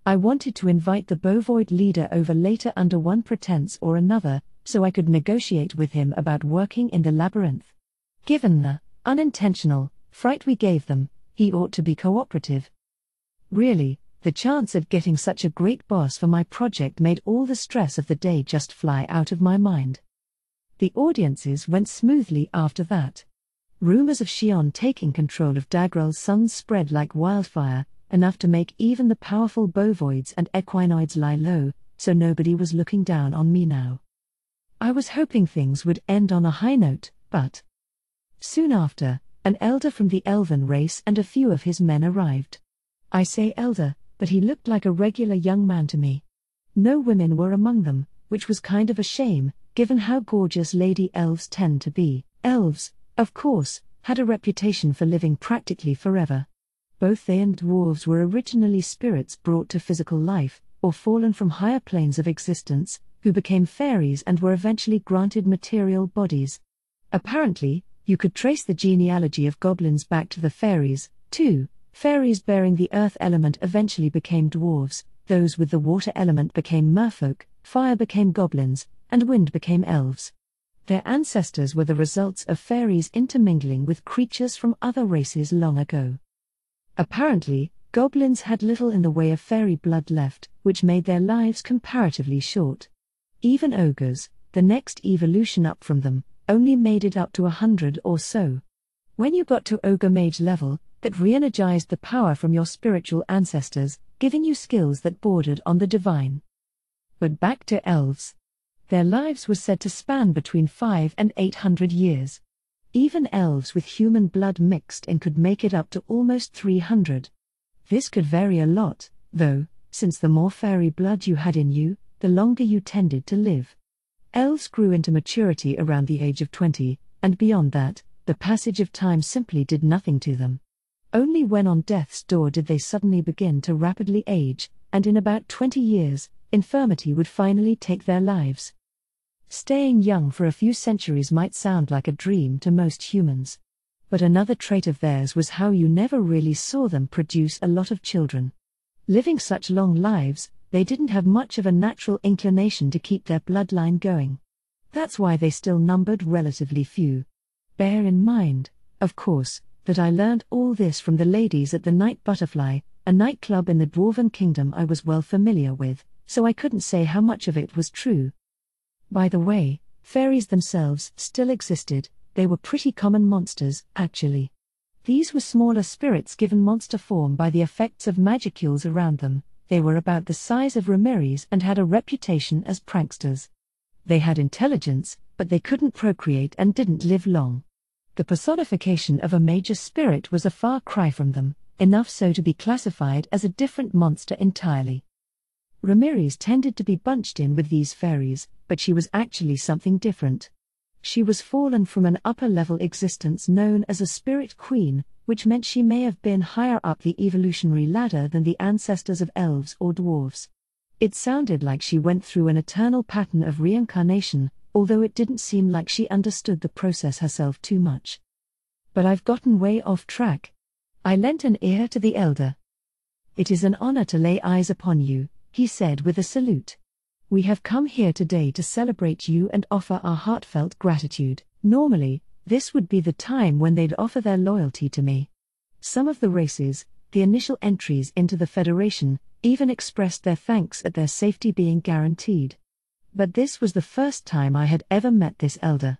I wanted to invite the bovoid leader over later under one pretense or another, so I could negotiate with him about working in the labyrinth. Given the unintentional fright we gave them, he ought to be cooperative. Really, the chance at getting such a great boss for my project made all the stress of the day just fly out of my mind. The audiences went smoothly after that. Rumors of Shion taking control of Dagrel's sons spread like wildfire, enough to make even the powerful bovoids and equinoids lie low, so nobody was looking down on me now. I was hoping things would end on a high note, but soon after, an elder from the elven race and a few of his men arrived. I say elder, but he looked like a regular young man to me. No women were among them, which was kind of a shame, given how gorgeous lady elves tend to be. Elves, of course, had a reputation for living practically forever. Both they and dwarves were originally spirits brought to physical life, or fallen from higher planes of existence, who became fairies and were eventually granted material bodies. Apparently, you could trace the genealogy of goblins back to the fairies, too. Fairies bearing the earth element eventually became dwarves, those with the water element became merfolk, fire became goblins, and wind became elves. Their ancestors were the results of fairies intermingling with creatures from other races long ago. Apparently, goblins had little in the way of fairy blood left, which made their lives comparatively short. Even ogres, the next evolution up from them, only made it up to 100 or so. When you got to ogre mage level, that re-energized the power from your spiritual ancestors, giving you skills that bordered on the divine. But back to elves. Their lives were said to span between 500 and 800 years. Even elves with human blood mixed in could make it up to almost 300. This could vary a lot, though, since the more fairy blood you had in you, the longer you tended to live. Elves grew into maturity around the age of 20, and beyond that, the passage of time simply did nothing to them. Only when on death's door did they suddenly begin to rapidly age, and in about 20 years, infirmity would finally take their lives. Staying young for a few centuries might sound like a dream to most humans. But another trait of theirs was how you never really saw them produce a lot of children. Living such long lives, they didn't have much of a natural inclination to keep their bloodline going. That's why they still numbered relatively few. Bear in mind, of course, that I learned all this from the ladies at the Night Butterfly, a nightclub in the Dwarven Kingdom I was well familiar with, so I couldn't say how much of it was true. By the way, fairies themselves still existed. They were pretty common monsters, actually. These were smaller spirits given monster form by the effects of magicules around them. They were about the size of Ramiris and had a reputation as pranksters. They had intelligence, but they couldn't procreate and didn't live long. The personification of a major spirit was a far cry from them, enough so to be classified as a different monster entirely. Ramirez tended to be bunched in with these fairies, but she was actually something different. She was fallen from an upper-level existence known as a spirit queen, which meant she may have been higher up the evolutionary ladder than the ancestors of elves or dwarves. It sounded like she went through an eternal pattern of reincarnation, although it didn't seem like she understood the process herself too much. But I've gotten way off track. I lent an ear to the elder. "It is an honor to lay eyes upon you," he said with a salute. "We have come here today to celebrate you and offer our heartfelt gratitude." Normally, this would be the time when they'd offer their loyalty to me. Some of the races, the initial entries into the Federation, even expressed their thanks at their safety being guaranteed. But this was the first time I had ever met this elder.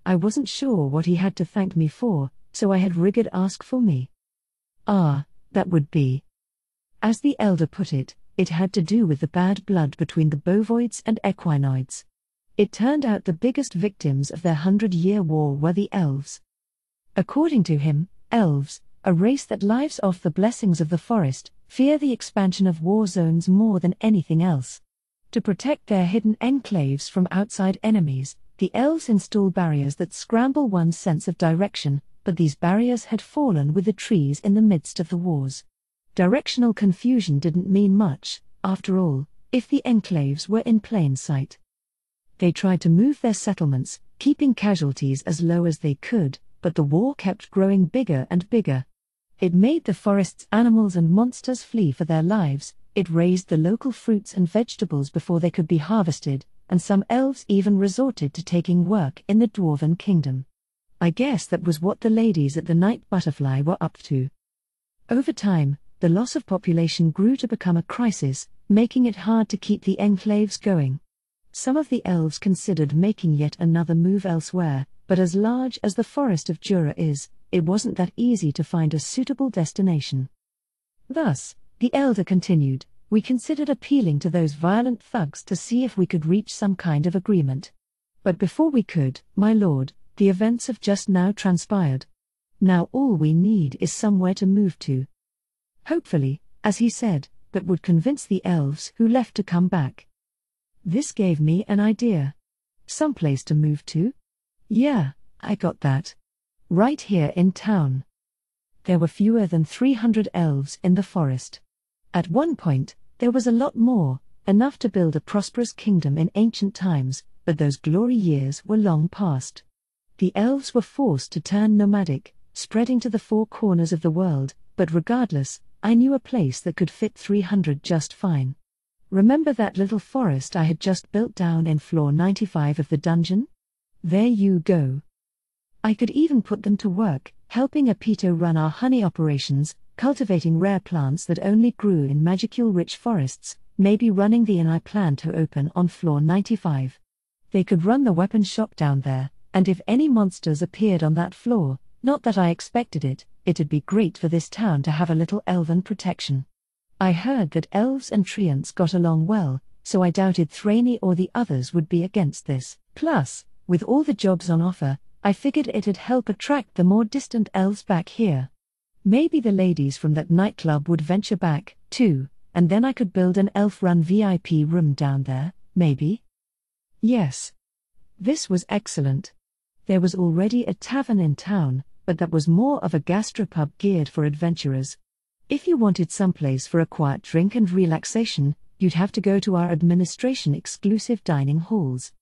I wasn't sure what he had to thank me for, so I had Rigid ask for me. That would be. As the elder put it, it had to do with the bad blood between the bovoids and equinoids. It turned out the biggest victims of their 100-year war were the elves. According to him, elves, a race that lives off the blessings of the forest, fear the expansion of war zones more than anything else. To protect their hidden enclaves from outside enemies, the elves install barriers that scramble one's sense of direction, but these barriers had fallen with the trees in the midst of the wars. Directional confusion didn't mean much, after all, if the enclaves were in plain sight. They tried to move their settlements, keeping casualties as low as they could, but the war kept growing bigger and bigger. It made the forest's animals and monsters flee for their lives, it raised the local fruits and vegetables before they could be harvested, and some elves even resorted to taking work in the Dwarven Kingdom. I guess that was what the ladies at the Night Butterfly were up to. Over time, the loss of population grew to become a crisis, making it hard to keep the enclaves going. Some of the elves considered making yet another move elsewhere, but as large as the Forest of Jura is, it wasn't that easy to find a suitable destination. Thus, the elder continued, we considered appealing to those violent thugs to see if we could reach some kind of agreement. But before we could, my lord, the events have just now transpired. Now all we need is somewhere to move to. Hopefully, as he said, that would convince the elves who left to come back. This gave me an idea. Someplace to move to? Yeah, I got that. Right here in town. There were fewer than 300 elves in the forest. At one point, there was a lot more, enough to build a prosperous kingdom in ancient times, but those glory years were long past. The elves were forced to turn nomadic, spreading to the four corners of the world, but regardless, I knew a place that could fit 300 just fine. Remember that little forest I had just built down in floor 95 of the dungeon? There you go. I could even put them to work, helping Epito run our honey operations, cultivating rare plants that only grew in magical-rich forests, maybe running the inn I planned to open on floor 95. They could run the weapon shop down there, and if any monsters appeared on that floor, not that I expected it, it'd be great for this town to have a little elven protection. I heard that elves and treants got along well, so I doubted Thraney or the others would be against this. Plus, with all the jobs on offer, I figured it'd help attract the more distant elves back here. Maybe the ladies from that nightclub would venture back, too, and then I could build an elf-run VIP room down there, maybe? Yes. This was excellent. There was already a tavern in town, but that was more of a gastropub geared for adventurers. If you wanted someplace for a quiet drink and relaxation, you'd have to go to our administration-exclusive dining halls.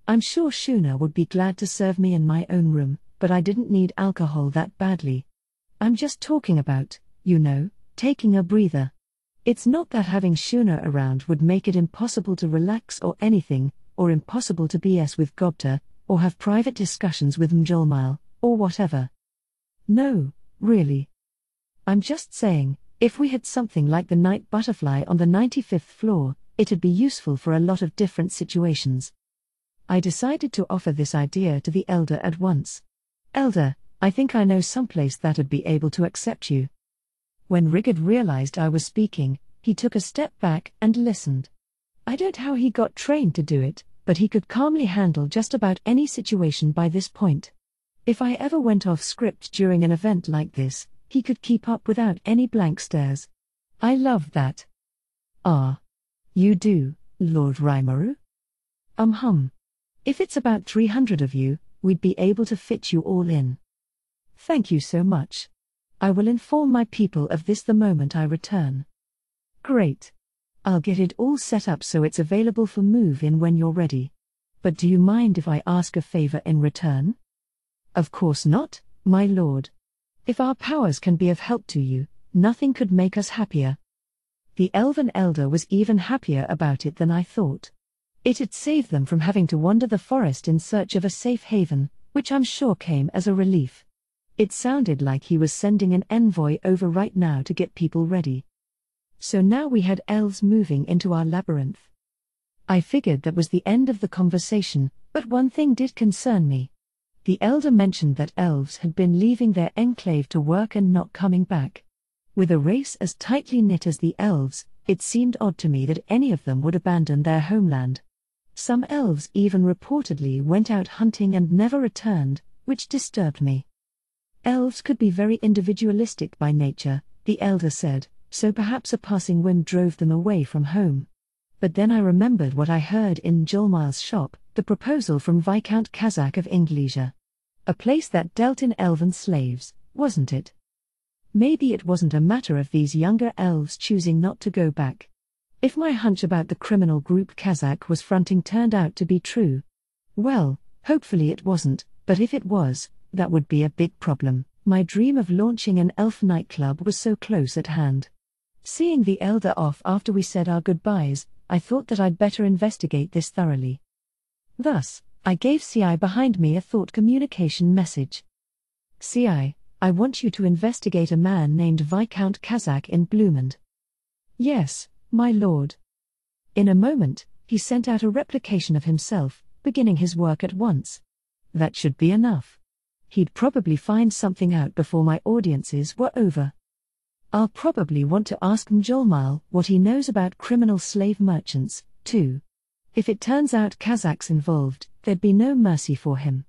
I'm sure Shuna would be glad to serve me in my own room, but I didn't need alcohol that badly. I'm just talking about, taking a breather. It's not that having Shuna around would make it impossible to relax or anything, or impossible to BS with Gobta, or have private discussions with Mjolmile, or whatever. No, really. I'm just saying, if we had something like the Night Butterfly on the 95th floor, it'd be useful for a lot of different situations. I decided to offer this idea to the elder at once. Elder, I think I know someplace that'd be able to accept you. When Rigid realized I was speaking, he took a step back and listened. I don't know how he got trained to do it, but he could calmly handle just about any situation by this point. If I ever went off script during an event like this, he could keep up without any blank stares. I loved that. Ah. You do, Lord Rimuru? If it's about 300 of you, we'd be able to fit you all in. Thank you so much. I will inform my people of this the moment I return. Great. I'll get it all set up so it's available for move-in when you're ready. But do you mind if I ask a favor in return? Of course not, my lord. If our powers can be of help to you, nothing could make us happier. The elven elder was even happier about it than I thought. It had saved them from having to wander the forest in search of a safe haven, which I'm sure came as a relief. It sounded like he was sending an envoy over right now to get people ready. So now we had elves moving into our labyrinth. I figured that was the end of the conversation, but one thing did concern me. The elder mentioned that elves had been leaving their enclave to work and not coming back. With a race as tightly knit as the elves, it seemed odd to me that any of them would abandon their homeland. Some elves even reportedly went out hunting and never returned, which disturbed me. Elves could be very individualistic by nature, the elder said, so perhaps a passing whim drove them away from home. But then I remembered what I heard in Jolmile's shop, the proposal from Viscount Kazakh of Inglesia. A place that dealt in elven slaves, wasn't it? Maybe it wasn't a matter of these younger elves choosing not to go back. If my hunch about the criminal group Kazakh was fronting turned out to be true. Well, hopefully it wasn't, but if it was, that would be a big problem. My dream of launching an elf nightclub was so close at hand. Seeing the elder off after we said our goodbyes, I thought that I'd better investigate this thoroughly. Thus, I gave CI behind me a thought communication message. CI, I want you to investigate a man named Viscount Kazakh in Bloomond. Yes, my lord. In a moment, he sent out a replication of himself, beginning his work at once. That should be enough. He'd probably find something out before my audiences were over. I'll probably want to ask Jolmile what he knows about criminal slave merchants, too. If it turns out Kazakh's involved, there'd be no mercy for him.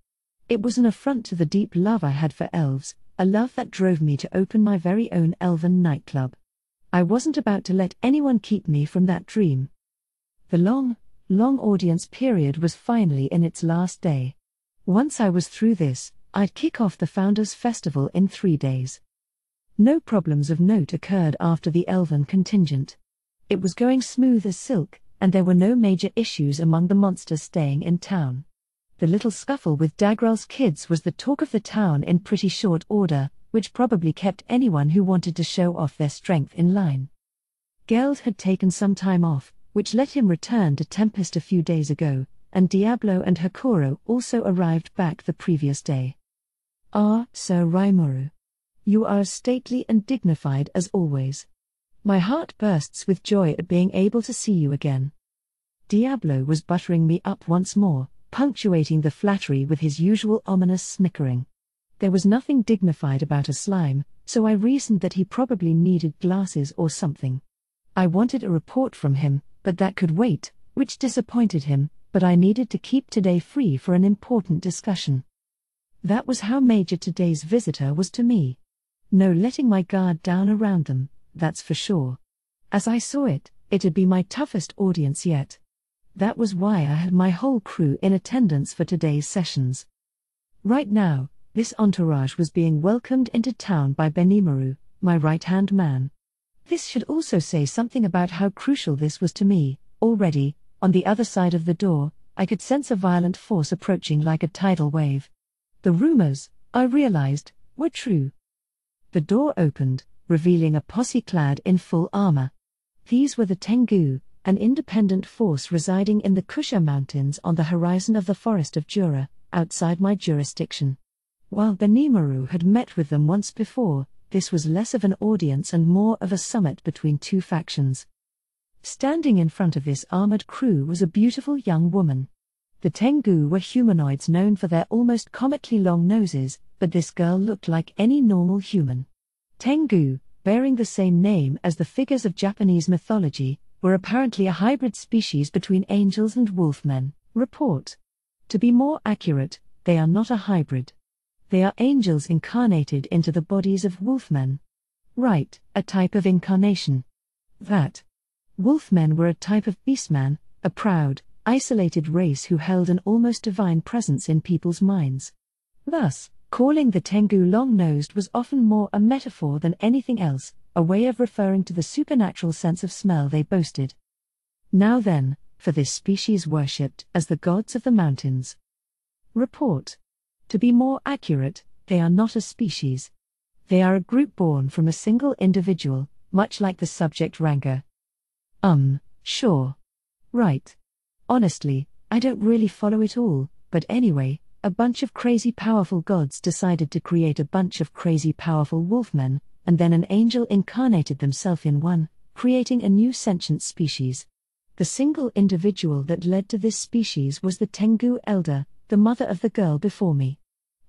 It was an affront to the deep love I had for elves, a love that drove me to open my very own elven nightclub. I wasn't about to let anyone keep me from that dream. The long audience period was finally in its last day. Once I was through this, I'd kick off the Founders' Festival in 3 days. No problems of note occurred after the elven contingent. It was going smooth as silk, and there were no major issues among the monsters staying in town. The little scuffle with Dagrel's kids was the talk of the town in pretty short order, which probably kept anyone who wanted to show off their strength in line. Geld had taken some time off, which let him return to Tempest a few days ago, and Diablo and Hakuro also arrived back the previous day. Ah, Sir Rimuru. You are as stately and dignified as always. My heart bursts with joy at being able to see you again. Diablo was buttering me up once more, punctuating the flattery with his usual ominous snickering. There was nothing dignified about a slime, so I reasoned that he probably needed glasses or something. I wanted a report from him, but that could wait, which disappointed him, but I needed to keep today free for an important discussion. That was how major today's visitor was to me. No letting my guard down around them, that's for sure. As I saw it, it'd be my toughest audience yet. That was why I had my whole crew in attendance for today's sessions. Right now, this entourage was being welcomed into town by Benimaru, my right-hand man. This should also say something about how crucial this was to me. Already, on the other side of the door, I could sense a violent force approaching like a tidal wave. The rumors, I realized, were true. The door opened, revealing a posse clad in full armor. These were the Tengu, an independent force residing in the Kusha Mountains on the horizon of the Forest of Jura, outside my jurisdiction. While Benimaru had met with them once before, this was less of an audience and more of a summit between two factions. Standing in front of this armored crew was a beautiful young woman. The Tengu were humanoids known for their almost comically long noses, but this girl looked like any normal human. Tengu, bearing the same name as the figures of Japanese mythology, were apparently a hybrid species between angels and wolfmen. Report. To be more accurate, they are not a hybrid. They are angels incarnated into the bodies of wolfmen. Right, a type of incarnation. That. Wolfmen were a type of beastman, a proud, isolated race who held an almost divine presence in people's minds. Thus, calling the Tengu long-nosed was often more a metaphor than anything else, a way of referring to the supernatural sense of smell they boasted. Now then, for this species worshipped as the gods of the mountains. Report. To be more accurate, they are not a species. They are a group born from a single individual, much like the subject rancor. Sure. Right. Honestly, I don't really follow it all, but anyway, a bunch of crazy powerful gods decided to create a bunch of crazy powerful wolfmen, and then an angel incarnated themselves in one, creating a new sentient species. The single individual that led to this species was the Tengu elder, the mother of the girl before me.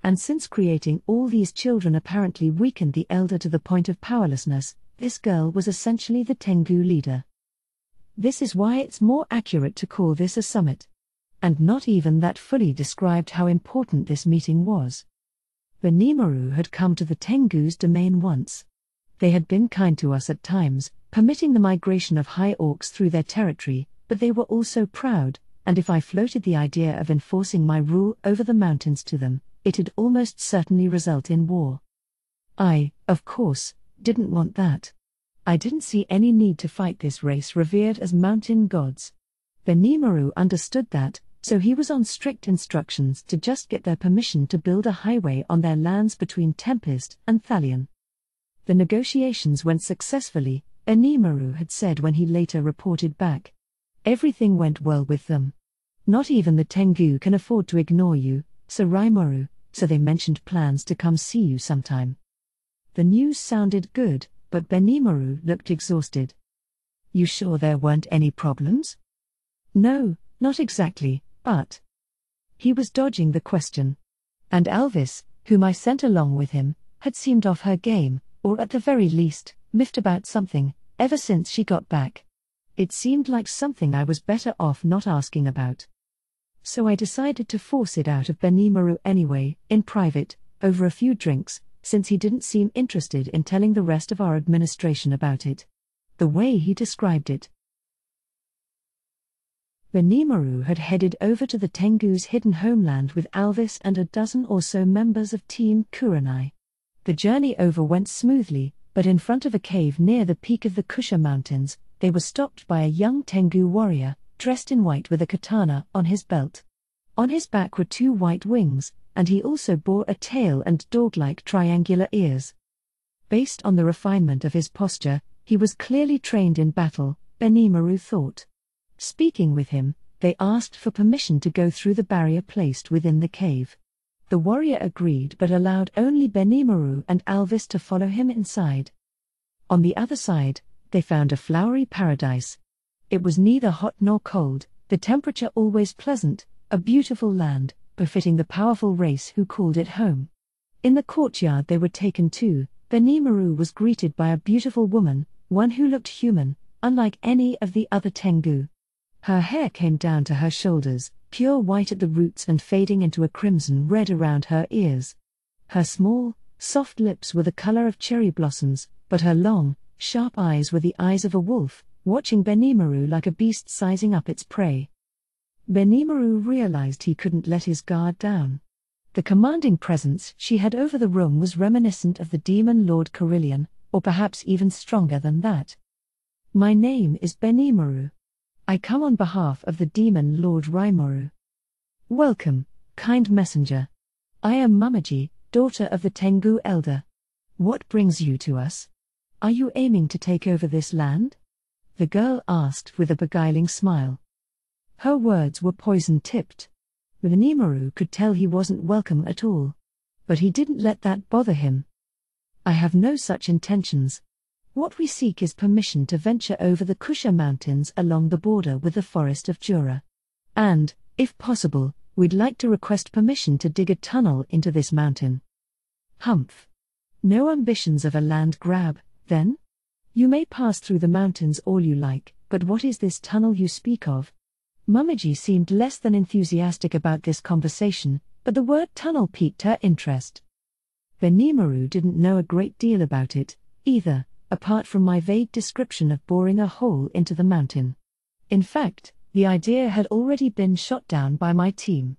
And since creating all these children apparently weakened the elder to the point of powerlessness, this girl was essentially the Tengu leader. This is why it's more accurate to call this a summit. And not even that fully described how important this meeting was. Benimaru had come to the Tengu's domain once. They had been kind to us at times, permitting the migration of high orcs through their territory, but they were also proud, and if I floated the idea of enforcing my rule over the mountains to them, it'd almost certainly result in war. I, of course, didn't want that. I didn't see any need to fight this race revered as mountain gods. Benimaru understood that, so he was on strict instructions to just get their permission to build a highway on their lands between Tempest and Thalion. The negotiations went successfully, Benimaru had said when he later reported back. Everything went well with them. Not even the Tengu can afford to ignore you, Sir Raimaru, so they mentioned plans to come see you sometime. The news sounded good, but Benimaru looked exhausted. You sure there weren't any problems? No, not exactly, but... He was dodging the question. And Alvis, whom I sent along with him, had seemed off her game, or at the very least, miffed about something, ever since she got back. It seemed like something I was better off not asking about. So I decided to force it out of Benimaru anyway, in private, over a few drinks, since he didn't seem interested in telling the rest of our administration about it. The way he described it. Benimaru had headed over to the Tengu's hidden homeland with Alvis and a dozen or so members of Team Kurenai. The journey over went smoothly, but in front of a cave near the peak of the Kusha Mountains, they were stopped by a young Tengu warrior, dressed in white with a katana on his belt. On his back were 2 white wings, and he also bore a tail and dog-like triangular ears. Based on the refinement of his posture, he was clearly trained in battle, Benimaru thought. Speaking with him, they asked for permission to go through the barrier placed within the cave. The warrior agreed but allowed only Benimaru and Alvis to follow him inside. On the other side, they found a flowery paradise. It was neither hot nor cold, the temperature always pleasant, a beautiful land, befitting the powerful race who called it home. In the courtyard they were taken to, Benimaru was greeted by a beautiful woman, one who looked human, unlike any of the other Tengu. Her hair came down to her shoulders, pure white at the roots and fading into a crimson red around her ears. Her small, soft lips were the color of cherry blossoms, but her long, sharp eyes were the eyes of a wolf, watching Benimaru like a beast sizing up its prey. Benimaru realized he couldn't let his guard down. The commanding presence she had over the room was reminiscent of the demon Lord Carillion, or perhaps even stronger than that. My name is Benimaru. I come on behalf of the demon Lord Raimaru. Welcome, kind messenger. I am Mamaji, daughter of the Tengu elder. What brings you to us? Are you aiming to take over this land? The girl asked with a beguiling smile. Her words were poison-tipped. Benimaru could tell he wasn't welcome at all. But he didn't let that bother him. I have no such intentions. What we seek is permission to venture over the Kusha Mountains along the border with the Forest of Jura. And, if possible, we'd like to request permission to dig a tunnel into this mountain. Humph. No ambitions of a land grab, then? You may pass through the mountains all you like, but what is this tunnel you speak of? Mamaji seemed less than enthusiastic about this conversation, but the word tunnel piqued her interest. Benimaru didn't know a great deal about it, either, apart from my vague description of boring a hole into the mountain. In fact, the idea had already been shot down by my team.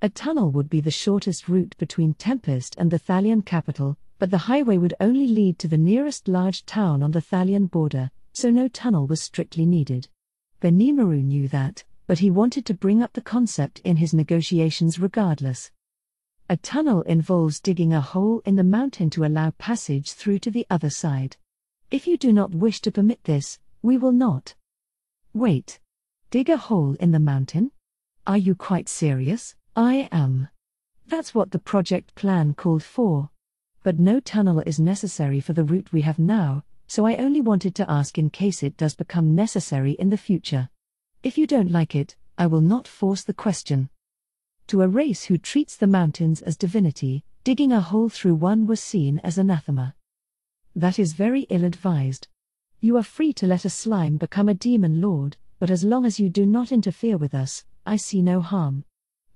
A tunnel would be the shortest route between Tempest and the Thalian capital, but the highway would only lead to the nearest large town on the Thalian border, so no tunnel was strictly needed. Benimaru knew that, but he wanted to bring up the concept in his negotiations regardless. A tunnel involves digging a hole in the mountain to allow passage through to the other side. If you do not wish to permit this, we will not. Wait. Dig a hole in the mountain? Are you quite serious? I am. That's what the project plan called for. But no tunnel is necessary for the route we have now, so I only wanted to ask in case it does become necessary in the future. If you don't like it, I will not force the question. To a race who treats the mountains as divinity, digging a hole through one was seen as anathema. That is very ill-advised. You are free to let a slime become a demon lord, but as long as you do not interfere with us, I see no harm.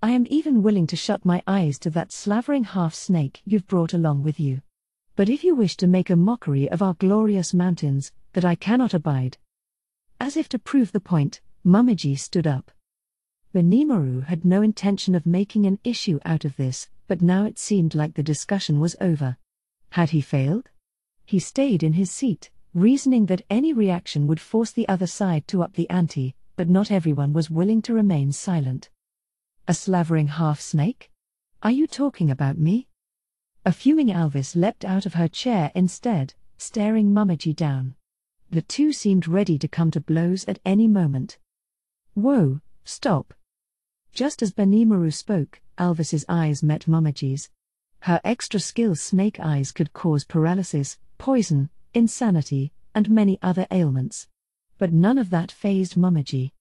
I am even willing to shut my eyes to that slavering half-snake you've brought along with you. But if you wish to make a mockery of our glorious mountains, that I cannot abide. As if to prove the point, Mumiji stood up. Benimaru had no intention of making an issue out of this, but now it seemed like the discussion was over. Had he failed? He stayed in his seat, reasoning that any reaction would force the other side to up the ante, but not everyone was willing to remain silent. A slavering half-snake? Are you talking about me? A fuming Alvis leapt out of her chair instead, staring Mumiji down. The two seemed ready to come to blows at any moment. Whoa, stop. Just as Benimaru spoke, Alvis's eyes met Mumiji's. Her extra-skill snake eyes could cause paralysis, poison, insanity, and many other ailments. But none of that fazed Mumiji.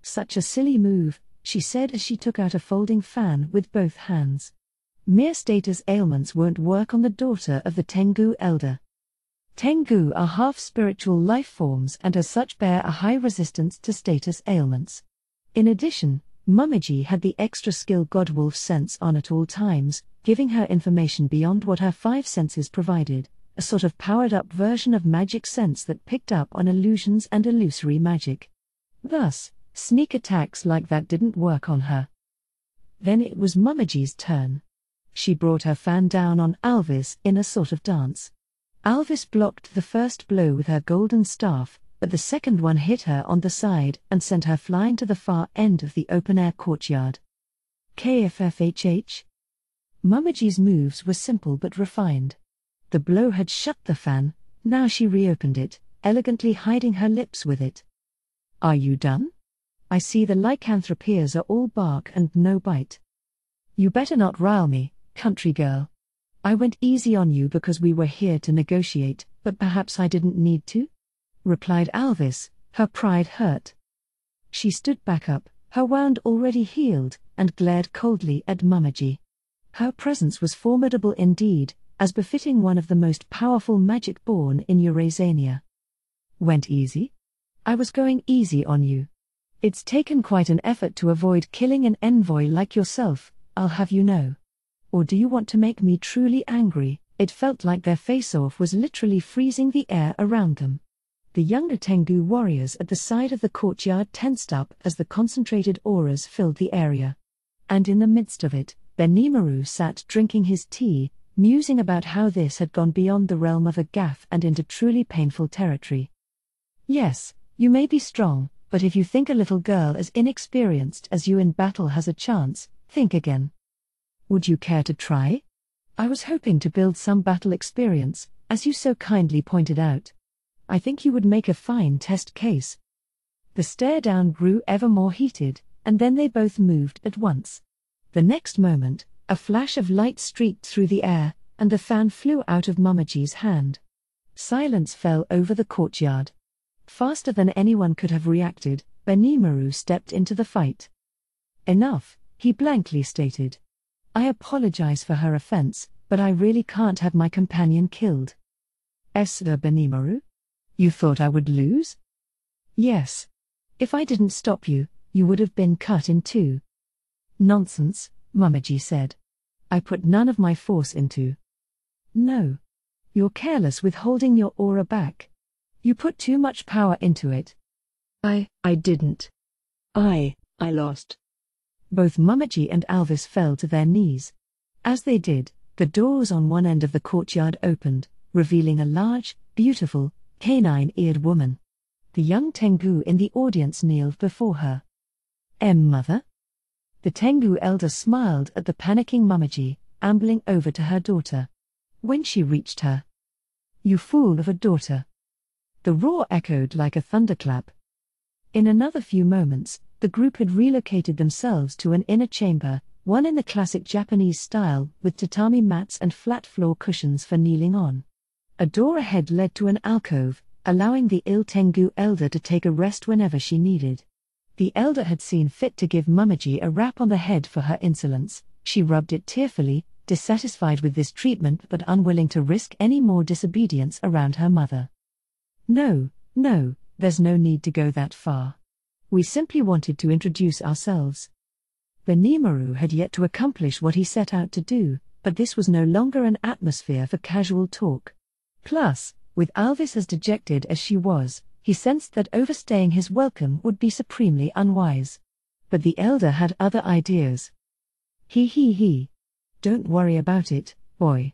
Such a silly move, she said as she took out a folding fan with both hands. Mere status ailments won't work on the daughter of the Tengu elder. Tengu are half-spiritual life forms and as such bear a high resistance to status ailments. In addition, Mumiji had the extra skill Godwolf sense on at all times, giving her information beyond what her five senses provided, a sort of powered-up version of magic sense that picked up on illusions and illusory magic. Thus, sneak attacks like that didn't work on her. Then it was Mumiji's turn. She brought her fan down on Alvis in a sort of dance. Alvis blocked the first blow with her golden staff, but the second one hit her on the side and sent her flying to the far end of the open-air courtyard. KFFHH? Mumiji's moves were simple but refined. The blow had shut the fan, now she reopened it, elegantly hiding her lips with it. Are you done? I see the lycanthropias are all bark and no bite. You better not rile me, country girl. I went easy on you because we were here to negotiate, but perhaps I didn't need to? Replied Alvis, her pride hurt. She stood back up, her wound already healed, and glared coldly at Mumiji. Her presence was formidable indeed, as befitting one of the most powerful magic born in Eurasania. Went easy? I was going easy on you. It's taken quite an effort to avoid killing an envoy like yourself, I'll have you know. Or do you want to make me truly angry? It felt like their face-off was literally freezing the air around them. The younger Tengu warriors at the side of the courtyard tensed up as the concentrated auras filled the area. And in the midst of it, Benimaru sat drinking his tea, musing about how this had gone beyond the realm of a gaffe and into truly painful territory. Yes, you may be strong, but if you think a little girl as inexperienced as you in battle has a chance, think again. Would you care to try? I was hoping to build some battle experience, as you so kindly pointed out. I think you would make a fine test case. The stare-down grew ever more heated, and then they both moved at once. The next moment, a flash of light streaked through the air, and the fan flew out of Mumiji's hand. Silence fell over the courtyard. Faster than anyone could have reacted, Benimaru stepped into the fight. Enough, he blankly stated. I apologize for her offense, but I really can't have my companion killed. Sir Benimaru? You thought I would lose? Yes. If I didn't stop you, you would have been cut in two. Nonsense, Mumiji said. I put none of my force into No. You're careless with holding your aura back. You put too much power into it. I didn't. I lost. Both Mummaji and Alvis fell to their knees. As they did, the doors on one end of the courtyard opened, revealing a large, beautiful, canine-eared woman. The young Tengu in the audience kneeled before her. Mother?" The Tengu elder smiled at the panicking Mummaji, ambling over to her daughter. When she reached her, "You fool of a daughter!" The roar echoed like a thunderclap. In another few moments, the group had relocated themselves to an inner chamber, one in the classic Japanese style with tatami mats and flat floor cushions for kneeling on. A door ahead led to an alcove, allowing the ill Tengu elder to take a rest whenever she needed. The elder had seen fit to give Mummaji a rap on the head for her insolence. She rubbed it tearfully, dissatisfied with this treatment but unwilling to risk any more disobedience around her mother. No, there's no need to go that far. We simply wanted to introduce ourselves." Benimaru had yet to accomplish what he set out to do, but this was no longer an atmosphere for casual talk. Plus, with Alvis as dejected as she was, he sensed that overstaying his welcome would be supremely unwise. But the elder had other ideas. He. Don't worry about it, boy.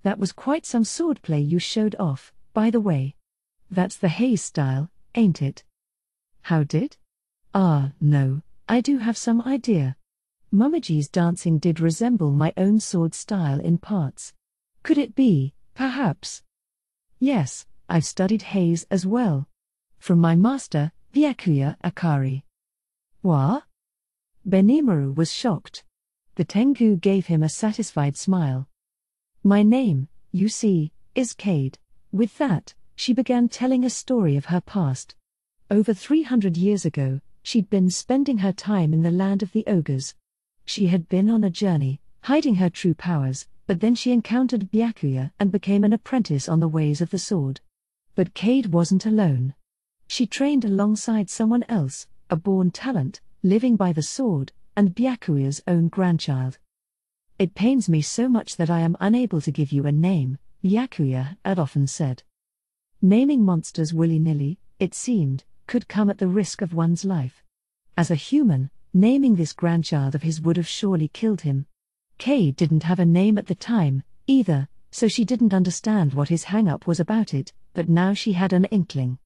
That was quite some swordplay you showed off, by the way. That's the Hayes style, ain't it?" "How did?" No, I do have some idea. Mummaji's dancing did resemble my own sword style in parts. Could it be, perhaps? Yes, I've studied Hayes as well. From my master, Byakuya Akari. What? Benimaru was shocked. The Tengu gave him a satisfied smile. "My name, you see, is Cade." With that, she began telling a story of her past. Over 300 years ago, she'd been spending her time in the land of the ogres. She had been on a journey, hiding her true powers, but then she encountered Byakuya and became an apprentice on the ways of the sword. But Cade wasn't alone. She trained alongside someone else, a born talent, living by the sword, and Byakuya's own grandchild. "It pains me so much that I am unable to give you a name," Byakuya had often said. Naming monsters willy-nilly, it seemed, could come at the risk of one's life. As a human, naming this grandchild of his would have surely killed him. Cade didn't have a name at the time, either, so she didn't understand what his hang-up was about it, but now she had an inkling.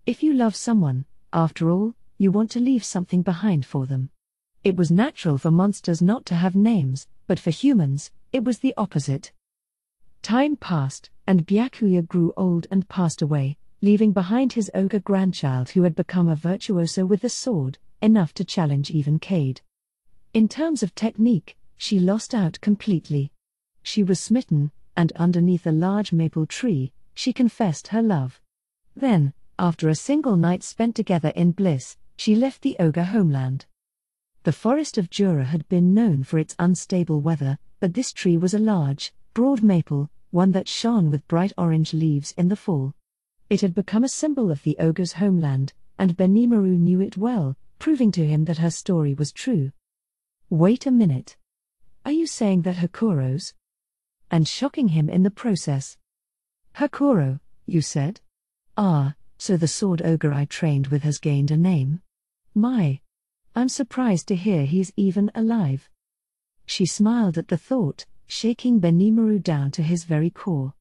If you love someone, after all, you want to leave something behind for them. It was natural for monsters not to have names, but for humans, it was the opposite. Time passed, and Byakuya grew old and passed away, leaving behind his ogre grandchild who had become a virtuoso with the sword, enough to challenge even Cade. In terms of technique, she lost out completely. She was smitten, and underneath a large maple tree, she confessed her love. Then, after a single night spent together in bliss, she left the ogre homeland. The forest of Jura had been known for its unstable weather, but this tree was a large, broad maple, one that shone with bright orange leaves in the fall. It had become a symbol of the ogre's homeland, and Benimaru knew it well, proving to him that her story was true. "Wait a minute. Are you saying that Hakoro's?" And shocking him in the process. "Hakoro, you said? So the sword ogre I trained with has gained a name? My. I'm surprised to hear he's even alive." She smiled at the thought, shaking Benimaru down to his very core.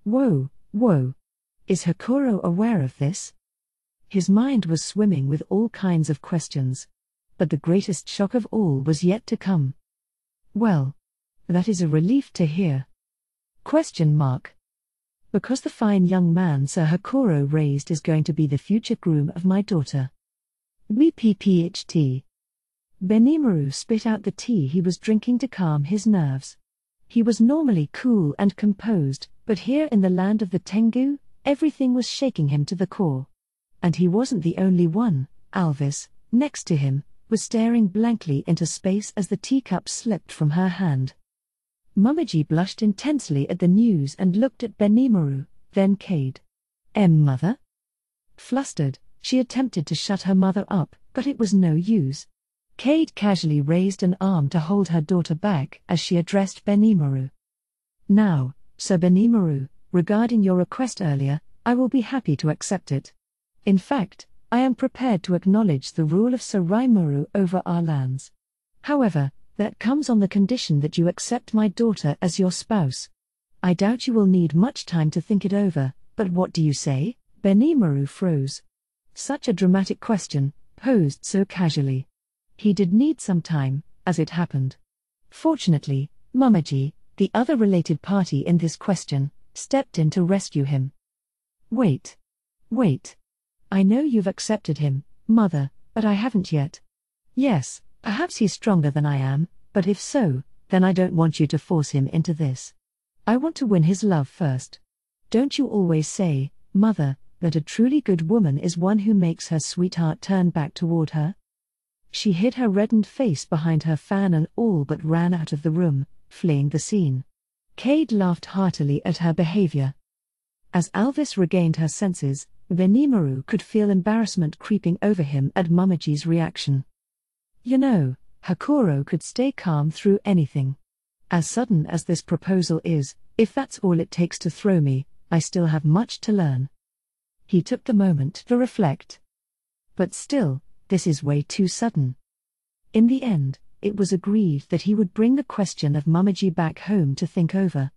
Whoa. Is Hakoro aware of this? His mind was swimming with all kinds of questions. But the greatest shock of all was yet to come. "Well, that is a relief to hear." Because the fine young man Sir Hakoro raised is going to be the future groom of my daughter. WPPHT. Benimaru spit out the tea he was drinking to calm his nerves. He was normally cool and composed, but here in the land of the Tengu, everything was shaking him to the core. And he wasn't the only one. Alvis, next to him, was staring blankly into space as the teacup slipped from her hand. Mummaji blushed intensely at the news and looked at Benimaru, then Cade. Mother?" Flustered, she attempted to shut her mother up, but it was no use. Cade casually raised an arm to hold her daughter back as she addressed Benimaru. "Now, Sir Benimaru, regarding your request earlier, I will be happy to accept it. In fact, I am prepared to acknowledge the rule of Sir Rimuru over our lands. However, that comes on the condition that you accept my daughter as your spouse. I doubt you will need much time to think it over, but what do you say? Benimaru froze. Such a dramatic question, posed so casually. He did need some time, as it happened. Fortunately, Mamaji, the other related party in this question, stepped in to rescue him. Wait. I know you've accepted him, Mother, but I haven't yet. Yes, perhaps he's stronger than I am, but if so, then I don't want you to force him into this. I want to win his love first. Don't you always say, Mother, that a truly good woman is one who makes her sweetheart turn back toward her? She hid her reddened face behind her fan and all but ran out of the room, fleeing the scene. Cade laughed heartily at her behavior. As Alvis regained her senses, Benimaru could feel embarrassment creeping over him at Mamaji's reaction. You know, Hakuro could stay calm through anything. As sudden as this proposal is, if that's all it takes to throw me, I still have much to learn. He took the moment to reflect. But still, this is way too sudden. In the end, it was agreed that he would bring the question of Mamaji back home to think over.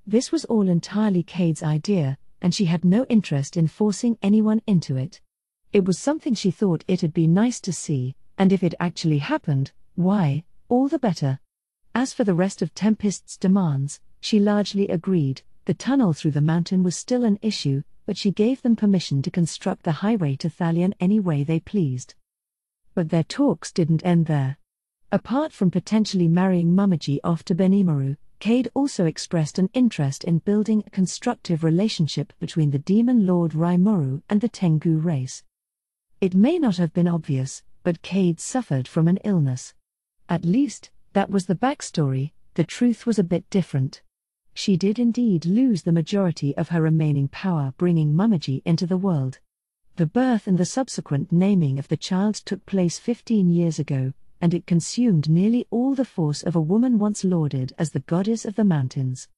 This was all entirely Cade's idea, and she had no interest in forcing anyone into it. It was something she thought it'd be nice to see, and if it actually happened, why, all the better. As for the rest of Tempest's demands, she largely agreed. The tunnel through the mountain was still an issue, but she gave them permission to construct the highway to Thalion any way they pleased. But their talks didn't end there. Apart from potentially marrying Mamaji off to Benimaru, Cade also expressed an interest in building a constructive relationship between the demon lord Rimuru and the Tengu race. It may not have been obvious, but Cade suffered from an illness. At least, that was the backstory. The truth was a bit different. She did indeed lose the majority of her remaining power, bringing Mamaji into the world. The birth and the subsequent naming of the child took place 15 years ago, and it consumed nearly all the force of a woman once lauded as the goddess of the mountains.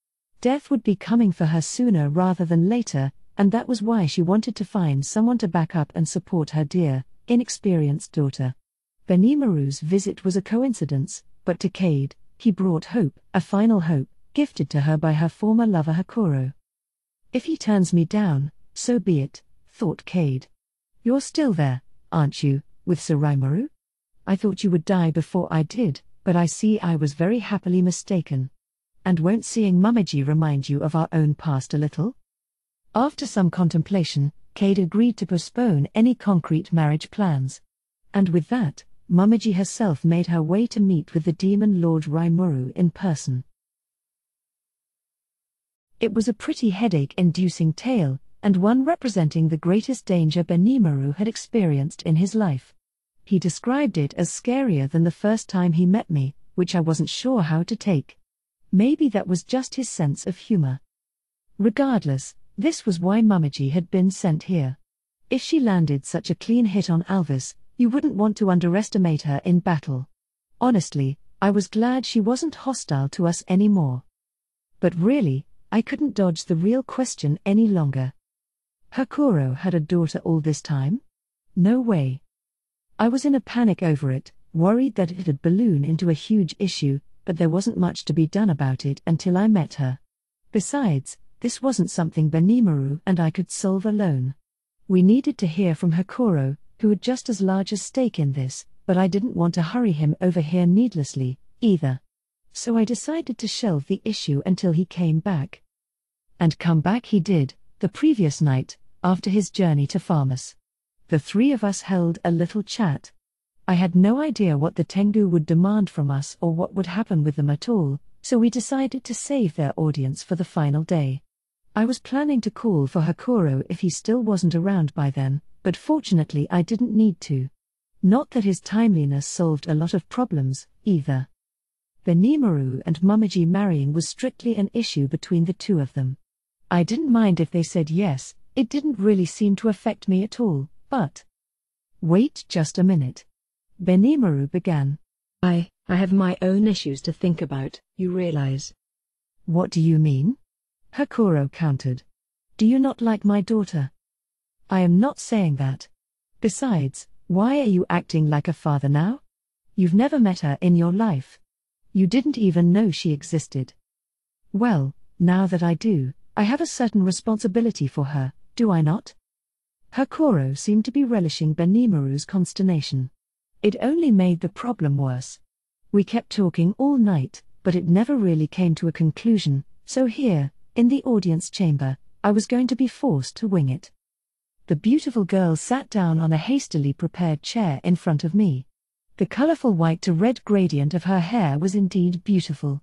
Death would be coming for her sooner rather than later, and that was why she wanted to find someone to back up and support her dear, inexperienced daughter. Benimaru's visit was a coincidence, but to Cade, he brought hope, a final hope, gifted to her by her former lover Hakuro. If he turns me down, so be it, thought Cade. You're still there, aren't you, with Sir Rimuru? I thought you would die before I did, but I see I was very happily mistaken. And won't seeing Mamaji remind you of our own past a little? After some contemplation, Cade agreed to postpone any concrete marriage plans. And with that, Mamaji herself made her way to meet with the demon lord Rimuru in person. It was a pretty headache-inducing tale, and one representing the greatest danger Benimaru had experienced in his life. He described it as scarier than the first time he met me, which I wasn't sure how to take. Maybe that was just his sense of humor. Regardless, this was why Mamaji had been sent here. If she landed such a clean hit on Alvis, you wouldn't want to underestimate her in battle. Honestly, I was glad she wasn't hostile to us anymore. But really, I couldn't dodge the real question any longer. Hakuro had a daughter all this time? No way. I was in a panic over it, worried that it'd balloon into a huge issue, but there wasn't much to be done about it until I met her. Besides, this wasn't something Benimaru and I could solve alone. We needed to hear from Hakuro, who had just as large a stake in this, but I didn't want to hurry him over here needlessly, either. So I decided to shelve the issue until he came back. And come back he did, the previous night, after his journey to Farmus. The three of us held a little chat. I had no idea what the Tengu would demand from us or what would happen with them at all, so we decided to save their audience for the final day. I was planning to call for Hakuro if he still wasn't around by then, but fortunately I didn't need to. Not that his timeliness solved a lot of problems, either. Benimaru and Mamaji marrying was strictly an issue between the two of them. I didn't mind if they said yes, it didn't really seem to affect me at all, but... Wait just a minute. Benimaru began. I have my own issues to think about, you realize. What do you mean? Hakuro countered. Do you not like my daughter? I am not saying that. Besides, why are you acting like a father now? You've never met her in your life. You didn't even know she existed. Well, now that I do, I have a certain responsibility for her, do I not? Hakuro seemed to be relishing Benimaru's consternation. It only made the problem worse. We kept talking all night, but it never really came to a conclusion, so here, in the audience chamber, I was going to be forced to wing it. The beautiful girl sat down on a hastily prepared chair in front of me. The colorful white to red gradient of her hair was indeed beautiful.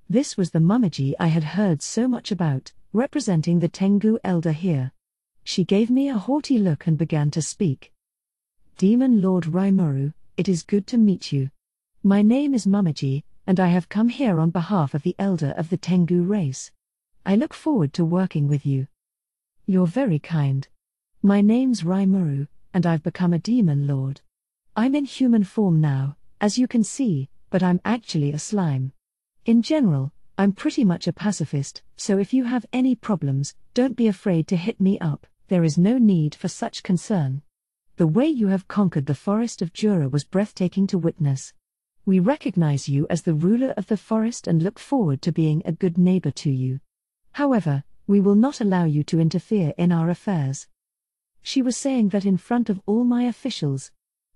This was the Mumiji I had heard so much about, representing the Tengu elder here. She gave me a haughty look and began to speak. Demon Lord Rimuru, it is good to meet you. My name is Mumiji, and I have come here on behalf of the elder of the Tengu race. I look forward to working with you. You're very kind. My name's Rimuru, and I've become a demon lord. I'm in human form now, as you can see, but I'm actually a slime. In general, I'm pretty much a pacifist, so if you have any problems, don't be afraid to hit me up, there is no need for such concern. The way you have conquered the forest of Jura was breathtaking to witness. We recognize you as the ruler of the forest and look forward to being a good neighbor to you. However, we will not allow you to interfere in our affairs. She was saying that in front of all my officials.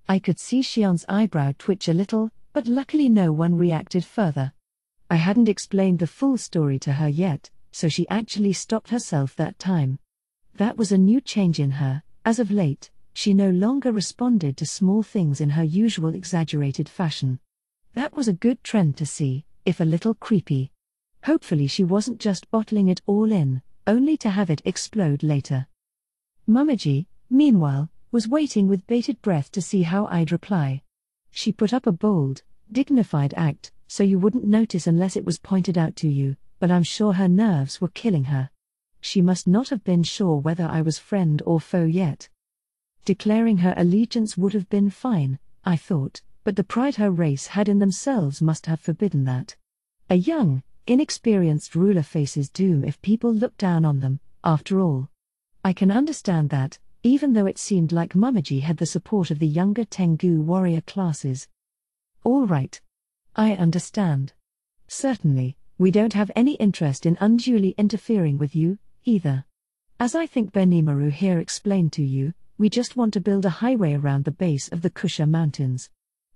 I could see Xion's eyebrow twitch a little, but luckily no one reacted further. I hadn't explained the full story to her yet, so she actually stopped herself that time. That was a new change in her. As of late, she no longer responded to small things in her usual exaggerated fashion. That was a good trend to see, if a little creepy. Hopefully she wasn't just bottling it all in, only to have it explode later. Mumiji, meanwhile, was waiting with bated breath to see how I'd reply. She put up a bold, dignified act, so you wouldn't notice unless it was pointed out to you, but I'm sure her nerves were killing her. She must not have been sure whether I was friend or foe yet. Declaring her allegiance would have been fine, I thought, but the pride her race had in themselves must have forbidden that. A young, inexperienced ruler faces doom if people look down on them, after all. I can understand that, even though it seemed like Mumiji had the support of the younger Tengu warrior classes. All right. I understand. Certainly, we don't have any interest in unduly interfering with you, either. As I think Benimaru here explained to you, we just want to build a highway around the base of the Kusha Mountains.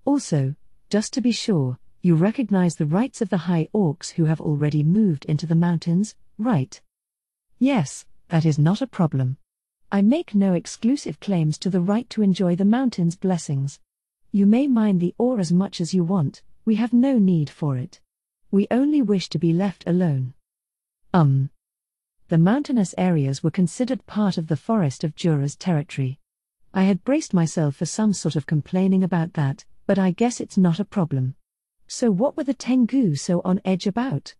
Also, just to be sure, you recognize the rights of the High Orcs who have already moved into the mountains, right? Yes, that is not a problem. I make no exclusive claims to the right to enjoy the mountain's blessings. You may mine the ore as much as you want, we have no need for it. We only wish to be left alone. The mountainous areas were considered part of the forest of Jura's territory. I had braced myself for some sort of complaining about that, but I guess it's not a problem. So what were the Tengu so on edge about?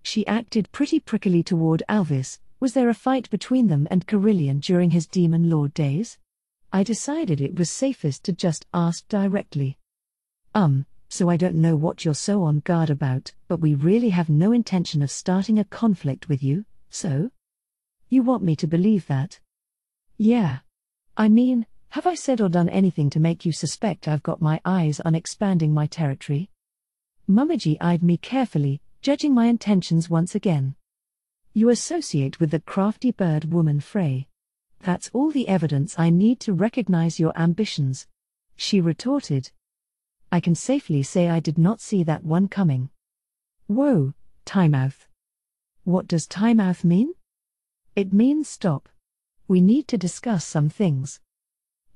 She acted pretty prickly toward Alvis. Was there a fight between them and Carillion during his Demon Lord days? I decided it was safest to just ask directly. So I don't know what you're so on guard about, but we really have no intention of starting a conflict with you, so? You want me to believe that? Yeah. I mean, have I said or done anything to make you suspect I've got my eyes on expanding my territory? Mumiji eyed me carefully, judging my intentions once again. You associate with the crafty bird woman Frey. That's all the evidence I need to recognize your ambitions. She retorted. I can safely say I did not see that one coming. Whoa, timeout. What does timeout mean? It means stop. We need to discuss some things.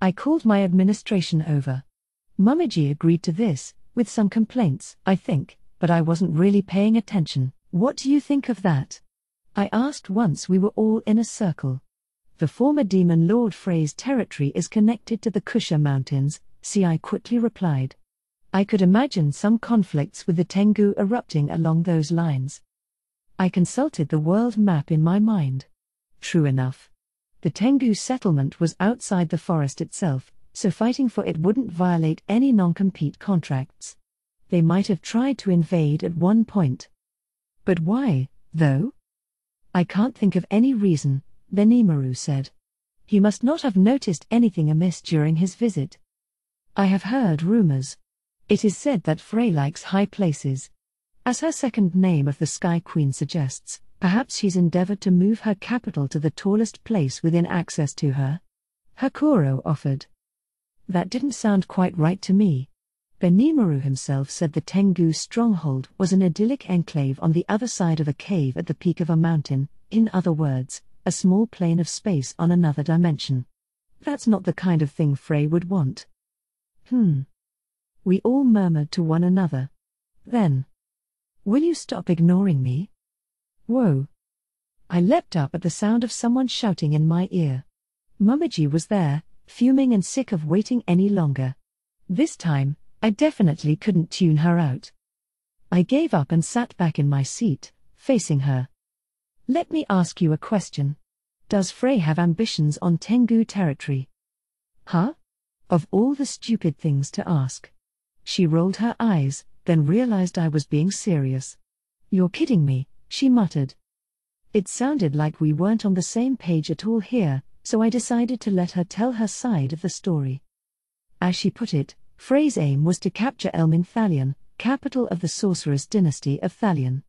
I called my administration over. Mumiji agreed to this, with some complaints, I think, but I wasn't really paying attention. What do you think of that? I asked once we were all in a circle. The former Demon Lord Frey's territory is connected to the Kusha Mountains, I quickly replied. I could imagine some conflicts with the Tengu erupting along those lines. I consulted the world map in my mind. True enough. The Tengu settlement was outside the forest itself, so fighting for it wouldn't violate any non-compete contracts. They might have tried to invade at one point. But why, though? I can't think of any reason, Benimaru said. He must not have noticed anything amiss during his visit. I have heard rumors. It is said that Frey likes high places. As her second name of the Sky Queen suggests, perhaps she's endeavored to move her capital to the tallest place within access to her. Hakuro offered. That didn't sound quite right to me. Benimaru himself said the Tengu stronghold was an idyllic enclave on the other side of a cave at the peak of a mountain, in other words, a small plane of space on another dimension. That's not the kind of thing Frey would want. We all murmured to one another. Then, will you stop ignoring me? Whoa. I leapt up at the sound of someone shouting in my ear. Mumiji was there, fuming and sick of waiting any longer. This time, I definitely couldn't tune her out. I gave up and sat back in my seat, facing her. Let me ask you a question. Does Frey have ambitions on Tengu territory? Huh? Of all the stupid things to ask. She rolled her eyes, then realized I was being serious. You're kidding me, she muttered. It sounded like we weren't on the same page at all here, so I decided to let her tell her side of the story. As she put it, Frey's aim was to capture Elmin Thalion, capital of the sorceress dynasty of Thalion.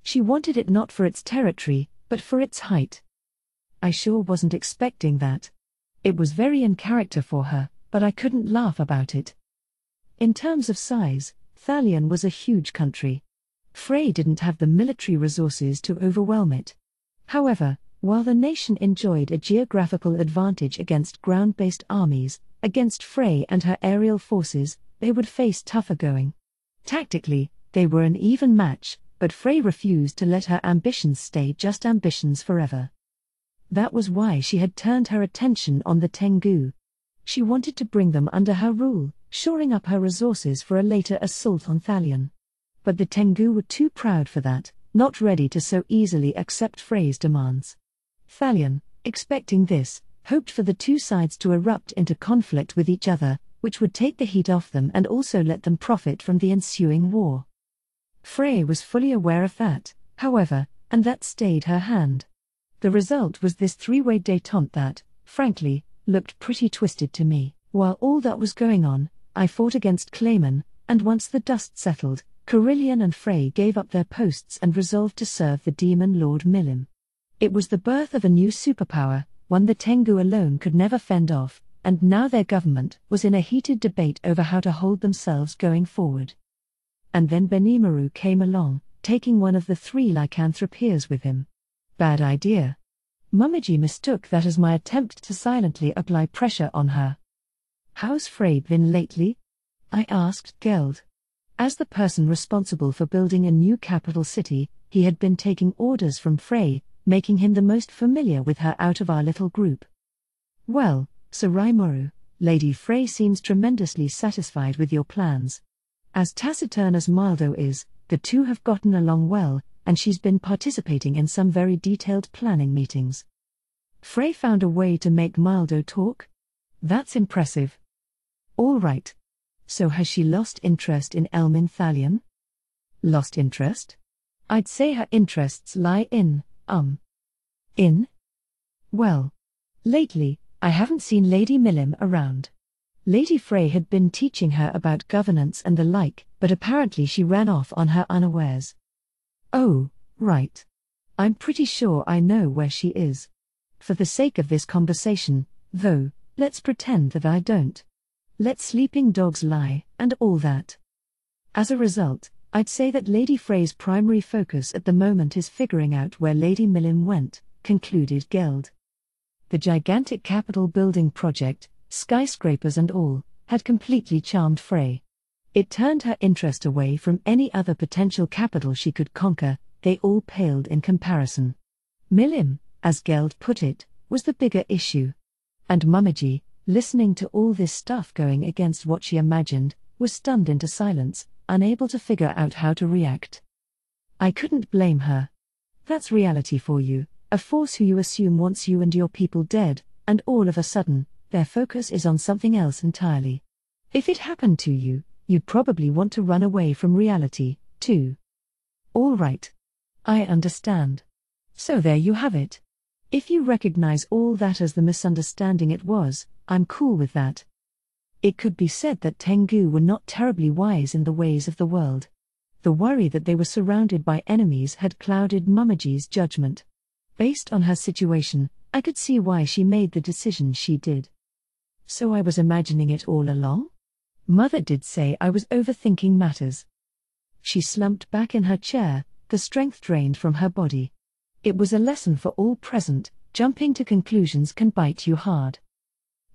She wanted it not for its territory, but for its height. I sure wasn't expecting that. It was very in character for her, but I couldn't laugh about it. In terms of size, Thalion was a huge country. Frey didn't have the military resources to overwhelm it. However, while the nation enjoyed a geographical advantage against ground-based armies, against Frey and her aerial forces, they would face tougher going. Tactically, they were an even match, but Frey refused to let her ambitions stay just ambitions forever. That was why she had turned her attention on the Tengu. She wanted to bring them under her rule, shoring up her resources for a later assault on Thalion. But the Tengu were too proud for that, not ready to so easily accept Frey's demands. Thalion, expecting this, hoped for the two sides to erupt into conflict with each other, which would take the heat off them and also let them profit from the ensuing war. Frey was fully aware of that, however, and that stayed her hand. The result was this three-way détente that, frankly, looked pretty twisted to me. While all that was going on, I fought against Clayman, and once the dust settled, Carillion and Frey gave up their posts and resolved to serve the demon lord Milim. It was the birth of a new superpower, one the Tengu alone could never fend off, and now their government was in a heated debate over how to hold themselves going forward. And then Benimaru came along, taking one of the three lycanthropeers with him. Bad idea. Mumiji mistook that as my attempt to silently apply pressure on her. How's Frey been lately? I asked Geld. As the person responsible for building a new capital city, he had been taking orders from Frey, making him the most familiar with her out of our little group. Well, Sir Rimuru, Lady Frey seems tremendously satisfied with your plans. As taciturn as Mildo is, the two have gotten along well, and she's been participating in some very detailed planning meetings. Frey found a way to make Mildo talk? That's impressive. All right. So has she lost interest in Elmin Thalion? Lost interest? I'd say her interests lie in. Well, lately, I haven't seen Lady Milim around. Lady Frey had been teaching her about governance and the like, but apparently she ran off on her unawares. Oh, right. I'm pretty sure I know where she is. For the sake of this conversation, though, let's pretend that I don't. Let sleeping dogs lie, and all that. As a result, I'd say that Lady Frey's primary focus at the moment is figuring out where Lady Milim went, concluded Geld. The gigantic capital building project, skyscrapers and all, had completely charmed Frey. It turned her interest away from any other potential capital she could conquer, they all paled in comparison. Milim, as Geld put it, was the bigger issue. And Mumiji, listening to all this stuff going against what she imagined, was stunned into silence, unable to figure out how to react. I couldn't blame her. That's reality for you, a force who you assume wants you and your people dead, and all of a sudden, their focus is on something else entirely. If it happened to you, you'd probably want to run away from reality, too. All right. I understand. So there you have it. If you recognize all that as the misunderstanding it was, I'm cool with that. It could be said that Tengu were not terribly wise in the ways of the world. The worry that they were surrounded by enemies had clouded Mamaji's judgment. Based on her situation, I could see why she made the decision she did. So I was imagining it all along? Mother did say I was overthinking matters. She slumped back in her chair, the strength drained from her body. It was a lesson for all present: jumping to conclusions can bite you hard.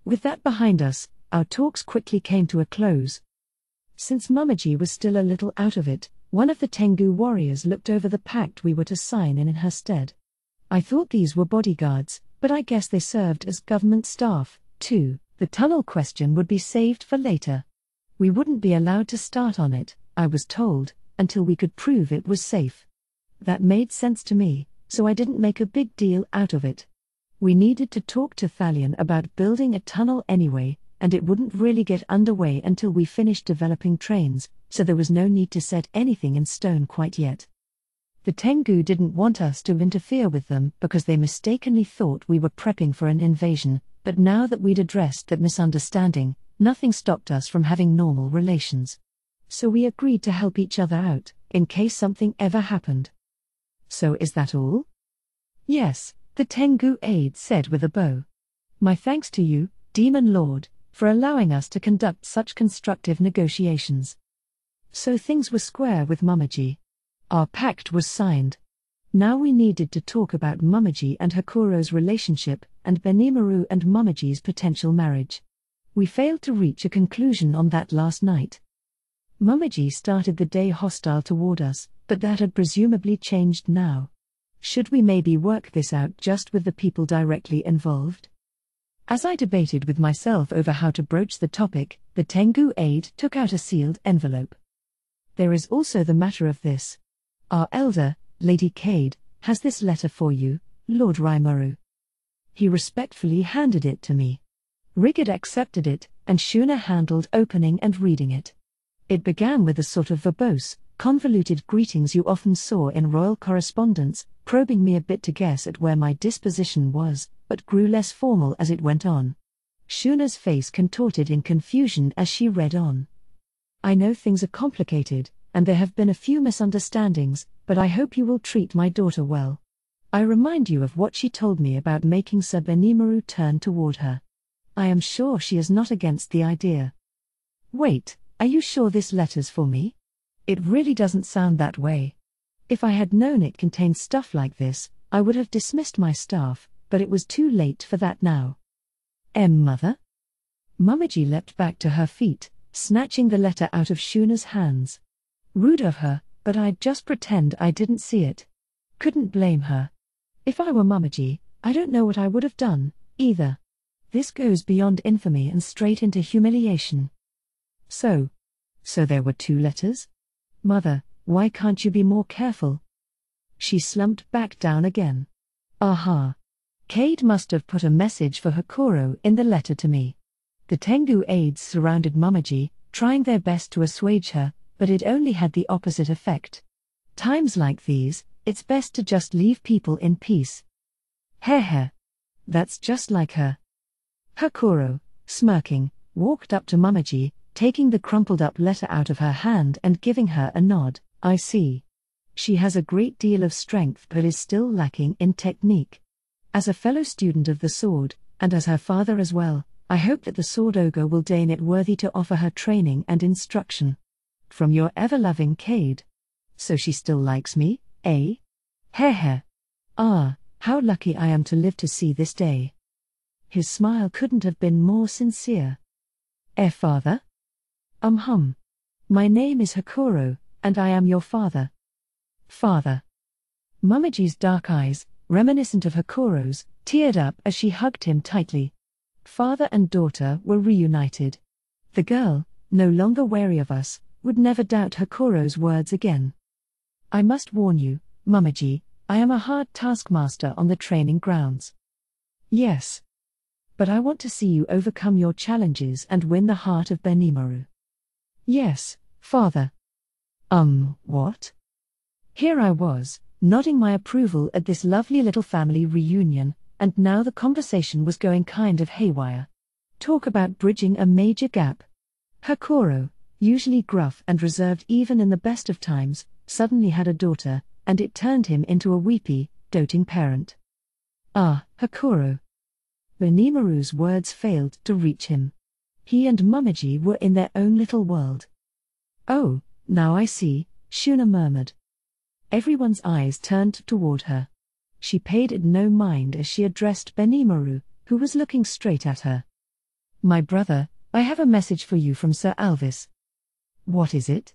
With that behind us, our talks quickly came to a close. Since Mamaji was still a little out of it, one of the Tengu warriors looked over the pact we were to sign in her stead. I thought these were bodyguards, but I guess they served as government staff, too. The tunnel question would be saved for later. We wouldn't be allowed to start on it, I was told, until we could prove it was safe. That made sense to me, so I didn't make a big deal out of it. We needed to talk to Thalion about building a tunnel anyway, and it wouldn't really get underway until we finished developing trains, so there was no need to set anything in stone quite yet. The Tengu didn't want us to interfere with them because they mistakenly thought we were prepping for an invasion, but now that we'd addressed that misunderstanding, nothing stopped us from having normal relations. So we agreed to help each other out, in case something ever happened. So is that all? Yes, the Tengu aide said with a bow. My thanks to you, Demon Lord, for allowing us to conduct such constructive negotiations. So things were square with Mamaji. Our pact was signed. Now we needed to talk about Mamaji and Hakuro's relationship, and Benimaru and Mamaji's potential marriage. We failed to reach a conclusion on that last night. Mamaji started the day hostile toward us, but that had presumably changed now. Should we maybe work this out just with the people directly involved? As I debated with myself over how to broach the topic, the Tengu aide took out a sealed envelope. There is also the matter of this. Our elder, Lady Cade, has this letter for you, Lord Rimuru. He respectfully handed it to me. Rigid accepted it, and Shuna handled opening and reading it. It began with the sort of verbose, convoluted greetings you often saw in royal correspondence, probing me a bit to guess at where my disposition was, but grew less formal as it went on. Shuna's face contorted in confusion as she read on. I know things are complicated, and there have been a few misunderstandings, but I hope you will treat my daughter well. I remind you of what she told me about making Sir Benimaru turn toward her. I am sure she is not against the idea. Wait, are you sure this letter's for me? It really doesn't sound that way. If I had known it contained stuff like this, I would have dismissed my staff, but it was too late for that now. Mother? Mamaji leapt back to her feet, snatching the letter out of Shuna's hands. Rude of her, but I'd just pretend I didn't see it. Couldn't blame her. If I were Mamaji, I don't know what I would have done, either. This goes beyond infamy and straight into humiliation. So there were 2 letters? Mother, why can't you be more careful? She slumped back down again. Aha. Cade must have put a message for Hakuro in the letter to me. The Tengu aides surrounded Mamaji, trying their best to assuage her, but it only had the opposite effect. Times like these, it's best to just leave people in peace. Heh. That's just like her. Hakuro, smirking, walked up to Mamaji, taking the crumpled-up letter out of her hand and giving her a nod. I see. She has a great deal of strength but is still lacking in technique. As a fellow student of the sword, and as her father as well, I hope that the sword ogre will deign it worthy to offer her training and instruction. From your ever-loving Cade. So she still likes me, eh? Heh. Ah, how lucky I am to live to see this day. His smile couldn't have been more sincere. Father? My name is Hakuro, and I am your father. Father. Mamaji's dark eyes, reminiscent of Hakuro's, teared up as she hugged him tightly. Father and daughter were reunited. The girl, no longer wary of us, would never doubt Hakuro's words again. I must warn you, Mamaji, I am a hard taskmaster on the training grounds. Yes. But I want to see you overcome your challenges and win the heart of Benimaru. Yes, father. What? Here I was, nodding my approval at this lovely little family reunion, and now the conversation was going kind of haywire. Talk about bridging a major gap. Hakoro, usually gruff and reserved even in the best of times, suddenly had a daughter, and it turned him into a weepy, doting parent. Ah, Hakoro. Benimaru's words failed to reach him. He and Momiji were in their own little world. Oh, now I see, Shuna murmured. Everyone's eyes turned toward her. She paid it no mind as she addressed Benimaru, who was looking straight at her. My brother, I have a message for you from Sir Alvis. What is it?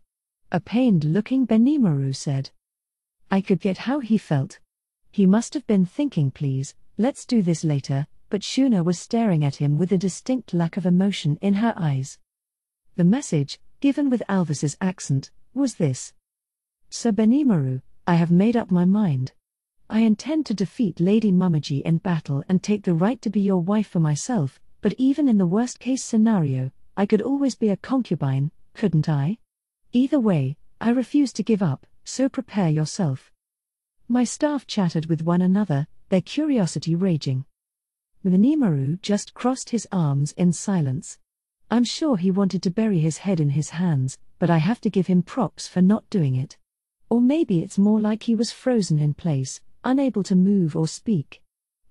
A pained-looking Benimaru said. I could get how he felt. He must have been thinking, please, let's do this later, but Shuna was staring at him with a distinct lack of emotion in her eyes. The message, given with Alvis's accent, was this. Sir Benimaru, I have made up my mind. I intend to defeat Lady Momiji in battle and take the right to be your wife for myself, but even in the worst-case scenario, I could always be a concubine, couldn't I? Either way, I refuse to give up, so prepare yourself. My staff chattered with one another, their curiosity raging. Benimaru just crossed his arms in silence. I'm sure he wanted to bury his head in his hands, but I have to give him props for not doing it. Or maybe it's more like he was frozen in place, unable to move or speak.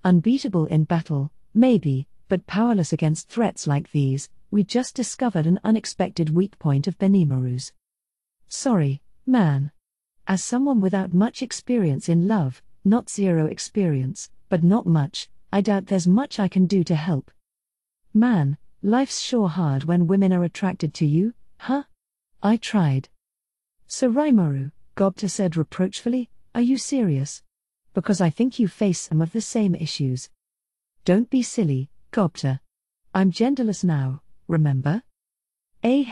Unbeatable in battle, maybe, but powerless against threats like these. We just discovered an unexpected weak point of Benimaru's. Sorry, man. As someone without much experience in love, not zero experience, but not much, I doubt there's much I can do to help. Man, life's sure hard when women are attracted to you, huh? I tried. Sir Rimuru, Gobta said reproachfully, are you serious? Because I think you face some of the same issues. Don't be silly, Gobta. I'm genderless now, remember? I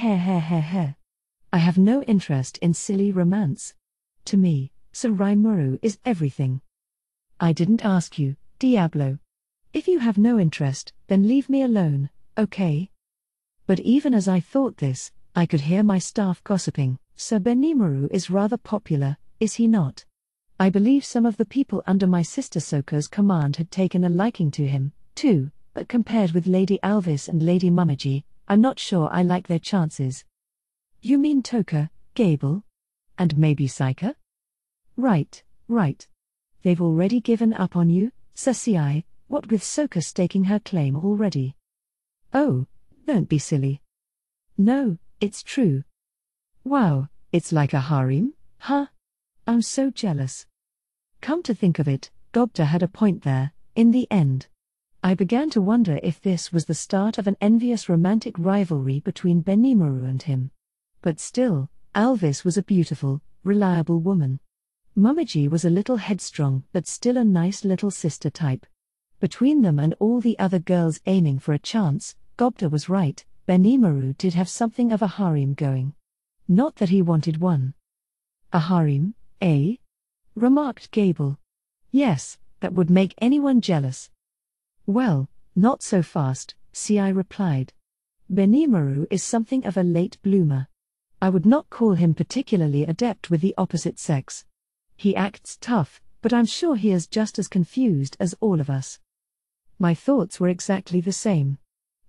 have no interest in silly romance. To me, Sir Rimuru is everything. I didn't ask you, Diablo. If you have no interest, then leave me alone, okay? But even as I thought this, I could hear my staff gossiping. Sir Benimaru is rather popular, is he not? I believe some of the people under my sister Soka's command had taken a liking to him, too, but compared with Lady Alvis and Lady Momiji, I'm not sure I like their chances. You mean Toka, Gable? And maybe Saika? Right. They've already given up on you, Sasai, what with Soka staking her claim already. Oh, don't be silly. No, it's true. Wow, it's like a harem, huh? I'm so jealous. Come to think of it, Gobta had a point there, in the end. I began to wonder if this was the start of an envious romantic rivalry between Benimaru and him. But still, Alvis was a beautiful, reliable woman. Momiji was a little headstrong but still a nice little sister type. Between them and all the other girls aiming for a chance, Gobta was right, Benimaru did have something of a harem going. Not that he wanted one. A harem, eh? Remarked Gable. Yes, that would make anyone jealous. Well, not so fast, Ci replied. Benimaru is something of a late bloomer. I would not call him particularly adept with the opposite sex. He acts tough, but I'm sure he is just as confused as all of us. My thoughts were exactly the same.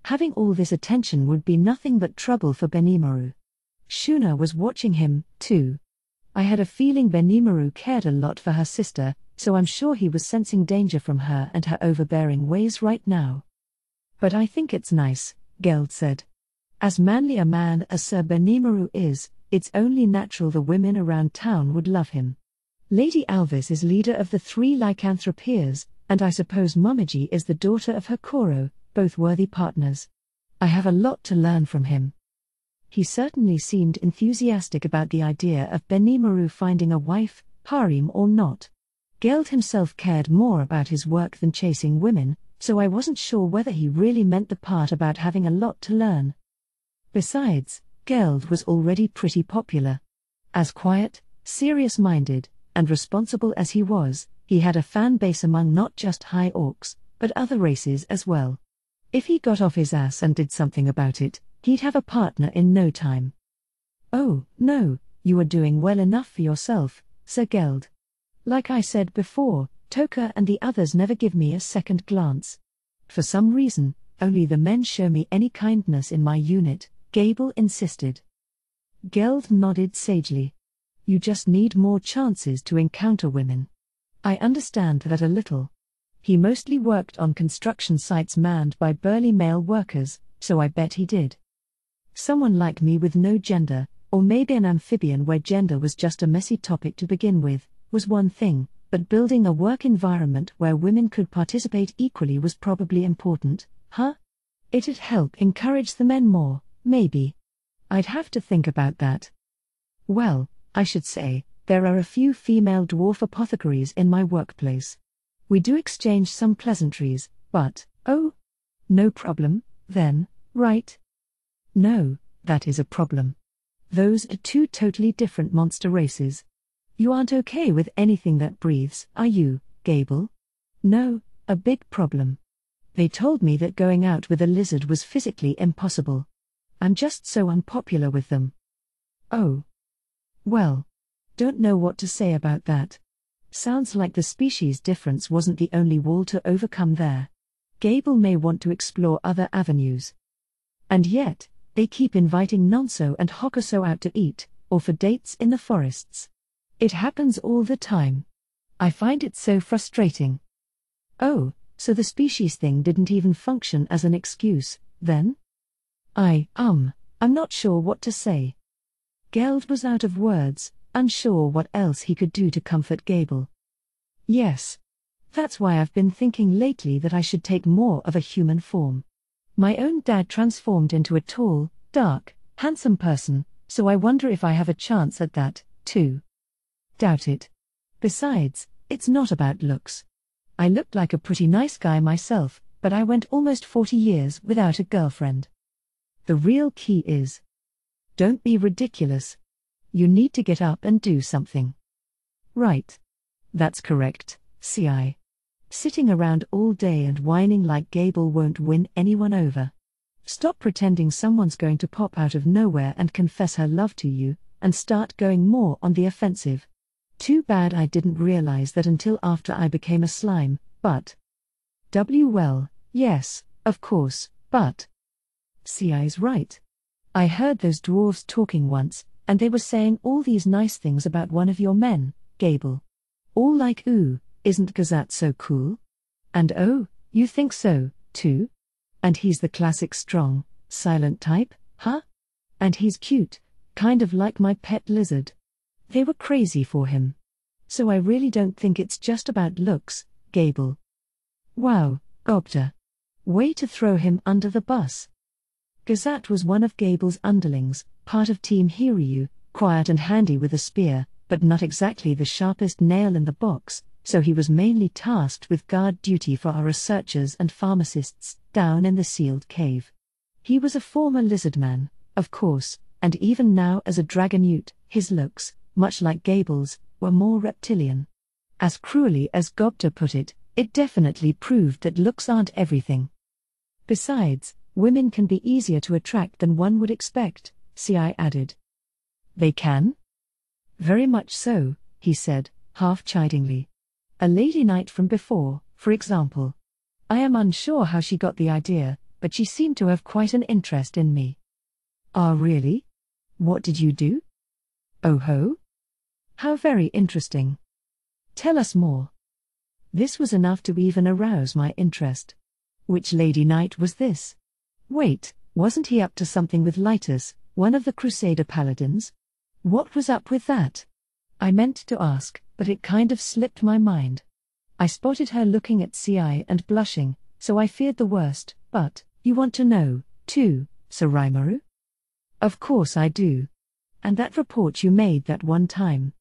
Having all this attention would be nothing but trouble for Benimaru. Shuna was watching him, too. I had a feeling Benimaru cared a lot for her sister, so I'm sure he was sensing danger from her and her overbearing ways right now. But I think it's nice, Geld said. As manly a man as Sir Benimaru is, it's only natural the women around town would love him. Lady Alvis is leader of the 3 lycanthropeers, and I suppose Momiji is the daughter of Hakoro, both worthy partners. I have a lot to learn from him. He certainly seemed enthusiastic about the idea of Benimaru finding a wife, harem or not. Geld himself cared more about his work than chasing women, so I wasn't sure whether he really meant the part about having a lot to learn. Besides, Geld was already pretty popular. As quiet, serious-minded, and responsible as he was, he had a fan base among not just high orcs, but other races as well. If he got off his ass and did something about it, he'd have a partner in no time. Oh, no, you are doing well enough for yourself, Sir Geld. Like I said before, Toka and the others never give me a second glance. For some reason, only the men show me any kindness in my unit, Gable insisted. Geld nodded sagely. You just need more chances to encounter women. I understand that a little. He mostly worked on construction sites manned by burly male workers, so I bet he did. Someone like me with no gender, or maybe an amphibian where gender was just a messy topic to begin with, was one thing, but building a work environment where women could participate equally was probably important, huh? It'd help encourage the men more, maybe. I'd have to think about that. Well, I should say, there are a few female dwarf apothecaries in my workplace. We do exchange some pleasantries, but, oh, no problem, then, right? No, that is a problem. Those are two totally different monster races. You aren't okay with anything that breathes, are you, Gable? No, a big problem. They told me that going out with a lizard was physically impossible. I'm just so unpopular with them. Oh. Well. Don't know what to say about that. Sounds like the species difference wasn't the only wall to overcome there. Gable may want to explore other avenues. And yet, they keep inviting Nonso and Hokuso out to eat, or for dates in the forests. It happens all the time. I find it so frustrating. Oh, so the species thing didn't even function as an excuse, then? I'm not sure what to say. Geld was out of words, unsure what else he could do to comfort Gable. Yes. That's why I've been thinking lately that I should take more of a human form. My own dad transformed into a tall, dark, handsome person, so I wonder if I have a chance at that, too. Doubt it. Besides, it's not about looks. I looked like a pretty nice guy myself, but I went almost 40 years without a girlfriend. The real key is, don't be ridiculous. You need to get up and do something. Right. That's correct, CI. Sitting around all day and whining like Gable won't win anyone over. Stop pretending someone's going to pop out of nowhere and confess her love to you, and start going more on the offensive. Too bad I didn't realize that until after I became a slime, but... Well, yes, of course, but... CI's right. I heard those dwarves talking once, and they were saying all these nice things about one of your men, Gable. All like, ooh, isn't Gazat so cool? And oh, you think so, too? And he's the classic strong, silent type, huh? And he's cute, kind of like my pet lizard. They were crazy for him. So I really don't think it's just about looks, Gable. Wow, Gobta. Way to throw him under the bus. Gazat was one of Gable's underlings, part of Team Hiryu, quiet and handy with a spear, but not exactly the sharpest nail in the box, so he was mainly tasked with guard duty for our researchers and pharmacists down in the sealed cave. He was a former lizardman, of course, and even now as a dragonute, his looks, much like Gable's, were more reptilian. As cruelly as Gobta put it, it definitely proved that looks aren't everything. Besides, women can be easier to attract than one would expect, CI added. They can? Very much so, he said, half chidingly. A lady knight from before, for example. I am unsure how she got the idea, but she seemed to have quite an interest in me. Ah, really? What did you do? Oh ho? How very interesting. Tell us more. This was enough to even arouse my interest. Which lady knight was this? Wait, wasn't he up to something with Lightus, one of the Crusader paladins? What was up with that? I meant to ask, but it kind of slipped my mind. I spotted her looking at CI and blushing, so I feared the worst, but, you want to know, too, Sir Rimuru? Of course I do. And that report you made that one time.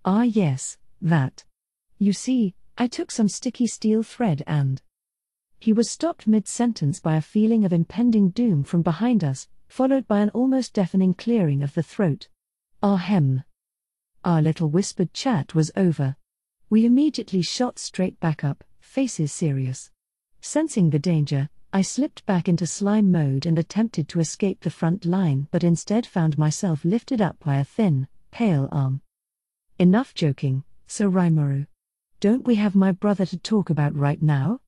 Ah yes, that. You see, I took some sticky steel thread and... He was stopped mid-sentence by a feeling of impending doom from behind us, followed by an almost deafening clearing of the throat. Ahem. Our little whispered chat was over. We immediately shot straight back up, faces serious. Sensing the danger, I slipped back into slime mode and attempted to escape the front line, but instead found myself lifted up by a thin, pale arm. Enough joking, So Rimuru. Don't we have my brother to talk about right now?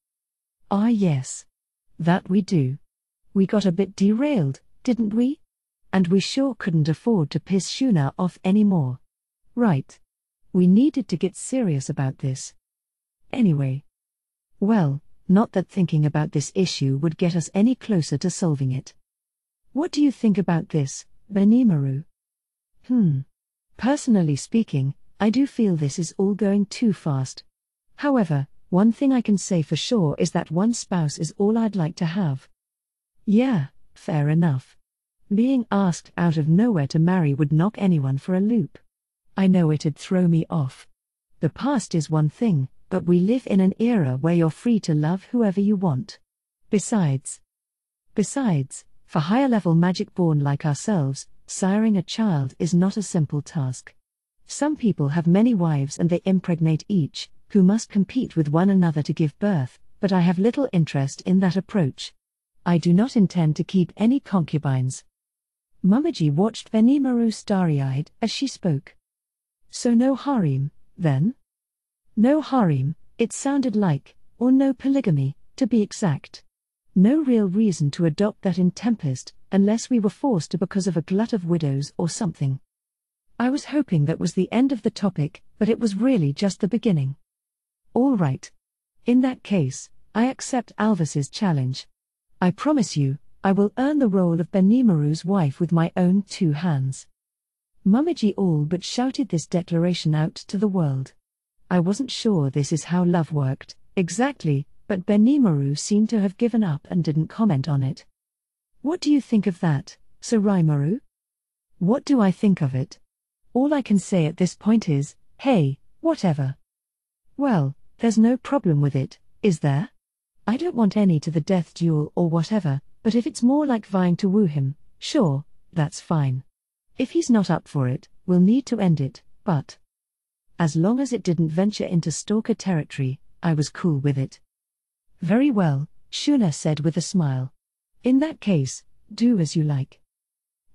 Ah yes. That we do. We got a bit derailed, didn't we? And we sure couldn't afford to piss Shuna off anymore. Right. We needed to get serious about this. Anyway. Well, not that thinking about this issue would get us any closer to solving it. What do you think about this, Benimaru? Personally speaking, I do feel this is all going too fast. However, one thing I can say for sure is that one spouse is all I'd like to have. Yeah, fair enough. Being asked out of nowhere to marry would knock anyone for a loop. I know it'd throw me off. The past is one thing, but we live in an era where you're free to love whoever you want. Besides, for higher-level magic-born like ourselves, siring a child is not a simple task. Some people have many wives and they impregnate each, who must compete with one another to give birth, but I have little interest in that approach. I do not intend to keep any concubines. Mumiji watched Benimaru starry-eyed as she spoke. So no harem, then? No harem, it sounded like, or no polygamy, to be exact. No real reason to adopt that in Tempest, unless we were forced to because of a glut of widows or something. I was hoping that was the end of the topic, but it was really just the beginning. All right. In that case, I accept Alvis's challenge. I promise you, I will earn the role of Benimaru's wife with my own 2 hands. Mumiji all but shouted this declaration out to the world. I wasn't sure this is how love worked, exactly, but Benimaru seemed to have given up and didn't comment on it. What do you think of that, Sir Rimuru? What do I think of it? All I can say at this point is, hey, whatever. Well, there's no problem with it, is there? I don't want any to the death duel or whatever, but if it's more like vying to woo him, sure, that's fine. If he's not up for it, we'll need to end it, but as long as it didn't venture into stalker territory, I was cool with it. Very well, Shuna said with a smile. In that case, do as you like.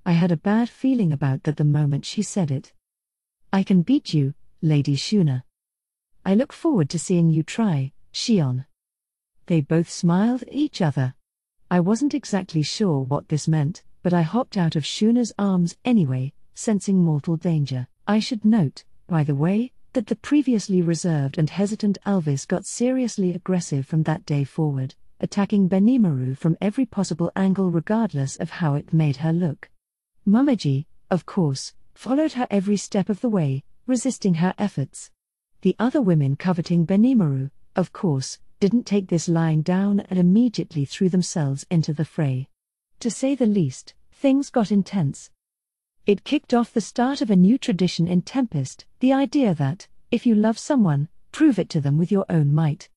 I had a bad feeling about that the moment she said it. I can beat you, Lady Shuna. I look forward to seeing you try, Shion. They both smiled at each other. I wasn't exactly sure what this meant, but I hopped out of Shuna's arms anyway, sensing mortal danger. I should note, by the way, that the previously reserved and hesitant Alvis got seriously aggressive from that day forward, attacking Benimaru from every possible angle regardless of how it made her look. Mumiji, of course, followed her every step of the way, resisting her efforts. The other women coveting Benimaru, of course, didn't take this lying down and immediately threw themselves into the fray. To say the least, things got intense. It kicked off the start of a new tradition in Tempest, the idea that, if you love someone, prove it to them with your own might.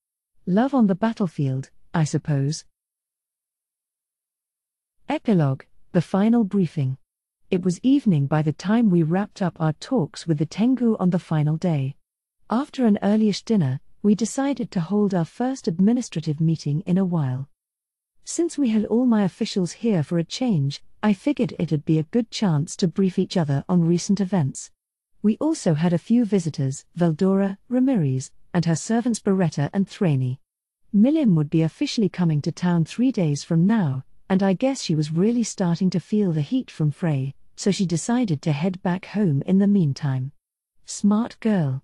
Love on the battlefield, I suppose. Epilogue, the final briefing. It was evening by the time we wrapped up our talks with the Tengu on the final day. After an earlyish dinner, we decided to hold our first administrative meeting in a while. Since we had all my officials here for a change, I figured it'd be a good chance to brief each other on recent events. We also had a few visitors, Veldora, Ramirez, and her servants Beretta and Thraney. Milim would be officially coming to town 3 days from now, and I guess she was really starting to feel the heat from Frey, so she decided to head back home in the meantime. Smart girl.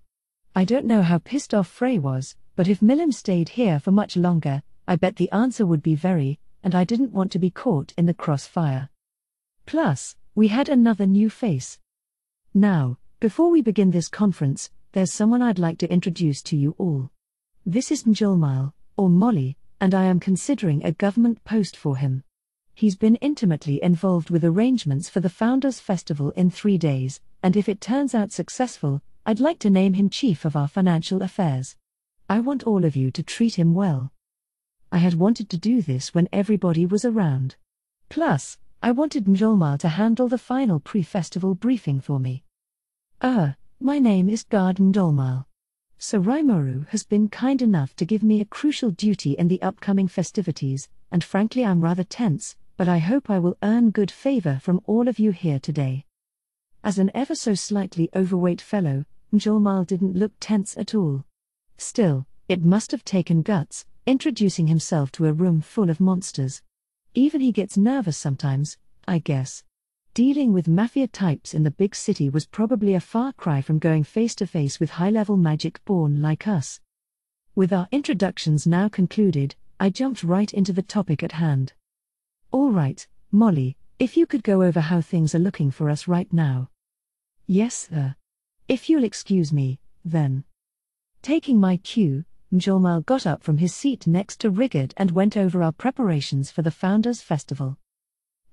I don't know how pissed off Frey was, but if Milim stayed here for much longer, I bet the answer would be very, and I didn't want to be caught in the crossfire. Plus, we had another new face. Now, before we begin this conference, there's someone I'd like to introduce to you all. This is Njolmal, or Molly, and I am considering a government post for him. He's been intimately involved with arrangements for the Founders' Festival in 3 days, and if it turns out successful, I'd like to name him Chief of our Financial Affairs. I want all of you to treat him well. I had wanted to do this when everybody was around. Plus, I wanted Njolmal to handle the final pre-festival briefing for me. My name is Gard Njolmal. Sir Rimuru has been kind enough to give me a crucial duty in the upcoming festivities, and frankly I'm rather tense, but I hope I will earn good favor from all of you here today. As an ever so slightly overweight fellow, Mjolmal didn't look tense at all. Still, it must have taken guts, introducing himself to a room full of monsters. Even he gets nervous sometimes, I guess. Dealing with mafia types in the big city was probably a far cry from going face to face with high-level magic born like us. With our introductions now concluded, I jumped right into the topic at hand. All right, Molly, if you could go over how things are looking for us right now. Yes, sir. If you'll excuse me, then. Taking my cue, Mjolmal got up from his seat next to Rigard and went over our preparations for the Founders' Festival.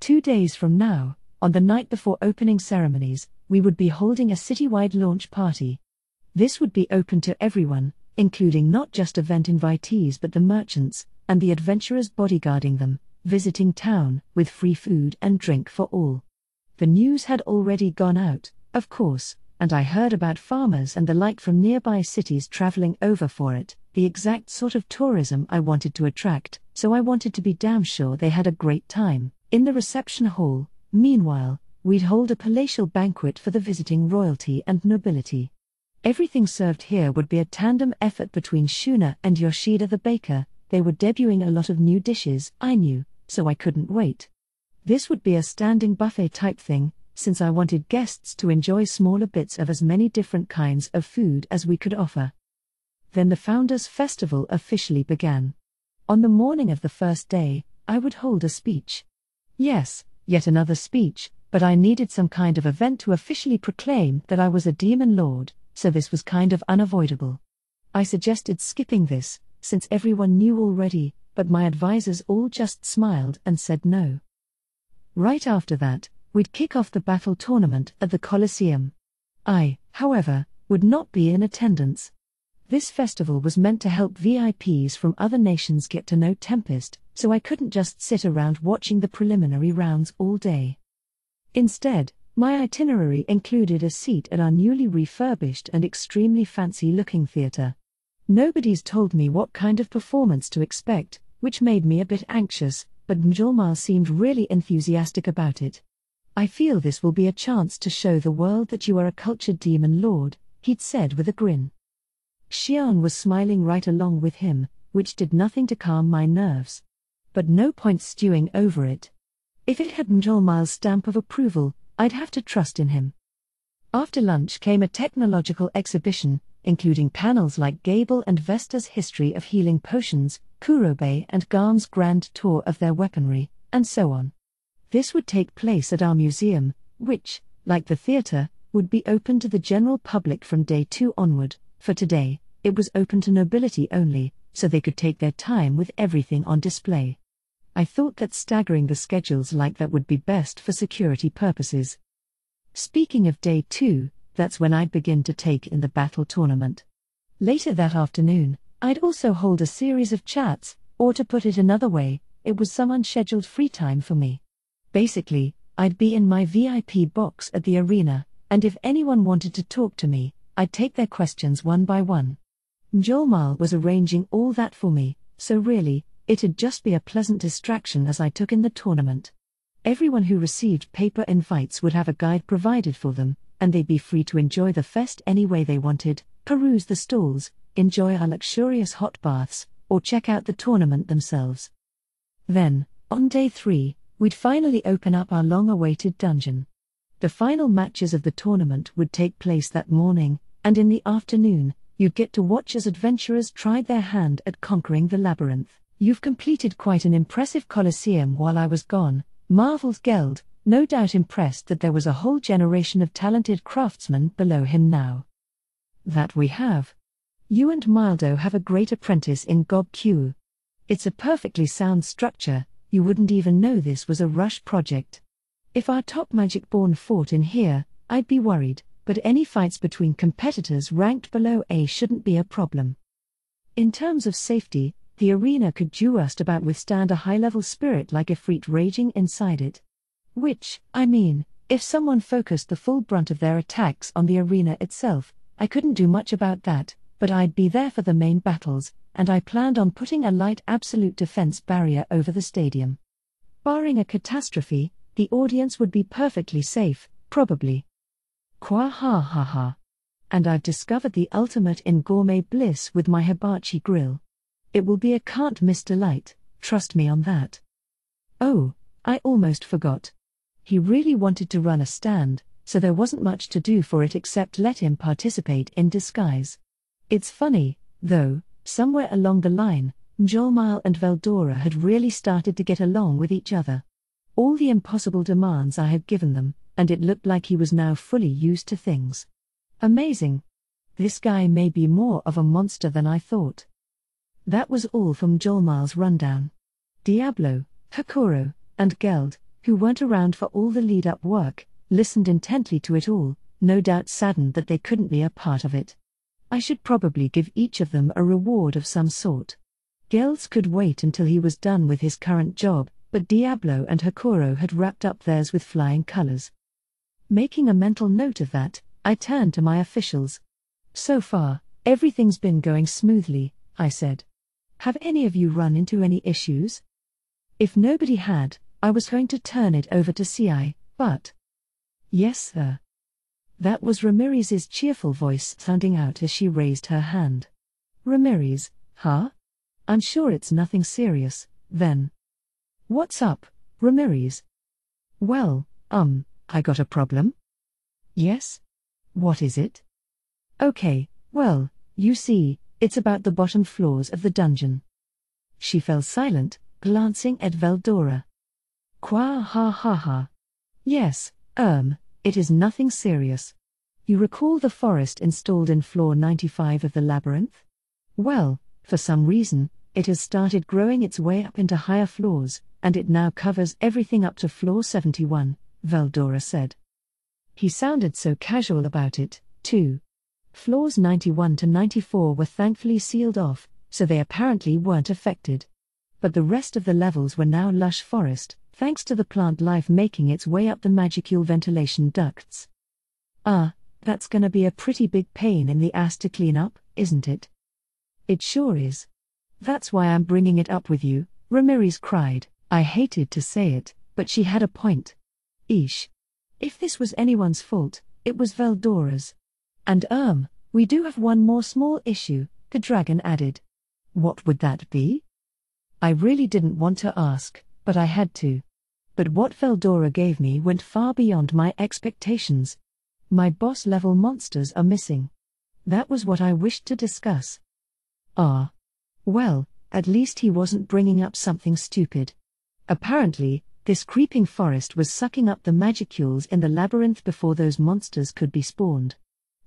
2 days from now, on the night before opening ceremonies, we would be holding a citywide launch party. This would be open to everyone, including not just event invitees but the merchants, and the adventurers bodyguarding them, visiting town, with free food and drink for all. The news had already gone out, of course, and I heard about farmers and the like from nearby cities traveling over for it, the exact sort of tourism I wanted to attract, so I wanted to be damn sure they had a great time. In the reception hall, meanwhile, we'd hold a palatial banquet for the visiting royalty and nobility. Everything served here would be a tandem effort between Shuna and Yoshida the baker. They were debuting a lot of new dishes, I knew, so I couldn't wait. This would be a standing buffet type thing, since I wanted guests to enjoy smaller bits of as many different kinds of food as we could offer. Then the Founders' Festival officially began. On the morning of the first day, I would hold a speech. Yes, yet another speech, but I needed some kind of event to officially proclaim that I was a demon lord, so this was kind of unavoidable. I suggested skipping this, since everyone knew already, but my advisors all just smiled and said no. Right after that, we'd kick off the battle tournament at the Colosseum. I, however, would not be in attendance. This festival was meant to help VIPs from other nations get to know Tempest, so I couldn't just sit around watching the preliminary rounds all day. Instead, my itinerary included a seat at our newly refurbished and extremely fancy-looking theatre. Nobody's told me what kind of performance to expect, which made me a bit anxious, but Mjolmal seemed really enthusiastic about it. I feel this will be a chance to show the world that you are a cultured demon lord, he'd said with a grin. Xian was smiling right along with him, which did nothing to calm my nerves. But no point stewing over it. If it had Mjolmal's stamp of approval, I'd have to trust in him. After lunch came a technological exhibition, including panels like Gable and Vesta's history of healing potions, Kurobe and Garm's grand tour of their weaponry, and so on. This would take place at our museum, which, like the theatre, would be open to the general public from day 2 onward. For today, it was open to nobility only, so they could take their time with everything on display. I thought that staggering the schedules like that would be best for security purposes. Speaking of day 2, that's when I'd begin to take in the battle tournament. Later that afternoon, I'd also hold a series of chats, or to put it another way, it was some unscheduled free time for me. Basically, I'd be in my VIP box at the arena, and if anyone wanted to talk to me, I'd take their questions one by one. Mjolmal was arranging all that for me, so really, it'd just be a pleasant distraction as I took in the tournament. Everyone who received paper invites would have a guide provided for them, and they'd be free to enjoy the fest any way they wanted, peruse the stalls, enjoy our luxurious hot baths, or check out the tournament themselves. Then, on day 3, we'd finally open up our long-awaited dungeon. The final matches of the tournament would take place that morning, and in the afternoon, you'd get to watch as adventurers tried their hand at conquering the labyrinth. You've completed quite an impressive Colosseum while I was gone, marveled Geld, no doubt impressed that there was a whole generation of talented craftsmen below him now. That we have. You and Mildo have a great apprentice in Gob Q. It's a perfectly sound structure, you wouldn't even know this was a rush project. If our top magic-born fought in here, I'd be worried, but any fights between competitors ranked below A shouldn't be a problem. In terms of safety, the arena could just about withstand a high-level spirit like Ifrit raging inside it. Which, I mean, if someone focused the full brunt of their attacks on the arena itself, I couldn't do much about that, but I'd be there for the main battles, and I planned on putting a light absolute defense barrier over the stadium. Barring a catastrophe, the audience would be perfectly safe, probably. Kwa ha ha ha. And I've discovered the ultimate in gourmet bliss with my hibachi grill. It will be a can't-miss delight, trust me on that. Oh, I almost forgot. He really wanted to run a stand, so there wasn't much to do for it except let him participate in disguise. It's funny, though, somewhere along the line, Mjolnir and Veldora had really started to get along with each other. All the impossible demands I had given them, and it looked like he was now fully used to things. Amazing. This guy may be more of a monster than I thought. That was all from Mjolnir's rundown. Diablo, Hakuro, and Geld, who weren't around for all the lead-up work, listened intently to it all, no doubt saddened that they couldn't be a part of it. I should probably give each of them a reward of some sort. Geld's could wait until he was done with his current job, but Diablo and Hakuro had wrapped up theirs with flying colors. Making a mental note of that, I turned to my officials. So far, everything's been going smoothly, I said. Have any of you run into any issues? If nobody had, I was going to turn it over to CI, but... Yes, sir. That was Ramiriz's cheerful voice sounding out as she raised her hand. Ramiriz, huh? I'm sure it's nothing serious, then. What's up, Ramiriz? Well, I got a problem. Yes? What is it? Okay, well, you see, it's about the bottom floors of the dungeon. She fell silent, glancing at Veldora. Qua ha ha ha. Yes, it is nothing serious. You recall the forest installed in floor 95 of the labyrinth? Well, for some reason, it has started growing its way up into higher floors, and it now covers everything up to floor 71, Veldora said. He sounded so casual about it, too. Floors 91 to 94 were thankfully sealed off, so they apparently weren't affected. But the rest of the levels were now lush forest, thanks to the plant life making its way up the magicule ventilation ducts. That's gonna be a pretty big pain in the ass to clean up, isn't it? It sure is. That's why I'm bringing it up with you, Ramiriz cried. I hated to say it, but she had a point. Eesh. If this was anyone's fault, it was Veldora's. And we do have one more small issue, the dragon added. What would that be? I really didn't want to ask, but I had to. But what Veldora gave me went far beyond my expectations. My boss-level monsters are missing. That was what I wished to discuss. Well, at least he wasn't bringing up something stupid. Apparently, this creeping forest was sucking up the magicules in the labyrinth before those monsters could be spawned.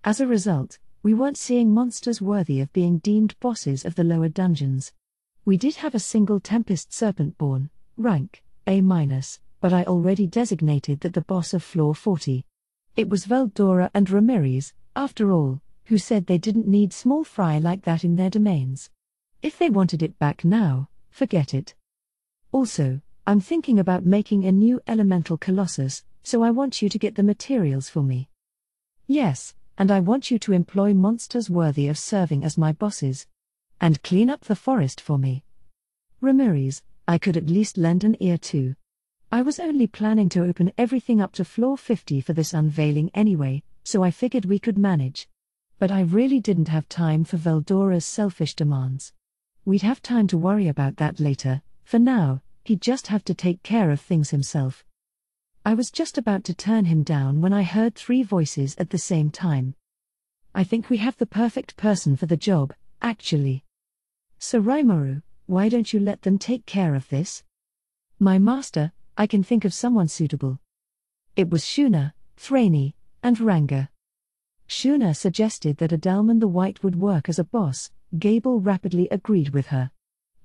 As a result, we weren't seeing monsters worthy of being deemed bosses of the lower dungeons. We did have a single Tempest Serpentborn, rank A-, but I already designated that the boss of floor 40. It was Veldora and Ramiriz, after all, who said they didn't need small fry like that in their domains. If they wanted it back now, forget it. Also, I'm thinking about making a new elemental colossus, so I want you to get the materials for me. Yes, and I want you to employ monsters worthy of serving as my bosses. And clean up the forest for me. Ramiriz, I could at least lend an ear to. I was only planning to open everything up to floor 50 for this unveiling anyway, so I figured we could manage. But I really didn't have time for Veldora's selfish demands. We'd have time to worry about that later. For now, he'd just have to take care of things himself. I was just about to turn him down when I heard 3 voices at the same time. I think we have the perfect person for the job, actually. So Rimuru, why don't you let them take care of this? My master, I can think of someone suitable. It was Shuna, Thraney, and Ranga. Shuna suggested that Adalman the White would work as a boss. Gable rapidly agreed with her.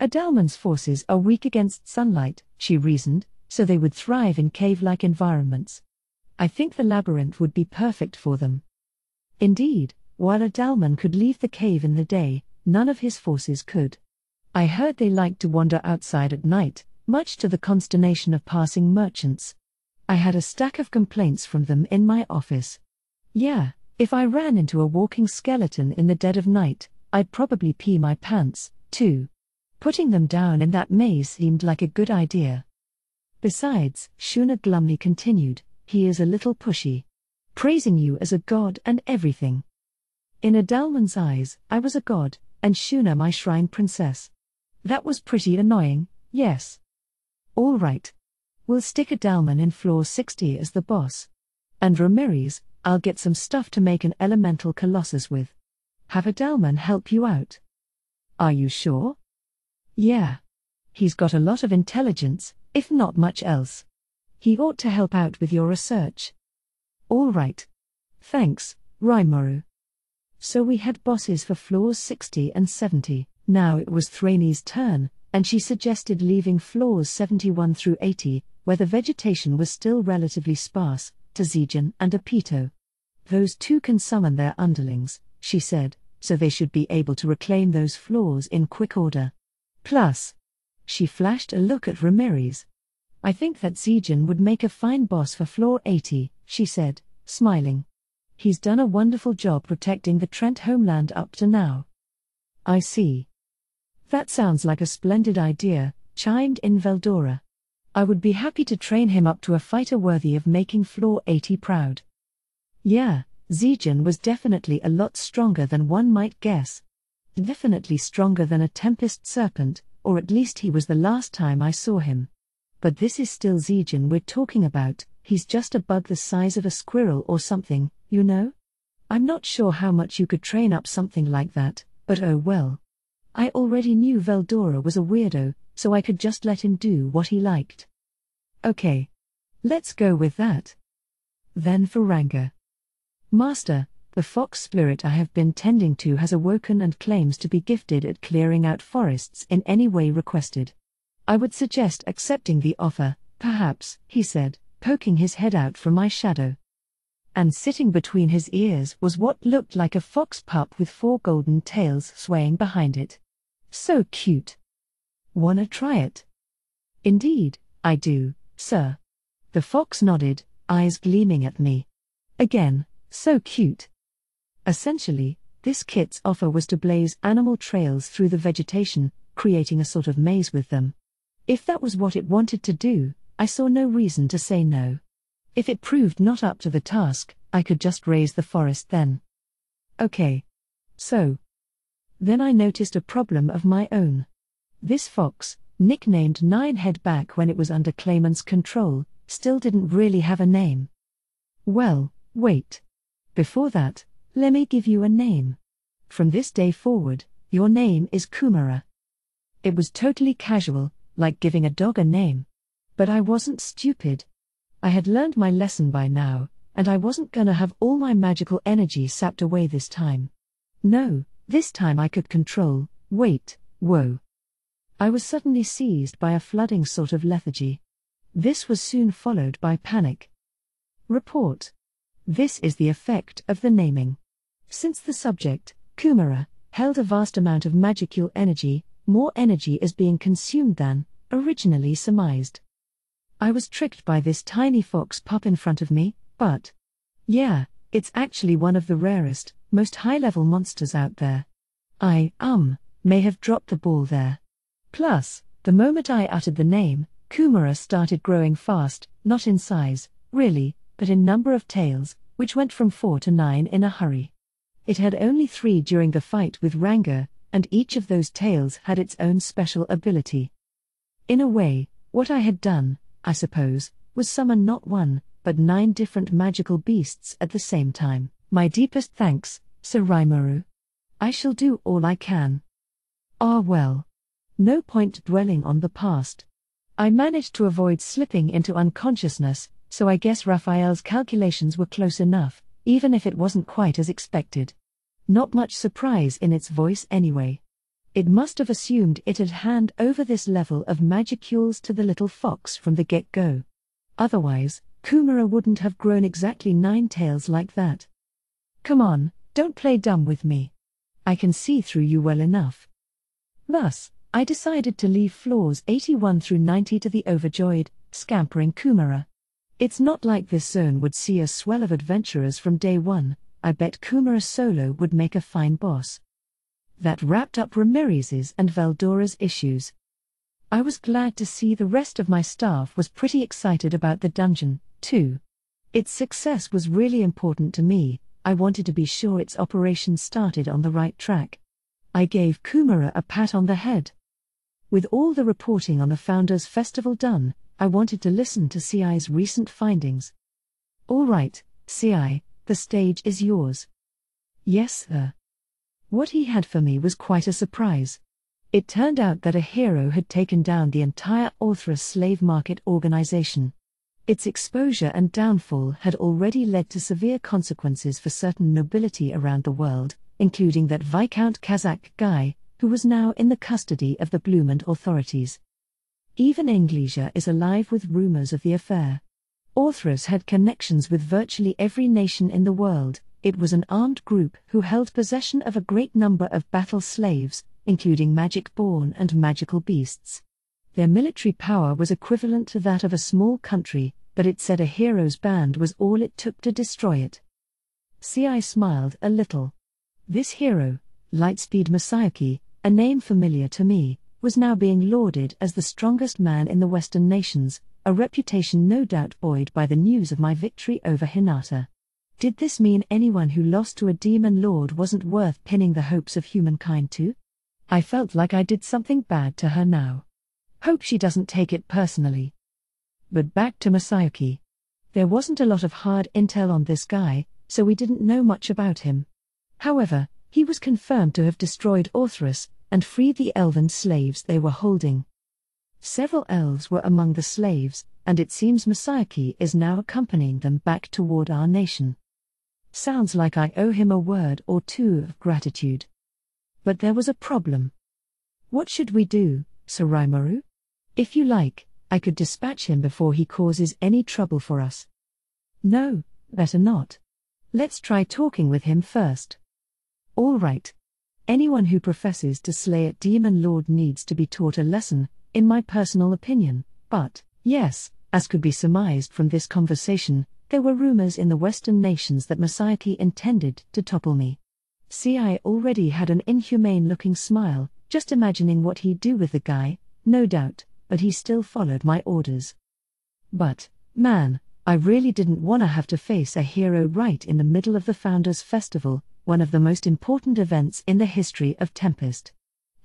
Adalman's forces are weak against sunlight, she reasoned, so they would thrive in cave-like environments. I think the labyrinth would be perfect for them. Indeed, while Adalman could leave the cave in the day, none of his forces could. I heard they liked to wander outside at night, much to the consternation of passing merchants. I had a stack of complaints from them in my office. Yeah, if I ran into a walking skeleton in the dead of night, I'd probably pee my pants, too. Putting them down in that maze seemed like a good idea. Besides, Shuna glumly continued, he is a little pushy. Praising you as a god and everything. In Adalman's eyes, I was a god, and Shuna my shrine princess. That was pretty annoying, yes. All right. We'll stick Adalman in floor 60 as the boss. And Ramirez, I'll get some stuff to make an elemental colossus with. Have Adalman help you out. Are you sure? Yeah. He's got a lot of intelligence, if not much else. He ought to help out with your research. All right. Thanks, Rimuru. So we had bosses for floors 60 and 70. Now it was Thrainey's turn, and she suggested leaving floors 71 through 80, where the vegetation was still relatively sparse, to Zijin and Apito. Those two can summon their underlings, she said, so they should be able to reclaim those floors in quick order. Plus, she flashed a look at Ramirez. I think that Zijin would make a fine boss for floor 80, she said, smiling. He's done a wonderful job protecting the Trent homeland up to now. I see. That sounds like a splendid idea, chimed in Veldora. I would be happy to train him up to a fighter worthy of making floor 80 proud. Yeah, Zijin was definitely a lot stronger than one might guess. Definitely stronger than a Tempest Serpent, or at least he was the last time I saw him. But this is still Zijin we're talking about, he's just a bug the size of a squirrel or something, you know? I'm not sure how much you could train up something like that, but oh well. I already knew Veldora was a weirdo, so I could just let him do what he liked. Okay. Let's go with that. Then for Ranga. Master, the fox spirit I have been tending to has awoken and claims to be gifted at clearing out forests in any way requested. I would suggest accepting the offer, perhaps, he said, poking his head out from my shadow. And sitting between his ears was what looked like a fox pup with 4 golden tails swaying behind it. So cute. Wanna try it? Indeed, I do, sir. The fox nodded, eyes gleaming at me. Again, so cute. Essentially, this kit's offer was to blaze animal trails through the vegetation, creating a sort of maze with them. If that was what it wanted to do, I saw no reason to say no. If it proved not up to the task, I could just raise the forest then. Okay. So. Then I noticed a problem of my own. This fox, nicknamed Ninehead back when it was under Clayman's control, still didn't really have a name. Well, wait. Before that, let me give you a name. From this day forward, your name is Kumara. It was totally casual, like giving a dog a name. But I wasn't stupid. I had learned my lesson by now, and I wasn't gonna have all my magical energy sapped away this time. No, this time I could control, whoa. I was suddenly seized by a flooding sort of lethargy. This was soon followed by panic. Report. This is the effect of the naming. Since the subject, Kumara, held a vast amount of magical energy, more energy is being consumed than originally surmised. I was tricked by this tiny fox pup in front of me, but yeah, it's actually one of the rarest, most high-level monsters out there. I, may have dropped the ball there. Plus, the moment I uttered the name, Kumara started growing fast, not in size, really, but in number of tails, which went from 4 to 9 in a hurry. It had only 3 during the fight with Ranga, and each of those tails had its own special ability. In a way, what I had done, I suppose, was summon not 1, but 9 different magical beasts at the same time. My deepest thanks, Sir Rimuru. I shall do all I can. Ah well. No point dwelling on the past. I managed to avoid slipping into unconsciousness, so I guess Raphael's calculations were close enough, even if it wasn't quite as expected. Not much surprise in its voice anyway. It must have assumed it had hand over this level of magicules to the little fox from the get-go. Otherwise, Kumara wouldn't have grown exactly 9 tails like that. Come on, don't play dumb with me. I can see through you well enough. Thus, I decided to leave floors 81 through 90 to the overjoyed, scampering Kumara. It's not like this zone would see a swell of adventurers from day one. I bet Kumara solo would make a fine boss. That wrapped up Ramirez's and Veldora's issues. I was glad to see the rest of my staff was pretty excited about the dungeon, too. Its success was really important to me, I wanted to be sure its operation started on the right track. I gave Kumara a pat on the head. With all the reporting on the Founders Festival done, I wanted to listen to CI's recent findings. All right, CI, the stage is yours. Yes, sir. What he had for me was quite a surprise. It turned out that a hero had taken down the entire Orthrus slave market organization. Its exposure and downfall had already led to severe consequences for certain nobility around the world, including that Viscount Kazakh guy, who was now in the custody of the Blumand authorities. Even Anglesia is alive with rumors of the affair. Orthrus had connections with virtually every nation in the world. It was an armed group who held possession of a great number of battle slaves, including magic-born and magical beasts. Their military power was equivalent to that of a small country, but it said a hero's band was all it took to destroy it. CI smiled a little. This hero, Lightspeed Masayuki, a name familiar to me, was now being lauded as the strongest man in the Western nations, a reputation no doubt buoyed by the news of my victory over Hinata. Did this mean anyone who lost to a demon lord wasn't worth pinning the hopes of humankind to? I felt like I did something bad to her now. Hope she doesn't take it personally. But back to Masayuki. There wasn't a lot of hard intel on this guy, so we didn't know much about him. However, he was confirmed to have destroyed Orthrus and freed the elven slaves they were holding. Several elves were among the slaves, and it seems Masayuki is now accompanying them back toward our nation. Sounds like I owe him a word or two of gratitude. But there was a problem. What should we do, Saraimaru? If you like, I could dispatch him before he causes any trouble for us. No, better not. Let's try talking with him first. All right. Anyone who professes to slay a demon lord needs to be taught a lesson, in my personal opinion, but, yes, as could be surmised from this conversation, there were rumors in the Western nations that Masayuki intended to topple me. CI already had an inhumane-looking smile, just imagining what he'd do with the guy, no doubt, but he still followed my orders. But, man, I really didn't want to have to face a hero right in the middle of the Founders Festival, one of the most important events in the history of Tempest.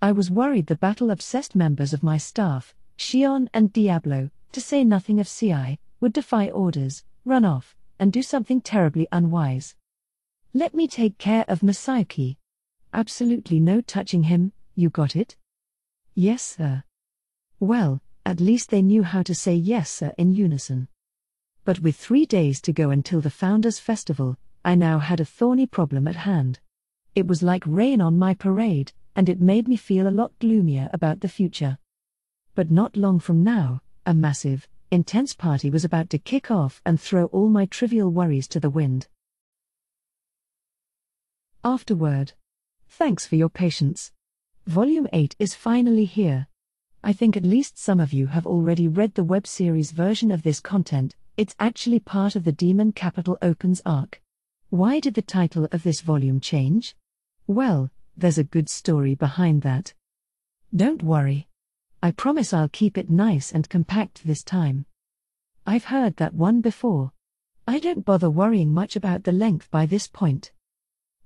I was worried the battle-obsessed members of my staff, Shion and Diablo, to say nothing of CI, would defy orders, run off, and do something terribly unwise. Let me take care of Masayuki. Absolutely no touching him, you got it? Yes, sir. Well, at least they knew how to say yes, sir in unison. But with 3 days to go until the Founders Festival, I now had a thorny problem at hand. It was like rain on my parade, and it made me feel a lot gloomier about the future. But not long from now, a massive, intense party was about to kick off and throw all my trivial worries to the wind. Afterword. Thanks for your patience. Volume 8 is finally here. I think at least some of you have already read the web series version of this content. It's actually part of the Demon Capital Opens arc. Why did the title of this volume change? Well, there's a good story behind that. Don't worry. I promise I'll keep it nice and compact this time. I've heard that one before. I don't bother worrying much about the length by this point.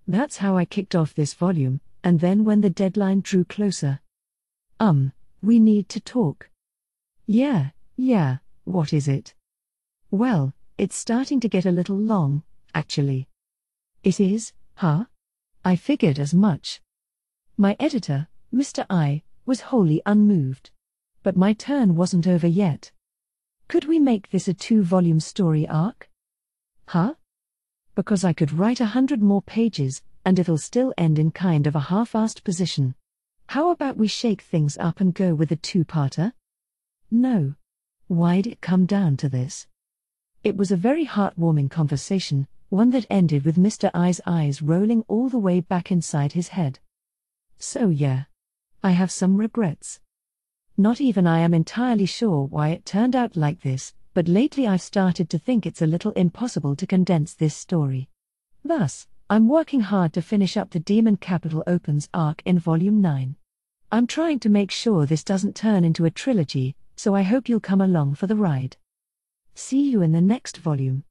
That's how I kicked off this volume, and then when the deadline drew closer. We need to talk. Yeah, what is it? Well, it's starting to get a little long, actually. It is, huh? I figured as much. My editor, Mr. I, was wholly unmoved. But my turn wasn't over yet. Could we make this a 2-volume story arc? Huh? Because I could write 100 more pages, and it'll still end in kind of a half-assed position. How about we shake things up and go with a 2-parter? No. Why'd it come down to this? It was a very heartwarming conversation, one that ended with Mr. I's eyes rolling all the way back inside his head. So yeah. I have some regrets. Not even I am entirely sure why it turned out like this, but lately I've started to think it's a little impossible to condense this story. Thus, I'm working hard to finish up the Demon Capital Opens arc in Volume 9. I'm trying to make sure this doesn't turn into a trilogy, so I hope you'll come along for the ride. See you in the next volume.